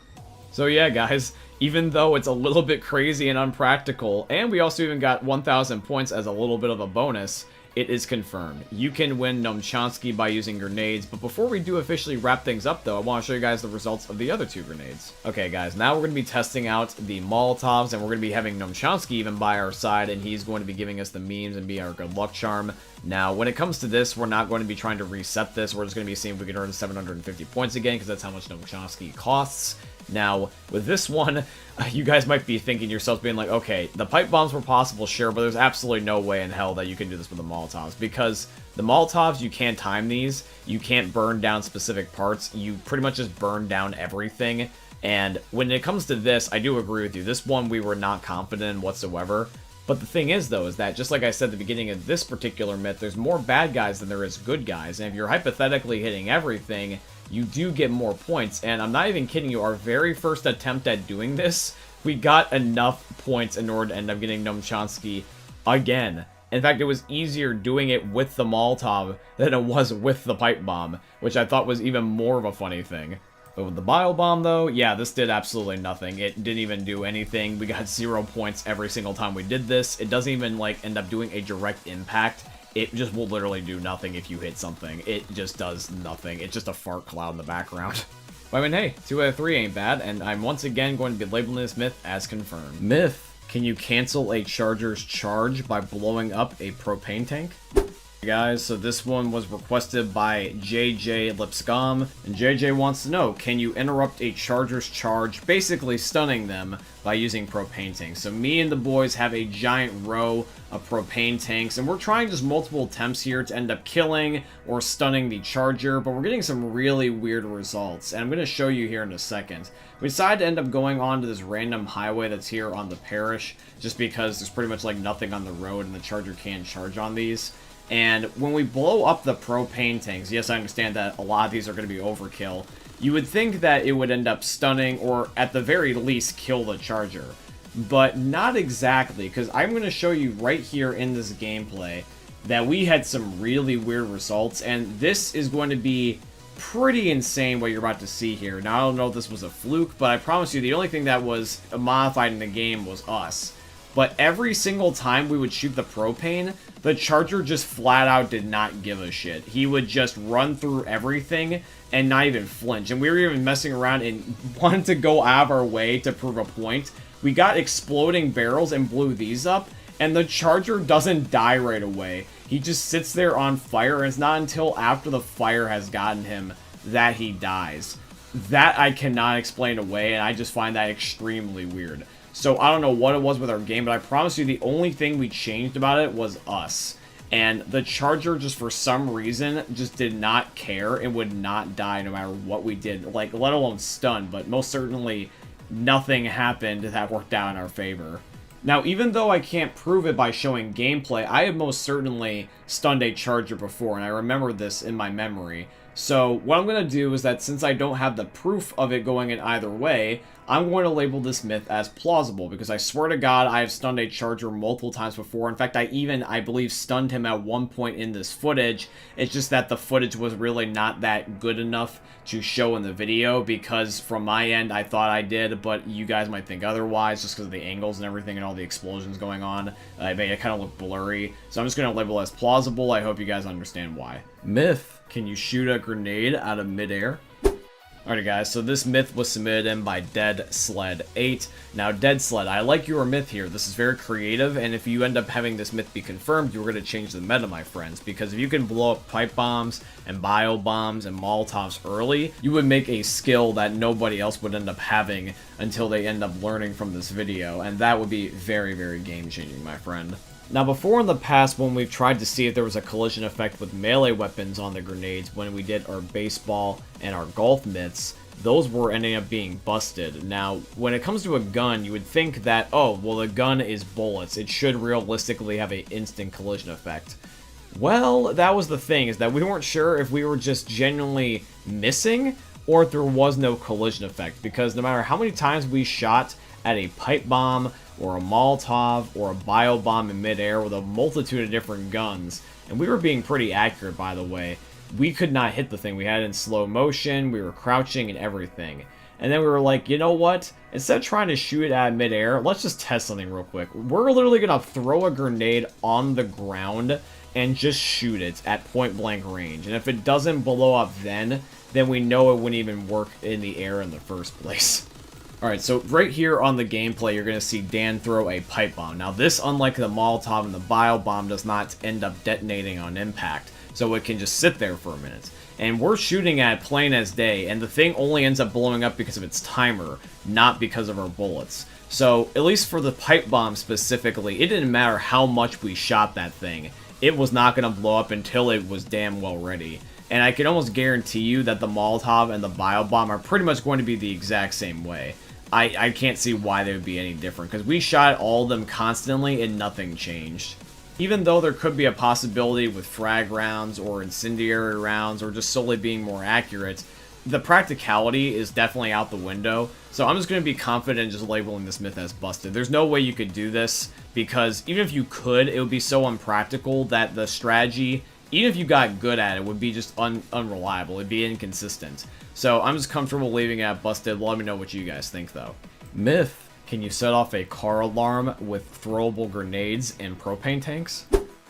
So yeah, guys, even though it's a little bit crazy and unpractical, and we also even got 1,000 points as a little bit of a bonus, it is confirmed. You can win Noam Chomsky by using grenades, but before we do officially wrap things up though, I want to show you guys the results of the other 2 grenades. Okay guys, now we're going to be testing out the Molotovs, and we're going to be having Noam Chomsky even by our side, and he's going to be giving us the memes and be our good luck charm. Now, when it comes to this, we're not going to be trying to reset this, we're just going to be seeing if we can earn 750 points again, because that's how much Noam Chomsky costs. Now, with this one, you guys might be thinking yourselves being like, okay, the pipe bombs were possible, sure, but there's absolutely no way in hell that you can do this with the Molotovs, because the Molotovs, you can't time these, you can't burn down specific parts, you pretty much just burn down everything, and when it comes to this, I do agree with you, this one we were not confident in whatsoever. But the thing is, though, is that, just like I said at the beginning of this particular myth, there's more bad guys than there is good guys, and if you're hypothetically hitting everything, you do get more points, and I'm not even kidding you, our very first attempt at doing this, we got enough points in order to end up getting Noam Chomsky again. In fact, it was easier doing it with the Molotov than it was with the pipe bomb, which I thought was even more of a funny thing. But with the bio bomb, though, yeah, this did absolutely nothing. It didn't even do anything. We got 0 points every single time we did this. It doesn't even, like, end up doing a direct impact. It just will literally do nothing if you hit something. It just does nothing. It's just a fart cloud in the background. But I mean, hey, 2 out of 3 ain't bad, and I'm once again going to be labeling this myth as confirmed. Myth: can you cancel a charger's charge by blowing up a propane tank? Guys, so this one was requested by JJ Lipscomb, and JJ wants to know, can you interrupt a charger's charge, basically stunning them by using propane tanks? So me and the boys have a giant row of propane tanks, and we're trying just multiple attempts here to end up killing or stunning the charger, but we're getting some really weird results, and I'm going to show you here in a second. We decided to end up going onto this random highway that's here on the parish, just because there's pretty much like nothing on the road and the charger can't charge on these. And when we blow up the propane tanks, yes, I understand that a lot of these are going to be overkill, you would think that it would end up stunning or at the very least kill the charger. But not exactly, because I'm going to show you right here in this gameplay that we had some really weird results, and this is going to be pretty insane what you're about to see here. Now, I don't know if this was a fluke, but I promise you the only thing that was modified in the game was us. But every single time we would shoot the propane, the charger just flat out did not give a shit. He would just run through everything and not even flinch. And we were even messing around and wanted to go out of our way to prove a point. We got exploding barrels and blew these up, and the charger doesn't die right away. He just sits there on fire, and it's not until after the fire has gotten him that he dies. That I cannot explain away, and I just find that extremely weird. So I don't know what it was with our game, but I promise you the only thing we changed about it was us. And the charger just for some reason just did not care and would not die no matter what we did. Like, let alone stun, but most certainly nothing happened that worked out in our favor. Now, even though I can't prove it by showing gameplay, I have most certainly stunned a charger before, and I remember this in my memory. So what I'm going to do is that since I don't have the proof of it going in either way, I'm going to label this myth as plausible, because I swear to God I have stunned a charger multiple times before. In fact, I believe, stunned him at one point in this footage. It's just that the footage was really not that good enough to show in the video, because from my end I thought I did, but you guys might think otherwise just because of the angles and everything and all the explosions going on. It made it kind of look blurry. So I'm just going to label it as plausible. I hope you guys understand why. Myth: can you shoot a grenade out of midair? Alright guys, so this myth was submitted in by Dead Sled 8. Now Dead Sled, I like your myth here. This is very creative, and if you end up having this myth be confirmed, you're going to change the meta, my friends. Because if you can blow up pipe bombs and bio bombs and Molotovs early, you would make a skill that nobody else would end up having until they end up learning from this video. And that would be very, very game-changing, my friend. Now, before in the past, when we've tried to see if there was a collision effect with melee weapons on the grenades when we did our baseball and our golf myths, those were ending up being busted. Now, when it comes to a gun, you would think that, oh, well, the gun is bullets. It should realistically have an instant collision effect. Well, that was the thing, is that we weren't sure if we were just genuinely missing or if there was no collision effect, because no matter how many times we shot at a pipe bomb or a Molotov or a bio bomb in midair with a multitude of different guns, and we were being pretty accurate, by the way, we could not hit the thing. We had it in slow motion, we were crouching and everything. And then we were like, you know what? Instead of trying to shoot it at midair, let's just test something real quick. We're literally going to throw a grenade on the ground and just shoot it at point blank range. And if it doesn't blow up then we know it wouldn't even work in the air in the first place. Alright, so right here on the gameplay, you're going to see Dan throw a pipe bomb. Now this, unlike the Molotov and the bio bomb, does not end up detonating on impact. So it can just sit there for a minute. And we're shooting at plain as day, and the thing only ends up blowing up because of its timer, not because of our bullets. So, at least for the pipe bomb specifically, it didn't matter how much we shot that thing. It was not going to blow up until it was damn well ready. And I can almost guarantee you that the Molotov and the bio bomb are pretty much going to be the exact same way. I can't see why they would be any different, because we shot all of them constantly and nothing changed. Even though there could be a possibility with frag rounds or incendiary rounds or just solely being more accurate, the practicality is definitely out the window. So I'm just going to be confident in just labeling this myth as busted. There's no way you could do this, because even if you could, it would be so unpractical that the strategy, even if you got good at it, would be just unreliable. It'd be inconsistent. So I'm just comfortable leaving it at busted. Let me know what you guys think, though. Myth. Can you set off a car alarm with throwable grenades and propane tanks?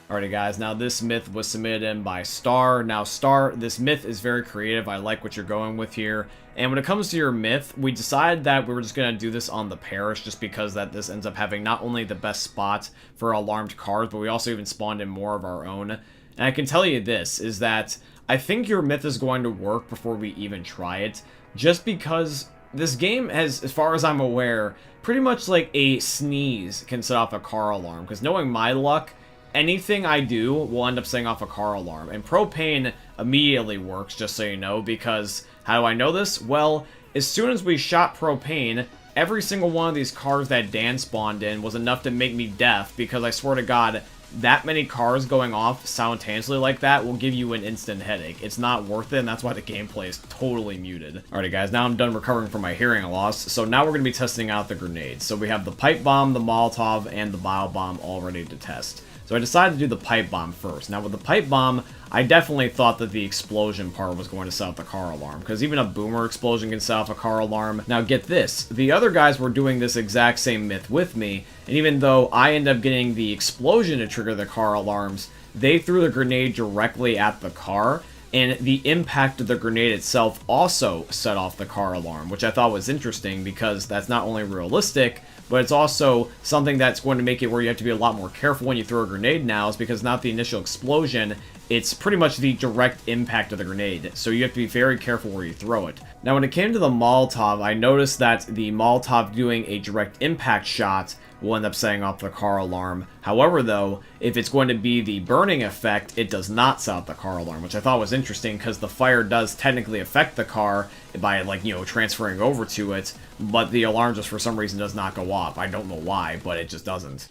Alrighty guys, now this myth was submitted in by Star. Now Star, this myth is very creative. I like what you're going with here. And when it comes to your myth, we decided that we were just going to do this on the parish just because that this ends up having not only the best spot for alarmed cars, but we also even spawned in more of our own. And I can tell you this, is that I think your myth is going to work before we even try it, just because this game has, as far as I'm aware, pretty much like a sneeze can set off a car alarm, because knowing my luck, anything I do will end up setting off a car alarm. And propane immediately works, just so you know, because how do I know this? Well, as soon as we shot propane, every single one of these cars that Dan spawned in was enough to make me deaf, because I swear to God, that many cars going off simultaneously like that will give you an instant headache. It's not worth it, and that's why the gameplay is totally muted. Alrighty guys, now I'm done recovering from my hearing loss, so now we're going to be testing out the grenades. So we have the pipe bomb, the Molotov, and the bio bomb all ready to test. So I decided to do the pipe bomb first. Now with the pipe bomb, I definitely thought that the explosion part was going to set off the car alarm, because even a boomer explosion can set off a car alarm. Now get this, the other guys were doing this exact same myth with me, and even though I ended up getting the explosion to trigger the car alarms, they threw the grenade directly at the car, and the impact of the grenade itself also set off the car alarm, which I thought was interesting because that's not only realistic, but it's also something that's going to make it where you have to be a lot more careful when you throw a grenade now, is because not the initial explosion, it's pretty much the direct impact of the grenade, so you have to be very careful where you throw it. Now when it came to the Molotov, I noticed that the Molotov doing a direct impact shot will end up setting off the car alarm. However though, if it's going to be the burning effect, it does not set off the car alarm, which I thought was interesting because the fire does technically affect the car by, like, you know, transferring over to it, but the alarm just for some reason does not go off. I don't know why, but it just doesn't.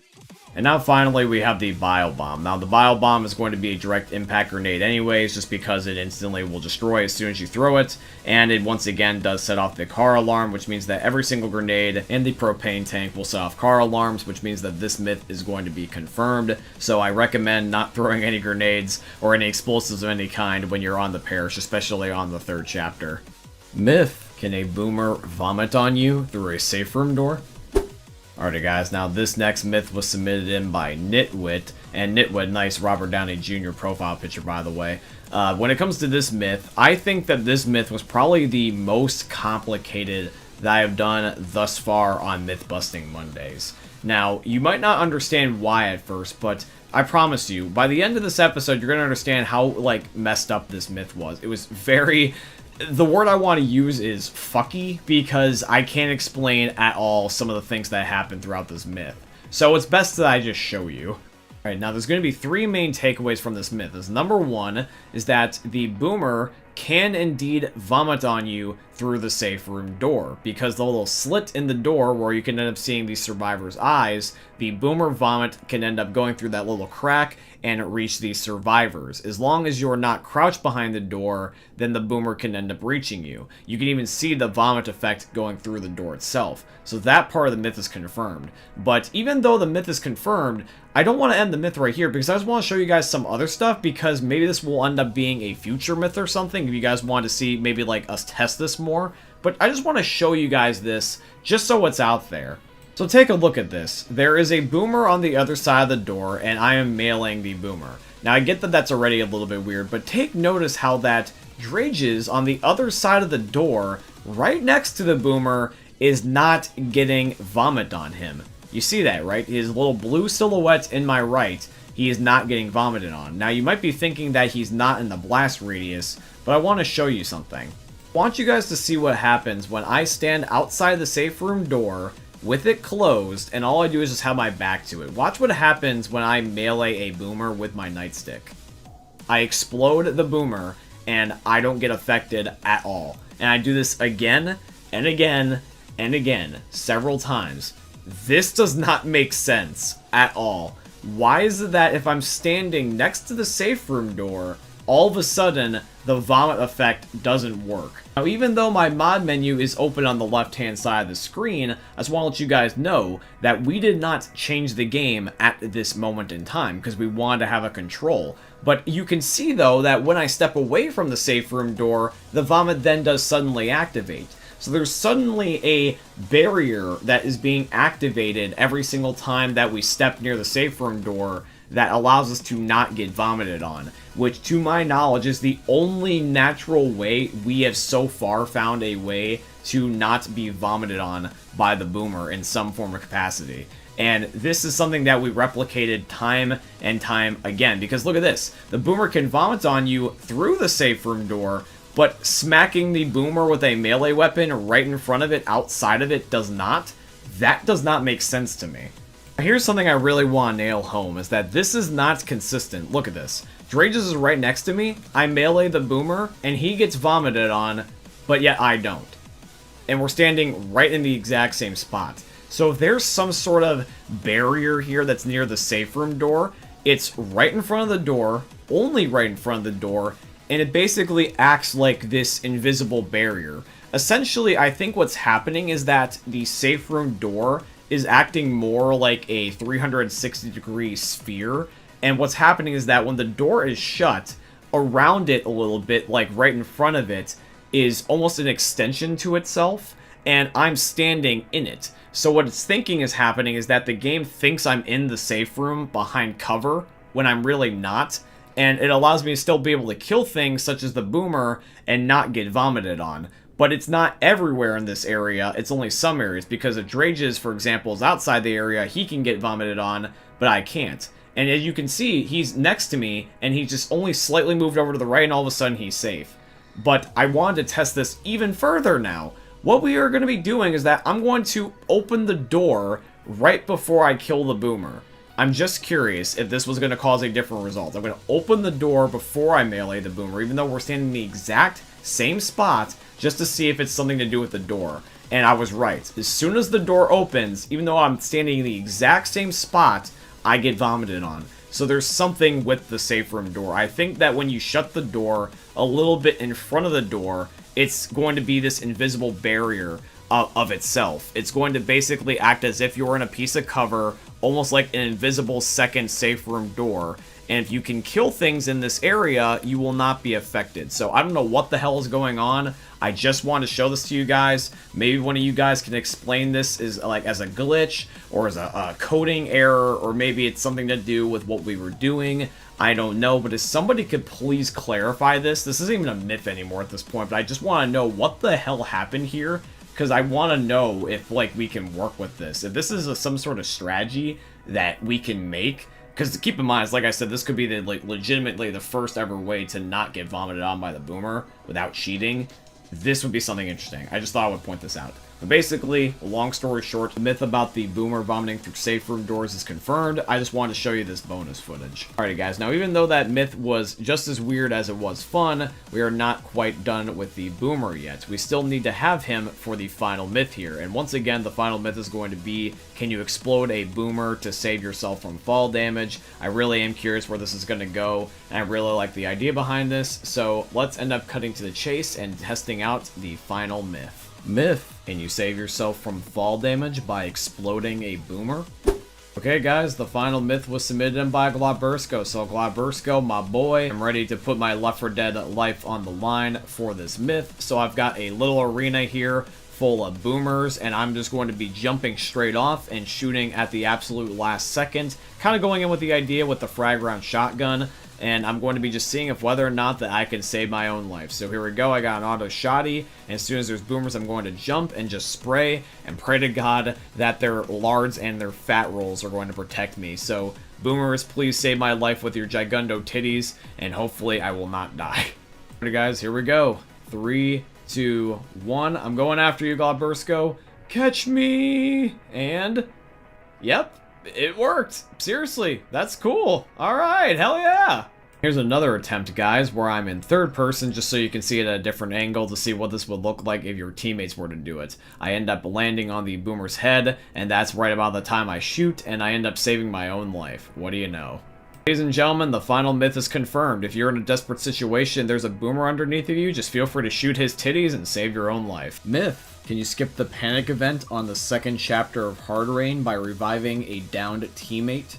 And now finally we have the bio bomb. Now the bio bomb is going to be a direct impact grenade anyways, just because it instantly will destroy as soon as you throw it, and it once again does set off the car alarm, which means that every single grenade and the propane tank will set off car alarms, which means that this myth is going to be confirmed. So I recommend not throwing any grenades or any explosives of any kind when you're on the parish, especially on the 3rd chapter. Myth: can a boomer vomit on you through a safe room door? Alrighty guys, now this next myth was submitted in by Nitwit, and Nitwit, nice Robert Downey Jr. profile picture by the way. When it comes to this myth, I think that this myth was probably the most complicated that I have done thus far on Myth Busting Mondays. Now, you might not understand why at first, but I promise you, by the end of this episode, you're going to understand how, like, messed up this myth was. It was very... The word I want to use is fucky, because I can't explain at all some of the things that happened throughout this myth. So it's best that I just show you. Alright, now there's going to be 3 main takeaways from this myth. Number 1 is that the boomer can indeed vomit on you through the safe room door, because the little slit in the door where you can end up seeing the survivor's eyes, the boomer vomit can end up going through that little crack and reach these survivors. As long as you're not crouched behind the door, then the boomer can end up reaching you. You can even see the vomit effect going through the door itself. So that part of the myth is confirmed. But even though the myth is confirmed, I don't want to end the myth right here because I just want to show you guys some other stuff, because maybe this will end up being a future myth or something if you guys want to see maybe like us test this more. But I just want to show you guys this just so it's out there. So take a look at this. There is a boomer on the other side of the door, and I am meleeing the boomer. Now, I get that that's already a little bit weird, but take notice how that Drages on the other side of the door, right next to the boomer, is not getting vomit on him. You see that, right? His little blue silhouette in my right, he is not getting vomited on. Now, you might be thinking that he's not in the blast radius, but I want to show you something. I want you guys to see what happens when I stand outside the safe room door with it closed, and all I do is just have my back to it. Watch what happens when I melee a boomer with my nightstick. I explode the boomer, and I don't get affected at all. And I do this again, and again, and again, several times. This does not make sense at all. Why is it that if I'm standing next to the safe room door, all of a sudden, the vomit effect doesn't work? Now, even though my mod menu is open on the left-hand side of the screen, I just want to let you guys know that we did not change the game at this moment in time, because we wanted to have a control. But you can see, though, that when I step away from the safe room door, the vomit then does suddenly activate. So there's suddenly a barrier that is being activated every single time that we step near the safe room door that allows us to not get vomited on, which to my knowledge is the only natural way we have so far found a way to not be vomited on by the boomer in some form or capacity. And this is something that we replicated time and time again, because look at this. The boomer can vomit on you through the safe room door, but smacking the boomer with a melee weapon right in front of it, outside of it, does not. That does not make sense to me. Here's something I really want to nail home, is that this is not consistent. Look at this. Drages is right next to me, I melee the boomer, and he gets vomited on, but yet I don't. And we're standing right in the exact same spot. So if there's some sort of barrier here that's near the safe room door, it's right in front of the door, only right in front of the door, and it basically acts like this invisible barrier. Essentially, I think what's happening is that the safe room door is acting more like a 360-degree sphere, and what's happening is that when the door is shut, around it a little bit, like right in front of it, is almost an extension to itself, and I'm standing in it. So what it's thinking is happening is that the game thinks I'm in the safe room behind cover, when I'm really not, and it allows me to still be able to kill things such as the boomer and not get vomited on. But it's not everywhere in this area, it's only some areas, because if Drages, for example, is outside the area, he can get vomited on, but I can't. And as you can see, he's next to me, and he's just only slightly moved over to the right, and all of a sudden he's safe. But I wanted to test this even further now. What we are going to be doing is that I'm going to open the door right before I kill the boomer. I'm just curious if this was going to cause a different result. I'm going to open the door before I melee the boomer, even though we're standing in the exact same spot, just to see if it's something to do with the door. And I was right. As soon as the door opens, even though I'm standing in the exact same spot, I get vomited on. So there's something with the safe room door. I think that when you shut the door a little bit in front of the door, it's going to be this invisible barrier of itself. It's going to basically act as if you're in a piece of cover, almost like an invisible second safe room door. And if you can kill things in this area, you will not be affected. So I don't know what the hell is going on. I just want to show this to you guys. Maybe one of you guys can explain this as a glitch, or as a coding error, or maybe it's something to do with what we were doing. I don't know, but if somebody could please clarify this. This isn't even a myth anymore at this point, but I just want to know what the hell happened here, because I want to know if we can work with this. If this is some sort of strategy that we can make. Because keep in mind, like I said, this could be the legitimately the first ever way to not get vomited on by the boomer without cheating. This would be something interesting. I just thought I would point this out. But basically, long story short, the myth about the boomer vomiting through safe room doors is confirmed. I just wanted to show you this bonus footage. Alrighty guys, now even though that myth was just as weird as it was fun, we are not quite done with the boomer yet. We still need to have him for the final myth here. And once again, the final myth is going to be, can you explode a boomer to save yourself from fall damage? I really am curious where this is going to go, and I really like the idea behind this. So let's end up cutting to the chase and testing out the final myth. Myth, can you save yourself from fall damage by exploding a boomer? Okay guys, the final myth was submitted in by Globbersko. So Globbersko, my boy, I'm ready to put my Left 4 Dead life on the line for this myth. So I've got a little arena here full of boomers, and I'm just going to be jumping straight off and shooting at the absolute last second. Kind of going in with the idea with the frag round shotgun, and I'm going to be just seeing if whether or not that I can save my own life. So here we go, I got an auto shotty, and as soon as there's boomers, I'm going to jump and just spray and pray to God that their lards and their fat rolls are going to protect me. So boomers, please save my life with your gigundo titties, and hopefully I will not die. Alright guys, here we go. 3, 2, 1. I'm going after you, Globbersko. Catch me! And, yep, it worked. Seriously, that's cool. Alright, hell yeah! Here's another attempt, guys, where I'm in third person, just so you can see it at a different angle to see what this would look like if your teammates were to do it. I end up landing on the boomer's head, and that's right about the time I shoot, and I end up saving my own life. What do you know? Ladies and gentlemen, the final myth is confirmed. If you're in a desperate situation, there's a boomer underneath of you, just feel free to shoot his titties and save your own life. Myth, can you skip the panic event on the second chapter of Hard Rain by reviving a downed teammate?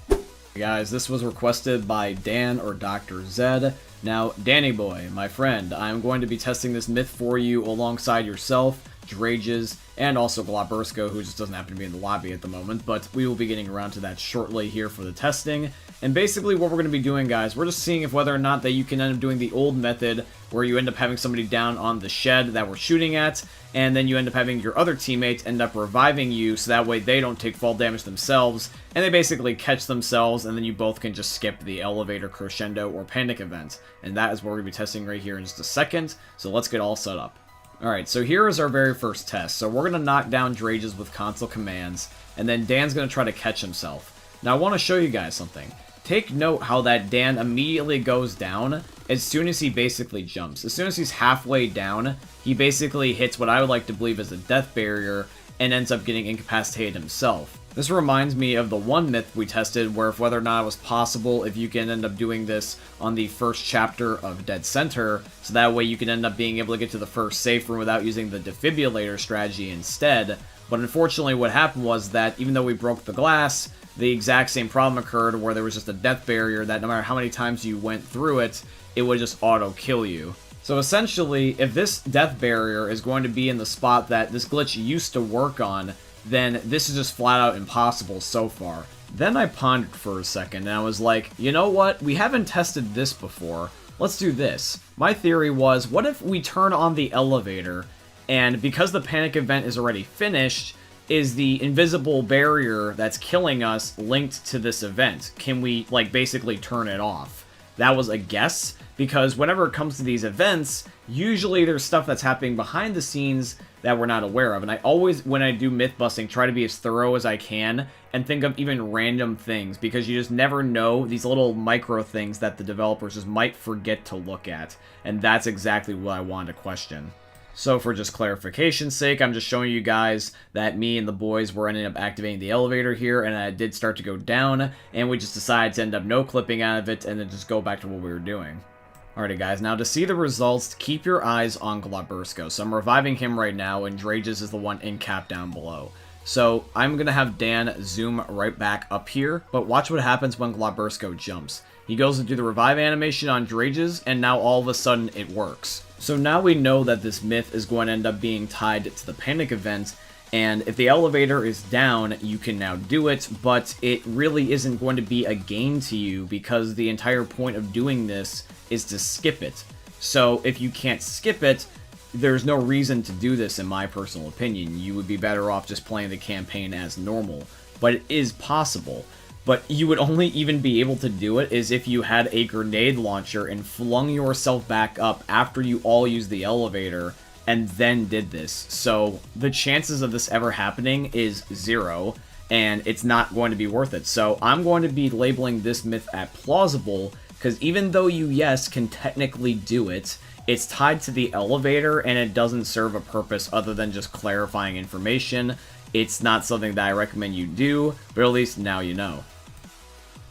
Guys, this was requested by Dan or Dr. Zed. Now, Danny boy, my friend, I'm going to be testing this myth for you alongside yourself, Drages, and also Globbersko, who just doesn't happen to be in the lobby at the moment, but we will be getting around to that shortly here for the testing. And basically what we're going to be doing, guys, we're just seeing if whether or not that you can end up doing the old method where you end up having somebody down on the shed that we're shooting at, and then you end up having your other teammates end up reviving you so that way they don't take fall damage themselves, and they basically catch themselves, and then you both can just skip the elevator, crescendo, or panic event. And that is what we're going to be testing right here in just a second, so let's get all set up. Alright, so here is our very first test. So we're going to knock down Drages with console commands, and then Dan's going to try to catch himself. Now I want to show you guys something. Take note how that Dan immediately goes down as soon as he basically jumps. As soon as he's halfway down, he basically hits what I would like to believe is a death barrier and ends up getting incapacitated himself. This reminds me of the one myth we tested where if whether or not it was possible if you can end up doing this on the first chapter of NSenr, so that way you can end up being able to get to the first safe room without using the defibrillator strategy instead. But unfortunately what happened was that even though we broke the glass, the exact same problem occurred where there was just a death barrier that no matter how many times you went through it, it would just auto-kill you. So essentially, if this death barrier is going to be in the spot that this glitch used to work on, then this is just flat out impossible so far. Then I pondered for a second, and I was like, you know what? We haven't tested this before. Let's do this. My theory was, what if we turn on the elevator, and because the panic event is already finished, is the invisible barrier that's killing us linked to this event? Can we, like, basically turn it off? That was a guess, because whenever it comes to these events, usually there's stuff that's happening behind the scenes that we're not aware of. And I always, when I do myth busting, try to be as thorough as I can and think of even random things, because you just never know these little micro things that the developers just might forget to look at. And that's exactly what I wanted to question. So for just clarification's sake, I'm just showing you guys that me and the boys were ending up activating the elevator here, and I did start to go down, and we just decided to end up no clipping out of it and then just go back to what we were doing. Alrighty guys, now to see the results, keep your eyes on Globbersko. So I'm reviving him right now, and Drages is the one in cap down below. So I'm going to have Dan zoom right back up here, but watch what happens when Globbersko jumps. He goes to do the revive animation on Drages, and now all of a sudden it works. So now we know that this myth is going to end up being tied to the panic event, and if the elevator is down, you can now do it, but it really isn't going to be a gain to you because the entire point of doing this is to skip it. So if you can't skip it, there's no reason to do this in my personal opinion. You would be better off just playing the campaign as normal, but it is possible. But you would only even be able to do it is if you had a grenade launcher and flung yourself back up after you all use the elevator, and then did this. So the chances of this ever happening is 0, and it's not going to be worth it. So I'm going to be labeling this myth at plausible, because even though you, yes, can technically do it, it's tied to the elevator, and it doesn't serve a purpose other than just clarifying information. It's not something that I recommend you do, but at least now you know.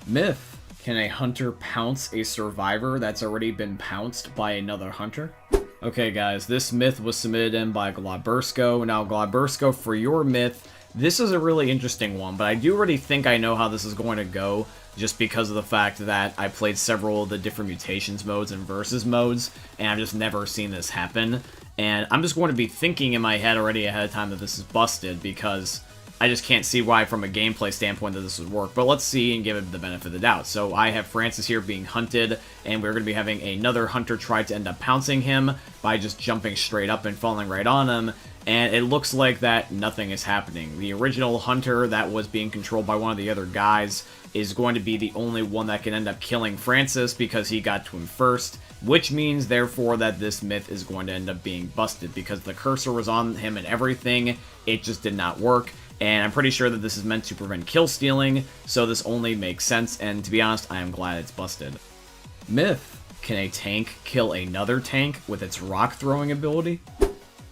Myth. Can a hunter pounce a survivor that's already been pounced by another hunter? Okay guys, this myth was submitted in by Glabursko. Now Glabursko, for your myth, this is a really interesting one, but I do already think I know how this is going to go, just because of the fact that I played several of the different mutations modes and versus modes, and I've just never seen this happen. And I'm just going to be thinking in my head already ahead of time that this is busted, because I just can't see why from a gameplay standpoint that this would work. But let's see and give it the benefit of the doubt. So I have Francis here being hunted, and we're going to be having another hunter try to end up pouncing him by just jumping straight up and falling right on him. And it looks like that nothing is happening. The original hunter that was being controlled by one of the other guys is going to be the only one that can end up killing Francis because he got to him first, which means, therefore, that this myth is going to end up being busted because the cursor was on him and everything. It just did not work. And I'm pretty sure that this is meant to prevent kill stealing, so this only makes sense, and to be honest, I am glad it's busted. Myth. Can a tank kill another tank with its rock throwing ability?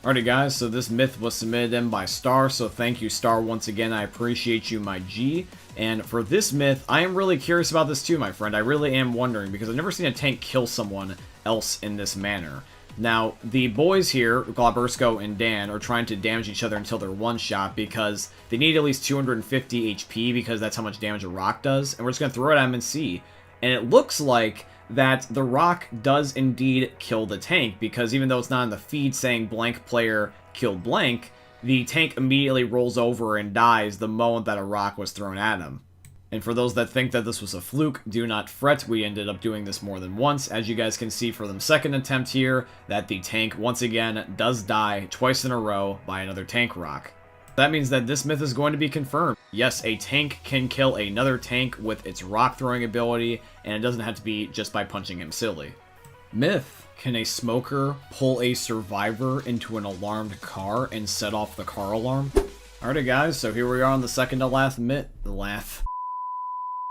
Alrighty guys, so this myth was submitted in by Star, so thank you Star once again, I appreciate you, my G. And for this myth, I am really curious about this too, my friend. I really am wondering, because I've never seen a tank kill someone else in this manner. Now, the boys here, Glabursko and Dan, are trying to damage each other until they're one-shot because they need at least 250 HP because that's how much damage a rock does. And we're just going to throw it at them and see. And it looks like that the rock does indeed kill the tank, because even though it's not in the feed saying blank player killed blank, the tank immediately rolls over and dies the moment that a rock was thrown at him. And for those that think that this was a fluke, do not fret, we ended up doing this more than once. As you guys can see for the second attempt here, that the tank once again does die twice in a row by another tank rock. That means that this myth is going to be confirmed. Yes, a tank can kill another tank with its rock throwing ability, and it doesn't have to be just by punching him silly. Myth. Can a smoker pull a survivor into an alarmed car and set off the car alarm? Alright guys, so here we are on the second to last myth.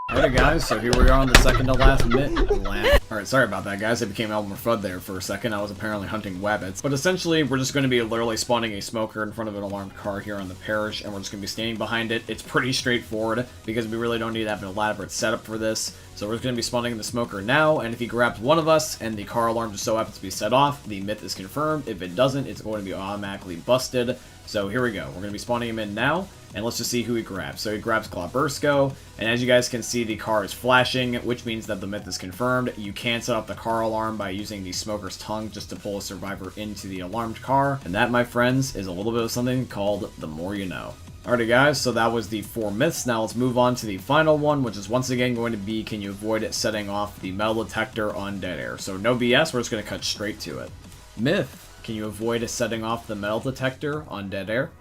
Alright guys, so here we are on the second to last myth. Alright, sorry about that guys, I became Elmer Fudd there for a second. I was apparently hunting wabbits. But essentially, we're just going to be literally spawning a smoker in front of an alarmed car here on the parish, and we're just going to be standing behind it. It's pretty straightforward, because we really don't need to have an elaborate setup for this. So we're just going to be spawning the smoker now, and if he grabs one of us, and the car alarm just so happens to be set off, the myth is confirmed. If it doesn't, it's going to be automatically busted. So here we go. We're going to be spawning him in now, and let's just see who he grabs. So he grabs Glabursko, and as you guys can see, the car is flashing, which means that the myth is confirmed. You can set off the car alarm by using the smoker's tongue just to pull a survivor into the alarmed car, and that, my friends, is a little bit of something called the more you know. Alrighty guys, so that was the 4 myths. Now let's move on to the final one, which is once again going to be, can you avoid setting off the metal detector on dead air? So no BS, we're just going to cut straight to it. Myth. Can you avoid setting off the metal detector on dead air?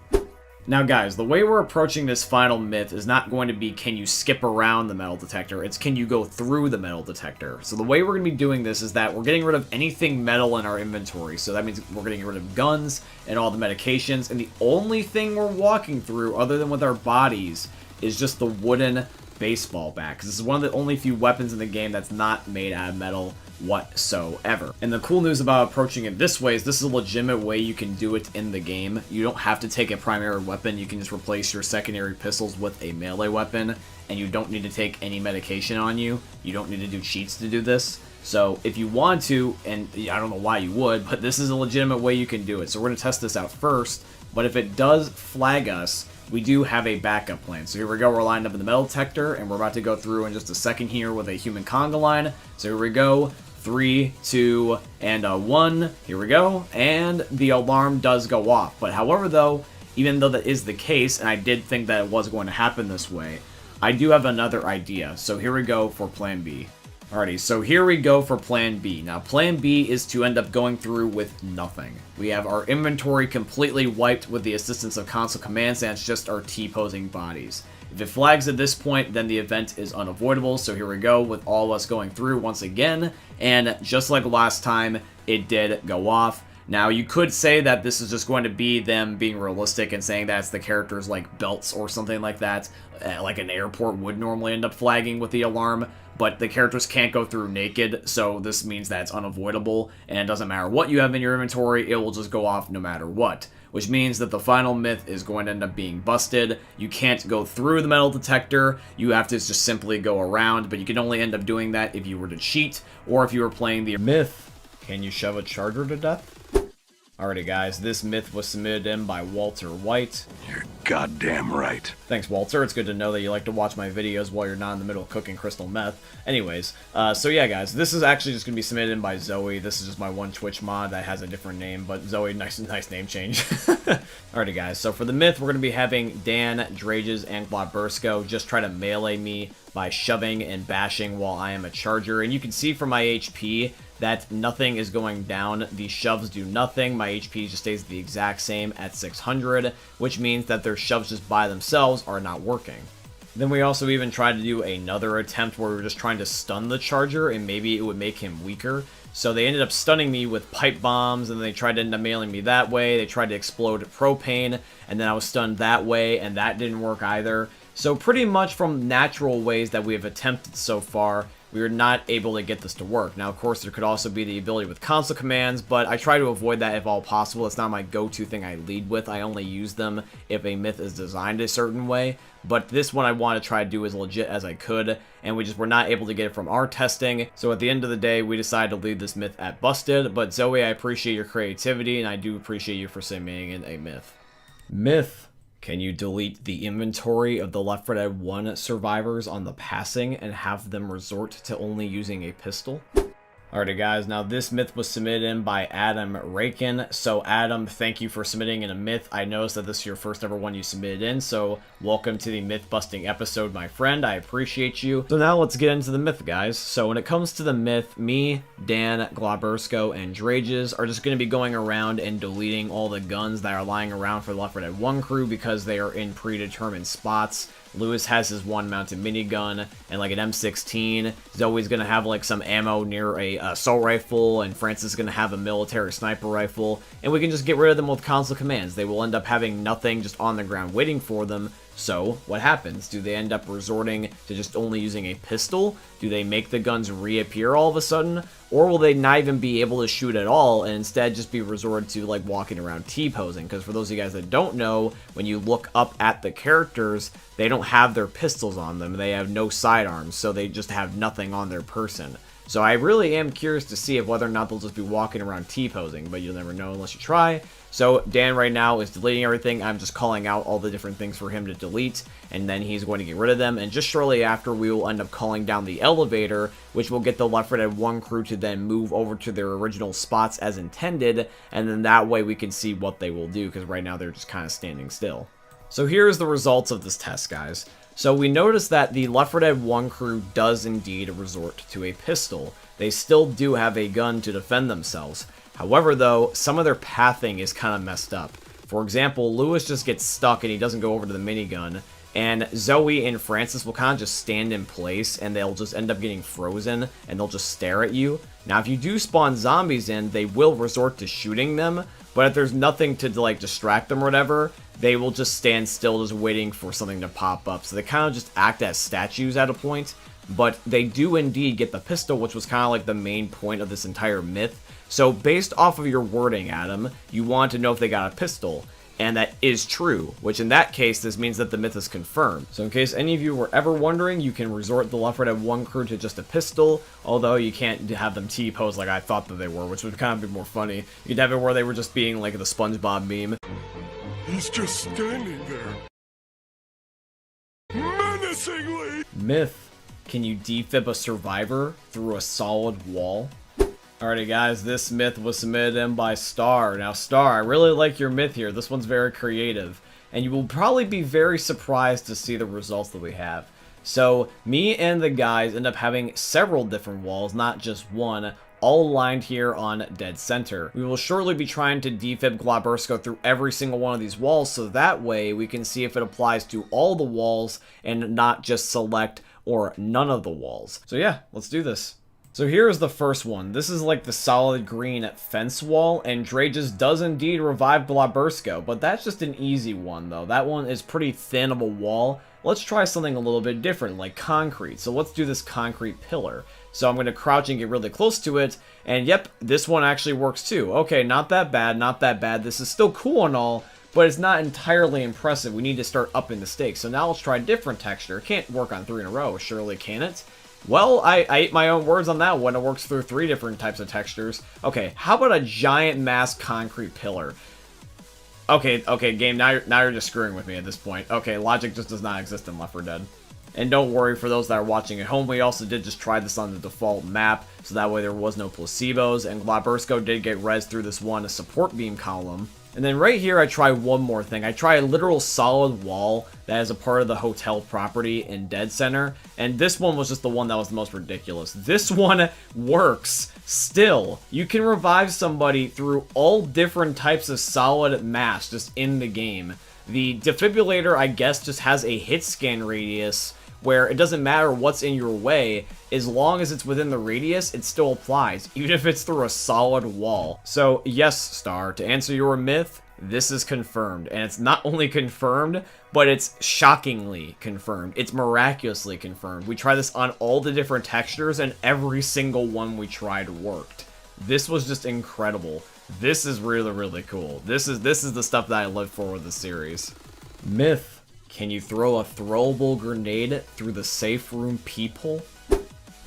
Now guys, the way we're approaching this final myth is not going to be can you skip around the metal detector, it's can you go through the metal detector. So the way we're going to be doing this is that we're getting rid of anything metal in our inventory. So that means we're getting rid of guns and all the medications, and the only thing we're walking through other than with our bodies is just the wooden baseball bat, because this is one of the only few weapons in the game that's not made out of metal whatsoever. And the cool news about approaching it this way is this is a legitimate way you can do it in the game. You don't have to take a primary weapon, you can just replace your secondary pistols with a melee weapon, and you don't need to take any medication on you. You don't need to do cheats to do this. So if you want to, and I don't know why you would, but this is a legitimate way you can do it. So we're going to test this out first, but if it does flag us, we do have a backup plan. So here we go, we're lined up in the metal detector, and we're about to go through in just a second here with a human conga line. So here we go, 3, 2, and 1, here we go, and the alarm does go off. But however though, even though that is the case, and I did think that it was going to happen this way, I do have another idea. So here we go for plan B. Alrighty, so here we go for plan B. Now plan B is to end up going through with nothing. We have our inventory completely wiped with the assistance of console commands, and it's just our T-posing bodies. If it flags at this point, then the event is unavoidable. So here we go with all of us going through once again, and just like last time, it did go off. Now, you could say that this is just going to be them being realistic and saying that's the characters like belts or something like that, like an airport would normally end up flagging with the alarm, but the characters can't go through naked, so this means that it's unavoidable, and it doesn't matter what you have in your inventory, it will just go off no matter what. Which means that the final myth is going to end up being busted. You can't go through the metal detector, you have to just simply go around, but you can only end up doing that if you were to cheat, or if you were playing the myth. Can you shove a charger to death? Alrighty guys, this myth was submitted in by Walter White. You're goddamn right. Thanks Walter, it's good to know that you like to watch my videos while you're not in the middle of cooking crystal meth. Anyways, so yeah guys, this is actually just going to be submitted in by Zoe. This is just my one Twitch mod that has a different name, but Zoe, nice name change. Alrighty guys, so for the myth, we're going to be having Dan, Drages, and Glabursko just try to melee me by shoving and bashing while I am a charger. And you can see from my HP that nothing is going down. The shoves do nothing. My HP just stays the exact same at 600, which means that their shoves just by themselves are not working. Then we also even tried to do another attempt where we were just trying to stun the charger and maybe it would make him weaker. So they ended up stunning me with pipe bombs, and they tried to end up mailing me that way. They tried to explode propane, and then I was stunned that way, and that didn't work either. So pretty much from natural ways that we have attempted so far, we were not able to get this to work. Now, of course, there could also be the ability with console commands, but I try to avoid that if all possible. It's not my go-to thing I lead with. I only use them if a myth is designed a certain way. But this one I want to try to do as legit as I could, and we just were not able to get it from our testing. So at the end of the day, we decided to leave this myth at busted. But Zoe, I appreciate your creativity, and I do appreciate you for submitting in a myth. Myth. Can you delete the inventory of the Left 4 Dead 1 survivors on the passing and have them resort to only using a pistol? Alrighty guys, now this myth was submitted in by Adam Rakin. So Adam, thank you for submitting in a myth. I noticed that this is your first ever one you submitted in, so welcome to the myth busting episode, my friend. I appreciate you. So now let's get into the myth, guys. So when it comes to the myth, me, Dan, Glabursko, and Drages are just going to be going around and deleting all the guns that are lying around for the Left 4 Dead 1 crew because they are in predetermined spots. Lewis has his one mounted minigun and like an M16. Zoe's gonna have like some ammo near a assault rifle, and Francis is gonna have a military sniper rifle, and we can just get rid of them with console commands. They will end up having nothing just on the ground waiting for them. So what happens? Do they end up resorting to just only using a pistol? Do they make the guns reappear all of a sudden? Or will they not even be able to shoot at all and instead just be resorted to like walking around T-posing? Because for those of you guys that don't know, when you look up at the characters, they don't have their pistols on them. They have no sidearms, so they just have nothing on their person. So I really am curious to see if whether or not they'll just be walking around T-posing, but you'll never know unless you try. So Dan right now is deleting everything. I'm just calling out all the different things for him to delete, and then he's going to get rid of them. And just shortly after, we will end up calling down the elevator, which will get the Left 4 Dead 1 crew to then move over to their original spots as intended, and then that way we can see what they will do, because right now they're just kind of standing still. So here's the results of this test, guys. So we notice that the Left 4 Dead 1 crew does indeed resort to a pistol. They still do have a gun to defend themselves. However, though, some of their pathing is kind of messed up. For example, Lewis just gets stuck and he doesn't go over to the minigun, and Zoe and Francis will kind of just stand in place and they'll just end up getting frozen and they'll just stare at you. Now, if you do spawn zombies in, they will resort to shooting them, but if there's nothing to like distract them or whatever, they will just stand still just waiting for something to pop up. So they kind of just act as statues at a point, but they do indeed get the pistol, which was kind of like the main point of this entire myth. So based off of your wording, Adam, you want to know if they got a pistol, and that is true, which in that case, this means that the myth is confirmed. So in case any of you were ever wondering, you can resort the Left 4 Dead 1 crew to just a pistol, although you can't have them T-pose like I thought that they were, which would kind of be more funny. You'd have it where they were just being like the SpongeBob meme. He's just standing there. Menacingly! Myth. Can you defib a survivor through a solid wall? Alrighty guys, this myth was submitted in by Star. Now Star, I really like your myth here. This one's very creative, and you will probably be very surprised to see the results that we have. So, me and the guys end up having several different walls, not just one, all lined here on dead center. We will shortly be trying to defib Glabursko through every single one of these walls, so that way we can see if it applies to all the walls and not just select or none of the walls. So yeah, let's do this. So here's the first one. This is like the solid green fence wall, and Drages does indeed revive Blabursko, but that's just an easy one though. That one is pretty thin of a wall. Let's try something a little bit different, like concrete. So let's do this concrete pillar. So I'm going to crouch and get really close to it, and yep, this one actually works too. Okay, not that bad, not that bad. This is still cool and all, but it's not entirely impressive. We need to start upping the stakes. So now let's try a different texture. It can't work on 3 in a row, surely can it? Well, I ate my own words on that one. It works through 3 different types of textures. Okay, how about a giant mass concrete pillar? Okay, game, now you're just screwing with me at this point. Okay, logic just does not exist in Left 4 Dead. And don't worry, for those that are watching at home, we also did just try this on the default map, so that way there was no placebos, and Glabursko did get res through this one, a support beam column. And then right here, I try one more thing. I try a literal solid wall that is a part of the hotel property in NSenr, and this one was just the one that was the most ridiculous. This one works still. You can revive somebody through all different types of solid mass just in the game. The defibrillator, I guess, just has a hit scan radius where it doesn't matter what's in your way, as long as it's within the radius, it still applies, even if it's through a solid wall. So yes, Star, to answer your myth, this is confirmed. And it's not only confirmed, but it's shockingly confirmed. It's miraculously confirmed. We tried this on all the different textures, and every single one we tried worked. This was just incredible. This is really, really cool. This is the stuff that I live for with the series. Myth. Can you throw a throwable grenade through the safe room peephole?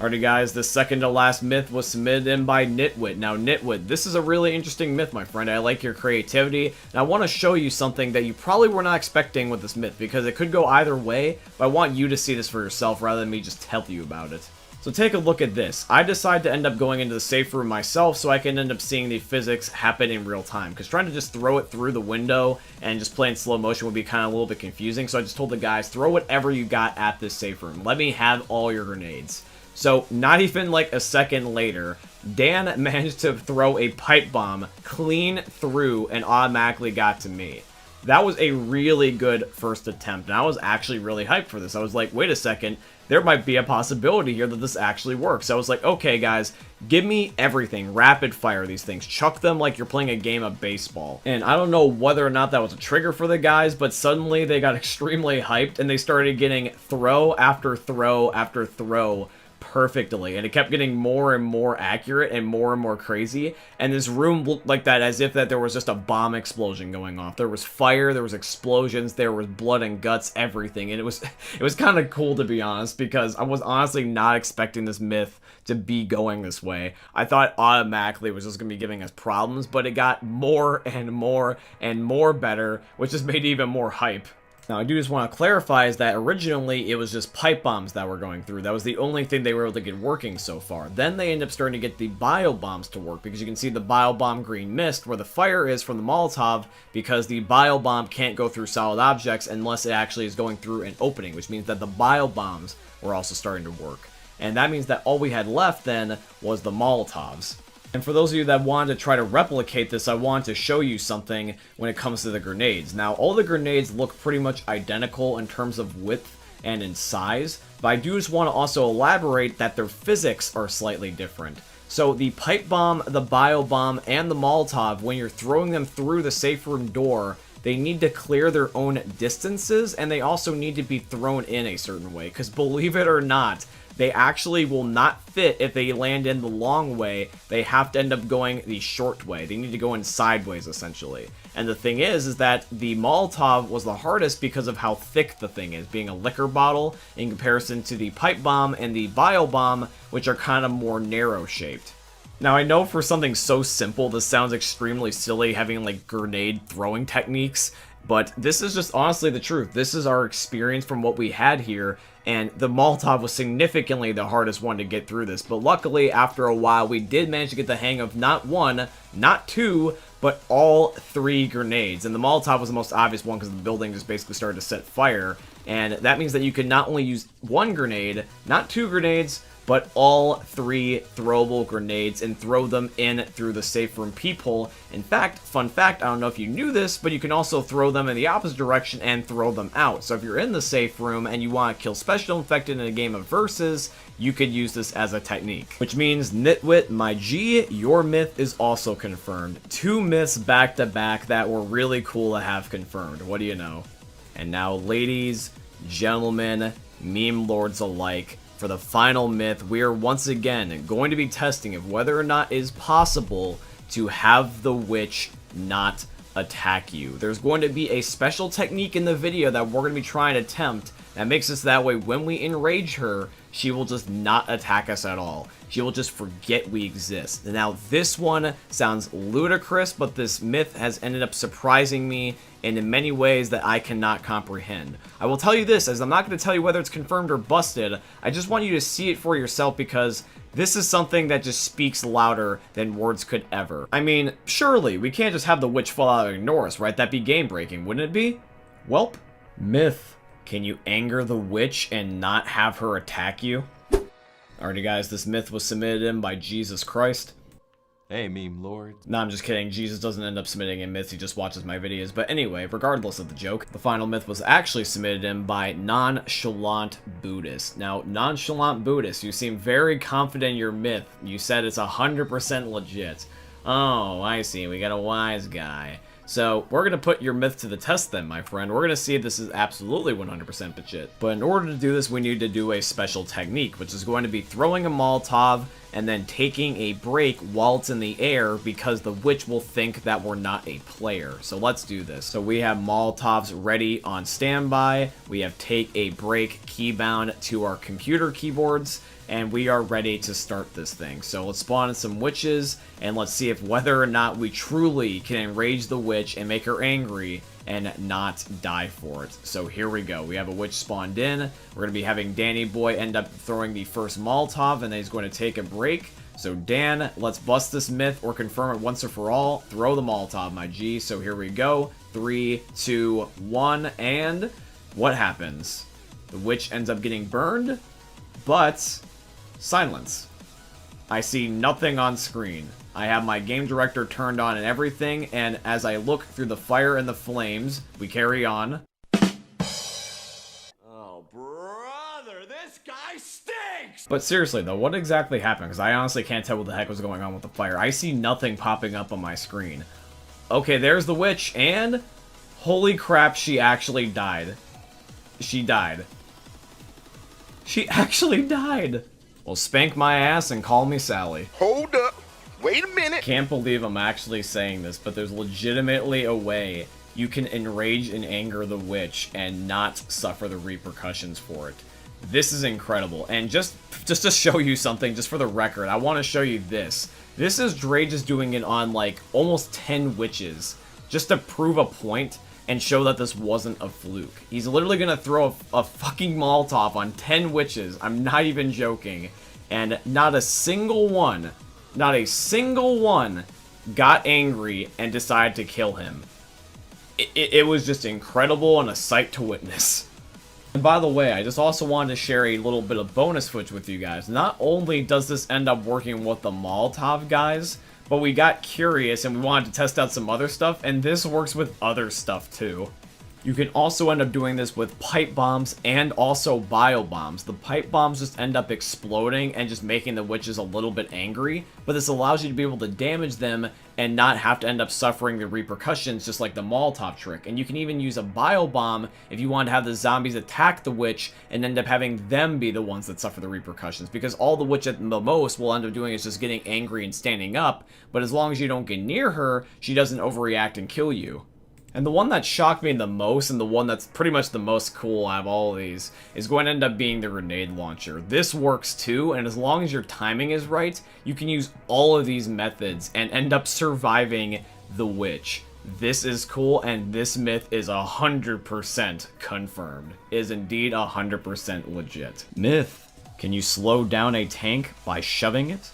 Alrighty guys, the second to last myth was submitted in by Nitwit. Now Nitwit, this is a really interesting myth, my friend. I like your creativity, and I want to show you something that you probably were not expecting with this myth, because it could go either way, but I want you to see this for yourself rather than me just tell you about it. So take a look at this. I decide to end up going into the safe room myself so I can end up seeing the physics happen in real time. Because trying to just throw it through the window and just play in slow motion would be kind of a little bit confusing. So I just told the guys, throw whatever you got at this safe room. Let me have all your grenades. So not even like a second later, Dan managed to throw a pipe bomb clean through and automatically got to me. That was a really good first attempt, and I was actually really hyped for this. I was like, wait a second, there might be a possibility here that this actually works. So I was like, okay guys, give me everything, rapid fire these things, chuck them like you're playing a game of baseball. And I don't know whether or not that was a trigger for the guys, but suddenly they got extremely hyped and they started getting throw after throw after throw perfectly, and it kept getting more and more accurate and more crazy, and this room looked like that as if that there was just a bomb explosion going off. There was fire, there was explosions, there was blood and guts, everything, and it was kind of cool, to be honest, because I was honestly not expecting this myth to be going this way. I thought automatically it was just going to be giving us problems, but it got more and more and more better, which just made it even more hype. Now, I do just want to clarify is that originally it was just pipe bombs that were going through. That was the only thing they were able to get working so far. Then they end up starting to get the bio bombs to work, because you can see the bio bomb green mist where the fire is from the Molotov, because the bio bomb can't go through solid objects unless it actually is going through an opening, which means that the bio bombs were also starting to work. And that means that all we had left then was the Molotovs. And for those of you that wanted to try to replicate this, I wanted to show you something when it comes to the grenades. Now, all the grenades look pretty much identical in terms of width and in size, but I do just want to also elaborate that their physics are slightly different. So the pipe bomb, the bio bomb, and the Molotov, when you're throwing them through the safe room door, they need to clear their own distances, and they also need to be thrown in a certain way, because believe it or not, they actually will not fit if they land in the long way. They have to end up going the short way. They need to go in sideways, essentially. And the thing is that the Molotov was the hardest because of how thick the thing is, being a liquor bottle in comparison to the pipe bomb and the bio bomb, which are kind of more narrow shaped. Now, I know for something so simple, this sounds extremely silly, having like grenade throwing techniques, but this is just honestly the truth. This is our experience from what we had here, and the Molotov was significantly the hardest one to get through this. But luckily, after a while, we did manage to get the hang of not one, not two, but all three grenades. And the Molotov was the most obvious one because the building just basically started to set fire. And that means that you can not only use one grenade, not two grenades, but all 3 throwable grenades and throw them in through the safe room peephole. In fact, fun fact, I don't know if you knew this, but you can also throw them in the opposite direction and throw them out. So if you're in the safe room and you want to kill Special Infected in a game of Versus, you could use this as a technique. Which means, Nitwit, my G, your myth is also confirmed. 2 myths back to back that were really cool to have confirmed. What do you know? And now, ladies, gentlemen, meme lords alike, for the final myth, we are once again going to be testing if whether or not it is possible to have the witch not attack you. There's going to be a special technique in the video that we're going to be trying to attempt that makes us that way when we enrage her, she will just not attack us at all. She will just forget we exist. Now, this one sounds ludicrous, but this myth has ended up surprising me in many ways that I cannot comprehend. I will tell you this, as I'm not going to tell you whether it's confirmed or busted, I just want you to see it for yourself because this is something that just speaks louder than words could ever. I mean, surely, we can't just have the witch fall out and ignore us, right? That'd be game-breaking, wouldn't it be? Welp. Myth. Can you anger the witch and not have her attack you? Alrighty guys, this myth was submitted in by Jesus Christ. Hey, meme lord. No, I'm just kidding. Jesus doesn't end up submitting in myths, he just watches my videos. But anyway, regardless of the joke, the final myth was actually submitted in by Nonchalant Buddhist. Now, Nonchalant Buddhist, you seem very confident in your myth. You said it's 100% legit. Oh, I see. We got a wise guy. So, we're going to put your myth to the test then, my friend. We're going to see if this is absolutely 100% legit. But in order to do this, we need to do a special technique, which is going to be throwing a Molotov and then taking a break while it's in the air because the witch will think that we're not a player. So let's do this. So we have Molotovs ready on standby. We have take a break keybound to our computer keyboards. And we are ready to start this thing. So let's spawn in some witches, and let's see if whether or not we truly can enrage the witch and make her angry and not die for it. So here we go. We have a witch spawned in. We're going to be having Danny Boy end up throwing the first Molotov, and then he's going to take a break. So Dan, let's bust this myth or confirm it once and for all. Throw the Molotov, my G. So here we go. 3, 2, 1, and what happens? The witch ends up getting burned, but silence. I see nothing on screen. I have my game director turned on and everything, and as I look through the fire and the flames, we carry on. Oh, brother, this guy stinks! But seriously though, what exactly happened? Because I honestly can't tell what the heck was going on with the fire. I see nothing popping up on my screen. Okay, there's the witch, and holy crap, she actually died. She died. She actually died. Well, spank my ass and call me Sally. Hold up. Wait a minute. Can't believe I'm actually saying this, but there's legitimately a way you can enrage and anger the witch and not suffer the repercussions for it. This is incredible. And just to show you something, just for the record, I want to show you this. This is Drages doing it on like almost 10 witches, just to prove a point and show that this wasn't a fluke. He's literally gonna throw a fucking Molotov on 10 witches, I'm not even joking, and not a single one got angry and decided to kill him. It was just incredible and a sight to witness. And by the way, I just also wanted to share a little bit of bonus footage with you guys. Not only does this end up working with the Molotov guys, but we got curious and we wanted to test out some other stuff, and this works with other stuff too. You can also end up doing this with pipe bombs and also bio bombs. The pipe bombs just end up exploding and just making the witches a little bit angry, but this allows you to be able to damage them and not have to end up suffering the repercussions, just like the Molotov trick. And you can even use a bio bomb if you want to have the zombies attack the witch and end up having them be the ones that suffer the repercussions, because all the witch at the most will end up doing is just getting angry and standing up, but as long as you don't get near her, she doesn't overreact and kill you. And the one that shocked me the most, and the one that's pretty much the most cool out of all of these, is going to end up being the grenade launcher. This works too, and as long as your timing is right, you can use all of these methods and end up surviving the witch. This is cool, and this myth is 100% confirmed. It is indeed 100% legit. Myth: can you slow down a tank by shoving it?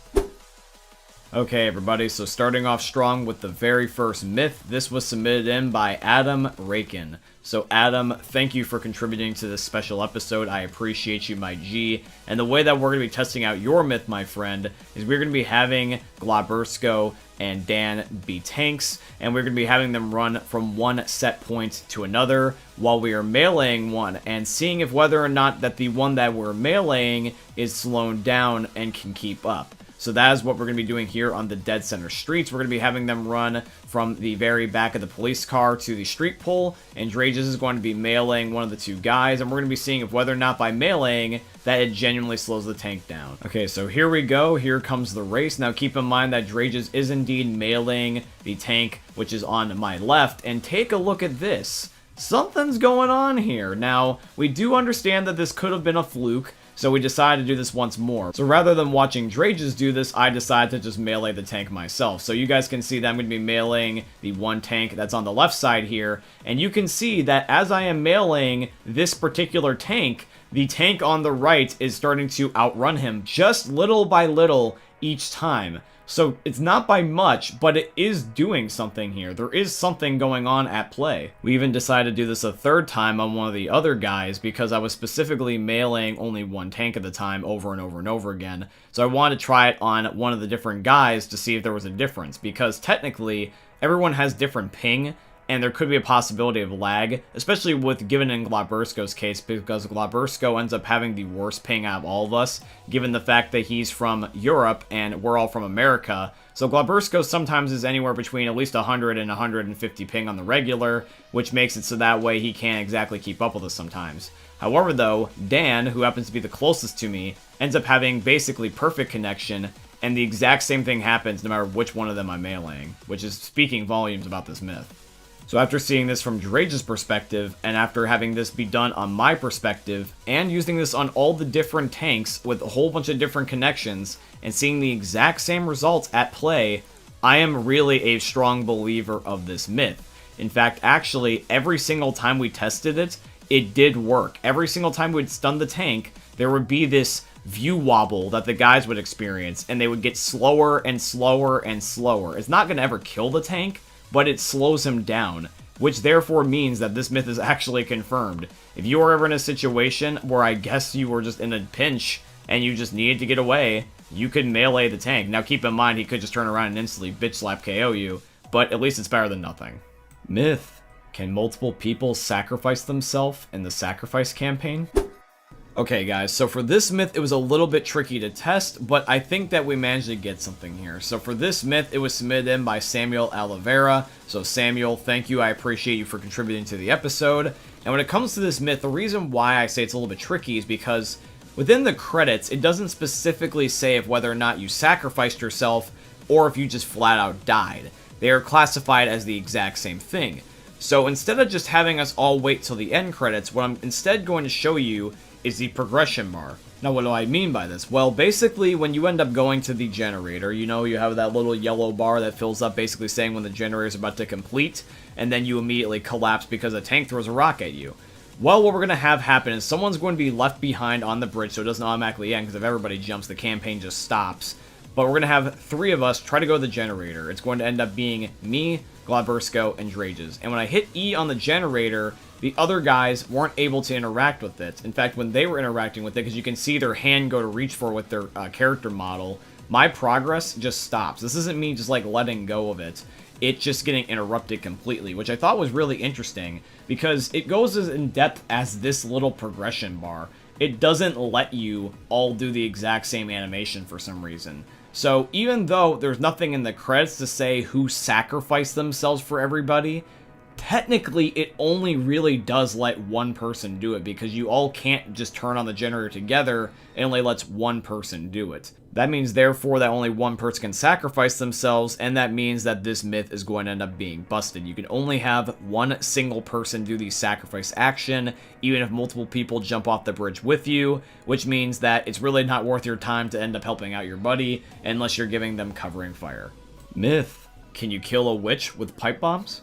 Okay, everybody, so starting off strong with the very first myth. This was submitted in by Adam Rakin. So Adam, thank you for contributing to this special episode. I appreciate you, my G. And the way that we're going to be testing out your myth, my friend, is we're going to be having Glabursko and Dan be tanks, and we're going to be having them run from one set point to another while we are meleeing one, and seeing if whether or not that the one that we're meleeing is slowed down and can keep up. So that is what we're going to be doing here on the dead center streets. We're going to be having them run from the very back of the police car to the street pole, and Drages is going to be meleeing one of the two guys, and we're going to be seeing if whether or not by meleeing that it genuinely slows the tank down. Okay, so here we go. Here comes the race. Now keep in mind that Drages is indeed meleeing the tank, which is on my left, and take a look at this. Something's going on here. Now, we do understand that this could have been a fluke, so we decided to do this once more. So rather than watching Drages do this, I decided to just melee the tank myself. So you guys can see that I'm going to be meleeing the one tank that's on the left side here. And you can see that as I am meleeing this particular tank, the tank on the right is starting to outrun him just little by little each time. So it's not by much, but it is doing something here. There is something going on at play. We even decided to do this a third time on one of the other guys because I was specifically meleeing only one tank at the time over and over and over again. So I wanted to try it on one of the different guys to see if there was a difference, because technically everyone has different ping, and there could be a possibility of lag, especially with given in Glabursko's case, because Glabursko ends up having the worst ping out of all of us, given the fact that he's from Europe and we're all from America. So Glabursko sometimes is anywhere between at least 100 and 150 ping on the regular, which makes it so that way he can't exactly keep up with us sometimes. However though, Dan, who happens to be the closest to me, ends up having basically perfect connection, and the exact same thing happens no matter which one of them I'm meleeing, which is speaking volumes about this myth. So after seeing this from Drages' perspective, and after having this be done on my perspective, and using this on all the different tanks with a whole bunch of different connections, and seeing the exact same results at play, I am really a strong believer of this myth. In fact, actually, every single time we tested it, it did work. Every single time we'd stun the tank, there would be this view wobble that the guys would experience, and they would get slower and slower and slower. It's not going to ever kill the tank, but it slows him down, which therefore means that this myth is actually confirmed. If you are ever in a situation where I guess you were just in a pinch and you just needed to get away, you could melee the tank. Now keep in mind, he could just turn around and instantly bitch slap KO you, but at least it's better than nothing. Myth: can multiple people sacrifice themselves in the sacrifice campaign? Okay guys, so for this myth, it was a little bit tricky to test, but I think that we managed to get something here. So for this myth, it was submitted in by Samuel Oliveira. So Samuel, thank you, I appreciate you for contributing to the episode. And when it comes to this myth, the reason why I say it's a little bit tricky is because within the credits, it doesn't specifically say if whether or not you sacrificed yourself or if you just flat out died. They are classified as the exact same thing. So instead of just having us all wait till the end credits, what I'm instead going to show you is the progression bar. Now, what do I mean by this? Well, basically, when you end up going to the generator, you know, you have that little yellow bar that fills up, basically saying when the generator is about to complete, and then you immediately collapse because a tank throws a rock at you. Well, what we're going to have happen is someone's going to be left behind on the bridge, so it doesn't automatically end, because if everybody jumps, the campaign just stops. But we're going to have 3 of us try to go to the generator. It's going to end up being me, Glabursko, and Drages. And when I hit E on the generator, the other guys weren't able to interact with it. In fact, when they were interacting with it, because you can see their hand go to reach for with their character model, my progress just stops. This isn't me just like letting go of it. It's just getting interrupted completely, which I thought was really interesting because it goes as in depth as this little progression bar. It doesn't let you all do the exact same animation for some reason. So even though there's nothing in the credits to say who sacrificed themselves for everybody, technically it only really does let one person do it, because you all can't just turn on the generator together. It only lets one person do it. That means therefore that only one person can sacrifice themselves, and that means that this myth is going to end up being busted. You can only have one single person do the sacrifice action, even if multiple people jump off the bridge with you, which means that it's really not worth your time to end up helping out your buddy unless you're giving them covering fire. Myth: can you kill a witch with pipe bombs?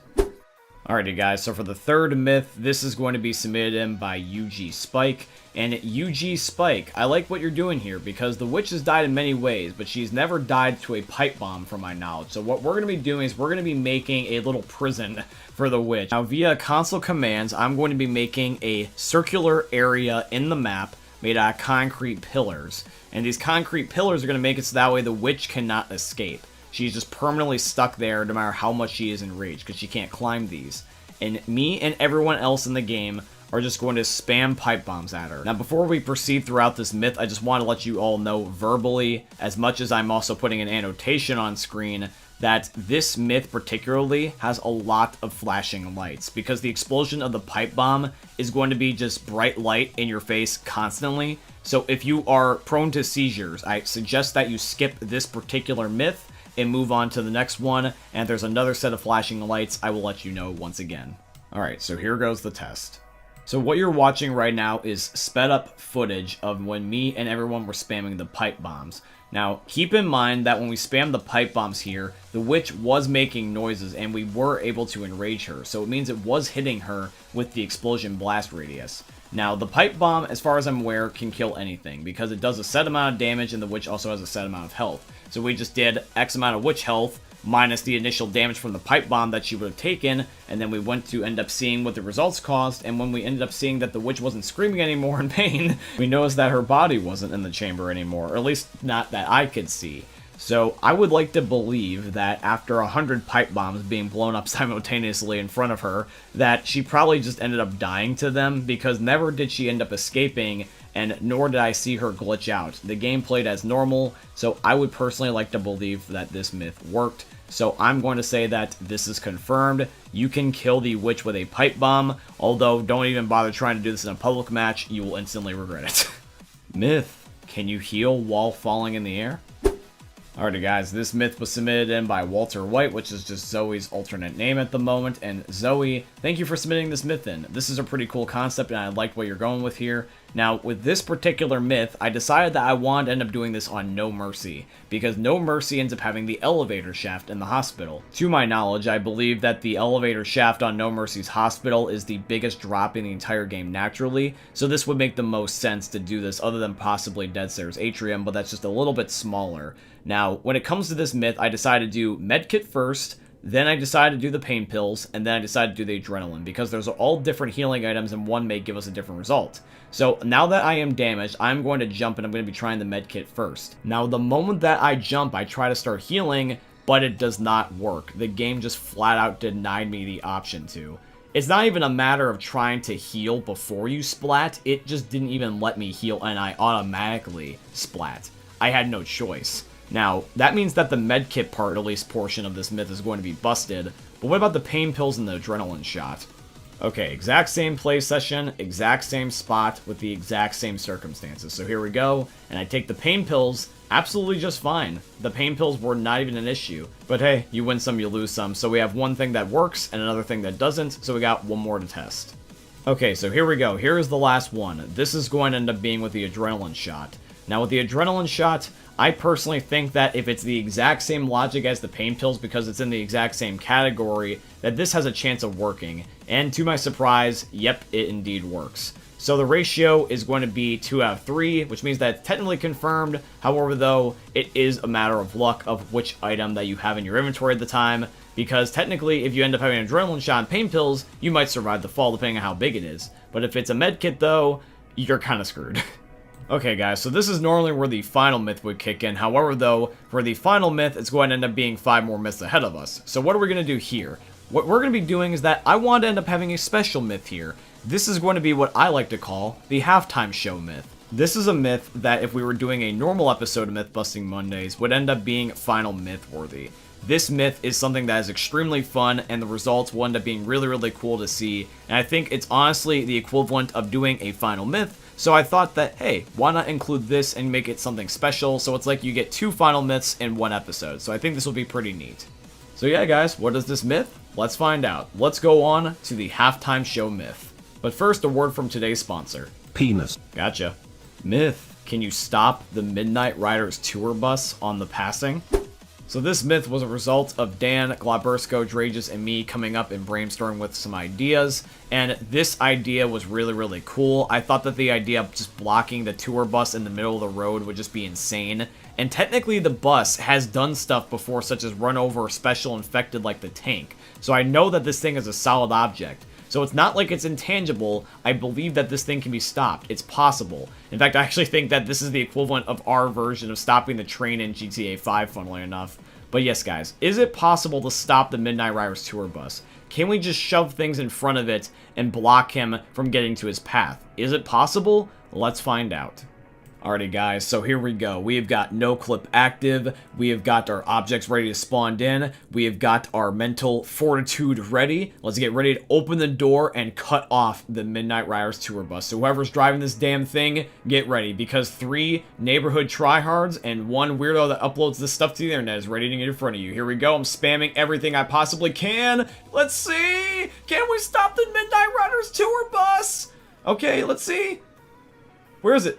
Alrighty guys, so for the third myth, this is going to be submitted in by UG Spike. And UG Spike, I like what you're doing here because the witch has died in many ways, but she's never died to a pipe bomb from my knowledge. So what we're going to be doing is we're going to be making a little prison for the witch. Now via console commands, I'm going to be making a circular area in the map made out of concrete pillars. And these concrete pillars are going to make it so that way the witch cannot escape. She's just permanently stuck there no matter how much she is enraged because she can't climb these. And me and everyone else in the game are just going to spam pipe bombs at her. Now before we proceed throughout this myth, I just want to let you all know verbally, as much as I'm also putting an annotation on screen, that this myth particularly has a lot of flashing lights because the explosion of the pipe bomb is going to be just bright light in your face constantly. So if you are prone to seizures, I suggest that you skip this particular myth and move on to the next one, and if there's another set of flashing lights, I will let you know once again. Alright, so here goes the test. So what you're watching right now is sped up footage of when me and everyone were spamming the pipe bombs. Now, keep in mind that when we spammed the pipe bombs here, the witch was making noises and we were able to enrage her, so it means it was hitting her with the explosion blast radius. Now, the pipe bomb, as far as I'm aware, can kill anything because it does a set amount of damage and the witch also has a set amount of health. So we just did X amount of witch health minus the initial damage from the pipe bomb that she would have taken, and then we went to end up seeing what the results caused, and when we ended up seeing that the witch wasn't screaming anymore in pain, we noticed that her body wasn't in the chamber anymore, or at least not that I could see. So I would like to believe that after 100 pipe bombs being blown up simultaneously in front of her, that she probably just ended up dying to them, because never did she end up escaping, and nor did I see her glitch out. The game played as normal, so I would personally like to believe that this myth worked. So I'm going to say that this is confirmed. You can kill the witch with a pipe bomb, although don't even bother trying to do this in a public match, you will instantly regret it. Myth: can you heal while falling in the air? Alrighty guys, this myth was submitted in by Walter White, which is just Zoe's alternate name at the moment, and Zoe, thank you for submitting this myth in. This is a pretty cool concept and I like what you're going with here. Now, with this particular myth, I decided that I wanted to end up doing this on No Mercy, because No Mercy ends up having the elevator shaft in the hospital. To my knowledge, I believe that the elevator shaft on No Mercy's hospital is the biggest drop in the entire game naturally, so this would make the most sense to do this other than possibly NSenr's Atrium, but that's just a little bit smaller. Now, when it comes to this myth, I decided to do Medkit first, then I decided to do the pain pills, and then I decided to do the adrenaline, because those are all different healing items and one may give us a different result. So now that I am damaged, I'm going to jump and I'm going to be trying the medkit first. Now the moment that I jump, I try to start healing, but it does not work. The game just flat out denied me the option to. It's not even a matter of trying to heal before you splat, it just didn't even let me heal and I automatically splat. I had no choice. Now, that means that the medkit part, at least portion of this myth, is going to be busted, but what about the pain pills and the adrenaline shot? Okay, exact same play session, exact same spot, with the exact same circumstances. So here we go, and I take the pain pills absolutely just fine. The pain pills were not even an issue. But hey, you win some, you lose some, so we have one thing that works and another thing that doesn't, so we got one more to test. Okay, so here we go. Here is the last one. This is going to end up being with the adrenaline shot. Now with the adrenaline shot, I personally think that if it's the exact same logic as the pain pills because it's in the exact same category, that this has a chance of working. And to my surprise, yep, it indeed works. So the ratio is going to be 2 out of 3, which means that it's technically confirmed. However, though, it is a matter of luck of which item that you have in your inventory at the time, because technically, if you end up having an adrenaline shot and pain pills, you might survive the fall depending on how big it is. But if it's a medkit, though, you're kind of screwed. Okay guys, so this is normally where the final myth would kick in. However though, for the final myth, it's going to end up being 5 more myths ahead of us. So what are we going to do here? What we're going to be doing is that I want to end up having a special myth here. This is going to be what I like to call the halftime show myth. This is a myth that if we were doing a normal episode of Myth Busting Mondays would end up being final myth worthy. This myth is something that is extremely fun, and the results will end up being really, really cool to see. And I think it's honestly the equivalent of doing a final myth. So I thought that, hey, why not include this and make it something special? So it's like you get 2 final myths in 1 episode. So I think this will be pretty neat. So yeah, guys, what is this myth? Let's find out. Let's go on to the halftime show myth. But first, a word from today's sponsor. Penis. Gotcha. Myth: can you stop the Midnight Riders tour bus on the passing? So this myth was a result of Dan, Glabersko, Drages, and me coming up and brainstorming with some ideas, and this idea was really, really cool. I thought that the idea of just blocking the tour bus in the middle of the road would just be insane, and technically the bus has done stuff before, such as run over special infected like the tank, so I know that this thing is a solid object. So it's not like it's intangible. I believe that this thing can be stopped. It's possible. In fact, I actually think that this is the equivalent of our version of stopping the train in GTA 5, funnily enough. But yes, guys, is it possible to stop the Midnight Riders tour bus? Can we just shove things in front of it and block him from getting to his path? Is it possible? Let's find out. Alrighty guys, so here we go. We have got no clip active, we have got our objects ready to spawn in, we have got our mental fortitude ready. Let's get ready to open the door and cut off the Midnight Riders tour bus. So whoever's driving this damn thing, get ready, because 3 neighborhood tryhards and 1 weirdo that uploads this stuff to the internet is ready to get in front of you. Here we go, I'm spamming everything I possibly can. Let's see! Can we stop the Midnight Riders tour bus? Okay, let's see. Where is it?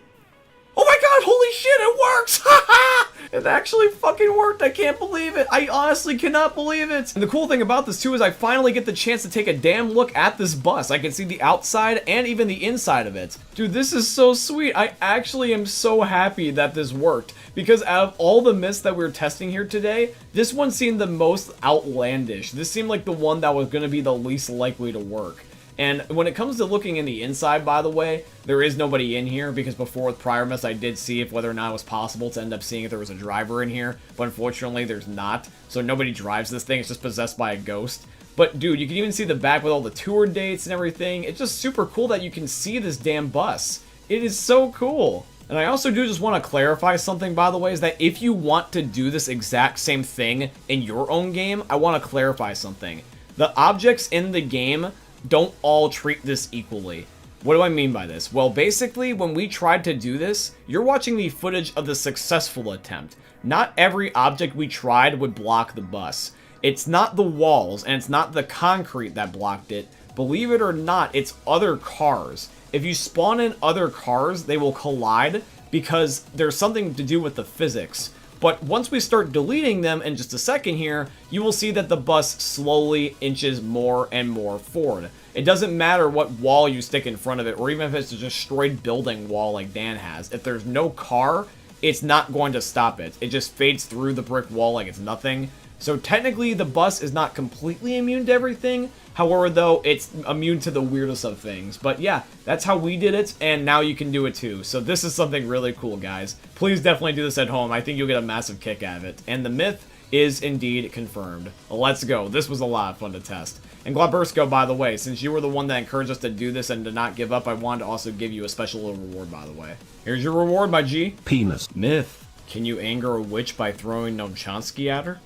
Oh my god, holy shit, it works! Haha! It actually fucking worked, I can't believe it. I honestly cannot believe it. And the cool thing about this too is I finally get the chance to take a damn look at this bus. I can see the outside and even the inside of it. Dude, this is so sweet. I actually am so happy that this worked, because out of all the myths that we were testing here today, this one seemed the most outlandish. This seemed like the one that was going to be the least likely to work. And when it comes to looking in the inside, by the way, there is nobody in here, because before with prior myths I did see if whether or not it was possible to end up seeing if there was a driver in here, but unfortunately there's not, so nobody drives this thing, it's just possessed by a ghost. But dude, you can even see the back with all the tour dates and everything. It's just super cool that you can see this damn bus. It is so cool. And I also do just want to clarify something, by the way, is that if you want to do this exact same thing in your own game, I want to clarify something. The objects in the game don't all treat this equally. What do I mean by this? Well, basically, when we tried to do this, you're watching the footage of the successful attempt. Not every object we tried would block the bus. It's not the walls, and it's not the concrete that blocked it. Believe it or not, it's other cars. If you spawn in other cars, they will collide, because there's something to do with the physics. But once we start deleting them in just a second here, you will see that the bus slowly inches more and more forward. It doesn't matter what wall you stick in front of it, or even if it's a destroyed building wall like Dan has. If there's no car, it's not going to stop it. It just fades through the brick wall like it's nothing. So technically, the bus is not completely immune to everything. However, though, it's immune to the weirdest of things. But yeah, that's how we did it, and now you can do it too. So this is something really cool, guys. Please definitely do this at home. I think you'll get a massive kick out of it. And the myth is indeed confirmed. Let's go. This was a lot of fun to test. And Glabersko, by the way, since you were the one that encouraged us to do this and to not give up, I wanted to also give you a special little reward, by the way. Here's your reward, my G. Penis. Myth. Can you anger a witch by throwing Nomchonsky at her?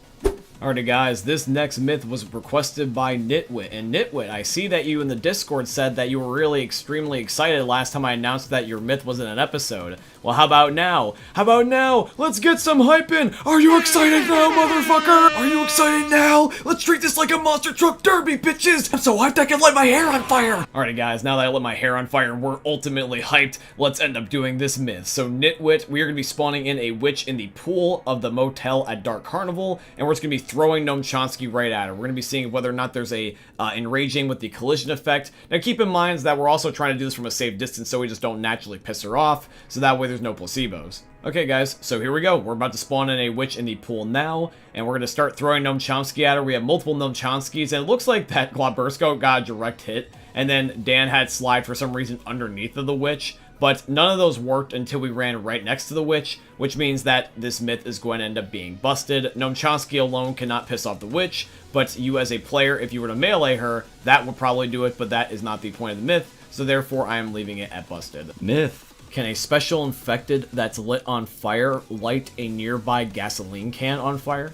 Alrighty guys, this next myth was requested by Nitwit, and Nitwit, I see that you in the Discord said that you were really extremely excited last time I announced that your myth was in an episode. Well, how about now? How about now? Let's get some hype in! Are you excited now, motherfucker? Are you excited now? Let's treat this like a monster truck derby, bitches! I'm so hyped I can light my hair on fire! Alrighty guys, now that I lit my hair on fire and we're ultimately hyped, let's end up doing this myth. So Nitwit, we are going to be spawning in a witch in the pool of the motel at Dark Carnival, and we're just going to be throwing Nomchonsky right at her. We're going to be seeing whether or not there's a enraging with the collision effect. Now keep in mind that we're also trying to do this from a safe distance so we just don't naturally piss her off, so that way there's no placebos. Okay guys, so here we go. We're about to spawn in a witch in the pool now, and we're going to start throwing Nomchonsky at her. We have multiple Nomchonskys, and it looks like that Glabersko got a direct hit, and then Dan had slide for some reason underneath of the witch. But none of those worked until we ran right next to the witch, which means that this myth is going to end up being busted. Nomchonsky alone cannot piss off the witch, but you as a player, if you were to melee her, that would probably do it, but that is not the point of the myth, so therefore I am leaving it at busted. Myth. Can a special infected that's lit on fire light a nearby gasoline can on fire?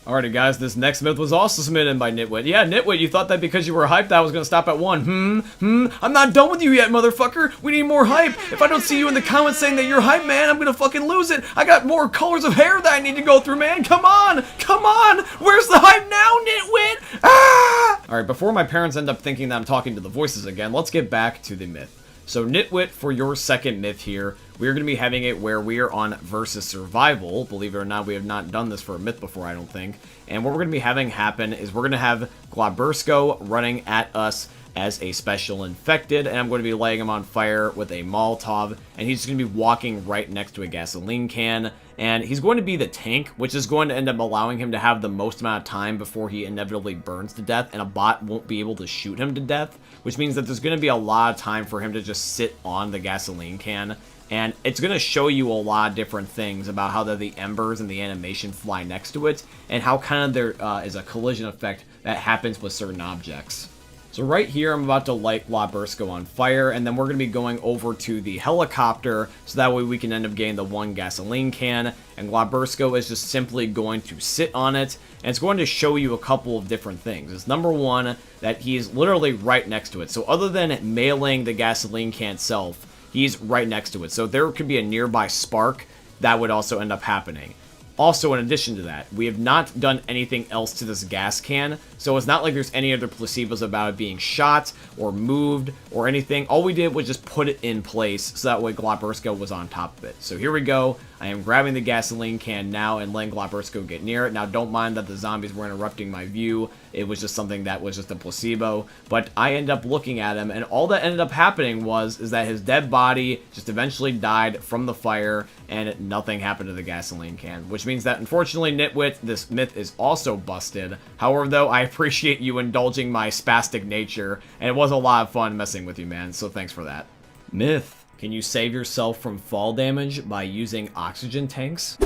Alrighty guys, this next myth was also submitted by Nitwit. Yeah, Nitwit, you thought that because you were hyped I was gonna stop at 1. I'm not done with you yet, motherfucker! We need more hype! If I don't see you in the comments saying that you're hype, man, I'm gonna fucking lose it! I got more colors of hair that I need to go through, man! Come on! Come on! Where's the hype now, Nitwit? Ah! Alright, before my parents end up thinking that I'm talking to the voices again, let's get back to the myth. So Nitwit, for your second myth here, we're going to be having it where we are on versus survival. Believe it or not, we have not done this for a myth before, I don't think. And what we're going to be having happen is we're going to have Globbersko running at us as a special infected, and I'm going to be lighting him on fire with a Molotov, and he's going to be walking right next to a gasoline can, and he's going to be the tank, which is going to end up allowing him to have the most amount of time before he inevitably burns to death, and a bot won't be able to shoot him to death, which means that there's going to be a lot of time for him to just sit on the gasoline can. And it's going to show you a lot of different things about how the embers and the animation fly next to it, and how kind of there is a collision effect that happens with certain objects. So right here, I'm about to light Globbersko on fire, and then we're going to be going over to the helicopter, so that way we can end up getting the one gasoline can, and Globbersko is just simply going to sit on it, and it's going to show you a couple of different things. It's number one, that he's literally right next to it. So other than mailing the gasoline can itself, he's right next to it. So there could be a nearby spark that would also end up happening. Also, in addition to that, we have not done anything else to this gas can, so it's not like there's any other placebos about it being shot or moved or anything. All we did was just put it in place, so that way Globbersko was on top of it. So here we go. I am grabbing the gasoline can now and letting Globbersko get near it. Now, don't mind that the zombies were interrupting my view. It was just something that was just a placebo. But I end up looking at him, and all that ended up happening is that his dead body just eventually died from the fire, and nothing happened to the gasoline can, which means that, unfortunately, Nitwit, this myth is also busted. However, though, I appreciate you indulging my spastic nature, and it was a lot of fun messing with you, man, so thanks for that. Myth. Can you save yourself from fall damage by using oxygen tanks?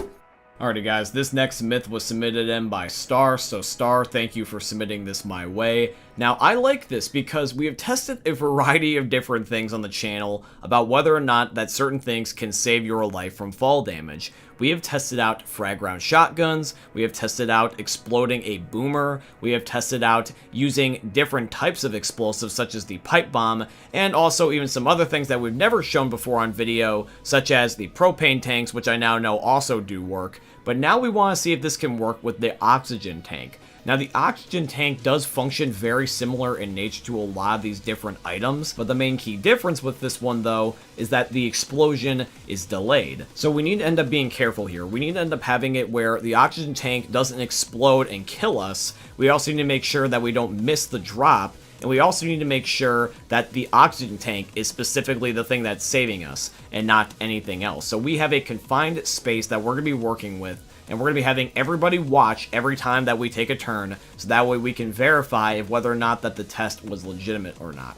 Alrighty guys, this next myth was submitted in by Star, so Star, thank you for submitting this my way. Now, I like this because we have tested a variety of different things on the channel about whether or not that certain things can save your life from fall damage. We have tested out frag round shotguns, we have tested out exploding a boomer, we have tested out using different types of explosives such as the pipe bomb, and also even some other things that we've never shown before on video, such as the propane tanks, which I now know also do work. But now we want to see if this can work with the oxygen tank. Now, the oxygen tank does function very similar in nature to a lot of these different items, but the main key difference with this one, though, is that the explosion is delayed. So we need to end up being careful here. We need to end up having it where the oxygen tank doesn't explode and kill us. We also need to make sure that we don't miss the drop, and we also need to make sure that the oxygen tank is specifically the thing that's saving us, and not anything else. So we have a confined space that we're going to be working with, and we're going to be having everybody watch every time that we take a turn, so that way we can verify if whether or not that the test was legitimate or not.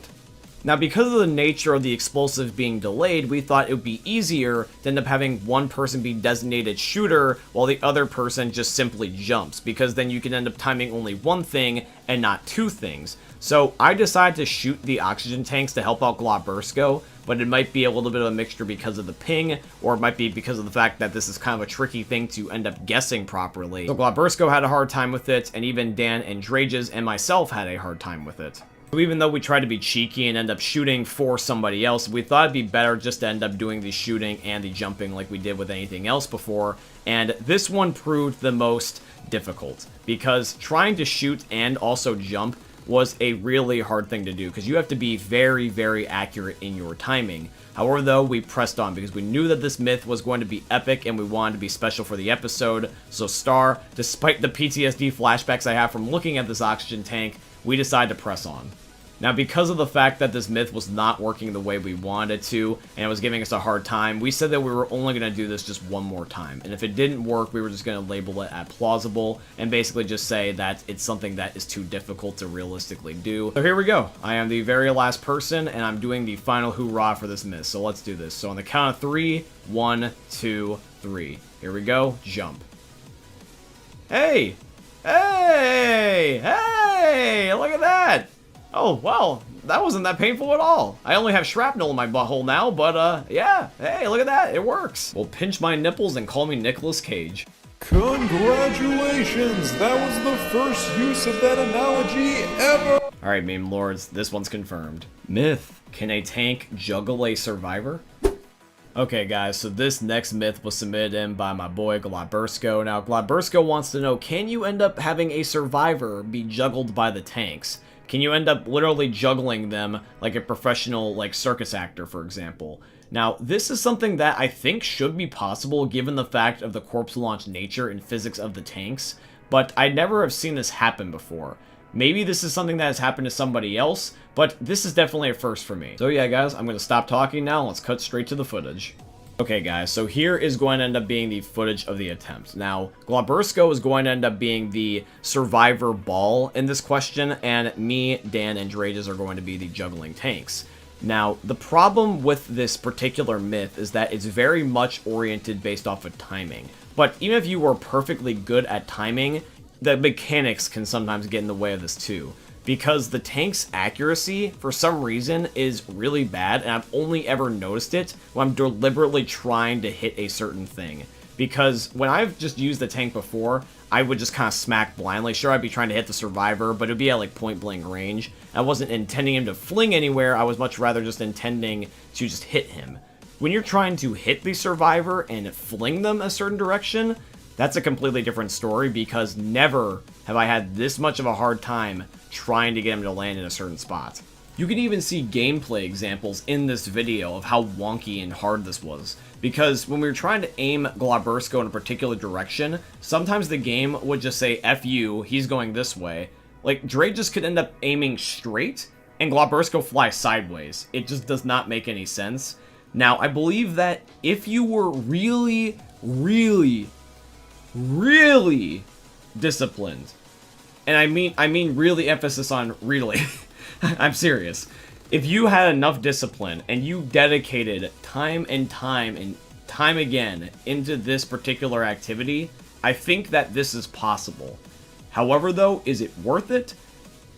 Now, because of the nature of the explosives being delayed, we thought it would be easier to end up having one person be designated shooter while the other person just simply jumps, because then you can end up timing only one thing and not two things. So I decided to shoot the oxygen tanks to help out Globbersko, but it might be a little bit of a mixture because of the ping, or it might be because of the fact that this is kind of a tricky thing to end up guessing properly. So Globbersko had a hard time with it, and even Dan and Drages and myself had a hard time with it. So even though we tried to be cheeky and end up shooting for somebody else, we thought it'd be better just to end up doing the shooting and the jumping like we did with anything else before, and this one proved the most difficult, because trying to shoot and also jump was a really hard thing to do, because you have to be very, very accurate in your timing. However, though, we pressed on because we knew that this myth was going to be epic and we wanted to be special for the episode. So Star, despite the PTSD flashbacks I have from looking at this oxygen tank, we decided to press on. Now, because of the fact that this myth was not working the way we wanted it to, and it was giving us a hard time, we said that we were only going to do this just one more time. And if it didn't work, we were just going to label it at plausible, and basically just say that it's something that is too difficult to realistically do. So here we go. I am the very last person, and I'm doing the final hoorah for this myth. So let's do this. So on the count of 3, 1, 2, 3. Here we go. Jump. Hey! Hey! Hey! Look at that! Oh, well, that wasn't that painful at all. I only have shrapnel in my butthole now, but, yeah. Hey, look at that. It works. Well, pinch my nipples and call me Nicolas Cage. Congratulations! That was the first use of that analogy ever! Alright, meme lords, this one's confirmed. Myth. Can a tank juggle a survivor? Okay, guys, so this next myth was submitted in by my boy Globbersko. Now, Globbersko wants to know, can you end up having a survivor be juggled by the tanks? can you end up literally juggling them like a professional like circus actor, for example. Now, this is something that I think should be possible given the fact of the corpse launch nature and physics of the tanks, but I never have seen this happen before. Maybe this is something that has happened to somebody else, but this is definitely a first for me. So yeah, guys, I'm going to stop talking now and let's cut straight to the footage. Okay, guys, so here is going to end up being the footage of the attempt. Now, Glabersko is going to end up being the survivor ball in this question, and me, Dan, and Drages are going to be the juggling tanks. Now, the problem with this particular myth is that it's very much oriented based off of timing. But even if you were perfectly good at timing, the mechanics can sometimes get in the way of this too. Because the tank's accuracy, for some reason, is really bad, and I've only ever noticed it when I'm deliberately trying to hit a certain thing. Because when I've just used the tank before, I would just kind of smack blindly. Sure, I'd be trying to hit the survivor, but it'd be at like point-blank range. I wasn't intending him to fling anywhere, I was much rather just intending to just hit him. When you're trying to hit the survivor and fling them a certain direction, that's a completely different story, because never have I had this much of a hard time trying to get him to land in a certain spot. You can even see gameplay examples in this video of how wonky and hard this was, because when we were trying to aim Glabersko in a particular direction, sometimes the game would just say, F you, he's going this way. Like, Drages could end up aiming straight, and Glabersko fly sideways. It just does not make any sense. Now, I believe that if you were really, really disciplined, and I mean really, emphasis on really, I'm serious. If you had enough discipline and you dedicated time and time again into this particular activity, I think that this is possible. However, though, is it worth it?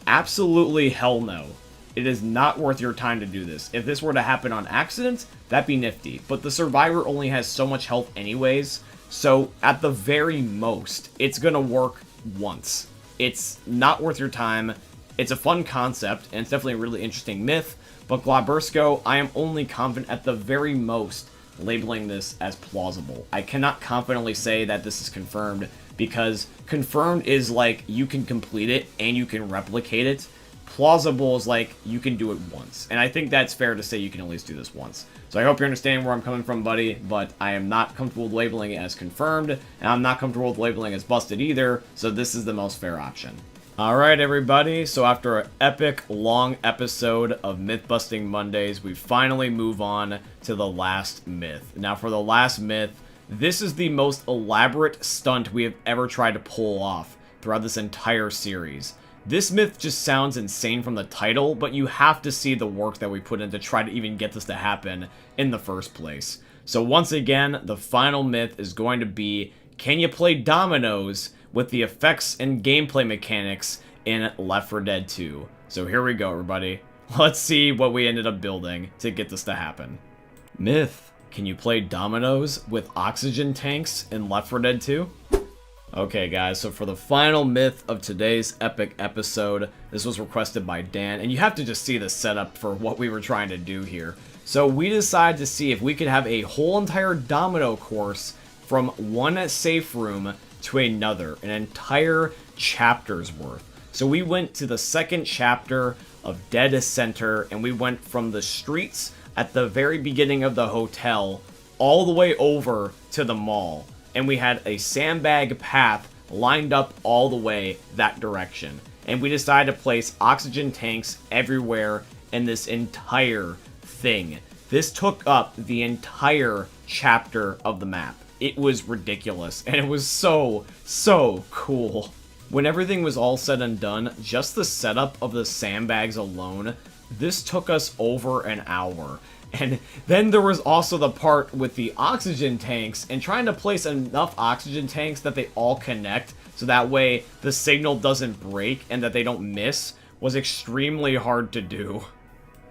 Absolutely hell no. It is not worth your time to do this. If this were to happen on accident, that'd be nifty. But the survivor only has so much health anyways, so at the very most, it's gonna work once. It's not worth your time. It's a fun concept, and it's definitely a really interesting myth, but Glabersko, I am only confident at the very most labeling this as plausible. I cannot confidently say that this is confirmed, because confirmed is like you can complete it and you can replicate it. Plausible is like you can do it once, and I think that's fair to say you can at least do this once. So I hope you're understanding where I'm coming from, buddy, but I am not comfortable with labeling it as confirmed, and I'm not comfortable with labeling it as busted either, so this is the most fair option. Alright, everybody, so after an epic long episode of Myth-Busting Mondays, we finally move on to the last myth. Now, for the last myth, this is the most elaborate stunt we have ever tried to pull off throughout this entire series. This myth just sounds insane from the title, but you have to see the work that we put in to try to even get this to happen in the first place. So once again, the final myth is going to be, can you play dominoes with the effects and gameplay mechanics in Left 4 Dead 2? So here we go, everybody. Let's see what we ended up building to get this to happen. Myth, can you play dominoes with oxygen tanks in Left 4 Dead 2? Okay, guys, so for the final myth of today's epic episode, this was requested by Dan, and you have to just see the setup for what we were trying to do here. So we decided to see if we could have a whole entire domino course from one safe room to another, an entire chapter's worth. So we went to the second chapter of NSenr, and we went from the streets at the very beginning of the hotel all the way over to the mall. And we had a sandbag path lined up all the way that direction. And we decided to place oxygen tanks everywhere in this entire thing. This took up the entire chapter of the map. It was ridiculous, and it was so cool. When everything was all said and done, just the setup of the sandbags alone, this took us over an hour. And then there was also the part with the oxygen tanks and trying to place enough oxygen tanks that they all connect so that way the signal doesn't break and that they don't miss was extremely hard to do.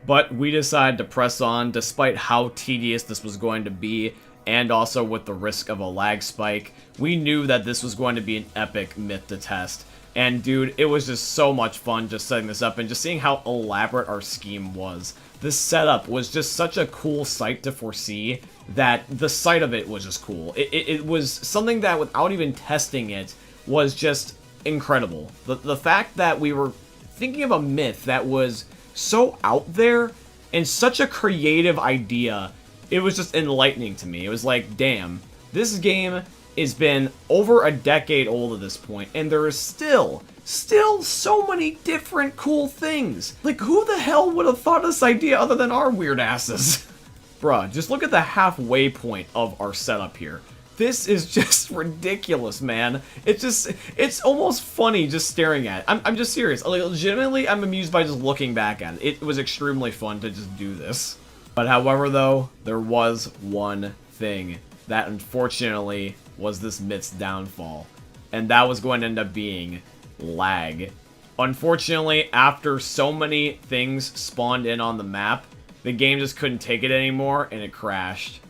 But we decided to press on despite how tedious this was going to be, and also with the risk of a lag spike. We knew that this was going to be an epic myth to test. And dude, it was just so much fun just setting this up and just seeing how elaborate our scheme was. This setup was just such a cool sight to foresee that the sight of it was just cool. It was something that without even testing it was just incredible. The fact that we were thinking of a myth that was so out there and such a creative idea. It was just enlightening to me. It was like, damn, this game has been over a decade old at this point, and there is still so many different cool things. Like, who the hell would have thought of this idea other than our weird asses? Bruh, just look at the halfway point of our setup here. This is just ridiculous, man. It's almost funny just staring at it. I'm just serious. Like, legitimately, I'm amused by just looking back at it. It was extremely fun to just do this. But however, though, there was one thing that unfortunately was this myth's downfall. And that was going to end up being lag. Unfortunately, after so many things spawned in on the map, the game just couldn't take it anymore and it crashed.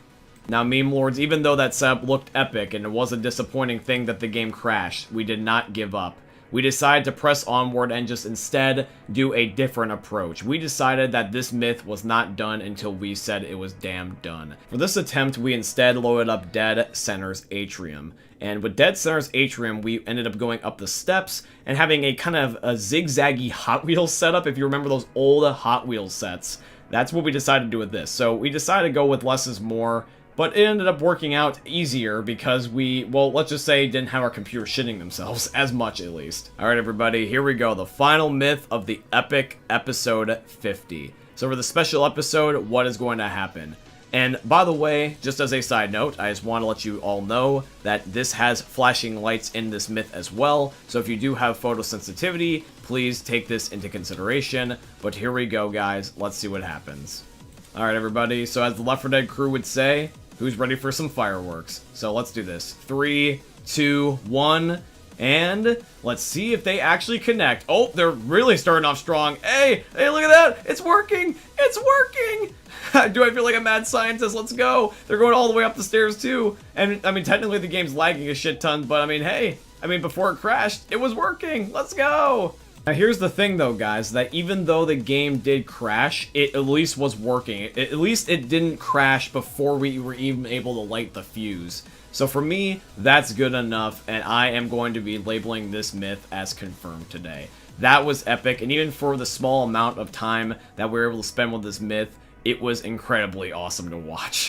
Now, meme lords, even though that setup looked epic and it was a disappointing thing that the game crashed, we did not give up. We decided to press onward and just instead do a different approach. We decided that this myth was not done until we said it was damn done. For this attempt, we instead loaded up NSenr's Atrium. And with NSenr's Atrium, we ended up going up the steps and having a kind of a zigzaggy Hot Wheels setup. If you remember those old Hot Wheels sets, that's what we decided to do with this. So we decided to go with less is more. But it ended up working out easier because we, well, let's just say didn't have our computer shitting themselves, as much at least. Alright everybody, here we go, the final myth of the epic episode 50. So for the special episode, what is going to happen? And by the way, just as a side note, I just want to let you all know that this has flashing lights in this myth as well. So if you do have photosensitivity, please take this into consideration. But here we go, guys, let's see what happens. Alright everybody, so as the Left 4 Dead crew would say, who's ready for some fireworks? So let's do this. 3, 2, 1, and let's see if they actually connect. Oh, they're really starting off strong. Hey, look at that. It's working. It's working. Do I feel like a mad scientist? Let's go. They're going all the way up the stairs too. And I mean, technically the game's lagging a shit ton, but I mean, hey, before it crashed, it was working. Let's go. Now here's the thing though, guys, that even though the game did crash, it at least was working. At least it didn't crash before we were even able to light the fuse. So for me, that's good enough, and I am going to be labeling this myth as confirmed today. That was epic, and even for the small amount of time that we were able to spend with this myth, it was incredibly awesome to watch.